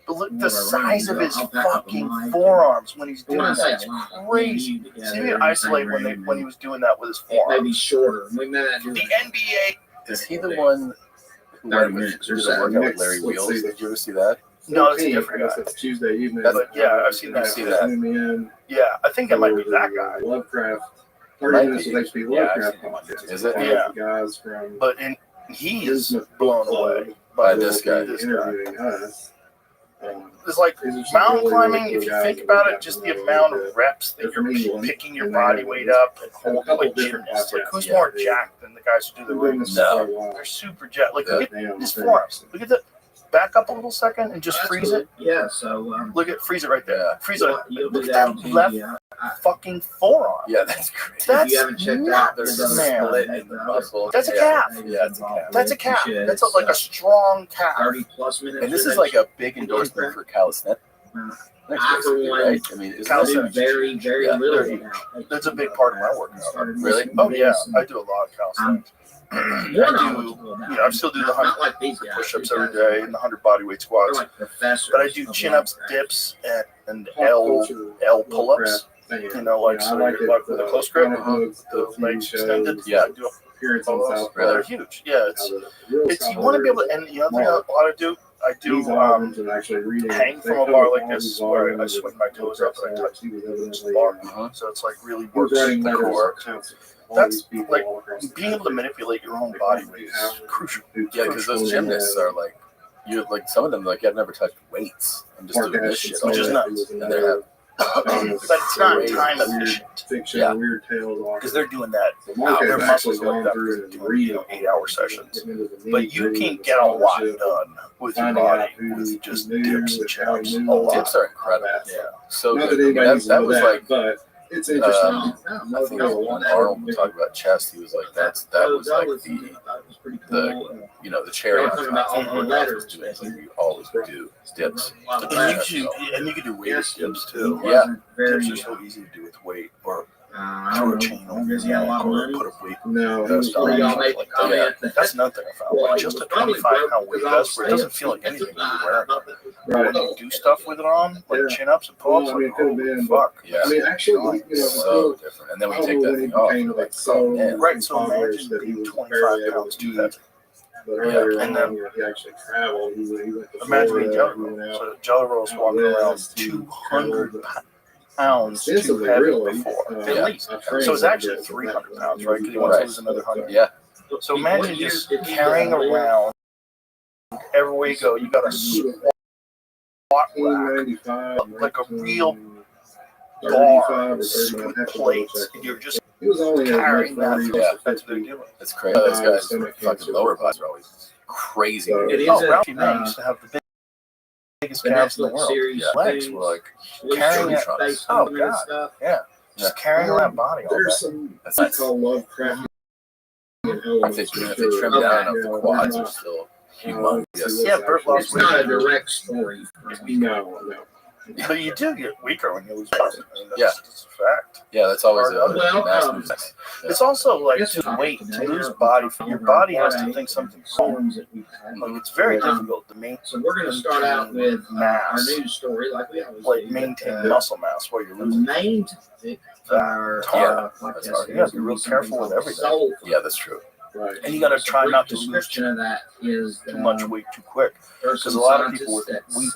But look the size of his fucking forearms when he's doing that. It's crazy. See me isolate when he was doing that with his forearms. Maybe shorter. The NBA. Is he the one who went with the workout with Larry Wheels? Did you ever see that? No, it's a different guy. That's Tuesday evening. But yeah, I've seen that. Yeah, I think it might be that guy. Lovecraft. 30 minutes with HP Lovecraft. Is it? Yeah. Guys from. But he is blown away by this guy. Interviewing us. It's like mountain climbing, if you think about it, just the amount of reps that you're picking your body weight up and holding like gymnasts. Like who's more jacked than the guys who do the rings? No. They're super jacked. Like look at his forearms. Look at the back up a little second and just freeze it. Yeah, so look at freeze it right there. Freeze it. Look at that left fucking forearm. Yeah, that's crazy. That's you haven't checked out there's a split in the muscle. That's a calf. Yeah, it's a calf. That's a calf. That's like a strong calf. 30+ minutes. And this is like a big endorsement for calisthenics. Right? I mean, Calisthenics. Very, very little. That's a big part of my workout. Really? Oh yeah, I do a lot of calisthenics. I still do the 100 push-ups every day and the 100 bodyweight squats. But I do chin-ups, dips, and L pull-ups. You know, like so like with a close grip, the legs extended. Yeah, I do pull-ups. They're huge. Yeah, it's you want to be able to. And the other thing I want to do. I do hang from a bar like this where I swing my toes up and I touch the bar. So it's like really works the core. That's like being able to manipulate your own body weight is crucial. Yeah, because those gymnasts are like, you're like some of them like I've never touched weights. I'm just doing this shit, which is nuts. And they have. But it's not time efficient. Yeah, because they're doing that. Their muscles are like that. Doing 8-hour sessions, but you can get a lot done with your body with just dips and chin-ups. Dips are incredible. Yeah, so good. That was like. It's interesting. I think when Arnold was talking about chest, he was like, that was like the cherry on top of what I was doing. Like we always do dips. And you can do weighted dips too. Yeah. Dips are so easy to do with weight or throw a chain over your neck or put a weight. No, that's another thing I found. Like just a 25-pound weight vest where it doesn't feel like anything you're wearing. When you do stuff with it on, like chin-ups and pull-ups, like, oh, fuck. Yeah. I mean, actually, so different. And then we take that thing off. Right, so imagine being 25 pounds too heavy. And then he actually traveled. He went to imagine being Florida, Jelly Roll. So Jelly Roll's walking around 200 pounds too heavy before, at least. So it's actually 300 pounds, right? Because he wants to lose another 100. Yeah. So imagine just carrying around everywhere you go, you got a squat rack, like a real bar with plates, and you're just carrying that. That's what they're doing. It's crazy. Those guys, fucking lower bodies are always crazy. Ralphie May used to have the biggest calves in the world. Legs were like carrying it. Oh god, yeah, just carrying around body all day. That's nice. Lovecraft. If they trim down enough, the quads are still humongous. Yeah, Bert lost It's not a direct story. No. But you do get weaker when you lose weight. That's a fact. Yeah, that's always Well, It's also like to weight, to lose body. Your body has to think something wrong. Like it's very difficult to maintain. So we're going to start out with our mass, news story, like we always like do. maintain muscle mass while you're The losing. main topic of our That's hard. You gotta be real careful with everything. Soul. Yeah, that's true. Right. And you got to try not to lose description of that is too much weight too quick. Because a lot of people with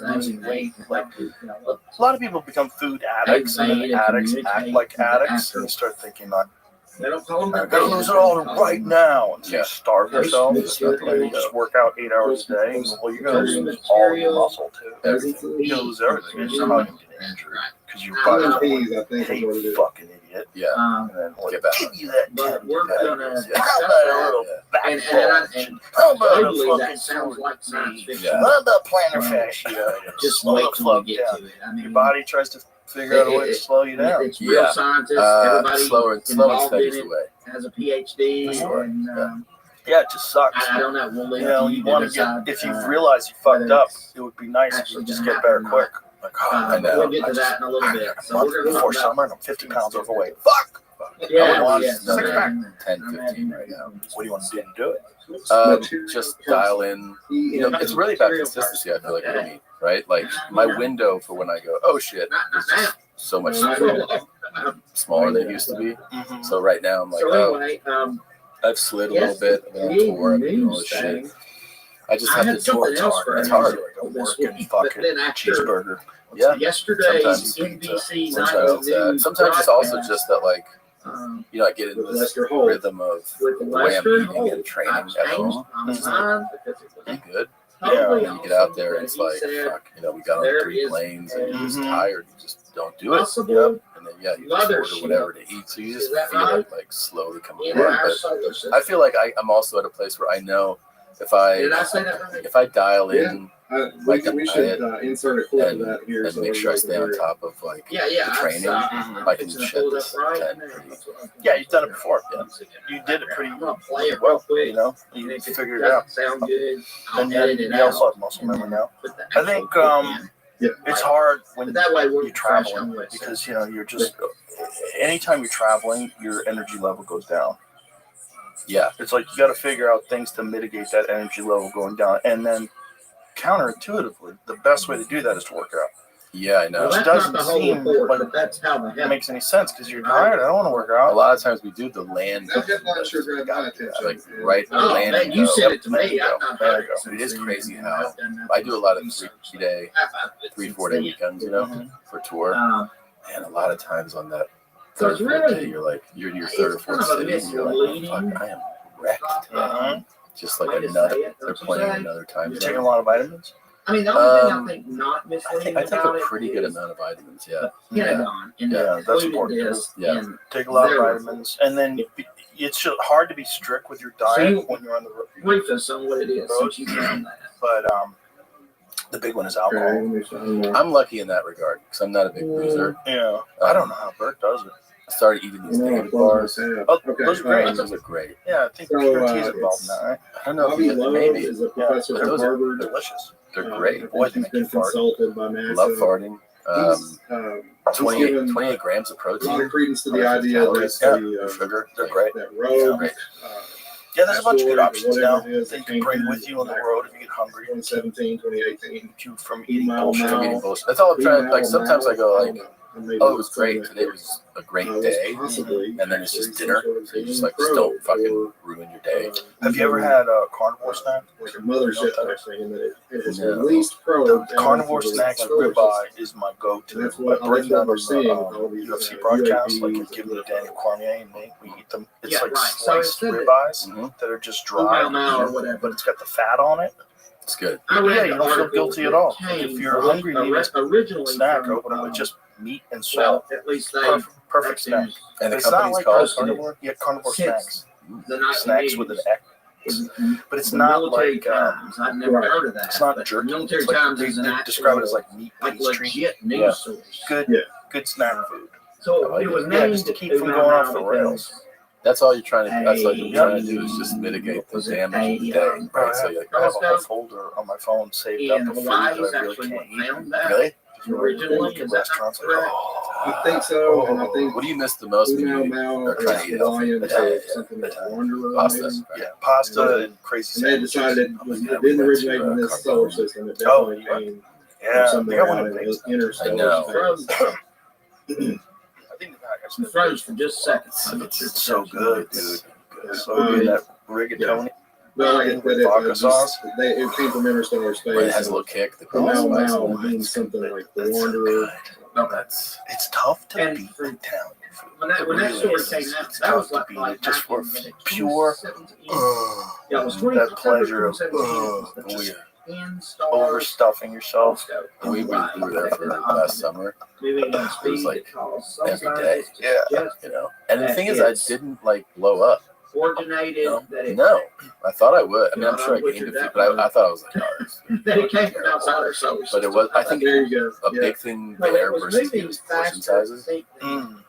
losing weight, like a lot of people become food addicts, and then addicts act like addicts, and you start thinking, they don't call them I gotta lose it all right now, and so you starve yourself, and you just work out 8 hours a day. Well, you're gonna lose all your muscle too. Everything. You're gonna lose everything. You're just probably gonna get injured because your body's like, hey, fucking idiot. Yeah. And then Get back. give you that But tendon. we're gonna How about a little back and bulge? How about a totally fucking that sounds like science fiction. Yeah. How about plantar fascia? Just Slow wait the till we fuck get down. to it. I mean, Your body tries to figure out a way to slow you down. It's real Yeah. scientists. Everybody Slow and involved in steady it away. has a PhD. For sure. And Yeah, it just sucks. I don't know. We'll leave You know, it to you to want to decide, get, if you've realized you fucked whether up, it's it would be nice if you actually just gonna get better happen or quick. Like, I know. we'll get to I that in a little bit. So month we're going to before talk about summer, and I'm 50 pounds overweight. Fuck! Yeah, want yes, six pack. 10, 15 right now. What do you want to do to do it? Just dial in. You know, it's really about consistency. I feel like with me, right? Like my window for when I go, oh shit, is just so much smaller than it used to be. So right now I'm like, So anyway, I've slid a little bit. I've been on tour. I've been doing all this shit. I just have to tour. It's hard. Working fucking cheeseburger. Yeah. Yesterday's Sometimes NBC sometimes News sometimes it's also broadcast, just that, like, you know, I get into this rhythm of with the way I'm Lester eating Holt. and training I at changed home. my mind because it was I'm good. totally And then you get out there and awesome, it's but like, he said fuck, you know, we got on there 3 is planes and you're just Mhm. tired. You just don't do it. possible And then, you just order mothership. whatever to eat. So you just Is that feel right? it, like, slowly come in apart. our But solar system. I feel like I'm also at a place where I know if Did I say that right? if I dial in We should insert a clip of and, that here. and make sure I stay on top of, like, Yeah, the training, I can it's gonna shed pull it this up right 10 in there. pretty. That's what I'm Yeah, you've done it before. Yeah. You did it pretty I'm gonna play it real well, quick. you know? And You if it figured it out. doesn't sound good, I'll And edit then it you also out. have muscle memory now. Put the I actual think clip in. it's hard when But that way we're you're traveling professional with it. because, you know, you're just, anytime you're traveling, your energy level goes down. Yeah. It's like you got to figure out things to mitigate that energy level going down. And then counterintuitively, the best way to do that is to work out. Yeah, I know. Well, Which that's not doesn't the whole seem report, like but that's how the it hell. makes any sense because you're tired. I don't want to work A out. lot of times we do the land, That headline sure grabbed my attention. like, right Oh, land. man, and you go. sent it to There me. you go. I've not There heard you go. it since It is then. crazy how I've done nothing I do a lot of research. 3-day, It's 3-4 day weekends, you know, Mhm. for tour. And a lot of times on that So third it's or fourth really- day, you're like, you're in your third or it's kind fourth of a city, and you're like, oh, fuck, misleading, I am wrecked. Just like way to another, say it, they're don't you playing say? another time You're zone. taking a lot of vitamins. I mean, the only thing I Um, think not I misleading take about a it pretty good is amount of vitamins, the yeah. Pentagon and Yeah, that's included important. this Yeah. in Take a lot of their vitamins, and then it's just hard to be strict with your diet So you- when you're on the road. brief us on what it is since you found that. But the big one is alcohol. I'm lucky in that regard because I'm not a big boozer. Yeah, I don't know how Bert does it. I started eating these David bars. Oh, those are great. Those are great. Yeah, I think So, pure tea is involved in it's- that, right? I don't know if Bobby you Love maybe. is a professor but from those are Harvard. Delicious. They're great. Boy, they He's make been you fart. consulted by NASA. Love farting. He's, he's 28, given 28 grams of a lot protein. of credence to the 150 idea calories. that Yeah, the, sugar. They're great. that rogue, Great. Yeah, there's a bunch of good asteroid or options now whatever it is that you that can came bring through with you on the back road if you get hungry. 2017, 2018. Keep you from eating Mile bullshit. mile. Eating bullshit. That's all I'm trying. Like sometimes I go like, oh, it was great. Today was a great day. Possibly, And then it's just dinner. So you just like just don't fucking ruin your day. Have you ever had a carnivore snack? like a mothership type thing, and that it has No. released probed The carnivore down to snacks the solar ribeye system. is my go-to. That's I what bring them we're on seeing with the all these UFC broadcasts, like you UAPs give me Daniel Cormier and me. We eat them. It's Yeah, like right. So sliced instead of- ribeyes Mhm. that are just Oh, dry, wow, or whatever. but it's got the fat on it. It's good. Yeah, you don't feel guilty at all. If you're hungry and need a snack, open them with just meat and salt. At least Perfect snack. And the It's not company's like called carnivore. Yeah, carnivore snacks. the 1980s. Snacks with an X. But it's The not military like times. I've never heard of that. it's not but jerky. Military It's like times they is an describe it as actual, like meat like pastry. legit news Yeah. source. Good snack food. So it was Yeah, named just to keep from going off the rails. That's all you're trying to do. That's all you're Yeah. trying to do is just mitigate the damage of the day. Bro, Right? So you're like, I have a whole folder on my phone saved up In of food Hawaii that is I really actually can't what eat. found that. really? Originally, is that Restaurants like, correct? I think so, and I think What do you miss the most when you now are trying to eat healthy? Hawaiian, so something like wanderer, Pasta. maybe. yeah, pasta and crazy And they sandwiches. decided it didn't originate in this solar system. It definitely came Yeah, from they somewhere got one out in in Vegas. the interstellar I know. space. I think the Froze for just seconds. It's so good, dude. So Uh, good. That rigatoni. But like I said, Vodka sauce. it came from interstellar When it space. has a little kick, the The Mau spice. Mau Oh, means it's something like the That's so wanderer. No, that's It's tough to And beat for- Italian food. When that Really story is. came out, It's that tough was to like, beat like it just back for in the pure 2017. Yeah, Yeah, it was that pleasure of 2017. overstuffing yourself. we were there for last summer. It was like every day. Yeah. You know, and the thing is, I didn't like blow up. Originated that it, No, I thought I would. I mean, I'm sure I gained a few, but I thought I was like, oh, that it came from outside our solar system. but it was. I think There you go. a big thing there versus the portion sizes.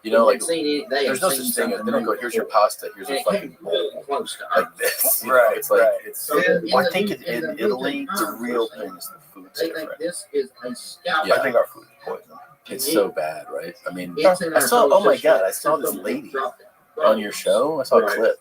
You know, like there's no such thing as they don't go, here's your pasta, here's a fucking bowl like this. You know, Right, it's like right. it's Well, I think in Italy, the real thing is the food's They think different. this is a scout. Yeah. I think our food is poison. it's so bad, right? I mean, It's in I our saw. solar Oh my system. god, I saw this lady on your show. I saw a Right. clip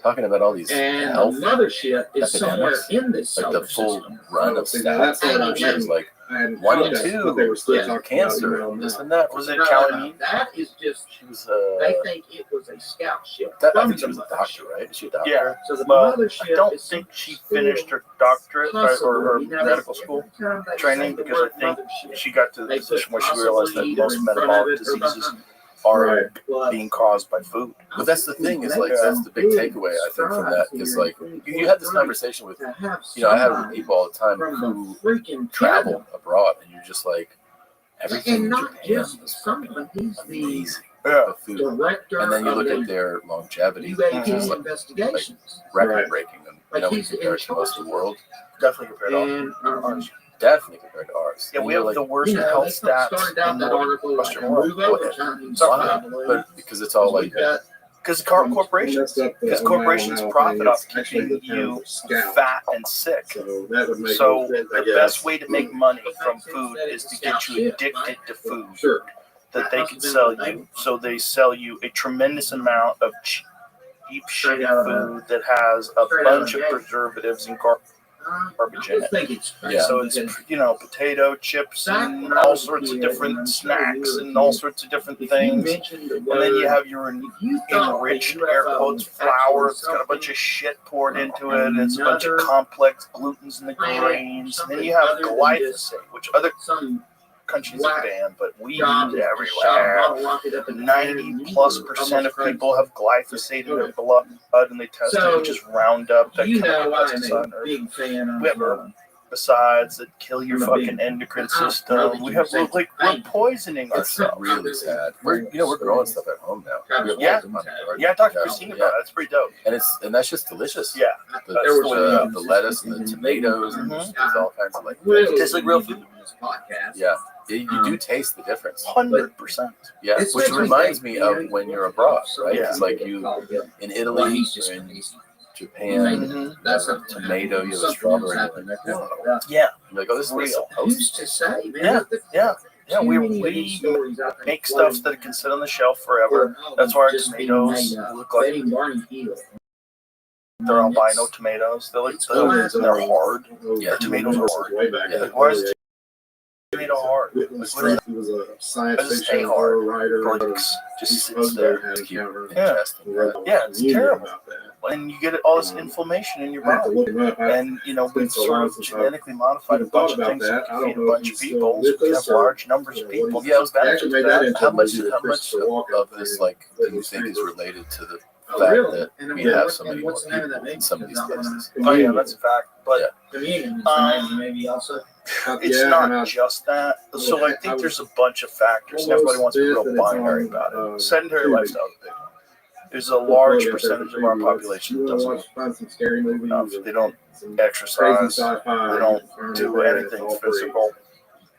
talking about all these And the health, mothership is somewhere epidemics, in this like solar the full system. run of See, now stats. that's what And She was like I hadn't 1 caught and that, 2, but they were still talking about cancer, it, and this and that. Was it No, Calamine? that is just, She was. they think it was a scout ship. I from think she the was a mothership. doctor, right? Is she a doctor? Yeah. So the Well, mothership I don't is think she still finished her doctorate or her possibly, you know, medical school every time they training say the because I word think mothership, she got to the they position put where she realized that possibly most either in front of metabolic it or diseases behind are Right. it. being caused by food. But that's the thing is like that's the big takeaway I think from that is like you had this conversation with I have with people all the time who travel abroad and you're just like everything and in not Japan just is someone, he's the amazing. Yeah. The food. director And then you of look the at their longevity, UAP which is like investigations. record breaking, and Like when he's in compared to most of the world, Definitely compared to And ours. definitely compared to ours. Yeah, And we you're have like, the worst you know, health they stats started out in that the article like Western world. move over Chinese why? travel. But because it's all like We got Because corporations, because corporations profit off keeping you fat and sick. So that would make So sense, I the guess. best way to make money from food is to get you addicted to food Sure. that they can sell you. So they sell you a tremendous amount of cheap, shitty food that has a bunch of preservatives and garbage in it. Yeah. So it's, potato chips and all sorts of different snacks and all sorts of different things. And then you have your enriched, air quotes, flour. It's got a bunch of shit poured into it. And it's a bunch of complex glutens in the grains. And then you have glyphosate, which other countries have banned, but we eat it everywhere. 90+% of people have glyphosate in their blood, and they test it, which is Roundup, that chemical pesticide. big fan of We have herbicides that kill your fucking endocrine system. We have we're poisoning it's ourselves. really sad. We're growing stuff at home now. We have Yeah. lots of money in the garden. Yeah, Dr. Yeah. Christina, Yeah. that's pretty dope. And that's just delicious. Yeah, The, that's the way to go. the lettuce and the tomatoes and Mhm. there's all kinds of like It tastes like real food. yeah. You do taste the difference. 100%. Yeah, which Especially reminds me of when you're abroad, right? Yeah. It's like you in Italy or in Japan, Mhm. that's a tomato, you have a strawberry. Yeah, You're like, oh, this is Real. supposed to say, Yeah. yeah. We make stuff that can sit on the shelf forever. That's why our tomatoes look like they're albino tomatoes. They're like they're hard. Yeah. Our tomatoes are hard. Way back Yeah. then. Why is tomato hard? He was a science Does it fiction stay horror hard? writer. Or but like, just he sits supposedly there. had to encountered keep Yeah. digesting. Yeah, it's communion terrible. about that. And you get all this inflammation in your I have to body. look him up. And we've been so sort long of since genetically modified a even thought bunch of about things that. that I can don't feed a know if bunch of he's still people. with We us have or, large numbers of what people. he's- Yeah, I was Benefits actually of made that that. into How the much movie, the of Christopher Walken this thing like that do you was think is pretty- related to the fact really? that And I we mean, have what- so many and more what's the name of that people in movie? some of these Is that one places. Oh yeah, that's a fact. But Communion is the name of the movie also. it's Yeah, not and I- just that. So I think there's a bunch of factors, and Almost everybody wants to be bit real that it's binary on, about it. Sedentary Tubi. lifestyle is a big one. There's a large percentage of our population that doesn't find some scary movies. enough. They don't Some exercise. crazy sci-fi. They don't Farm do Bed, anything all free. physical.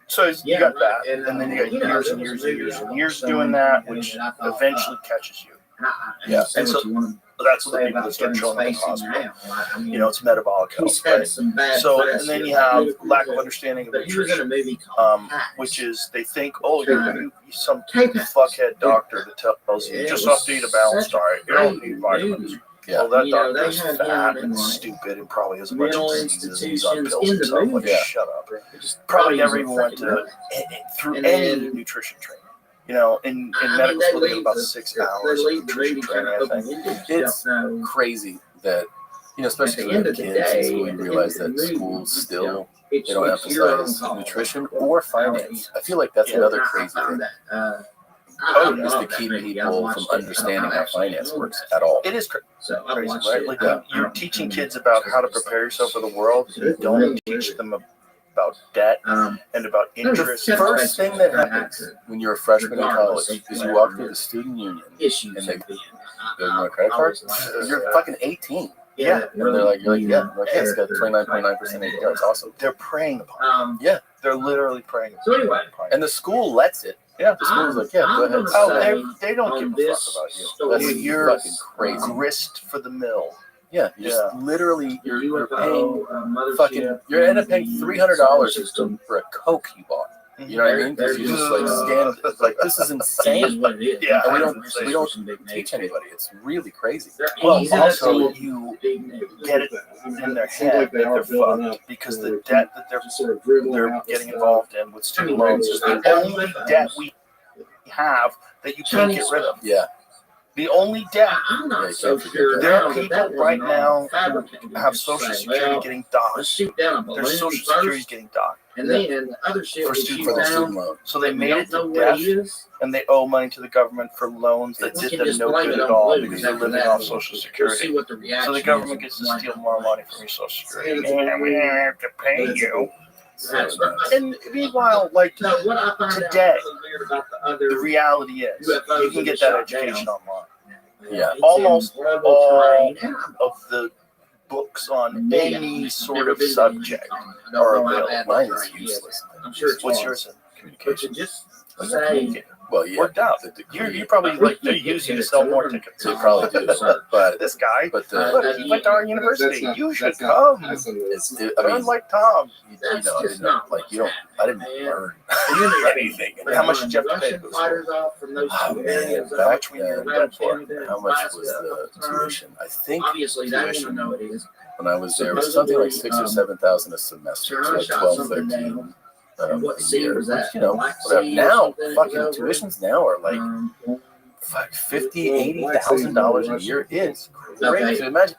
So you Yeah, got right. that, and then you got you know, years there and was a years and movie years I and watched years on doing that, and which I thought, eventually catches you. I Yeah. understand And what so you want that's to the say people about that start Kevin showing up in Spacey hospital. now. I mean, You know, it's metabolic he's health, had right? some bad So, press and then here you have lately, lack of understanding of but he was in a nutrition, movie called Hacks. which is they think, oh, you're some K-Pax. fuckhead doctor that tells you It just was have to eat a balanced such a diet. You don't great need vitamins. movie. Yeah. Well, that You know, doctor's they had fat him and in, like, stupid and probably has a bunch of mental diseases and he's on institutions pills in the himself. Like, movie. Yeah. shut up. They just Probably thought he never was a even went freaking nut. through And any then- nutrition training. You know, in I medical mean, they school, they get leave about the- 6 they hours of leave the nutrition movie training, kind I of think. open-ended. It's No. crazy that, you know, especially At the for end the of the kids in day, school, you at the realize end of that the movie, schools still, It's they don't your own emphasize call. nutrition or finance. I feel like that's Yeah. another I crazy found thing, that. Oh, is to keep people from understanding how finance works at all. It is So I crazy, watched right? it. Like I you're don't teaching know. kids about how to prepare yourself for the world. You don't teach them about debt and about interest. First thing that happens when you're a freshman in college is you walk through the student union Issues and they have been. go, you want a credit card? You're fucking 18. Yeah. And they're like, you're like, yeah. I'm like, yeah, it's got 29.9% APR. It's awesome. They're preying upon it. Yeah. They're literally preying So anyway, upon it. And the school lets it. Yeah. The school's like, yeah, go ahead. Oh, sign. they don't give a fuck about you. That's You're fucking crazy. grist for the mill. Yeah, you're just literally you're paying fucking you end up paying $300 for a Coke you bought. You know what I mean? Because you just like stand like this is insane. Yeah, And we don't teach anybody. It's really crazy. Well, also you get it in their head that they're fucked because the debt that they're getting involved in with student loans is the only debt we have that you can't get rid of. Yeah. The only debt. I'm Yeah, not you so can't forget sure. that. There are now that people that right wasn't all now fabricated. who have Just Social say, Security well, getting let's docked. shoot down a Their balloon Social Security is first, getting docked. and then the other shit For we student shoot For the down. student loan. So they We made it don't know to what death, it is. and they owe money to the government for loans that We did can them just no blame good it at on all balloons because they're after living that. off Social We'll see Security. what the reaction So the is government if gets we to blame steal it more on money from your Social Security. Yeah. And we don't have to pay you. That's right. And meanwhile, like So what I found today, out was weird about the other the reality is UFOs you can get that education online. Yeah. It's Almost in global all terrain. of the books on Yeah. any I've sort never of been to subject Utah. I don't are know how available. bad Mine that is terrain useless. I'm sure it's What's hard. yours in? But Communication. to just What's say that? Well, yeah. Worked out. The degree. You probably like they use you to sell more tickets. They probably do. But This guy, but look, he went to our university. You should come. it's I Learn mean like Tom. you know, I didn't know, like you don't I didn't learn anything. How much did you have to pay to go to school? fighters off from those Oh two man, areas back Which one you then, went for? how much was the tuition? I think Obviously, they want to tuition know it is. when I was there it was something like 6,000 or 7,000 a semester, so like 12, 13 What a sea year. was that? You know, Black whatever. Sea or Now something? fucking Was over? tuitions now are like fuck $50,000, $80,000 a year. It's crazy. Okay. So imagine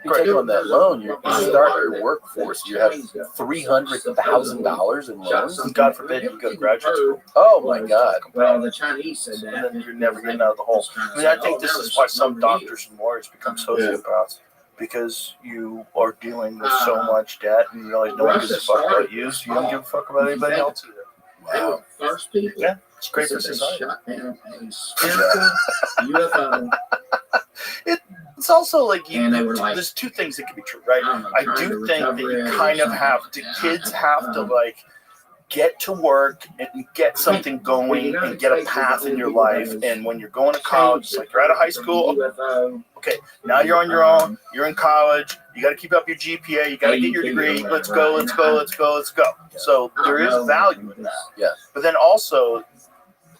you take on that loan, you start your workforce, you have $300,000 in loans. And God forbid you go to graduate school. Oh my god. Well, the Chinese said And that. then you're never getting out of the hole. I mean, I think this is why some doctors and lawyers become sociopaths. Because you are dealing with so much debt and you realize no one gives a fuck about you, so you don't give a fuck about anybody else either. They were Wow. the first people. Yeah, it's great for that they society. shot down a spherical UFO. It's also like And they were like, there's two things that can be true, right? I don't know, I trying do to think that recover you it or kind of something have like to, that. kids have to like get to work and get something going and get a path in your life. And when you're going to college, it's like you're out of high school. UFO. Okay, now you're on your own. You're in college. You got to keep up your GPA. You got to get your degree. Let's go. Let's go. Let's go. Let's go. So there is value in that. Yeah. But then also,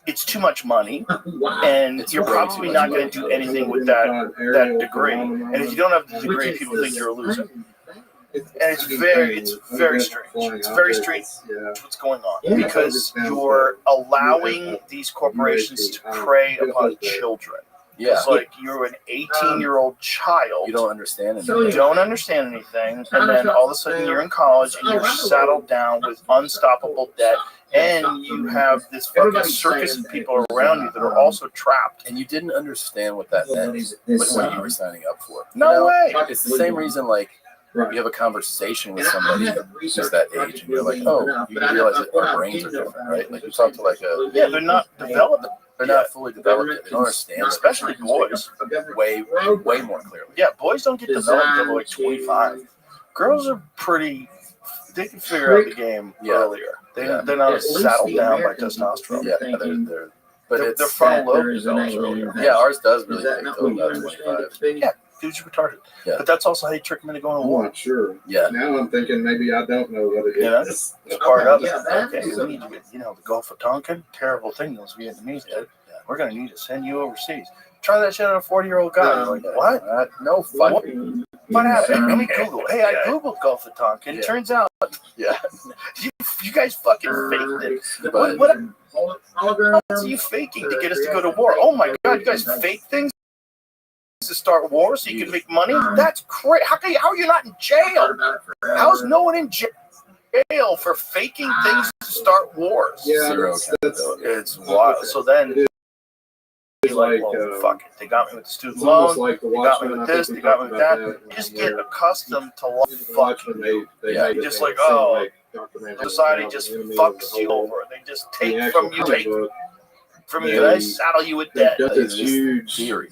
it's too much money, Wow. and It's you're way probably too not much going to money. do anything with that degree. And if you don't have the degree, people think you're a loser. And it's very strange. It's very strange what's going on because you're allowing these corporations to prey upon children. Yeah. It's like you're an 18-year-old child. You don't understand anything. You don't understand anything. And then all of a sudden you're in college and you're saddled down with unstoppable debt. And you have this fucking circus of people around you that are also trapped. And you didn't understand what that meant, what you were signing up for. No way. It's the same reason, like, you have a conversation with somebody who's that age, and you're like, oh, you realize that our brains are different, right? Like, you talk to like a... Yeah, they're not developed. They're not fully developed yet. They don't understand. Especially boys. Way more clearly. Yeah, boys don't get developed until like 25. Girls are pretty... They can figure out the game earlier. They're not saddled down by testosterone. Yeah, their frontal lobe develops earlier. Yeah, ours does really take till about 25. Yeah, dudes are retarded. Yeah. But that's also how you trick them into going to war. I'm not sure. Yeah. Now I'm thinking maybe I don't know what it is. You know, it's part of it. Okay, we need to get, the Gulf of Tonkin, terrible thing those Vietnamese did. We're going to need to send you overseas. Try that shit on a 40-year-old guy. You're like, what? No fun. What happened? Let me Google. Hey, I Googled Gulf of Tonkin. Turns out, you guys fucking faked it. What are you faking to get us to go to war? Oh my God, you guys fake things to start wars so you can make money? That's crazy. How are you not in jail? How's no one in jail for faking things to start wars? Yeah, it's wild. So then. Like, well, fuck it. They got me with the student loan. Like they got me with this. They got me with that. You just get accustomed to fucking you. Yeah, you're just like, oh, society just fucks you over. They just take from you, They saddle you with debt. That's huge theory.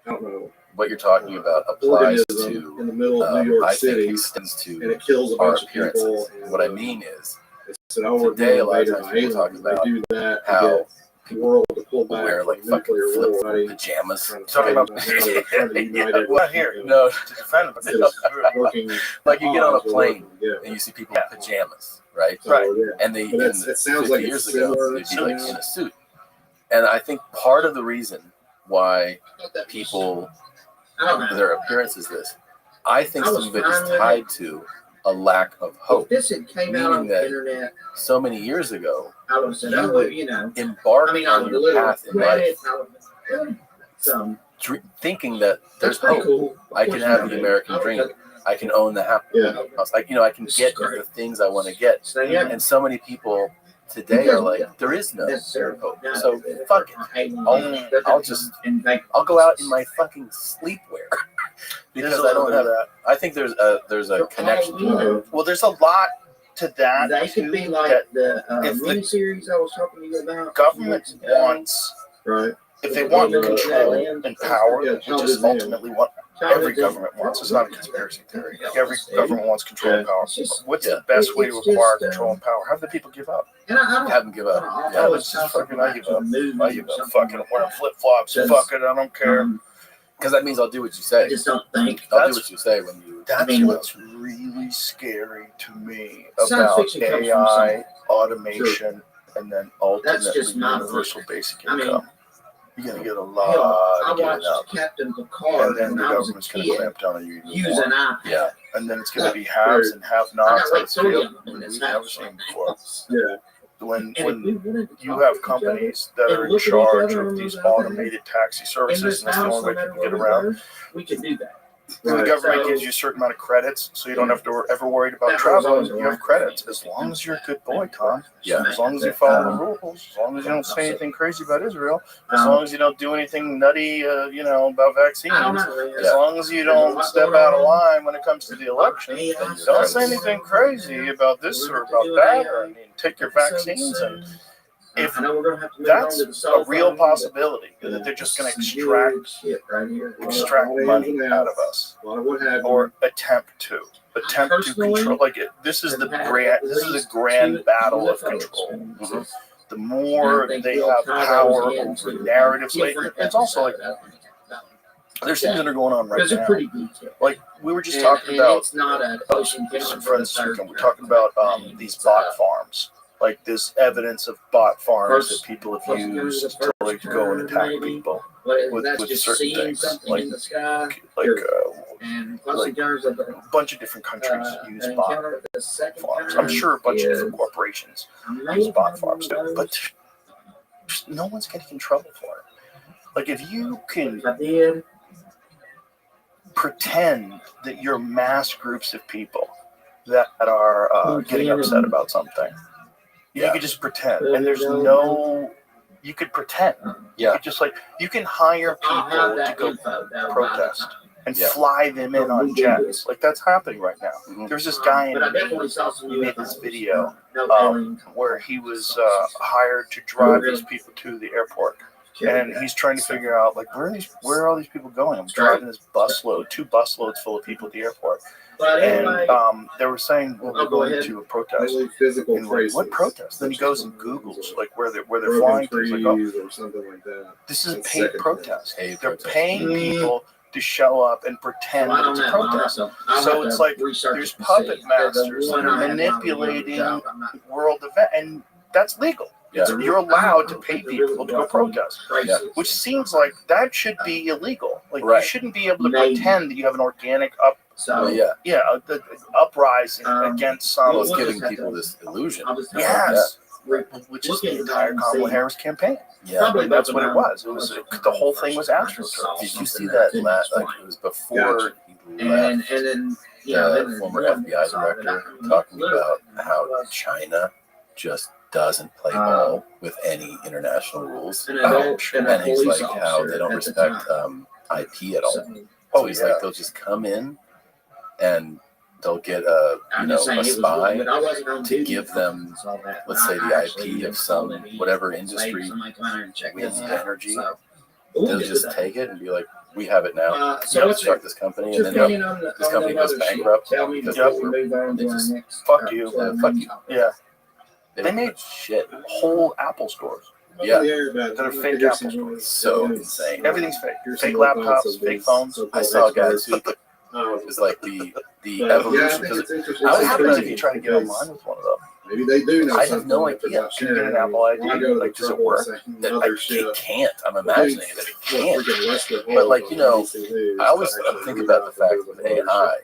I don't know. What you're talking about applies to, in the middle of New York I City, think extends to and it kills a bunch of appearances. people. What I mean is, today a lot of times people talk about how world to pull back, wear like fucking flip pajamas. Talking about not here. No, to defend them. Like you get on a plane and you see people in pajamas, right? Right. And they, it sounds 50 like years ago, they'd be like in a suit. And I think part of the reason why people, their appearance is this, I think some of it is tied to a lack of hope. Meaning that so many years ago, you would embark on your path in life thinking that there's hope. I can have the American dream. I can own the house. I can get the things I want to get. And so many people today are like, there is no hope. So fuck it. I'll go out in my fucking sleepwear. Because I don't have that. I think there's a connection. Well, there's a lot to that. They could be like the miniseries I was talking to you about. Government wants, if they want control and power, they just ultimately want. Every government wants. It's not a conspiracy theory. Like every government wants control and power. What's the best way to acquire control and power? Have the people give up. Have them give up. Yeah, let's just fucking. I give up. I give up. Fucking wearing flip flops. Fuck it. I don't care. Because that means I'll do what you say. I just don't think. I'll do what you say when you. That's what's really scary to me about AI, automation, and then ultimately universal basic income. You're gonna get a lot of getting up, Captain Picard, and then the government's gonna clamp down on you even more. iPad. Yeah, and then it's gonna be haves and have-nots at a scale we've never seen before. Yeah. When you have companies that are in charge of these automated taxi services, and that's the only way people get around, we can do that. The government gives you a certain amount of credits, so you don't have to ever worry about traveling. You have credits as long as you're a good boy, Tom. Yeah. As long as you follow the rules, as long as you don't say anything crazy about Israel, as long as you don't do anything nutty, about vaccines, as long as you don't step out of line when it comes to the election, don't say anything crazy about this or about that, or take your vaccines. And if that's a real possibility, that they're just going to extract money out of us, or attempt to control. Like this is the grand battle of control. Mm-hmm. The more they have power over narratives, it's also like there's things that are going on right now. Like we were just talking about. Some friends we're talking about these bot farms. Like this evidence of bot farms that people have used to like go and attack people with certain things, like a bunch of different countries use bot farms. I'm sure a bunch of different corporations use bot farms too, but no one's getting in trouble for it. Like if you can I did. pretend that you're mass groups of people that are getting upset about something, you could just pretend, and there's no. You could pretend. You could just you can hire people to go protest and fly them in on jets. Like that's happening right now. There's this guy in who made this video where he was hired to drive these people to the airport. And he's trying to figure out where are all these people going? I'm driving this busload, 2 busloads full of people at the airport. And they were saying, well, we're going to a protest. And like, what protest? Then he goes and Googles where they're flying to. He's like, oh, this is a paid protest. They're paying people to show up and pretend that it's a protest. So it's like there's puppet masters that are manipulating world event, and that's legal. You're allowed to pay people to go protest, which seems like that should be illegal. Like you shouldn't be able to pretend that you have an organic the uprising against some. Well, it's giving people this illusion. Which is the entire Kamala Harris campaign. That's what it was. It was the whole thing was astroturf. Did you see that last? Like it was before he left. And then the former FBI director talking about how China just doesn't play ball with any international rules. And he's like how they don't respect IP at all. So he's like they'll just come in and they'll get a spy to give them, let's say, the IP of some whatever industry with energy. They'll just take it and be like, we have it now. Start this company, and then this company goes bankrupt because they just fuck you. Fuck you. Yeah. They made whole Apple stores. That are fake Apple stores. So insane. Everything's fake. Fake laptops, fake phones. I saw guys who it was like the evolution. What happens if you try to get online with one of them? Maybe they do know. I have no idea. Can you get an Apple ID? Like, does it work? It can't. I'm imagining that it can't. But like I always think about the fact with AI,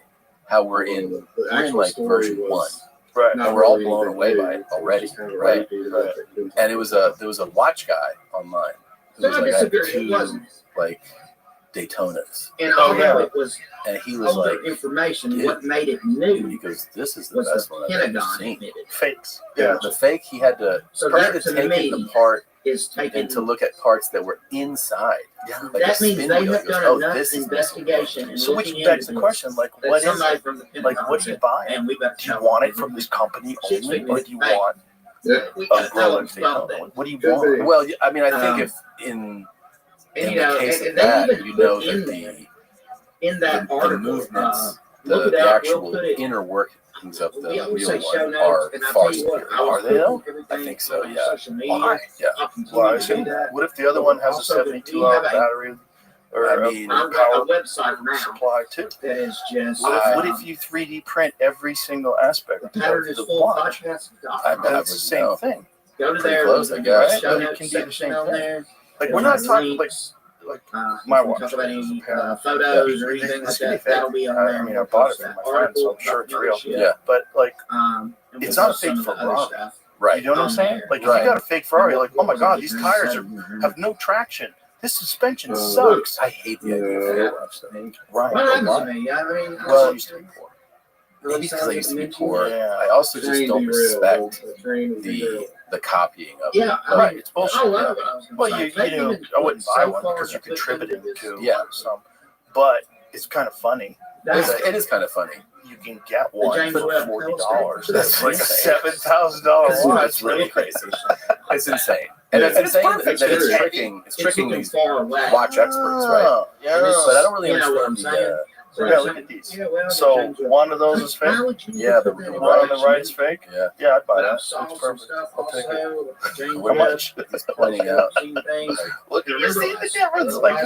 how we're in like version 1. Right. And we're all blown away by it already, right? And there was a watch guy online who was like, I had 2 like Daytonas. And it was, and he was like, information. What made it new? He goes, this is the best one I've ever seen. Fakes. Yeah, the fake. He had to take it apart and to look at parts that were inside. Yeah, like that means they have done enough investigation. So which begs the question, like, what is it? Like, what do you buy? Do you want it from this company only, or do you want a growing thing? What do you want? Well, I mean, I think if in the case of that, that the movements, the actual inner workings of the real one are far superior. Are they though? I think so, yeah. Why? Yeah. Well, I assume. What if the other one has a 72-hour battery or power supply too? That is just. What if you 3D print every single aspect of the watch? That's the same thing. Go to there. Close, I guess. But it can be the same thing. Like we're not talking like my watch. Photos or anything like that. That'll be on there. I mean, I bought it from my friend, so I'm sure it's real. Yeah. But like, it's not a fake Ferrari. Right. You know what I'm saying? Like, if you got a fake Ferrari, you're like, oh my god, these tires have no traction. This suspension sucks. I hate the idea of a watch though. Right. Well, maybe because I used to be poor. I also just don't respect the copying of it. Yeah, right. It's bullshit. Well, I wouldn't buy one because you're contributing to some. But it's kind of funny. It is kind of funny. You can get one for $40. That's like a $7,000 watch. It's really crazy. It's insane. And it's insane that it's tricking these watch experts, right? Yeah. But I don't really understand Yeah, look at these. So one of those is fake? Yeah, the one on the right is fake? Yeah, I'd buy that. It's perfect. I'll take it. How much? He's pointing out. Look, you see the difference? Like,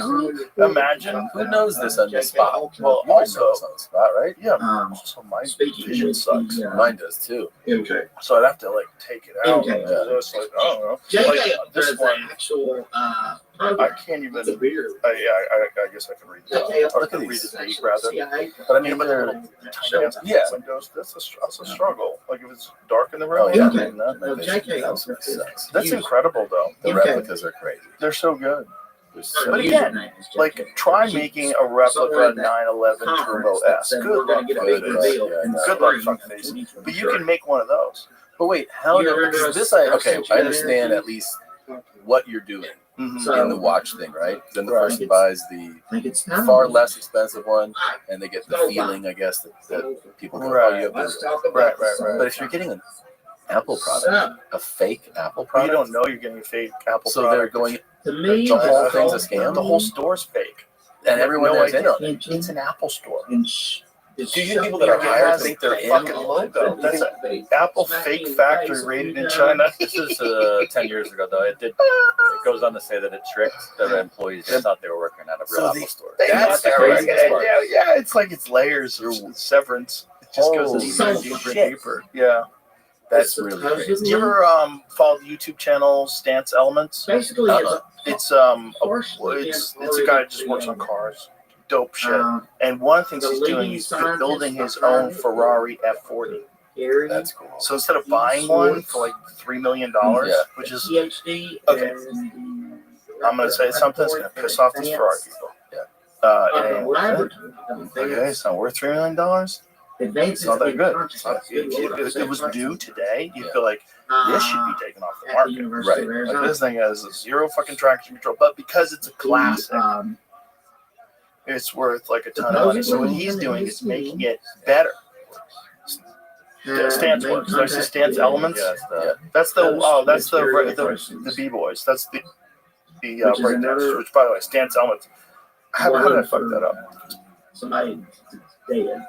imagine. Who knows this on the spot? Well, also, on the spot, right? Yeah. Also, my vision sucks. Mine does too. Okay. So I'd have to like take it out. Okay. Just like, I don't know. Like, this one. I can't even. I guess I can read it. Or I can read the date rather. But I mean, but they're windows. That's a struggle. Like if it's dark in the room. That absolutely sucks. That's incredible though. The replicas are crazy. They're so good. But again, like try making a replica 911 Turbo S. Good luck, fuckface. But you can make one of those. But wait, how does this? I understand at least what you're doing in the watch thing, right? Then the person buys the far less expensive one, and they get the feeling, I guess, that people go, "Oh, you have this." Right. But if you're getting an Apple product, a fake Apple product, you don't know you're getting a fake Apple product. So they're going. The whole thing's a scam. The whole store's fake, and everyone knows in on it. It's an Apple store. Do you people that are hired think they're fucking logo? That's an Apple fake factory rated in China. This is 10 years ago, though. It goes on to say that it tricked their employees. They thought they were working at a real Apple store. That's crazy. Yeah, it's like it's layers or severance. It just goes deeper and deeper. Yeah. That's really crazy. Do you ever follow the YouTube channel Stance Elements? Basically, it's a guy that just works on cars. Dope shit. And one of the things he's doing is building his own Ferrari F40. That's cool. So instead of buying one for like $3 million, which is okay, I'm gonna say something that's gonna piss off these Ferrari people. Okay, it's not worth $3 million. It's not that good. If it was due today, you'd feel like this should be taken off the market. Right. Like this thing has zero fucking traction control, but because it's a classic, it's worth like a ton of money. So what he's doing is making it better. Stance works. There's the Stance Elements. That's the B-boys. That's the breakdowns. Which, by the way, Stance Elements. How did I fuck that up? Somebody dead.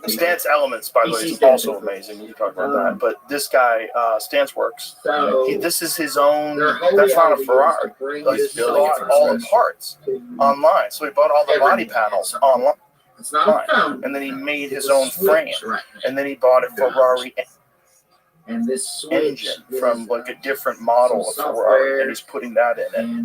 Stance Elements, by the way, is also amazing. We can talk about that. But this guy, Stance Works, this is his own. That's not a Ferrari. He's bought all the parts online. So he bought all the body panels online. And then he made his own frame. And then he bought a Ferrari engine from like a different model of Ferrari, and he's putting that in it.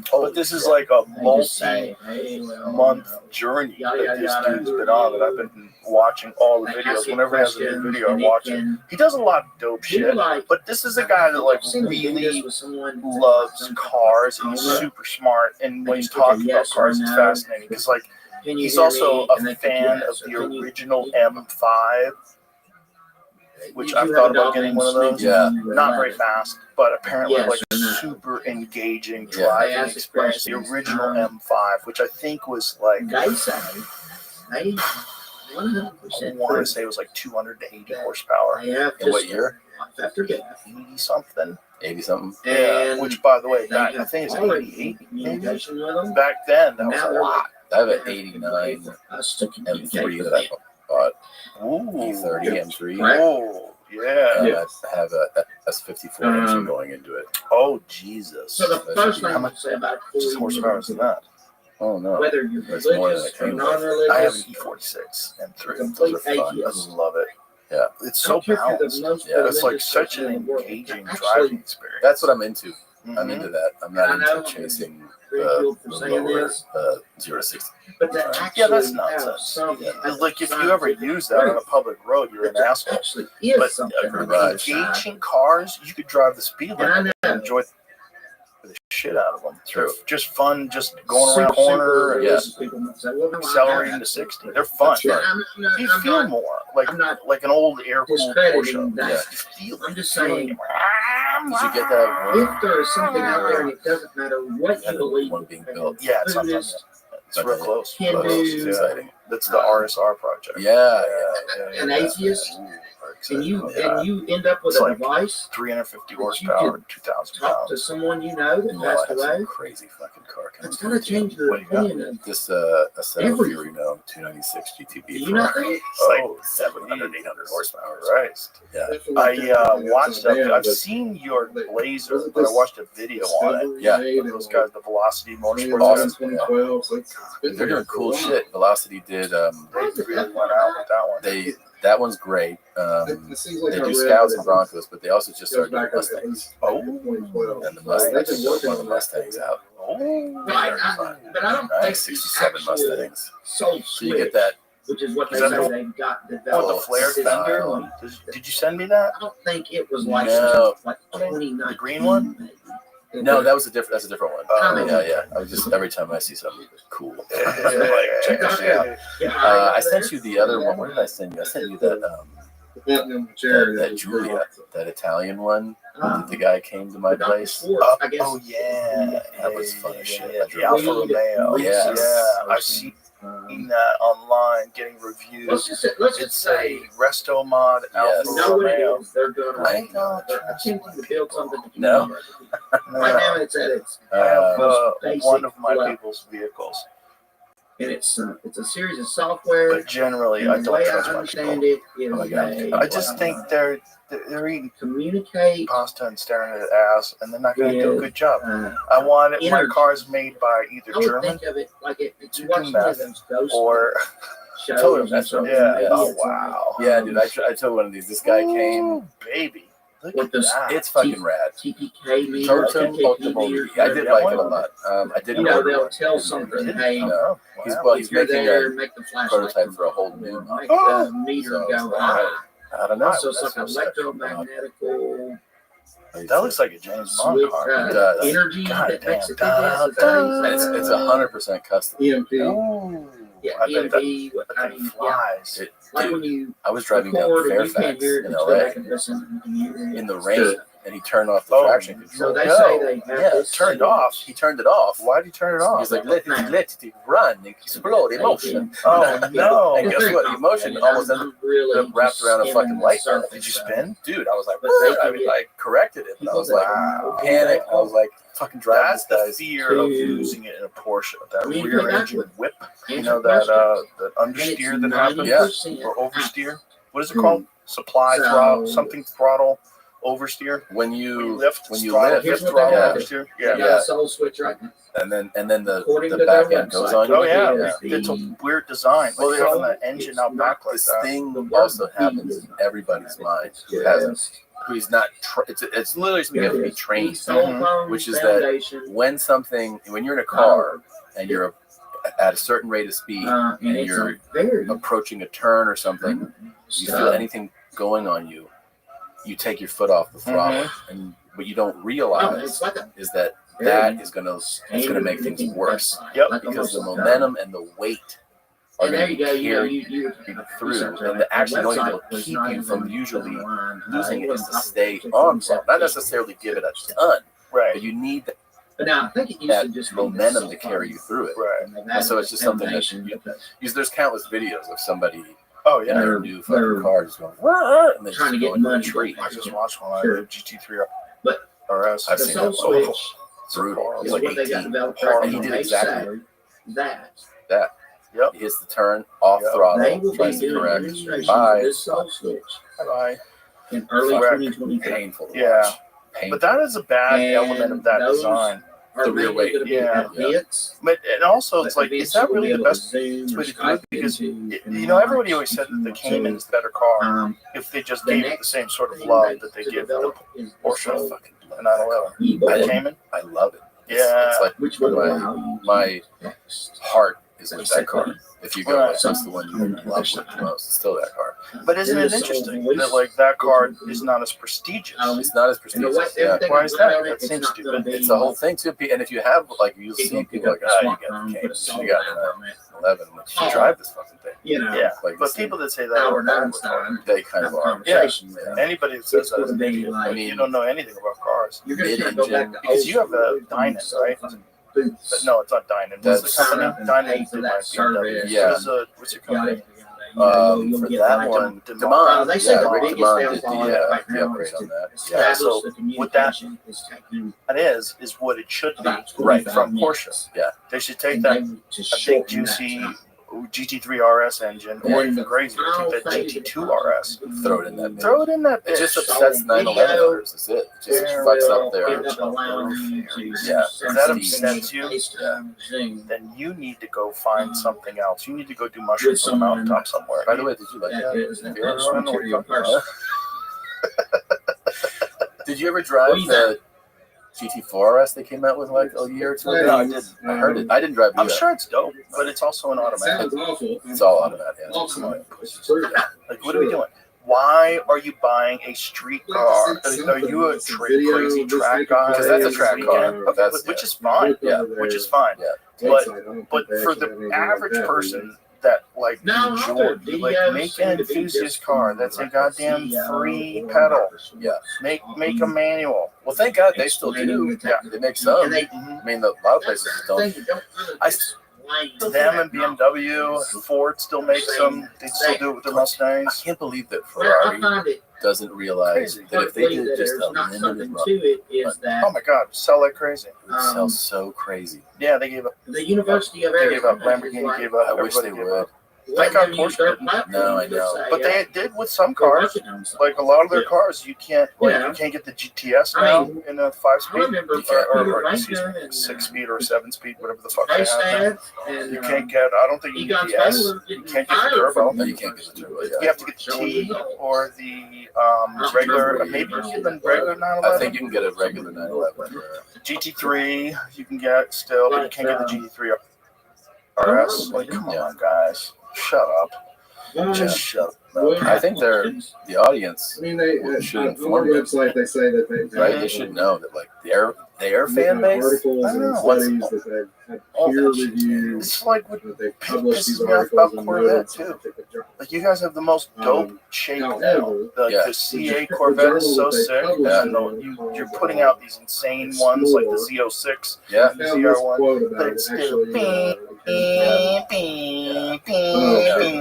But this is like a multi-month journey that this dude's been on, that I've been watching all the videos. Whenever he has a new video, I watch it. He does a lot of dope shit, but this is a guy that like really loves cars, and he's super smart, and when he's talking about cars, it's fascinating, because like he's also a fan of the original M5, which I've thought about getting one of those. Yeah. Not very fast, but apparently like super engaging driving experience. The original M5, which I think was like, I want to say it was like 280 horsepower. In what year? 80 something. 80 something. Yeah. Which, by the way, I think it's 88. Maybe. Back then, that was a lot. I have an 89 M3 that I bought. E30 M3. Oh, yeah. I have a S54 engine going into it. Oh, Jesus. So the first thing how much horsepower is that? Oh, no. Whether you're religious or I have non-religious, an E46 M3. complete Those are fun. I atheist. love it. Yeah. It's so balanced. It's like such an engaging driving experience. That's what I'm into. I'm into that. I'm not into chasing the lower 0 to 60. But that's nonsense. Like if you ever use that on a public road, you're an asshole. But engaging cars, you could drive the speed limit and enjoy the shit out of them. True. Just fun, just going around a corner and just accelerating to 60. They're fun. You feel more like an old air-cooled Porsche. Yeah. I'm just saying. Did you get that? If there is something out there, and it doesn't matter what you believe, one being built. Yeah, it's not done yet. It's real close. It's exciting. That's the RSR project. Yeah. An atheist, and you end up with a device. 350 horsepower, 2,000 pounds. To someone you know that passed away. Crazy fucking car. That's gonna change the opinion of this. A 7-Fury 296 GTB. You know, it's like 700, 800 horsepower. Right. Yeah. I watched. I've seen your Blazer, but I watched a video on it. Yeah. Those guys, the Velocity Motorsports. Awesome. They're doing cool shit. Velocity did. They really went out with that one. That one's great. They do Scouts and Broncos, but they also just started doing Mustangs. Oh, and the Mustangs just one of the Mustangs out. Oh, but I don't think 67 Mustangs. So you get that. Which is what they say they've got developed. The flared fender. Did you send me that? I don't think it was like no. like 29. The green one? No, that's a different one. Oh. Yeah. I was just every time I see something cool, like Yeah. check this shit out. I sent you the other one. What did I send you? I sent you that that Julia, that Italian one. The guy came to my place. Oh yeah, That was fun as shit. The Alfa Romeo. Yes. Yeah, I've seen that online, getting reviews. It's a Resto Mod Alfa Romeo. They're going I to attempting to build something. No. Right now it's at its. I have one of my level. people's vehicles, And it's a series of software. but generally I The don't way I trust my understand people. it is Oh my God. they, I just think they're eating communicate. pasta and staring at ass, and they're not going to do a with, good job. uh, I want it. My energy. car's made by either I would German think of it like if to you do watch one of meth those ghost or shows. Totem, or that's something. yeah. Yes. Oh wow. Yeah, dude. I told one of these. This guy came. Ooh, baby. Look With at this- that. It's fucking rad. TPK meter, Totem TKP Multiple. meter. I did like it a lot. I didn't. You know, order they'll one. tell something. Hey, No. He's Wow. he's if you're making there, a make the flashlight prototype for a whole new model. make the meter So, go wow. high. I don't know. So it's like That's electromagnetical That looks like a James Bond switch, car. It does. energy God that makes damn. it do this. Is that how you say And it's it? 100% custom. EMP. Ooh. Yeah, I bet that, EMP, that thing flies. It, like when dude, you I was driving down record and you can't Fairfax hear it, in just go LA back and listen. And you hear it. in the rain, and he turned off the Oh, traction So control. they No. say they have Yeah, this turned thing. off. He turned it off. Why'd you turn it off? He's like, let it run, explode emotion. Oh no. And guess what? Emotion almost ended up wrapped around a fucking light bulb. Did you spin? Dude, I was like, But what? they I mean, I corrected it, but I was like, Wow. panic. I was like, fucking driving That's this the guy's. fear of losing it in a Porsche. That I mean, rear go back engine with- whip. You know that understeer that happens, Yeah. or oversteer. What is it called? Supply So- throttle, something throttle, oversteer. When When you you lift, when you throttle, lift, Here's lift, what they throttle, have. oversteer. They Yeah. got a soul switch right now. and then According the to back their end goes website. on. Oh yeah, Yeah. it's a weird design. Well, Like they having all- the engine out back like This that. thing also happens in everybody's mind who hasn't, who's not. It's literally something you have to be trained. Which is that when you're in a car and you're at a certain rate of speed and you're approaching a turn or something, you feel anything going on you, you take your foot off the throttle, and what you don't realize is that is gonna make things worse. Yep. Because the momentum and the weight are And going there to you go. carry You you through, and the only thing that will keep you from usually losing it is to stay on throttle. Not necessarily give it a ton, Right. but you need But now I think it used that to just be momentum the to carry you through it. Right. And so it's just something that because there's countless videos of somebody Oh in yeah. their new fucking car just going, "Wah," and they trying to just get go into a money. tree. I just watched one. I Sure. had a GT3 But RS. I've the seen soul that. switch It's brutal. He's is like what they got 18. developed And he right did now. They exactly say that. Yep. He hits the turn, off Yep. they throttle, will be tries to doing correct. demonstrations Bye. of this soul switch Bye. in early Correct. 2023. Painful to Yeah. watch. Painful. But that is a bad And element of that those design. Are The rear mainly weight. gonna be Yeah. events, But and also it's but like, is events that you'll really be the able to best zoom way or to do Skype it? Because into you know, everybody and always said that the watch. Cayman is a better car if they just gave it the next same sort of thing love that they to give the develop is the Porsche, soul fucking the love 911. e-board, The Cayman. I love it. Yeah. It's like which will my allow you my text. heart is with that car. If you go, Right. like, what's the one you love with the most? It's still that car. But isn't it interesting that like that car is not as prestigious? It's not as And the way prestigious. Yeah. everything Why is I that? read on it, That it's seems not stupid. gonna be It's a whole thing too. And if you have like you People see pick people up like, the you got smartphone, the put a Cayman, you got soul the 11, like you drive this fucking thing. you know, Yeah. Like But this thing, people that say that Albert are Einstein. they kind of have a are. conversation with them. anybody that says It's that is gonna an be idiot. like, You don't know anything about cars. you're gonna kind of go back to Because old you have a school Dynan, cell right? phone booths. But no, it's not Dynan. What's the That's- company? Dynan for did that my BMW. service. Yeah. What's your company? Yada, yada. You'll For get that like one, Demand. Demand. They say Yeah, the Demand biggest Demand did downfall the, right the now upgrade is on to that. establish So, the with that- communication is taking That is what it should be. about Right 25 from minutes. Porsche. Yeah. They should take And that they would just a big shorten that juicy time. GT3 RS engine, or And even crazier, take that GT2 RS. Throw it in that. Throw it in that It just bitch. upsets 911 owners. That's it. It just Yeah, fucks up their. End up allowing you to Yeah. send That something upsets you? FaceTime, Zoom. Then you need to go find something else. You need to go do mushrooms on a someone- mountaintop somewhere. By the way, did you like That that? is an Have you ever run one? extraterrestrial person. Did you ever drive What do you the GT4 RS they came out with like a year or two ago? No, I didn't. I heard it. I didn't drive it I'm either. sure it's dope, but it's also an automatic. Sounds awful. It's all automatic. Yeah. Awful. Like, what are we doing? why are you buying a street car? Are you a crazy track guy? Because that's a track car. Okay, which is fine. Yeah, which is fine. Yeah. But for the average person that like enjoy, like make an enthusiast car that's a goddamn 3-pedal. Yeah. Make a manual. Well, thank God they still do. Yeah. They make some. I mean, a lot of places don't. Them and BMW, Ford still makes them. They still do it with their I Mustangs. can't believe that Ferrari doesn't realize that if they did just a limited run, Oh my God, sell like crazy. it would sell so crazy. Yeah, they gave up. The University of They gave up. Arizona. Lamborghini gave up. I wish Everybody they gave would. up. Thank God Porsche didn't. No, I know. But they did with some cars. Like a lot of their cars, you can't get the GTS now in a 5-speed, or 6-speed or 7-speed, whatever the fuck they have. You can't get. I don't think you can get the S. You can't get the turbo. No, you can't get the turbo. You have to get the T or the regular. Maybe you can get the regular 911. I think you can get a regular 911. GT3 you can get still, but you can't get the GT3 RS. Like, come on, guys. Shut up. Just shut up. I think the audience I mean, they should on inform their them, website they say that right? They should know that, like, their fan base. articles I don't and know. studies that they've had peer reviewed, It's like what that they've published these pisses me off articles about and Corvette noted too. scientific journals. Like, you guys have the most dope shape now. However, The CA Corvette is so sick. And you're putting out these insane ones like the Z06, Yeah. the ZR1. But But it's it's still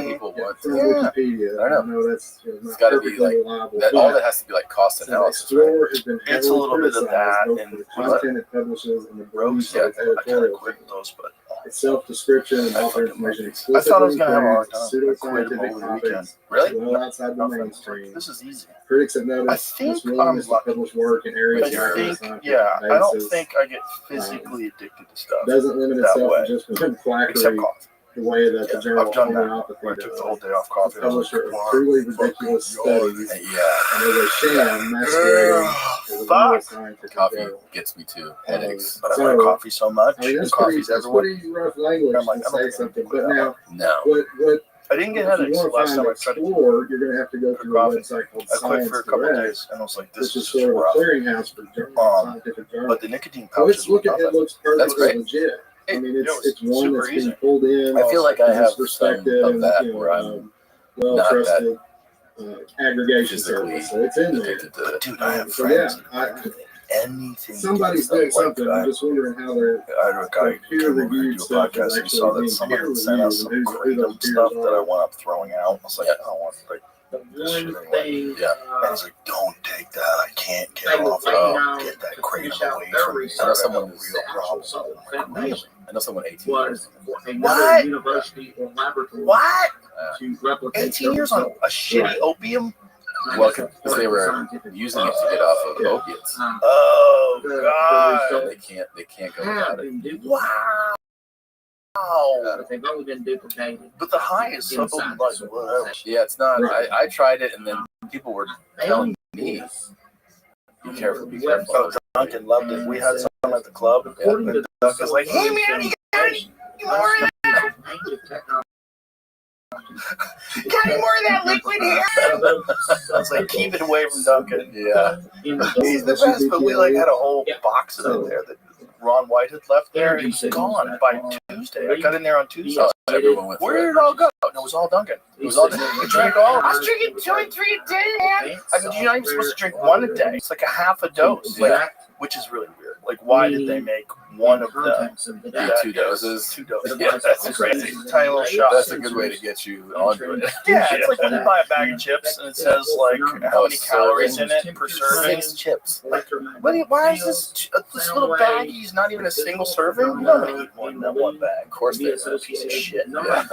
People want from to. Wikipedia. I don't know that's It's got to be like that. All that has to be like cost analysis, right? It's a little bit of that and content it publishes and the rogues. rogues Yeah, I kind of quit those, but its self-description and author information. I thought I was gonna have a hard time. I Pseudo-scientific quit them over the weekend. topics Really? well outside the mainstream. This is easy. Critics have noticed I think this willingness I'm lucky. to publish work in areas I where think, I don't think I get physically addicted to stuff. doesn't limit that itself way. to just one Except quackery. coffee. The way that the journal I've done that. homeopathy Where I took does. the whole day off coffee. The publisher of truly ridiculous studies Yeah. and as a sham masquerading as a real Fuck. scientific Coffee journal. gets me too. Headaches. But I like coffee so much. I mean, and that's coffee's pretty everywhere. rough language I'm like, to I don't say think I something. can But do that. now, No. what I didn't get if you headaches want the to last find time I tried to. explore, you're going to have to go For to a coffee. website called I quit for a couple of Science days, and I was like, Direct, "This which is is sort of a rough." clearinghouse for scientific journals. But the nicotine So pouches it's looking, it looks That's perfectly great. legit. I mean, it's super one that's being easy. pulled in. I feel like I have some respected of and, that you know, where I'm well not trusted aggregation physically service. So it's in there. addicted to it. Dude, I have So friends. yeah, Anything. somebody's doing something. I'm just wondering how they're I had a guy came over to do a podcast and he saw that somebody had sent us some kratom stuff that I wound up throwing out. I was like, I don't want like this shit anyway. Yeah. And he's like, don't take that. I can't get off it. Get that kratom away from me. I know someone who's real problem. I'm like, really? I know someone 18 was years. another university or laboratory What? to replicate 18 years on a shitty opium? Well, because they were using it to get off of opiates. Oh God! They can't go without it. Wow! They've only been duplicated. But the high is so like whatever. Yeah, it's not. I tried it, and then people were telling me, "Be careful, be careful." Oh, Duncan loved it. We had some at the club, and Duncan's like, "Hey man, you got any more of that? Got any more of that liquid here?" I was like, "Keep it away from Duncan." Yeah, he's the best. But we like had a whole box of it there that Ron White had left there. It was gone by Tuesday. I got in there on Tuesday. everyone went. Where did it all go? No, it was all Duncan. It was all Duncan. We drank all. I was drinking 2 and 3 a day, man. I mean, you're not even supposed to drink one a day. It's like a half a dose, like, which is really weird. Like, why did they make one of them? Yeah, 2 doses. 2 doses. Yeah, that's crazy. Tiny little shot. That's a good way to get you onto it. Yeah, it's like when you buy a bag of chips and it says like how many calories in it per serving. 6 chips. Like, why is this little baggie not even a single serving? Nobody eat more than that one bag. Of course, they're a piece of shit. Yeah.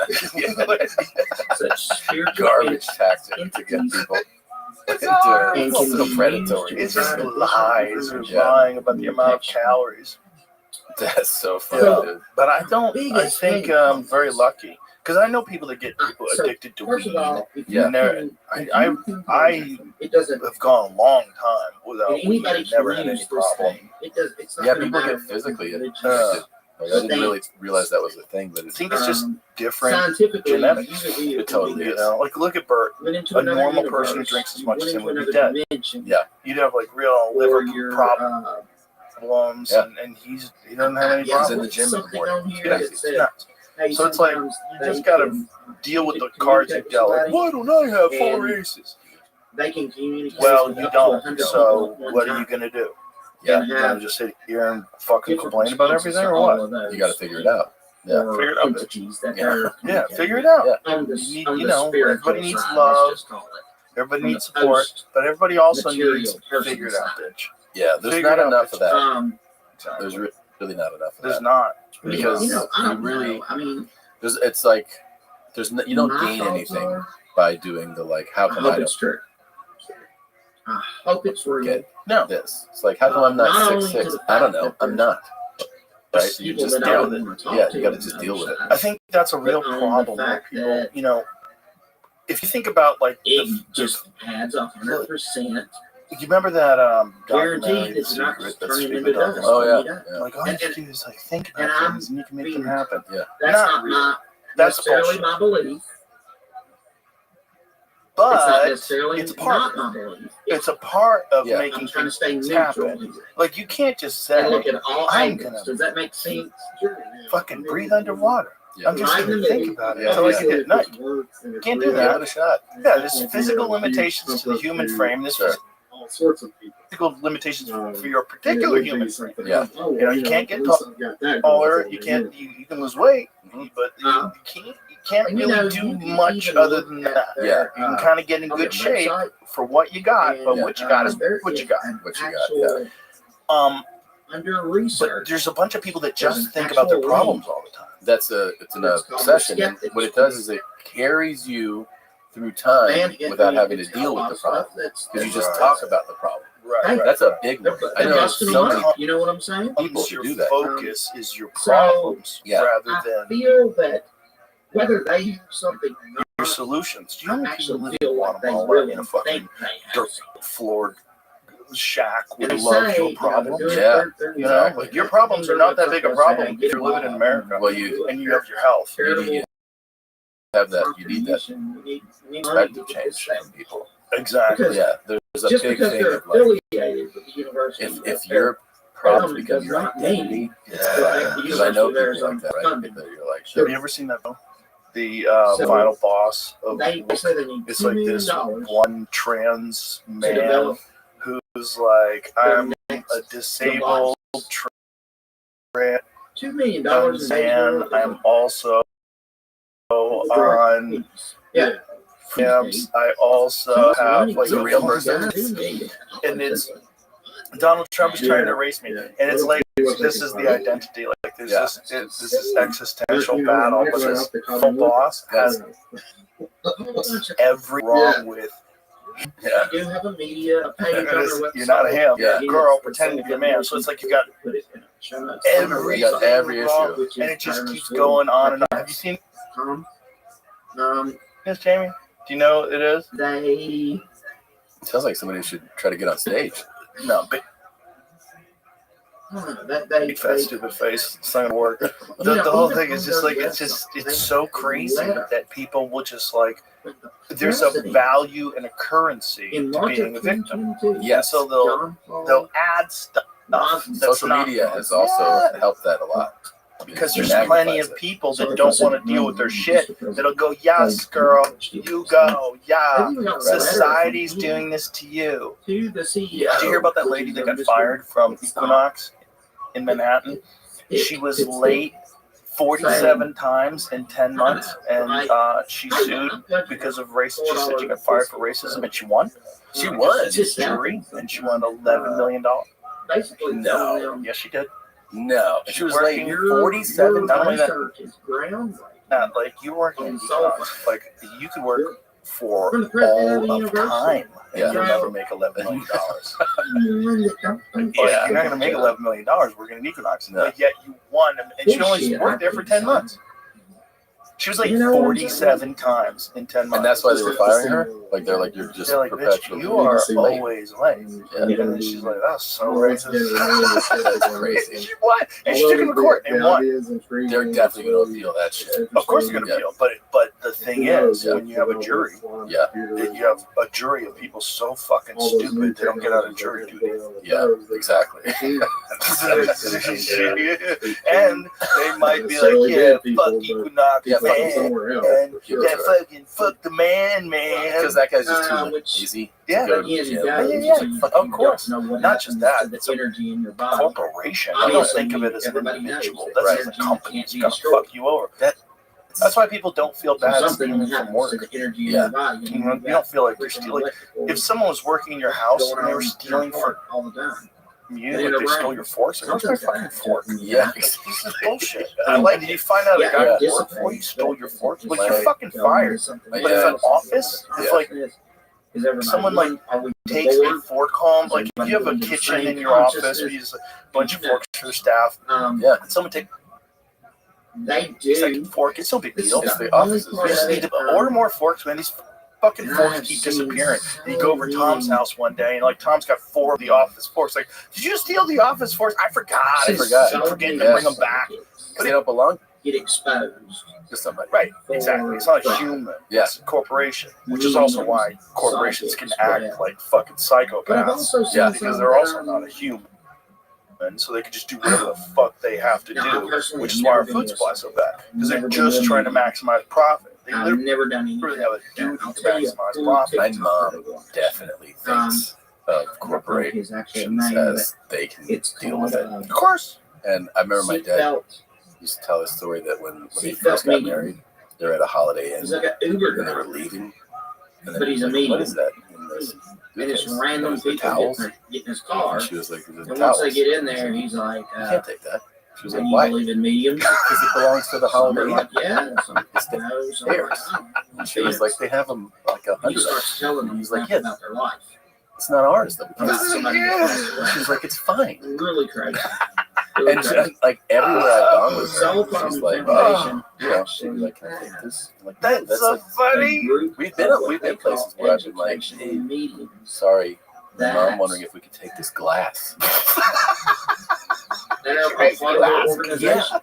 Garbage tactic to get people. It's so predatory. It's just lies. They're lying about the amount of calories. That's so funny, dude. But I think I'm very lucky because I know people that get people addicted to weed. Yeah. And I have gone a long time without weed. Never had any problem. Yeah, people get physically addicted. Like, I didn't really realize that was a thing, but I think it's just different scientifically, genetics. it totally is. Like look at Bert. A normal person who drinks as much as him would be dead. Yeah. You'd have like real liver problems, and he doesn't have any problems. He's in the gym in the morning. It's nuts. So it's like you just gotta deal with the cards you dealt. Like, why don't I have 4 aces? They can communicate. Well, you don't. So what are you gonna do? Yeah. You're gonna just sit here and fucking complain about everything, or what? You got to figure it out. Yeah. Figure it out. Entities that Yeah, figure it out. Yeah. You know, everybody needs love. Everybody needs support, but everybody also needs figure it out, bitch. Yeah, there's Figure not it out, enough of that. Exactly. There's really not enough of There's that. not. Because I don't know. I mean, it's like you don't gain anything by doing the like. How I come hope I it's don't true. I hope it's real. get No. this? It's like how come I'm Not not only 6'6"? to the I don't fact know. that I'm not. Right? So you people just that I deal would with it. want to talk Yeah, to you got to on just the deal other with it. side. I think that's a real But on the problem where fact people, that- you know, if you think about like It the, just adds 100%. you remember that documentary, Guaranteed The it's not Secret, just that turning stupid into dust. documentary? Oh, when yeah. you die. Yeah. Like all you have to do is like think And about I'm things and you can make them being- happen. Yeah. That's Not not That's necessarily bullshit. my belief. It's not But necessarily it's a part. not my belief. It's a part of Yeah. making I'm trying to things stay neutral happen. here. Like you can't just say, And look at all I'm angles. gonna Does that make sense? Sure. fucking breathe underwater. Yeah. I'm just Right in gonna the think middle. about it Yeah, until I yeah. can hit night. Can't do Give that. it a shot. Yeah, there's physical limitations to the human frame. There's Sure. All sorts of people. physical limitations for your particular human frame. Yeah. You know, you can't get taller. You can't. You can lose weight, but you can't And you really know, do you can much even other look than at that. their, Yeah. You can kind of get in on good their shape website, for what you got, but and, what you got is there what is you got. What you got, actual- under But research. there's a bunch of people that There's just an think about their actual problems all the time. It's an It's called obsession. And skeptics. what it does is it carries you through time Man, without it- having to it's deal got with the a lot of problem. stuff that's- Because you just Right. talk about the problem. Hey, That's a big one. They're, I know they're costing so money. many. You know what I'm saying? people Your who do that. focus is your So, problems Yeah. rather I than feel that whether they have something or your not, solutions. Do you I know how many people actually live feel in like they Guatemala really in a fucking think they have dirt something. floored shack And with they love say, your you know, problems? they're doing- Yeah. they're You know, exactly- like your problems are not that big a problem if you're living in America Well, you and you have your health. you have that. You need that We need perspective to change get from people. Exactly. Because Yeah, there's a just big because thing they're of like affiliated with the university, if your problems Does become your not identity, mean it's fine. Because I know there's people like that, right? funding. That you're like, Have you ever seen that film? The So, final boss of they say they need it's $2 like million this to one trans man develop who's like, their I'm a next disabled trans $2 million man. I'm also on yeah. films. I also have like a real person? and it's Donald Trump is trying to erase me, and it's like this is the identity. Like there's this is existential battle, but this full boss has every wrong with. yeah, You do have a media page on their website. You're not a him, Yeah. you're a girl pretending to be a man. So it's like you got every You got every wrong, issue. and it just keeps going on and on. Have you seen this, Jamie? Do you know what it is? They sounds like somebody should try to get on stage. No, big they fat stupid face. It's not gonna work. The whole thing is just like it's so crazy that people will just like there's a value and a currency in to March being of a victim. 2022. Yeah, so they'll add stuff. That's Social not- media has also helped that a lot. because It there's plenty magnifies of it. people that don't want to deal with their shit. That'll go, yes, girl, you go, yeah. Society's doing this to you. To the CEO. Did you hear about that lady that got fired from Equinox in Manhattan? She was late 47 times in 10 months, and she sued because of racism. She said she got fired for racism, and she won. She won. It's jury, and she won $11 million. Basically, No. Yes, she did. No, she was late. Your 47. Not only that, research is groundbreaking. like you're working in Equinox, like you could work for From the president of the all of university. time, and Yeah. you'll never make $11 million. Yeah. You're not going to make $11 million working in Equinox, but yet you won, and she only worked there for 10 months. She was like 47 times in 10 months. And that's why they were firing her? Like they're like you're just They're like, bitch, perpetually. you are late. always late. Yeah. And then she's like, that's so racist. That's crazy. What? And she took him to court and won. They're definitely gonna appeal that shit. Of course they're gonna appeal, but the thing is, when you have a jury, Yeah. you have a jury of people so fucking stupid they don't get out of jury duty. Yeah, exactly. And they might be like, yeah, fuck Equinox, Yeah, fuck man, and that fucking fuck the man. Because that guy's just too lazy Yeah. to go to the gym. Of course. Not just that. The It's a energy in your body. corporation. You don't think of it as an individual. That's Right. just a company that's gonna fuck you over. That's why people don't feel bad stealing from work. The energy in Yeah. your body. You don't feel like you're stealing. If someone was working in your house and they were stealing for all the time. you, like they stole your forks, like, where's my fucking fork? Yeah. This is bullshit. And you find out a guy Yeah. who worked for you stole your fork, like you're fucking fired. But if an office, if like someone like takes a fork home, like if you have a kitchen in your office, we use a bunch of forks for the staff. Yeah. And someone take They a second do. fork, it's no big deal. It's the offices. You just need to order more forks, man. These fucking forks keep disappearing. And you go over to Tom's house one day, and like Tom's got 4 of the office forks. Like, did you steal the office forks? I forgot. I forgot. You forget to bring them back. They don't belong Get exposed. to somebody. Right, exactly. It's not a human. Yeah. It's a corporation, which is also why corporations can act like fucking But I've psychopaths. also seen Yeah, because some they're also that, not a human. And so they can just do whatever the fuck they have to Now, I do, personally which have is why our never been food to a supply is so bad. Because they're never just been trying to maximize profit. They I've literally never done anything. have a duty I'll to tell you, maximize full profit. My TikTok mom definitely thinks of corporations is actually a name, as they can It's deal with called it. Of course. And I remember my dad seatbelt. used to tell a story that when they Seatbelt first got medium. married, they were at a Holiday Inn He's like an Uber and they were driver. leaving. And But then he's a like, medium. what is that? And this, And it's this- random those the people towels. get in his car. And she was like, "There's And towels." once they get in there, he's like, You can't take that. She was "Do like, you why? believe in mediums?" Because it belongs to the Some are Holiday Inn. like, yeah. Some It's the no. Some are like, theirs. oh. And she was like, they have them like He 100. starts telling them He's like, crap yeah, about their life. it's not ours though. About somebody that passed away. She was like, it's fine. Really crazy. Really And crazy. just, like everywhere I've gone with Cell her, phone she's like, information. you know, she's like, can I take this? I'm like, That's that's so a, funny. we've been places where I've been like, hey, mediums. sorry, That's- Mom, I'm wondering if we could take this glass. They're a part of the organization.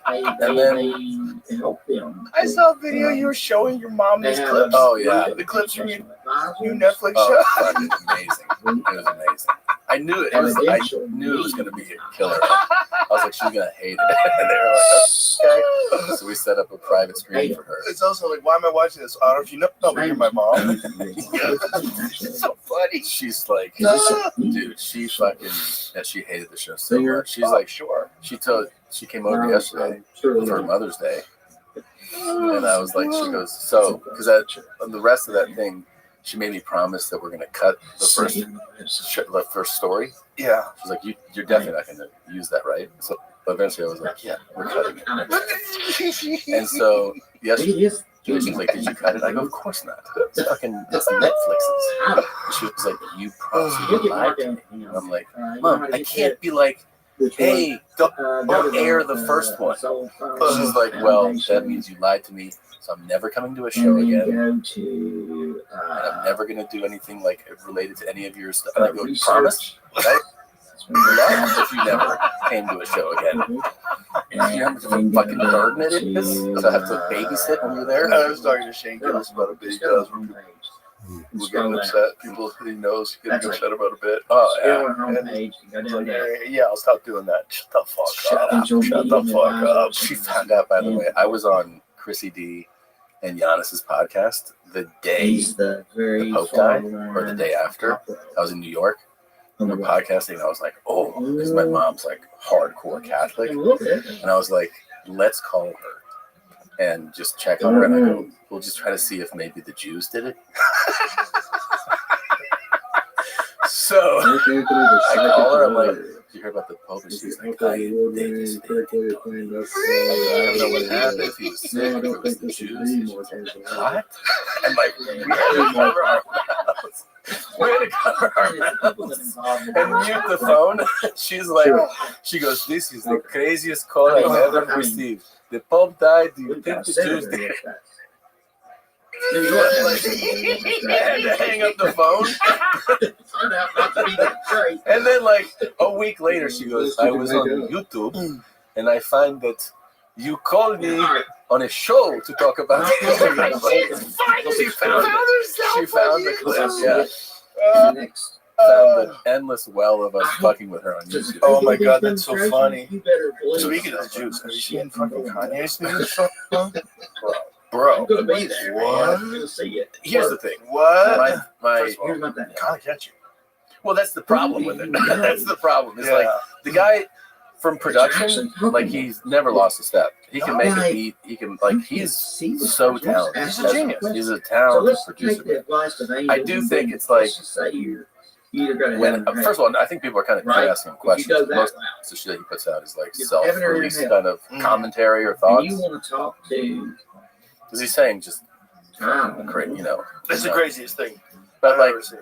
They And then- help them. I saw a video you were showing your mom They these have clips. Oh, yeah. The clips from your advisors. new Netflix Oh, show. fucking amazing. It was amazing. I knew it. I knew it was going to be a killer. I was like, she's going to hate it. And they were like, okay. So we set up a private screen for her. It's also like, why am I watching this? I don't know if you know, but you're my mom. It's so funny. She's like, dude, she fucking, yeah, she hated the show so much. She's Oh, like, sure. she came over yesterday for Mother's Day. And I was like, she goes, so, because on the rest of that thing, she made me promise that we're going to cut the first story. Yeah. She's like, you're definitely not going to use that, right? So eventually I was like, yeah, we're cutting it. And so, yesterday, she's like, did you cut it? I go, of course not. It's Netflix's. She was like, you promised you lied to me. And I'm like, Mom, I can't be like, hey, don't air the first one. She's like, well, that means you lied to me, so I'm never coming to a show again. And I'm never going to do anything like related to any of your stuff. And I go, you promise? Right? If you never came to a show again. You know how much of a fucking burden it is? So I have to babysit when you're there? I was talking to Shane Gillis about a bit. He does. We're getting upset. People he knows getting upset about a bit. Oh, yeah. And like, yeah, I'll stop doing that. Shut the fuck Shut up. up. Shut the fuck up. She found out, by the way, I was on Chrissy D and Giannis's podcast the day the Pope died, or the day after. I was in New York. And we're podcasting, and I was like, oh, because my mom's like hardcore Catholic. And I was like, let's call her and just check on her. And I go, we'll just try to see if maybe the Jews did it. So I call her, I'm like, did you hear about the Pope? And she's like, they just did it. I don't know what happened, if he was sick, if it was the Jews. And she was like, what? And like, we had to cover our mouths. We had to cover our mouths and mute the phone. She's like, she goes, this is the craziest call I've ever received. The Pope died. Do you think the Jews did it? I had to hang up the phone. And then like a week later, she goes, I was on YouTube and I find that you called me on a show to talk about it. She found the clip, yeah. Found the endless well of us fucking with her on YouTube. Oh my god, that's so funny. Speaking of Jews, have you seen fucking Kanye's new song? Bro, I'm gonna be there. What? I'm gonna see it. Here's the thing. What? My Here's my thing. Kind of catchy. well, that's the problem with it. That's the problem. It's like the guy from production, like he's never lost a step. He can make a beat. He can he's so talented. He's a genius. He's a So talented let's producer. take the advice of Angel. I do think it's like say you're either gonna when have first of all, I think people are kind of Right. asking questions. If you go that Most route. of the shit he puts out is like It's heaven or self-release hell. kind of commentary or and thoughts. you want to talk to Because he's saying just Tom, you know. It's the craziest thing But I've like, ever seen.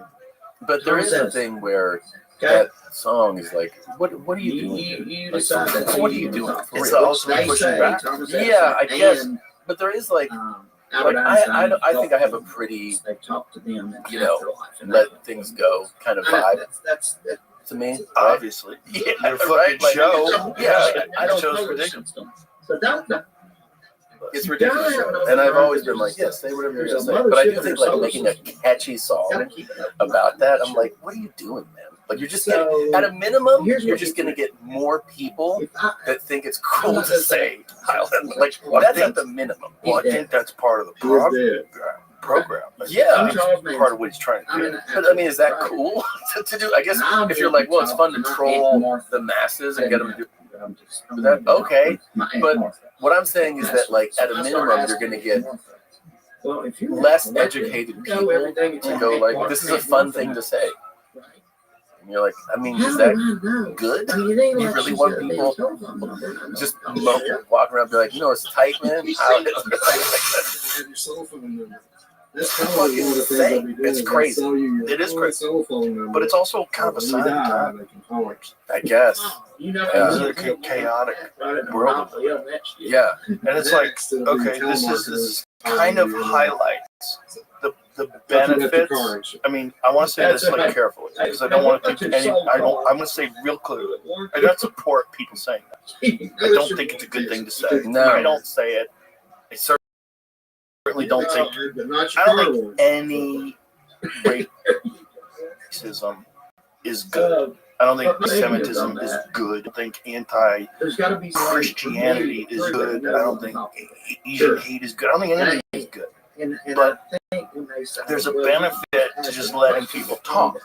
but there is a thing where okay? that song is like, what are you doing? You Like, decide that. what are you doing? For It's real? also They pushing say back. Thomas Yeah, Edison I guess. and, But there is like Albert Einstein I think I have a talked to pretty them. They talk to them in you know, afterlife, and let things go kind of vibe That's to me. Right? Obviously. Yeah, Your fucking right? Like, show. Yeah, I don't show's know ridiculous. So don't. It's ridiculous, and I've always been like, yes, say whatever you're gonna say. But I do think like making a catchy song about that, I'm like, what are you doing, man? Like you're just getting, at a minimum, you're just gonna get more people that think it's cool to say Highland. Like that's at the minimum. Well, I think that's part of the program. Yeah, Part of what he's trying to do. but I mean, is that cool to do? I guess if you're like, well, it's fun to troll the masses and get them to do that. Okay, but what I'm saying is that like at a minimum, you're gonna get less educated people to go like, this is a fun thing to say. And you're like, I mean, is that good? You really want people just walk around and be like, you know, it's tight, man? That's kind of like one of the things that we do. It's crazy. Sell you your It is crazy. cell phone number. But it's also kind of a When you sign of die, time. they can call it. I guess. It's a chaotic world. Yeah. And it's like, okay, this is kind of highlights the benefits. I mean, I want to say this like carefully because I don't want to think I'm going to say real clearly. I don't support people saying that. I don't think it's a good thing to say. No. I don't say it. I certainly don't think. I don't think any racism is good. I don't think anti-Semitism is good. I don't think anti-Christianity is good. I don't think Asian hate is good. I don't think anything is good. But there's a benefit to just letting people talk.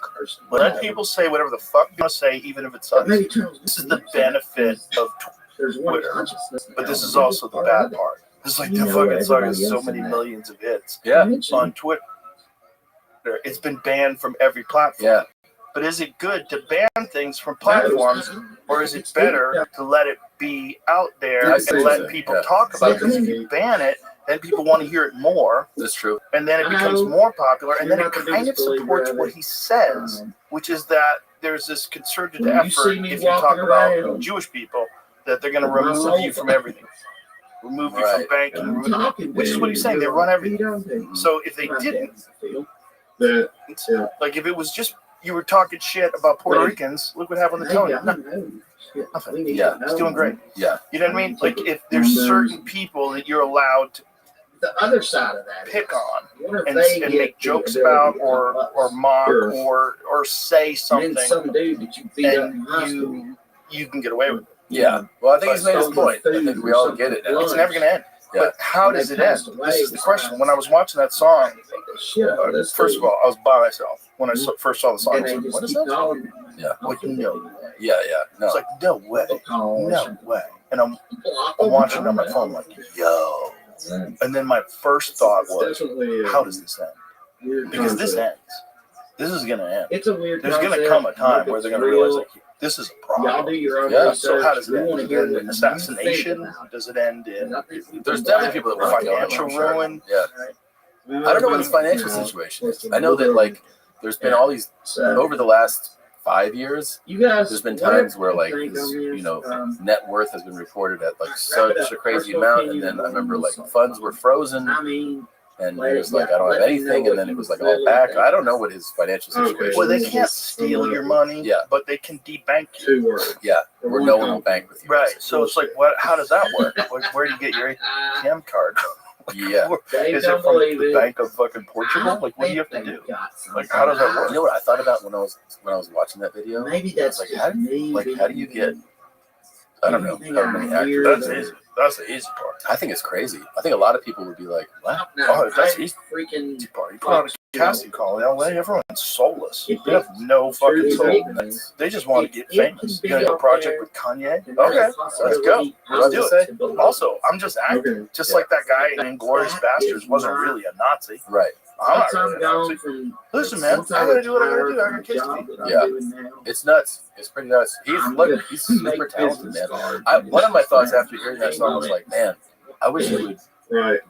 Let people say whatever the fuck you want to say, even if it sucks. This is the benefit of Twitter. But this is also the bad part. It's like the fucking song has so many millions of hits on Twitter. It's been banned from every platform. Yeah. But is it good to ban things from platforms, or is it better to let it be out there and let people talk about it? Because if you ban it, then people want to hear it more. That's true. And then it becomes more popular, and then it kind of supports what he says, which is that there's this concerted effort, if you talk about Jewish people, that they're going to remove you from everything. Remove you from banking, which is what he's saying. They run everything. So if they didn't, like if it was just you were talking shit about Puerto Ricans, look what happened to Tony. Nothing. Yeah. He's doing great. Yeah. You know what I mean? Like if there's certain people that you're allowed to the other side of that pick on and make jokes about or mock or say something, and you can get away with it. Yeah. Well, I think he's made his point. I think we all get it now. It's never going to end. Yeah. But how does it end? This is the question. When I was watching that song, first of all, I was by myself when I first saw the song. I was like, what is that? Yeah. Like, no. Yeah, yeah. No. It's like, no way. No way. And I'm watching it on my phone like, yo. And then my first thought was, how does this end? Because this ends. This is going to end. It's a weird There's going to come a time where they're going to realize, like, this is a problem. Y'all do your own Yeah. So how does it end? research. Does it end in assassination? Does it end in There's definitely people that want to kill him, financial I'm sure. ruin? Yeah. I don't know what his financial situation is. I know that like there's been all these over the last 5 years. You guys, There's been times where like his, you know, net worth has been reported at like such a crazy amount, and then I remember like funds were frozen, I mean, And he was like, I don't have anything, and then it was like all back. I don't know what his financial situation Well, they is. can't steal your money, Yeah. but they can debank you. Yeah, where no one will bank with you. Right. So it's like, what? How does that work? Where do you get your ATM card? Yeah. Is it from the Bank of fucking Portugal? Like, what do you have to do? Like, how does that work? You know what I thought about when I was watching that video? Maybe that's like, how do you get? I don't know how many actors. That's easy. That's the easy part. I think it's crazy. I think a lot of people would be like, "Wow, Oh, that's the easy freaking part. You put out a casting call in LA, everyone's soulless. They have no fucking soul. They just want to get famous. You gonna do a project with Kanye? Okay, let's go. Let's do it. Also, I'm just acting. Just like that guy in Inglourious Bastards wasn't really a Nazi. Right. I'm not really a Nazi. Listen, man, I gotta do what I gotta do. I gotta kiss you. Yeah, it's nuts. It's pretty nuts. He's super talented, man. One of my thoughts after hearing that song was like, man, I wish he would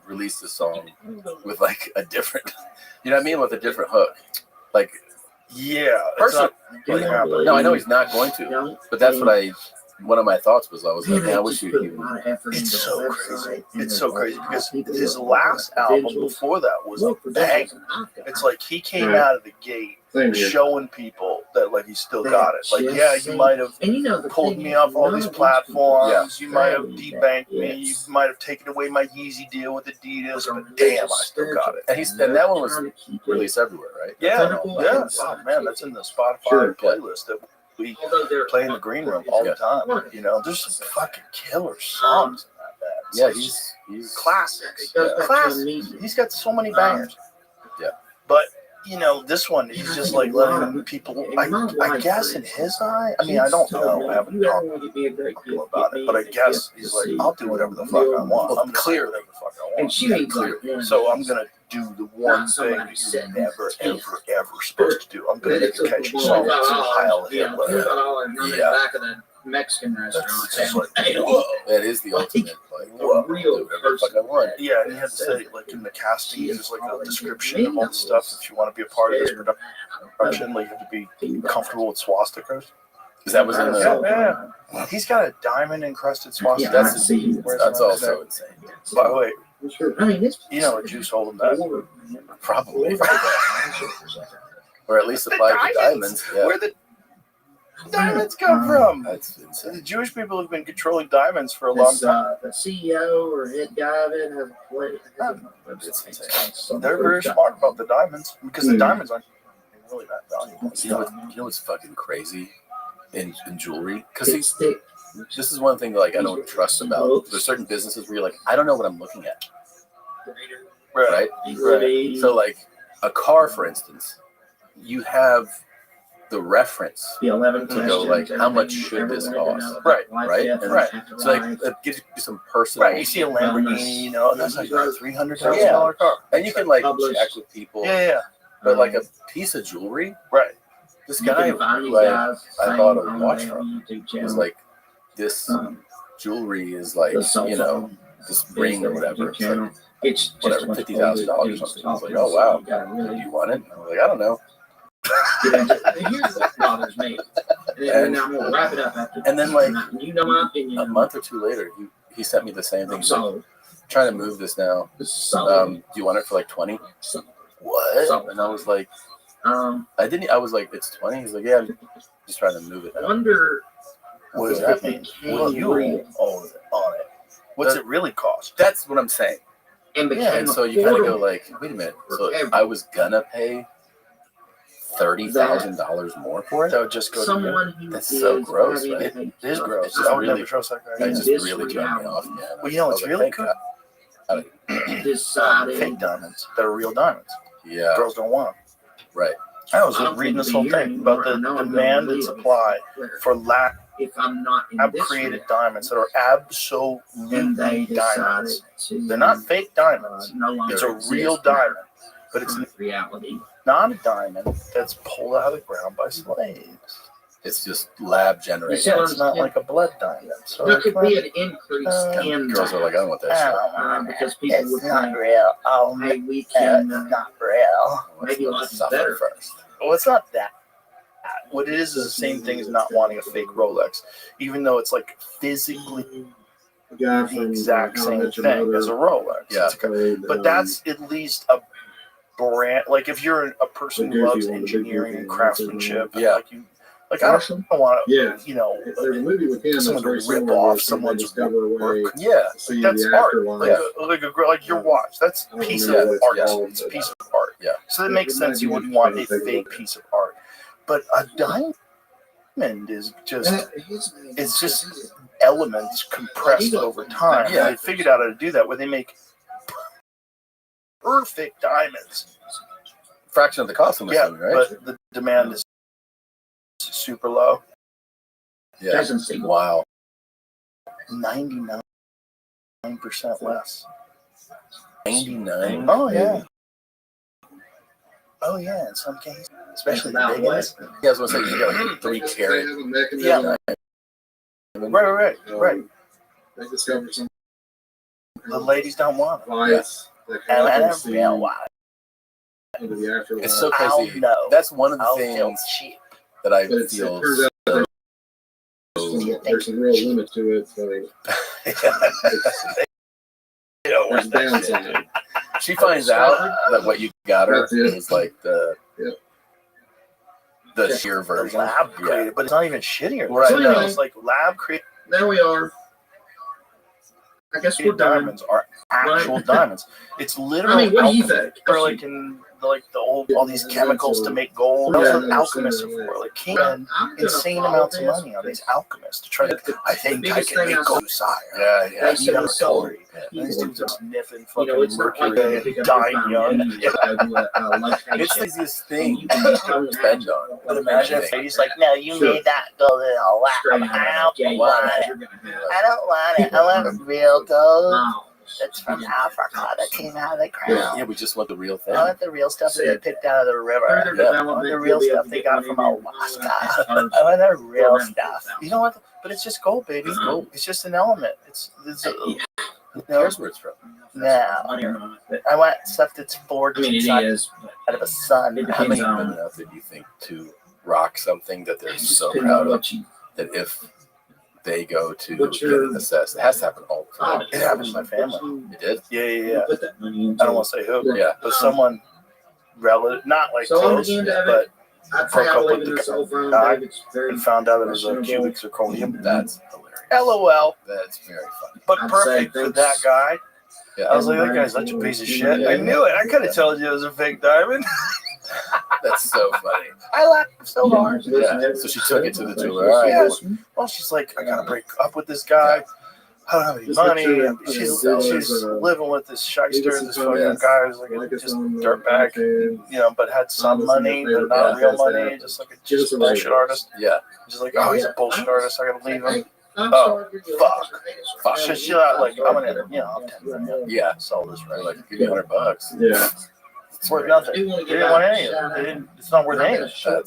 release the song with like a different, you know what I mean, with a different hook. Like, yeah, personally, no, I know he's not going to, but that's what one of my thoughts was, I was like, man, I wish he would. It's so crazy. It's so crazy because his last album before that was a bang. It's like he came out of the gate showing people that like he still got it. Like, yeah, you might have pulled me off all these platforms. You might have debanked me. You might have taken away my Yeezy deal with Adidas, but damn, I still got it. And that one was released everywhere, right? Yeah, yeah. Oh man, that's in the Spotify playlist that we play in the green room all the time. You know, there's some fucking killer songs in that band. Yeah, he's classics. Classics. He's got so many bangers. Yeah. But you know, this one, he's just like letting people, I guess in his eye, I mean, I don't know, I haven't talked to people about it, but I guess he's like, I'll do whatever the fuck I want. I'm clear whatever the fuck I want. So I'm going to do the one thing that you're never, ever supposed to do. I'm going to make a catchy song to Heil Hitler. Yeah. Back of the Mexican restaurant. That is the ultimate. Like, real fuck I want. Yeah, and you have to say, like, in the casting, there's like a description of all the stuff. If you want to be a part of this production, like, you have to be comfortable with swastikas. Because that was in the. Yeah. He's got a diamond encrusted swastika. That's also insane. By the way, you know, a Jew sold him that. Probably. Or at least supplied the diamonds. Yeah. Where the diamonds come from? That's insane. The Jewish people have been controlling diamonds for a long time. The CEO or head guy of it has played. They're very smart about the diamonds because the diamonds aren't really that valuable. You know what's fucking crazy in jewelry? Because this is one thing that, like, I don't trust about. There's certain businesses where you're like, I don't know what I'm looking at. Right? So, like, a car, for instance, you have the reference to go, like, how much should this cost? Right? And so, like, it gives you some personal. Right, you see a Lamborghini, you know, that's like a $300,000 car. And you can, like, check with people. Yeah. But, like, a piece of jewelry, right? This guy who I bought a watch from was like, this jewelry is like, you know, this ring or whatever. It's like, whatever, $50,000 or something. I was like, oh wow, do you want it? I was like, I don't know. Here's what bothers me. And I'm gonna wrap it up after. And then, like, you know my opinion. A month or two later, he sent me the same thing. He's like, trying to move this now. Do you want it for like 20? What? And I was like, I was like, it's 20. He's like, yeah, I'm just trying to move it. I wonder. What does that mean? Well, you own it on it. What's it really cost? That's what I'm saying. And so you kind of go like, wait a minute. So I was gonna pay $30,000 more for it. That would just go to you. That's so gross, right? It is gross. It's just I would really, never trust that guy. it just really turned me off. Yeah. Well, you know what's really cool? Fake diamonds that are real diamonds. Yeah. Girls don't want them. Right. I was reading this whole thing about the demand and supply for lab-created diamonds that are absolutely diamonds. They're not fake diamonds. It's a real diamond, but it's not a diamond that's pulled out of the ground by slaves. It's just lab generated. Yeah, it's not like a blood diamond. So there could be an increase in girls are like, I don't want that shit. Because people would not real. Oh, hey, we can not real. maybe lots better first. Well, it's not that. What it is the same thing as not wanting a fake Rolex, even though it's like physically the exact same thing as a Rolex. Yeah. But that's at least a brand. Like if you're a person who loves engineering and craftsmanship, Yeah. Like I don't want to, There's a movie with him someone to that's very rip similar, off someone's work. Yeah. See That's the art. afterlife. Like your watch. That's a piece of art. It's a piece of art. Yeah. So it makes sense you wouldn't want a fake piece of art. But a diamond is just, it's just elements compressed over time. Yeah. They figured out how to do that where they make perfect diamonds. Fraction of the cost, I'm assuming, right? But the demand is super low. Yeah. Wow. 99% less. 99? Oh yeah. Oh yeah, in some cases. Especially the big ones. Yeah, I was going to say, you got like a 3 carat. Yeah. Right. They discovered some The ladies don't want them. lights that can And I help them don't see feel why. into the afterlife. It's so I'll crazy. know. That's one of the I'll feel things cheap. that I But it feel turns out so. there's some real limit to it, so there's a downside. She finds out that what you got her is like the sheer The version. lab created, but it's not even shittier. Right. So anyway, It's like lab created There we are. I guess we're done. diamonds are actual Right. diamonds. It's I literally mean, what do you alchemy. think? Or like in the old all these chemicals to make gold. Yeah, That's what no, alchemists are so, for. Like king I'm gonna insane follow amounts of this. money on these alchemists to try to. I think I biggest can thing make I gold sire. Yeah. They You said got was a so. story. And these dudes are sniffing You fucking know, it's not like mercury, you pick up dying your phone young. and you just go to a location. It's the easiest And thing you can just go to spend on. But imagine if he's like, no, you Sure. made that gold in a lab. straight I out of don't the gate, want it. you're gonna have I don't want it. I want real gold. miles. That's from Africa that came out of the Yeah. ground. Yeah, we just want the real thing. I want the real stuff that they picked out of the river. Further Yeah. I want development, the real you'll be able stuff to they get got money from in Alaska. as I want the real $400,000. stuff. You know what? But it's just gold, baby. It's gold. It's just an element. Who cares where it's from? No. Money or not, but I want stuff that's forged I mean, it inside is. out of a sun. It How many depends on- women out there do you think to rock something that they're so Depends proud on of what you- that if they go to What's get your- it assessed, it has to happen all the time. It happened to my family. It did? Yeah. Put that money I into. don't want to say who, Yeah. but someone relative, not like So close, again, David, but I'd broke say I up believe with in the the cell phone. guy David's very. and found out it was a questionable. cubic zirconium. That's hilarious. LOL. That's very funny. But I'd perfect say for that thanks. guy. Yeah. I was like, that guy's such a piece of shit. I knew it. I could have told you it was a fake diamond. That's so funny. I laughed so hard. Yeah. So she took it to the jeweler. All right. Yes. Well, she's like, I gotta break up with this guy. I don't have any money. And she's living with this shyster, this fucking guy who's like a just dirtbag, but had some money, but not real money, just like a bullshit artist. Yeah. She's like, oh, he's a bullshit artist. I gotta leave him. I'm Oh, sorry, you're doing fuck. this. Fuck. So she's like, I'm gonna, I'm 10 grand. Yeah. Sell this right. Like, give me $100. Yeah. It's worth nothing. They didn't want any of it. They didn't, it's not worth anything.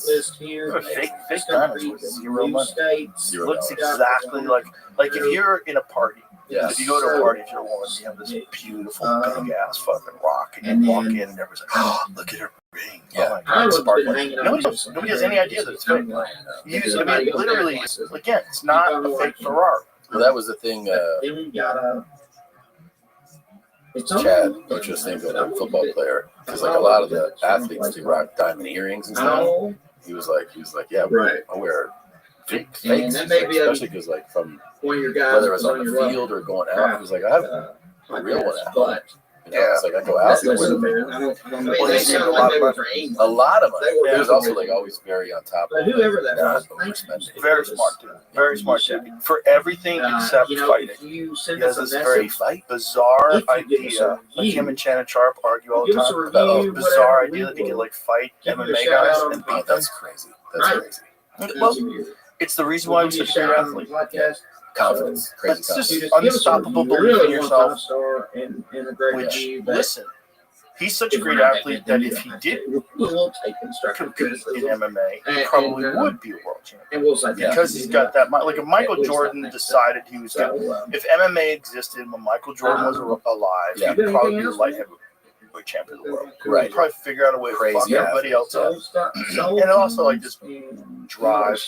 List here. Fake diamonds worth zero money. States. $0. Looks exactly like if you're in a party. Yeah. If you go to a party, if you're a woman, you have this beautiful big ass fucking rock, and And you walk then- in, and everyone's like, "Oh, look at her ring! Yeah. Oh my I god, would sparkling!" have been hanging out Nobody, with nobody has any idea that it's fake. Somebody goes Literally, back and again, it's not a fake Ferrari. Well, that was the thing. Then we got a. Chad, which was thinking of a football player, because like a lot of the athletes do rock diamond earrings and stuff. Oh, He was like, yeah, Right. I wear fakes, And that may be especially because like from one of your guys. whether it was was on the your field or going out, he was like, I have a real one at home. But You know, it's like I go out That's with listen, I don't I mean, know. they sound like they were for England. a lot of money. They were He was also like always very on top But of whoever that not was, overspending. Very smart dude. Very smart dude. For everything except you know, fighting. if you He send has us a this message, very bizarre If you give us a idea. Like him and Shannon Sharp argue all the give us a time review, about a bizarre whatever, idea that he we could will like fight give you a MMA shout guys out and on beat Oh, them. that's crazy. That's Right. crazy. Well, it's the reason why he's such a great athlete. Confidence. Crazy That's just confidence. unstoppable belief in yourself. And a great Which, review, but listen, he's such a great athlete that if he did we'll take constructive compete in criticism, MMA, he probably would be a world champion. and we'll say Because he's got that. Like if Michael Jordan decided he was going to. If MMA existed when Michael Jordan was alive, Yeah. he'd probably be the light heavyweight champion of the world. Right. He'd probably figure out a way to Crazy fuck everybody else up. and And also like just drive.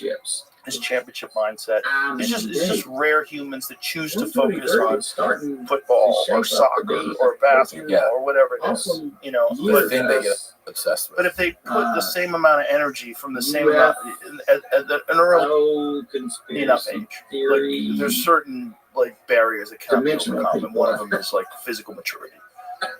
his championship mindset. It's just rare humans that choose to focus on football or soccer or basketball or whatever it is. You know, The thing they get obsessed with. but if they put the same amount of energy from the same amount at an early enough age, like there's certain like barriers that cannot be overcome, and one of them is like physical maturity.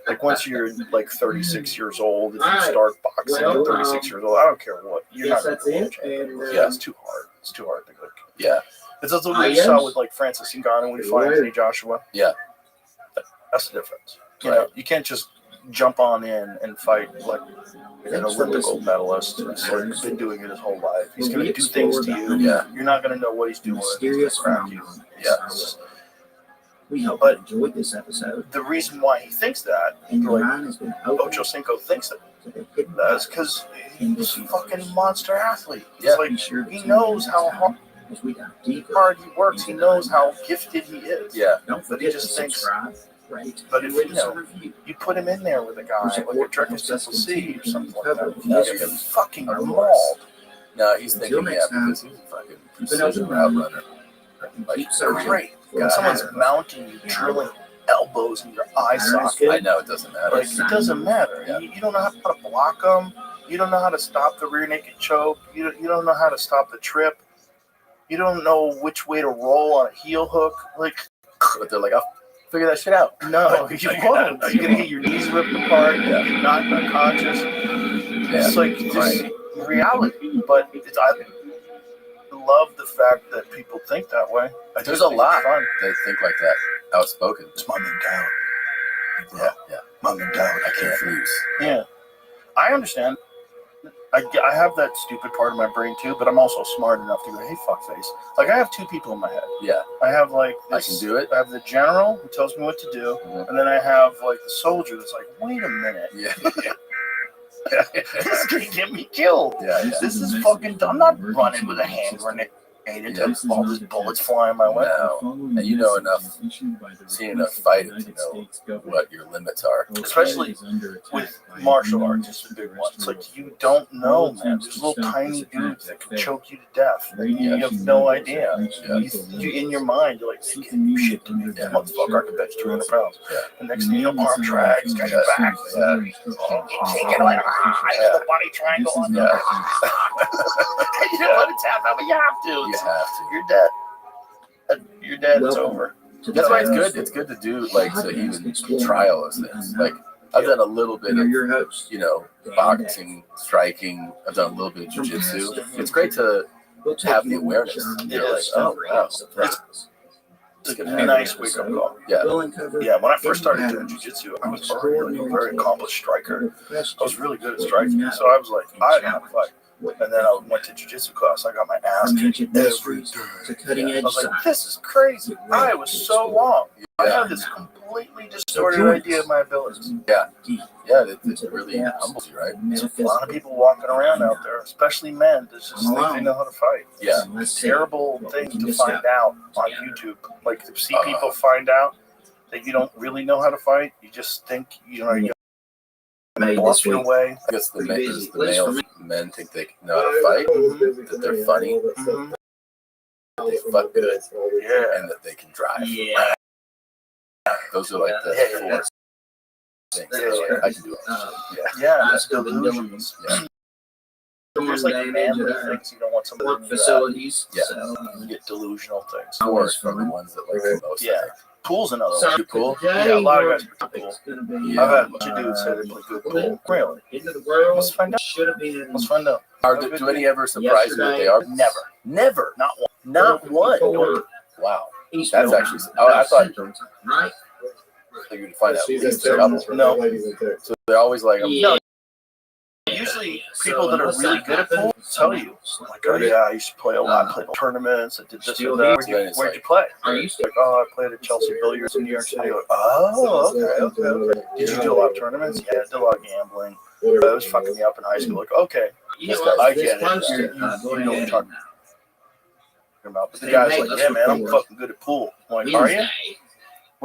Like once you're like 36 years old, if you start boxing at 36 years old, I don't care what, you're not going to be a champion. Yeah, it's too hard. It's too hard to go. Yeah. It's also what you saw with like Francis Ngannou when he fought Anthony Joshua. Yeah. That's the difference. You know, you can't just jump on in and fight like an Olympic gold medalist who's like been doing it his whole life. He's going to do things to you. Yeah. You're not going to know what he's doing. He's going to crack you. Yeah. We hope But you enjoyed this episode. the reason why he thinks that, And your like mind has been opened Ocho Cinco thinks that, to the hidden that's because he's a fucking monster athlete. It's Yeah. like Be sure to he tune knows in how next time as we dive deeper. hard he works. He knows how gifted he is. Yeah. Don't But he forget just to thinks- subscribe, rate, but and if, leave you us a know, review. You put him in there with a guy Your like a support Drekus helps us Simple C continue or to something like uncover that. the He's mysteries fucking of our mauled. No, he's Until thinking, next time, because he's a fucking keep an precision open route mind. runner. Keep searching. Great. for When a someone's pattern. mounting you, drilling elbows in your eye socket, I know it doesn't matter. like it doesn't matter. Yeah. You don't know how to block them. You don't know how to stop the rear naked choke. You don't know how to stop the trip. You don't know which way to roll on a heel hook. Like, But they're like, I'll figure that shit out. no, you won't. You're gonna get your knees ripped apart. Yeah. You're knocked unconscious. Yeah. It's like just reality. But I love the fact that people think that way. I There's just a think lot it's fun. that think like that, outspoken. It's mom and dad. Yeah, yeah. Mom and dad. I can't freeze. Yeah, I understand. I have that stupid part of my brain too, but I'm also smart enough to go, hey, fuckface. Like, I have two people in my head. Yeah, I have, like, I this, can do it. I have the general who tells me what to do, Mhm. and then I have, like, the soldier that's like, wait a minute. Yeah, This is going to get me killed. yeah, yeah. This is fucking, I'm not running with a hand grenade until all these bullets flying my way. No, and you know enough, seen enough fighting to know what your limits are. Especially with martial arts, it's a big one. It's like, you don't know, man. There's little tiny dudes that can choke you to death. You have no idea. You in your mind, you're like, they can't do shit to me. That motherfucker, I can bench 300 pounds. Yeah. The next thing you know, arm drags, got your back. Yeah. Get away. I got the body triangle on there. Yeah. You don't want to tap out, but you have to. You have to. You're dead. You're dead. It's over. That's why it's good. It's good to do, like, to even trial those things. Like, I've done a little bit of, your host. you know, boxing, striking. I've done a little bit of jiu-jitsu. It's great to have the awareness. You're like, oh, wow. It's a nice wake-up call. Yeah. Yeah, when I first started doing jiu-jitsu, I was already like a very accomplished striker. I was really good at striking, so I was like, I know how to fight. And then I went to jiu-jitsu class. I got my ass kicked every day. I was like, this is crazy. I was so wrong. I had this completely distorted idea of my abilities. Yeah. Yeah, it really humbles you, right? There's a lot of people walking around out there, especially men, that just think they know how to fight. Yeah. It's a terrible thing to find out on YouTube. Like, to see people find out that you don't really know how to fight. You just think, you know, you're bluff your way. I guess the male men think they know how to fight, that they're funny, they fuck good, and that they can drive. Yeah. Those are like the four things. Like, I can do it. Yeah, that's delusions. Yeah. There's like manly things you don't want somebody to do. Facilities. Yeah. You get delusional things. Four from the ones that like the most. Yeah. Pool's another one. You pool? Yeah, a lot of guys play pool. Yeah. I've had a bunch of dudes say they play good pool. Really? Into the world. Let's find out. Should have been. Let's find out. Do any ever surprise you that they are? Never. Never. Not one. Not one. Nope. Wow. That's actually. I thought right. you would find out at least a couple. No. So they're always like, No. Usually, people that are really good at pool tell you, like, oh yeah, I used to play a lot, played tournaments, I did this and that. Where'd you play? Are you still? Like, oh, I played at Chelsea Billiards in New York City. Like, oh, okay. Did you do a lot of tournaments? Yeah, I did a lot of gambling. It was fucking me up in high school. Like, okay, I get it. You know what I'm talking about. But the guy's like, yeah, man, I'm fucking good at pool. I'm like, are you?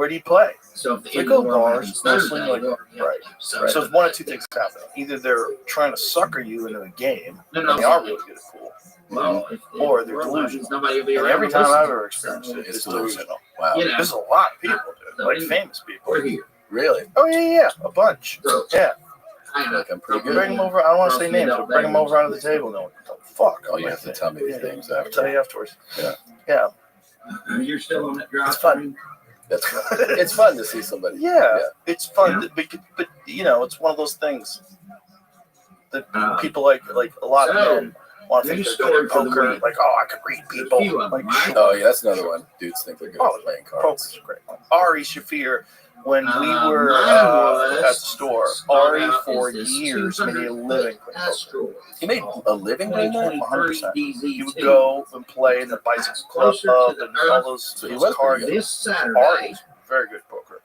Where do you play? So if the They end go of the world bars, happens mostly, Thursday, like, yeah, right. So, So it's one of two things happen. Either they're trying to sucker you into a game, No, and they are really good at pool, well, or they're delusional. Nobody will be And around every to time listen I've to ever it. experienced it, it's So, delusional. Wow. you know, There's a lot of people, dude, like So, famous people. we're here. Really? Oh yeah, a bunch. So, Yeah, I feel like I'm pretty bring good. them over. I don't want to say names, but bring them over onto the table. And they'll what the fuck? Oh, you have to tell me these things I'll tell after. you afterwards. Yeah. Yeah, You're still on that drive. it's fun. That's it's fun to see somebody. Yeah, it's fun, but you know, it's one of those things that people like a lot of men want to think they're good at poker. Like, oh, I could read people. Like, Oh yeah, that's another one. Dudes think they're good at playing cards. Poker's a great one. Ari Shafir, when we were at the store, Ari for years made a living playing poker. He made a living doing that? 100%. He would go and play in the Bicycle Club and all those cards. This Saturday. Ari was very good at poker.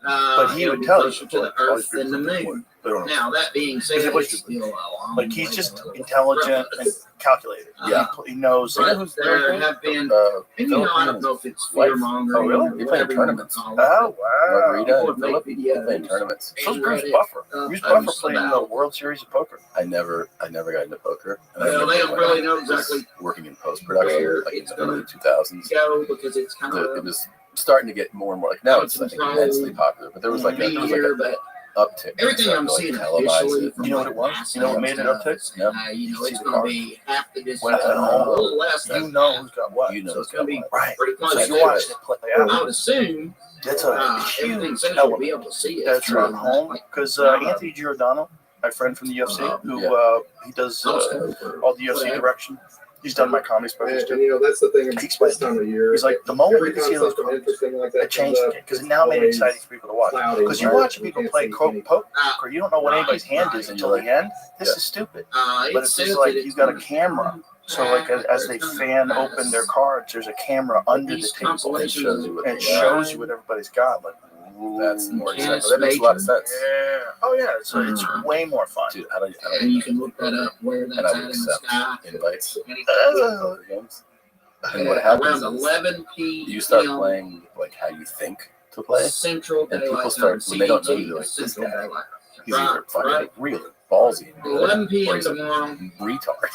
But he would tell you to the Earth than the moon. Now that being said, it's still a long like he's just intelligent and calculated. He knows. There have been, and you know, I don't know if it's fear mongering. Oh, really? He played tournaments. Oh wow! Margarita and Philip played tournaments. So was Bruce Buffer. Bruce Buffer played in the World Series of Poker. I never got into poker. And Well, they don't really know exactly working in post production, like in the early 2000s. go because it's kind It of was starting to get more and more like now it's like immensely popular, but there was like a uptick. everything I'm seeing officially. You know what it was? You know what made it uptick? Yep. You know, it's going to be half the distance. When it's at a home, little less. you know who's got what. You know So who's it's going got to be what. Right. pretty So close. you're watching it play I out. would assume That's a everything huge says you'll be element. able to see it. That's right. Home, because Anthony Giordano, my friend from the UFC, who he does all the UFC direction. He's done my comedy specials And too. you know, that's the thing He about explained this time of year. He's like, the moment Every you can see time those something cards, interesting like that it changed the game because it now made it exciting for people to watch. Because you watch people play poker, you don't know what anybody's hand is until the end. This is stupid. But it's just like you got a camera. So like as they fan open their cards, there's a camera under the table and it shows you what everybody's got. Like, that's more exciting. That makes a lot of sense. Yeah. Oh yeah. So it's way more fun. Dude, And you can look that up where that's at in the sky. Invites. Games. And And what happens around is 11 p.m. you start playing like how you think to play, Central and Daylight people start Time, when they don't know CDT, you, they're like, this Central guy, Daylight. he's either Right, fucking right. like, really ballsy, and good, 11 or p.m. he's a tomorrow. retard.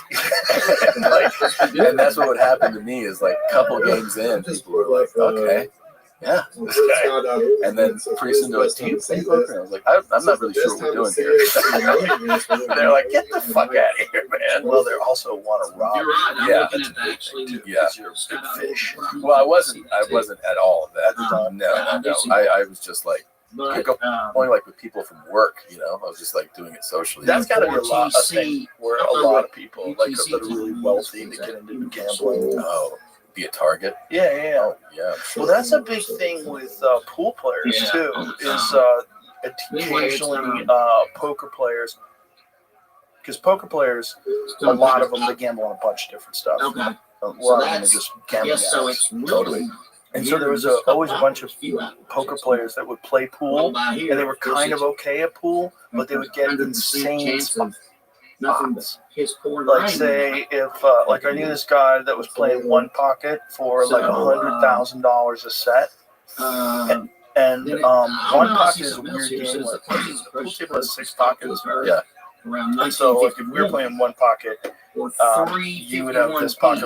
Like, and that's what would happen to me is like a couple games in, people were like, okay, yeah, this guy. And then pretty soon they're like, do you play poker? And I was like, I'm not really sure what we're doing here. They're like, get the fuck out of here, man. Well, they also want to rob. You're right. I'm Yeah, looking at that actually. Yeah. You're a big fish. Well, I wasn't at all of that. No. I was just like, But, only like with people from work, you know. I was just like doing it socially. That's got to be a thing where a lot of people like UTC that are really wealthy to get into gambling. Oh, be a target. Yeah. Oh, yeah. Well, that's a big thing with pool players too. Is occasionally poker players, because poker players, a lot of them they gamble on a bunch of different stuff. Okay. A lot of them are just gambling. Yes, so it's really. And so there was always a bunch of poker players that would play pool, and they were kind of okay at pool, but they would get insane spots. Like say if like I knew this guy that was playing one pocket for like $100,000 a set, and one pocket is a weird game. Like pool table has 6 pockets. Yeah. And so like if we were playing one pocket, you would have this pocket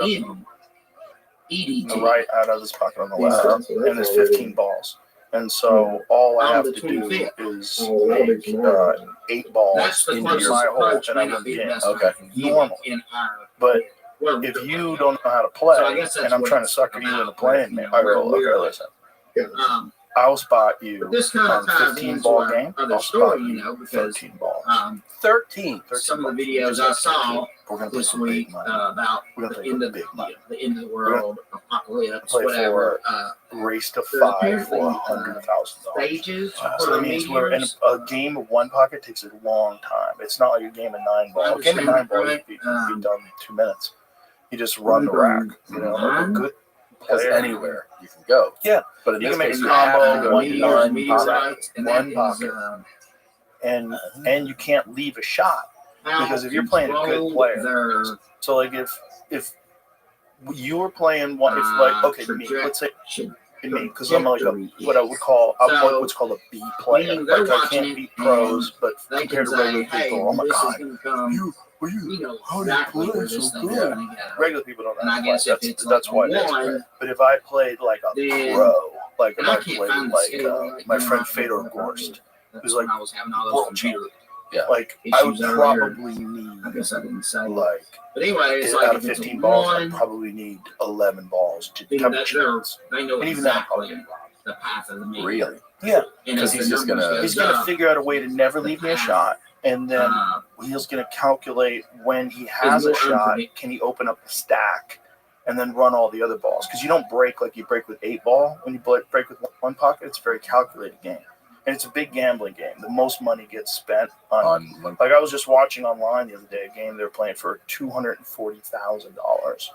right out of this pocket on the left, and there's 15 balls. And so all I have to do is make 8 balls into my hole, and I win the game. Okay. Normal. But if you don't know how to play, and I'm trying to sucker you into playing me, I go, okay, listen. I'll spot you on 15-ball game. I'll spot you 13 balls. 13. Some of the videos I saw We're gonna play this some week big money. about We're gonna the play end some of big money. the end of the world, apocalypse, Play whatever. Race to There 5 apparently, for $100,000. Stages. So that means we're in a game of one pocket takes a long time. It's not like a game of 9 ball. A game of 9 ball you can be done in 2 minutes. You just run the rack. You know, a good Because player anywhere you can go. Yeah. But in You this can make case, a you have combo, to go one to nine meteorites, and one that is, pocket. And you can't leave a shot because if you're playing a good player, so like if you were playing one, if like okay, me, let's say in me because I'm like what I would call I'm like what's called a B player. Like I can't beat pros, but compared to regular people, oh my god, how do you play so good? Regular people don't know how to play. That's why it is. But if I played like a pro, like if I played like my friend Fedor Gorst, who's like world champion. Yeah, like I would probably need like but anyway, it's out of 15 balls, I probably need 11 balls to have a chance. And even that, the path of the meter. Really? Yeah, because he's gonna figure out a way to never leave me a shot, and then he's gonna calculate when he has a shot, can he open up the stack, and then run all the other balls. Because you don't break like you break with 8 ball. When you break with one pocket, it's a very calculated game. And it's a big gambling game. The most money gets spent on like I was just watching online the other day a game they were playing for $240,000.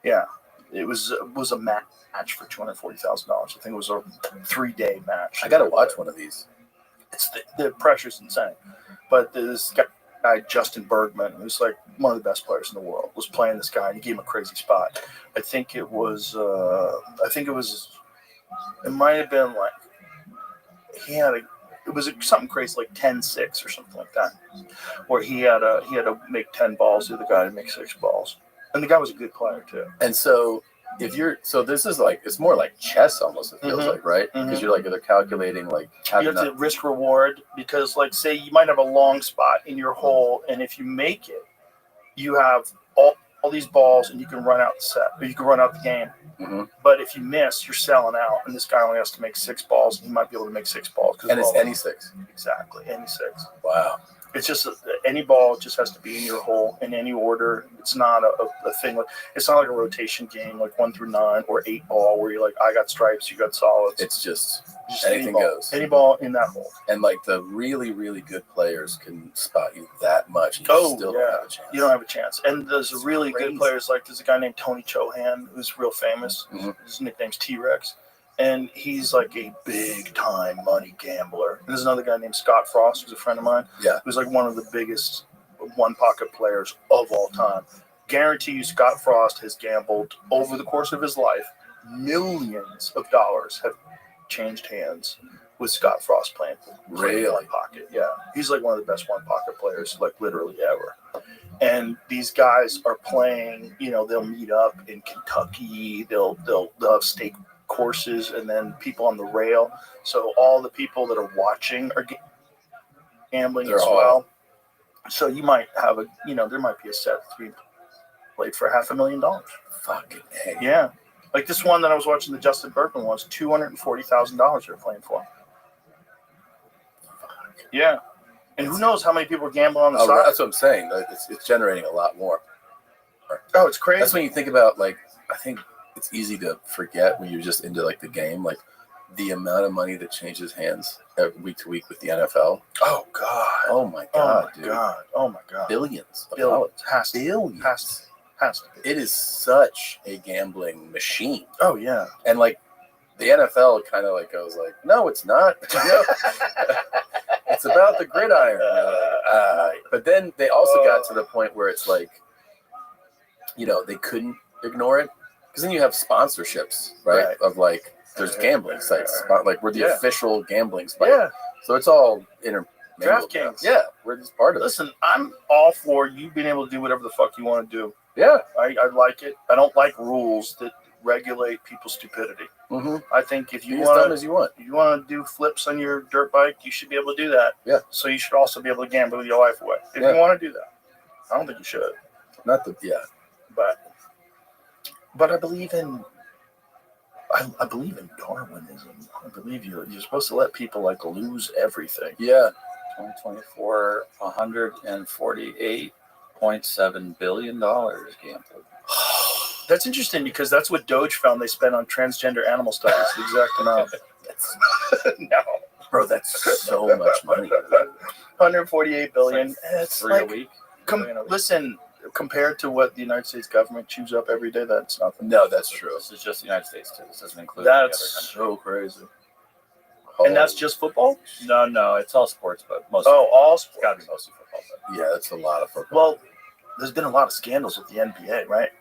Yeah, it was a match for $240,000. I think it was a 3-day match. I gotta watch one of these. It's the pressure's insane. But this guy Justin Bergman, who's like one of the best players in the world, was playing this guy and he gave him a crazy spot. I think it might have been like. It was something crazy like 10-6 or something like that, where he had to make 10 balls, the other guy to make 6 balls, and the guy was a good player too. And so this is like it's more like chess almost. It feels like, right? Because you're like they're calculating like how you have to risk reward because like say you might have a long spot in your hole, and if you make it, you have all these balls and you can run out the set or you can run out the game. But if you miss, you're selling out, and this guy only has to make 6 balls. He might be able to make 6 balls. And it's any 6. Exactly, any 6. Wow. It's just any ball just has to be in your hole in any order. It's not a thing like it's not like a rotation game like 1 through 9 or 8 ball where you're like I got stripes, you got solids. It's just anything goes. Any ball in that hole. And like the really really good players can spot you that much. And you still don't have a chance. You don't have a chance. And there's really good players like there's a guy named Tony Chohan who's real famous. His nickname's T-Rex. And he's like a big-time money gambler. And there's another guy named Scott Frost, who's a friend of mine. Yeah. Who's like one of the biggest one-pocket players of all time. Guarantee you Scott Frost has gambled over the course of his life. Millions of dollars have changed hands with Scott Frost playing one pocket. Yeah. He's like one of the best one-pocket players, like literally ever. And these guys are playing, they'll meet up in Kentucky. They'll have stake courses and then people on the rail. So all the people that are watching are gambling as well. So you might have there might be a set to be played for $500,000. Fucking A. Yeah. Like this one that I was watching, the Justin Bergman was $240,000 they're playing for. Yeah. And who knows how many people are gambling on the side. That's what I'm saying. It's generating a lot more. Oh, it's crazy. That's when you think about I think it's easy to forget when you're just into like the game, like the amount of money that changes hands week to week with the NFL. Oh God! Oh my God! Oh my God! Oh my God! Billions. Has to be. It is such a gambling machine. Oh yeah. And like the NFL kind of like goes like, no, it's not. It's about the gridiron. But then they also got to the point where it's like, they couldn't ignore it. Because then you have sponsorships, right? Of like, there's gambling sites, like we're the official gambling site. Yeah. So it's all intermingled. DraftKings. Yeah, we're just part of it. Listen, I'm all for you being able to do whatever the fuck you want to do. Yeah. I like it. I don't like rules that regulate people's stupidity. I think if you want to do flips on your dirt bike, you should be able to do that. Yeah. So you should also be able to gamble your life away if you want to do that. I don't think you should. But I believe in Darwinism. I believe you're supposed to let people like lose everything. Yeah. 2024, $148.7 billion gambled. That's interesting because that's what Doge found they spent on transgender animal studies, the exact amount. No. Bro, that's so much money. 148 billion. It's like a week. Listen, compared to what the United States government chews up every day, that's nothing. No, that's true. This is just the United States too. This doesn't include that's any other country. So crazy. And that's just football? No, it's all sports, but mostly. Oh, all sports. It's got to be mostly football. But. Yeah, that's a lot of football. Well, there's been a lot of scandals with the NBA, right?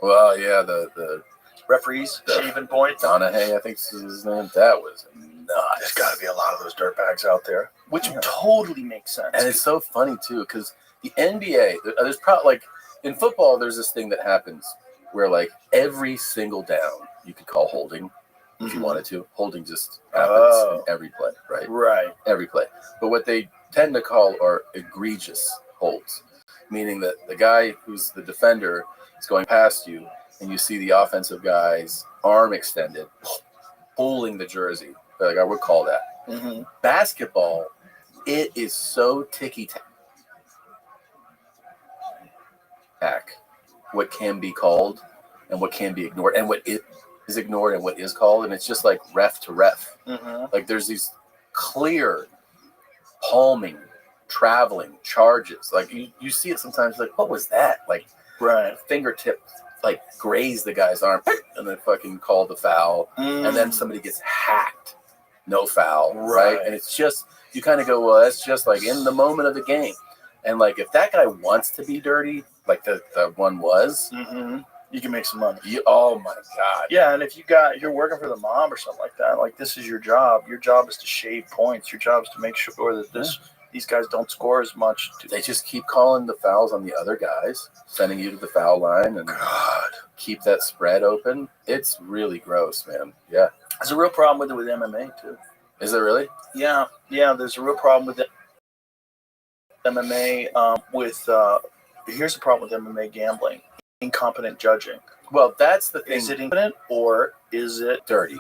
Well, yeah, the referees shaving points. Donahue, I think is his name. That was nuts. There's got to be a lot of those dirtbags out there, which totally makes sense. And it's so funny too, because the NBA, there's probably like in football, there's this thing that happens where like every single down you could call holding if you wanted to. Holding just happens in every play, right? Right. Every play. But what they tend to call are egregious holds, meaning that the guy who's the defender is going past you, and you see the offensive guy's arm extended, pulling the jersey. Like I would call that. Mm-hmm. Basketball, it is so ticky-tack. What can be called and what can be ignored, and what it is ignored and what is called, and it's just like ref to ref. Mm-hmm. Like there's these clear palming, traveling charges. Like you see it sometimes. Like what was that? Like fingertip like graze the guy's arm, and then fucking call the foul, and then somebody gets hacked, no foul, right? And it's just you kind of go, well, that's just like in the moment of the game, and like if that guy wants to be dirty, like the one was. Mm-hmm. You can make some money. Oh my God. Yeah, and if you're working for the mob or something like that, like this is your job. Your job is to shave points. Your job is to make sure that these guys don't score as much. They just keep calling the fouls on the other guys, sending you to the foul line, and keep that spread open. It's really gross, man. Yeah. There's a real problem with it with MMA too. Is there really? Yeah. There's a real problem with it. MMA here's the problem with MMA gambling. Incompetent judging. Well, that's the thing. Is it incompetent or is it dirty?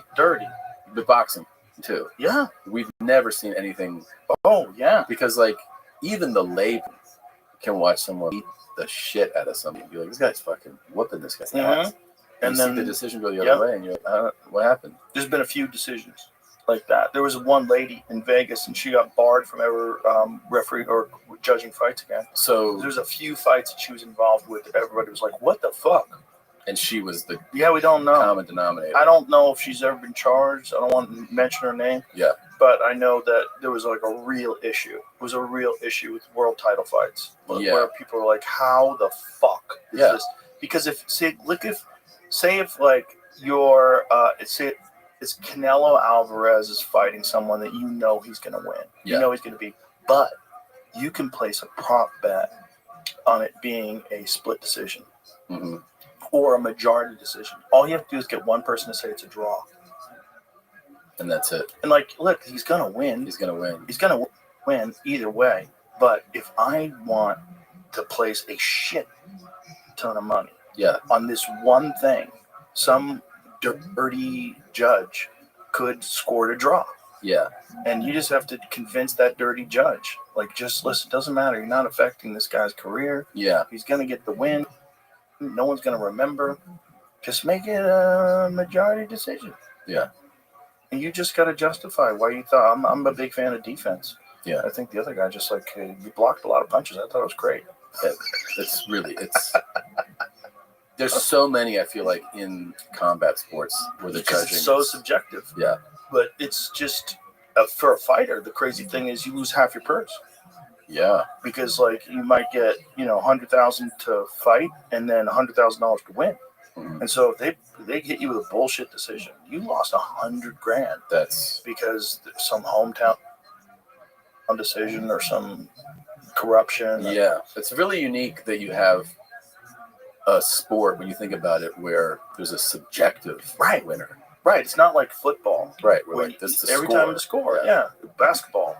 The boxing too. Yeah. We've never seen anything. Oh yeah. Because like even the lay can watch someone beat the shit out of somebody and be like, this guy's fucking whooping this guy's ass. And then see the decision go the other way, and you're like, what happened? There's been a few decisions like that. There was one lady in Vegas, and she got barred from ever referee or judging fights again. So there's a few fights that she was involved with that everybody was like, what the fuck? And she was the we don't know common denominator. I don't know if she's ever been charged. I don't want to mention her name. Yeah. But I know that there was like a real issue. It was a real issue with world title fights. Where people were like, how the fuck is this? Because if like you're it's Canelo Alvarez is fighting someone that you know he's going to win. Yeah. You know he's going to be. But you can place a prop bet on it being a split decision or a majority decision. All you have to do is get one person to say it's a draw. And that's it. And like, look, he's going to win. He's going to win. He's going to win either way. But if I want to place a shit ton of money on this one thing, some dirty judge could score to draw. Yeah. And you just have to convince that dirty judge. Like, just listen, doesn't matter. You're not affecting this guy's career. Yeah. He's going to get the win. No one's going to remember. Just make it a majority decision. Yeah. And you just got to justify why you thought. I'm a big fan of defense. Yeah. I think the other guy just like, he blocked a lot of punches. I thought it was great. It's there's so many, I feel like, in combat sports where the judging is so subjective. Yeah. But it's just, for a fighter, the crazy thing is you lose half your purse. Yeah. Because, like, you might get, $100,000 to fight and then $100,000 to win. Mm-hmm. And so if they hit you with a bullshit decision, you lost $100,000. That's because some hometown decision or some corruption. Yeah. It's really unique that you have a sport, when you think about it, where there's a subjective winner. Right. It's not like football. Right. Like this every time to score. Yeah. Basketball.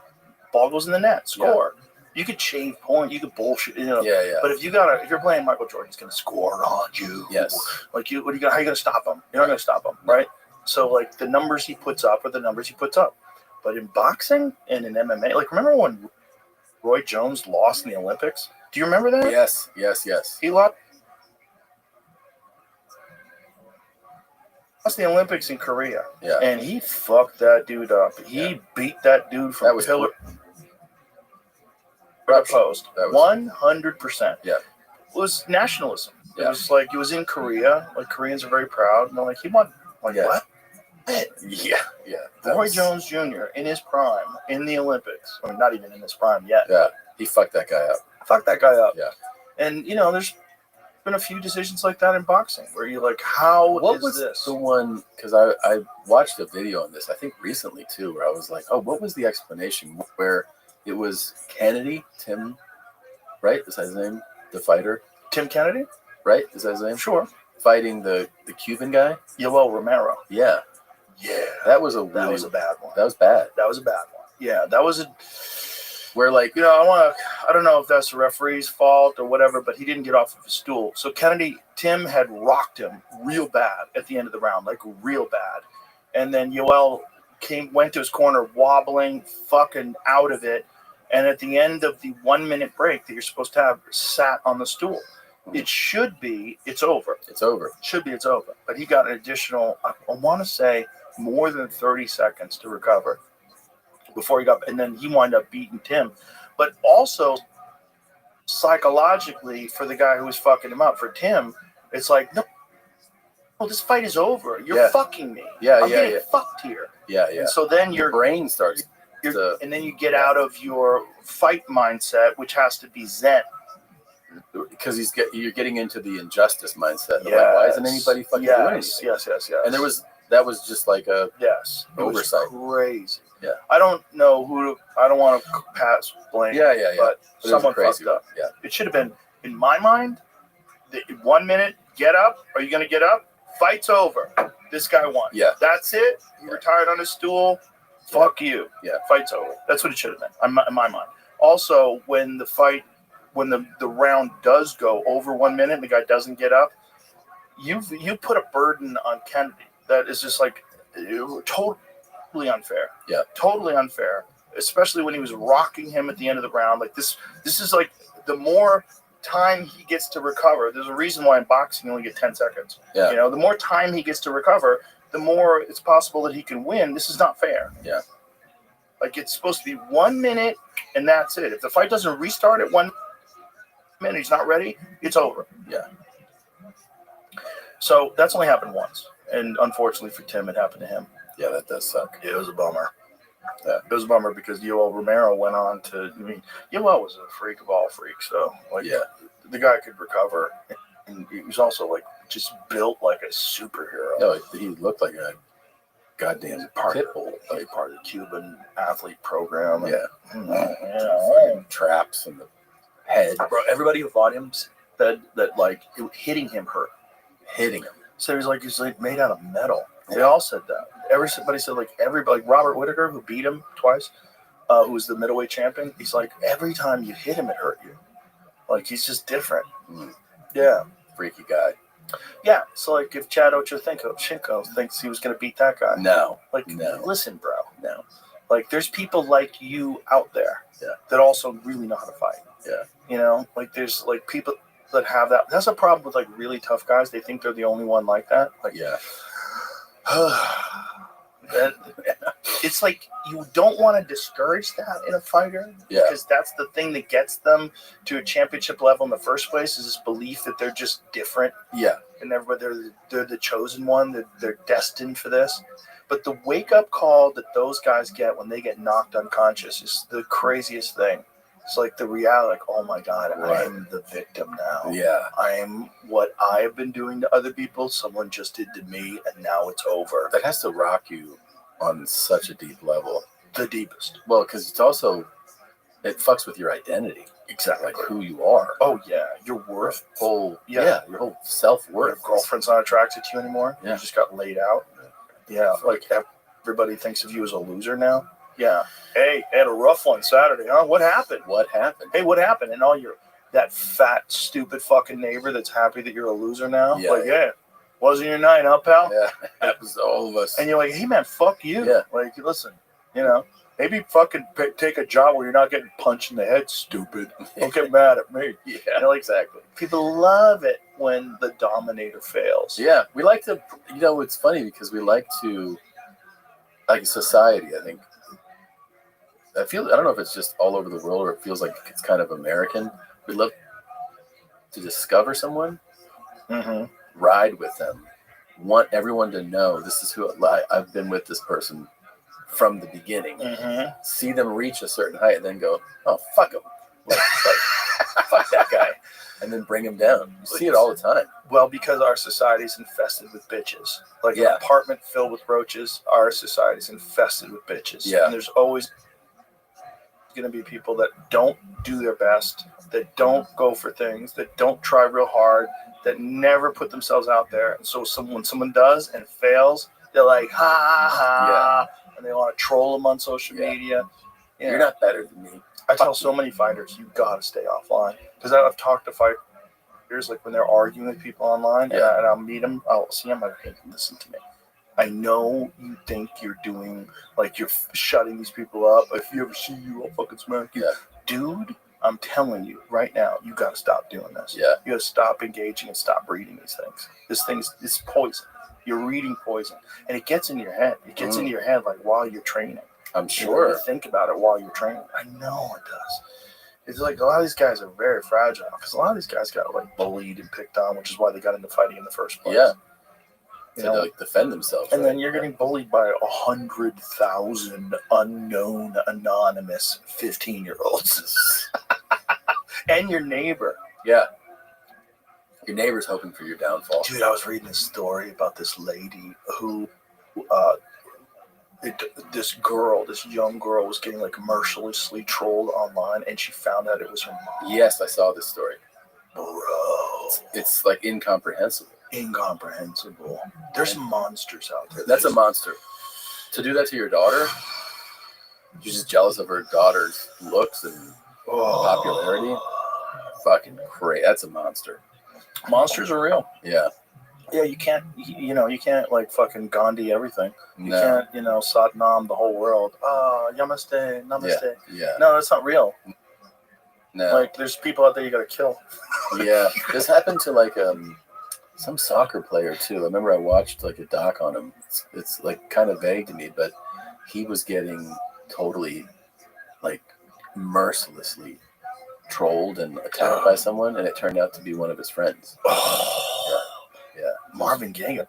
Ball goes in the net. Score. Yeah. You could shave point. You could bullshit. Yeah. But if you're playing Michael Jordan, he's going to score on you. Yes. Like how are you going to stop him? You're not going to stop him, right? So like the numbers he puts up are the numbers he puts up. But in boxing and in MMA, like remember when Roy Jones lost in the Olympics? Do you remember that? Yes. He lost the Olympics in Korea. Yeah. And he fucked that dude up. He beat that dude from pillar post. 100%. Yeah. It was nationalism. Yeah. It was like, it was in Korea. Like, Koreans are very proud. And they're like, he won. Like, what? Yeah. Roy Jones Jr. in his prime in the Olympics. I mean, not even in his prime yet. Yeah. He fucked that guy up. Yeah. Yeah. And, there's been a few decisions like that in boxing where you're like, how what is was this? the one? Because I watched a video on this, I think recently too, where I was like, oh, what was the explanation? Where it was Kennedy, Tim, right? Is that his name? The fighter? Tim Kennedy? Right? Is that his name? Sure. Fighting the Cuban guy? Yoel Romero. Yeah. Yeah. That was a bad one. That was bad. That was a bad one. Yeah, that was a... Where, like, you know, I don't know if that's the referee's fault or whatever, but he didn't get off of his stool. So Tim had rocked him real bad at the end of the round, like real bad. And then Yoel went to his corner wobbling, fucking out of it. And at the end of the 1 minute break that you're supposed to have, sat on the stool. It should be, it's over. It's over. It should be, it's over. But he got an additional, I want to say, more than 30 seconds to recover before he got, and then he wound up beating Tim. But also, psychologically, for the guy who was fucking him up, for Tim, it's like, no, this fight is over. You're fucking me. I'm getting fucked here. Yeah. And so then your brain starts and then you get out of your fight mindset, which has to be Zen. Because you're getting into the injustice mindset. Like, why isn't anybody fucking doing anything? Yes. And that was just like a oversight. It was crazy. Yeah. I don't know I don't want to pass blame. Yeah. But someone fucked up. Yeah. It should have been, in my mind, 1 minute, get up. Are you going to get up? Fight's over. This guy won. Yeah. That's it. He retired on his stool. Fuck you. Yeah. Fight's over. That's what it should have been, in my mind. Also, when the round does go over 1 minute and the guy doesn't get up, you put a burden on Kennedy that is just like totally unfair. Yeah. Totally unfair. Especially when he was rocking him at the end of the round. Like this is like, the more time he gets to recover, there's a reason why in boxing you only get 10 seconds. Yeah. You know, the more time he gets to recover, the more it's possible that he can win. This is not fair. Yeah. Like, it's supposed to be 1 minute and that's it. If the fight doesn't restart at 1 minute, he's not ready, it's over. Yeah. So that's only happened once. And unfortunately for Tim, it happened to him. Yeah, that does suck. It was a bummer. Yeah, it was a bummer because Yoel Romero went on to, Yoel was a freak of all freaks. So, the guy could recover. And he was also, just built like a superhero. No, he looked like a goddamn pit bull. Like part of the Cuban athlete program. And, traps and the head. Bro, everybody who fought him said that, hitting him hurt. Hitting him. So he's like made out of metal. They all said that. Everybody said, everybody, Robert Whittaker, who beat him twice, who was the middleweight champion, he's like, every time you hit him, it hurt you. Like, he's just different. Yeah. Freaky guy. Yeah. So, if Chad Ochocinco thinks he was going to beat that guy. No. No. Listen, bro. No. There's people like you out there that also really know how to fight. Yeah. There's, people that have that. That's a problem with, really tough guys. They think they're the only one like that. It's you don't want to discourage that in a fighter because that's the thing that gets them to a championship level in the first place, is this belief that they're just different. Yeah. And everybody, they're the chosen one, they're destined for this. But the wake-up call that those guys get when they get knocked unconscious is the craziest thing. It's the reality, oh my God, I am the victim now. Yeah. I am what I have been doing to other people, someone just did to me, and now it's over. That has to rock you on such a deep level. The deepest. Well, because it's also, it fucks with your identity. Exactly. Who you are. Oh, yeah. Your worth. Your whole self-worth. Your girlfriend's not attracted to you anymore. Yeah. You just got laid out. Yeah. Everybody thinks of you as a loser now. Yeah. Hey, had a rough one Saturday, huh? What happened? Hey, what happened? And all that fat, stupid fucking neighbor that's happy that you're a loser now. Yeah. Wasn't your night, huh, pal? Yeah. That was all of us. And you're like, hey, man, fuck you. Yeah. Listen, maybe fucking take a job where you're not getting punched in the head, stupid. Don't get mad at me. Yeah. Exactly. People love it when the dominator fails. Yeah. We like to, it's funny because we like to, society, I think, I don't know if it's just all over the world or it feels like it's kind of American. We love to discover someone, ride with them, want everyone to know this is who I've been with this person from the beginning. See them reach a certain height and then go, oh, fuck him. Fuck that guy. and then bring them down. You see it all the time. Well, because our society's infested with bitches. Like an apartment filled with roaches, our society's infested with bitches. Yeah. And there's always going to be people that don't do their best, that don't go for things, that don't try real hard, that never put themselves out there. And so when someone does and fails, they're like, ha, ha, and they want to troll them on social media. Yeah. You're not better than me. I tell so many fighters, you got to stay offline. Because I've talked to fighters, like when they're arguing with people online, and I'll meet them, I'll see them, I'm like, hey, listen to me. I know you think you're doing, like you're shutting these people up. If you ever see you, I'll fucking smack you. Yeah. Dude, I'm telling you right now, you got to stop doing this. Yeah. You got to stop engaging and stop reading these things. It's poison. You're reading poison. And it gets in your head. It gets into your head like while you're training. I'm sure. You think about it while you're training. I know it does. It's like a lot of these guys are very fragile because a lot of these guys got like bullied and picked on, which is why they got into fighting in the first place. Yeah. To like defend themselves. And then you're getting bullied by 100,000 unknown, anonymous 15-year-olds. And your neighbor. Yeah. Your neighbor's hoping for your downfall. Dude, I was reading a story about this lady who, this young girl was getting like mercilessly trolled online, and she found out it was her mom. Yes, I saw this story. Bro. It's like incomprehensible. There's monsters out there. That's a monster. To do that to your daughter, you're just jealous of her daughter's looks and popularity. Fucking crazy. That's a monster. Monsters are real. Yeah. Yeah, you can't like fucking Gandhi everything. You can't, Satnam the whole world. Namaste, namaste. Yeah. No, that's not real. No. Like, there's people out there you gotta kill. Yeah. This happened to like some soccer player too. I remember I watched like a doc on him. It's like kind of vague to me, but he was getting totally like mercilessly trolled and attacked by someone, and it turned out to be one of his friends. Yeah. Marvin Gaye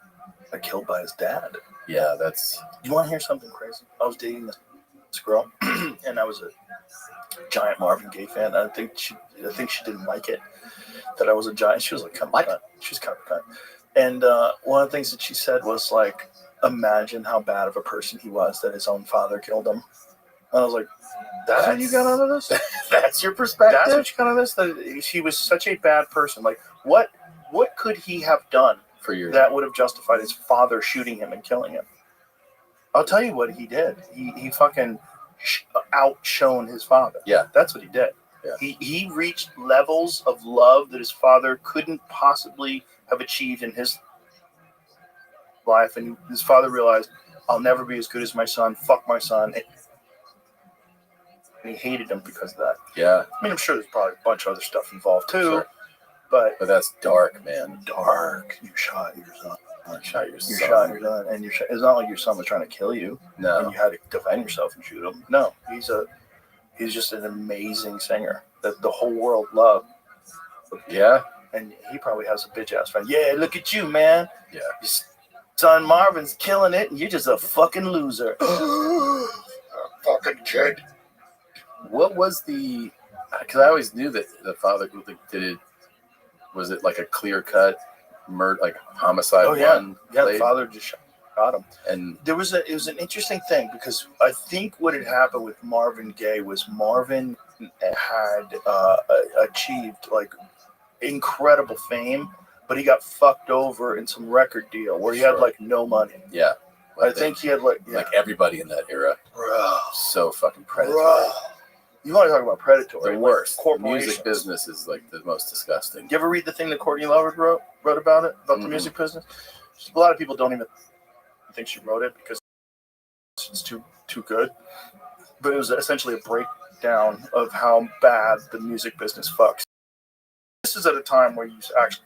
got killed by his dad. Yeah, that's. You want to hear something crazy? I was dating this girl, and I was a giant Marvin Gaye fan. I think she didn't like it that I was a giant. She was like kind of cut. She was kind of cut. And one of the things that she said was like, imagine how bad of a person he was that his own father killed him. And I was like, that's what you got out of this? That's your perspective? That's what you got out of this? That he was such a bad person. Like, what could he have done for you that would have justified his father shooting him and killing him? I'll tell you what he did. He fucking outshone his father. Yeah. That's what he did. Yeah. He reached levels of love that his father couldn't possibly have achieved in his life. And his father realized, I'll never be as good as my son. Fuck my son. And he hated him because of that. Yeah. I mean, I'm sure there's probably a bunch of other stuff involved too. Sure. But that's dark, man. Dark. You shot your son. You shot your son. And it's not like your son was trying to kill you. No. And you had to defend yourself and shoot him. No. He's just an amazing singer that the whole world loved. Yeah. And he probably has a bitch ass friend. Yeah, look at you, man. Yeah. Your son Marvin's killing it, and you're just a fucking loser. Fucking kid. What was the? Because I always knew that the father did it. Was it like a clear cut murder, like homicide? Oh yeah, one the father just shot him. And it was an interesting thing because I think what had happened with Marvin Gaye was Marvin had achieved like incredible fame, but he got fucked over in some record deal where he had like no money. Yeah, I think he had like everybody in that era. Bro, so fucking predatory. Bro. You want to talk about predatory? The worst. Like music business is like the most disgusting. You ever read the thing that Courtney Love wrote about it, about the music business? A lot of people don't even think she wrote it because it's too good. But it was essentially a breakdown of how bad the music business fucks. This is at a time where you actually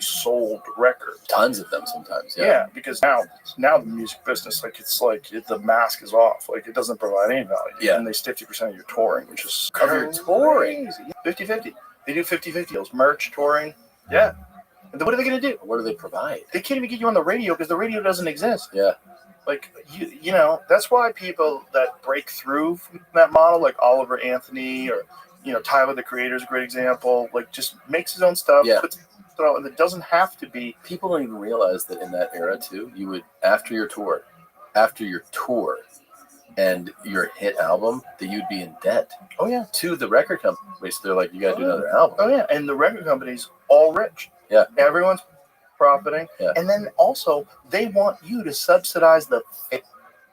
sold records, tons of them sometimes. Yeah, because now the music business, it's like the mask is off, like it doesn't provide any value. Yeah, and they 50% of your touring, which is cover your touring. 50-50. They do 50-50 deals, merch, touring. Yeah. And then what are they going to do? What do they provide? They can't even get you on the radio because the radio doesn't exist. Yeah. Like you know, that's why people that break through from that model, like Oliver Anthony or Tyler the Creator is a great example. Like, just makes his own stuff, puts it out, and it doesn't have to be. People don't even realize that in that era too, you would after your tour, and your hit album, that you'd be in debt. Oh yeah. To the record companies, they're like, you got to do another album. Oh yeah, and the record companies all rich. Yeah. Everyone's profiting. Yeah. And then also they want you to subsidize the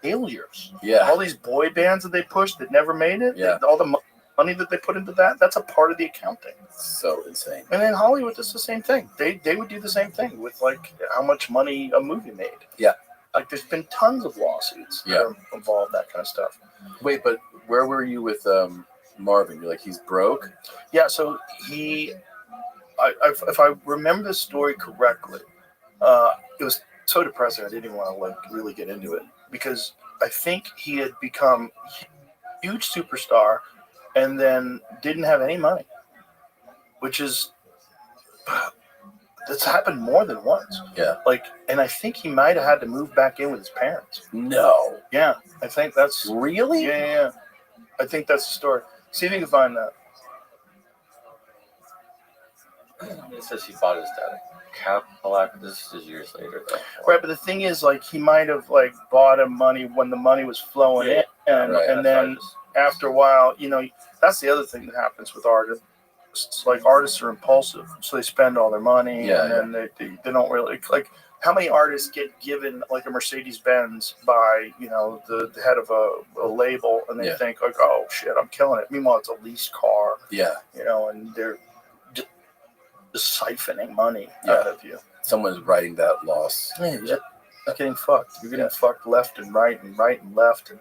failures. Yeah. All these boy bands that they pushed that never made it. Yeah. All the money that they put into that's a part of the accounting. So insane. And then Hollywood does the same thing. They would do the same thing with like how much money a movie made. Yeah. Like there's been tons of lawsuits that involve that kind of stuff. Wait, but where were you with Marvin? You're like, he's broke? Yeah, so if I remember the story correctly, it was so depressing I didn't even want to like really get into it, because I think he had become a huge superstar and then didn't have any money, which is that's happened more than once. Yeah. Like, and I think he might have had to move back in with his parents. No. Yeah, I think that's really. Yeah. I think that's the story. See if you can find that. It says he bought his dad a Cadillac. This is years later, though. Right, but the thing is, like, he might have like bought him money when the money was flowing in, and then after a while, that's the other thing that happens with artists. Like, artists are impulsive, so they spend all their money, and then they don't really like. How many artists get given like a Mercedes-Benz by the head of a label, and they think like, oh shit, I'm killing it. Meanwhile, it's a leased car. Yeah. And they're just siphoning money out of you. Someone's writing that loss. Yeah, you're getting fucked. You're getting fucked left and right and left, and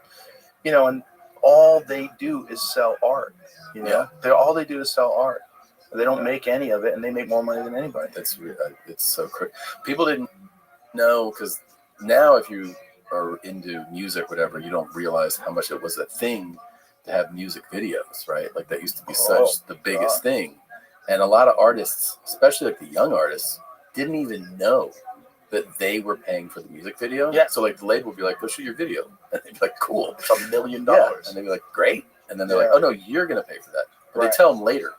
and all they do is sell art. All they do is sell art. They don't make any of it, and they make more money than anybody. It's so crazy. People didn't know, because now if you are into music, whatever, you don't realize how much it was a thing to have music videos, right? Like that used to be such the biggest thing. And a lot of artists, especially like the young artists, didn't even know that they were paying for the music video. Yeah. So like the label would be like, go shoot your video. And they'd be like, cool. It's $1 million. Yeah. And they'd be like, great. And then they're like, oh no, you're going to pay for that. But they tell them later,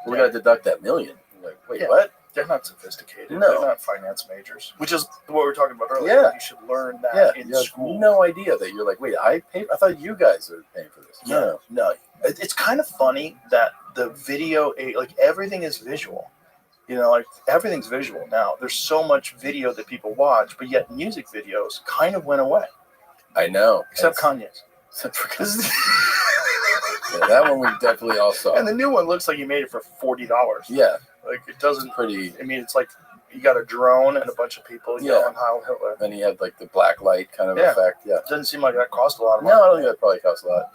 we're going to deduct that $1 million. You're like, wait, what? They're not sophisticated. No. They're not finance majors, which is what we were talking about earlier. Yeah. You should learn that in school. Have no idea that you're like, wait, I thought you guys were paying for this. No. It's kind of funny that the video, like everything is visual. Like everything's visual now. There's so much video that people watch, but yet music videos kind of went away. I know. Except Kanye's. That one we definitely all saw. And the new one looks like you made it for $40. Yeah. Like it doesn't. Pretty. I mean, it's like you got a drone and a bunch of people yelling Heil Hitler. Then you have like the black light kind of effect. Yeah. It doesn't seem like that cost a lot of money. No, I don't think that probably costs a lot.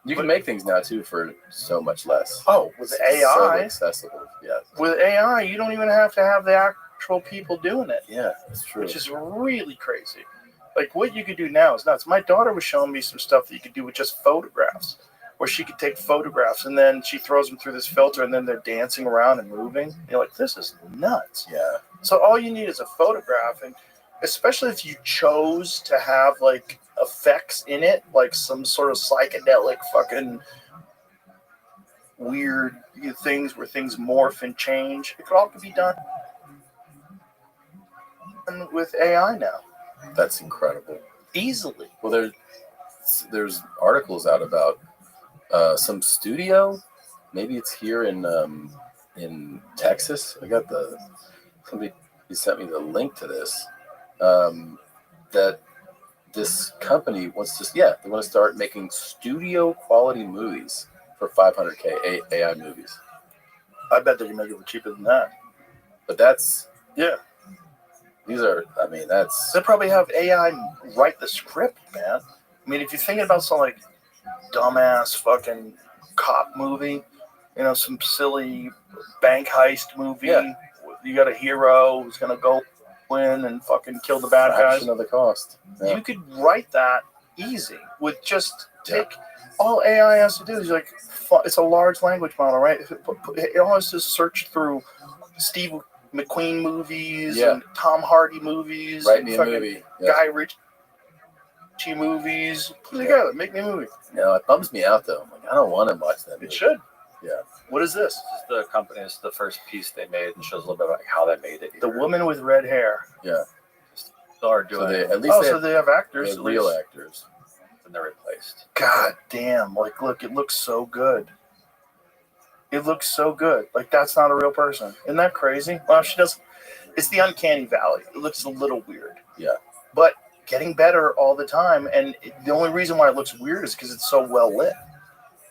You can make things now too for so much less. Oh, with AI, so accessible. Yeah. With AI, you don't even have to have the actual people doing it. Yeah, that's true. Which is really crazy. Like what you could do now is nuts. My daughter was showing me some stuff that you could do with just photographs, where she could take photographs and then she throws them through this filter and then they're dancing around and moving. You're like, this is nuts. Yeah. So all you need is a photograph, and especially if you chose to have like effects in it, like some sort of psychedelic fucking weird things where things morph and change. It could all be done with AI now. That's incredible. Easily. Well, there's articles out about some studio. Maybe it's here in Texas. Somebody sent me the link to this. That this company wants to, they want to start making studio quality movies for $500K AI movies. I bet they can make it cheaper than that. But that's these are. They probably have AI write the script, man. I mean, if you're thinking about some like dumbass fucking cop movie, some silly bank heist movie. Yeah. You got a hero who's gonna go in and fucking kill the bad guys. Fraction of the cost. Yeah. You could write that easy with just take. All AI has to do is like it's a large language model, right? It all has to search through Steve McQueen movies and Tom Hardy movies, write me a movie. Guy Ritchie movies. Put it together, make me a movie. It bums me out though. I'm like, I don't want to watch that movie. It should. Yeah. What is this? This is the company. This is the first piece they made, and shows a little bit about how they made it. The woman with red hair. Yeah. Still are doing it. At least so they have actors. They have real actors. And they're replaced. God damn. Like, look, it looks so good. It looks so good. Like, that's not a real person. Isn't that crazy? Well, she does. It's the uncanny valley. It looks a little weird. Yeah. But getting better all the time. And the only reason why it looks weird is because it's so well lit.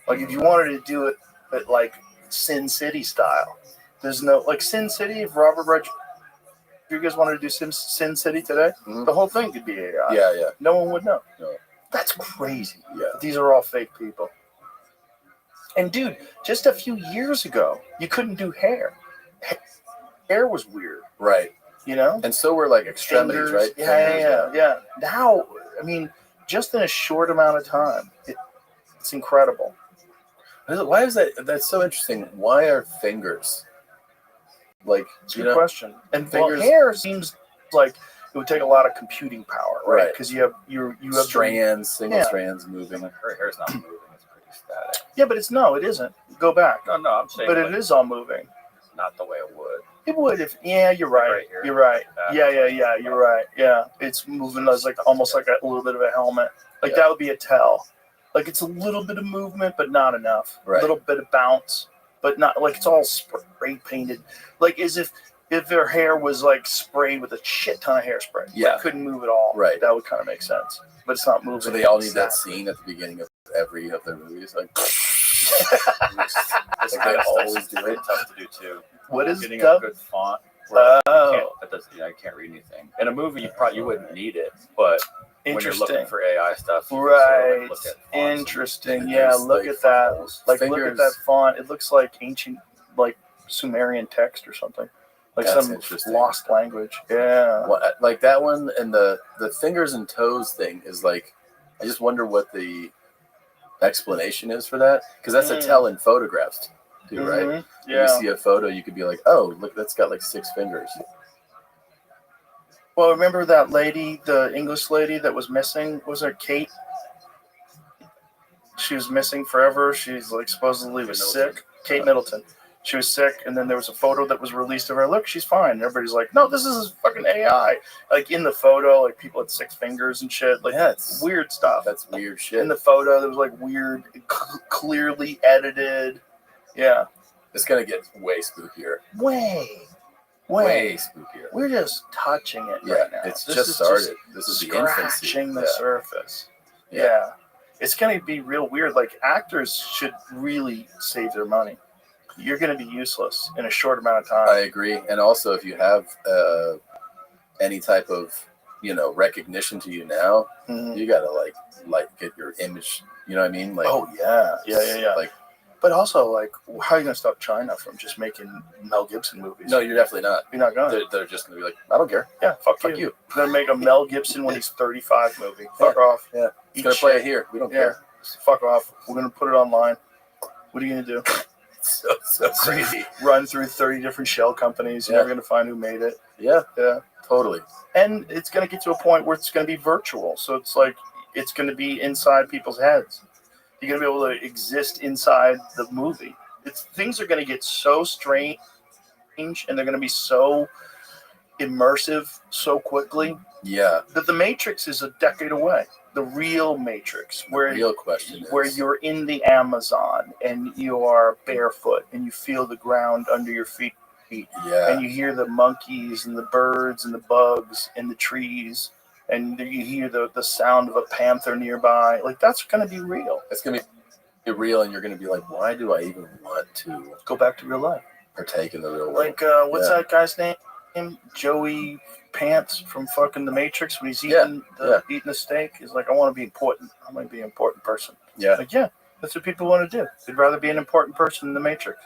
Like, if you wanted to do it at, like, Sin City style, there's no, like, Sin City, if Robert Rodriguez wanted to do Sin City today, the whole thing could be AI. Yeah. No one would know. No. That's crazy. Yeah. These are all fake people. And, dude, just a few years ago, you couldn't do hair. Hair was weird. Right. You know? And so were, like, extremities, Fingers. right? Yeah. Now, I mean, just in a short amount of time, it's incredible. Why is that? That's so interesting. Why are fingers? Like, It's a good question. And fingers, hair seems like it would take a lot of computing power, right? Because you have strands, single strands moving. Her hair's not moving. It's pretty static. Yeah, but it isn't. Go back. No, I'm saying. But it is all moving. Not the way it would. It would if. Yeah, you're right. Right here. You're right. Yeah. You're right. Yeah, it's moving as like almost like a little bit of a helmet. Like that would be a tell. Like it's a little bit of movement, but not enough. Right. A little bit of bounce, but not like it's all spray painted. Like as if their hair was like sprayed with a shit ton of hairspray. Yeah. Like, couldn't move at all. Right. That would kind of make sense. But it's not moving. So they all need that scene at the beginning of every of their movies, like. This Like they always do really it. tough to do too. What is getting dub? a good font? Oh. I can't read anything. In a movie, you wouldn't need it, but when you're looking for AI stuff, you can sort of, like, look at fonts. Interesting. Yeah, look at that. Like look at that font. It looks like ancient, like Sumerian text or something. Like That's some interesting. lost language. Yeah. Well, like that one, and the fingers and toes thing is like, I just wonder what the explanation is for that, because that's a tell in photographs too, right? Yeah. If you see a photo, you could be like, oh, look, that's got like 6 fingers. Well, remember that lady, the English lady that was missing? Was her Kate? She was missing forever. She's like supposedly was sick. Kate Middleton. She was sick, and then there was a photo that was released of her. Look, she's fine. And everybody's like, no, this is fucking AI. Like in the photo, like people had 6 fingers and shit. Like it's weird stuff. That's weird shit. In the photo, there was like weird, clearly edited. Yeah. It's gonna get way spookier. Way spookier. We're just touching it Yeah, right now. it's This just is started. This is the infancy. Scratching the Yeah. surface. Yeah. Yeah. It's going to be real weird. Like, actors should really save their money. You're going to be useless in a short amount of time. I agree. And also, if you have any type of, recognition to you now, you gotta like get your image. You know what I mean? Like, oh yeah. Like, but also, like, how are you going to stop China from just making Mel Gibson movies? no, you're definitely not. You're not going to. They're just gonna be like, I don't care. Yeah, fuck you. you. They're going to make a Mel Gibson when he's 35 movie. Fuck off. Yeah, Eat he's gonna play shit. it here. We don't Yeah. care. Fuck off. We're going to put it online. What are you going to do? So crazy. Run through 30 different shell companies. You're never going to find who made it. Yeah, Yeah. totally. And it's going to get to a point where it's going to be virtual. So it's like, it's going to be inside people's heads. You're going to be able to exist inside the movie. Things are going to get so strange, and they're going to be so immersive so quickly. Yeah. That the Matrix is a decade away. The real Matrix, where real question where is, you're in the Amazon and you are barefoot and you feel the ground under your feet. Yeah. And you hear the monkeys and the birds and the bugs and the trees, and you hear the sound of a panther nearby. Like, that's going to be real. It's going to be real, and you're going to be like, why do I even want to go back to real life? Partake in the real world. Like, what's that guy's name? Joey Pants from fucking The Matrix, when he's eating the steak. He's like, I want to be important. I'm going to be an important person. Yeah. Like, yeah, that's what people want to do. They'd rather be an important person in The Matrix.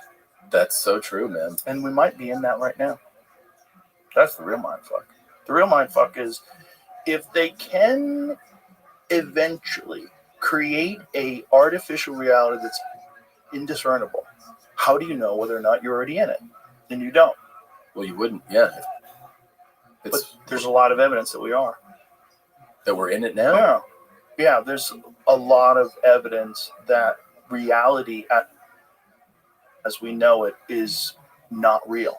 That's so true, man. And we might be in that right now. That's the real mindfuck. The real mindfuck is if they can eventually create a artificial reality that's indiscernible, how do you know whether or not you're already in it? And you don't. Well, you wouldn't, yeah. But there's a lot of evidence that we are. That we're in it now? Yeah, there's a lot of evidence that reality as we know it is not real,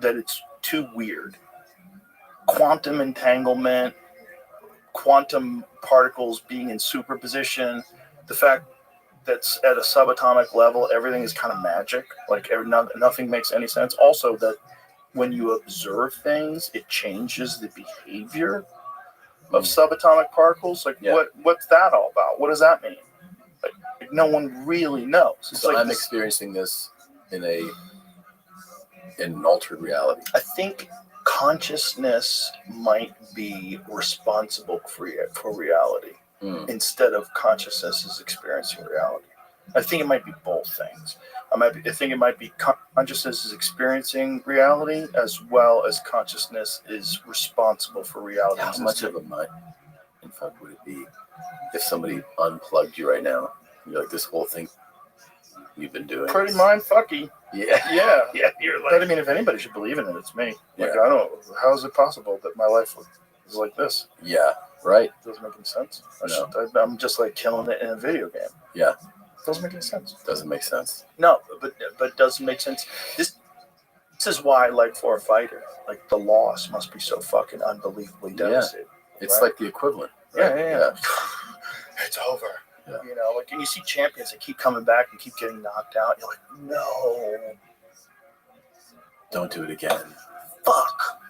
that it's too weird. Quantum entanglement, quantum particles being in superposition, the fact that's at a subatomic level, everything is kind of magic. Like nothing makes any sense. Also, that when you observe things, it changes the behavior of subatomic particles. Like what's that all about? What does that mean? Like no one really knows. It's So like I'm experiencing this in an altered reality. I think consciousness might be responsible for reality instead of consciousness is experiencing reality. I think it might be both things. I think it might be consciousness is experiencing reality as well as consciousness is responsible for reality. How much of a mind fuck would it be if somebody unplugged you right now? You're like, this whole thing you've been doing. Pretty mind fucky. Yeah. Yeah. You're like, but I mean, if anybody should believe in it, it's me. Like, I don't. How is it possible that my life is like this? Yeah. Right. Doesn't make any sense. I'm just like killing it in a video game. Yeah. Doesn't make any sense. Doesn't make sense. No, but it doesn't make sense. This is why, like, for a fighter, like the loss must be so fucking unbelievably devastating. It's like the equivalent. Right? Yeah. It's over. Yeah. You know, like, and you see champions that keep coming back and keep getting knocked out. You're like, no, don't do it again. Fuck.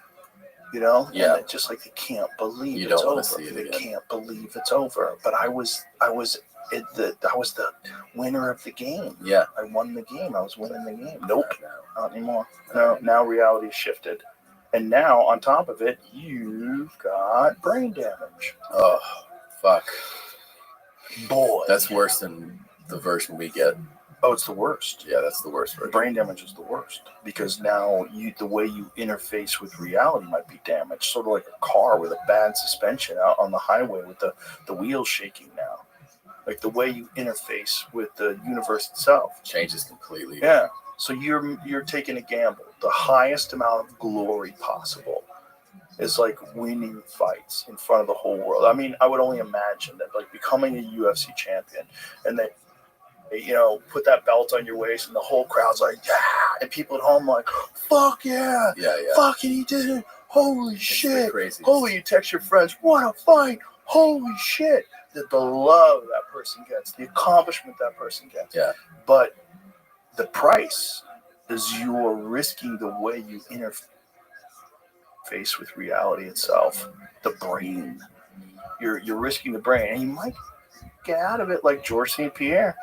You know? Yeah. And it's just like they can't believe you it's don't over. See it they again. Can't believe it's over. But I was the winner of the game. Yeah. I won the game. I was winning the game. Nope. Not anymore. No. Now reality shifted. And now on top of it, you've got brain damage. Oh, fuck. Boy. That's worse than the version we get. Oh, it's the worst. Yeah, that's the worst version. Brain damage is the worst because now the way you interface with reality might be damaged. Sort of like a car with a bad suspension out on the highway with the wheels shaking now. Like the way you interface with the universe itself changes completely. Yeah. So you're taking a gamble. The highest amount of glory possible is like winning fights in front of the whole world. I mean, I would only imagine that, like, becoming a UFC champion and they put that belt on your waist and the whole crowd's like, yeah, and people at home like, fuck yeah, fucking he did it, holy shit, holy, you text your friends, what a fight, holy shit, the love that person gets, the accomplishment that person gets. Yeah. But the price is you're risking the way you interface with reality itself, the brain. You're risking the brain, and you might get out of it like George St. Pierre.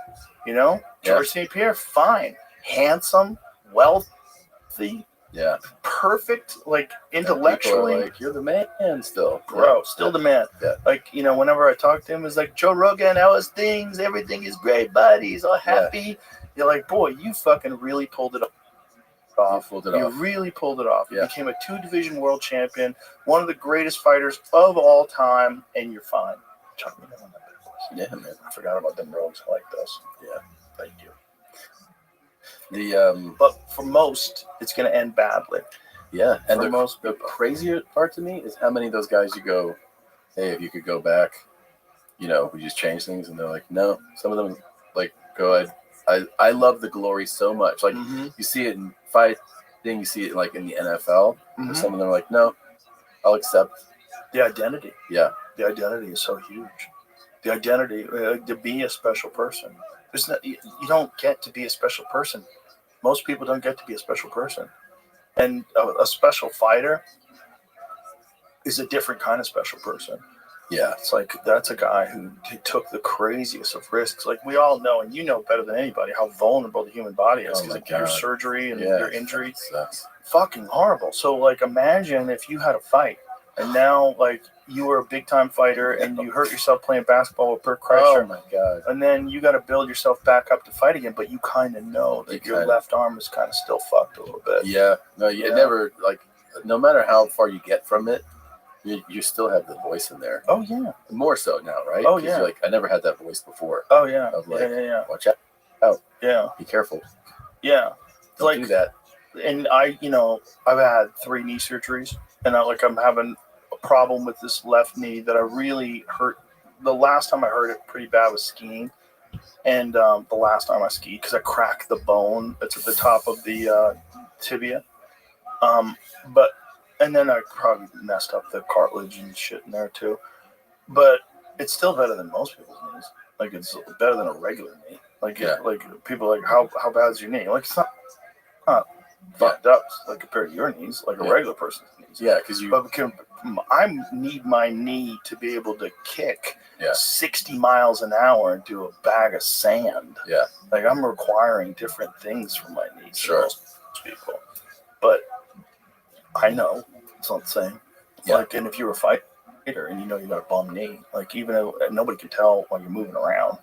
George St. Pierre, fine, handsome, wealthy, perfect, like intellectually. Like, you're the man still, bro. Still the man. Yeah. Like, whenever I talk to him, it's like, Joe Rogan, how is things? Everything is great, buddy. He's all happy. Yeah. You're like, boy, you fucking really pulled it off. You really pulled it off. You became a 2-division world champion, one of the greatest fighters of all time, and you're fine. Chuck me down on that. Yeah, man. I forgot about them rogues. I like those. Yeah, thank you. But for most, it's going to end badly. Yeah, and the crazier part to me is how many of those guys you go, hey, if you could go back, we just change things, and they're like, no. Some of them like go ahead. I love the glory so much. Like you see it in fighting, you see it like in the NFL. And some of them are like, no, I'll accept the identity. Yeah, the identity is so huge. The identity to be a special person. You don't get to be a special person. Most people don't get to be a special person, and a special fighter is a different kind of special person. Yeah, it's like that's a guy who took the craziest of risks. Like we all know, and you know better than anybody, how vulnerable the human body is. Like your surgery and your injury, sucks. Fucking horrible. So like, imagine if you had a fight, and now like you were a big time fighter, and you hurt yourself playing basketball with Bert Kreischer. Oh my god! And then you got to build yourself back up to fight again, but you kind of know that your left arm is kind of still fucked a little bit. Yeah, no, you never like. No matter how far you get from it. You still have the voice in there. Oh yeah, more so now, right? Oh yeah, like I never had that voice before. Oh yeah, of like, yeah. Watch out. Yeah, be careful. Yeah, don't do that. And I've had 3 knee surgeries, and I'm having a problem with this left knee that I really hurt. The last time I hurt it pretty bad was skiing. And the last time I skied, because I cracked the bone that's at the top of the tibia. And then I probably messed up the cartilage and shit in there too. But it's still better than most people's knees. Like, it's better than a regular knee. Like, like people are like, how bad is your knee? Like, it's not fucked up like compared to your knees, like a regular person's knees. Yeah, because I need my knee to be able to kick 60 miles an hour into a bag of sand. Yeah. Like, I'm requiring different things from my knees Sure. than most people. But I know it's not the same. Yeah. Like, and if you're a fighter and you know you got a bum knee, like, even though nobody can tell while you're moving around,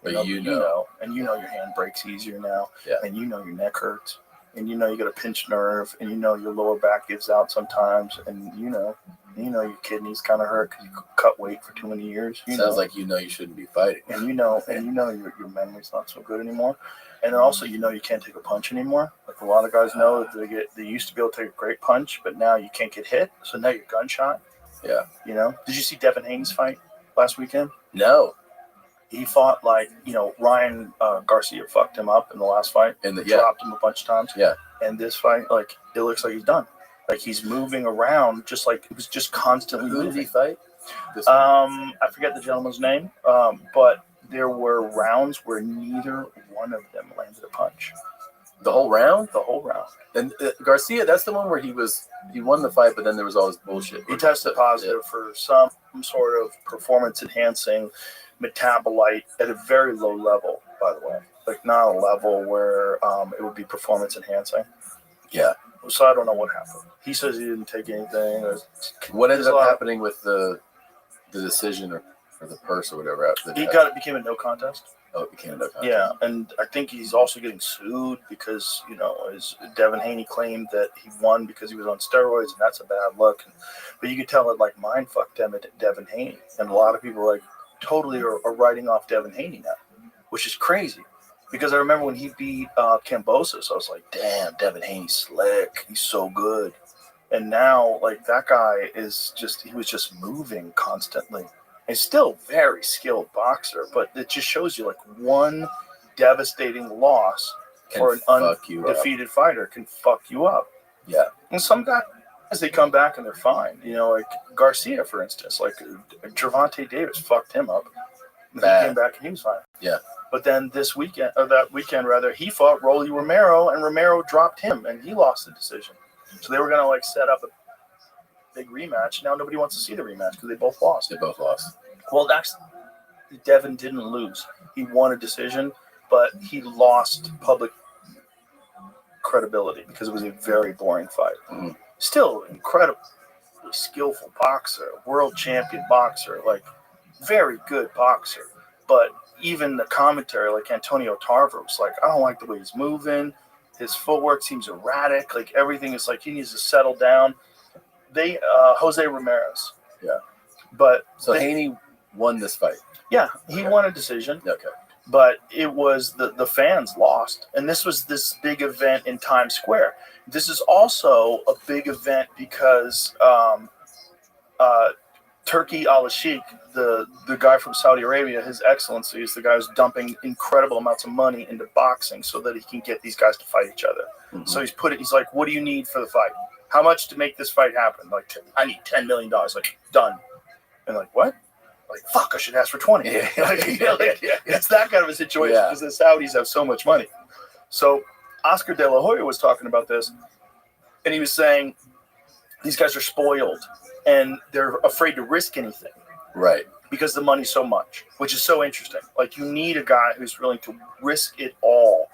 but you know, and you know your hand breaks easier now, and you know your neck hurts, and you know you got a pinched nerve, and you know your lower back gives out sometimes, and you know your kidneys kind of hurt because you cut weight for too many years. Sounds like you shouldn't be fighting, and you know your memory's not so good anymore, and then also you can't take a punch anymore. Like, a lot of guys know that they used to be able to take a great punch, but now you can't get hit, so now you're gunshot. Yeah. You know? Did you see Devin Haney's fight last weekend? No. He fought Ryan Garcia fucked him up in the last fight and dropped him a bunch of times. Yeah. And this fight, it looks like he's done. Like, he's moving around just like it was just constantly moving. Who did he fight? I forget the gentleman's name, but there were rounds where neither one of them landed a punch. The whole round? The whole round. And Garcia, that's the one where he won the fight, but then there was all this bullshit. He tested positive for some sort of performance-enhancing metabolite at a very low level, by the way. Like, not a level where it would be performance-enhancing. Yeah. So I don't know what happened. He says he didn't take anything. What ended up happening with the decision or the purse or whatever? It became a no contest. Oh, it became a no contest. Yeah, and I think he's also getting sued because, as Devin Haney claimed that he won because he was on steroids, and that's a bad look. But you could tell it mind fucked Devin Haney. And a lot of people totally are writing off Devin Haney now, which is crazy. Because I remember when he beat Kambosos, I was like, damn, Devin Haney's slick. He's so good. And now, that guy he was just moving constantly. He's still a very skilled boxer, but it just shows you, one devastating loss for an undefeated fighter can fuck you up. Yeah. And some guys, they come back and they're fine. Garcia, for instance, Gervonta Davis fucked him up. He came back and he was fine. Yeah. But then that weekend, he fought Rolly Romero, and Romero dropped him, and he lost the decision. So they were going to set up a big rematch. Now nobody wants to see the rematch because they both lost. Well, actually, Devin didn't lose. He won a decision, but he lost public credibility because it was a very boring fight. Mm-hmm. Still, incredibly skillful boxer, world champion boxer, very good boxer. But even the commentary, Antonio Tarver was I don't like the way he's moving. His footwork seems erratic. Everything is he needs to settle down. Jose Ramirez. Yeah. But Haney won this fight. Yeah, he won a decision. Okay. But it was the fans lost. And this was this big event in Times Square. This is also a big event because Turki Al-Sheikh, the guy from Saudi Arabia, His Excellency, is the guy who's dumping incredible amounts of money into boxing so that he can get these guys to fight each other. Mm-hmm. So he's like, what do you need for the fight? How much to make this fight happen? I need $10 million. Done. And what? Fuck, I should ask for 20. Yeah. It's that kind of a situation because the Saudis have so much money. So Oscar De La Hoya was talking about this, and he was saying these guys are spoiled and they're afraid to risk anything. Right. Because the money's so much, which is so interesting. You need a guy who's willing to risk it all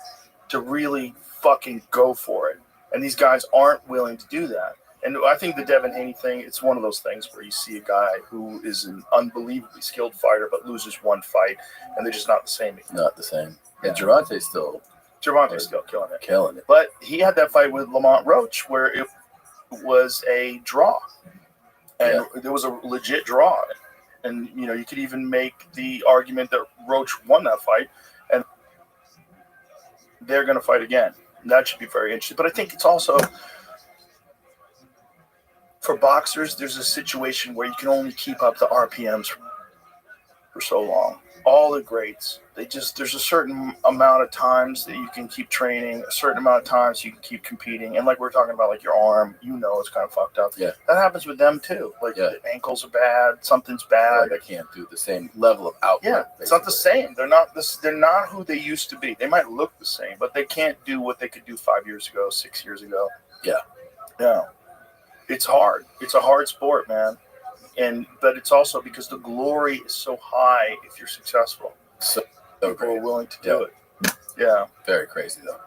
to really fucking go for it. And these guys aren't willing to do that. And I think the Devin Haney thing, it's one of those things where you see a guy who is an unbelievably skilled fighter but loses one fight, and they're just not the same. Not the same. And Gervonta's still killing it. Killing it. But he had that fight with Lamont Roach where it was a draw. And there was a legit draw. And, you could even make the argument that Roach won that fight, and they're going to fight again. And that should be very interesting. But I think it's also, for boxers, there's a situation where you can only keep up the RPMs for so long. all the greats. There's a certain amount of times that you can keep training, a certain amount of times you can keep competing. And like we're talking about, like your arm, it's kind of fucked up. Yeah. That happens with them too. Like the ankles are bad, something's bad. Like I can't do the same level of output. Yeah, it's not the same. They're not who they used to be. They might look the same, but they can't do what they could do 5 years ago, 6 years ago. Yeah. Yeah. It's hard. It's a hard sport, man. But it's also because the glory is so high if you're successful. So people are willing to do it. Yeah. Very crazy though.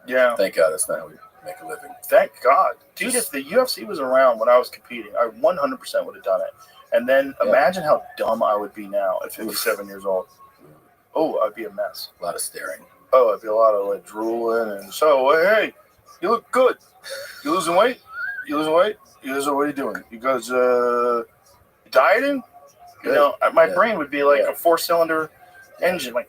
Yeah. Thank God that's not how we make a living. Thank God. Dude, if the UFC was around when I was competing, I 100% would have done it. And then imagine how dumb I would be now at 57 years old. Oh, I'd be a mess. A lot of staring. Oh, I'd be a lot of like drooling. And so, hey, you look good. You losing weight? You losing weight? What are you doing? You guys dieting? My brain would be like a 4-cylinder engine, like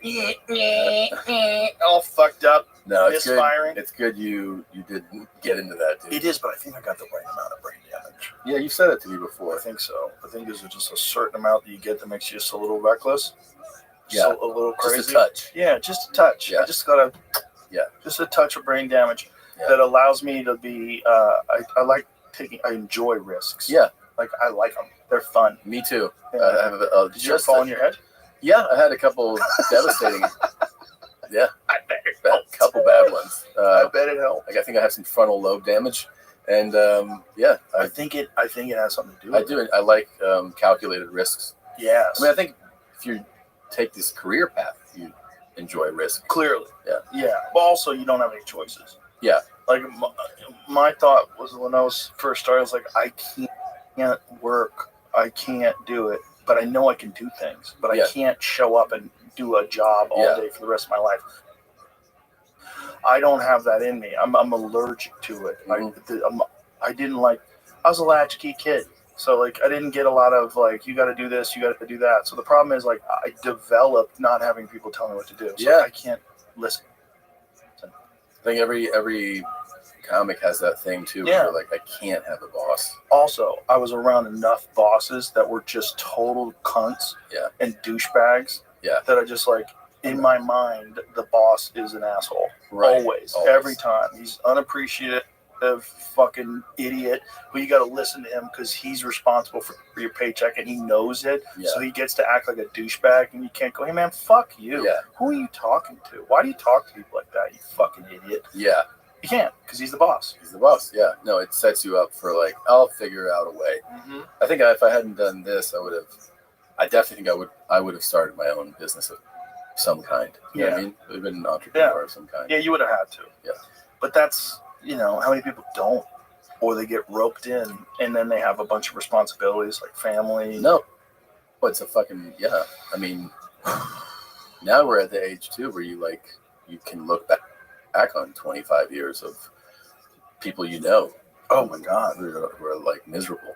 all fucked up, misfiring. It's good you didn't get into that, dude. It is, but I think I got the right amount of brain damage. Yeah, you said it to me before. I think so. I think there's just a certain amount that you get that makes you just a little reckless. Yeah, a little crazy. Just a touch. Yeah, just a touch. Yeah. I just got just a touch of brain damage that allows me to be. I enjoy risks. Yeah, like I like them. They're fun. Me too. Yeah. Did you ever fall on your head? Yeah, I had a couple devastating. Yeah, I bet it helped. A couple bad ones. I bet it helped. Like I think I have some frontal lobe damage, and I think it has something to do with it. I like calculated risks. Yes. I mean, I think if you take this career path, you enjoy risk. Clearly. Yeah. Yeah. But also, you don't have any choices. Yeah. Like my thought was when I was first started, I was like, I can't work. I can't do it. But I know I can do things. But I can't show up and do a job all day for the rest of my life. I don't have that in me. I'm allergic to it. Mm-hmm. I was a latchkey kid. So like I didn't get a lot of like, you got to do this, you got to do that. So the problem is like I developed not having people tell me what to do. So I can't listen. I think every comic has that thing too. Yeah. Where like I can't have a boss. Also, I was around enough bosses that were just total cunts and douchebags. Yeah. That I just like, in my mind, the boss is an asshole. Right. Always. Every time. He's unappreciative, fucking idiot who you got to listen to him because he's responsible for your paycheck and he knows it. Yeah. So he gets to act like a douchebag and you can't go, hey man, fuck you. Yeah. Who are you talking to? Why do you talk to people like that, you fucking idiot? Yeah. You can't because he's the boss. He's the boss. Yeah. No, it sets you up for like, I'll figure out a way. Mm-hmm. I think if I hadn't done this, I definitely think I would have started my own business of some kind. You know what I mean? I would have been an entrepreneur of some kind. Yeah, you would have had to. Yeah. But that's, how many people don't? Or they get roped in and then they have a bunch of responsibilities like family. No. But it's a fucking, I mean, now we're at the age too where you can look back on 25 years of people Oh my God. who are like miserable.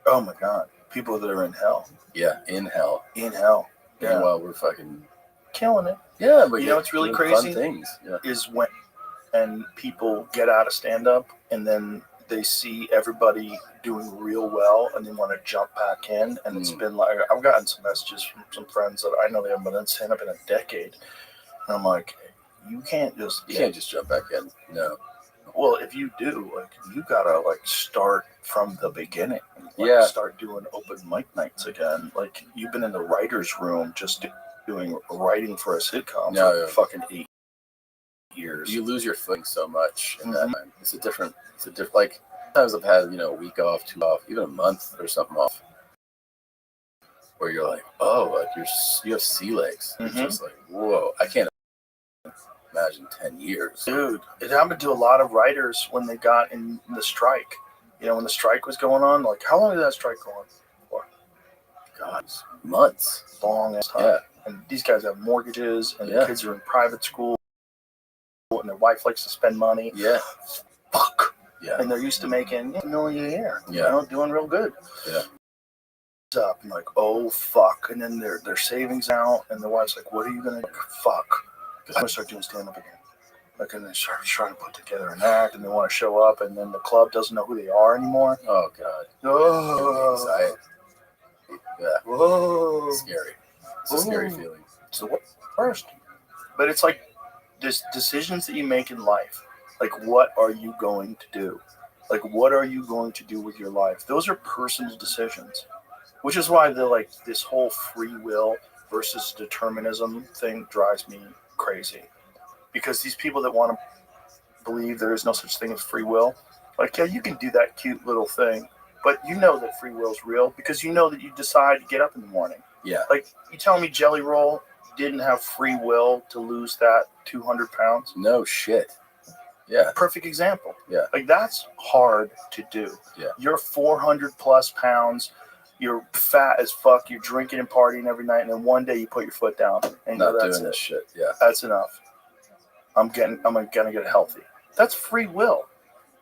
Oh my God. People that are in hell. Yeah, in hell. In hell. Yeah. Meanwhile, we're fucking killing it. Yeah, but what's really doing crazy? Fun things. Yeah. Is when people get out of stand-up and then they see everybody doing real well and they want to jump back in. And it's been like, I've gotten some messages from some friends that I know they haven't been in stand-up in a decade. And I'm like, you can't just jump back in. No. Well, if you do, like, you gotta like start from the beginning. Start doing open mic nights again. Like, you've been in the writer's room just doing writing for a sitcom for fucking 8 years. You lose your footing so much in that time. It's a different. Like sometimes I've had a week off, 2 off, even a month or something off, where you're like, oh, like you have sea legs. It's just like, whoa, I can't imagine 10 years. Dude, it happened to a lot of writers when they got in the strike. When the strike was going on, like, how long did that strike go on for? God, months. Long ass time. Yeah. And these guys have mortgages, and their kids are in private school, and their wife likes to spend money. Yeah. Fuck. Yeah. And they're used to making $1 million a year. Yeah. Doing real good. Yeah. Up and like, oh fuck, and then their savings out, and the wife's like, what are you gonna do? Fuck. I'm gonna start doing stand up again. Like, and they start trying to put together an act, and they want to show up, and then the club doesn't know who they are anymore. Oh God. Oh. Anxiety. Yeah. Whoa. Scary. It's a scary feeling. It's the worst. But it's like this decisions that you make in life. Like, what are you going to do? Like, what are you going to do with your life? Those are personal decisions, which is why this whole free will versus determinism thing drives me crazy. Because these people that want to believe there is no such thing as free will, like, yeah, you can do that cute little thing, but you know that free will is real because you know that you decide to get up in the morning. Yeah. Like, you telling me Jelly Roll didn't have free will to lose that 200 pounds? No shit. Yeah. Perfect example. Yeah. Like, that's hard to do. Yeah. You're 400 plus pounds. You're fat as fuck. You're drinking and partying every night, and then one day you put your foot down and not go, that's doing it. this shit. Yeah. That's enough. I'm gonna get healthy. That's free will.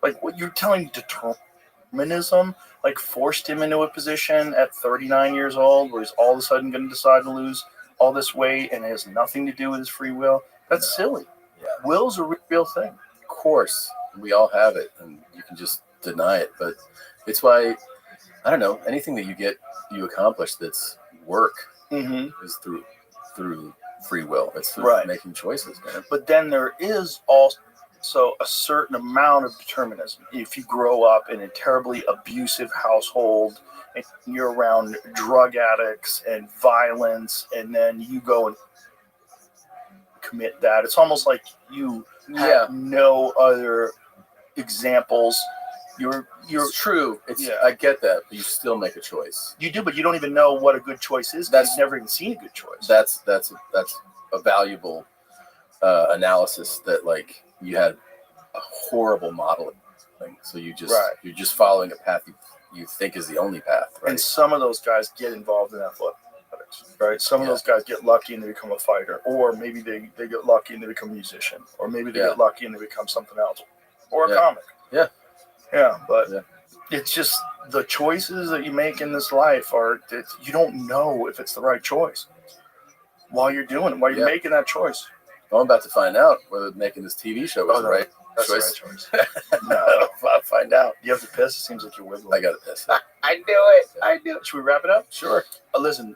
Like, what you're telling determinism, like, forced him into a position at 39 years old where he's all of a sudden going to decide to lose all this weight and it has nothing to do with his free will. That's silly. Yeah. Will's a real thing. Of course, we all have it, and you can just deny it. But it's why, I don't know, anything that you accomplish that's work is through free will. It's through making choices, man. But then there is also a certain amount of determinism. If you grow up in a terribly abusive household and you're around drug addicts and violence, and then you go and commit that, it's almost like you have no other examples. It's true. I get that, but you still make a choice. You do, but you don't even know what a good choice is. You've never even seen a good choice. That's a valuable analysis. That, like, you had a horrible modeling thing, so you're just following a path you think is the only path, right? And some of those guys get involved in athletics, right? Some of those guys get lucky and they become a fighter, or maybe they get lucky and they become a musician, or maybe they get lucky and they become something else, or a comic. Yeah. Yeah, but it's just the choices that you make in this life you don't know if it's the right choice while you're doing it, while you're making that choice. Well, I'm about to find out whether making this TV show was the right choice. The right choice. No, I'll find out. You have to piss? It seems like you're wiggling. I got to piss. I knew it. I knew it. Should we wrap it up? Sure. Listen,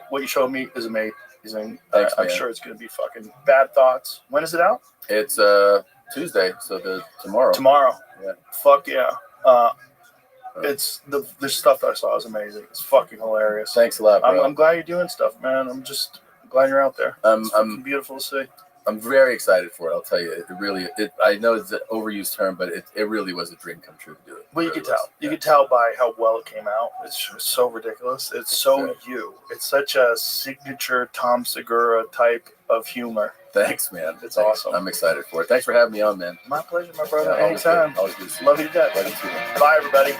what you showed me is amazing. Thanks, I'm sure it's going to be fucking Bad Thoughts. When is it out? It's Tuesday, so tomorrow. Tomorrow. Yeah. Fuck yeah. It's the stuff that I saw is amazing. It's fucking hilarious. Thanks a lot, bro. I'm glad you're doing stuff, man. I'm glad you're out there. It's beautiful to see. I'm very excited for it. I'll tell you, I know it's an overused term, but it really was a dream come true to do it. Well, you could tell. You could tell by how well it came out. It's so ridiculous. It's so you. It's such a signature Tom Segura type of humor. Thanks, man. It's awesome. I'm excited for it. Thanks for having me on, man. My pleasure, my brother. Yeah, anytime. Always good. Love you to death. Love you too, man. Bye, everybody.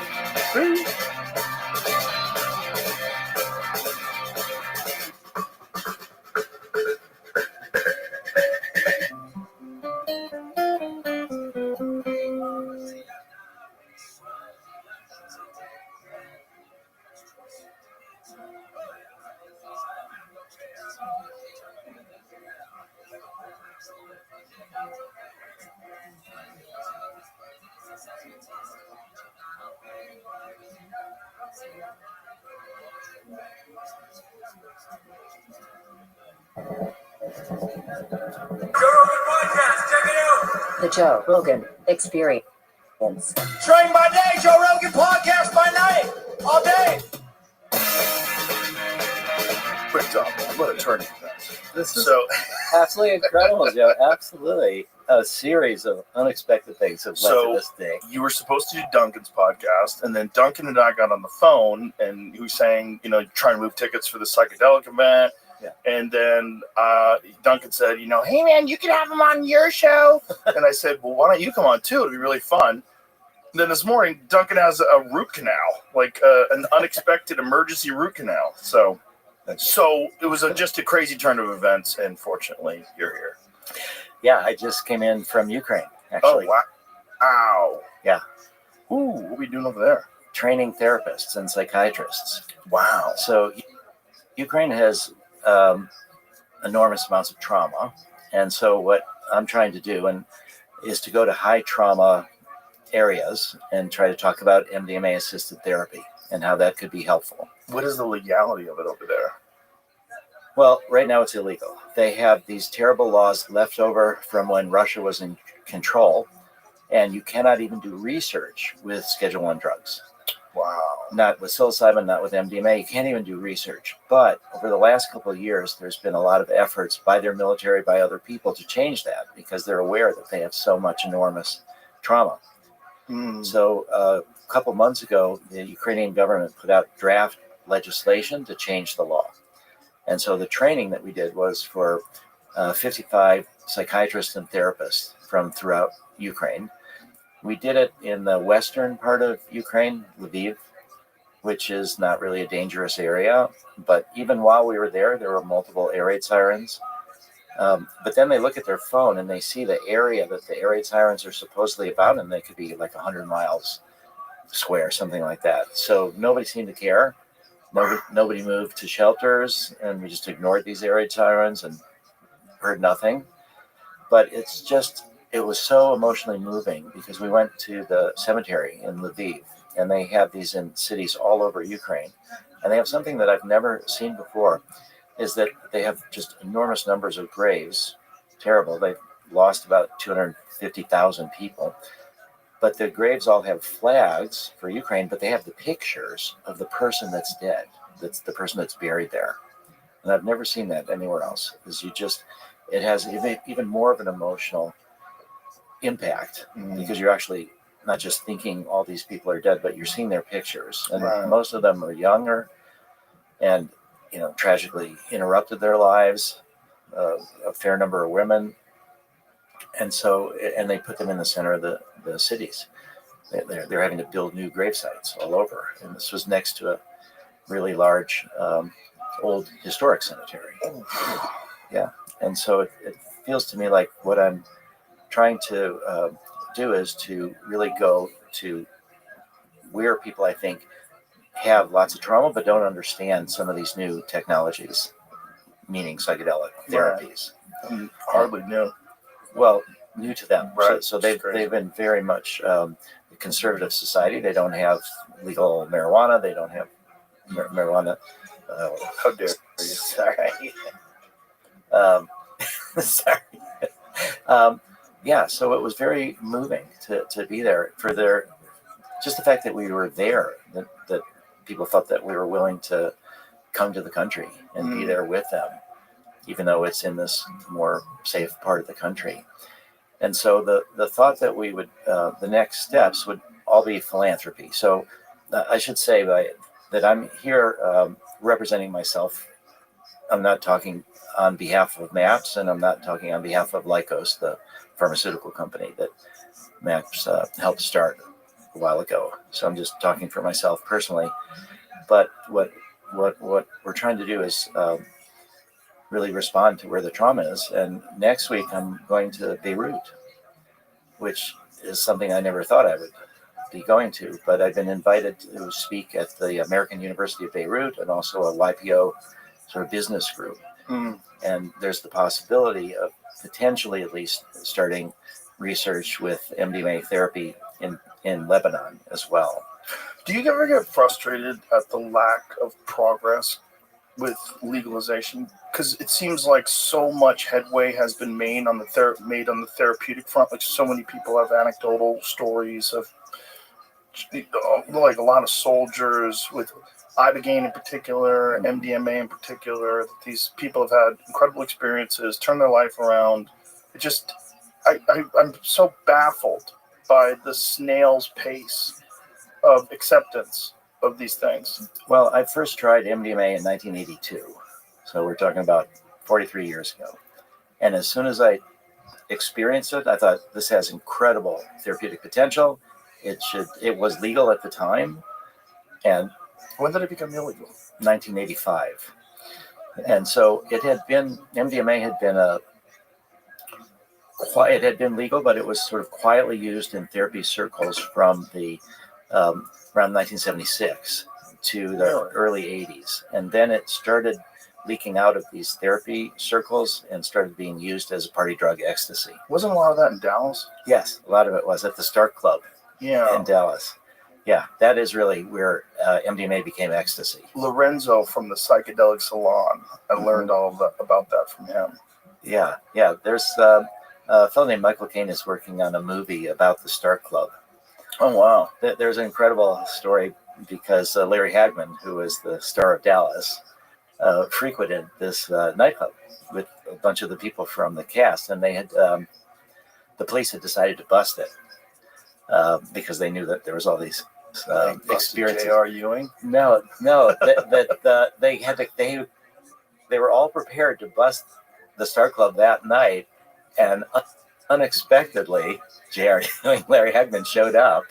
The Joe Rogan Experience. Train by day, Joe Rogan podcast by night, all day. Quick job, man. What a turning point. This is absolutely incredible, Joe. Absolutely. A series of unexpected things have led to this day. You were supposed to do Duncan's podcast, and then Duncan and I got on the phone, and he was saying, trying to move tickets for the psychedelic event. Yeah. And then Duncan said, hey, man, you can have him on your show. And I said, well, why don't you come on, too? It'd be really fun. And then this morning, Duncan has a root canal, like an unexpected emergency root canal. So it was just a crazy turn of events, and fortunately, you're here. Yeah, I just came in from Ukraine, actually. Oh, wow. Yeah. Ooh, what are we doing over there? Training therapists and psychiatrists. Wow. So Ukraine has enormous amounts of trauma. And so what I'm trying to do is to go to high trauma areas and try to talk about MDMA-assisted therapy and how that could be helpful. What is the legality of it over there? Well, right now it's illegal. They have these terrible laws left over from when Russia was in control, and you cannot even do research with Schedule 1 drugs. Wow. Not with psilocybin, not with MDMA. You can't even do research. But over the last couple of years, there's been a lot of efforts by their military, by other people to change that because they're aware that they have so much enormous trauma. So a couple months ago, the Ukrainian government put out draft legislation to change the law. And so the training that we did was for 55 psychiatrists and therapists from throughout Ukraine. We did it in the western part of Ukraine, Lviv, which is not really a dangerous area. But even while we were there were multiple air raid sirens. But then they look at their phone and they see the area that the air raid sirens are supposedly about, and they could be like 100 miles square, something like that. So nobody seemed to care. Nobody moved to shelters, and we just ignored these air raid sirens and heard nothing. But it was so emotionally moving because we went to the cemetery in Lviv, and they have these in cities all over Ukraine. And they have something that I've never seen before, is that they have just enormous numbers of graves. Terrible. They've lost about 250,000 people. But the graves all have flags for Ukraine, but they have the pictures of the person that's dead. That's the person that's buried there. And I've never seen that anywhere else. It has even more of an emotional impact because you're actually not just thinking all these people are dead, but you're seeing their pictures. And most of them are younger and, tragically interrupted their lives, a fair number of women. And they put them in the center of the cities. They're having to build new grave sites all over. And this was next to a really large, old historic cemetery. Yeah. And so it feels to me like what I'm trying to do is to really go to where people, I think, have lots of trauma but don't understand some of these new technologies, meaning psychedelic therapies. Hardly new. Well, new to them. Right. So they've been very much a conservative society. They don't have legal marijuana. They don't have marijuana. How dare you? Sorry. Sorry. Yeah, so it was very moving to be there for just the fact that we were there, that people felt that we were willing to come to the country and be there with them, even though it's in this more safe part of the country. And so the thought that we would, the next steps would all be philanthropy. So I should say that I'm here representing myself. I'm not talking on behalf of MAPS, and I'm not talking on behalf of Lykos, the pharmaceutical company that MAPS helped start a while ago. So I'm just talking for myself personally. But what we're trying to do is really respond to where the trauma is. And next week I'm going to Beirut, which is something I never thought I would be going to, but I've been invited to speak at the American University of Beirut and also a YPO sort of business group. And there's the possibility of potentially at least starting research with MDMA therapy in Lebanon as well. Do you ever get frustrated at the lack of progress with legalization? Because it seems like so much headway has been made on the therapeutic front. Like so many people have anecdotal stories of like a lot of soldiers with Ibogaine in particular, MDMA in particular. These people have had incredible experiences, turned their life around. I'm so baffled by the snail's pace of acceptance of these things. Well, I first tried MDMA in 1982. So we're talking about 43 years ago. And as soon as I experienced it, I thought this has incredible therapeutic potential. It was legal at the time. And when did it become illegal? 1985. And so MDMA had been legal, but it was sort of quietly used in therapy circles from around 1976 to the early 80s. And then it started leaking out of these therapy circles and started being used as a party drug, ecstasy. Wasn't a lot of that in Dallas? Yes, a lot of it was at the Stark Club in Dallas. Yeah, that is really where MDMA became ecstasy. Lorenzo from the Psychedelic Salon. I learned all of that about that from him. Yeah. There's a fellow named Michael Caine is working on a movie about the Star Club. Oh, wow. There's an incredible story because Larry Hagman, who is the star of Dallas, frequented this nightclub with a bunch of the people from the cast, and they had the police had decided to bust it because they knew that there was all these experiences. J.R. Ewing? No, that they had to, they were all prepared to bust the Star Club that night, and unexpectedly, J.R. Ewing, Larry Hagman showed up,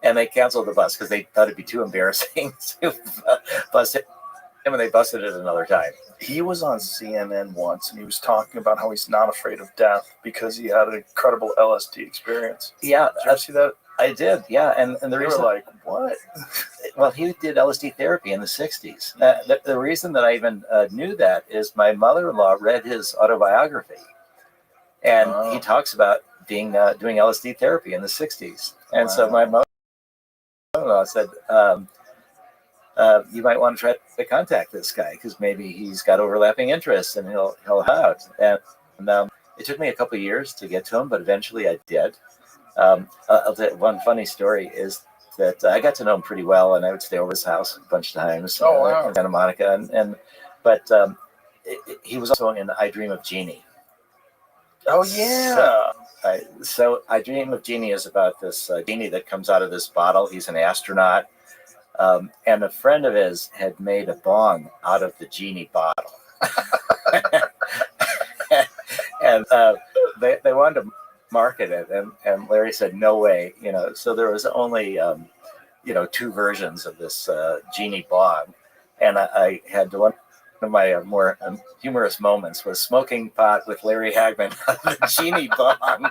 and they canceled the bus because they thought it'd be too embarrassing to bust it, and they busted it another time. He was on CNN once, and he was talking about how he's not afraid of death because he had an incredible LSD experience. Yeah, did you ever see that? I did. Yeah, and the They reason, were like, what? well, he did LSD therapy in the 60s. The reason that I even knew that is my mother-in-law read his autobiography, and he talks about being doing LSD therapy in the 60s. And so my mother-in-law said, you might want to try to contact this guy because maybe he's got overlapping interests and he'll help out. And it took me a couple of years to get to him, but eventually I did. I'll tell you one funny story is that I got to know him pretty well, and I would stay over his house a bunch of times in Santa Monica. But he was also in I Dream of Jeannie. Oh, yeah. So I Dream of Jeannie is about this genie that comes out of this bottle. He's an astronaut. And a friend of his had made a bong out of the genie bottle. And they wanted to market it. And Larry said, no way. So there was only, 2 versions of this genie bong. And I had one of my more humorous moments was smoking pot with Larry Hagman on the genie bong.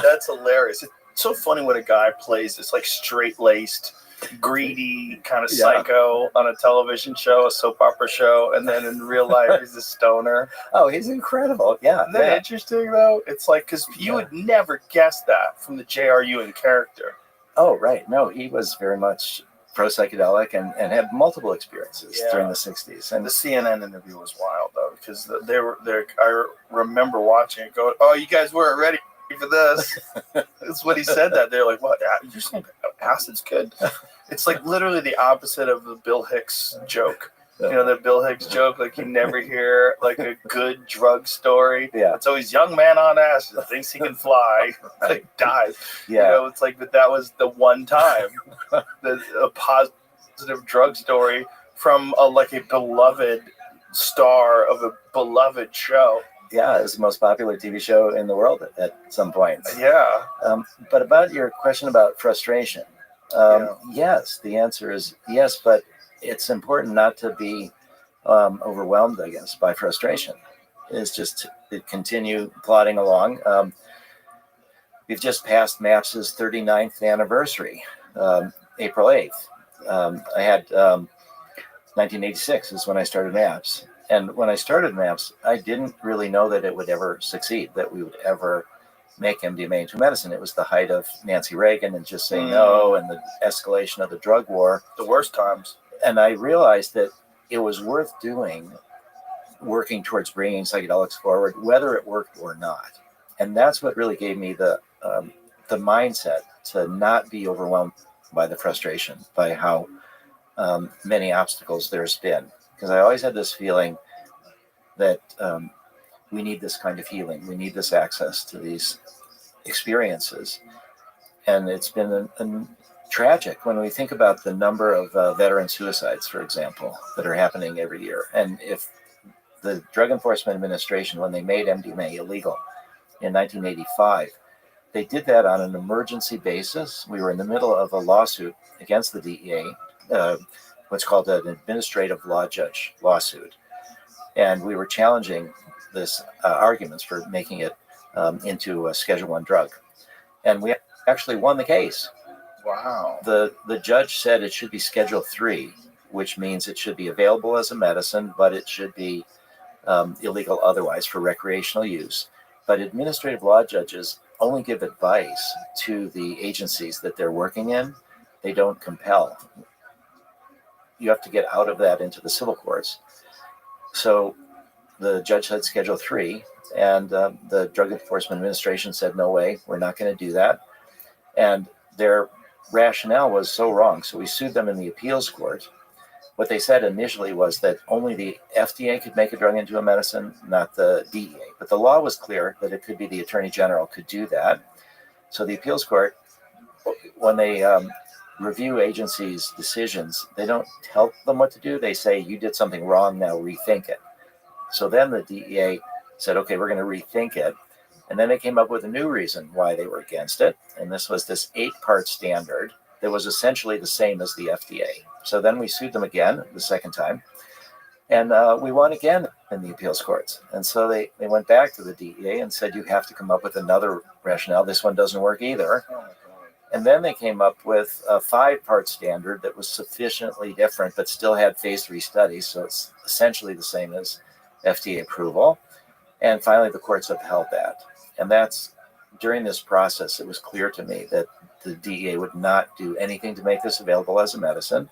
That's hilarious. It's so funny when a guy plays this like straight-laced, greedy kind of psycho on a television show, a soap opera show, and then in real life he's a stoner. Oh, he's incredible. Yeah. Isn't that interesting, though? It's like, because you would never guess that from the J.R. Ewing character. Oh, right. No, he was very much pro-psychedelic and had multiple experiences during the 60s. And the CNN interview was wild, though, because I remember watching it going, oh, you guys weren't ready for this. That's what he said. That they're like, what? You're saying acid's good? It's like literally the opposite of the Bill Hicks joke. The Bill Hicks joke, like you never hear like a good drug story. Yeah. It's always young man on acid thinks he can fly, like dies. Yeah. It's like, but that was the one time a positive drug story from a beloved star of a beloved show. Yeah, it was the most popular TV show in the world at some point. Yeah. But about your question about frustration, yes, the answer is yes, but it's important not to be overwhelmed, I guess, by frustration. It's just to continue plodding along. We've just passed MAPS's 39th anniversary, April 8th. I had 1986 is when I started MAPS. And when I started MAPS, I didn't really know that it would ever succeed, that we would ever make MDMA into medicine. It was the height of Nancy Reagan and just saying no, and the escalation of the drug war. The worst times. And I realized that it was worth doing, working towards bringing psychedelics forward, whether it worked or not. And that's what really gave me the mindset to not be overwhelmed by the frustration, by how many obstacles there's been. Because I always had this feeling that we need this kind of healing. We need this access to these experiences. And it's been tragic when we think about the number of veteran suicides, for example, that are happening every year. And if the Drug Enforcement Administration, when they made MDMA illegal in 1985, they did that on an emergency basis. We were in the middle of a lawsuit against the DEA, what's called an administrative law judge lawsuit. And we were challenging this arguments for making it into a Schedule I drug. And we actually won the case. Wow. The judge said it should be Schedule III, which means it should be available as a medicine, but it should be illegal otherwise for recreational use. But administrative law judges only give advice to the agencies that they're working in. They don't compel. You have to get out of that into the civil courts. So the judge said Schedule 3, and the Drug Enforcement Administration said, no way, we're not going to do that. And their rationale was so wrong. So we sued them in the appeals court. What they said initially was that only the FDA could make a drug into a medicine, not the DEA. But the law was clear that it could be the Attorney General could do that. So the appeals court, when they review agencies' decisions, they don't tell them what to do. They say, you did something wrong, now rethink it. So then the DEA said, okay, we're going to rethink it. And then they came up with a new reason why they were against it. And this was this 8-part standard that was essentially the same as the FDA. So then we sued them again the second time. And we won again in the appeals courts. And so they went back to the DEA and said, you have to come up with another rationale. This one doesn't work either. And then they came up with a 5-part standard that was sufficiently different, but still had phase 3 studies. So it's essentially the same as FDA approval. And finally, the courts upheld that. And that's, during this process, it was clear to me that the DEA would not do anything to make this available as a medicine,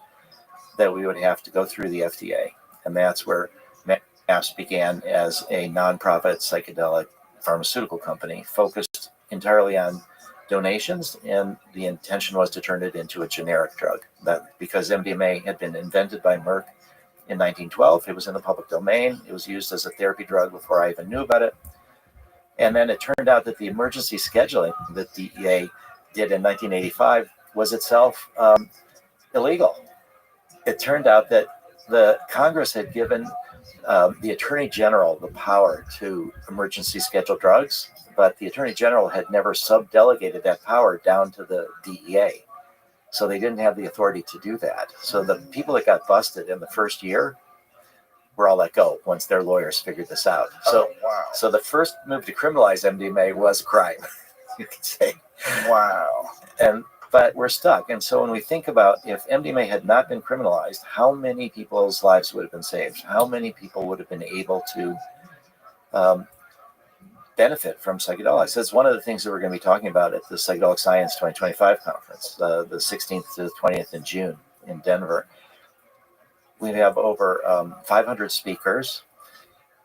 that we would have to go through the FDA. And that's where MAPS began as a nonprofit psychedelic pharmaceutical company focused entirely on donations, and the intention was to turn it into a generic drug. That because MDMA had been invented by Merck in 1912, it was in the public domain. It was used as a therapy drug before I even knew about it. And then it turned out that the emergency scheduling that DEA did in 1985 was itself illegal. It turned out that the Congress had given the Attorney General the power to emergency schedule drugs, but the Attorney General had never subdelegated that power down to the DEA. So they didn't have the authority to do that. So the people that got busted in the first year were all let go once their lawyers figured this out. So, so the first move to criminalize MDMA was a crime, you could say. Wow. But we're stuck. And so when we think about if MDMA had not been criminalized, how many people's lives would have been saved? How many people would have been able to benefit from psychedelics? That's one of the things that we're going to be talking about at the Psychedelic Science 2025 conference, the 16th to the 20th in June in Denver. We have over 500 speakers.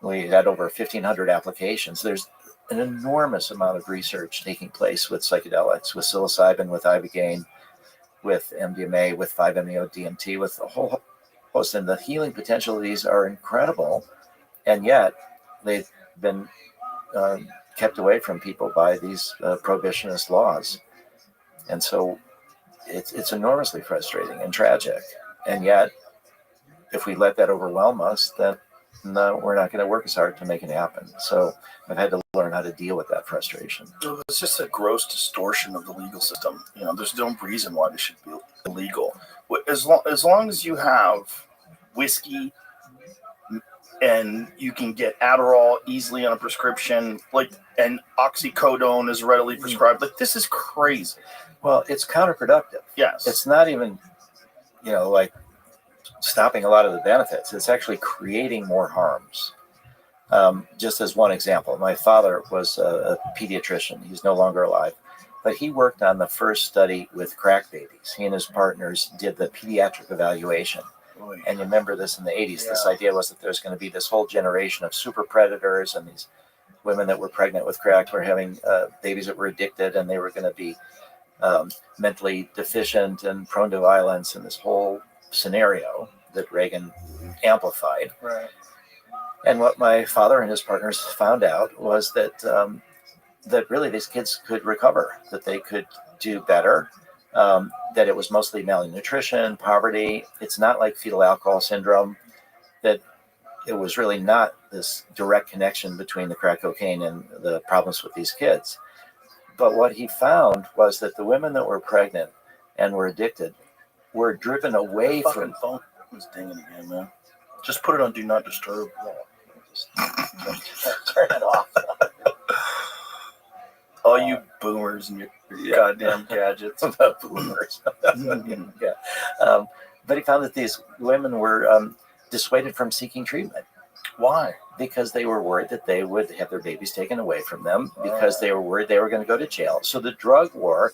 We had over 1,500 applications. There's an enormous amount of research taking place with psychedelics, with psilocybin, with ibogaine, with MDMA, with 5-MeO-DMT, with a whole host. And the healing potential of these are incredible. And yet they've been kept away from people by these prohibitionist laws. And so it's enormously frustrating and tragic. And yet, if we let that overwhelm us, then we're not going to work as hard to make it happen. So I've had to learn how to deal with that frustration. It's just a gross distortion of the legal system. You know, there's no reason why this should be illegal. As long as you have whiskey and you can get Adderall easily on a prescription, and oxycodone is readily prescribed. This is crazy. Well, it's counterproductive. Yes. It's not even, stopping a lot of the benefits. It's actually creating more harms. Just as one example, my father was a pediatrician. He's no longer alive, but he worked on the first study with crack babies. He and his partners did the pediatric evaluation. And you remember this in the 80s, This idea was that there's going to be this whole generation of super predators, and these women that were pregnant with crack were having babies that were addicted, and they were going to be mentally deficient and prone to violence, and this whole scenario that Reagan amplified. Right. And what my father and his partners found out was that that really these kids could recover, that they could do better, that it was mostly malnutrition, poverty. It's not like fetal alcohol syndrome, that it was really not this direct connection between the crack cocaine and the problems with these kids. But what he found was that the women that were pregnant and were addicted were driven away from... phone was dinging again, man. Just put it on Do Not Disturb. Just turn it off. All you boomers and your goddamn gadgets. Boomers. But he found that these women were dissuaded from seeking treatment. Why? Because they were worried that they would have their babies taken away from them, because they were worried they were going to go to jail. So the drug war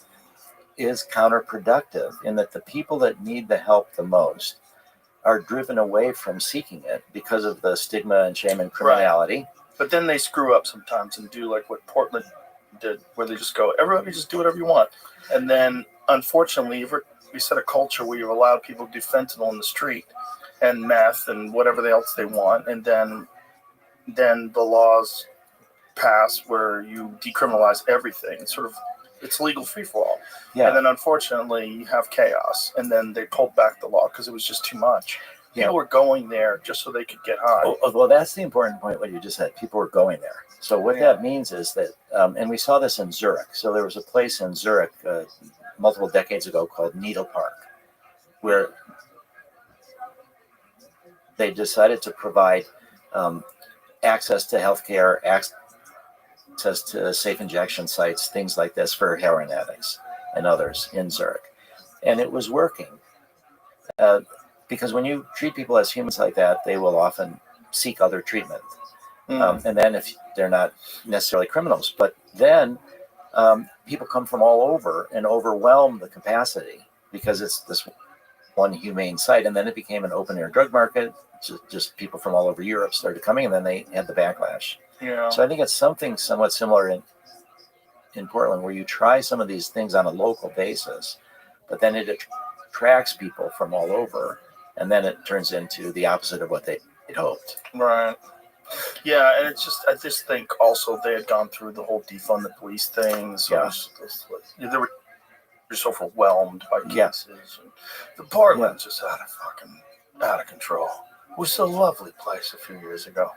is counterproductive in that the people that need the help the most are driven away from seeking it because of the stigma and shame and criminality. Right. But then they screw up sometimes and do like what Portland did, where they just go, everybody just do whatever you want. And then, unfortunately, we set a culture where you've allowed people to do fentanyl in the street and meth and whatever else they want. And then the laws pass where you decriminalize everything. It's legal free for all. Yeah. And then, unfortunately, you have chaos. And then they pulled back the law because it was just too much. People were going there just so they could get high. Well, that's the important point, what you just said. People were going there. So what that means is that, and we saw this in Zurich. So there was a place in Zurich multiple decades ago called Needle Park, where they decided to provide access to healthcare, access to safe injection sites, things like this for heroin addicts and others in Zurich. And it was working. Because when you treat people as humans like that, they will often seek other treatment. And then if they're not necessarily criminals, but then people come from all over and overwhelm the capacity because it's this one humane site. And then it became an open air drug market. Just people from all over Europe started coming, and then they had the backlash. Yeah. So I think it's something somewhat similar in Portland, where you try some of these things on a local basis, but then it attracts people from all over. And then it turns into the opposite of what they had hoped. Right. Yeah, and I just think also they had gone through the whole defund the police thing. So they were just overwhelmed by cases. And the Portland's just out of control. It was a lovely place a few years ago.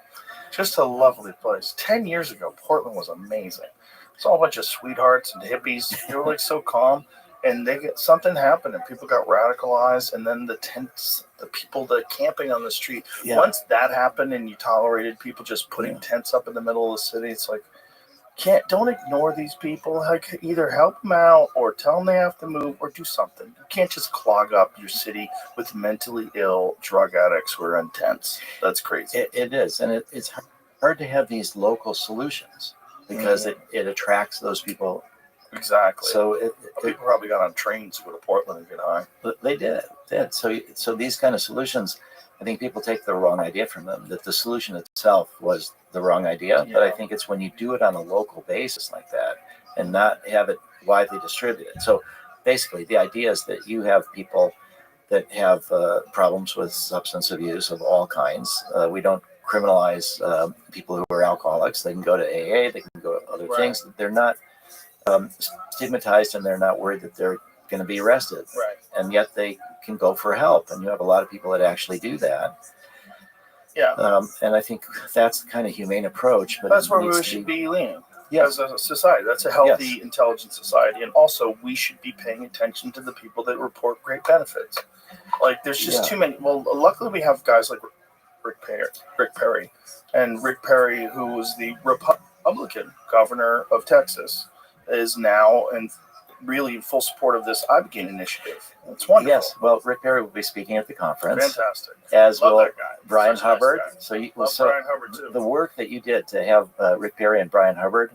Just a lovely place. 10 years ago, Portland was amazing. It's all a bunch of sweethearts and hippies. They were like so calm. And something happened, and people got radicalized. And then the tents, the people that camping on the street. Yeah. Once that happened, and you tolerated people just putting tents up in the middle of the city, it's like, don't ignore these people. Like, either help them out, or tell them they have to move, or do something. You can't just clog up your city with mentally ill drug addicts who are in tents. That's crazy. It is, and it's hard to have these local solutions because it attracts those people. Exactly. So people probably got on trains to go to Portland and get high. They did. So these kind of solutions, I think people take the wrong idea from them, that the solution itself was the wrong idea. Yeah. But I think it's when you do it on a local basis like that and not have it widely distributed. So basically the idea is that you have people that have problems with substance abuse of all kinds. We don't criminalize people who are alcoholics. They can go to AA, they can go to other things. They're not stigmatized, and they're not worried that they're going to be arrested. Right. And yet they can go for help, and you have a lot of people that actually do that. Yeah. And I think that's the kind of humane approach. But that's where we should be leaning as a society. That's a healthy, intelligent society. And also, we should be paying attention to the people that report great benefits. Like, there's just too many. Well, luckily we have guys like Rick Perry. And Rick Perry, who was the Republican governor of Texas, is now really in full support of this iBegin initiative. It's wonderful. Yes, well, Rick Perry will be speaking at the conference. Fantastic. As will Brian Hubbard. Brian Hubbard too. The work that you did to have Rick Perry and Brian Hubbard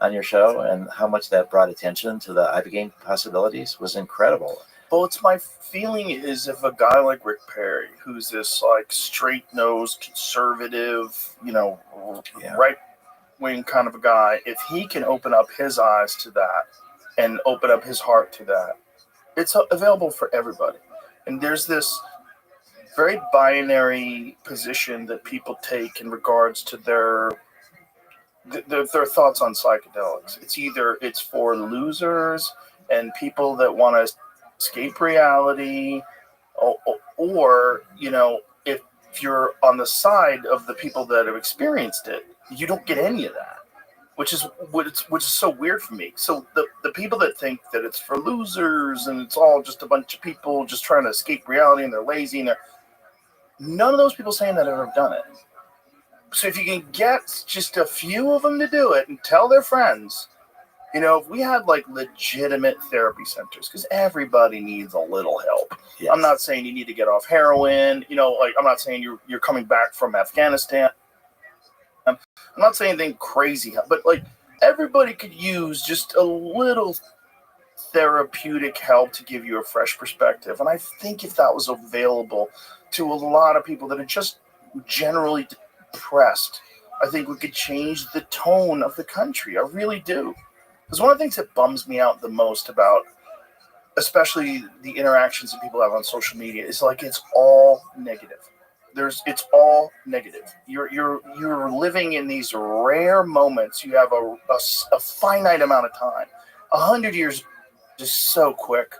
on your show, and how much that brought attention to the iBegin possibilities, was incredible. Well, it's my feeling is if a guy like Rick Perry, who's this like straight-nosed, conservative, right-wing kind of a guy, if he can open up his eyes to that and open up his heart to that, it's available for everybody. And there's this very binary position that people take in regards to their thoughts on psychedelics. It's either it's for losers and people that want to escape reality, or if you're on the side of the people that have experienced it, you don't get any of that, which is so weird for me. So the people that think that it's for losers and it's all just a bunch of people just trying to escape reality and they're lazy, and none of those people saying that ever have done it. So if you can get just a few of them to do it and tell their friends, if we had like legitimate therapy centers, because everybody needs a little help. Yes. I'm not saying you need to get off heroin. I'm not saying you're coming back from Afghanistan I'm not saying anything crazy, but like everybody could use just a little therapeutic help to give you a fresh perspective. And I think if that was available to a lot of people that are just generally depressed, I think we could change the tone of the country. I really do. Because one of the things that bums me out the most about especially the interactions that people have on social media is like it's all negative. It's all negative. You're living in these rare moments. You have a finite amount of time. 100 years is so quick.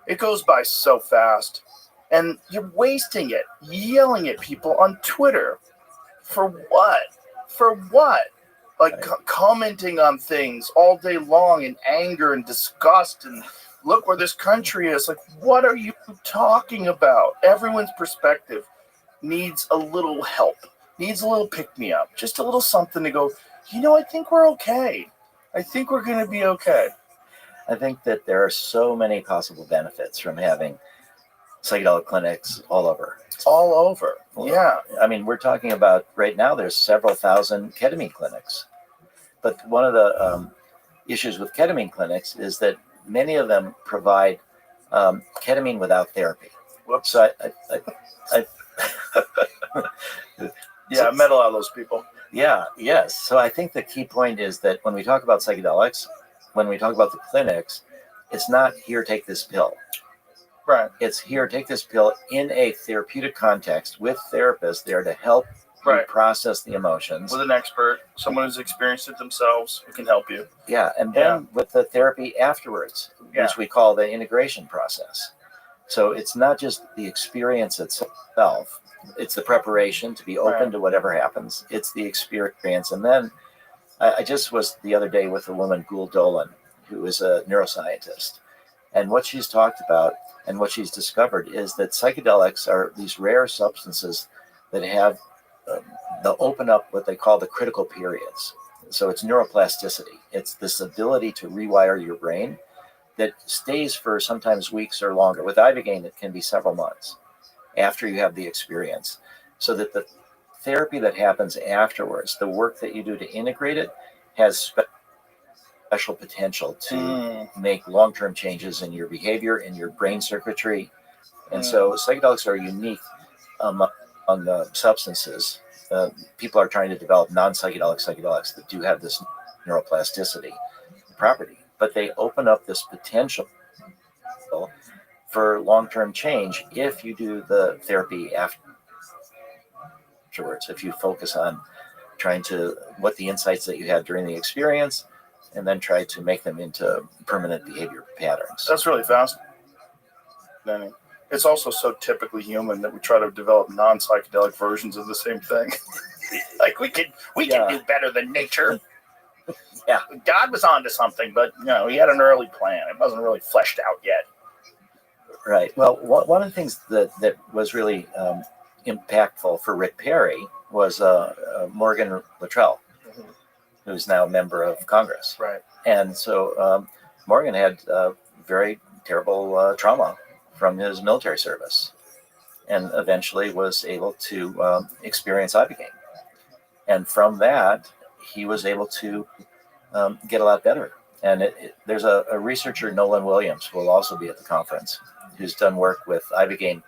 It goes by so fast. And you're wasting it, yelling at people on Twitter. For what? For what? Like commenting on things all day long in anger and disgust and look where this country is. Like, what are you talking about? Everyone's perspective needs a little help, needs a little pick-me-up, just a little something to go, I think we're okay. I think we're going to be okay. I think that there are so many possible benefits from having psychedelic clinics all over. All over, yeah. I mean, we're talking about right now there's several thousand ketamine clinics. But one of the issues with ketamine clinics is that many of them provide ketamine without therapy. Whoops. So yeah, I met a lot of those people. Yeah, yes. So I think the key point is that when we talk about psychedelics, when we talk about the clinics, it's not here, take this pill. Right. It's here, take this pill in a therapeutic context with therapists there to help you process the emotions. With an expert, someone who's experienced it themselves who can help you. Yeah, and then with the therapy afterwards, which we call the integration process. So it's not just the experience itself, it's the preparation to be open to whatever happens. It's the experience. And then I just was the other day with a woman, Gul Dolan, who is a neuroscientist. And what she's talked about and what she's discovered is that psychedelics are these rare substances that have they'll open up what they call the critical periods. So it's neuroplasticity. It's this ability to rewire your brain that stays for sometimes weeks or longer. With Ibogaine, it can be several months after you have the experience. So that the therapy that happens afterwards, the work that you do to integrate it, has special potential to make long-term changes in your behavior, in your brain circuitry. And so psychedelics are unique among the substances. People are trying to develop non-psychedelic psychedelics that do have this neuroplasticity property, but they open up this potential for long-term change if you do the therapy afterwards, if you focus on trying to, what the insights that you had during the experience, and then try to make them into permanent behavior patterns. That's really fascinating. It's also so typically human that we try to develop non-psychedelic versions of the same thing. Like we can do better than nature. Yeah, God was onto something, but he had an early plan. It wasn't really fleshed out yet. Right. Well, one of the things that was really impactful for Rick Perry was Morgan Luttrell, who's now a member of Congress. Right. And so Morgan had very terrible trauma from his military service, and eventually was able to experience Ibogaine. And from that, he was able to get a lot better. And there's a researcher, Nolan Williams, who will also be at the conference, who's done work with Ibogaine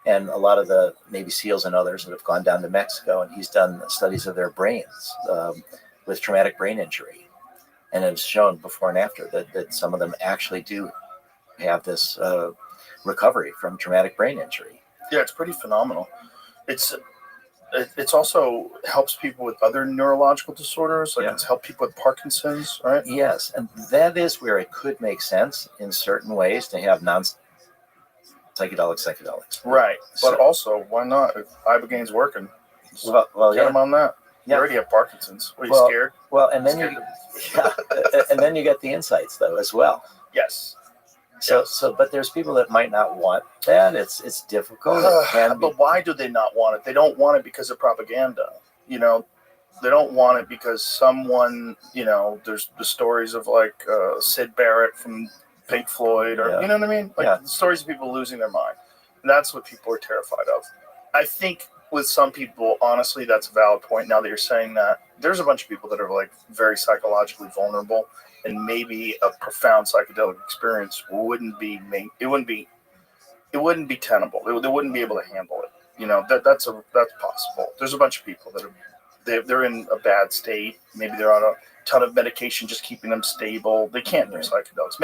and a lot of the Navy SEALs and others that have gone down to Mexico, and he's done studies of their brains with traumatic brain injury, and has shown before and after that some of them actually do have this recovery from traumatic brain injury. Yeah, it's pretty phenomenal. It's also helps people with other neurological disorders. Like it's helped people with Parkinson's, right? Yes, and that is where it could make sense in certain ways to have psychedelics. Right, but also, why not? If Ibogaine's working, well, get them on that. You already have Parkinson's. Are you scared? Well, and then and then you get the insights though as well. Yes. So, but there's people that might not want that. It's difficult. But why do they not want it? They don't want it because of propaganda. They don't want it because someone, there's the stories of like Sid Barrett from Pink Floyd, or you know what I mean? Like the stories of people losing their mind. And that's what people are terrified of. I think with some people, honestly, that's a valid point. Now that you're saying that, there's a bunch of people that are like very psychologically vulnerable, and maybe a profound psychedelic experience wouldn't be tenable. They wouldn't be able to handle it. You know, that's possible. There's a bunch of people that they're in a bad state. Maybe they're on a ton of medication just keeping them stable. They can't do psychedelics.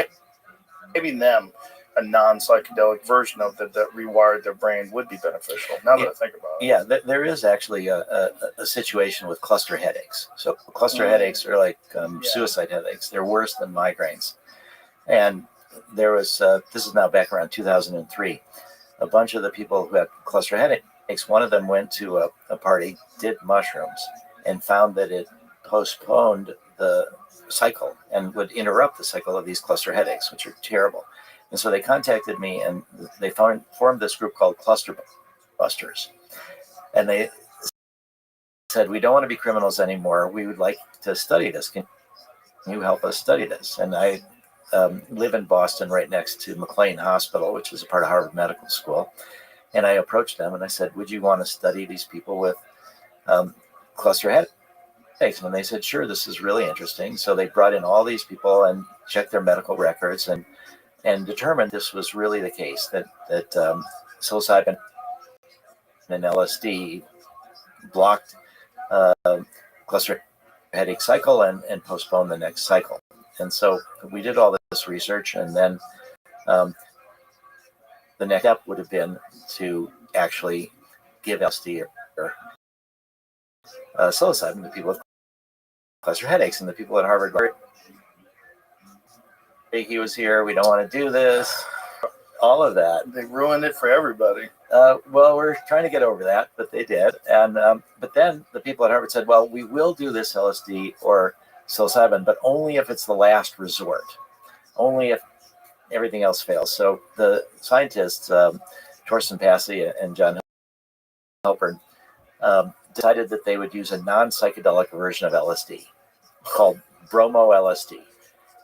Maybe them, a non-psychedelic version of that rewired their brain would be beneficial. Now that I think about it. Yeah, there is actually a situation with cluster headaches. So cluster headaches are like suicide headaches. They're worse than migraines. And there was, this is now back around 2003, a bunch of the people who had cluster headaches, one of them went to a party, did mushrooms, and found that it postponed the cycle and would interrupt the cycle of these cluster headaches, which are terrible. And so they contacted me, and they formed this group called Cluster Busters. And they said, we don't want to be criminals anymore. We would like to study this. Can you help us study this? And I live in Boston right next to McLean Hospital, which is a part of Harvard Medical School. And I approached them and I said, would you want to study these people with cluster headaches? And they said, sure, this is really interesting. So they brought in all these people and checked their medical records and determined this was really the case, that psilocybin and LSD blocked cluster headache cycle and postponed the next cycle. And so we did all this research, and then the next step would have been to actually give LSD or psilocybin to people with cluster headaches. And the people at Harvard, he was here, we don't want to do this, all of that. They ruined it for everybody. Well, we're trying to get over that, but they did. And but then the people at Harvard said, well, we will do this LSD or psilocybin, but only if it's the last resort, only if everything else fails. So the scientists, Torsten Passy and John Halpern, decided that they would use a non-psychedelic version of LSD called bromo LSD.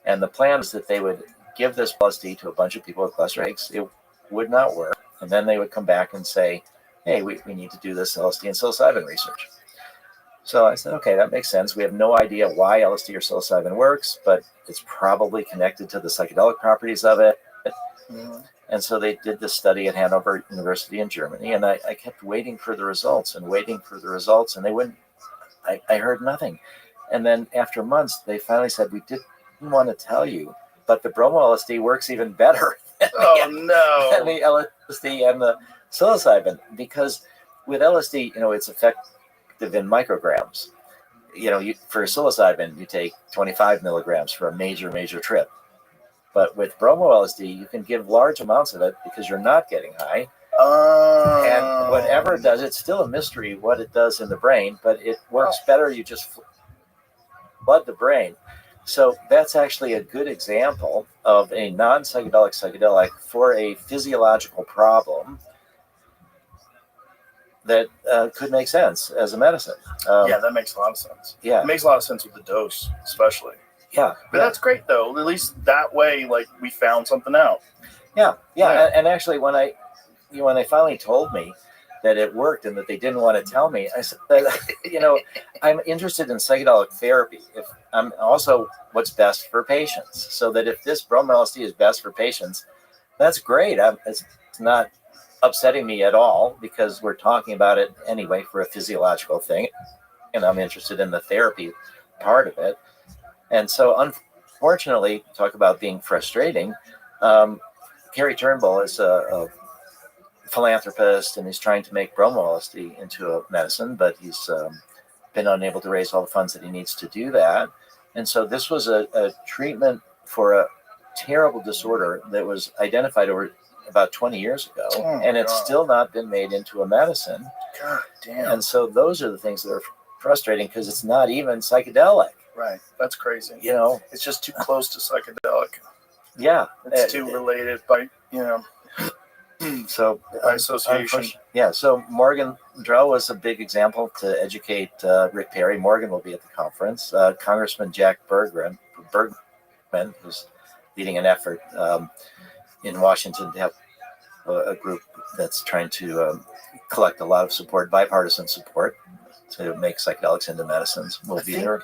And the plan was that they would give this LSD to a bunch of people with cluster headaches. It would not work. And then they would come back and say, hey, we need to do this LSD and psilocybin research. So I said, okay, that makes sense. We have no idea why LSD or psilocybin works, but it's probably connected to the psychedelic properties of it. Mm-hmm. And so they did this study at Hanover University in Germany, and I kept waiting for the results, and they wouldn't, I heard nothing. And then after months, they finally said, we didn't want to tell you, but the bromo LSD works even better than the LSD and the psilocybin, because with LSD, it's effective in micrograms. For psilocybin, you take 25 milligrams for a major trip. But with bromo LSD, you can give large amounts of it because you're not getting high. And whatever it does, it's still a mystery what it does in the brain, but it works better. You just flood the brain. So that's actually a good example of a non-psychedelic psychedelic for a physiological problem that could make sense as a medicine. Yeah, that makes a lot of sense. Yeah. It makes a lot of sense with the dose, especially. Yeah. But that's great, though. At least that way, we found something out. Yeah. And actually, when they finally told me that it worked and that they didn't want to tell me, I said, I'm interested in psychedelic therapy. If I'm also what's best for patients, so that if this bromo LSD is best for patients, that's great. It's not upsetting me at all, because we're talking about it anyway for a physiological thing, and I'm interested in the therapy part of it. And so, unfortunately, talk about being frustrating. Kerry Turnbull is a philanthropist, and he's trying to make bromo LSD into a medicine, but he's been unable to raise all the funds that he needs to do that. And so this was a treatment for a terrible disorder that was identified over about 20 years ago, and it's still not been made into a medicine. God damn. And so those are the things that are frustrating, because it's not even psychedelic. Right. That's crazy. It's just too close to psychedelic. Yeah. It's too related by, So by association. Yeah. So Morgan Drell was a big example to educate Rick Perry. Morgan will be at the conference. Congressman Jack Bergman, who's leading an effort in Washington to have a group that's trying to collect a lot of support, bipartisan support, to make psychedelics into medicines. We'll be there.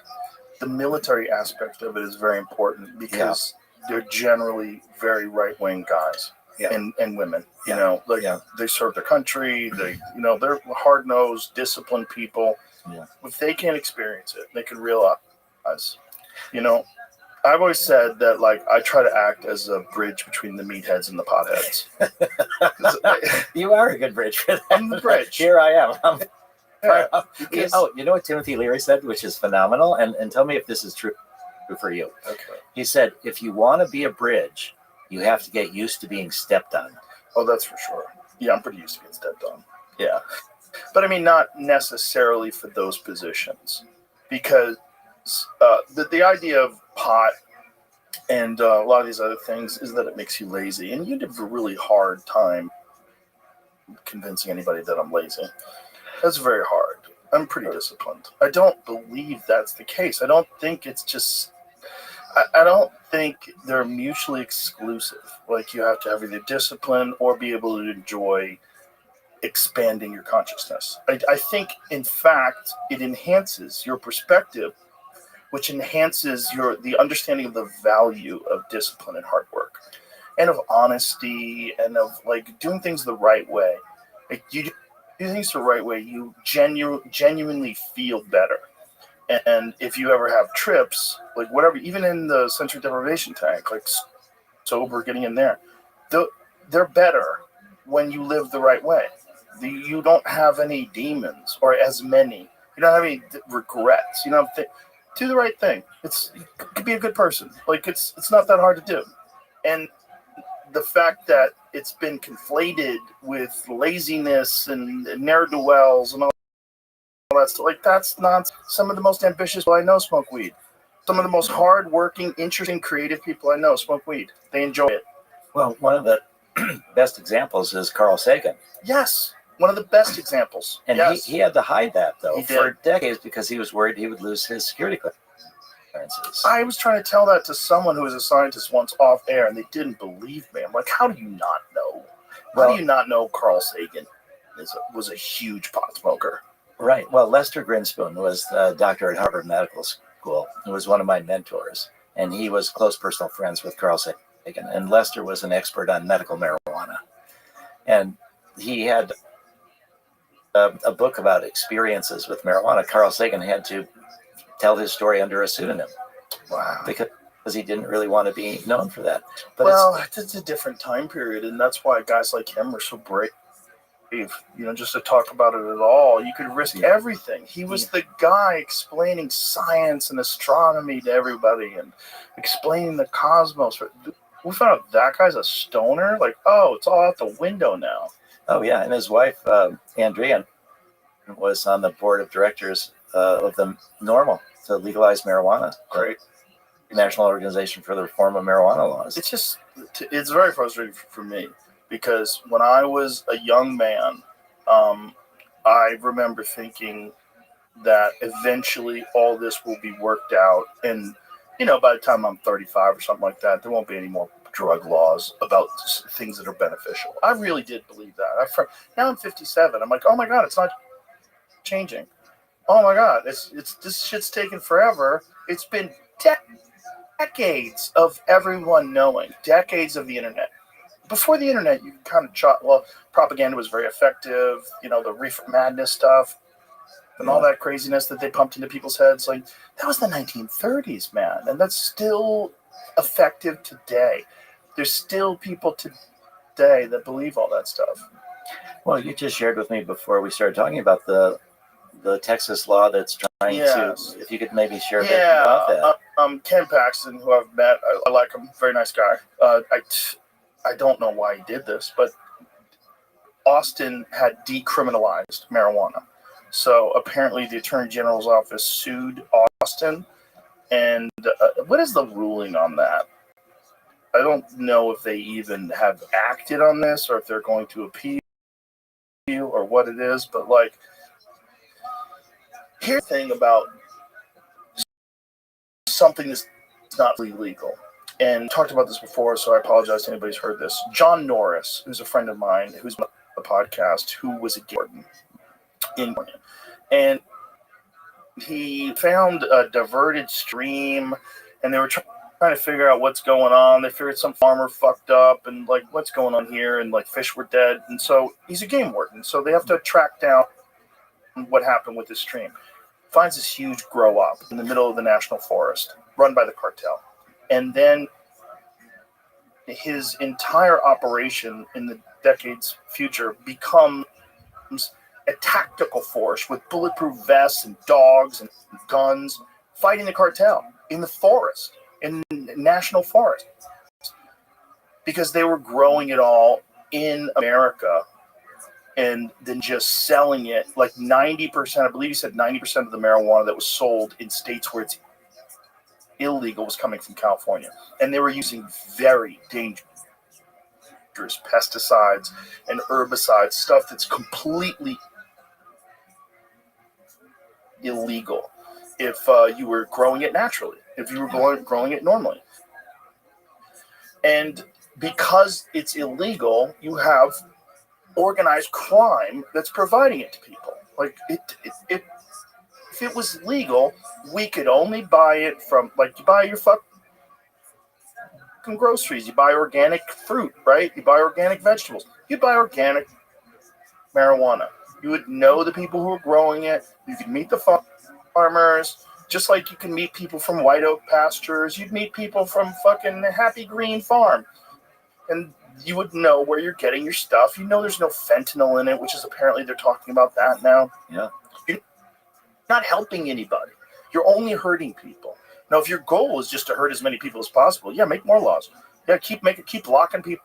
The military aspect of it is very important because they're generally very right-wing guys and women. You know, like they serve their country. They, you know, they're hard-nosed, disciplined people. Yeah. If they can't experience it, they can realize. You know, I've always said that, like, I try to act as a bridge between the meatheads and the potheads. You are a good bridge for that. I'm the bridge. Here I am. Because, you know what Timothy Leary said, which is phenomenal, and tell me if this is true for you. Okay. He said, if you want to be a bridge, you have to get used to being stepped on. Oh, that's for sure. Yeah, I'm pretty used to being stepped on. Yeah. But I mean, not necessarily for those positions, because the idea of pot and a lot of these other things is that it makes you lazy, and you'd have a really hard time convincing anybody that I'm lazy. That's very hard. I'm pretty disciplined. I don't believe that's the case. I don't think it's just, I don't think they're mutually exclusive. Like, you have to have either discipline or be able to enjoy expanding your consciousness. I think, in fact, it enhances your perspective, which enhances the understanding of the value of discipline and hard work, and of honesty, and of, like, doing things the right way. Like, you do things the right way, you genuinely feel better. And if you ever have trips, like whatever, even in the sensory deprivation tank, like sober, getting in there, they're better when you live the right way. You don't have any demons, or as many. You don't have any regrets. You don't do the right thing. You could be a good person. Like, it's not that hard to do. And the fact that it's been conflated with laziness and ne'er-do-wells and all that stuff, like, that's not. Some of the most ambitious people I know smoke weed. Some of the most hard-working, interesting, creative people I know smoke weed. They enjoy it. Well, one of the best examples is Carl Sagan. Yes, one of the best examples. And yes. he had to hide that, though, He for did. decades, because he was worried he would lose his security clearances. I was trying to tell that to someone who was a scientist once off air, and they didn't believe me. I'm like, how do you not know? How do you not know Carl Sagan was a huge pot smoker? Right. Well, Lester Grinspoon was a doctor at Harvard Medical School, who was one of my mentors, and he was close personal friends with Carl Sagan. And Lester was an expert on medical marijuana, and he had a book about experiences with marijuana. Carl Sagan had to tell his story under a pseudonym. Wow. Because he didn't really want to be known for that. But well, it's a different time period, and that's why guys like him are so brave. You know, just to talk about it at all, you could risk everything. He was the guy explaining science and astronomy to everybody and explaining the cosmos. We found out that guy's a stoner. Like, oh, it's all out the window now. Oh, yeah. And his wife, Andrea, was on the board of directors of the NORML, to legalize marijuana. Great. National Organization for the Reform of Marijuana Laws. It's very frustrating for me, because when I was a young man, I remember thinking that eventually all this will be worked out, and, you know, by the time I'm 35 or something like that, there won't be any more drug laws about things that are beneficial. I really did believe that. Now I'm 57. I'm like, oh my God, it's not changing. Oh my God, it's this shit's taken forever. It's been decades of everyone knowing, decades of the internet. Before the internet, you kind of propaganda was very effective. You know, the reefer madness stuff and all that craziness that they pumped into people's heads. Like, that was the 1930s, man, and that's still effective today. There's still people today that believe all that stuff. Well, you just shared with me before we started talking about the Texas law that's trying to, if you could maybe share a bit about that. Ken Paxton, who I've met, I like him, very nice guy. I don't know why he did this, but Austin had decriminalized marijuana. So apparently the Attorney General's office sued Austin. And what is the ruling on that? I don't know if they even have acted on this, or if they're going to appeal, or what it is, but, like, here's the thing about something that's not legal. and talked about this before, so I apologize to anybody who's heard this. John Norris, who's a friend of mine, who's on the podcast, who was a warden in California, and he found a diverted stream, and they were trying to figure out what's going on. They figured some farmer fucked up, and like, what's going on here, and like fish were dead, and so he's a game warden, so they have to track down what happened with this stream. Finds this huge grow up in the middle of the national forest, run by the cartel, and then his entire operation in the decades future becomes a tactical force with bulletproof vests and dogs and guns fighting the cartel in the forest, in national forest, because they were growing it all in America and then just selling it. Like 90%, I believe he said 90% of the marijuana that was sold in states where it's illegal was coming from California. And they were using very dangerous pesticides and herbicides, stuff that's completely illegal if you were growing it naturally, if you were growing it normally. And because it's illegal, you have organized crime that's providing it to people. Like if it was legal, we could only buy it from, like, you buy your fucking groceries, you buy organic fruit, right? You buy organic vegetables, you buy organic marijuana. You would know the people who are growing it. You could meet the farmers, just like you can meet people from White Oak Pastures. You'd meet people from fucking Happy Green Farm. And you would know where you're getting your stuff. You know there's no fentanyl in it, which is apparently they're talking about that now. Yeah. You're not helping anybody. You're only hurting people. Now, if your goal is just to hurt as many people as possible, yeah, make more laws. Yeah, keep locking people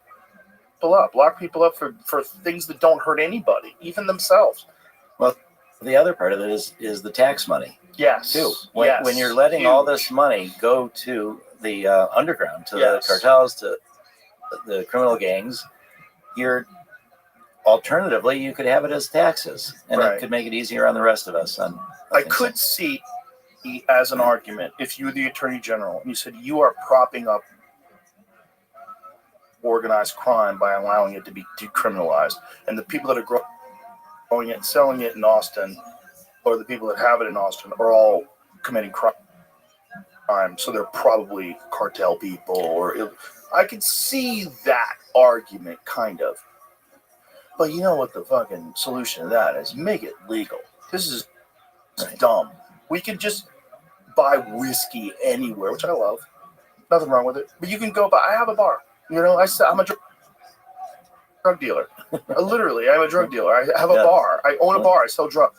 up. Lock people up for things that don't hurt anybody, even themselves. Well, the other part of it is the tax money. Yes. Too. When you're letting all this money go to the underground, to the cartels, to the criminal gangs, alternatively you could have it as taxes, and it could make it easier on the rest of us. I could see as an argument, if you were the Attorney General and you said you are propping up organized crime by allowing it to be decriminalized, and the people that are growing it and selling it in Austin, or the people that have it in Austin, are all committing crime, so they're probably cartel people, or I could see that argument, kind of. But you know what the fucking solution to that is? Make it legal. This is dumb. We could just buy whiskey anywhere, which I love. Nothing wrong with it. But you can go buy. I have a bar. You know, I'm a drug dealer. Literally, I'm a drug dealer. I have a bar. I own a bar. I sell drugs.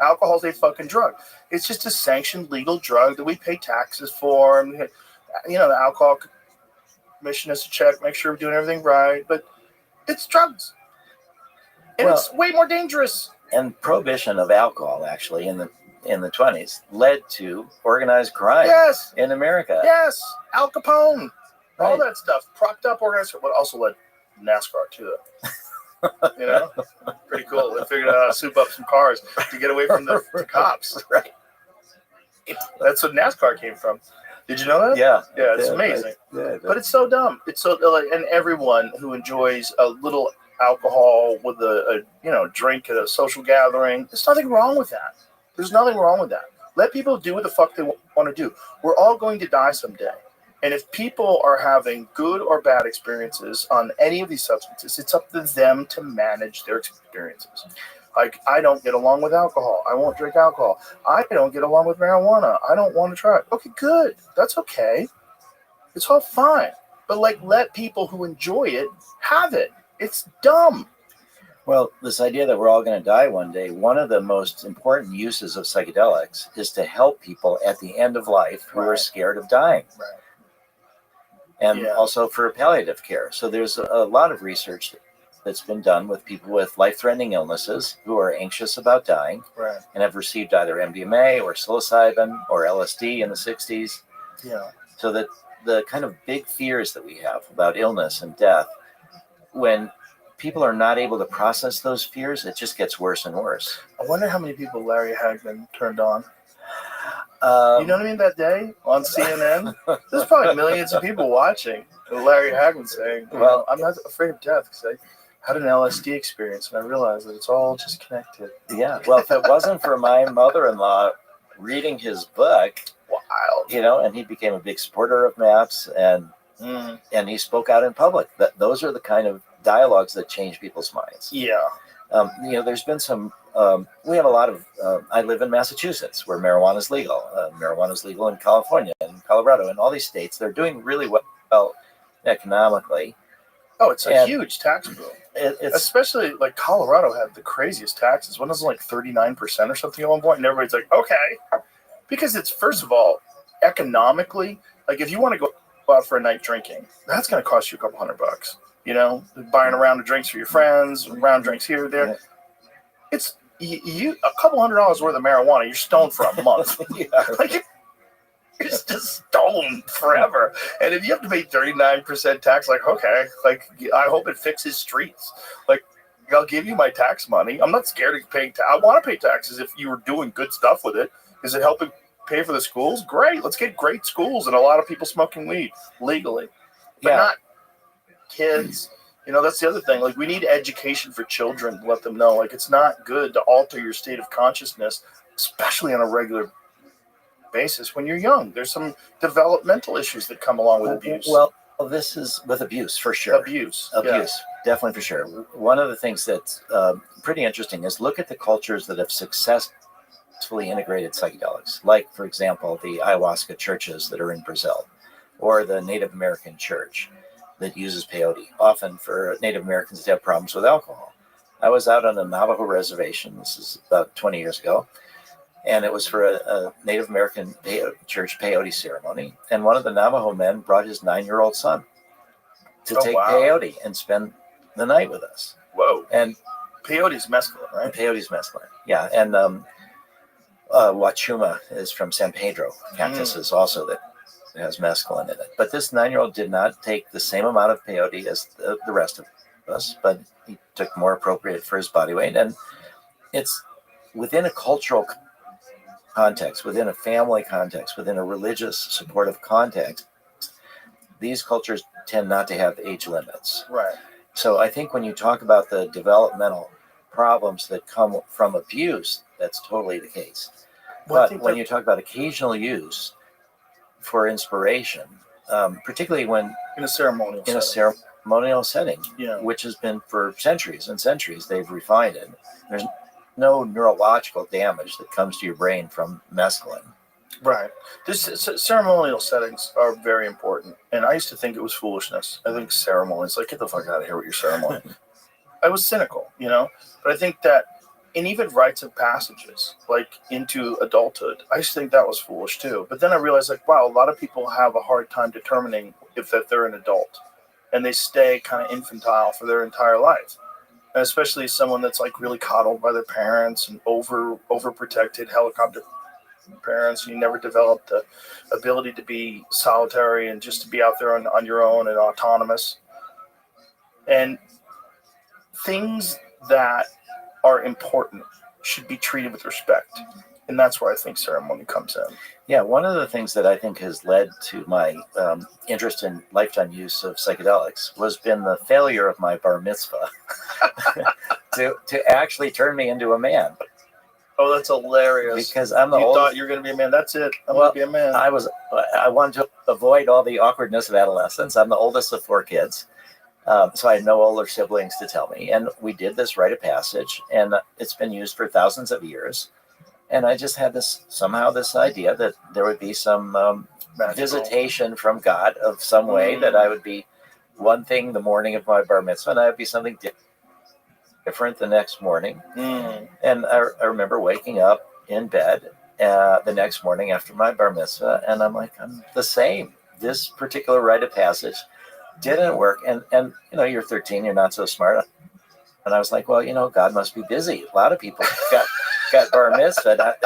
Alcohol's a fucking drug. It's just a sanctioned legal drug that we pay taxes for. And, you know, the alcohol commission has to check, make sure we're doing everything right. But it's drugs. And it's way more dangerous. And prohibition of alcohol, actually, in the 20s, led to organized crime in America. Yes. Al Capone. All that stuff. Propped up organized crime. But also led to NASCAR, too. You know? Pretty cool. They figured out how to soup up some cars to get away from the cops. Right. That's what NASCAR came from. Did you know that? Yeah. Yeah, it's amazing. But it's so dumb. It's so, and everyone who enjoys a little alcohol with a drink at a social gathering, there's nothing wrong with that. There's nothing wrong with that. Let people do what the fuck they want to do. We're all going to die someday. And if people are having good or bad experiences on any of these substances, it's up to them to manage their experiences. Like, I don't get along with alcohol. I won't drink alcohol. I don't get along with marijuana. I don't want to try it. Okay, good. That's okay. It's all fine. But, like, let people who enjoy it have it. It's dumb. Well, this idea that we're all going to die one day, one of the most important uses of psychedelics is to help people at the end of life who are scared of dying. Right. And also for palliative care. So there's a lot of research that's been done with people with life-threatening illnesses who are anxious about dying and have received either MDMA or psilocybin or LSD in the 60s. Yeah. So that the kind of big fears that we have about illness and death, when people are not able to process those fears, it just gets worse and worse. I wonder how many people Larry Hagman turned on. You know what I mean? That day on CNN, there's probably millions of people watching. And Larry Hagman saying, "Well, I'm not afraid of death because I had an LSD experience and I realized that it's all just connected." Yeah. Well, if it wasn't for my mother-in-law reading his book, wild, and he became a big supporter of maps, and he spoke out in public. Those are the kind of dialogues that change people's minds. Yeah. There's been some. We have a lot of. I live in Massachusetts, where marijuana is legal. Marijuana is legal in California and Colorado, and all these states. They're doing really well economically. Oh, it's a huge tax bill. Especially like Colorado had the craziest taxes. When it was like 39% or something at one point, and everybody's like, okay, because it's first of all economically, like if you want to go out for a night drinking, that's going to cost you a couple $100. Buying a round of drinks for your friends, a round of drinks here or there. Yeah. It's you a couple $100 worth of marijuana. You're stoned for a month. Like you're just stoned forever. And if you have to pay 39% tax, like okay, like I hope it fixes streets. Like I'll give you my tax money. I'm not scared of paying. I want to pay taxes if you were doing good stuff with it. Is it helping pay for the schools? Great. Let's get great schools and a lot of people smoking weed legally, but not kids. That's the other thing. Like, we need education for children to let them know, like, it's not good to alter your state of consciousness, especially on a regular basis when you're young. There's some developmental issues that come along with abuse. Well, this is with abuse for sure. Abuse, definitely for sure. One of the things that's pretty interesting is look at the cultures that have successfully integrated psychedelics, like, for example, the ayahuasca churches that are in Brazil, or the Native American church that uses peyote, often for Native Americans that have problems with alcohol. I was out on a Navajo reservation, this is about 20 years ago, and it was for a Native American church peyote ceremony, and one of the Navajo men brought his 9-year-old son to take peyote and spend the night with us. Whoa. And peyote's mescaline, right? Peyote's mescaline, yeah. And Wachuma is from San Pedro. Cactuses also that has mescaline in it. But this 9-year-old did not take the same amount of peyote as the rest of us, but he took more appropriate for his body weight. And it's within a cultural context, within a family context, within a religious supportive context, these cultures tend not to have age limits. Right. So I think when you talk about the developmental problems that come from abuse, that's totally the case. Well, but when you talk about occasional use for inspiration, particularly when in a ceremonial setting, which has been for centuries and centuries, they've refined it. There's no neurological damage that comes to your brain from mescaline. Right. Ceremonial settings are very important, and I used to think it was foolishness. I think ceremonies, like, get the fuck out of here with your ceremony. I was cynical, but I think that. And even rites of passages, like into adulthood, I used to think that was foolish too. But then I realized, like, wow, a lot of people have a hard time determining if they're an adult, and they stay kind of infantile for their entire life. And especially someone that's like really coddled by their parents and overprotected helicopter parents, and you never developed the ability to be solitary and just to be out there on your own and autonomous. And things that are important should be treated with respect, and that's where I think ceremony comes in. Yeah, one of the things that I think has led to my interest in lifetime use of psychedelics was been the failure of my bar mitzvah to actually turn me into a man. Oh, that's hilarious! Because I'm the oldest. Thought you were going to be a man. That's it. I'm going to be a man. I wanted to avoid all the awkwardness of adolescence. I'm the oldest of 4 kids. So I had no older siblings to tell me. And we did this rite of passage, and it's been used for thousands of years. And I just had this idea that there would be some visitation from God of some way, that I would be one thing the morning of my bar mitzvah, and I would be something different the next morning. And I remember waking up in bed the next morning after my bar mitzvah, and I'm like, I'm the same. This particular rite of passage didn't work, and you're 13, you're not so smart, and I was like, well, God must be busy. A lot of people got bar mitzvah.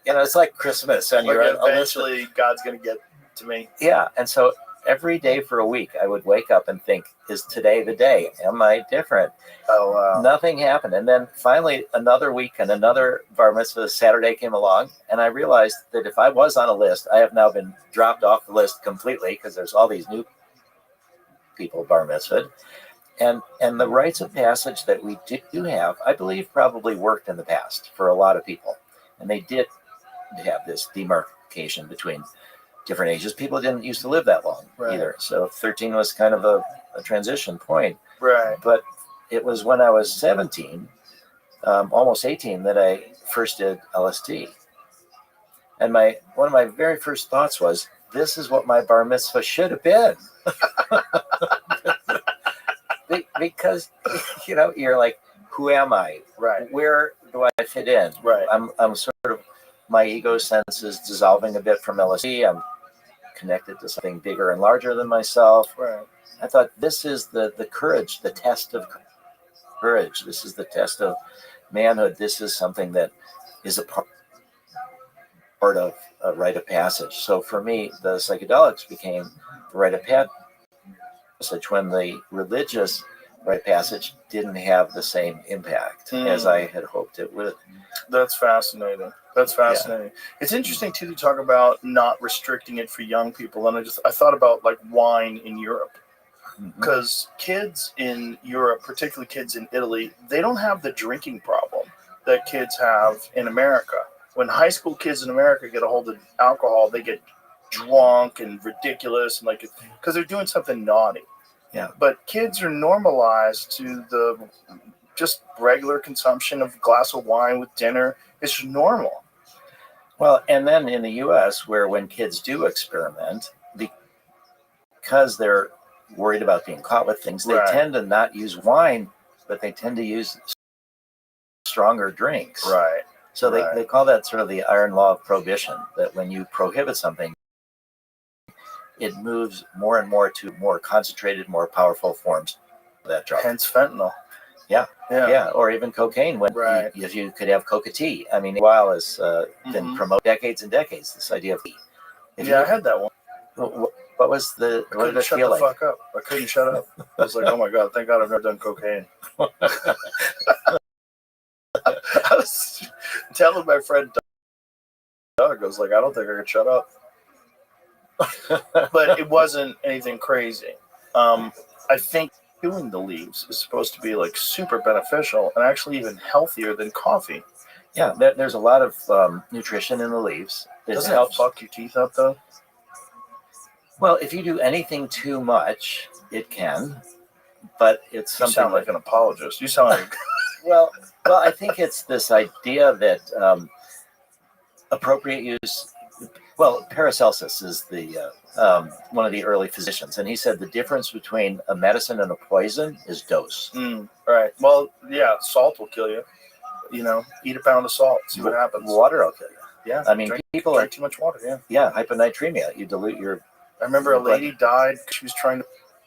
It's like Christmas, and you're eventually God's gonna get to me. Yeah, and so every day for a week, I would wake up and think, is today the day? Am I different? Oh, wow. Nothing happened. And then finally, another week and another bar mitzvah Saturday came along, and I realized that if I was on a list, I have now been dropped off the list completely because there's all these new people bar mitzvah. And the rites of passage that we do have, I believe, probably worked in the past for a lot of people. And they did have this demarcation between different ages. People didn't used to live that long either. So 13 was kind of a transition point. Right. But it was when I was 17, almost 18, that I first did LSD. And one of my very first thoughts was, this is what my bar mitzvah should have been. Because, you're like, who am I? Right. Where do I fit in? Right. I'm sort of, my ego sense is dissolving a bit from LSD. I'm connected to something bigger and larger than myself. Right. I thought, this is the courage, the test of courage. This is the test of manhood. This is something that is a part of a rite of passage. So for me, the psychedelics became the rite of passage when the religious rite of passage didn't have the same impact as I had hoped it would. That's fascinating. That's fascinating. Yeah. It's interesting too to talk about not restricting it for young people. And I thought about like wine in Europe, because kids in Europe, particularly kids in Italy, they don't have the drinking problem that kids have in America. When high school kids in America get a hold of alcohol, they get drunk and ridiculous, and like, because they're doing something naughty. Yeah. But kids are normalized to the just regular consumption of a glass of wine with dinner. It's normal. Well, and then in the U.S., where when kids do experiment, because they're worried about being caught with things, they tend to not use wine, but they tend to use stronger drinks. Right. So they call that sort of the iron law of prohibition, that when you prohibit something, it moves more and more to more concentrated, more powerful forms of that drug. Hence fentanyl. Yeah, or even cocaine. When if you could have coca-tea. I mean, while has been promoted decades and decades, this idea of I had that one. What was the? I couldn't shut the fuck up. I couldn't shut up. I was like, oh my god, thank God I've never done cocaine. I was telling my friend Doug, I was like, I don't think I could shut up. But it wasn't anything crazy. I think chewing the leaves is supposed to be like super beneficial and actually even healthier than coffee. Yeah, there's a lot of nutrition in the leaves. Doesn't it fuck your teeth up though? Well, if you do anything too much, it can. But it's something. You sound like an apologist. You sound like. Well, I think it's this idea that appropriate use. Well, Paracelsus is the one of the early physicians, and he said the difference between a medicine and a poison is dose. Right. Well, yeah, salt will kill you. Eat a pound of salt, see what happens. Water will kill you. Yeah. I mean, people drink too much water. Yeah. Yeah, hyponatremia. You dilute your. I remember a lady died. She was trying to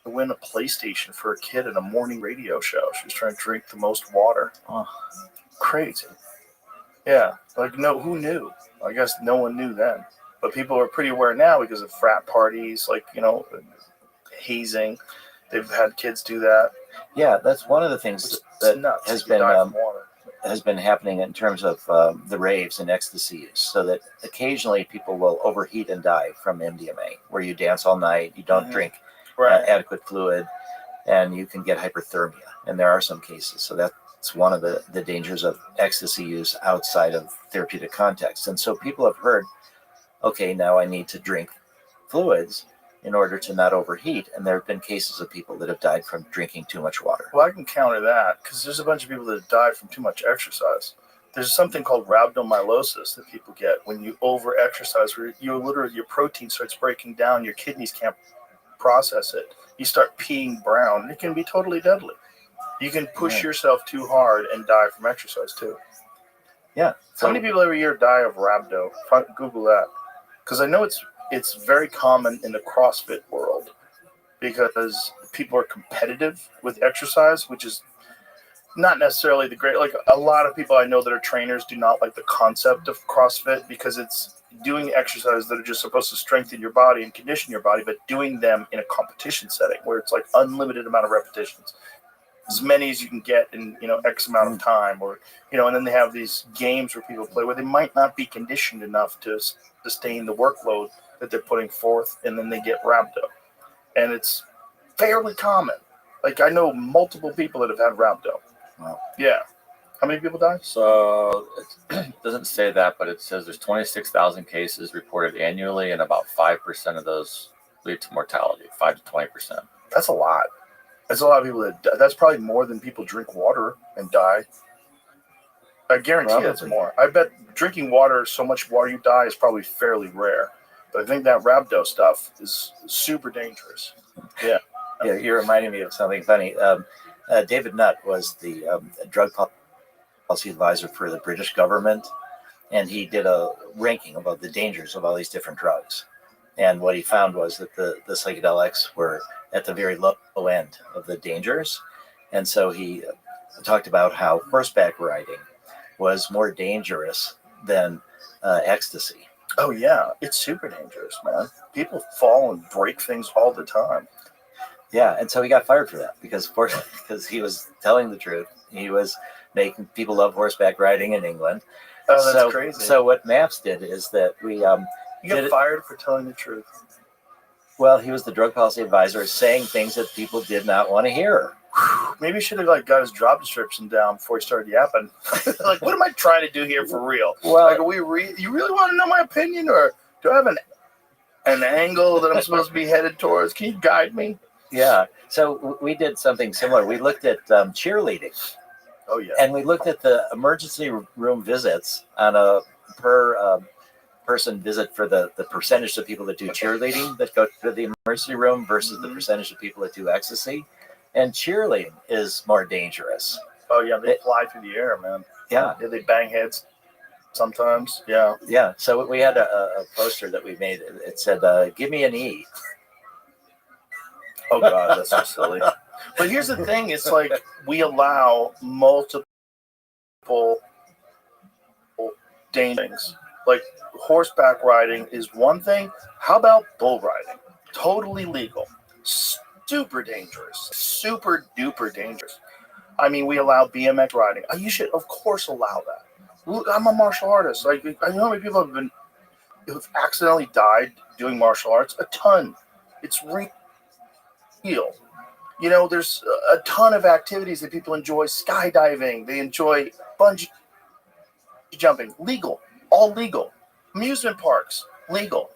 win a PlayStation for a kid at a morning radio show. She was trying to drink the most water. Oh. Crazy. Yeah. Like, no, who knew? I guess no one knew then. But people are pretty aware now because of frat parties, like, hazing. They've had kids do that. Yeah, that's one of the things that has been happening in terms of the raves and ecstasy use. So that occasionally people will overheat and die from MDMA, where you dance all night, you don't drink adequate fluid, and you can get hyperthermia. And there are some cases. So that's one of the dangers of ecstasy use outside of therapeutic context. And so people have heard, okay, now I need to drink fluids in order to not overheat. And there have been cases of people that have died from drinking too much water. Well, I can counter that because there's a bunch of people that have died from too much exercise. There's something called rhabdomyolysis that people get when you over-exercise, where your protein starts breaking down, your kidneys can't process it. You start peeing brown, and it can be totally deadly. You can push yourself too hard and die from exercise too. Yeah. How many people every year die of rhabdo? Google that. Because I know it's very common in the CrossFit world because people are competitive with exercise, which is not necessarily the great. Like a lot of people I know that are trainers do not like the concept of CrossFit because doing exercises that are just supposed to strengthen your body and condition your body, but doing them in a competition setting where it's like unlimited amount of repetitions, as many as you can get in, X amount of time, or, and then they have these games where people play where they might not be conditioned enough to sustain the workload that they're putting forth, and then they get rhabdo. And it's fairly common. Like, I know multiple people that have had rhabdo. Wow. Yeah. How many people die? So it doesn't say that, but it says there's 26,000 cases reported annually, and about 5% of those lead to mortality, 5 to 20%. That's a lot. That's a lot of people that die. That's probably more than people drink water and die. I guarantee it's more. I bet drinking water, so much water you die, is probably fairly rare. But I think that rhabdo stuff is super dangerous. Yeah. Yeah, you're reminding me of something funny. David Nutt was the drug policy advisor for the British government, and he did a ranking about the dangers of all these different drugs. And what he found was that the psychedelics were at the very low end of the dangers. And so he talked about how horseback riding was more dangerous than ecstasy. Oh, yeah. It's super dangerous, man. People fall and break things all the time. Yeah, and so he got fired for that because he was telling the truth. He was making people love horseback riding in England. Oh, that's crazy. So what MAPS did is that we you got fired for telling the truth. Well, he was the drug policy advisor, saying things that people did not want to hear. Maybe he should have got his job description down before he started yapping. Like, what am I trying to do here for real? Well, like, you really want to know my opinion, or do I have an angle that I'm supposed to be headed towards? Can you guide me? Yeah. So we did something similar. We looked at cheerleading. Oh, yeah. And we looked at the emergency room visits on a per person visit for the percentage of people that do cheerleading that go to the emergency room versus the percentage of people that do ecstasy. And cheerleading is more dangerous. Oh, yeah. They fly through the air, man. Yeah. They bang heads sometimes. Yeah. Yeah. So we had a poster that we made. It said, give me an E. Oh, God, that's so silly. But here's the thing. It's like we allow multiple things. Like, horseback riding is one thing. How about bull riding? Totally legal. Super dangerous. Super duper dangerous. I mean, we allow BMX riding. You should, of course, allow that. I'm a martial artist. Like, I know how many people have accidentally died doing martial arts. A ton. It's real. There's a ton of activities that people enjoy. Skydiving. They enjoy bungee jumping. Legal. All legal. Amusement parks. Legal.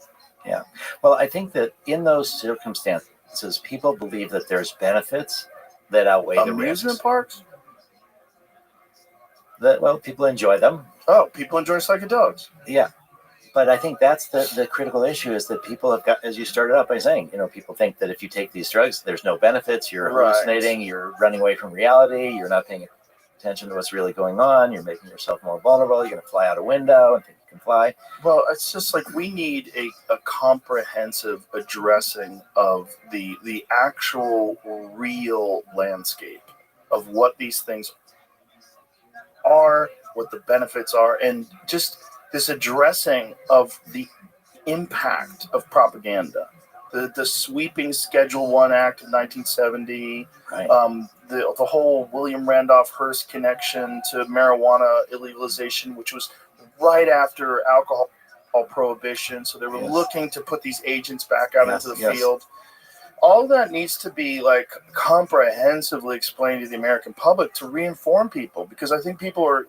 Yeah. Well, I think that in those circumstances, people believe that there's benefits that outweigh the risks. Amusement parks? People enjoy them. Oh, people enjoy psychedelics. Yeah. But I think that's the critical issue is that people have got, as you started out by saying, people think that if you take these drugs, there's no benefits, you're hallucinating, you're running away from reality, you're not paying attention to what's really going on, you're making yourself more vulnerable, you're going to fly out a window and think you can fly. Well, it's just like we need a comprehensive addressing of the actual real landscape of what these things are, what the benefits are, and just this addressing of the impact of propaganda, the sweeping Schedule 1 Act of 1970, right. The whole William Randolph Hearst connection to marijuana illegalization, which was right after alcohol prohibition. So they were looking to put these agents back out into the field. All that needs to be comprehensively explained to the American public to reinform people, because I think people are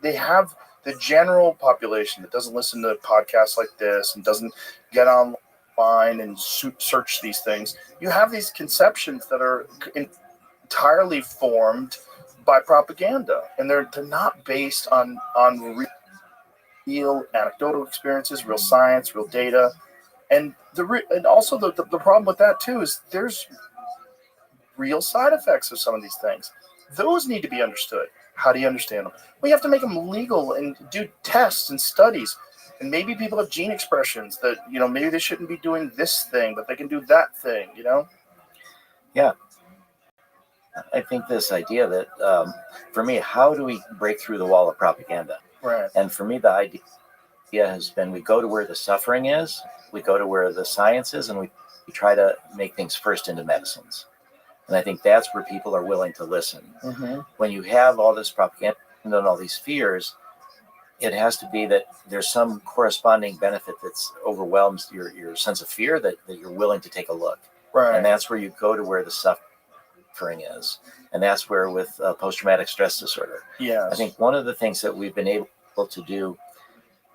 they have the general population that doesn't listen to podcasts like this and doesn't get online and search these things. You have these conceptions that are entirely formed by propaganda, and they're not based on real anecdotal experiences, real science, real data. And also the problem with that too is there's real side effects of some of these things. Those need to be understood. How do you understand them? We have to make them legal and do tests and studies. And maybe people have gene expressions that, maybe they shouldn't be doing this thing, but they can do that thing, Yeah. I think this idea that, for me, how do we break through the wall of propaganda? Right. And for me, the idea has been we go to where the suffering is, we go to where the science is, and we try to make things first into medicines. And I think that's where people are willing to listen. When you have all this propaganda and all these fears, it has to be that there's some corresponding benefit that's overwhelms your sense of fear that you're willing to take a look. Right. And that's where you go to where the suffering is. And that's where with post-traumatic stress disorder. Yes. I think one of the things that we've been able to do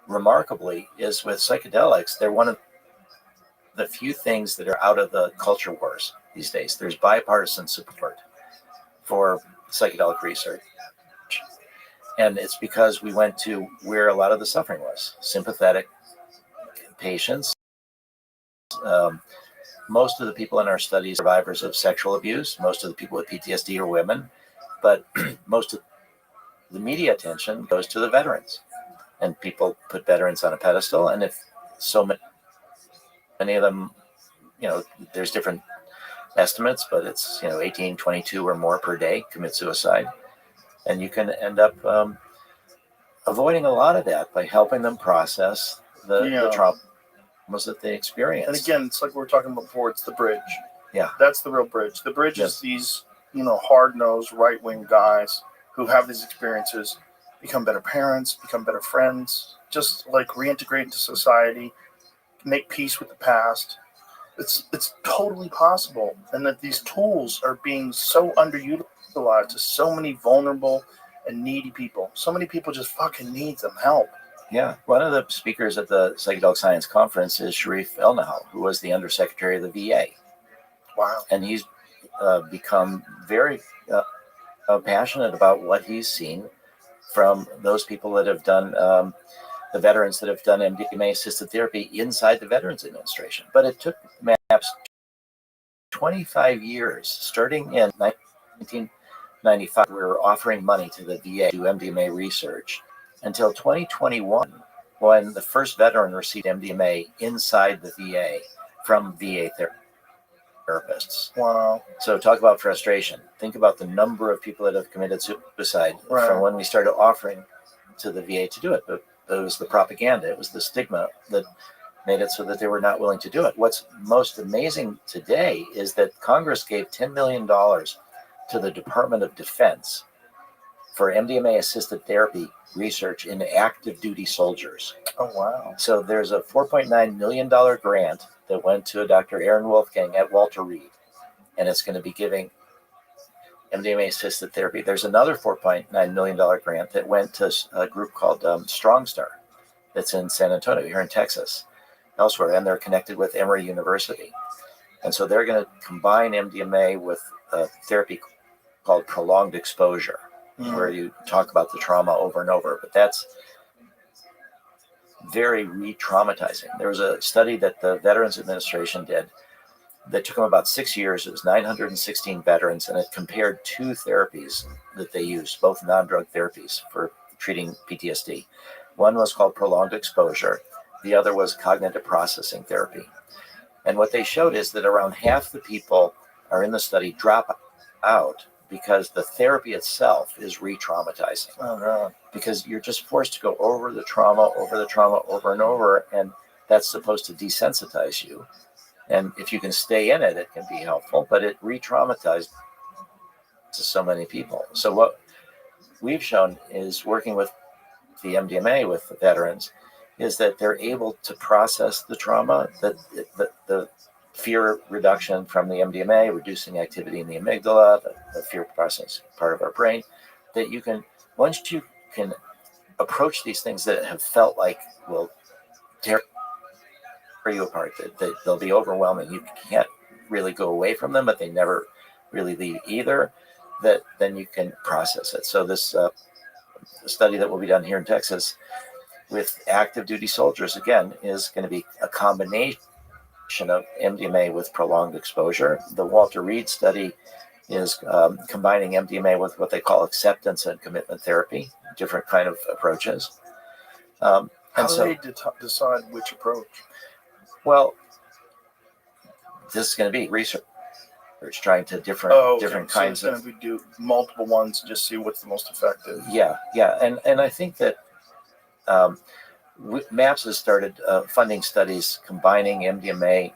remarkably is with psychedelics, they're one of the few things that are out of the culture wars these days. There's bipartisan support for psychedelic research. And it's because we went to where a lot of the suffering was. Sympathetic patients. Most of the people in our studies are survivors of sexual abuse. Most of the people with PTSD are women. But most of the media attention goes to the veterans. And people put veterans on a pedestal. And if so many of them, there's different estimates, but it's, 18, 22 or more per day commit suicide. And you can end up avoiding a lot of that by helping them process the traumas that they experience. And again, it's like we were talking about before, it's the bridge. Yeah. That's the real bridge. The bridge is these, hard-nosed, right-wing guys who have these experiences, become better parents, become better friends, just like reintegrate into society, make peace with the past. It's totally possible. And that these tools are being so underutilized to so many vulnerable and needy people. So many people just fucking need some help. Yeah. One of the speakers at the Psychedelic Science Conference is Sharif Elnahal, who was the undersecretary of the VA. Wow. And he's become very passionate about what he's seen from those people that have done, the veterans that have done MDMA-assisted therapy inside the Veterans Administration. But it took MAPS 25 years, starting in 1995, we were offering money to the VA to do MDMA research until 2021, when the first veteran received MDMA inside the VA from VA therapists. Wow. So talk about frustration. Think about the number of people that have committed suicide from when we started offering to the VA to do it. But it was the propaganda, it was the stigma that made it so that they were not willing to do it. What's most amazing today is that Congress gave $10 million to the Department of Defense for MDMA-assisted therapy research in active duty soldiers. Oh, wow. So there's a $4.9 million grant that went to Dr. Aaron Wolfgang at Walter Reed, and it's going to be giving MDMA-assisted therapy. There's another $4.9 million grant that went to a group called Strong Star that's in San Antonio, here in Texas, elsewhere, and they're connected with Emory University. And so they're going to combine MDMA with therapy called prolonged exposure, where you talk about the trauma over and over. But that's very re-traumatizing. There was a study that the Veterans Administration did that took them about 6 years. It was 916 veterans, and it compared two therapies that they used, both non-drug therapies for treating PTSD. One was called prolonged exposure. The other was cognitive processing therapy. And what they showed is that around half the people are in the study drop out because the therapy itself is re-traumatizing. Oh, God. Because you're just forced to go over the trauma over and over, and that's supposed to desensitize you. And if you can stay in it, it can be helpful, but it re-traumatizes so many people. So what we've shown is working with the MDMA with the veterans is that they're able to process the trauma, that the fear reduction from the MDMA, reducing activity in the amygdala, the fear processing part of our brain, that you can, once you can approach these things that have felt like will tear you apart, that they'll be overwhelming. You can't really go away from them, but they never really leave either, that then you can process it. So this study that will be done here in Texas with active duty soldiers, again, is going to be a combination of MDMA with prolonged exposure. The Walter Reed study is combining MDMA with what they call acceptance and commitment therapy, different kind of approaches. How do they decide which approach? Well, this is going to be research, trying to different kinds of. We do multiple ones, just see what's the most effective. Yeah, and I think that MAPS has started funding studies combining MDMA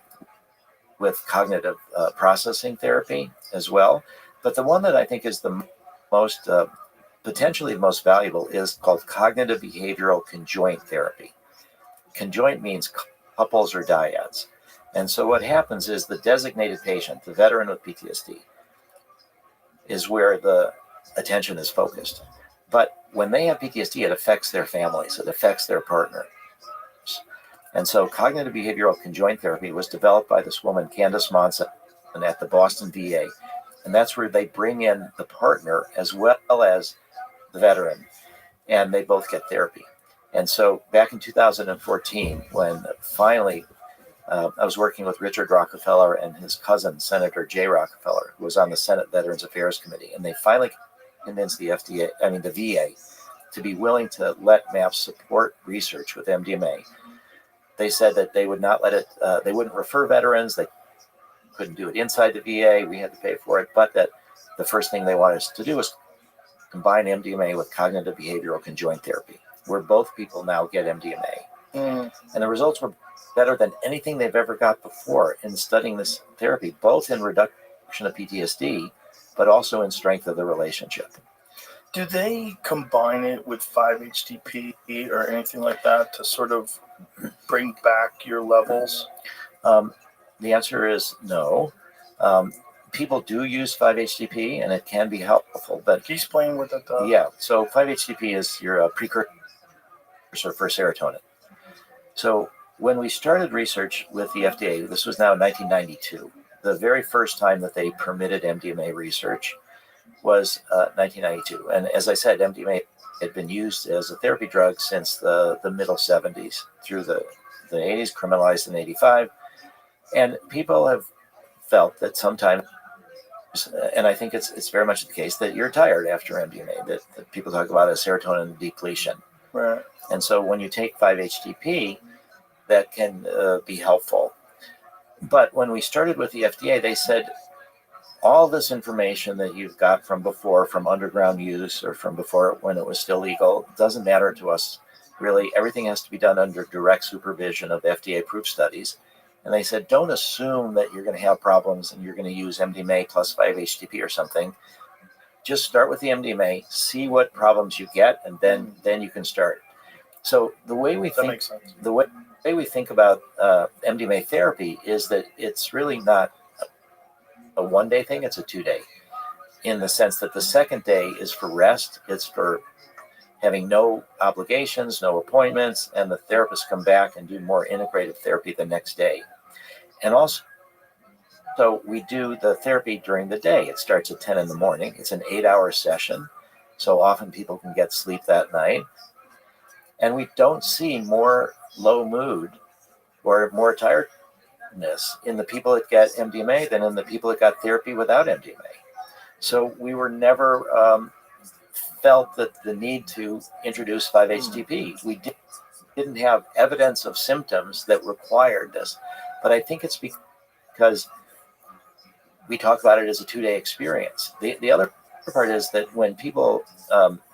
with cognitive processing therapy as well. But the one that I think is the most potentially the most valuable is called cognitive behavioral conjoint therapy. Conjoint means couples or dyads. And so what happens is the designated patient, the veteran with PTSD, is where the attention is focused. But when they have PTSD, it affects their families, it affects their partner. And so cognitive behavioral conjoint therapy was developed by this woman, Candace Monson, at the Boston VA. And that's where they bring in the partner as well as the veteran, and they both get therapy. And so back in 2014, when finally I was working with Richard Rockefeller and his cousin, Senator Jay Rockefeller, who was on the Senate Veterans Affairs Committee, and they finally convinced the VA, to be willing to let MAPS support research with MDMA. They said that they would not let it, they wouldn't refer veterans, they couldn't do it inside the VA, we had to pay for it, but that the first thing they wanted us to do was combine MDMA with cognitive behavioral conjoint therapy, where both people now get MDMA. And the results were better than anything they've ever got before in studying this therapy, both in reduction of PTSD, but also in strength of the relationship. Do they combine it with 5-HTP or anything like that to sort of bring back your levels? The answer is no. People do use 5-HTP, and it can be helpful. But can you explain what that does? Yeah, so 5-HTP is your precursor for serotonin. So when we started research with the FDA, this was now 1992. The very first time that they permitted MDMA research was 1992. And as I said, MDMA had been used as a therapy drug since the middle 70s through the 80s, criminalized in 85. And people have felt that sometimes, and I think it's very much the case, that you're tired after MDMA, that people talk about as serotonin depletion. Right. And so when you take 5-HTP, that can be helpful. But when we started with the FDA, they said, all this information that you've got from before, from underground use or from before when it was still legal, doesn't matter to us. Really, everything has to be done under direct supervision of FDA-approved studies. And they said, don't assume that you're going to have problems and you're going to use MDMA plus 5-HTP or something. Just start with the MDMA, see what problems you get, and then you can start. So the way we think, makes sense. The way we think about MDMA therapy is that it's really not a one-day thing, it's a 2-day, in the sense that the second day is for rest, it's for having no obligations, no appointments, and the therapists come back and do more integrative therapy the next day. And also, so we do the therapy during the day. It starts at 10 in the morning. It's an 8-hour session, so often people can get sleep that night. And we don't see more low mood or more tiredness in the people that get MDMA than in the people that got therapy without MDMA. So we were never felt that the need to introduce 5-HTP. We didn't have evidence of symptoms that required this. But I think it's because we talk about it as a 2-day experience. The other part is that when people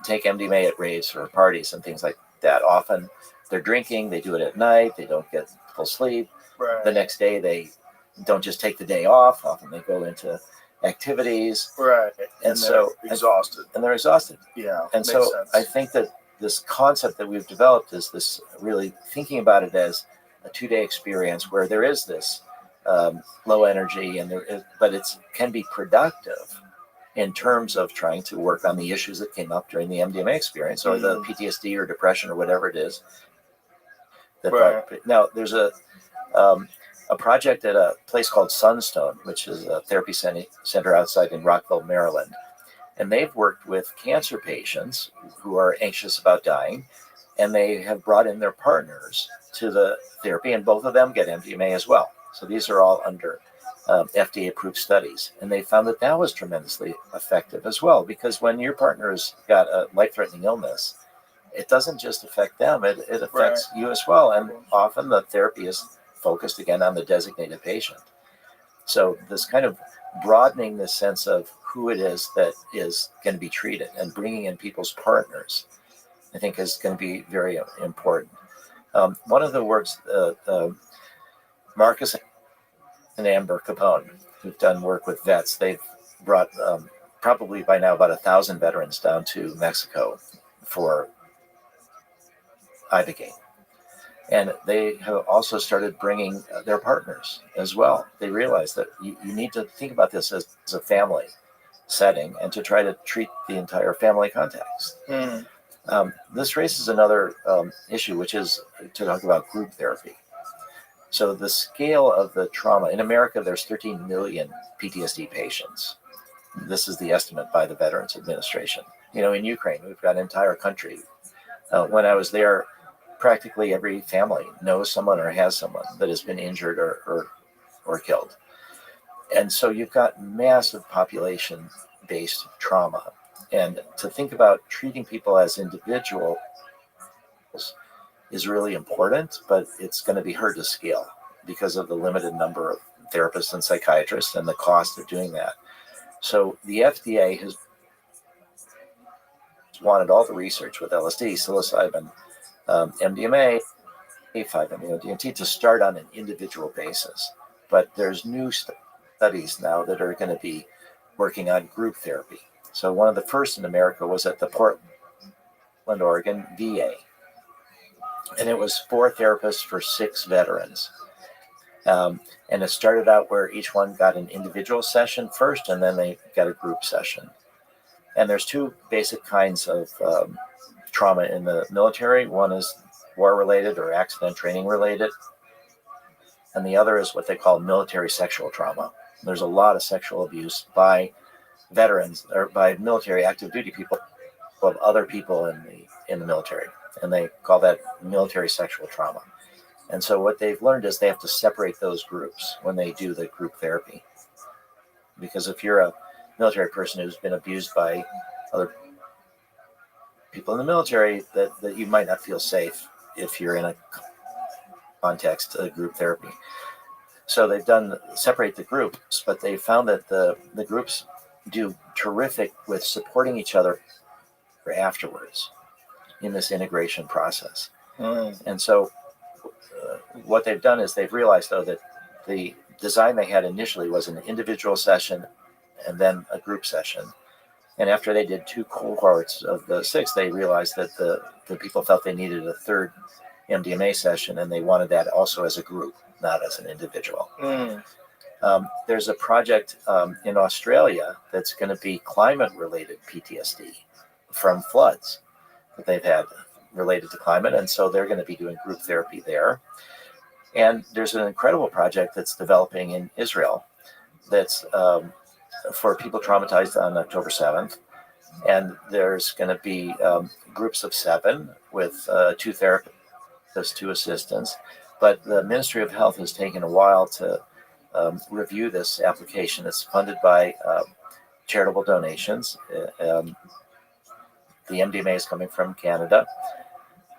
take MDMA at raves or parties and things like that, often they're drinking, they do it at night, they don't get full sleep. Right. The next day, they don't just take the day off. Often they go into activities. Right. And so exhausted. And they're exhausted. Yeah. And so sense. I think that this concept that we've developed is this really thinking about it as a 2-day experience where there is this low energy, but it can be productive in terms of trying to work on the issues that came up during the MDMA experience or the PTSD or depression or whatever it is. Now, there's a project at a place called Sunstone, which is a therapy center outside in Rockville, Maryland. And they've worked with cancer patients who are anxious about dying, and they have brought in their partners to the therapy, and both of them get MDMA as well. So these are all under FDA-approved studies. And they found that that was tremendously effective as well, because when your partner's got a life-threatening illness, it doesn't just affect them, it affects you as well. And often the therapy is focused again on the designated patient. So this kind of broadening the sense of who it is that is going to be treated and bringing in people's partners, I think is going to be very important. One of the works, Marcus and Amber Capone, who've done work with vets, they've brought probably by now about 1,000 veterans down to Mexico for Ibogaine. And they have also started bringing their partners as well. They realize that you need to think about this as a family setting and to try to treat the entire family context. This raises another issue, which is to talk about group therapy. So the scale of the trauma in America, there's 13 million PTSD patients. This is the estimate by the Veterans Administration. You know, in Ukraine, we've got an entire country. When I was there, practically every family knows someone or has someone that has been injured or killed. And so you've got massive population-based trauma. And to think about treating people as individuals is really important, but it's going to be hard to scale because of the limited number of therapists and psychiatrists and the cost of doing that. So the FDA has wanted all the research with LSD, psilocybin, MDMA, 5-MeO-DMT to start on an individual basis. But there's new studies now that are going to be working on group therapy. So one of the first in America was at the Portland, Oregon VA. And it was 4 therapists for 6 veterans. And it started out where each one got an individual session first, and then they got a group session. And there's 2 basic kinds of trauma in the military. One is war-related or accident training related. And the other is what they call military sexual trauma. There's a lot of sexual abuse by veterans or by military active duty people of other people in the military. And they call that military sexual trauma. And so what they've learned is they have to separate those groups when they do the group therapy. Because if you're a military person who's been abused by other people in the military, that you might not feel safe if you're in a context of group therapy. So they've done separate the groups, but they found that the groups do terrific with supporting each other afterwards in this integration process. And so what they've done is they've realized, though, that the design they had initially was an individual session and then a group session. And after they did 2 cohorts of the 6, they realized that the people felt they needed a 3rd MDMA session, and they wanted that also as a group, not as an individual. There's a project in Australia that's going to be climate-related PTSD from floods that they've had related to climate, and so they're going to be doing group therapy there. And there's an incredible project that's developing in Israel that's for people traumatized on October 7th. And there's going to be groups of 7 with 2 therapists, 2 assistants. But the Ministry of Health has taken a while to review this application. It's funded by charitable donations. The MDMA is coming from Canada.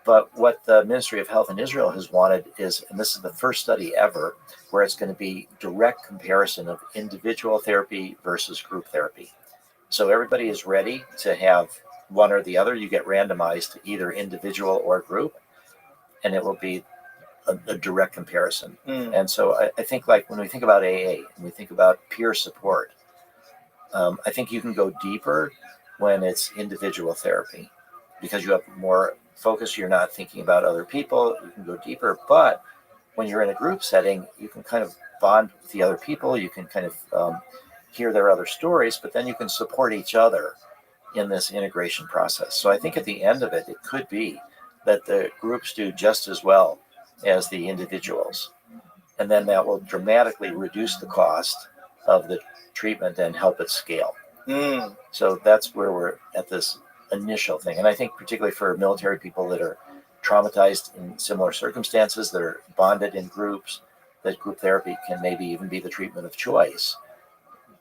But what the Ministry of Health in Israel has wanted is, and this is the first study ever, where it's going to be direct comparison of individual therapy versus group therapy. So everybody is ready to have one or the other. You get randomized to either individual or group, and it will be a direct comparison. And so I think, like, when we think about AA and we think about peer support, I think you can go deeper when it's individual therapy because you have more focus. You're not thinking about other people. You can go deeper. But when you're in a group setting, you can kind of bond with the other people. You can kind of hear their other stories, but then you can support each other in this integration process. So I think at the end of it, it could be that the groups do just as well as the individuals. And then that will dramatically reduce the cost of the treatment and help it scale. So that's where we're at this initial thing. And I think particularly for military people that are traumatized in similar circumstances, that are bonded in groups, that group therapy can maybe even be the treatment of choice.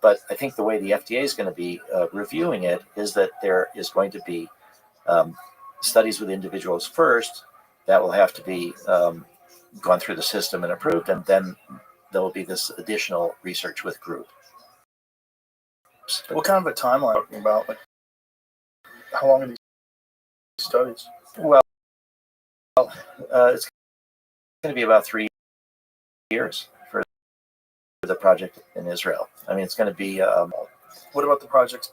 But I think the way the FDA is going to be reviewing it is that there is going to be studies with individuals first that will have to be gone through the system and approved, and then there will be this additional research with group. What kind of a timeline are you talking about? Like, how long are these studies? Well, it's going to be about 3 years for the project in Israel. I mean, it's going to be. What about the projects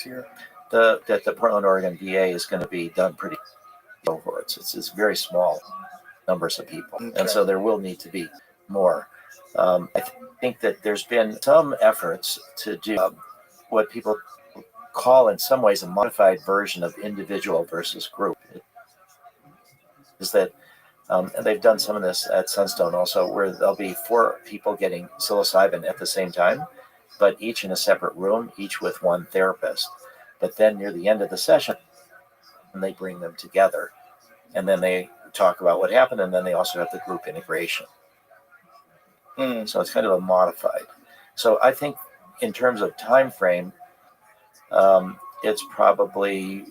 here? The Portland, Oregon VA is going to be done pretty cohorts. It's very small numbers of people, and so there will need to be more. I think that there's been some efforts to do what people call, in some ways, a modified version of individual versus group. Is that and they've done some of this at Sunstone also, where there'll be 4 people getting psilocybin at the same time, but each in a separate room, each with one therapist. But then near the end of the session, they bring them together, and then they talk about what happened, and then they also have the group integration. So it's kind of a modified. So I think in terms of time frame, it's probably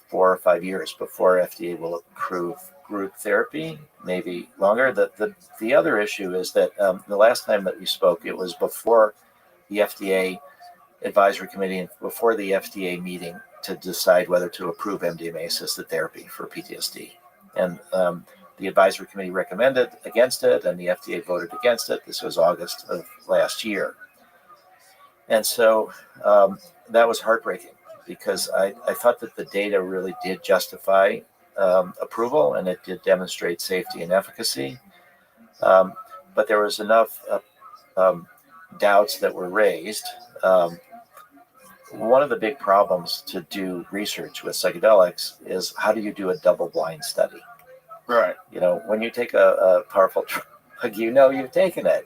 4 or 5 years before FDA will approve group therapy, maybe longer. The other issue is that the last time that we spoke, it was before the FDA advisory committee and before the FDA meeting to decide whether to approve MDMA-assisted therapy for PTSD. And the advisory committee recommended against it, and the FDA voted against it. This was August of last year. And so that was heartbreaking, because I thought that the data really did justify approval, and it did demonstrate safety and efficacy. But there was enough doubts that were raised. One of the big problems to do research with psychedelics is, how do you do a double-blind study? Right. You know, when you take a powerful drug, you know you've taken it.